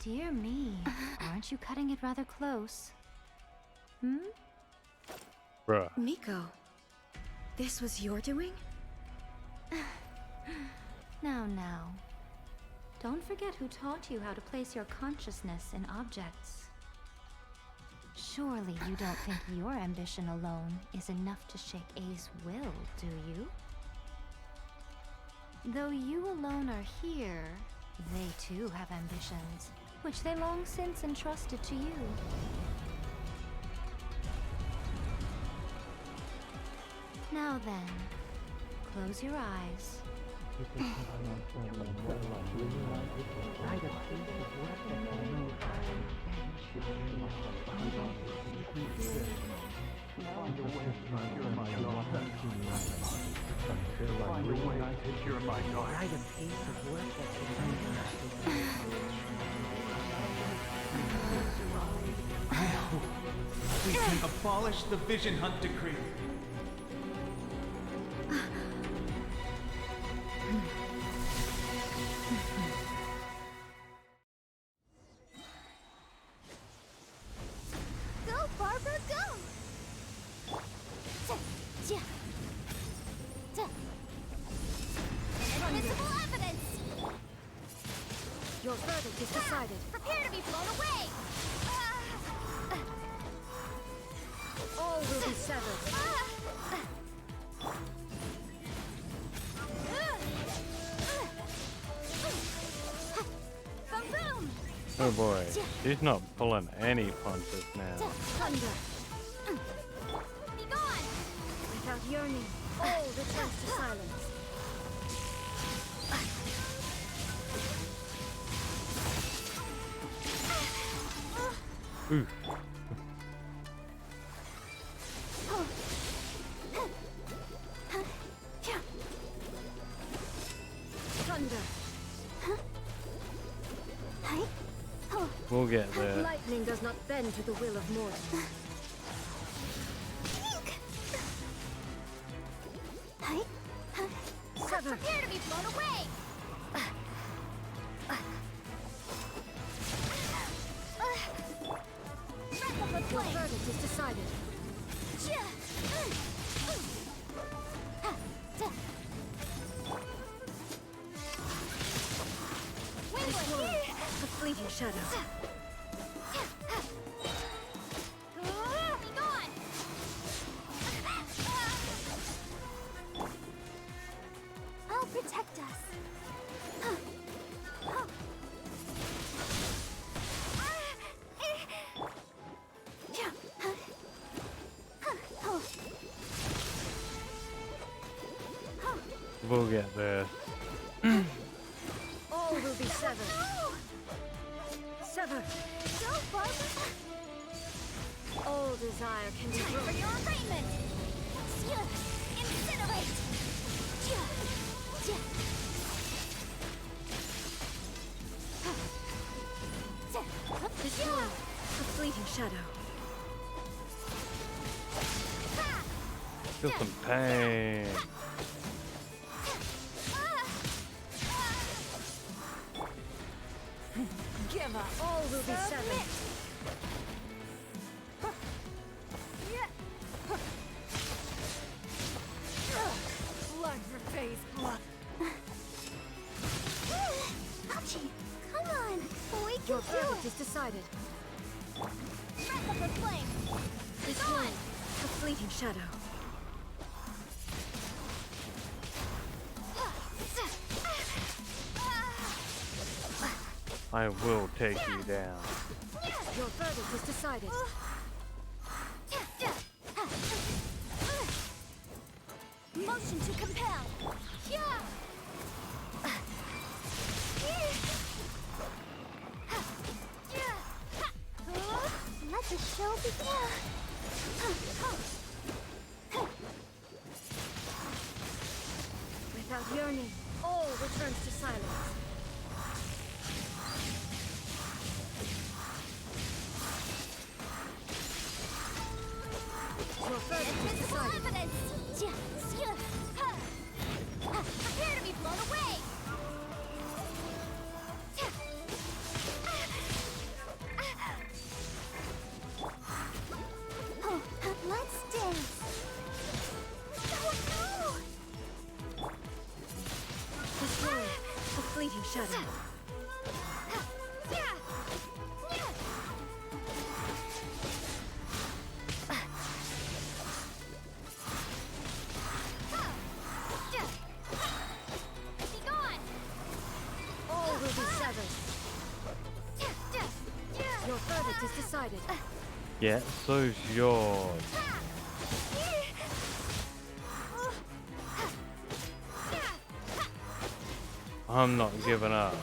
Dear me, aren't you cutting it rather close? Hmm? Bruh. Miko, this was your doing? Now. Don't forget who taught you how to place your consciousness in objects. Surely you don't think your ambition alone is enough to shake A's will, do you? Though you alone are here, they too have ambitions, which they long since entrusted to you. Now then, close your eyes. We can abolish the Vision Hunt Decree. Go, Barbara, go! Invisible evidence! Your verdict is decided. Prepare to be blown away! All will be severed. Boom! Oh boy, she's not pulling any punches now. Thunder. Be gone! Without yearning, all returns to silence. Ooh. Thunder. We'll get there. Lightning does not bend to the will of mortals. Sever. Prepare to be blown away! Your verdict is decided. This one, a fleeting shadow. Be gone! I'll protect us. We'll get there. All will be severed. Sever. Go, Barbara! All desire can be Time for broken. your arraignment! Incinerate! This one, a fleeting shadow. Feel some pain. Give up. All will be severed. Blood repays blood. Ouchie! Come on! We Your can do verdict it! is decided. Breath of the flame! This one, a fleeting shadow. I will take you down. Your verdict is decided. Motion to compel. Let the show begin. Without yearning, all returns to silence. Your verdict is decided. Evidence. Prepare to be blown away. Oh, let's dance. Oh no! This one, a fleeting shadow. All will be severed. Your verdict is decided. Yeah, so's yours. I'm not giving up.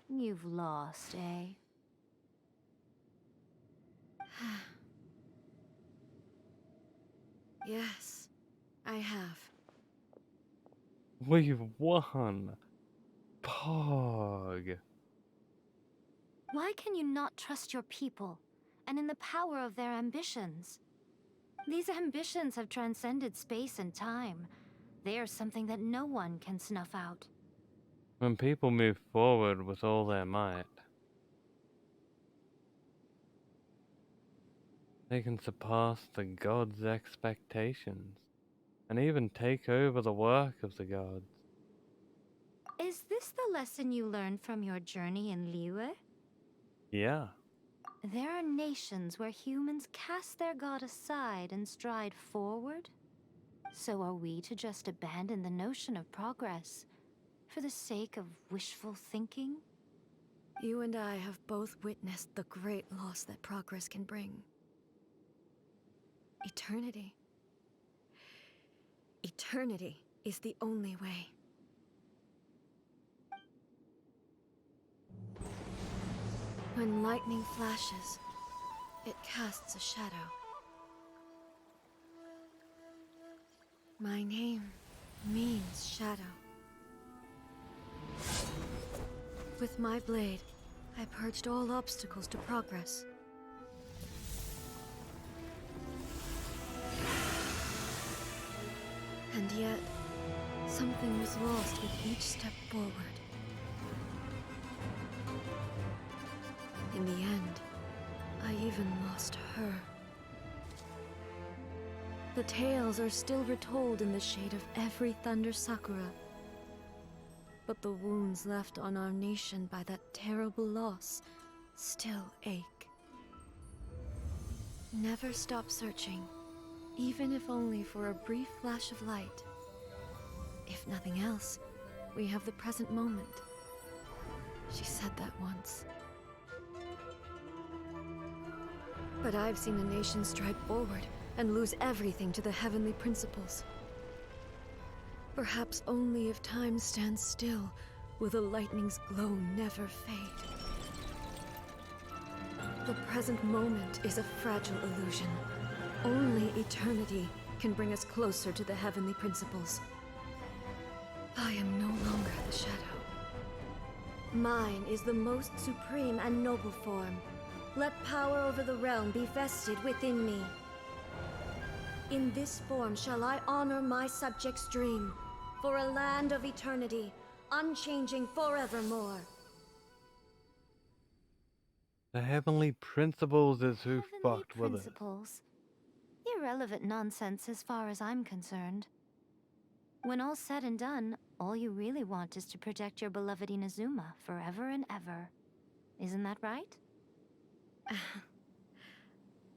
You've lost, eh? Yes, I have. We've won. Pog. Why can you not trust your people, and in the power of their ambitions? These ambitions have transcended space and time. They are something that no one can snuff out. When people move forward with all their might, they can surpass the gods' expectations, and even take over the work of the gods. Is this the lesson you learned from your journey in Liyue? Yeah. There are nations where humans cast their god aside and stride forward. So are we to just abandon the notion of progress for the sake of wishful thinking? You and I have both witnessed the great loss that progress can bring. Eternity. Eternity is the only way. When lightning flashes, it casts a shadow. My name means shadow. With my blade, I purged all obstacles to progress. And yet, something was lost with each step forward. In the end, I even lost her. The tales are still retold in the shade of every Thunder Sakura. But the wounds left on our nation by that terrible loss still ache. Never stop searching, even if only for a brief flash of light. If nothing else, we have the present moment. She said that once. But I've seen a nation stride forward and lose everything to the heavenly principles. Perhaps only if time stands still will the lightning's glow never fade. The present moment is a fragile illusion. Only eternity can bring us closer to the heavenly principles. I am no longer the shadow. Mine is the most supreme and noble form. Let power over the realm be vested within me. In this form shall I honor my subjects' dream, for a land of eternity, unchanging forevermore. The heavenly principles is who fucked with it. Principles. Irrelevant nonsense as far as I'm concerned. When all's said and done, all you really want is to protect your beloved Inazuma forever and ever. Isn't that right?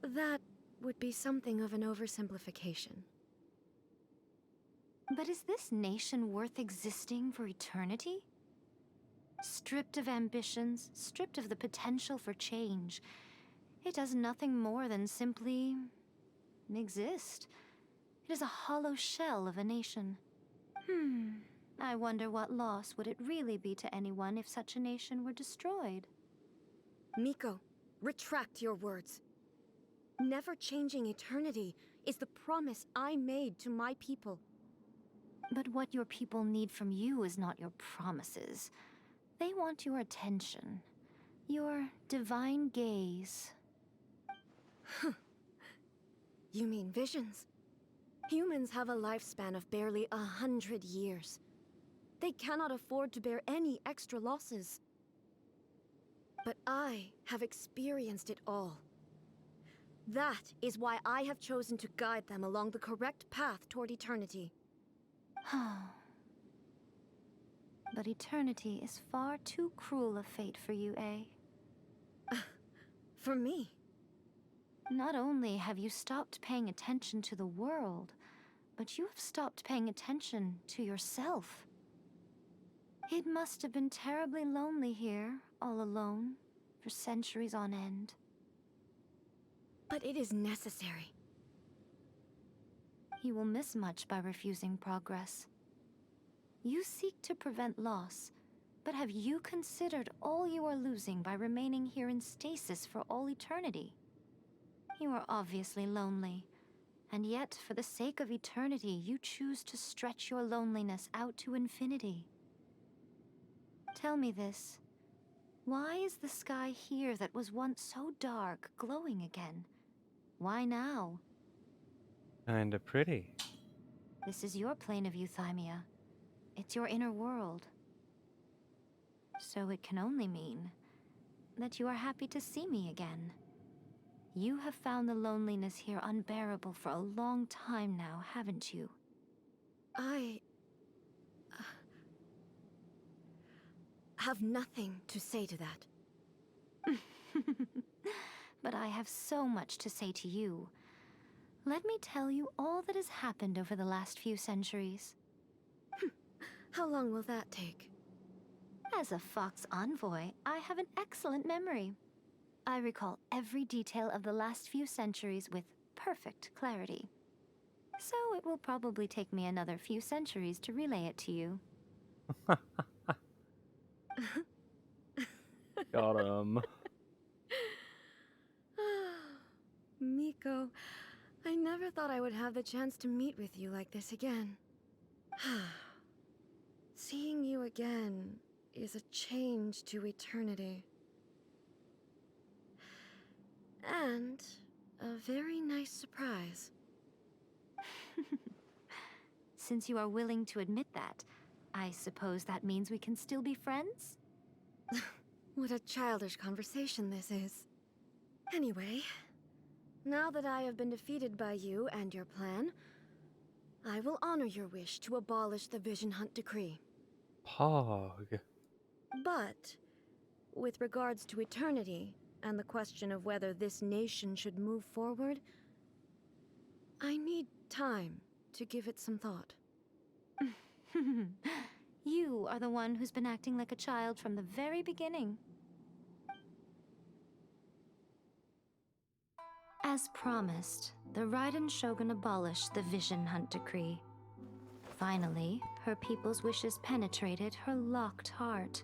That would be something of an oversimplification. But is this nation worth existing for eternity? Stripped of ambitions, stripped of the potential for change, it does nothing more than simply exist. It is a hollow shell of a nation. I wonder what loss would it really be to anyone if such a nation were destroyed? Miko, retract your words. Never changing eternity is the promise I made to my people. But what your people need from you is not your promises. They want your attention, your divine gaze. You mean visions? Humans have a lifespan of barely 100 years. They cannot afford to bear any extra losses. But I have experienced it all. That is why I have chosen to guide them along the correct path toward eternity. But eternity is far too cruel a fate for you, eh? For me? Not only have you stopped paying attention to the world, but you have stopped paying attention to yourself. It must have been terribly lonely here, all alone, for centuries on end. But it is necessary. You will miss much by refusing progress. You seek to prevent loss, but have you considered all you are losing by remaining here in stasis for all eternity? You are obviously lonely, and yet for the sake of eternity, you choose to stretch your loneliness out to infinity. Tell me this. Why is the sky here that was once so dark glowing again? Why now? Kinda pretty. This is your plane of euthymia. It's your inner world. So it can only mean that you are happy to see me again. You have found the loneliness here unbearable for a long time now, haven't you? I have nothing to say to that. But I have so much to say to you. Let me tell you all that has happened over the last few centuries. How long will that take? As a Fox envoy, I have an excellent memory. I recall every detail of the last few centuries with perfect clarity. So it will probably take me another few centuries to relay it to you. Got him. Miko, I never thought I would have the chance to meet with you like this again. Seeing you again is a change to eternity. And a very nice surprise. Since you are willing to admit that, I suppose that means we can still be friends? What a childish conversation this is. Anyway, now that I have been defeated by you and your plan, I will honor your wish to abolish the Vision Hunt Decree. Pog. But, with regards to eternity, and the question of whether this nation should move forward, I need time to give it some thought. You are the one who's been acting like a child from the very beginning. As promised, the Raiden Shogun abolished the Vision Hunt Decree. Finally, her people's wishes penetrated her locked heart.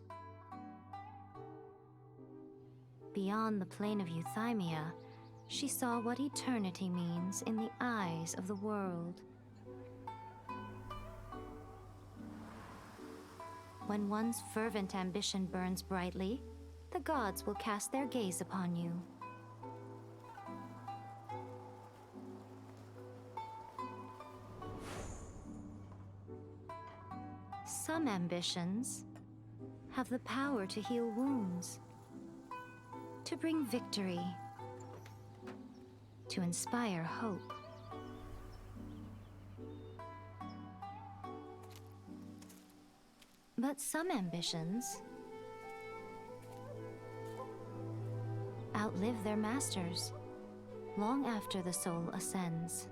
Beyond the plane of euthymia, she saw what eternity means in the eyes of the world. When one's fervent ambition burns brightly, the gods will cast their gaze upon you. Some ambitions have the power to heal wounds, to bring victory, to inspire hope. But some ambitions outlive their masters long after the soul ascends.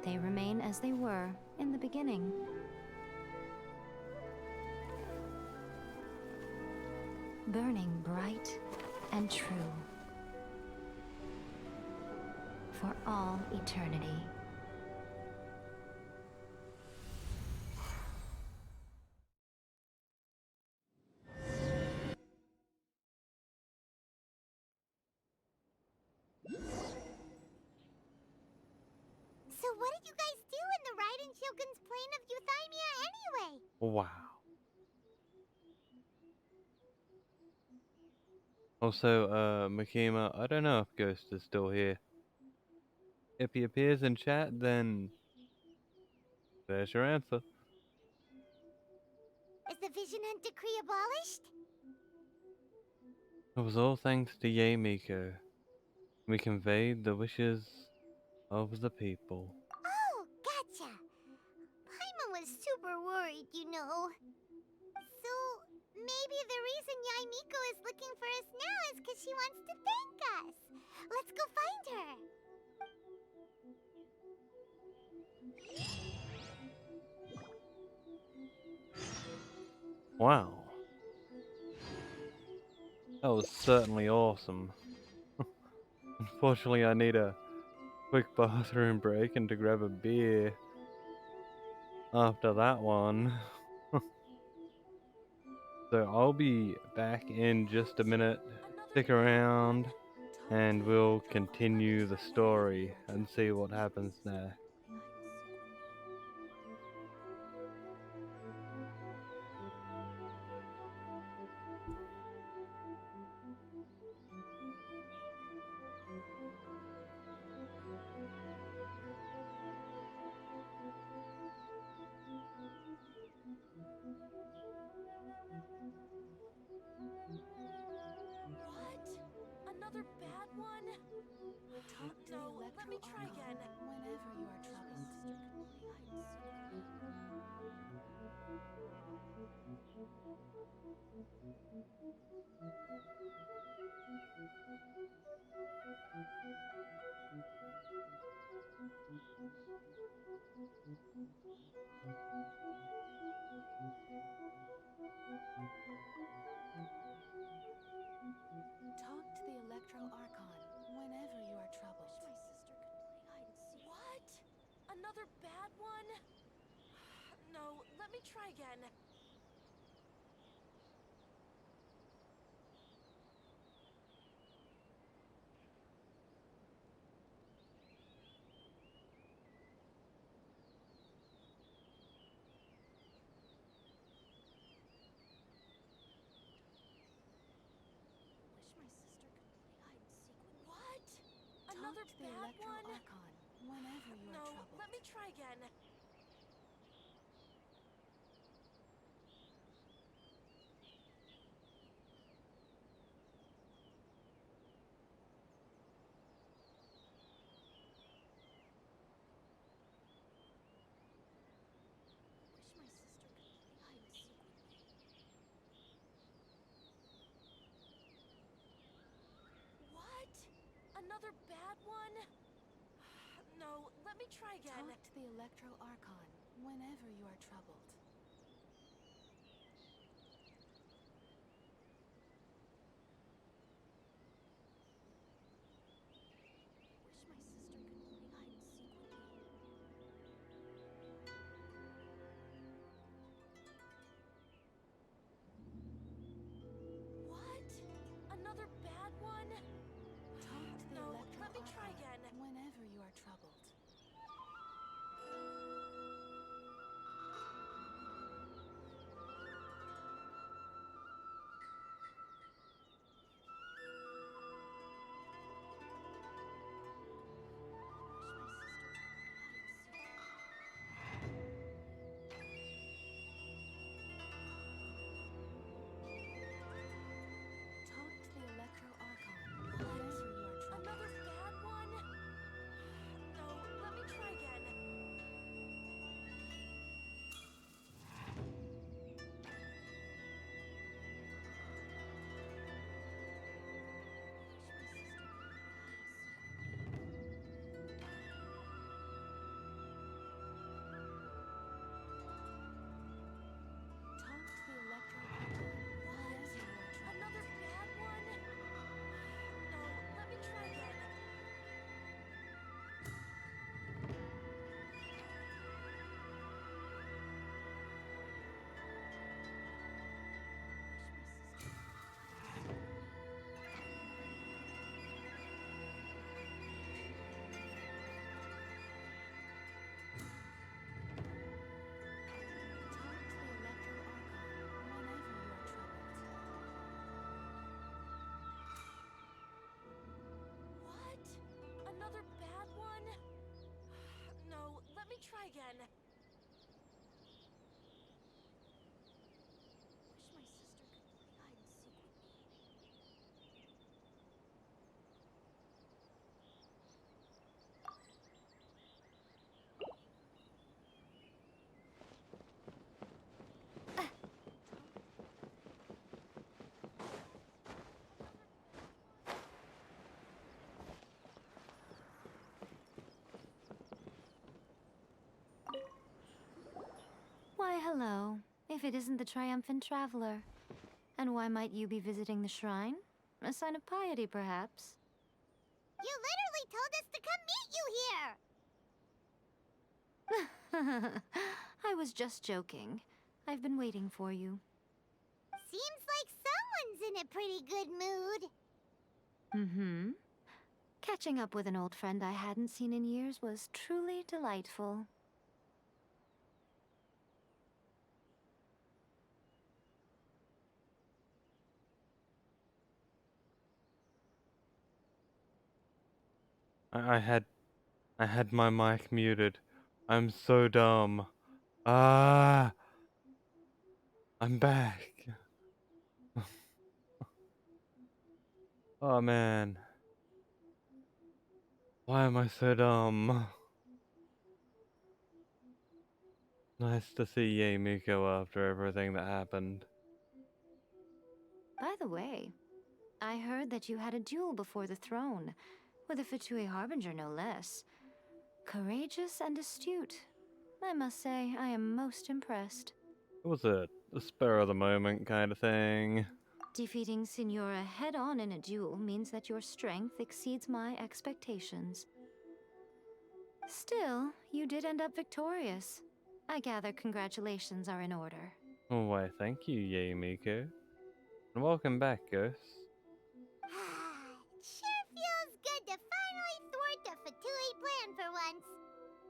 They remain as they were in the beginning. Burning bright and true for all eternity. So what did you guys do in the Raiden Shogun's plane of Euthymia anyway? Wow. Also, Makima, I don't know if Ghost is still here. If he appears in chat, then there's your answer. Is the Vision Hunt decree abolished? It was all thanks to Ye Miko. We conveyed the wishes of the people. Oh, gotcha. Paimon was super worried, you know. So, maybe the reason Yaimiko is looking for us now is because she wants to thank us. Let's go find her. Wow. That was certainly awesome. Unfortunately, I need a quick bathroom break and to grab a beer after that one. So I'll be back in just a minute. Stick around and we'll continue the story and see what happens next. What? Another bad one? No, let me try again. Whenever you are troubled. Talk to the Electro Archon whenever you are troubled. My sister could play hide and seek. What? Another bad one? No, let me try again. What? Another bad one? Archon whenever you are troubled. Let me try again. What? Another bad one? No, let me try again. Talk to the Electro Archon whenever you are troubled. What? Another bad one? Talk to the Electro let me try again. Whenever you are troubled. Talk to the Electro Archon whenever you are troubled. Another bad one? No, again. Wish my sister could play hide and seek with me. Why, hello. If it isn't the triumphant traveler. And why might you be visiting the shrine? A sign of piety, perhaps? You literally told us to come meet you here! I was just joking. I've been waiting for you. Seems like someone's in a pretty good mood. Mm-hmm. Catching up with an old friend I hadn't seen in years was truly delightful. I had my mic muted. I'm so dumb. Ah, I'm back. Oh man. Why am I so dumb? Nice to see Yae Miko after everything that happened. By the way, I heard that you had a duel before the throne, with a Fatui Harbinger no less. Courageous and astute. I must say, I am most impressed. It was a spur of the moment kind of thing. Defeating Signora head-on in a duel means that your strength exceeds my expectations. Still, you did end up victorious. I gather congratulations are in order. Oh, why, thank you, Yae Miko. And welcome back, Ghost. Sure feels good to finally thwart the Fatui plan for once.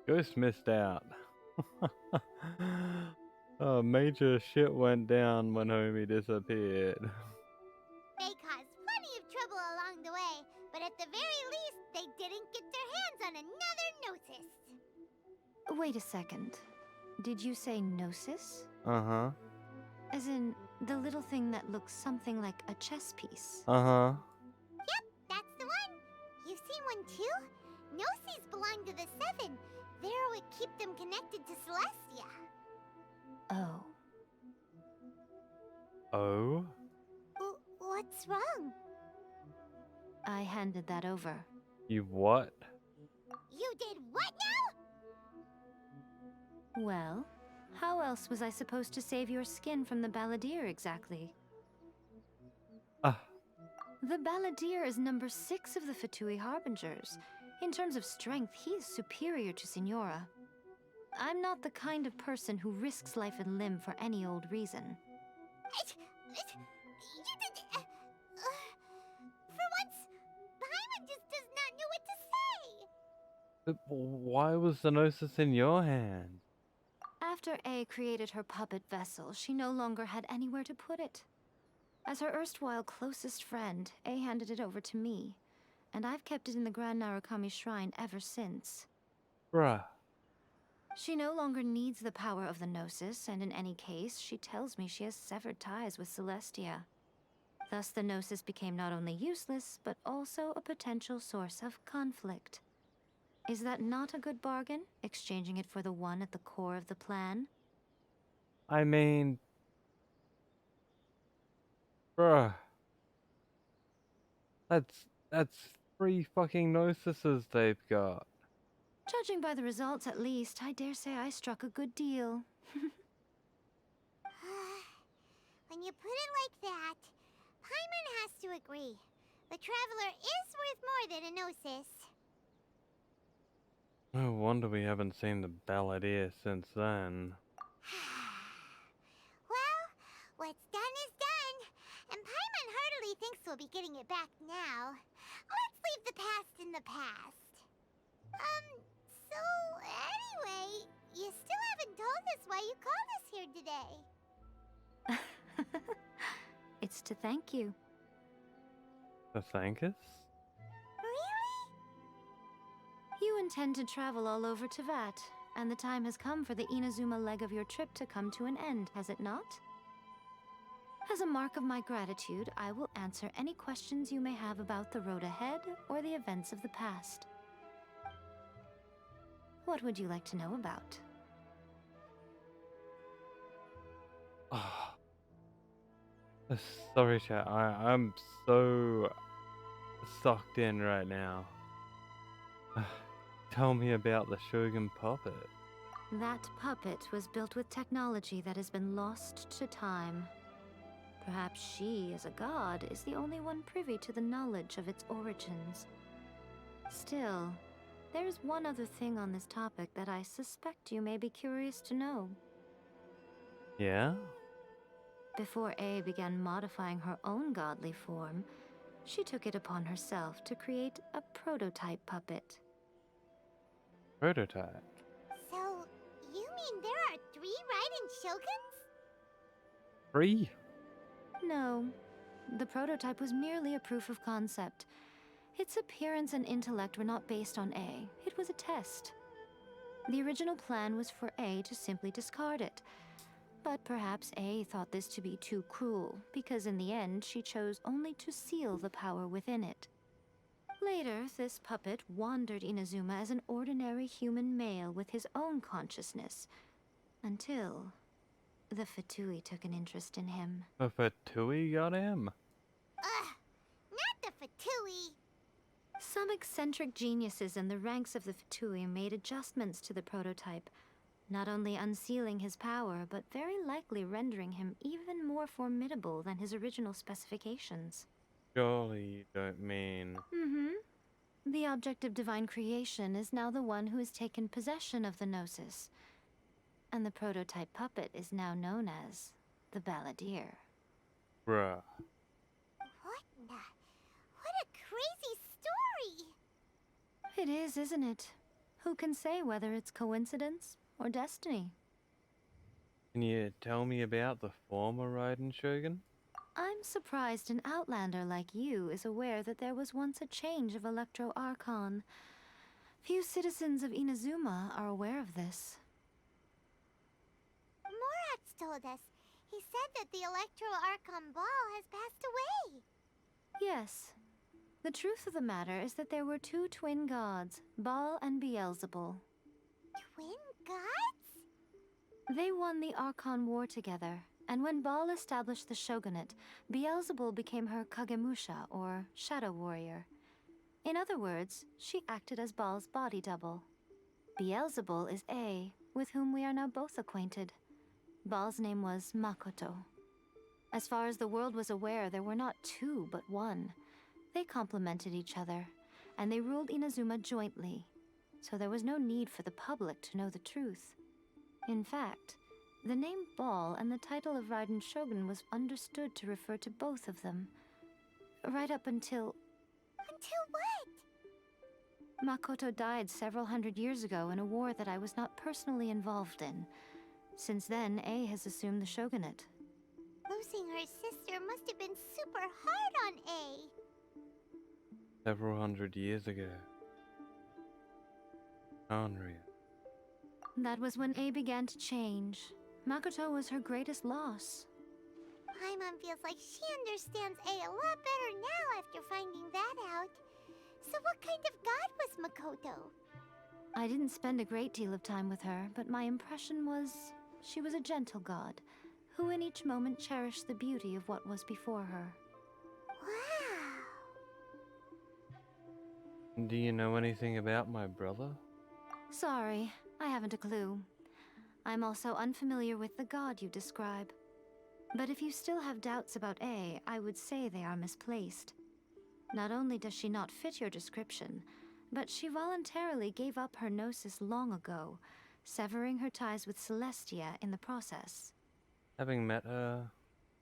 Ghost missed out. Oh, major shit went down when Homie disappeared. They caused plenty of trouble along the way, but at the very least, they didn't get their hands on another Gnosis. Wait a second. Did you say Gnosis? Uh-huh. As in, the little thing that looks something like a chess piece? Uh-huh. Yep, that's the one. You've seen one too? Gnosis belong to the Seven. They're what keep them connected to Celestia. Oh. Oh? What's wrong? I handed that over. You what? You did what now? Well, how else was I supposed to save your skin from the Balladeer exactly? The Balladeer is number 6 of the Fatui Harbingers. In terms of strength, he is superior to Signora. I'm not the kind of person who risks life and limb for any old reason. You did... for once, Paimon just does not know what to say. But why was the Gnosis in your hand? After A created her puppet vessel, she no longer had anywhere to put it. As her erstwhile closest friend, A handed it over to me, and I've kept it in the Grand Narukami Shrine ever since. Bruh. She no longer needs the power of the Gnosis, and in any case, she tells me she has severed ties with Celestia. Thus the Gnosis became not only useless, but also a potential source of conflict. Is that not a good bargain, exchanging it for the one at the core of the plan? I mean... Bruh. That's 3 fucking Gnosises they've got. Judging by the results, at least, I dare say I struck a good deal. When you put it like that, Paimon has to agree. The Traveler is worth more than a Gnosis. No wonder we haven't seen the Balladeer since then. Well, what's done is done, and Paimon heartily thinks we'll be getting it back now. Let's leave the past in the past. So anyway, you still haven't told us why you called us here today. It's to thank you. To thank us? Really? You intend to travel all over Teyvat, and the time has come for the Inazuma leg of your trip to come to an end, has it not? As a mark of my gratitude, I will answer any questions you may have about the road ahead or the events of the past. What would you like to know about? Sorry, chat. I'm so sucked in right now. Tell me about the Shogun puppet. That puppet was built with technology that has been lost to time. Perhaps she, as a god, is the only one privy to the knowledge of its origins. Still, there is one other thing on this topic that I suspect you may be curious to know. Yeah? Before A began modifying her own godly form, she took it upon herself to create a prototype puppet. Prototype? So, you mean there are 3 Raiden Shoguns? 3? No, the prototype was merely a proof of concept. Its appearance and intellect were not based on A. It was a test. The original plan was for A to simply discard it. But perhaps A thought this to be too cruel, because in the end she chose only to seal the power within it. Later, this puppet wandered Inazuma as an ordinary human male with his own consciousness, until the Fatui took an interest in him. The Fatui got him? Not the Fatui! Some eccentric geniuses in the ranks of the Fatui made adjustments to the prototype, not only unsealing his power, but very likely rendering him even more formidable than his original specifications. Surely you don't mean... The object of divine creation is now the one who has taken possession of the Gnosis, and the prototype puppet is now known as the Balladeer. Bruh. What a crazy story! It is, isn't it? Who can say whether it's coincidence or destiny? Can you tell me about the former Raiden Shogun? I'm surprised an outlander like you is aware that there was once a change of Electro Archon. Few citizens of Inazuma are aware of this. Morat's told us. He said that the Electro Archon Ball has passed away. Yes. The truth of the matter is that there were 2 twin gods, Baal and Beelzebul. Twin gods? They won the Archon War together, and when Baal established the shogunate, Beelzebul became her Kagemusha, or shadow warrior. In other words, she acted as Baal's body double. Beelzebul is A, with whom we are now both acquainted. Baal's name was Makoto. As far as the world was aware, there were not 2, but 1. They complemented each other, and they ruled Inazuma jointly, so there was no need for the public to know the truth. In fact, the name Baal and the title of Raiden Shogun was understood to refer to both of them. Right up until... Until what? Makoto died several hundred years ago in a war that I was not personally involved in. Since then, A has assumed the shogunate. Losing her sister must have been super hard on A. Several hundred years ago. Unreal. That was when A began to change. Makoto was her greatest loss. Paimon feels like she understands A lot better now after finding that out. So what kind of god was Makoto? I didn't spend a great deal of time with her, but my impression was she was a gentle god, who in each moment cherished the beauty of what was before her. Wow! Do you know anything about my brother? Sorry, I haven't a clue. I'm also unfamiliar with the god you describe. But if you still have doubts about A, I would say they are misplaced. Not only does she not fit your description, but she voluntarily gave up her gnosis long ago, severing her ties with Celestia in the process. Having met her,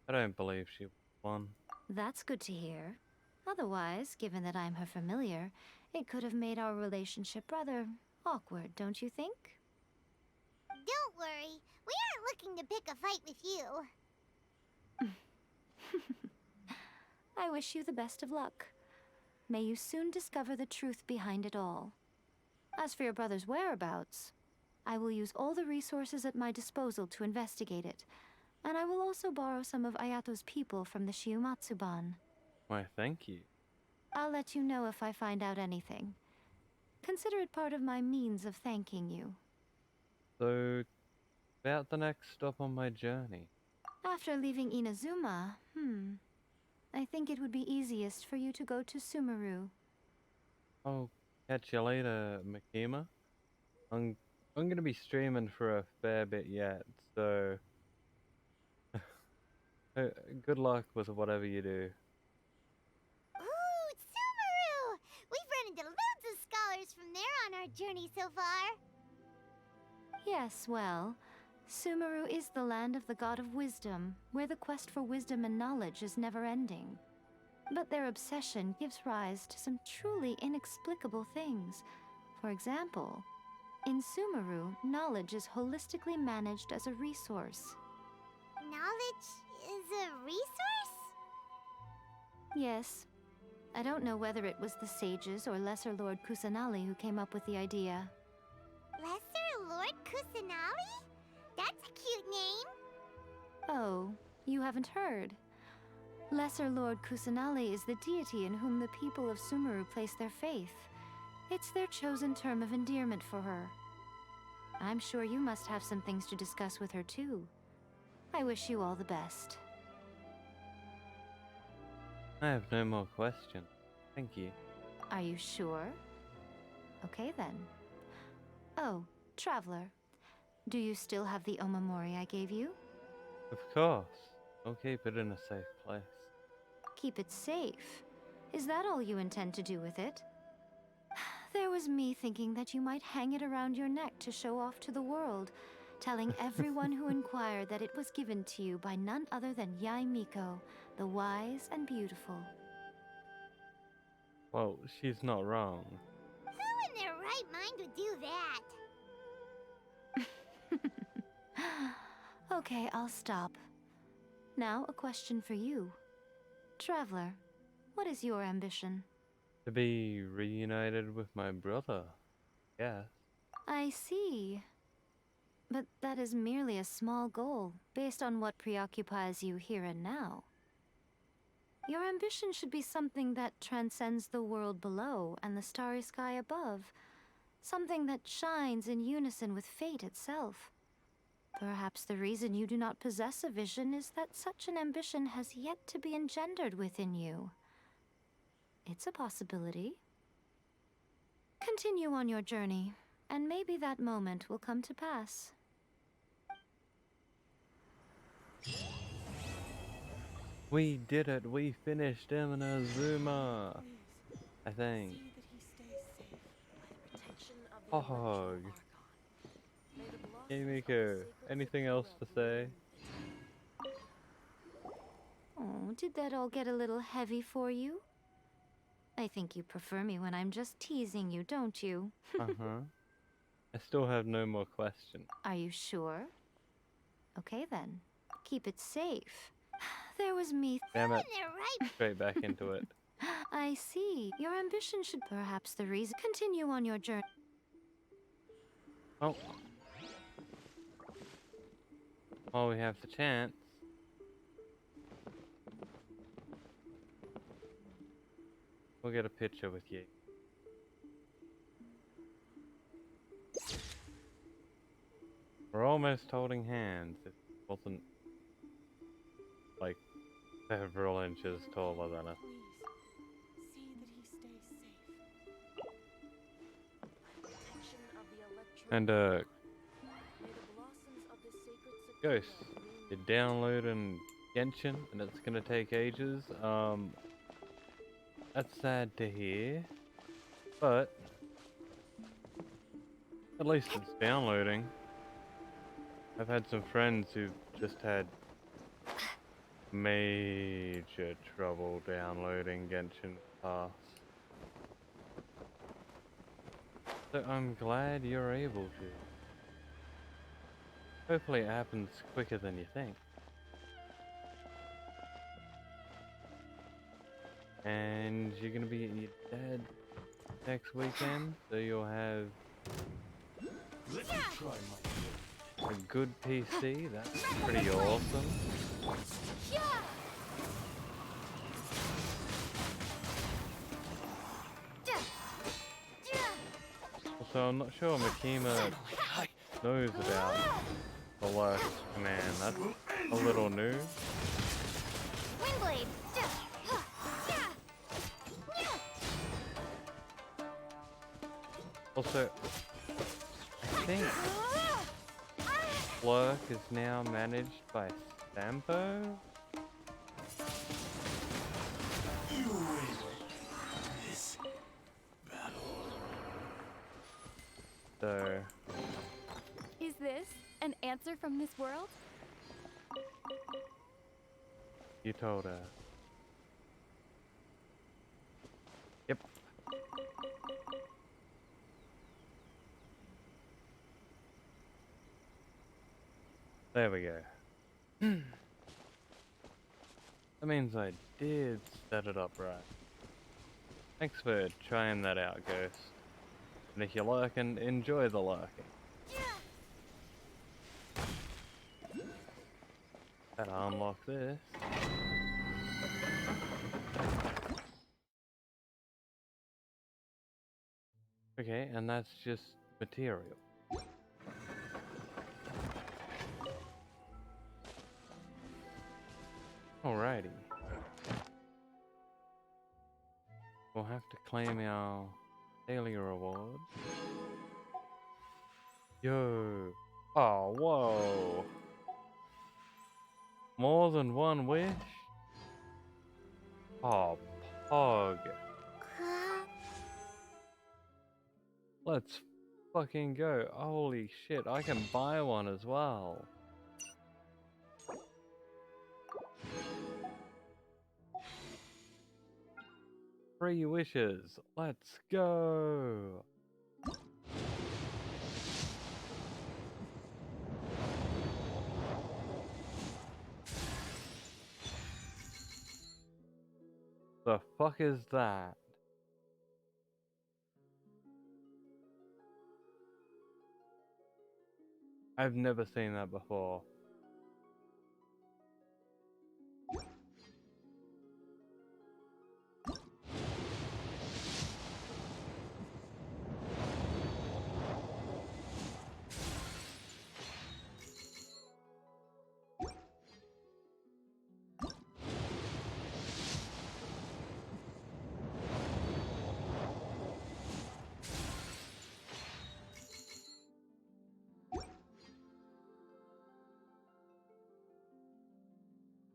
I don't believe she was one. That's good to hear. Otherwise, given that I'm her familiar, it could have made our relationship rather awkward, don't you think? Don't worry, we aren't looking to pick a fight with you. I wish you the best of luck. May you soon discover the truth behind it all. As for your brother's whereabouts, I will use all the resources at my disposal to investigate it, and I will also borrow some of Ayato's people from the Shiumatsuban. Why, thank you. I'll let you know if I find out anything. Consider it part of my means of thanking you. So, about the next stop on my journey. After leaving Inazuma, I think it would be easiest for you to go to Sumeru. I'll catch you later, Makima. I'm gonna be streaming for a fair bit yet, so good luck with whatever you do. Ooh, Sumeru! We've run into loads of scholars from there on our journey so far. Yes, well, Sumeru is the land of the god of wisdom, where the quest for wisdom and knowledge is never-ending. But their obsession gives rise to some truly inexplicable things. For example, in Sumeru, knowledge is holistically managed as a resource. Knowledge is a resource? Yes. I don't know whether it was the sages or Lesser Lord Kusanali who came up with the idea. Lesser Lord Kusanali? That's a cute name. Oh, you haven't heard. Lesser Lord Kusanali is the deity in whom the people of Sumeru place their faith. It's their chosen term of endearment for her. I'm sure you must have some things to discuss with her too. I wish you all the best. I have no more questions. Thank you. Are you sure? Okay then. Oh, Traveler. Do you still have the Omamori I gave you? Of course. I'll keep it in a safe place. Keep it safe? Is that all you intend to do with it? There was me thinking that you might hang it around your neck to show off to the world, telling everyone who inquired that it was given to you by none other than Yae Miko, the wise and beautiful. Well, she's not wrong. Who in their right mind would do that? Okay, I'll stop. Now, a question for you. Traveler, what is your ambition? To be reunited with my brother, yes. I see. But that is merely a small goal, based on what preoccupies you here and now. Your ambition should be something that transcends the world below and the starry sky above. Something that shines in unison with fate itself. Perhaps the reason you do not possess a vision is that such an ambition has yet to be engendered within you. It's a possibility. Continue on your journey, and maybe that moment will come to pass. We did it! We finished Inazuma! I think. Oh, hey Miko, anything else to say? Oh, did that all get a little heavy for you? I think you prefer me when I'm just teasing you, don't you? Uh-huh. I still have no more questions. Are you sure? Okay then. Keep it safe. There was me. Damn it. Straight back into it. I see. Your ambition should perhaps the reason. Continue on your journey. Oh. While we have the chance. We'll get a picture with you. We're almost holding hands. It wasn't like several inches taller than us. See that he stays safe. Protection of the electro. And May the blossoms of the sacred Ghost, you're downloading Genshin and it's gonna take ages. That's sad to hear, but at least it's downloading. I've had some friends who've just had major trouble downloading Genshin Pass. So I'm glad you're able to. Hopefully it happens quicker than you think. And you're gonna be at your dad next weekend, so you'll have Let me try my A good PC, that's pretty awesome. Also, I'm not sure Makima knows about the lurk command. That's a little new. Windblade! Also, I think Lurk is now managed by Sampo? You win this battle. So, Is this an answer from this world? you told her. Yep. There we go. That means I did set it up right. Thanks for trying that out, Ghost. And if you're lurking, enjoy the lurking. Gotta unlock this. Okay, and that's just material. Alrighty. We'll have to claim our daily reward. Yo! Oh, whoa! More than one wish? Oh, pog. Let's fucking go. Holy shit, I can buy one as well. Three wishes. Let's go. The fuck is that? I've never seen that before.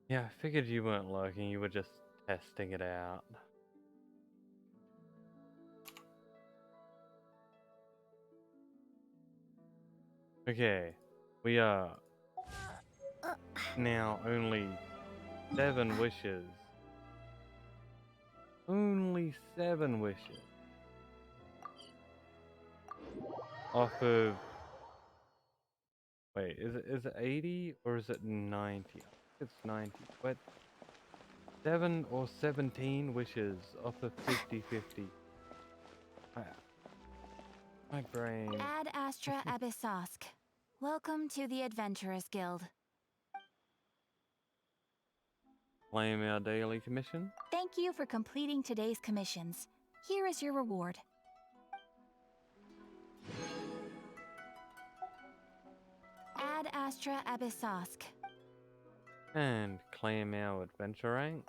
Yeah, I figured you weren't lurking, you were just testing it out. Okay, we are now only 7 wishes. Only 7 wishes. Off of... Wait, is it 80 or is it 90? I think it's 90. What? 7 or 17 wishes off of 50-50. My brain. Ad Astra Abyssosk. Welcome to the Adventurers Guild. Claim our daily commission. Thank you for completing today's commissions. Here is your reward. Ad Astra Abyssosk. And claim our adventure rank.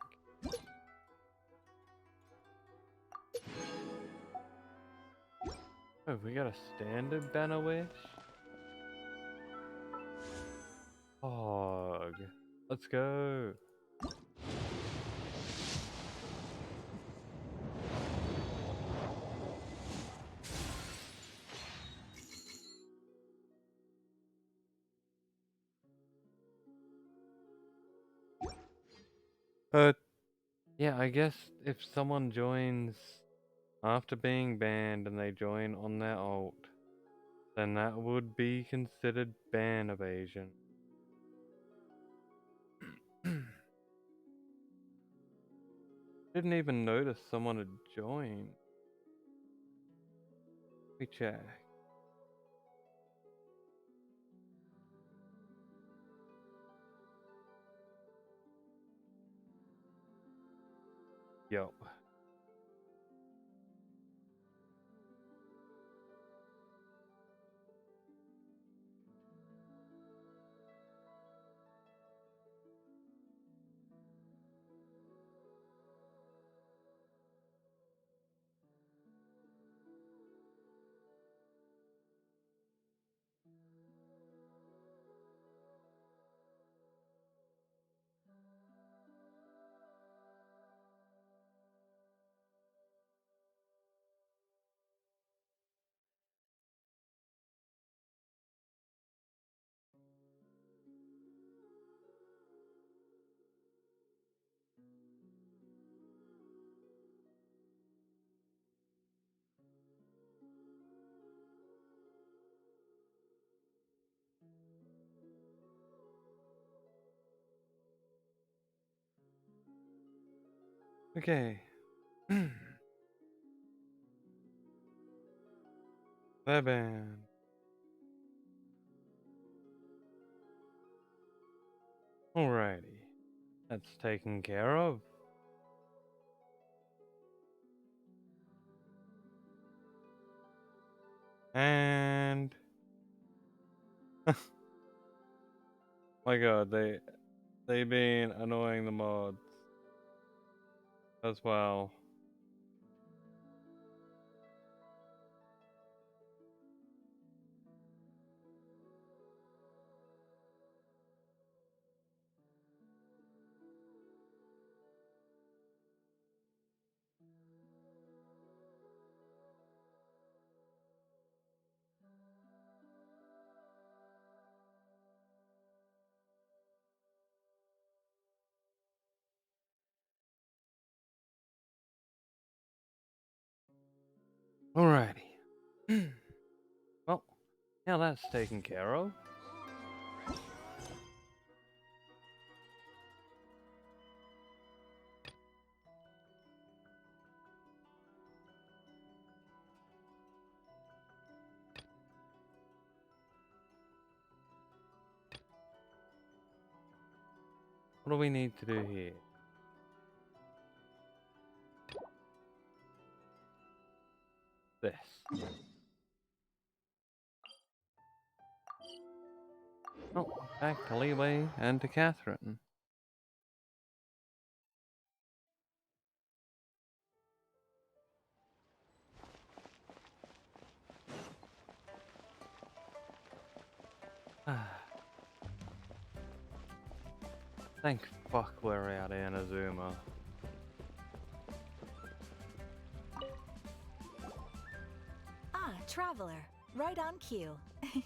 Oh, we got a standard banner wish? Hog. Let's go. Yeah, I guess if someone joins after being banned and they join on their alt, then that would be considered ban evasion. Didn't even notice someone had joined. Let me check. Yo. Okay. Bye-bye. Alrighty. That's taken care of. And my god, they've been annoying the mods as well. Alrighty. Well, now that's taken care of. What do we need to do here? This. Oh, back to Leeway and to Catherine. Thank fuck we're out of Inazuma. Ah, Traveler. Right on cue. Hey,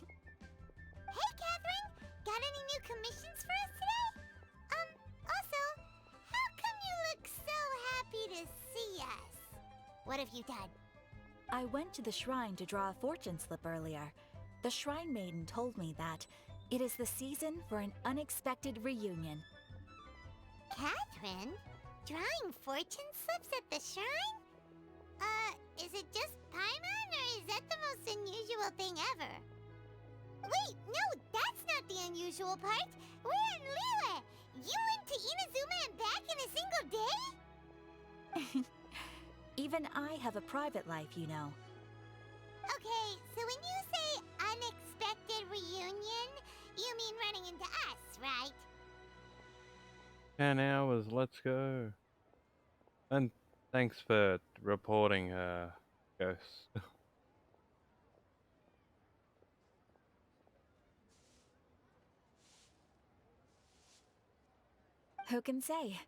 Catherine! Got any new commissions for us today? Also, how come you look so happy to see us? What have you done? I went to the shrine to draw a fortune slip earlier. The shrine maiden told me that it is the season for an unexpected reunion. Catherine? Drawing fortune slips at the shrine? Is it just Paimon, or is that the most unusual thing ever? Wait, no, that's not the unusual part. We're in Liyue. You went to Inazuma and back in a single day? Even I have a private life, you know. Okay, so when you say unexpected reunion, you mean running into us, right? 10 hours, let's go. And thanks for reporting, Ghost. Who can say?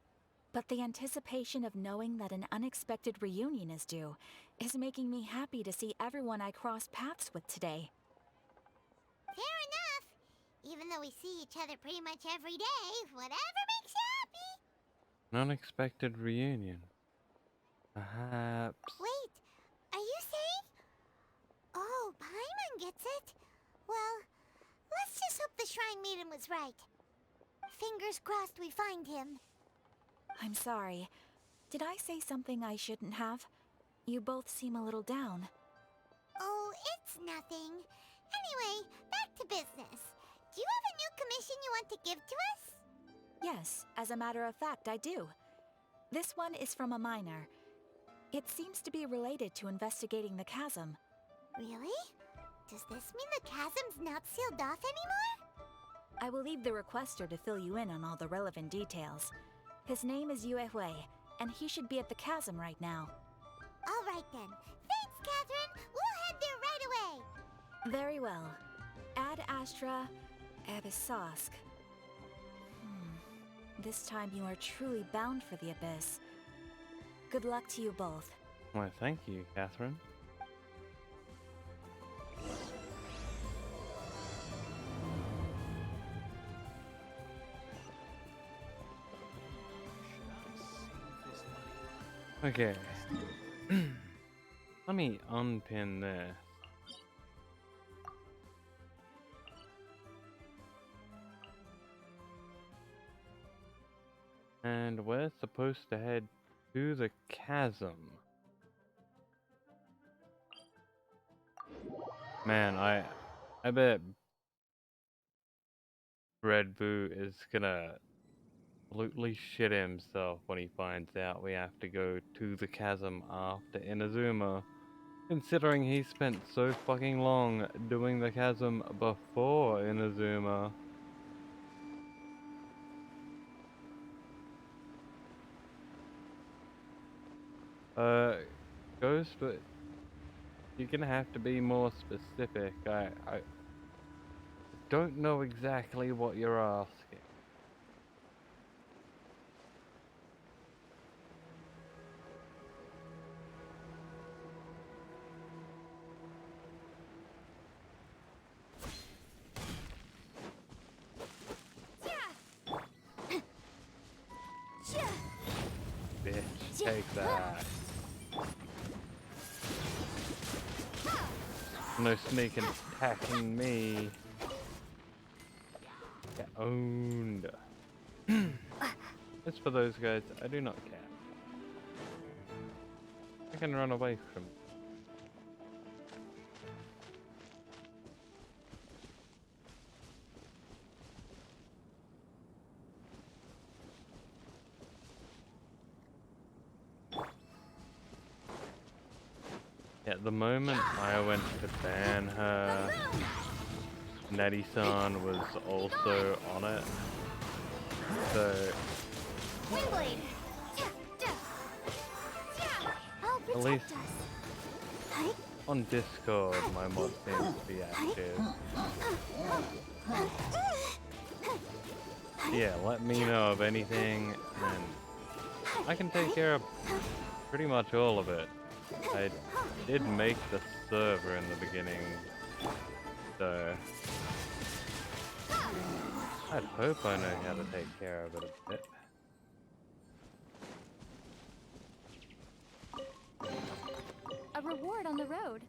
But the anticipation of knowing that an unexpected reunion is due is making me happy to see everyone I crossed paths with today. Fair enough. Even though we see each other pretty much every day, whatever makes you happy. An unexpected reunion. Perhaps. Wait, are you saying? Oh, Paimon gets it. Well, let's just hope the Shrine Maiden was right. Fingers crossed we find him. I'm sorry. Did I say something I shouldn't have? You both seem a little down. Oh, it's nothing. Anyway, back to business. Do you have a new commission you want to give to us? Yes, as a matter of fact, I do. This one is from a miner. It seems to be related to investigating the chasm. Really? Does this mean the chasm's not sealed off anymore? I will leave the requester to fill you in on all the relevant details. His name is Yue Hui, and he should be at the chasm right now. All right then. Thanks, Catherine. We'll head there right away. Very well. Ad Astra Abyssosk. This time you are truly bound for the Abyss. Good luck to you both. Why, thank you, Catherine. Okay. Let me unpin this. And we're supposed to head to the chasm. Man, I bet Red Boo is gonna absolutely shit himself when he finds out we have to go to the chasm after Inazuma, considering he spent so fucking long doing the chasm before Inazuma. Ghost, but you're gonna have to be more specific. I don't know exactly what you're asking. Bitch, take that. No sneaking attacking me. Get owned. As for those guys, I do not care. I can run away from them. At the moment I went to ban her, Nettie-san was also on it, so at least on Discord my mod seems to be active. Yeah, let me know of anything and I can take care of pretty much all of it. I did make the server in the beginning, so I'd hope I know how to take care of it a bit. A reward on the road.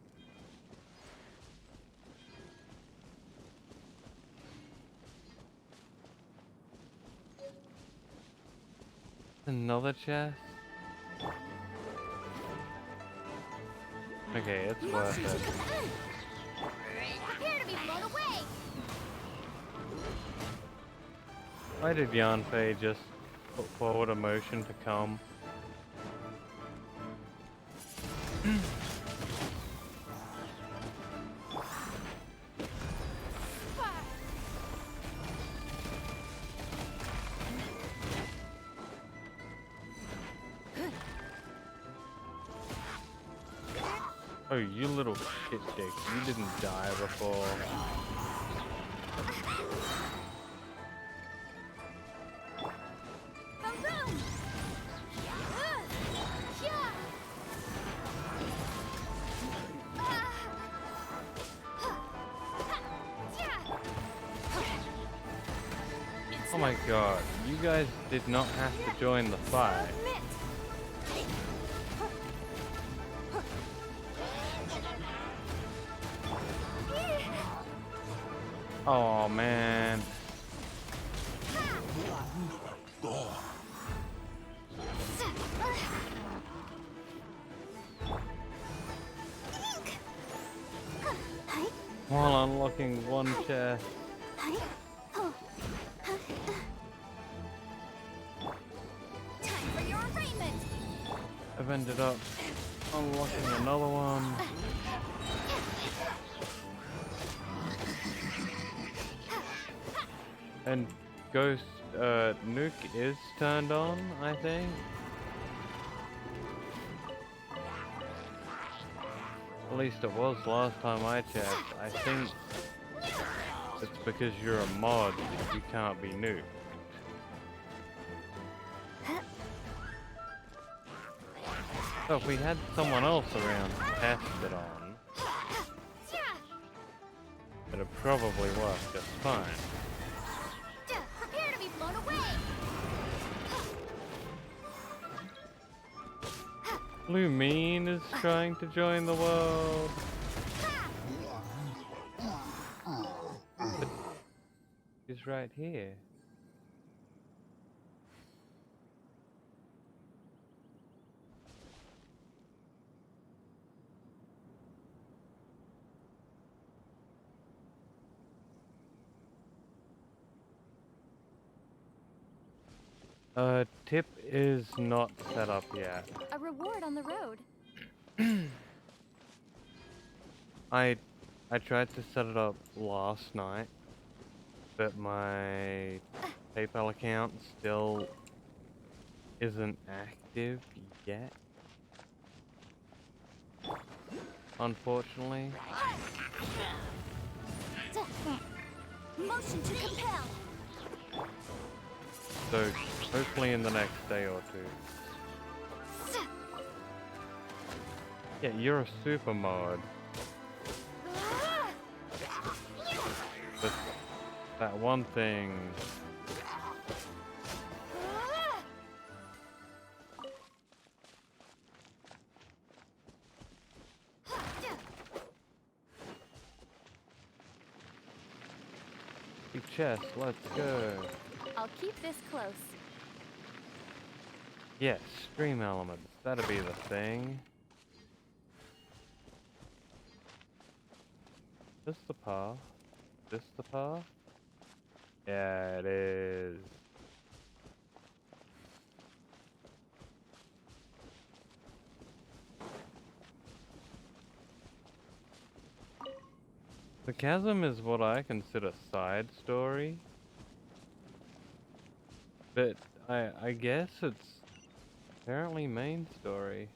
Another chest? Okay, it's worth it. Prepare to be blown away. Why did Yanfei just put forward a motion to come? Oh, you little shit dick. You didn't die before. Oh my god, you guys did not have to join the fight. Oh man. While unlocking one chest. Time for your arraignment. I've ended up unlocking another one. And Ghost Nuke is turned on, I think. At least it was last time I checked. I think it's because you're a mod, you can't be nuked. So if we had someone else around to test it on, it'd probably work just fine. Prepare to be blown away! Lumine is trying to join the world. But he's right here. Tip is not set up yet. A reward on the road. I tried to set it up last night, but my PayPal account still isn't active yet. Unfortunately. Motion to compel! So hopefully in the next day or two. Yeah, you're a super mod. But that one thing. Big chest, let's go. I'll keep this close. Yes, stream elements, that'll be the thing. This the path? This the path? Yeah, it is. The chasm is what I consider side story. But I guess it's apparently main story.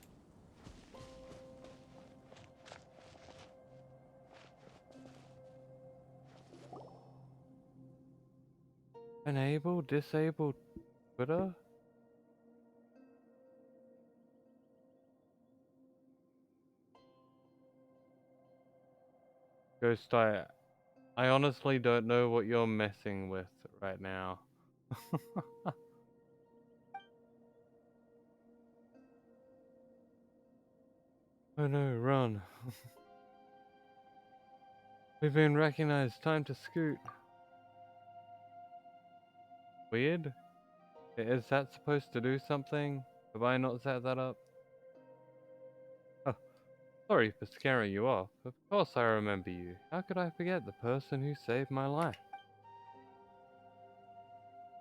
Enable, disable Twitter? Ghost, I honestly don't know what you're messing with right now. Oh no, run. We've been recognized, time to scoot. Weird? Is that supposed to do something? Have I not set that up? Oh, sorry for scaring you off. Of course I remember you. How could I forget the person who saved my life?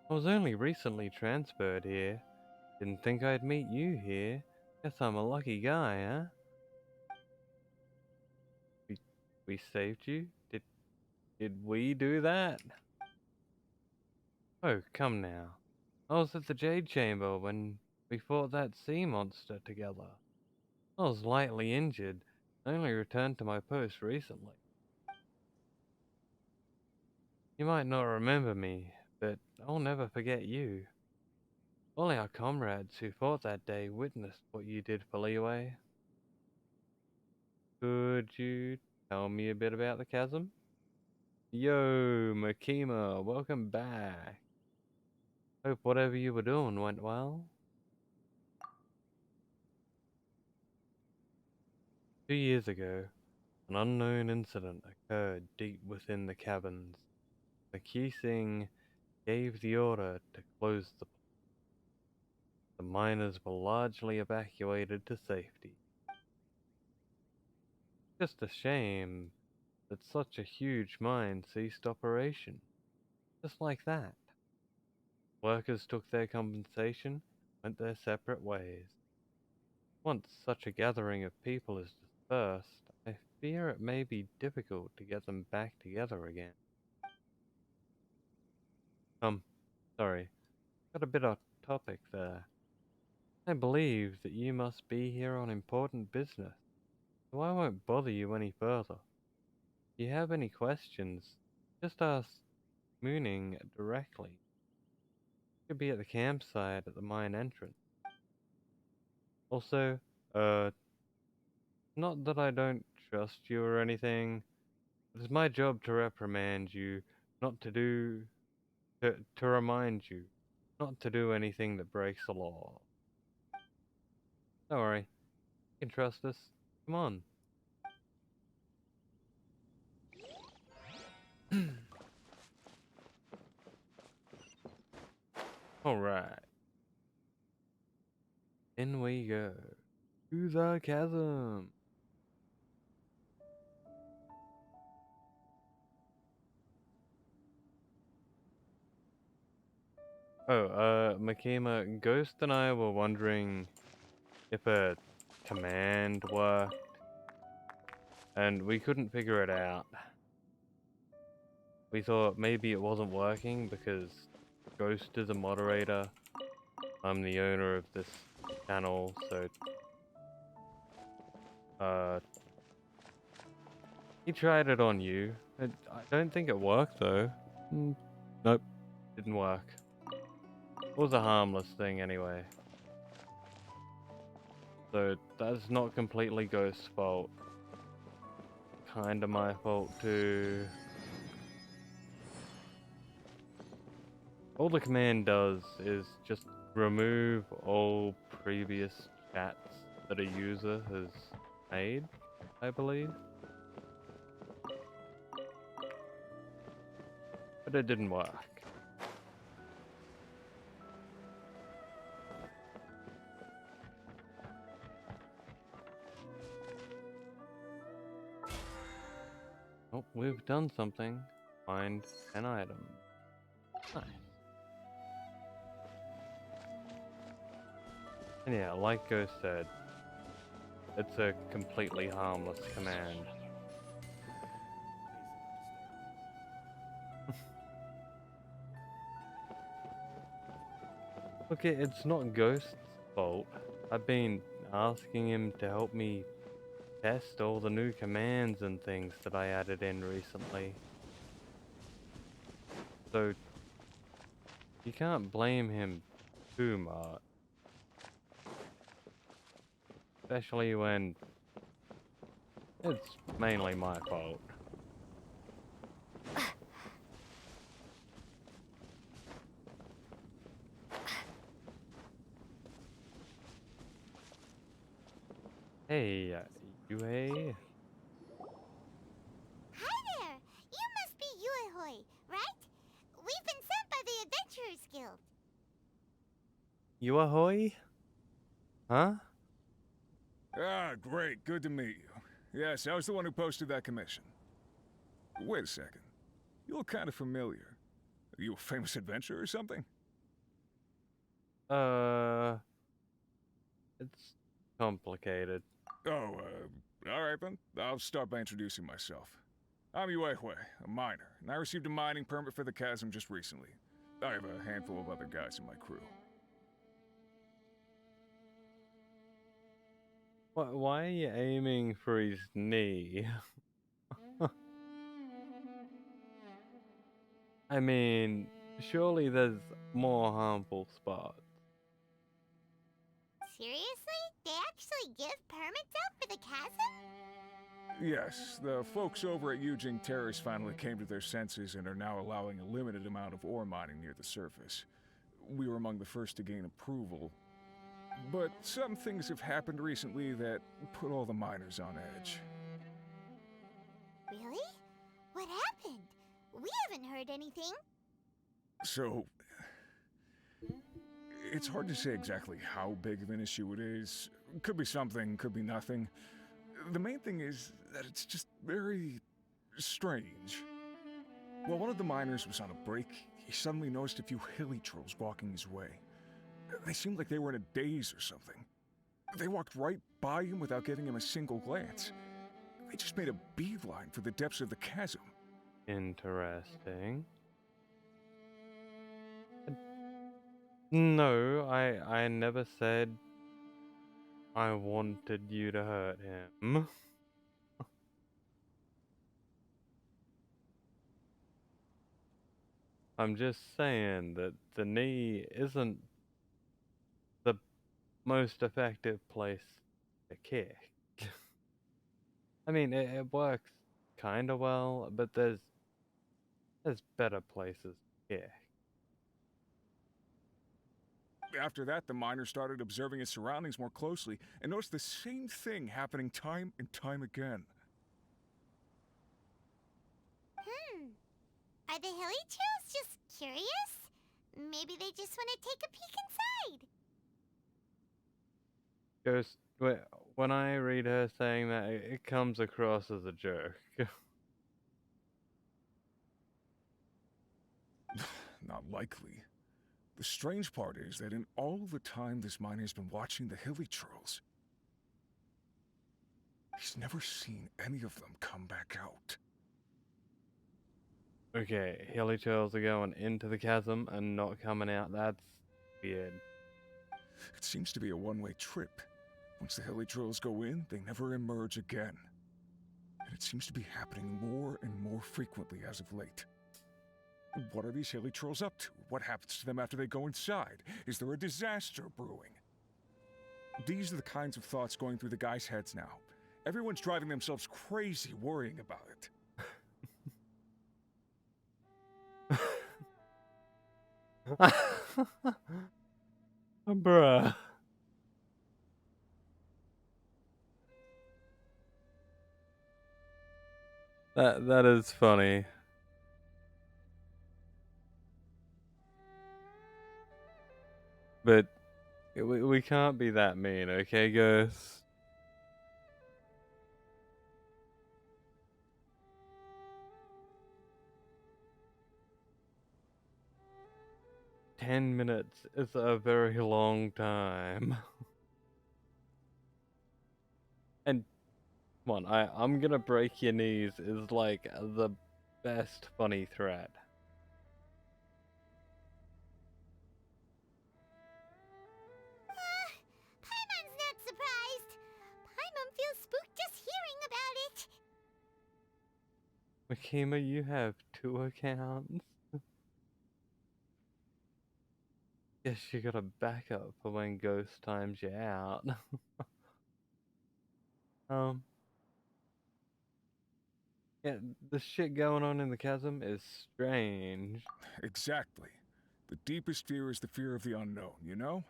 I was only recently transferred here. Didn't think I'd meet you here. Guess I'm a lucky guy, huh? We saved you? Did we do that? Oh, come now. I was at the Jade Chamber when we fought that sea monster together. I was lightly injured. I only returned to my post recently. You might not remember me, but I'll never forget you. All our comrades who fought that day witnessed what you did for Leeway. Could you tell me a bit about the chasm? Yo, Makima, welcome back. Hope whatever you were doing went well. 2 years ago, an unknown incident occurred deep within the caverns. The Keesing gave the order to close the place. The miners were largely evacuated to safety. Just a shame that such a huge mine ceased operation. Just like that. Workers took their compensation, went their separate ways. Once such a gathering of people is dispersed, I fear it may be difficult to get them back together again. Sorry, got a bit off topic there. I believe that you must be here on important business, so I won't bother you any further. If you have any questions, just ask Mooning directly. Could be at the campsite at the mine entrance. Also, not that I don't trust you or anything. It is my job to reprimand you, not to do, to remind you, not to do anything that breaks the law. Don't worry, you can trust us. Come on. Alright. In we go. To the chasm. Makima, Ghost and I were wondering if a command worked, and we couldn't figure it out. We thought maybe it wasn't working because Ghost is a moderator. I'm the owner of this channel, so he tried it on you. I don't think it worked though. Nope, didn't work. It was a harmless thing anyway. So that's not completely Ghost's fault. Kinda my fault too. All the command does is just remove all previous chats that a user has made, I believe. But it didn't work. Oh, we've done something. Find an item. Nice. And yeah, like Ghost said, it's a completely harmless command. Okay, it's not Ghost's fault. I've been asking him to help me test all the new commands and things that I added in recently. So, you can't blame him too much. Especially when it's mainly my fault. Hey, Yue? Hi there! You must be Yuehoi, right? We've been sent by the Adventurers Guild. Yuehoi? Huh? Ah, great. Good to meet you. Yes, I was the one who posted that commission. Wait a second. You look kind of familiar. Are you a famous adventurer or something? It's complicated. Oh, alright then. I'll start by introducing myself. I'm Yuehue, a miner, and I received a mining permit for the chasm just recently. I have a handful of other guys in my crew. Why are you aiming for his knee? I mean, surely there's more harmful spots. Seriously? They actually give permits out for the chasm? Yes, the folks over at Yujing Terrace finally came to their senses and are now allowing a limited amount of ore mining near the surface. We were among the first to gain approval. But some things have happened recently that put all the miners on edge. Really? What happened? We haven't heard anything. So, it's hard to say exactly how big of an issue it is. Could be something, could be nothing. The main thing is that it's just very strange. While one of the miners was on a break, he suddenly noticed a few hilly trolls walking his way. They seemed like they were in a daze or something. They walked right by him without giving him a single glance. They just made a beeline for the depths of the chasm. Interesting. No, I never said I wanted you to hurt him. I'm just saying that the knee isn't the most effective place to kick. I mean, it works kind of well, but there's better places to kick. After that, the miner started observing his surroundings more closely and noticed the same thing happening time and time again. Are the hilly trails just curious? Maybe they just want to take a peek inside. Ghost, when I read her saying that, it comes across as a joke. Not likely. The strange part is that in all the time this miner's been watching the hilly trolls, he's never seen any of them come back out. Okay, hilly trails are going into the chasm and not coming out. That's weird. It seems to be a one-way trip. Once the hilly trolls go in, they never emerge again. And it seems to be happening more and more frequently as of late. What are these hilly trolls up to? What happens to them after they go inside? Is there a disaster brewing? These are the kinds of thoughts going through the guys' heads now. Everyone's driving themselves crazy worrying about it. Bruh. That is funny. But we can't be that mean, okay, guys? $10 is a very long time. And come on, I'm gonna break your knees is like the best funny threat. Paimon's not surprised. Paimon feels spooked just hearing about it. Makima, you have 2 accounts? Guess you got a backup for when Ghost times you out. Yeah, the shit going on in the chasm is strange. Exactly. The deepest fear is the fear of the unknown, you know?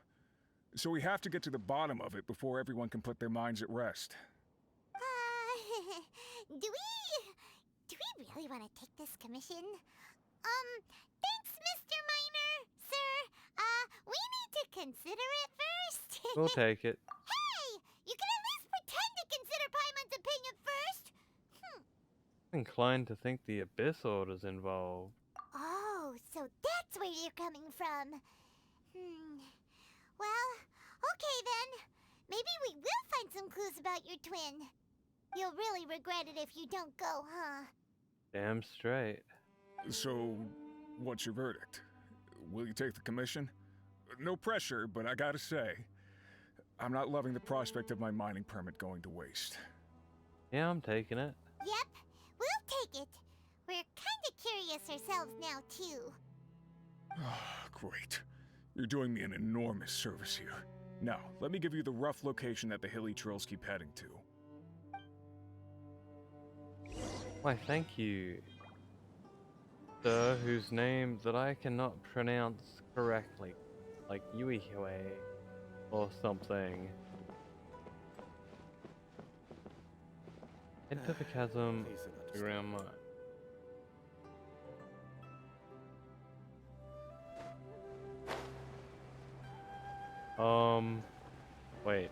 So we have to get to the bottom of it before everyone can put their minds at rest. Do we really want to take this commission? Thanks, Mr. Miner, sir. We need to consider it first. We'll take it. Hey, you can at least pretend to consider Paimon's opinion first. I'm inclined to think the Abyss Order's involved. Oh, so that's where you're coming from. Well, okay then. Maybe we will find some clues about your twin. You'll really regret it if you don't go, huh? Damn straight. So, what's your verdict? Will you take the commission? No pressure, but I gotta say, I'm not loving the prospect of my mining permit going to waste. Yeah, I'm taking it. Yep, we'll take it. We're kinda curious ourselves now, too. Great. You're doing me an enormous service here. Now, let me give you the rough location that the hilly trails keep heading to. Why, thank you, sir, whose name that I cannot pronounce correctly, like Yuihue or something. Into the chasm, underground mine. Wait.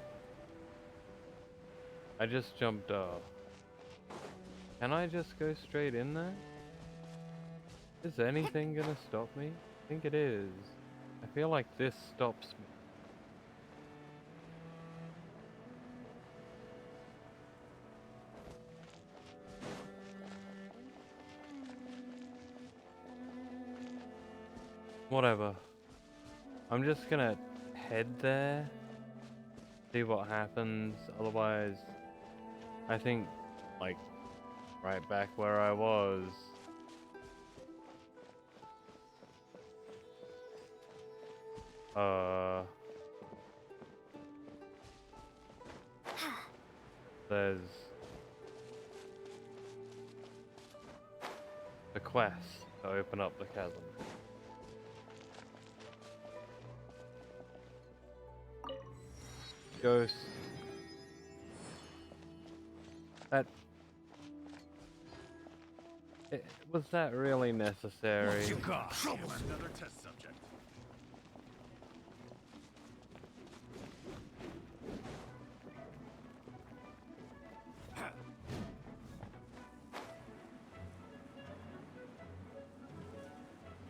I just jumped off. Can I just go straight in there? Is anything gonna stop me? I think it is. I feel like this stops me. Whatever. I'm just gonna head there, see what happens. Otherwise, I think, like, right back where I was. There's a quest to open up the chasm. Ghost. Was that really necessary? What you got? Another test subject.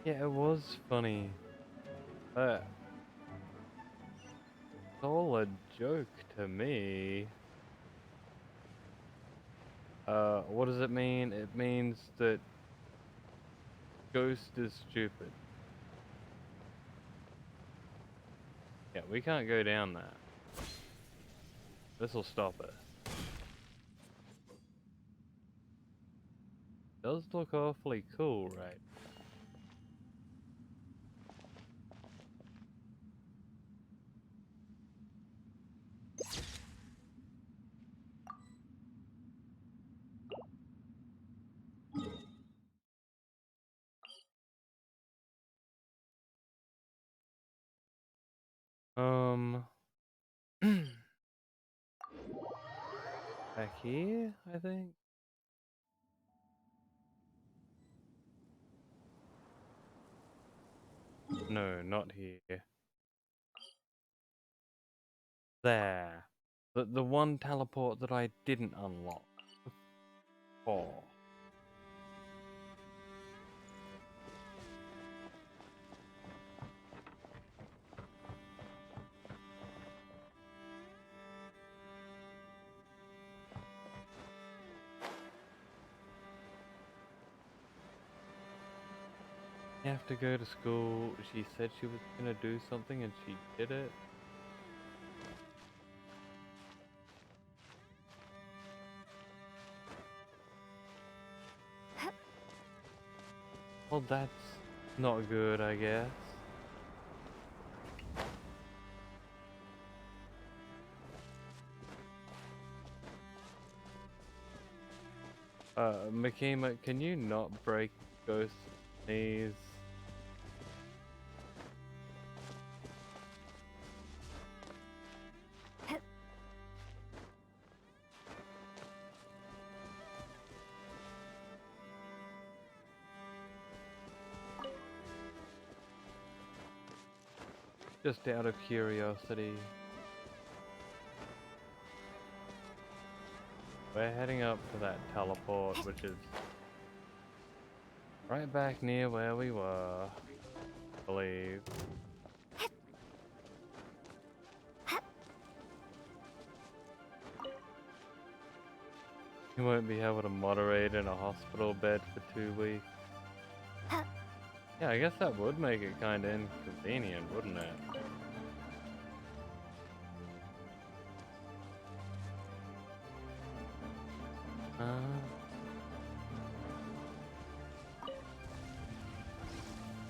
Yeah, it was funny. But it's all a joke to me. What does it mean? It means that Ghost is stupid. Yeah, we can't go down that. This'll stop us. Does look awfully cool, right? Back here, I think? No, not here. There. The one teleport that I didn't unlock. Oh. You have to go to school. She said she was gonna do something and she did it. Well, that's not good, I guess. Makima, can you not break Ghost's knees? Just out of curiosity. We're heading up to that teleport, which is right back near where we were, I believe. You won't be able to moderate in a hospital bed for 2 weeks. Yeah, I guess that would make it kinda inconvenient, wouldn't it?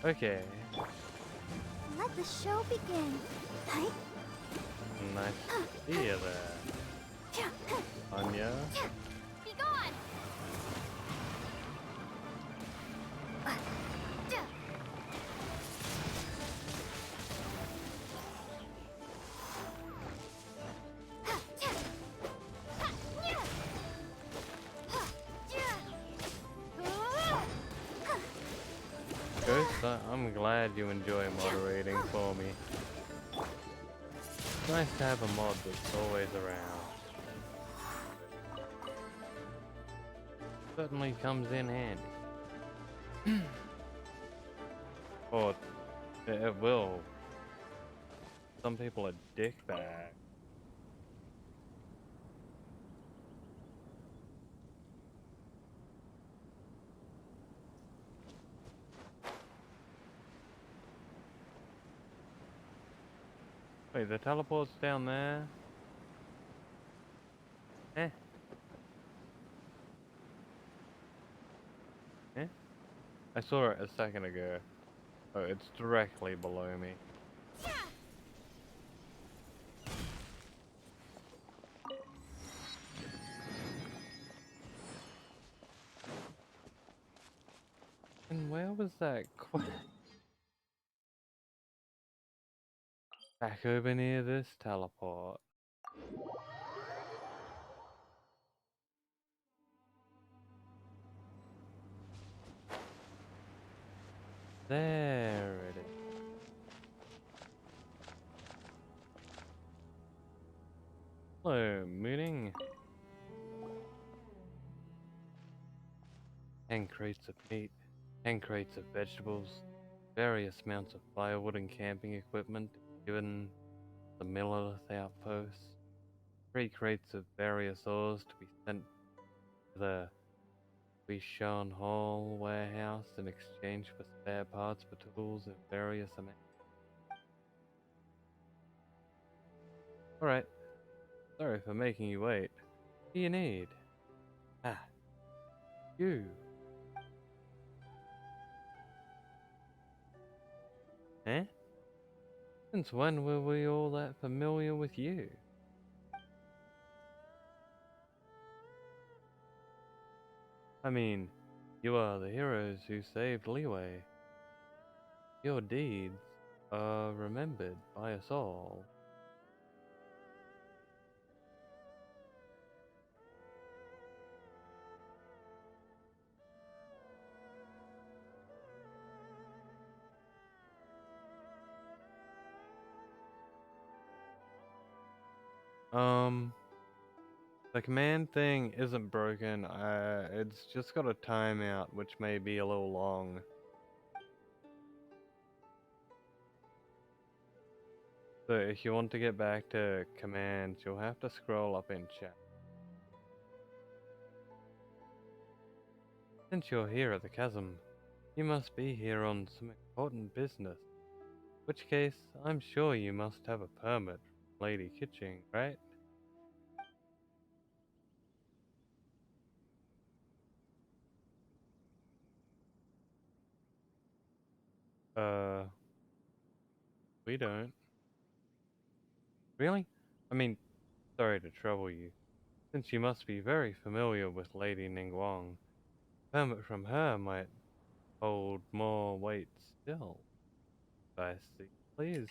Okay. Let the show begin. Hi. Nice to see you there. Anya? Be gone. Ghost, I'm glad you enjoy moderating for me. It's nice to have a mod that's always around. Certainly comes in handy. Or it will. Some people are dickbags. Wait, the teleport's down there? Eh? Eh? I saw it a second ago. Oh, it's directly below me. And where was that quest? Back over near this teleport. There it is. Hello, mooning. 10 crates of meat, 10 crates of vegetables, various amounts of firewood and camping equipment given the Millith outpost, 3 crates of various ores to be sent to the Bishon Hall warehouse in exchange for spare parts for tools of various amounts. Alright, sorry for making you wait. What do you need? Ah, you. Eh? Since when were we all that familiar with you? I mean, you are the heroes who saved Leeway. Your deeds are remembered by us all. The command thing isn't broken, it's just got a timeout, which may be a little long. So if you want to get back to commands, you'll have to scroll up in chat. Since you're here at the chasm, you must be here on some important business. In which case, I'm sure you must have a permit from Lady Kitching, right? We don't. Really? I mean, sorry to trouble you. Since you must be very familiar with Lady Ningguang, a permit from her might hold more weight still. I see. Please.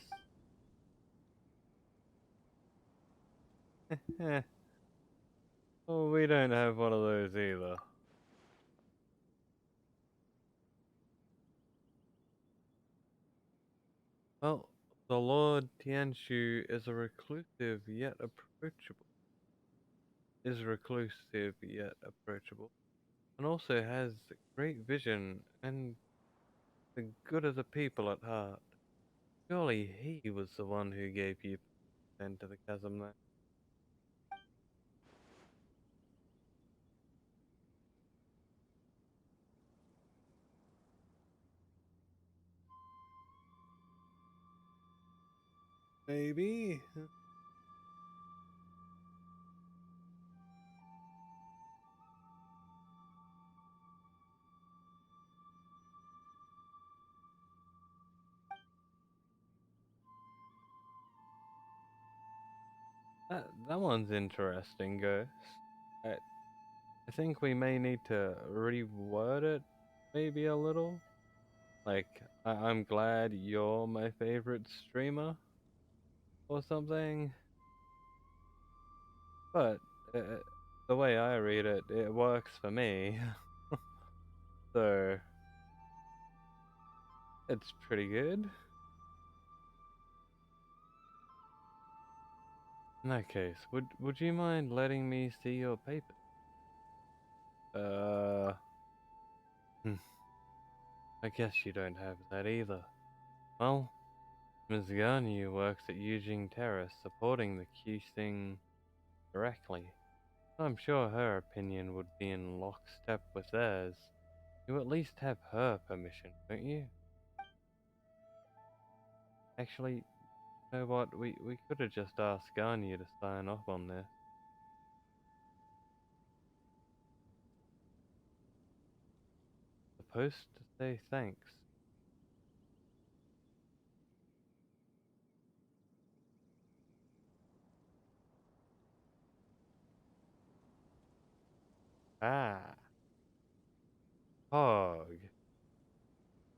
Oh, we don't have one of those either. Well, the Lord Tianshu is a reclusive yet approachable. And also has great vision and the good of the people at heart. Surely he was the one who gave you permission to the chasm there. Maybe. That one's interesting, Ghost. I think we may need to reword it maybe a little. Like, I'm glad you're my favorite streamer or something. But the way I read it, it works for me. So, it's pretty good. In that case, would you mind letting me see your papers? Hmm, I guess you don't have that either. Well, Ms. Garnier works at Eugene Terrace, supporting the Q thing directly. I'm sure her opinion would be in lockstep with theirs. You at least have her permission, don't you? Actually, You know what? We could have just asked Garnier to sign off on this. Supposed to say thanks. Ah, Hog.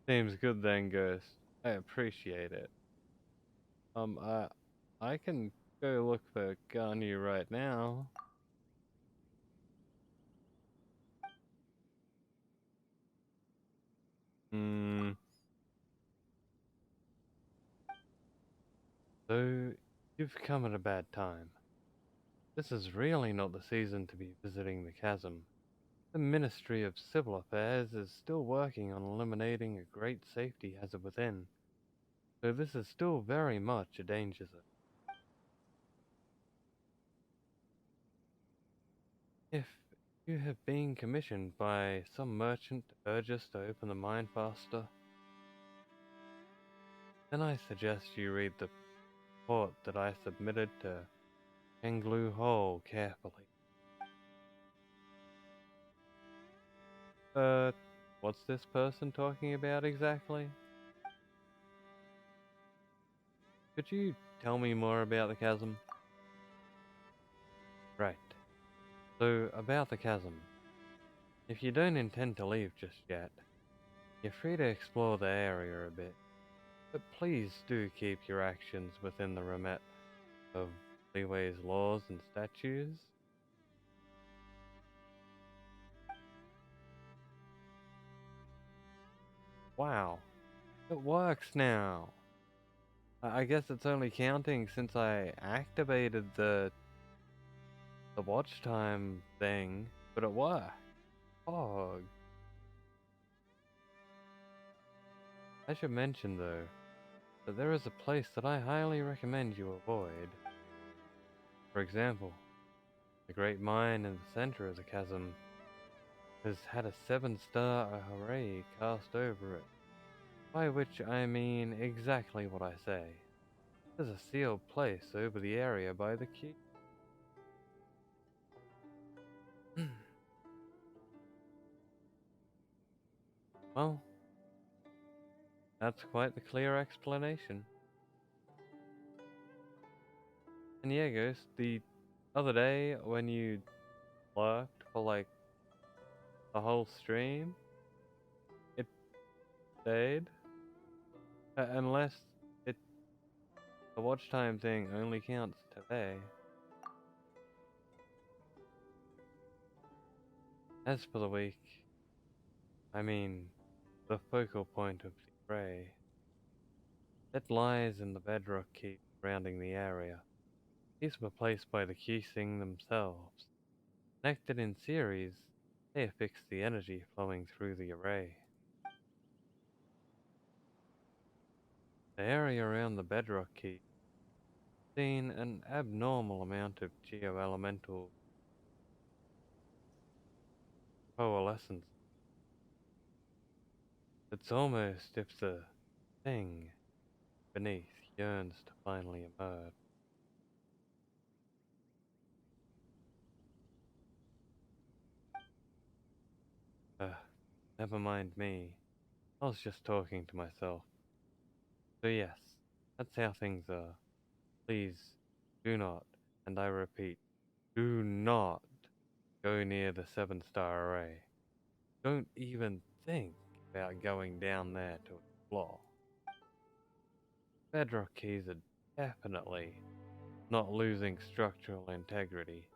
Seems good then, Ghost. I appreciate it. I can go look for Garnier right now. Hmm. So, you've come at a bad time. This is really not the season to be visiting the chasm. The Ministry of Civil Affairs is still working on eliminating a great safety hazard within, so this is still very much a danger zone. If you have been commissioned by some merchant to urge us to open the mine faster, then I suggest you read the report that I submitted to Englu Hall carefully. What's this person talking about exactly? Could you tell me more about the chasm? Right. So, about the chasm. If you don't intend to leave just yet, you're free to explore the area a bit, but please do keep your actions within the remit of Leeway's laws and statutes. Wow, it works now. I guess it's only counting since I activated the watch time thing, but it worked. Oh, I should mention though, that there is a place that I highly recommend you avoid. For example, the great mine in the center of the chasm has had a 7-star array cast over it, by which I mean exactly what I say. There's a sealed place over the area by the key. Well, that's quite the clear explanation. And yeah, Ghost, the other day when you lurked for like the whole stream, it stayed. Unless it the watch time thing only counts today. As for the week, I mean, the focal point of the array, it lies in the bedrock keep surrounding the area. These were placed by the Qixing themselves. Connected in series, they affix the energy flowing through the array. The area around the bedrock keep seen an abnormal amount of geo-elemental coalescence. It's almost if the thing beneath yearns to finally emerge. Never mind me. I was just talking to myself. So yes, that's how things are. Please, do not, and I repeat, do not go near the 7-star array. Don't even think about going down there to explore. Bedrock keys are definitely not losing structural integrity,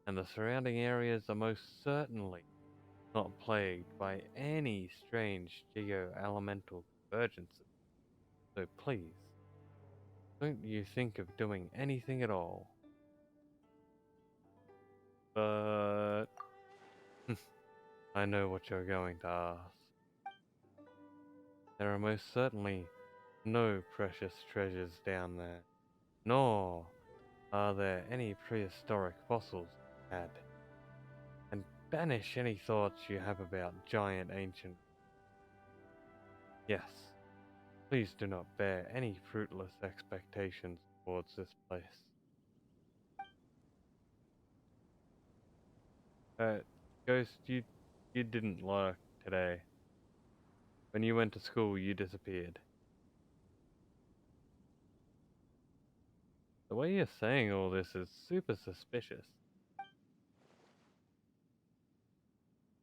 and the surrounding areas are most certainly not plagued by any strange geo-elemental convergences. So please, don't you think of doing anything at all. But I know what you're going to ask. There are most certainly no precious treasures down there, nor are there any prehistoric fossils to add. And banish any thoughts you have about giant ancient. Yes, Please do not bear any fruitless expectations towards this place. Ghost, you didn't lurk today. When you went to school, you disappeared. The way you're saying all this is super suspicious.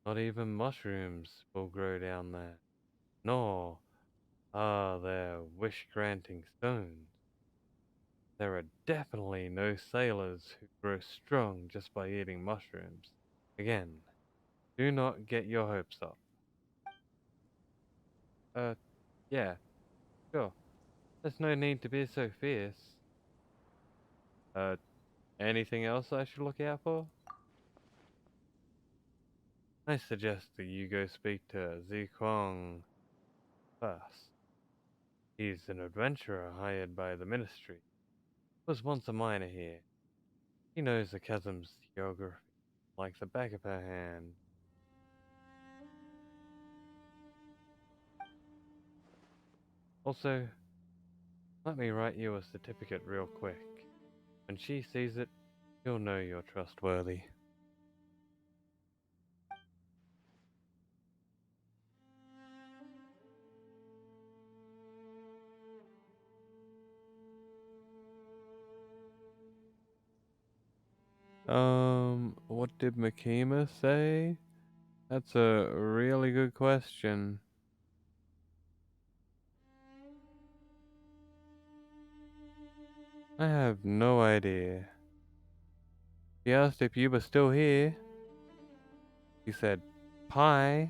Not even mushrooms will grow down there. Nor are there wish-granting stones. There are definitely no sailors who grow strong just by eating mushrooms. Again, do not get your hopes up. Yeah, sure. There's no need to be so fierce. Anything else I should look out for? I suggest that you go speak to Ziquang first. He's an adventurer hired by the Ministry. Was once a miner here. He knows the chasm's geography like the back of her hand. Also, let me write you a certificate real quick. When she sees it, you'll know you're trustworthy. What did Makima say? That's a really good question. I have no idea. He asked if you were still here. He said, "Pie."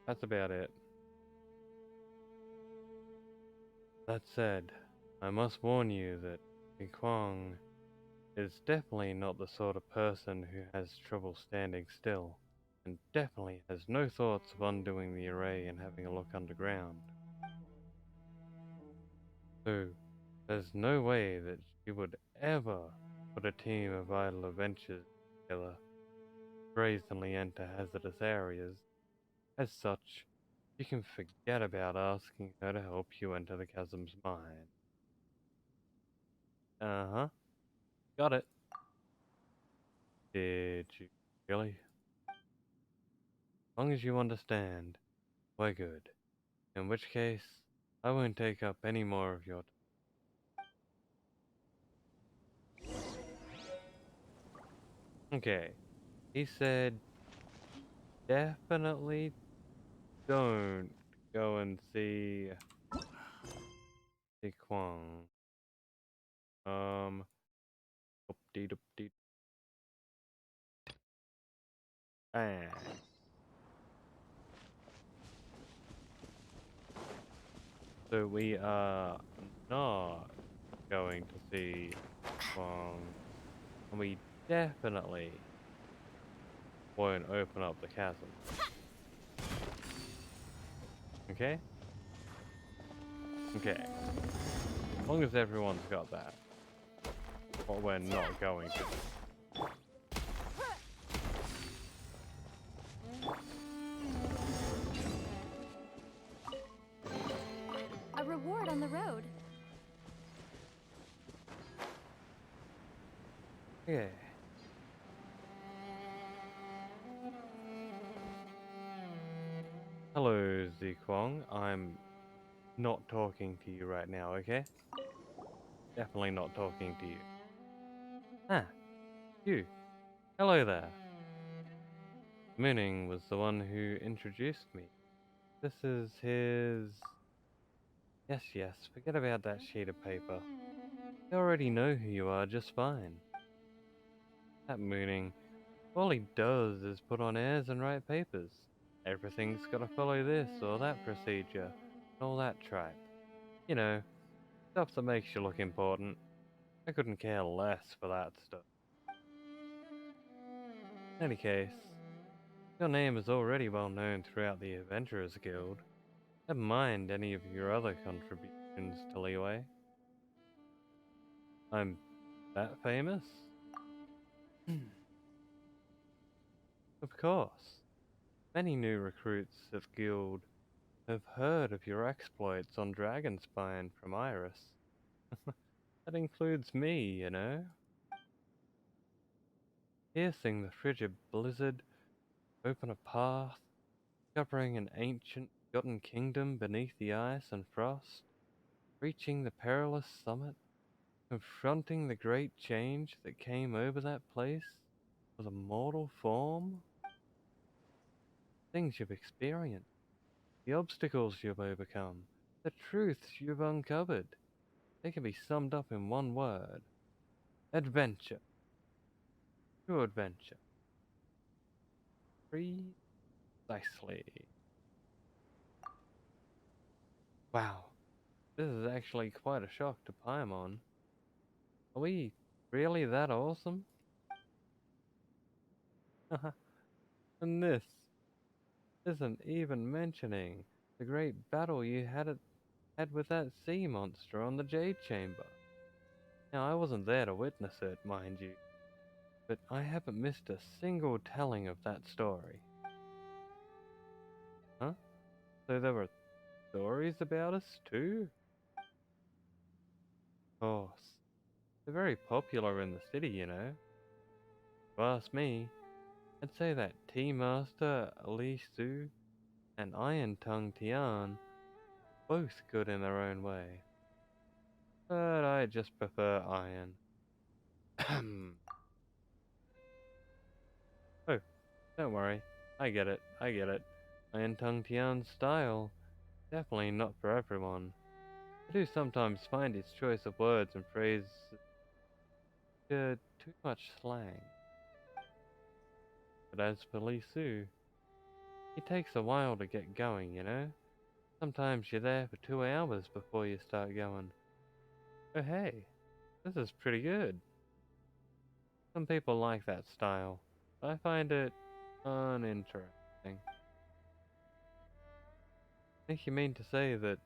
That's about it. That said, I must warn you that Kwang is definitely not the sort of person who has trouble standing still, and definitely has no thoughts of undoing the array and having a look underground. So, there's no way that she would ever put a team of idle adventurers together, brazenly enter hazardous areas. As such, you can forget about asking her to help you enter the chasm's mine. Uh-huh. Got it. Did you really? As long as you understand, we're good. In which case, I won't take up any more of your time. Okay. He said, definitely don't go and see Kwang. Doop-dee-doop-dee. Ah. So we are not going to see Kwang, and we definitely won't open up the chasm. Okay? Okay. As long as everyone's got that. What we're not going to do. A reward on the road. Yeah. Hello, Ziquang. I'm not talking to you right now, okay? Definitely not talking to you. Ah, you. Hello there. Mooning was the one who introduced me. This is his... Yes, forget about that sheet of paper. I already know who you are just fine. That Mooning, all he does is put on airs and write papers. Everything's gotta follow this or that procedure, and all that tripe. You know, stuff that makes you look important. I couldn't care less for that stuff. In any case, your name is already well known throughout the Adventurers Guild. Never mind any of your other contributions to Leeway. I'm that famous? Of course. Many new recruits at Guild have heard of your exploits on Dragonspine from Iris. That includes me, you know. Piercing the frigid blizzard, open a path, discovering an ancient forgotten kingdom beneath the ice and frost, reaching the perilous summit, confronting the great change that came over that place with a mortal form. Things you've experienced, the obstacles you've overcome, the truths you've uncovered. They can be summed up in one word. Adventure. True adventure. Precisely. Wow. This is actually quite a shock to Paimon. Are we really that awesome? And this isn't even mentioning the great battle you had with that sea monster on the Jade Chamber. Now, I wasn't there to witness it, mind you, but I haven't missed a single telling of that story. Huh? So there were stories about us too? Of course. They're very popular in the city, you know. If you ask me, I'd say that Tea Master Li Su and Iron Tongue Tian are both good in their own way. But I just prefer Iron. Oh, don't worry. I get it. Iron Tongue Tian's style, definitely not for everyone. I do sometimes find his choice of words and phrases too much slang. But as for Li Su, he takes a while to get going, you know? Sometimes you're there for 2 hours before you start going. Oh hey, this is pretty good. Some people like that style, but I find it uninteresting. I think you mean to say that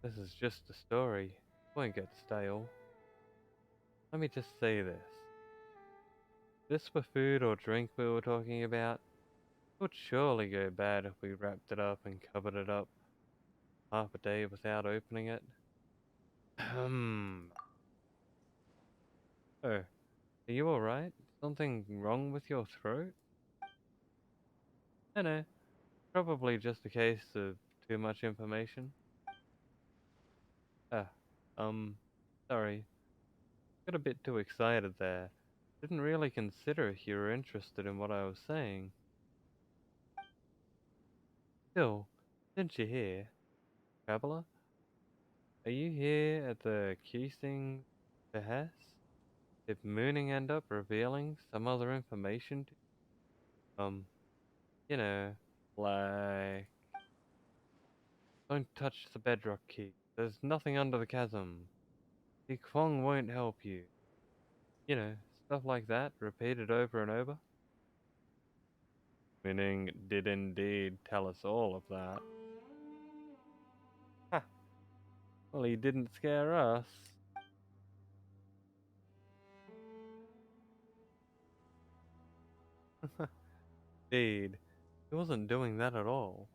this is just a story. It won't get stale. Let me just say this. This were food or drink we were talking about, it would surely go bad if we wrapped it up and covered it up half a day without opening it. Oh, are you alright? Something wrong with your throat? No, probably just a case of too much information. Ah, sorry. Got a bit too excited there. Didn't really consider if you were interested in what I was saying. Still, since you're here, traveler, are you here at the Keysing's behest? Did Mooning end up revealing some other information to you know, like... Don't touch the bedrock key. There's nothing under the chasm. The Kwong won't help you. You know, stuff like that, repeated over and over. Mooning did indeed tell us all of that. Ha! Well, he didn't scare us. Indeed, he wasn't doing that at all.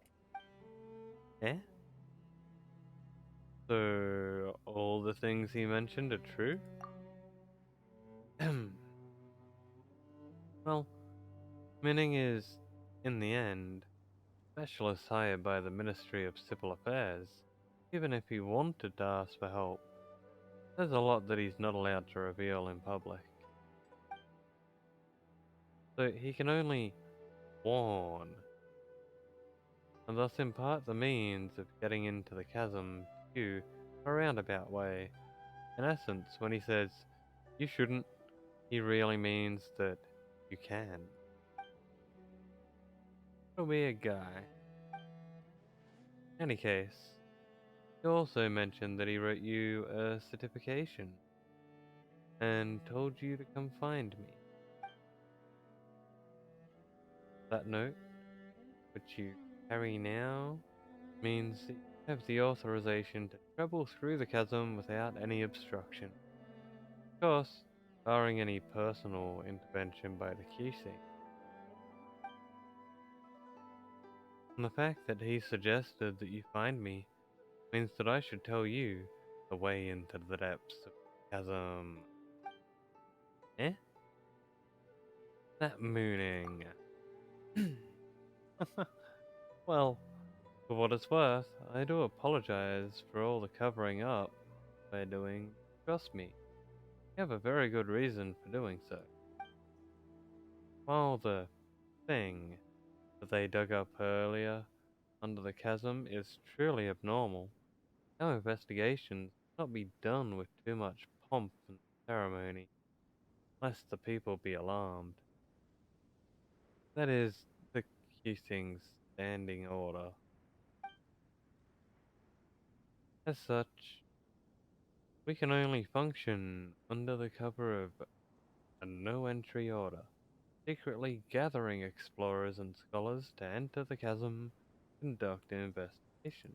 Eh? So, all the things he mentioned are true? Well, Minning is, in the end, specialist hired by the Ministry of Civil Affairs. Even if he wanted to ask for help, there's a lot that he's not allowed to reveal in public. So he can only warn, and thus impart the means of getting into the chasm to you a roundabout way. In essence, when he says, you shouldn't, he really means that you can. A weird guy. In any case, he also mentioned that he wrote you a certification and told you to come find me. That note, which you carry now, means that you have the authorization to travel through the chasm without any obstruction. Of course, barring any personal intervention by the QC. And the fact that he suggested that you find me means that I should tell you the way into the depths of the chasm. Eh? That mooning. Well, for what it's worth, I do apologize for all the covering up we're doing. Trust me, you have a very good reason for doing so. While the thing that they dug up earlier under the chasm is truly abnormal, our investigations cannot be done with too much pomp and ceremony, lest the people be alarmed. That is the King's standing order. As such, we can only function under the cover of a no-entry order, secretly gathering explorers and scholars to enter the chasm and conduct an investigation.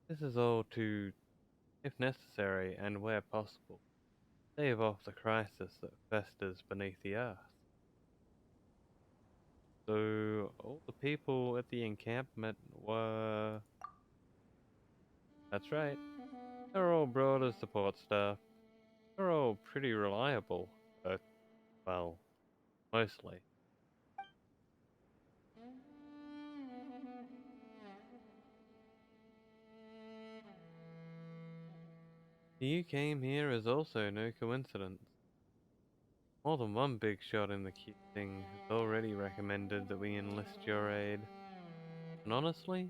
This is all to, if necessary and where possible, stave off the crisis that festers beneath the earth. So, all the people at the encampment were... That's right, they're all broader support staff. They're all pretty reliable, well, mostly. You came here is also no coincidence. More than one big shot in the thing has already recommended that we enlist your aid. And honestly,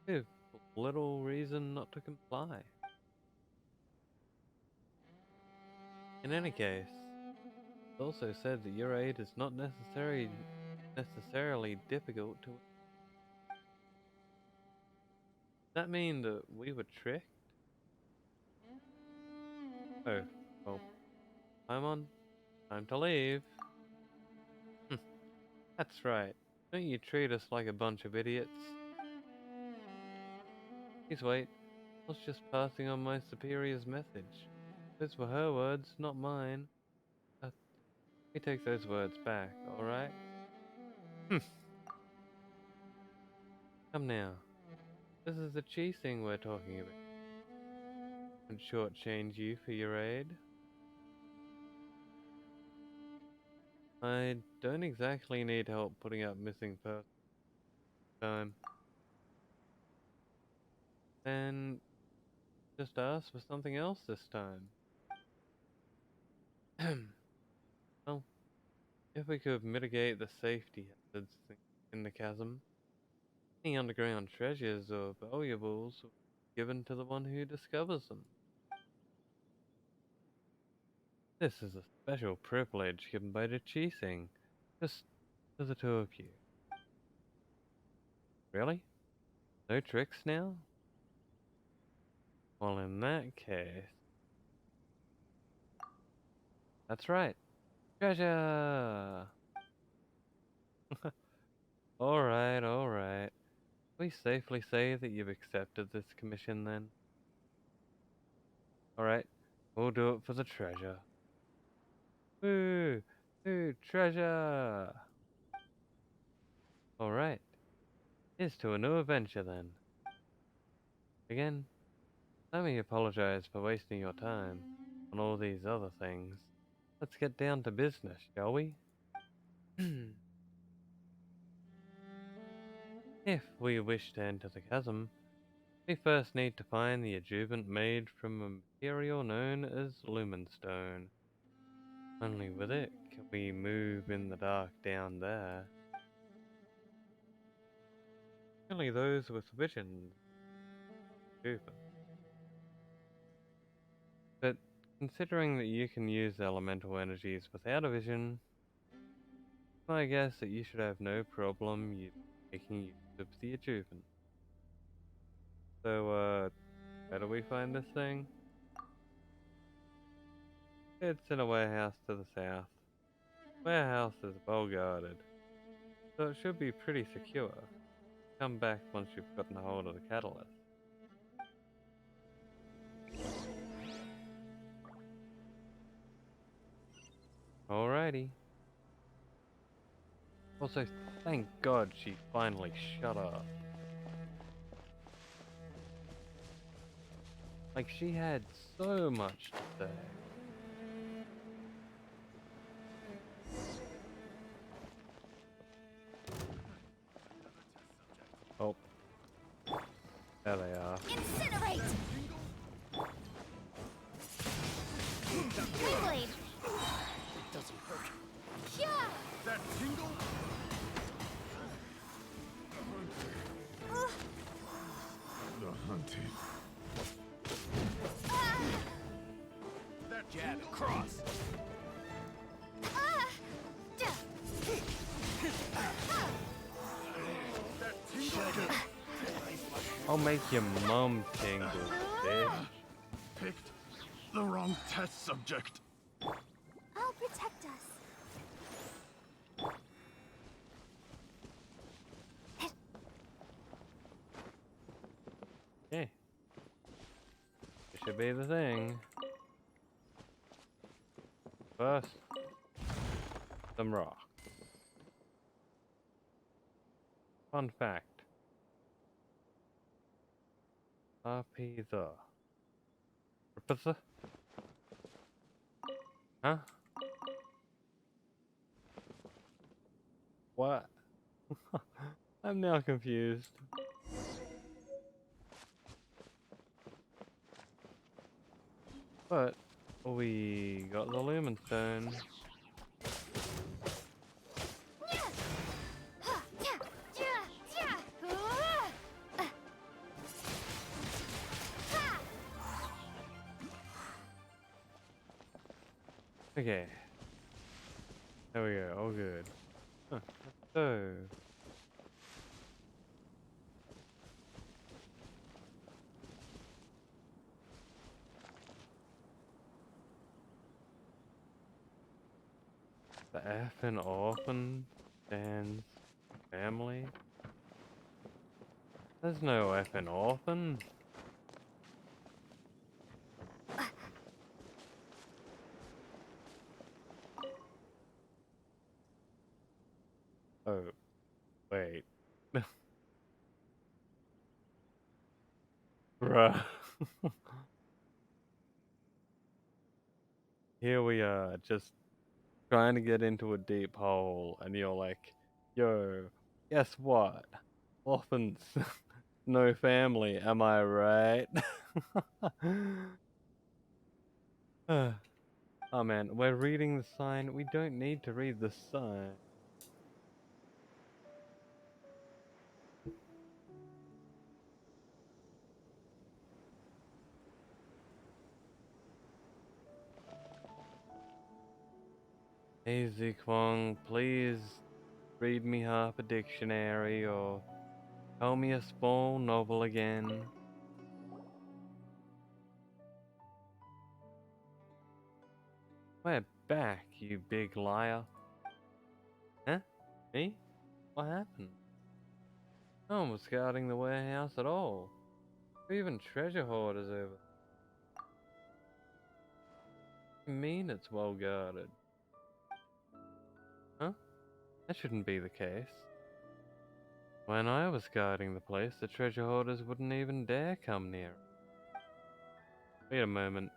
we've little reason not to comply. In any case, it's also said that your aid is not necessarily difficult to... Does that mean that we were tricked? Oh, well, time to leave. That's right. Don't you treat us like a bunch of idiots. Please wait. I was just passing on my superior's message. Those were her words, not mine. Let me take those words back, alright? Come now. This is the cheese thing we're talking about. And shortchange you for your aid. I don't exactly need help putting up missing person time. Then just ask for something else this time. Well, if we could mitigate the safety hazards in the chasm, any underground treasures or valuables will be given to the one who discovers them. This is a special privilege given by the Chising, just to the two of you. Really? No tricks now? Well, in that case... That's right. Treasure! Alright. We safely say that you've accepted this commission then? Alright, we'll do it for the treasure. Woo! Treasure! Alright, here's to a new adventure then. Again, let me apologize for wasting your time on all these other things. Let's get down to business, shall we? If we wish to enter the chasm, we first need to find the adjuvant made from a material known as lumenstone. Only with it can we move in the dark down there. Only those with visions. Stupid. But considering that you can use elemental energies without a vision, I guess that you should have no problem making use of the adjuvant. So, where do we find this thing? It's in a warehouse to the south. Warehouse is well guarded, so it should be pretty secure. Come back once you've gotten a hold of the catalyst. Alrighty. Also, thank God she finally shut up. Like, she had so much to say. Oh. There they are. Incinerate! Keyblade! It doesn't hurt. Yeah! That tingle? The hunted. That jab across. I'll make your mum tingle, bitch. Picked the wrong test subject. I'll protect us. Okay. This should be the thing. First, some rock. Fun fact. RP the. Professor? Huh? What? I'm now confused. But we got the Lumen Stone. Okay. There we go, all good. Huh. So... The effing orphan Dan's family? There's no effing orphan. Oh, wait. Bruh. Here we are, just trying to get into a deep hole, and you're like, yo, guess what? Orphans, no family, am I right? Oh man, we're reading the sign. We don't need to read the sign. Hey Kwong, please read me half a dictionary or tell me a small novel again. We're back, you big liar. Huh? Me? What happened? No one was guarding the warehouse at all. Or even treasure hoarders over. What do you mean it's well guarded? Huh? That shouldn't be the case. When I was guarding the place, the treasure hoarders wouldn't even dare come near. Wait a moment.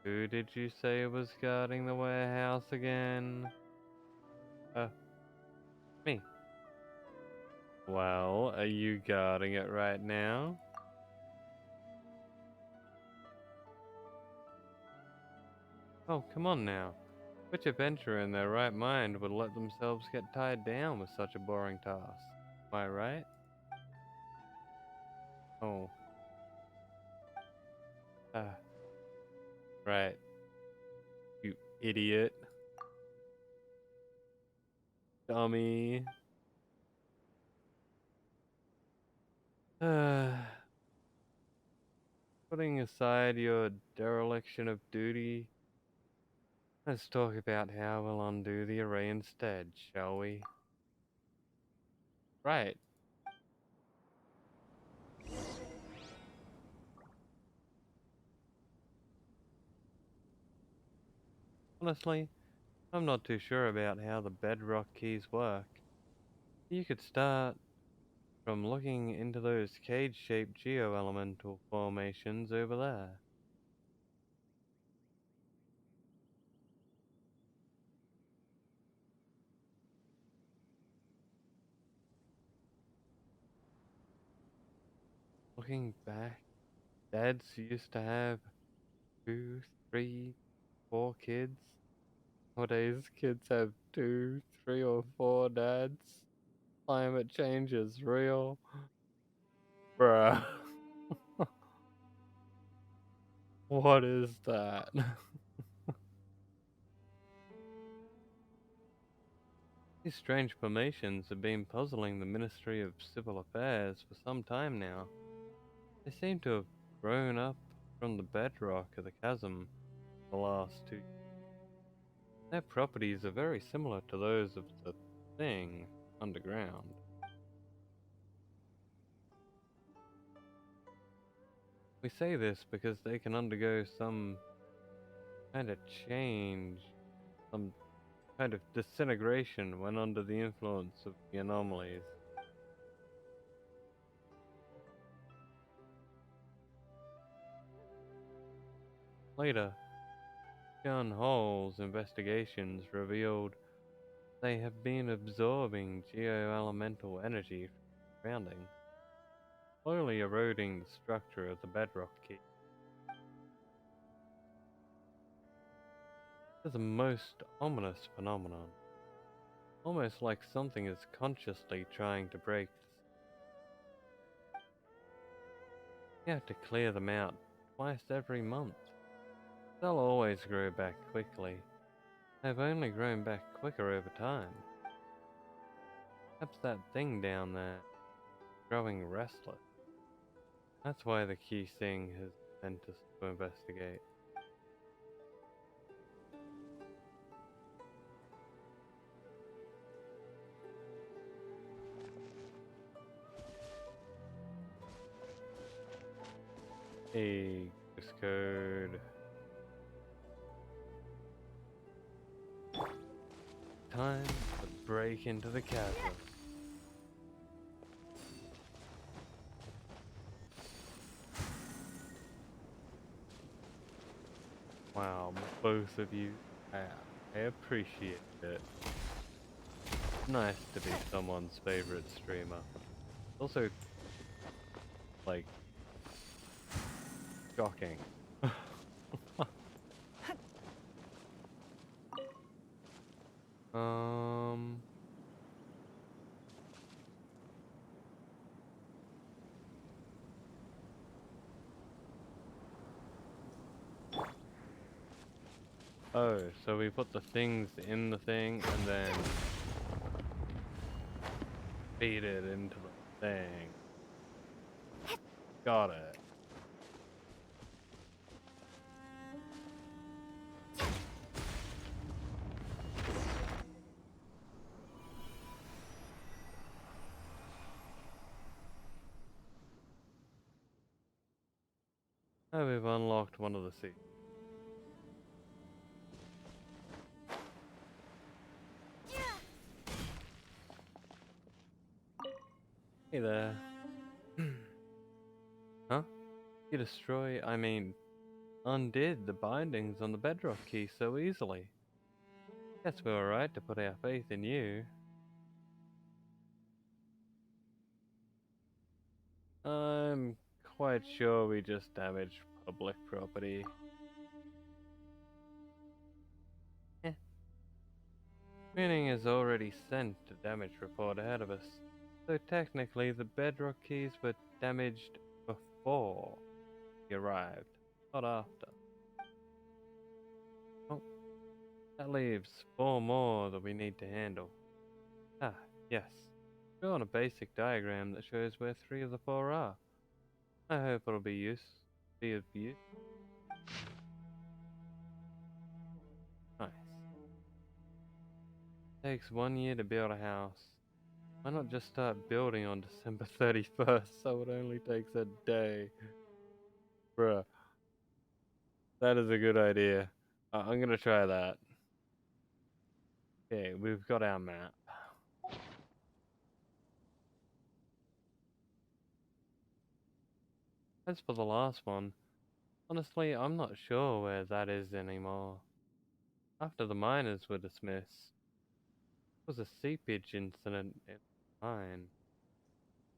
Who did you say was guarding the warehouse again? Me. Well, are you guarding it right now? Oh, come on now. Which adventurer in their right mind would let themselves get tied down with such a boring task? Am I right? Oh. Right. You idiot. Dummy. Putting aside your dereliction of duty, let's talk about how we'll undo the array instead, shall we? Right. Honestly, I'm not too sure about how the bedrock keys work. You could start from looking into those cage-shaped geo-elemental formations over there. Looking back, dads used to have 2, 3, 4 kids. Nowadays, kids have 2, 3, or 4 dads. Climate change is real. Bruh. What is that? These strange formations have been puzzling the Ministry of Civil Affairs for some time now. They seem to have grown up from the bedrock of the chasm the last 2 years. Their properties are very similar to those of the thing underground. We say this because they can undergo some kind of change, some kind of disintegration when under the influence of the anomalies. Later, John Hall's investigations revealed they have been absorbing geo-elemental energy from the surrounding, slowly eroding the structure of the bedrock key. It's a most ominous phenomenon, almost like something is consciously trying to break. You have to clear them out twice every month. They'll always grow back quickly. They've only grown back quicker over time. Perhaps that thing down there is growing restless. That's why the key thing has sent us to investigate. A code. Time to break into the chasm. Wow, both of you. I appreciate it. Nice to be someone's favorite streamer. Also, like, shocking. um. Oh, so we put the things in the thing and then feed it into the thing. Got it. Oh, we've unlocked one of the seats. Hey there. Huh? You undid the bindings on the bedrock key so easily. Guess we were right to put our faith in you. I'm quite sure we just damaged public property. Eh. Meaning has already sent a damage report ahead of us. So technically the bedrock keys were damaged before he arrived, not after. Oh, that leaves 4 more that we need to handle. Ah, yes. Drawn a basic diagram that shows where 3 of the 4 are. I hope it'll be of use. Nice. Takes 1 year to build a house. Why not just start building on December 31st so it only takes a day? Bruh. That is a good idea. I'm gonna try that. Okay, we've got our map. As for the last one, honestly, I'm not sure where that is anymore. After the miners were dismissed, there was a seepage incident in the mine,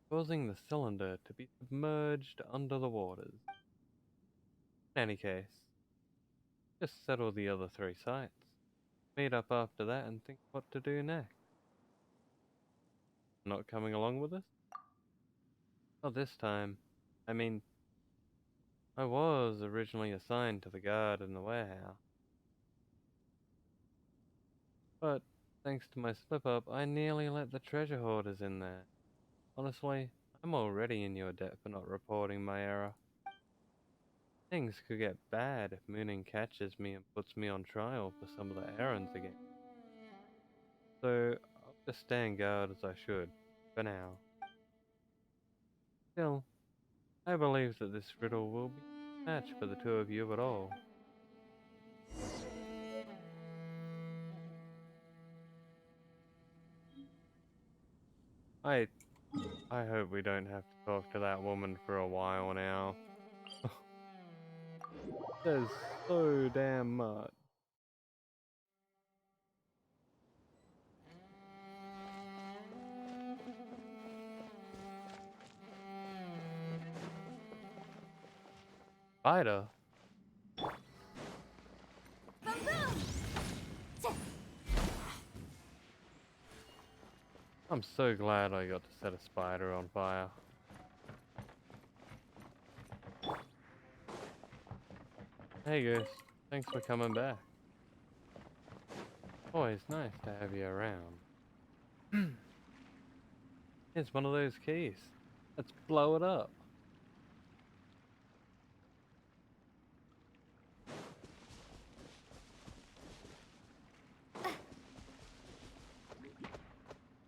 causing the cylinder to be submerged under the waters. In any case, just settle the other 3 sites. Meet up after that and think what to do next. Not coming along with us? Not this time. I mean, I was originally assigned to the guard in the warehouse. But, thanks to my slip-up, I nearly let the treasure hoarders in there. Honestly, I'm already in your debt for not reporting my error. Things could get bad if Mooning catches me and puts me on trial for some of the errands again. So, I'll just stand guard as I should, for now. Still, I believe that this riddle will be a match for the 2 of you at all. I hope we don't have to talk to that woman for a while now. There's so damn much. Spider? I'm so glad I got to set a spider on fire. Hey Goose, thanks for coming back. Always nice to have you around. It's one of those keys. Let's blow it up.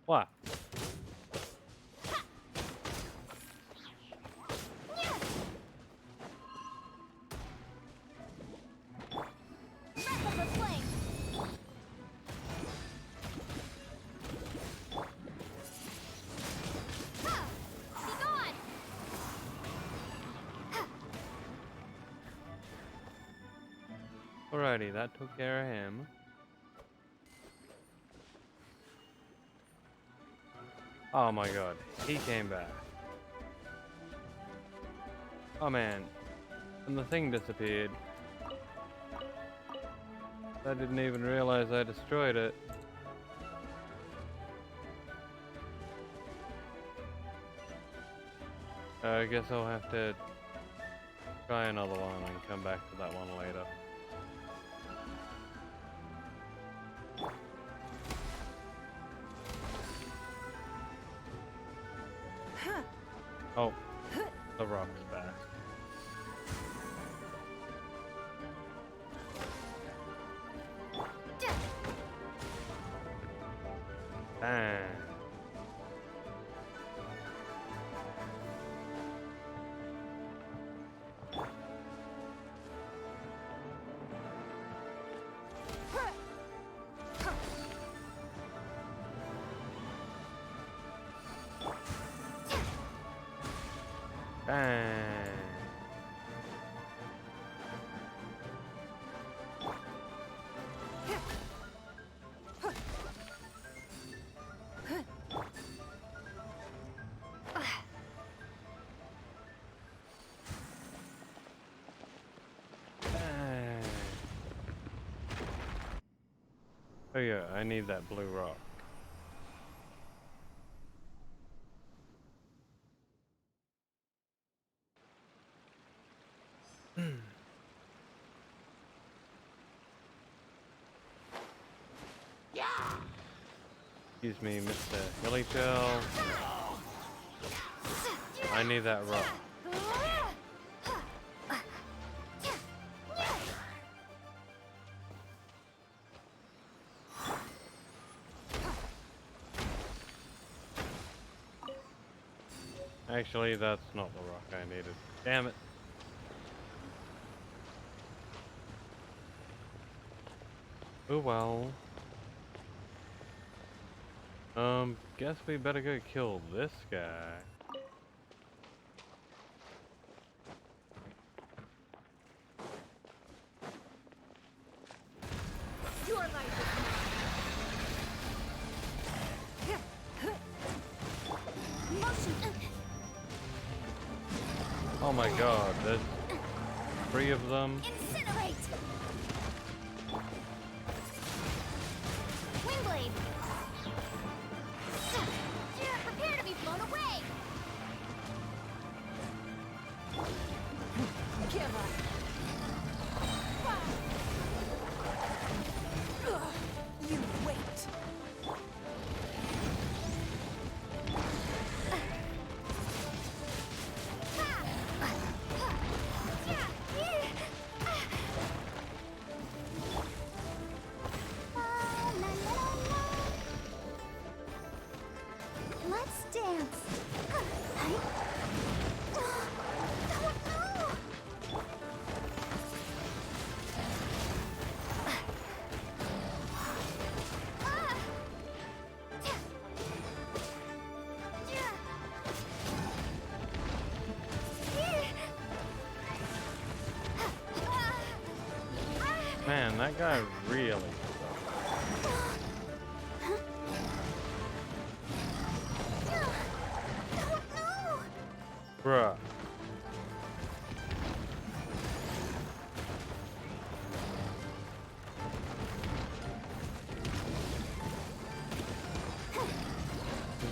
What? Alrighty, that took care of him. Oh my god, he came back. Oh man, and the thing disappeared. I didn't even realize I destroyed it. I guess I'll have to try another one and come back to that one later. Oh, the rock's back. Bang. Bang. Oh yeah, I need that blue rock. Excuse me, Mr. Hillytail. I need that rock. Actually, that's not the rock I needed. Damn it. Oh well. Guess we better go kill this guy. Your life is mine. Motion. Oh my god, there's 3 of them. Incinerate! Windblade! Prepare to be blown away! Give up. You wait. Let's dance. Man, that guy really sucks. Bruh.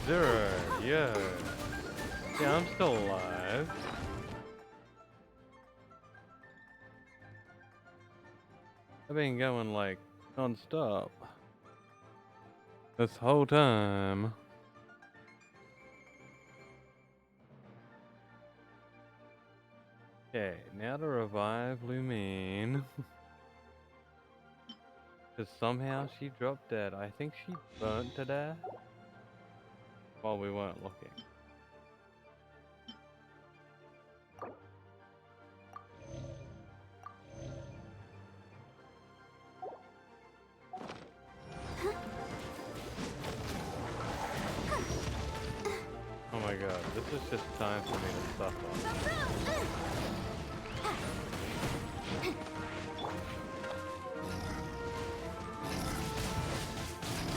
Zero, yeah. Yeah, I'm still alive. I've been going like non-stop this whole time. Okay, now to revive Lumine. Because somehow she dropped dead. I think she burnt to death while we weren't looking. Oh my god, this is just time for me to suffer.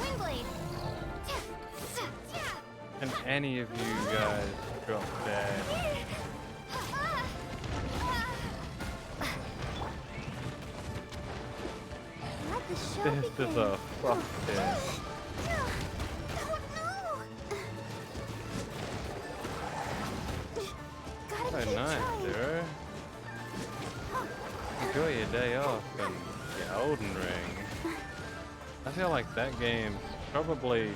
Windblade! Can any of you guys drop dead? Let the show This begin. is a fuck test. Gotta Oh keep nice, trying. Zero. Enjoy your day off and your Elden Ring. I feel like that game's probably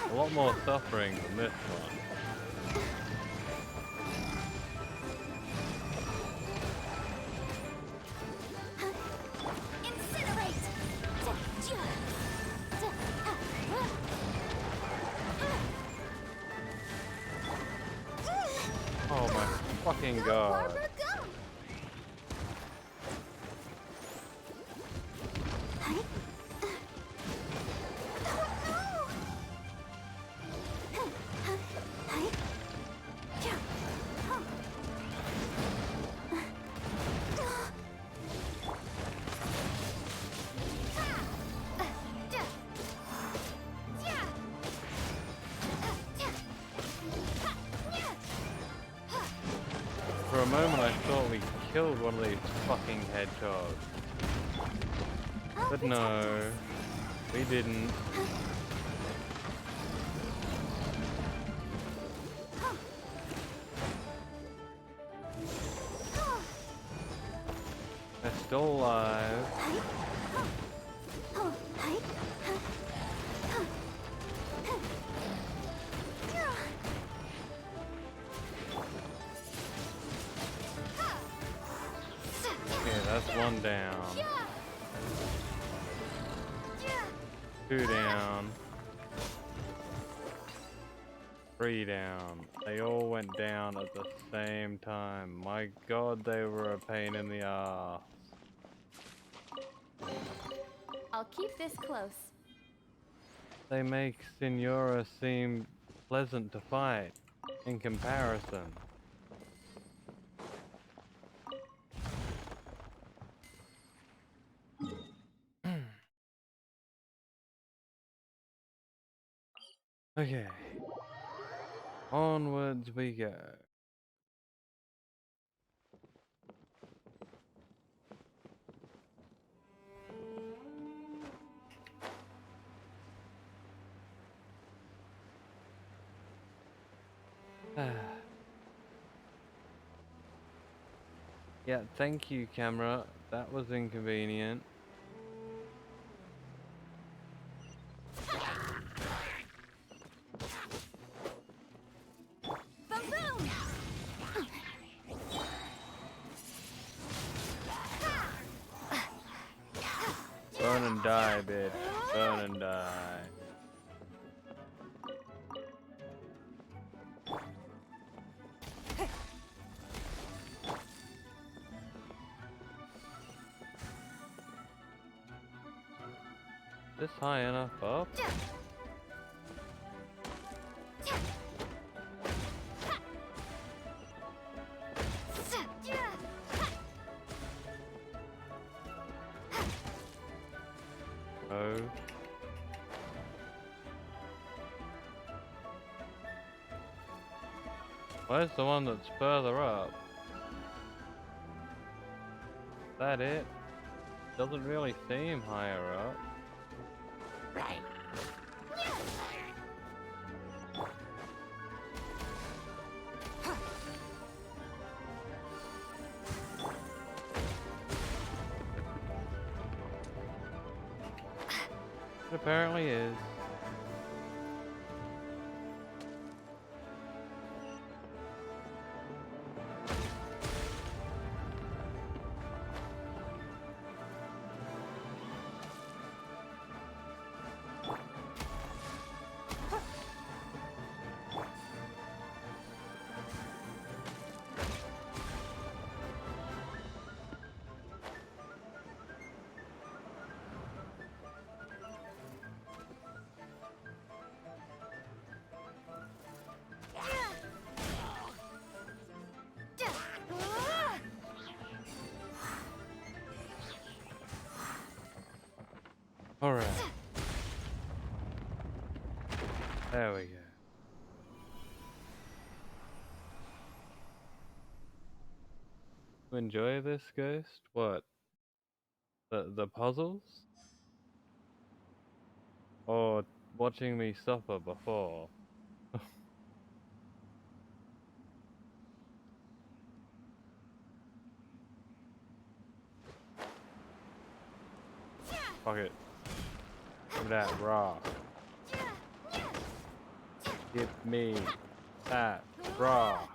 a lot more suffering than this one. Incinerate! Oh my fucking god. Barbara, go! For a moment I thought we killed one of these fucking hedgehogs. But no, we didn't. They're still alive. Okay, that's one down. 2 down. 3 down. They all went down at the same time. My god, they were a pain in the ass. I'll keep this close. They make Signora seem pleasant to fight in comparison. Okay. Onwards we go. Yeah, thank you, camera. That was inconvenient. Burn and die, bitch. Burn and die. This high enough up? Oh. Where's the one that's further up? Is that it? Doesn't really seem higher up. Right. It apparently is. Alright. There we go. You enjoy this, Ghost? What? The puzzles? Or watching me suffer before? Fuck it. Give me that rock. Give me that rock.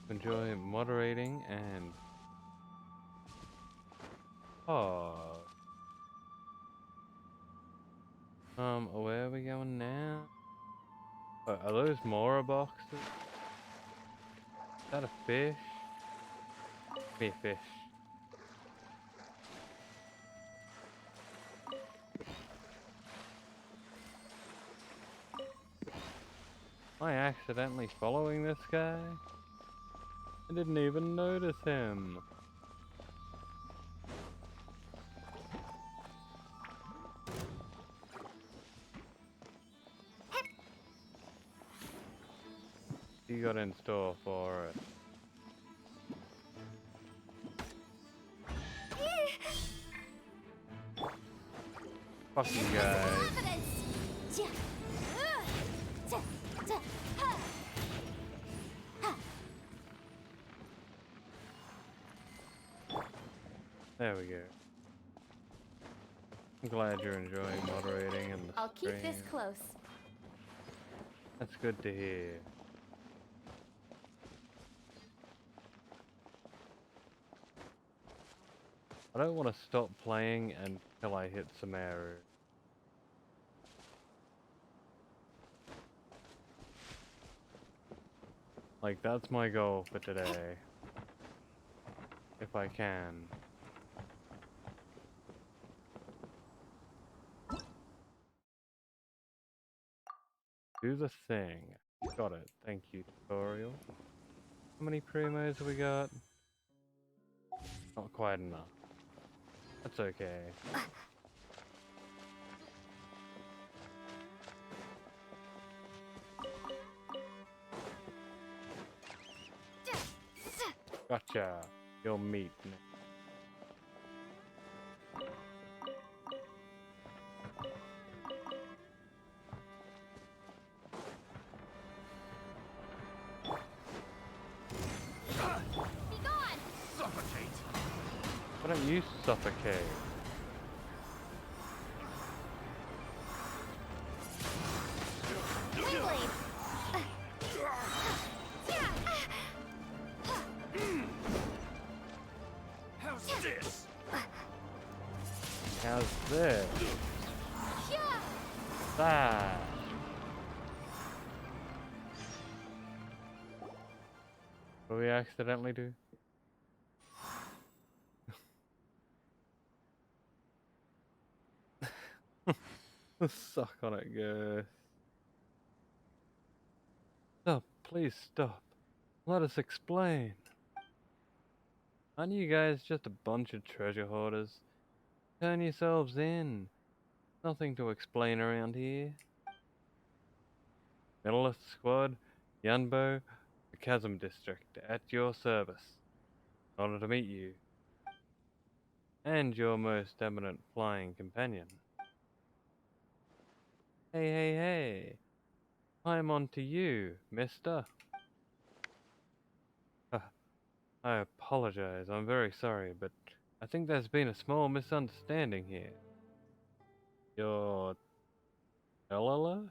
Enjoy moderating and pause. Where are we going now? Are those Mora boxes? Is that a fish? Be a fish. Am I accidentally following this guy? I didn't even notice him. What you got in store for it? Fuck you guys. There we go. I'm glad you're enjoying moderating and the I'll keep this stream. close. That's good to hear. I don't want to stop playing until I hit some errors. Like, that's my goal for today. If if I can. Do the thing. Got it. Thank you, tutorial. How many primos have we got? Not quite enough. That's okay. Gotcha. You'll meet me. Be gone! Suffocate! Why don't you suffocate? Wingblade! How's this? How's this? That. What did we accidentally do? Suck on it, girl. Stop, please stop. Let us explain. Aren't you guys just a bunch of treasure hoarders? Turn yourselves in. Nothing to explain around here. Middleth Squad, Yanbo, the Chasm District, at your service. In order to meet you. And your most eminent flying companion. Hey, hey, hey. I'm on to you, mister. I apologize, I'm very sorry, but I think there's been a small misunderstanding here. You're... Elala?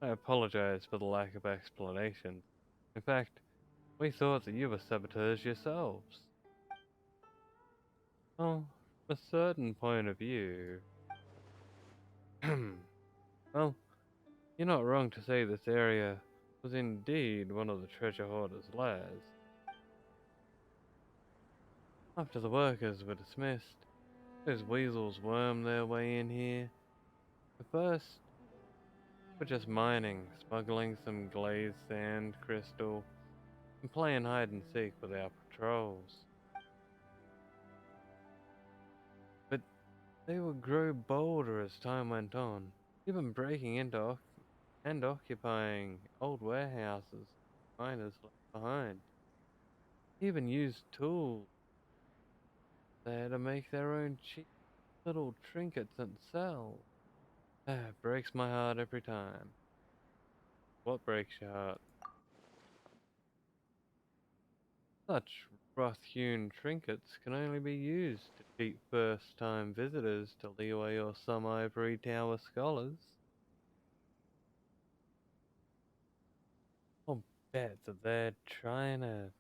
I apologize for the lack of explanation. In fact, we thought that you were saboteurs yourselves. Well, from a certain point of view... well, you're not wrong to say this area was indeed one of the treasure hoarder's lairs. After the workers were dismissed, those weasels wormed their way in here. At first, we're just mining, smuggling some glazed sand crystal, and playing hide and seek with our patrols. But they would grow bolder as time went on, even breaking into and occupying old warehouses miners left behind. Even used tools there to make their own cheap little trinkets and sell. Breaks my heart every time. What breaks your heart? Such rough-hewn trinkets can only be used to cheat first-time visitors to Liyue or some ivory tower scholars. I'll bet that they're trying to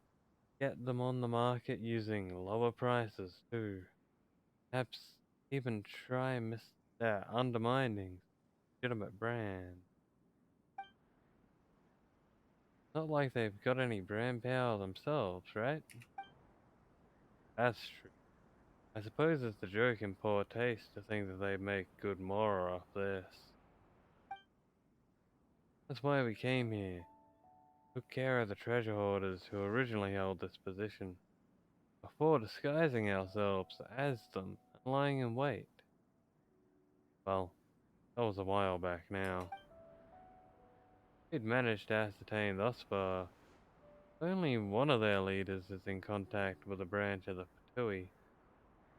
get them on the market using lower prices too. Perhaps even try undermining legitimate brand. Not like they've got any brand power themselves, right? That's true. I suppose it's a joke in poor taste to think that they make good more off this. That's why we came here. Took care of the treasure hoarders who originally held this position, before disguising ourselves as them and lying in wait. Well, that was a while back now. We'd managed to ascertain thus far only one of their leaders is in contact with a branch of the Fatui,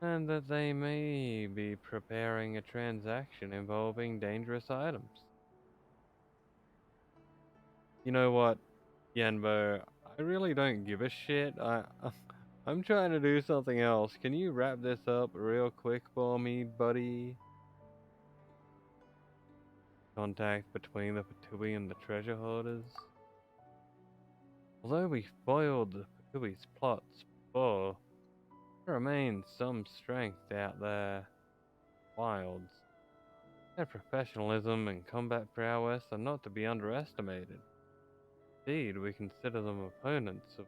and that they may be preparing a transaction involving dangerous items. You know what, Yanbo? I really don't give a shit. I'm trying to do something else. Can you wrap this up real quick for me, buddy? Contact between the Fatui and the treasure hoarders. Although we foiled the Fatui's plots before, there remains some strength out there. Wilds. Their professionalism and combat prowess are not to be underestimated. Indeed, we consider them opponents of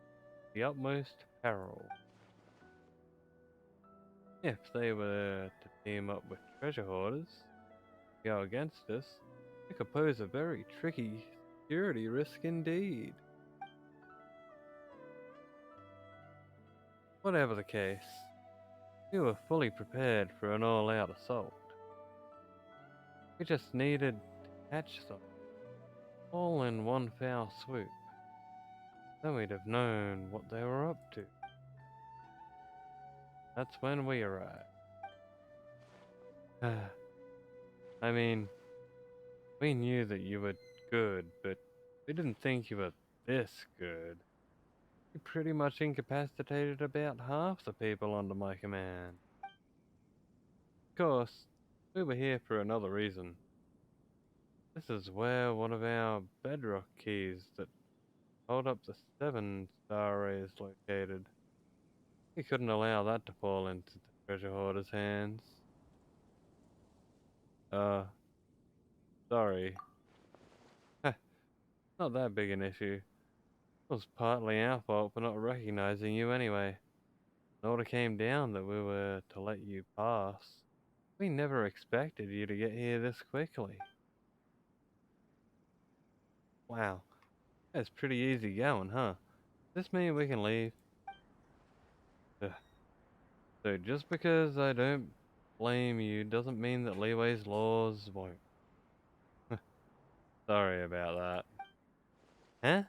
the utmost peril. If they were to team up with treasure hoarders to go against us, it could pose a very tricky security risk indeed. Whatever the case, we were fully prepared for an all-out assault. We just needed to catch them, all in one foul swoop. Then we'd have known what they were up to. That's when we arrived. I mean, we knew that you were good, but we didn't think you were this good. You pretty much incapacitated about half the people under my command. Of course, we were here for another reason. This is where one of our bedrock keys that hold up the 7-star array is located. We couldn't allow that to fall into the treasure hoarder's hands. Sorry. Not that big an issue. It was partly our fault for not recognizing you anyway. An order came down that we were to let you pass. We never expected you to get here this quickly. Wow, that's pretty easy going, huh? Does this mean we can leave? Ugh. So just because I don't blame you doesn't mean that Leeway's laws won't. Sorry about that. Huh?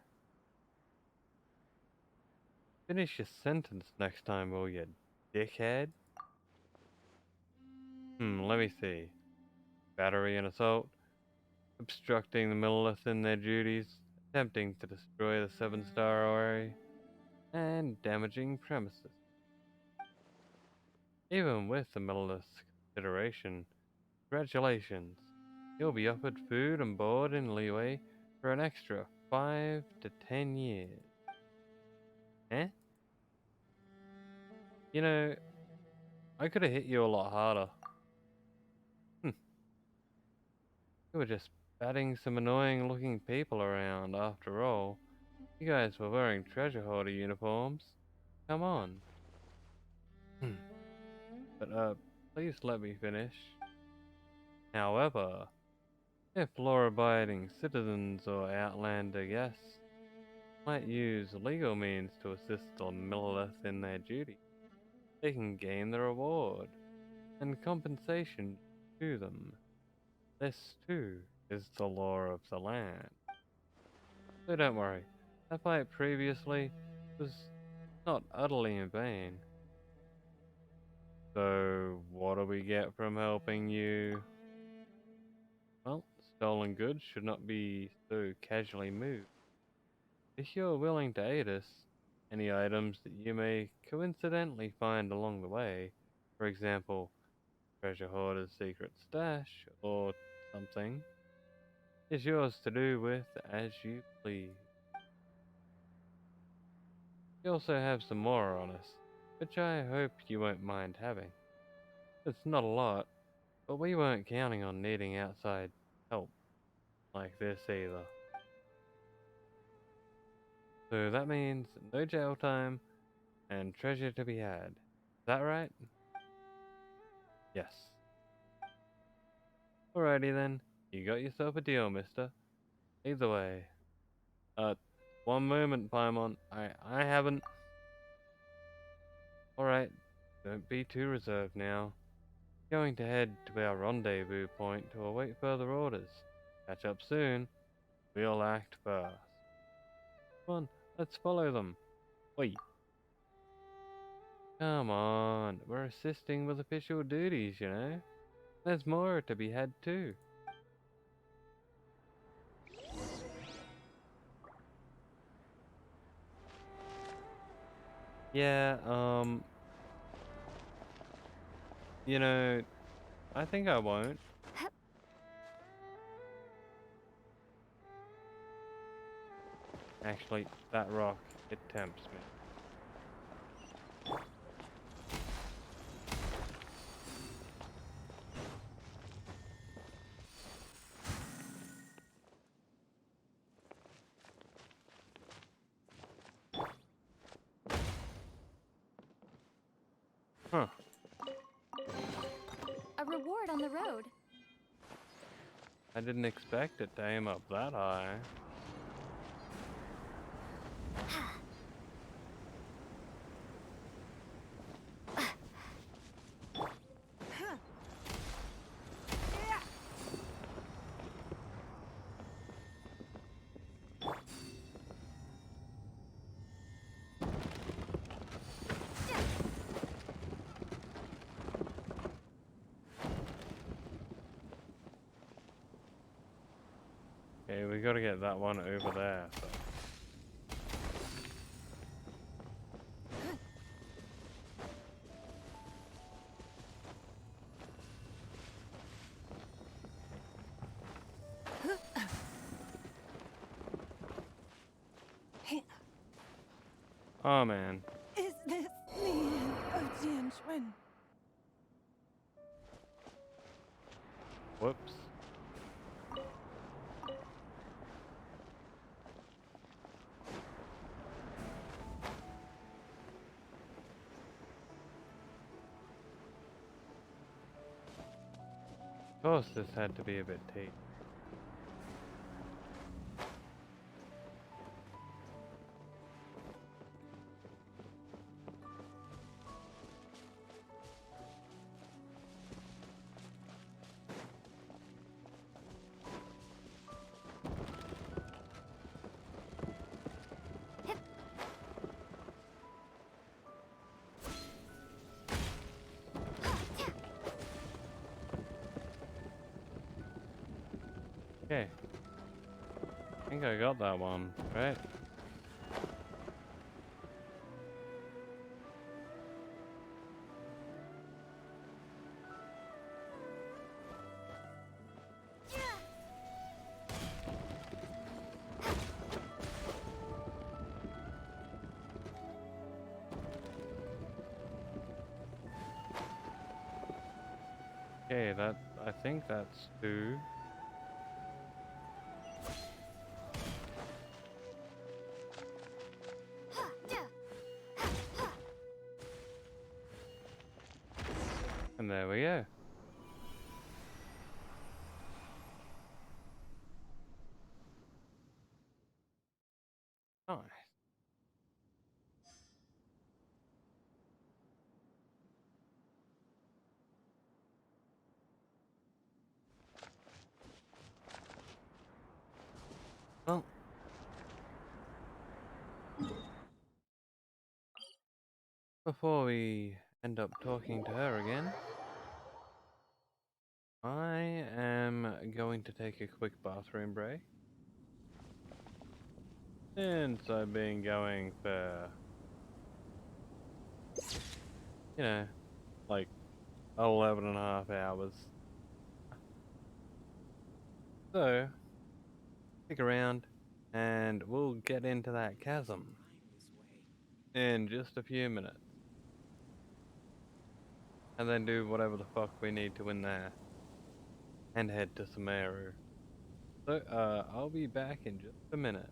Finish your sentence next time, will you, dickhead? Let me see. Battery and assault, obstructing the Millilith in their duties, attempting to destroy the 7-star array, and damaging premises. Even with the Millilith's consideration, congratulations. You'll be offered food and board in Leeway for an extra 5 to 10 years. Eh? You know, I could have hit you a lot harder. You were just batting some annoying looking people around after all. You guys were wearing treasure hoarder uniforms. Come on. But please let me finish. However, if law-abiding citizens or outlander guests might use legal means to assist the Millilith in their duty, they can gain the reward and compensation to them. This, too, is the law of the land. So don't worry, that fight previously was not utterly in vain. So, what do we get from helping you? Well, stolen goods should not be so casually moved. If you're willing to aid us, any items that you may coincidentally find along the way, for example, treasure hoarder's secret stash or something, is yours to do with as you please. We also have some more on us, which I hope you won't mind having. It's not a lot, but we weren't counting on needing outside help like this either. So that means no jail time and treasure to be had. Is that right? Yes. Alrighty then, you got yourself a deal, mister. Either way. One moment, Paimon. I haven't... Alright, don't be too reserved now. Going to head to our rendezvous point to await further orders. Catch up soon. We'll act fast. Come on, let's follow them. Wait. Come on, we're assisting with official duties, you know. There's more to be had too. Yeah, you know, I think I won't. Actually, that rock, it tempts me. down the road. I didn't expect it to aim up that high. Okay, we gotta get that one over there. So. Oh man. Is this the end of Jianxuan? Whoops. Of course this had to be a bit tight. Okay. I think I got that one, right? Okay, I think that's two. And there we go. Nice. Well. Before we end up talking to her again, I am going to take a quick bathroom break. Since I've been going for, you know, like 11.5 hours. So, stick around and we'll get into that chasm in just a few minutes. And then do whatever the fuck we need to in there. And head to Sumeru. So, I'll be back in just a minute.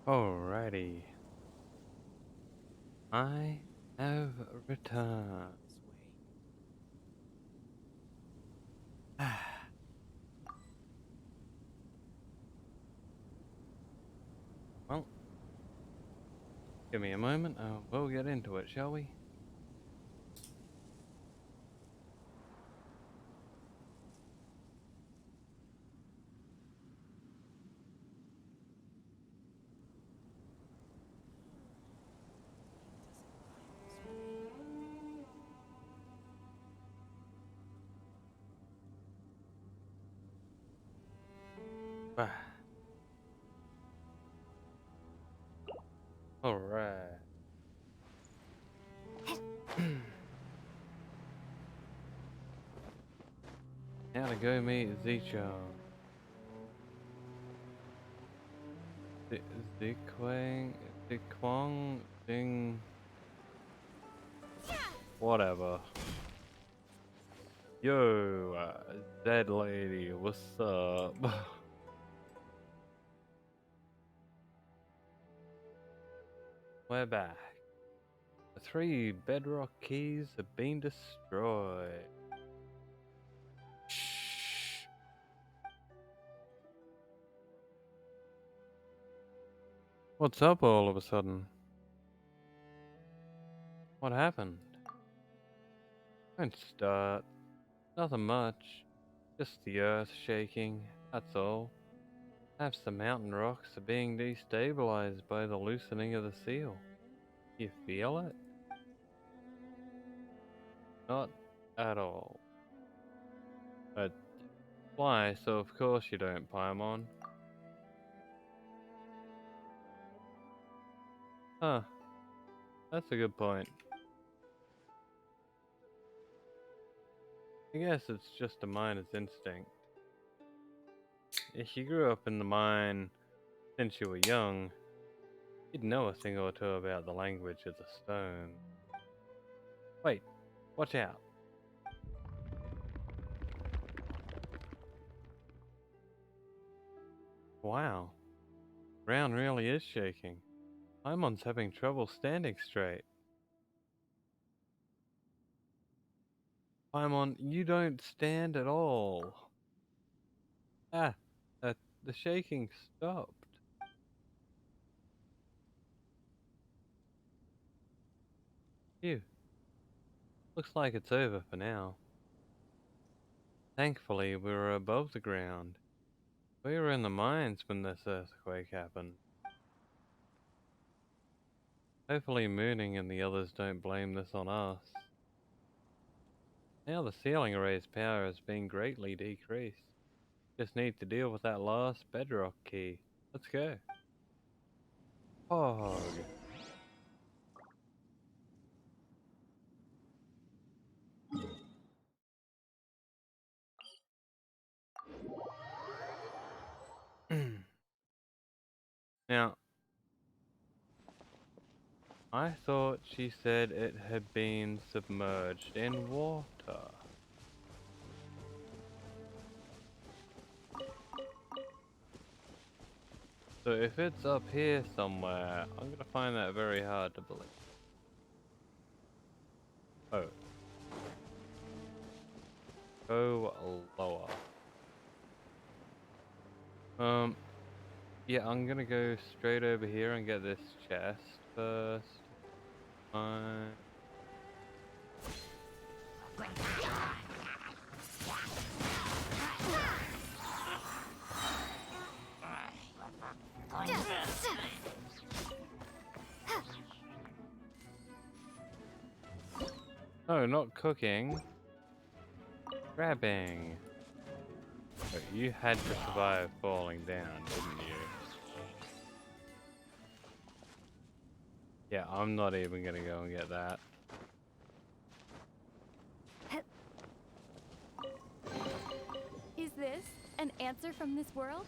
Alrighty. I have returned. Well, give me a moment. We'll get into it, shall we? Alright. Now to go meet Zichon. Ziquang, Ding. Whatever. Yo, Zed lady, what's up? We're back. The 3 bedrock keys have been destroyed. Shh. What's up all of a sudden? What happened? Don't start. Nothing much. Just the earth shaking, that's all. Perhaps the mountain rocks are being destabilized by the loosening of the seal. You feel it? Not at all. But fly, so of course you don't, Paimon. Huh. That's a good point. I guess it's just a miner's instinct. If you grew up in the mine since you were young, you'd know a thing or two about the language of the stone. Wait, watch out. Wow, ground really is shaking. Paimon's having trouble standing straight. Paimon, you don't stand at all. Ah, the shaking stopped. Phew, looks like it's over for now. Thankfully, we were above the ground. We were in the mines when this earthquake happened. Hopefully Mooning and the others don't blame this on us. Now the ceiling array's power has been greatly decreased. Just need to deal with that last bedrock key. Let's go. Hog. Now, I thought she said it had been submerged in water. So if it's up here somewhere, I'm gonna find that very hard to believe. Oh. Go lower. Yeah, I'm gonna go straight over here and get this chest first. Fine. No, not cooking. Grabbing. Oh, you had to survive falling down, didn't you? Yeah, I'm not even gonna go and get that. Is this an answer from this world?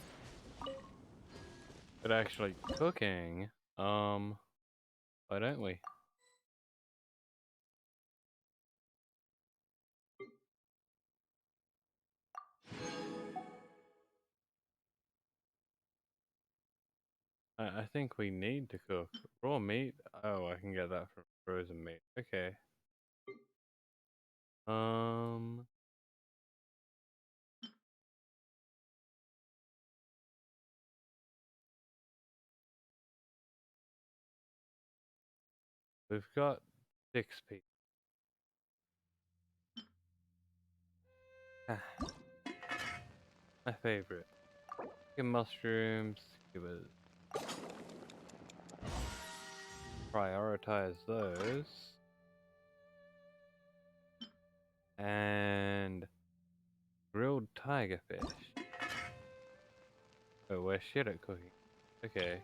But actually cooking, why don't we? I think we need to cook raw meat. Oh, I can get that from frozen meat. Okay. Um. We've got 6 people. Ah, my favorite. Chicken mushrooms. Skewers. Prioritize those. And grilled tiger fish. Oh, we're shit at cooking. Okay.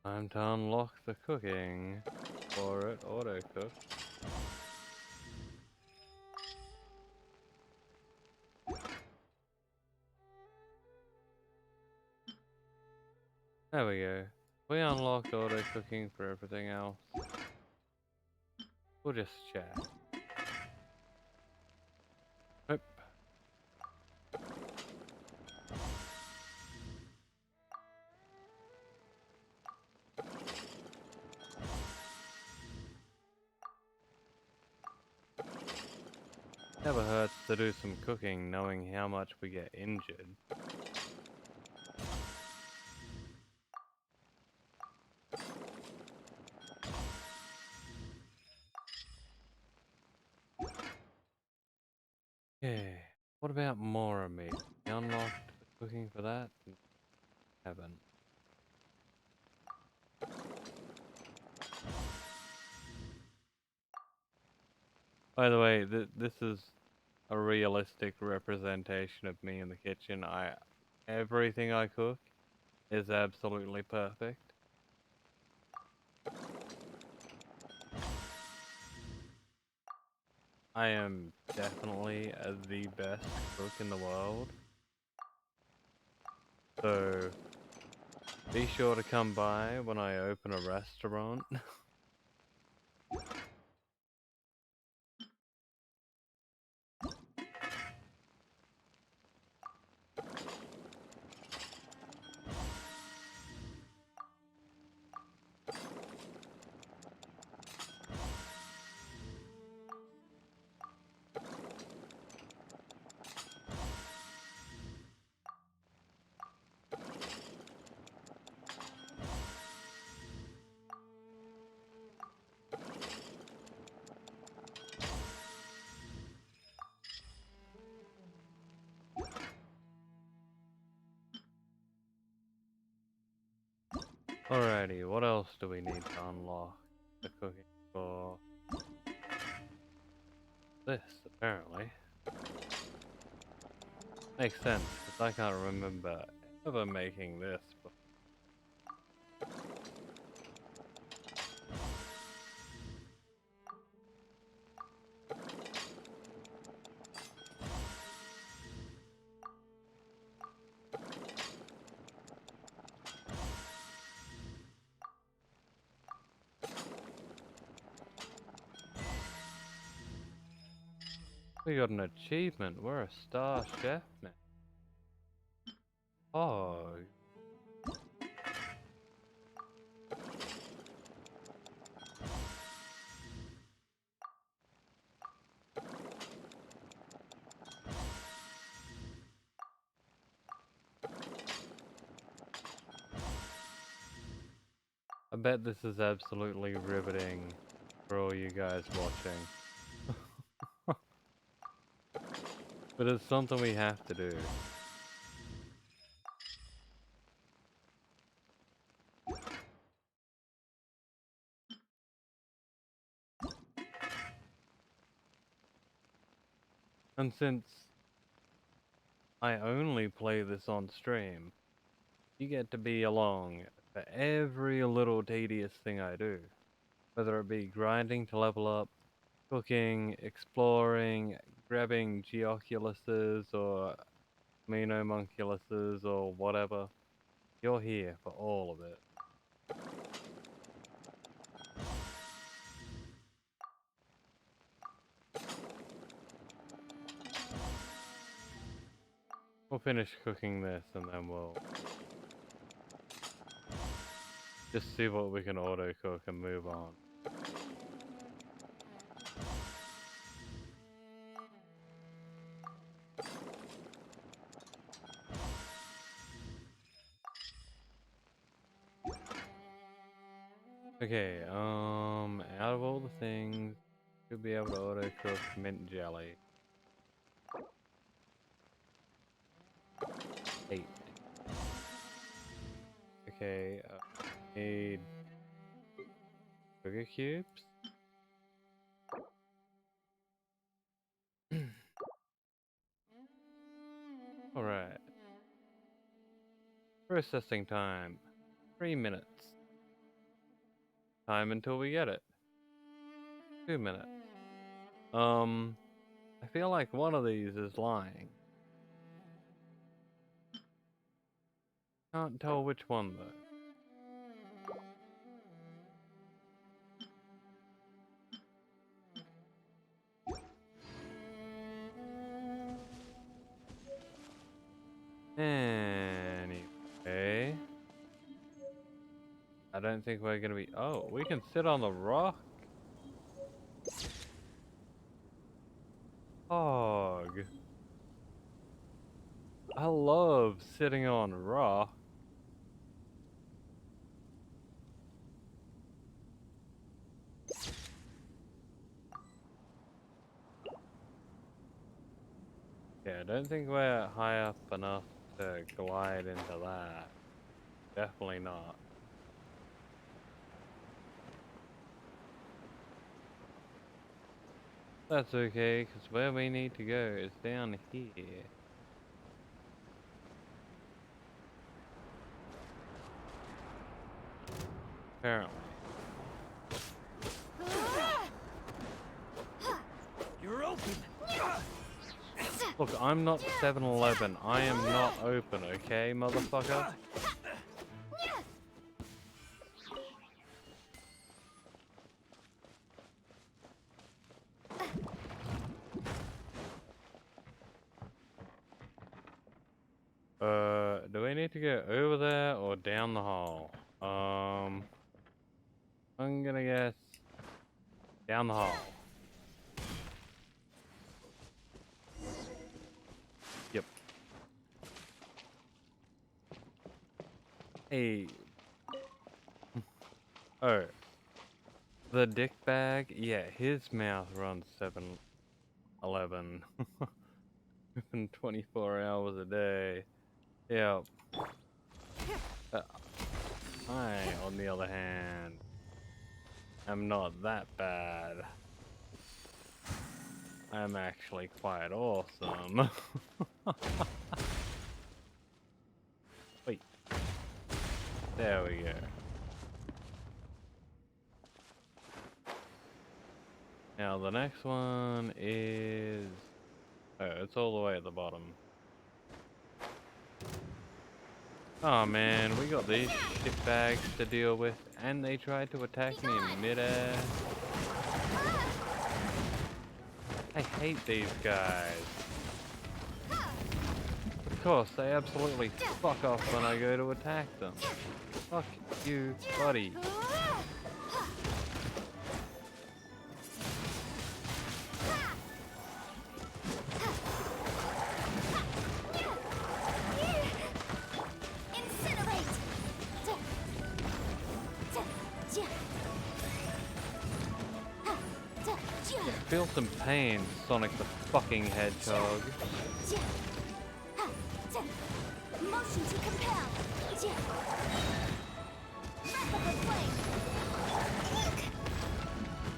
Time to unlock the cooking. For it, auto cook. There we go. We unlocked auto cooking for everything else. We'll just chat. Nope. Never hurts to do some cooking knowing how much we get injured. Okay, what about more meat? We unlocked the cooking for that? Haven't. By the way, this is a realistic representation of me in the kitchen. Everything I cook is absolutely perfect. I am definitely the best cook in the world. So be sure to come by when I open a restaurant. Alrighty, what else do we need to unlock the cooking for? This, apparently. Makes sense, because I can't remember ever making this before. We got an achievement, we're a star chef now. Oh. I bet this is absolutely riveting for all you guys watching. But it's something we have to do. And since I only play this on stream, you get to be along for every little tedious thing I do. Whether it be grinding to level up, cooking, exploring, grabbing geoculuses or aminomunculuses or whatever, you're here for all of it. We'll finish cooking this and then we'll just see what we can auto cook and move on. Okay, out of all the things, should be able to auto cook mint jelly. 8. Okay, need sugar cubes. Alright. Processing time. 3 minutes. Time until we get it. 2 minutes. I feel like one of these is lying. Can't tell which one though. Anyway, I don't think we're gonna be. Oh, we can sit on the rock. Hog. I love sitting on rock. Yeah, I don't think we're high up enough to glide into that. Definitely not. That's okay, because where we need to go is down here. Apparently. You're open. Look, I'm not 7-Eleven. I am not open, okay, motherfucker? Do we need to go over there or down the hall? I'm gonna guess down the hall. Yep. Hey. Oh. The dick bag? Yeah, his mouth runs 7-Eleven. Open 24 hours a day. Yep. I, on the other hand, am not that bad. I'm actually quite awesome. Wait. There we go. Now the next one is... Oh, it's all the way at the bottom. Oh man, we got these shit bags to deal with, and they tried to attack me in midair. I hate these guys. Of course, they absolutely fuck off when I go to attack them. Fuck you, buddy. Feel some pain, Sonic the fucking Hedgehog. Motion to compel.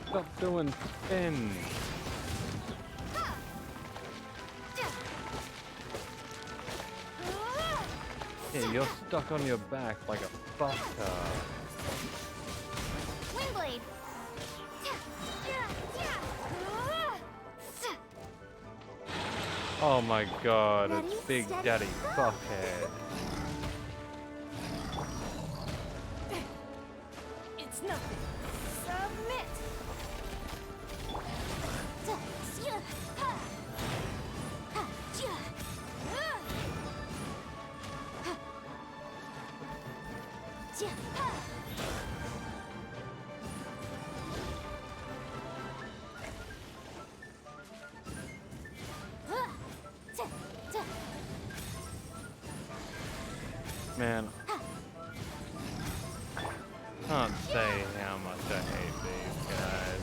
Stop doing spins. Yeah, you're stuck on your back like a fucker. Windblade. Oh my god, Ready, it's Big steady, Daddy Fuckhead. It's nothing. Submit. Man, can't say how much I hate these guys.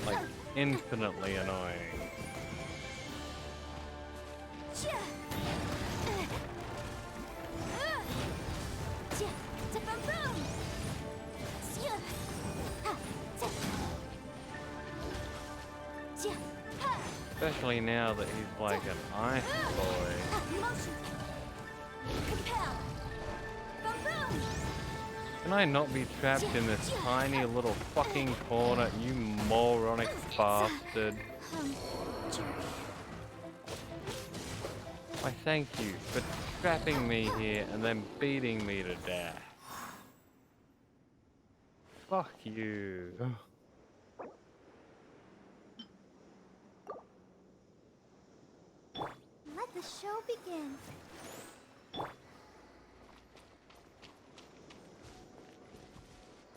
Like, infinitely annoying. Especially now that he's like an ice boy. Can I not be trapped in this tiny little fucking corner, you moronic bastard? Why, thank you for trapping me here and then beating me to death. Fuck you. Let the show begin.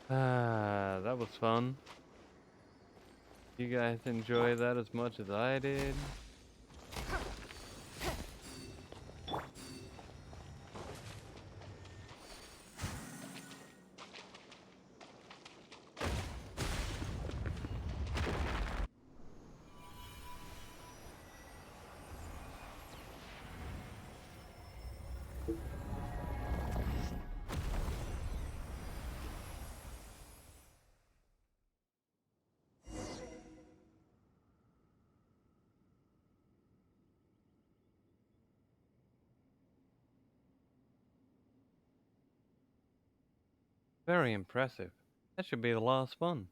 Ah, that was fun. You guys enjoy that as much as I did? Very impressive. That should be the last one.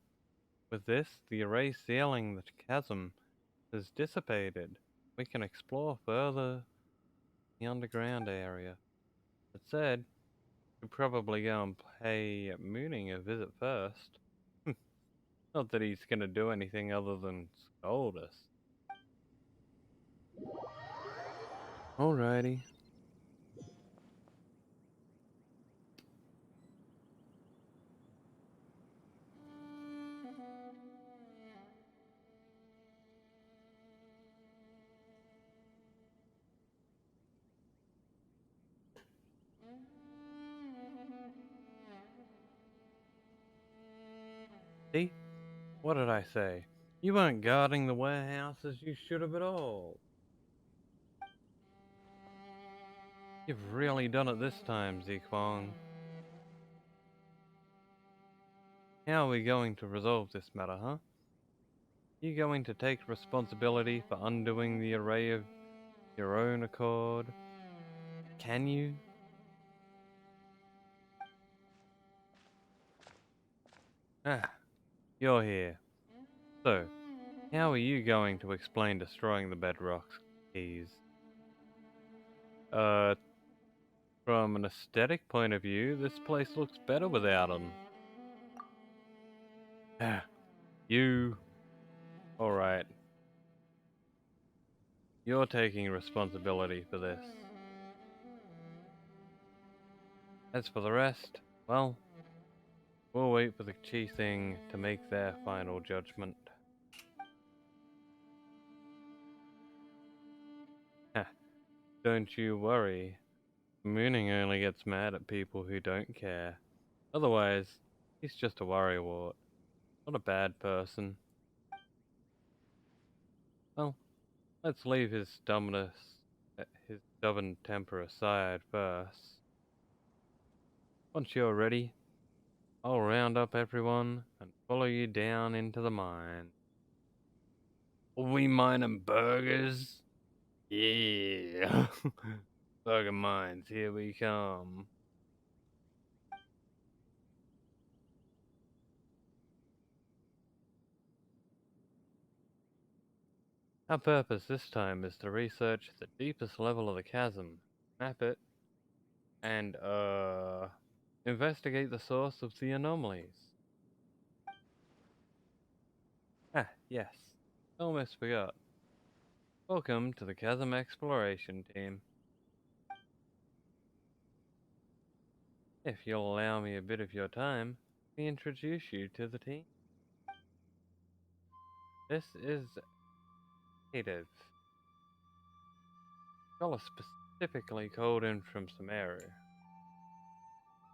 With this, the array sealing the chasm has dissipated. We can explore further the underground area. That said, we'd probably go and pay Mooning a visit first. Not that he's gonna do anything other than scold us. Alrighty. See? What did I say? You weren't guarding the warehouse as you should have at all. You've really done it this time, Zikwang. How are we going to resolve this matter, huh? You going to take responsibility for undoing the array of your own accord? Can you? Ah, you're here. So, how are you going to explain destroying the bedrock keys? From an aesthetic point of view, this place looks better without them. Ah, you... Alright. You're taking responsibility for this. As for the rest, well, we'll wait for the Chi Thing to make their final judgment. Heh, don't you worry. Mooning only gets mad at people who don't care. Otherwise, he's just a worrywart. Not a bad person. Well, let's leave his his stubborn temper aside first. Once you're ready, I'll round up everyone and follow you down into the mine. We mining burgers? Yeah. Burger mines, here we come. Our purpose this time is to research the deepest level of the chasm, map it, and, investigate the source of the anomalies. Ah, yes. Almost forgot. Welcome to the Chasm Exploration Team. If you'll allow me a bit of your time, let me introduce you to the team. This is Native. Scholar specifically called in from Sumeru.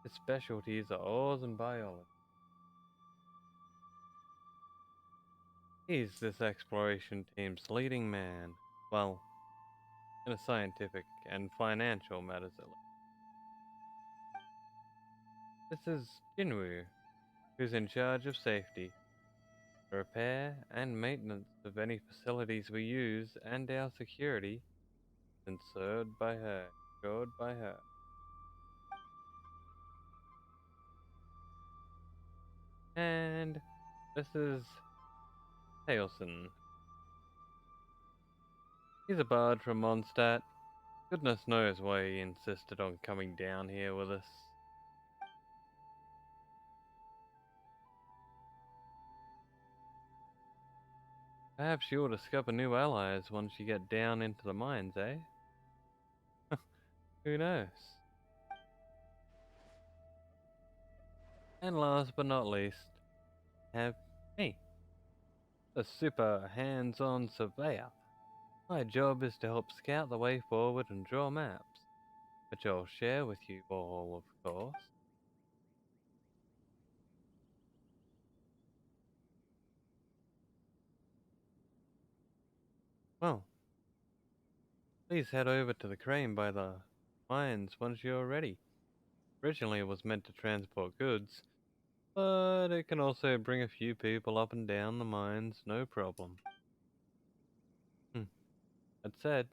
His specialties are ores and biology. He's this exploration team's leading man, well, in a scientific and financial matters at least. This is Jinwoo, who's in charge of safety, repair and maintenance of any facilities we use, and our security, ensured by her, assured by her. And this is Tailson. He's a bard from Mondstadt. Goodness knows why he insisted on coming down here with us. Perhaps you'll discover new allies once you get down into the mines, eh? Who knows? And last but not least, have me, the super hands-on surveyor. My job is to help scout the way forward and draw maps, which I'll share with you all, of course. Well, please head over to the crane by the mines once you're ready. Originally it was meant to transport goods, but it can also bring a few people up and down the mines, no problem. That said,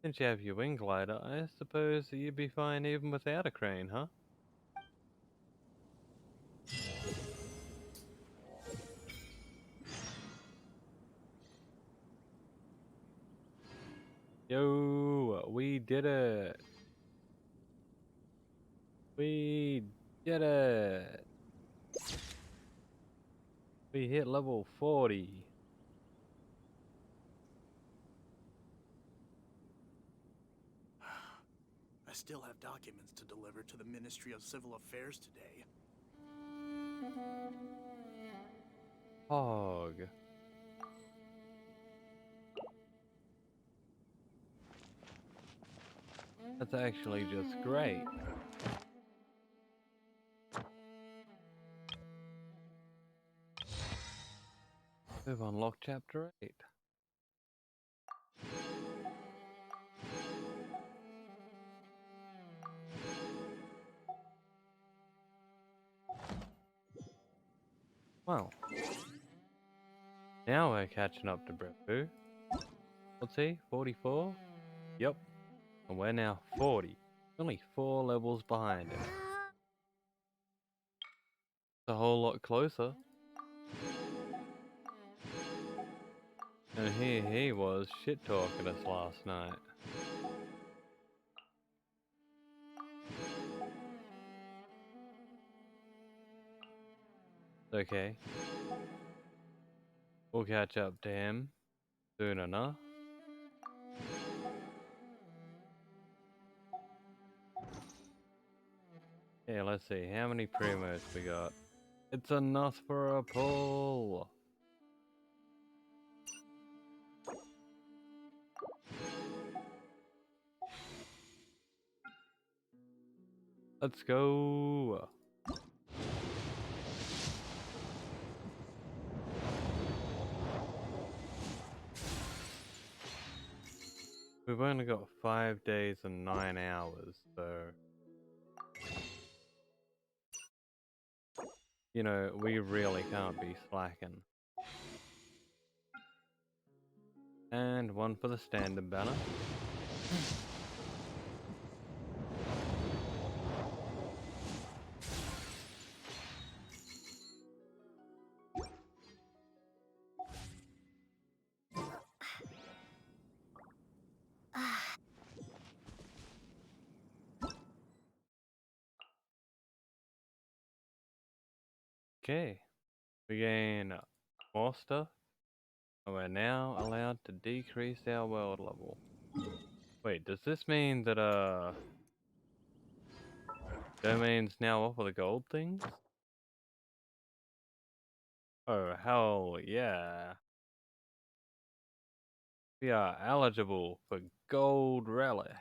since you have your wing glider, I suppose that you'd be fine even without a crane, huh? Yo, we did it! We did it! We hit level 40. I still have documents to deliver to the Ministry of Civil Affairs today. Hog. That's actually just great. We've unlocked chapter 8. Well, now we're catching up to Brepu. What's he? 44? Yep. And we're now 40. Only 4 levels behind him. It's a whole lot closer. And here he was shit-talking us last night. Okay. We'll catch up to him soon enough. Yeah, let's see, how many primos we got? It's enough for a pull! Let's go! We've only got 5 days and 9 hours, so... You know, we really can't be slacking. And one for the standard banner. Okay. We gain more stuff. And we're now allowed to decrease our world level. Wait, does this mean that, domains now offer the gold things? Oh, hell yeah. We are eligible for gold relic.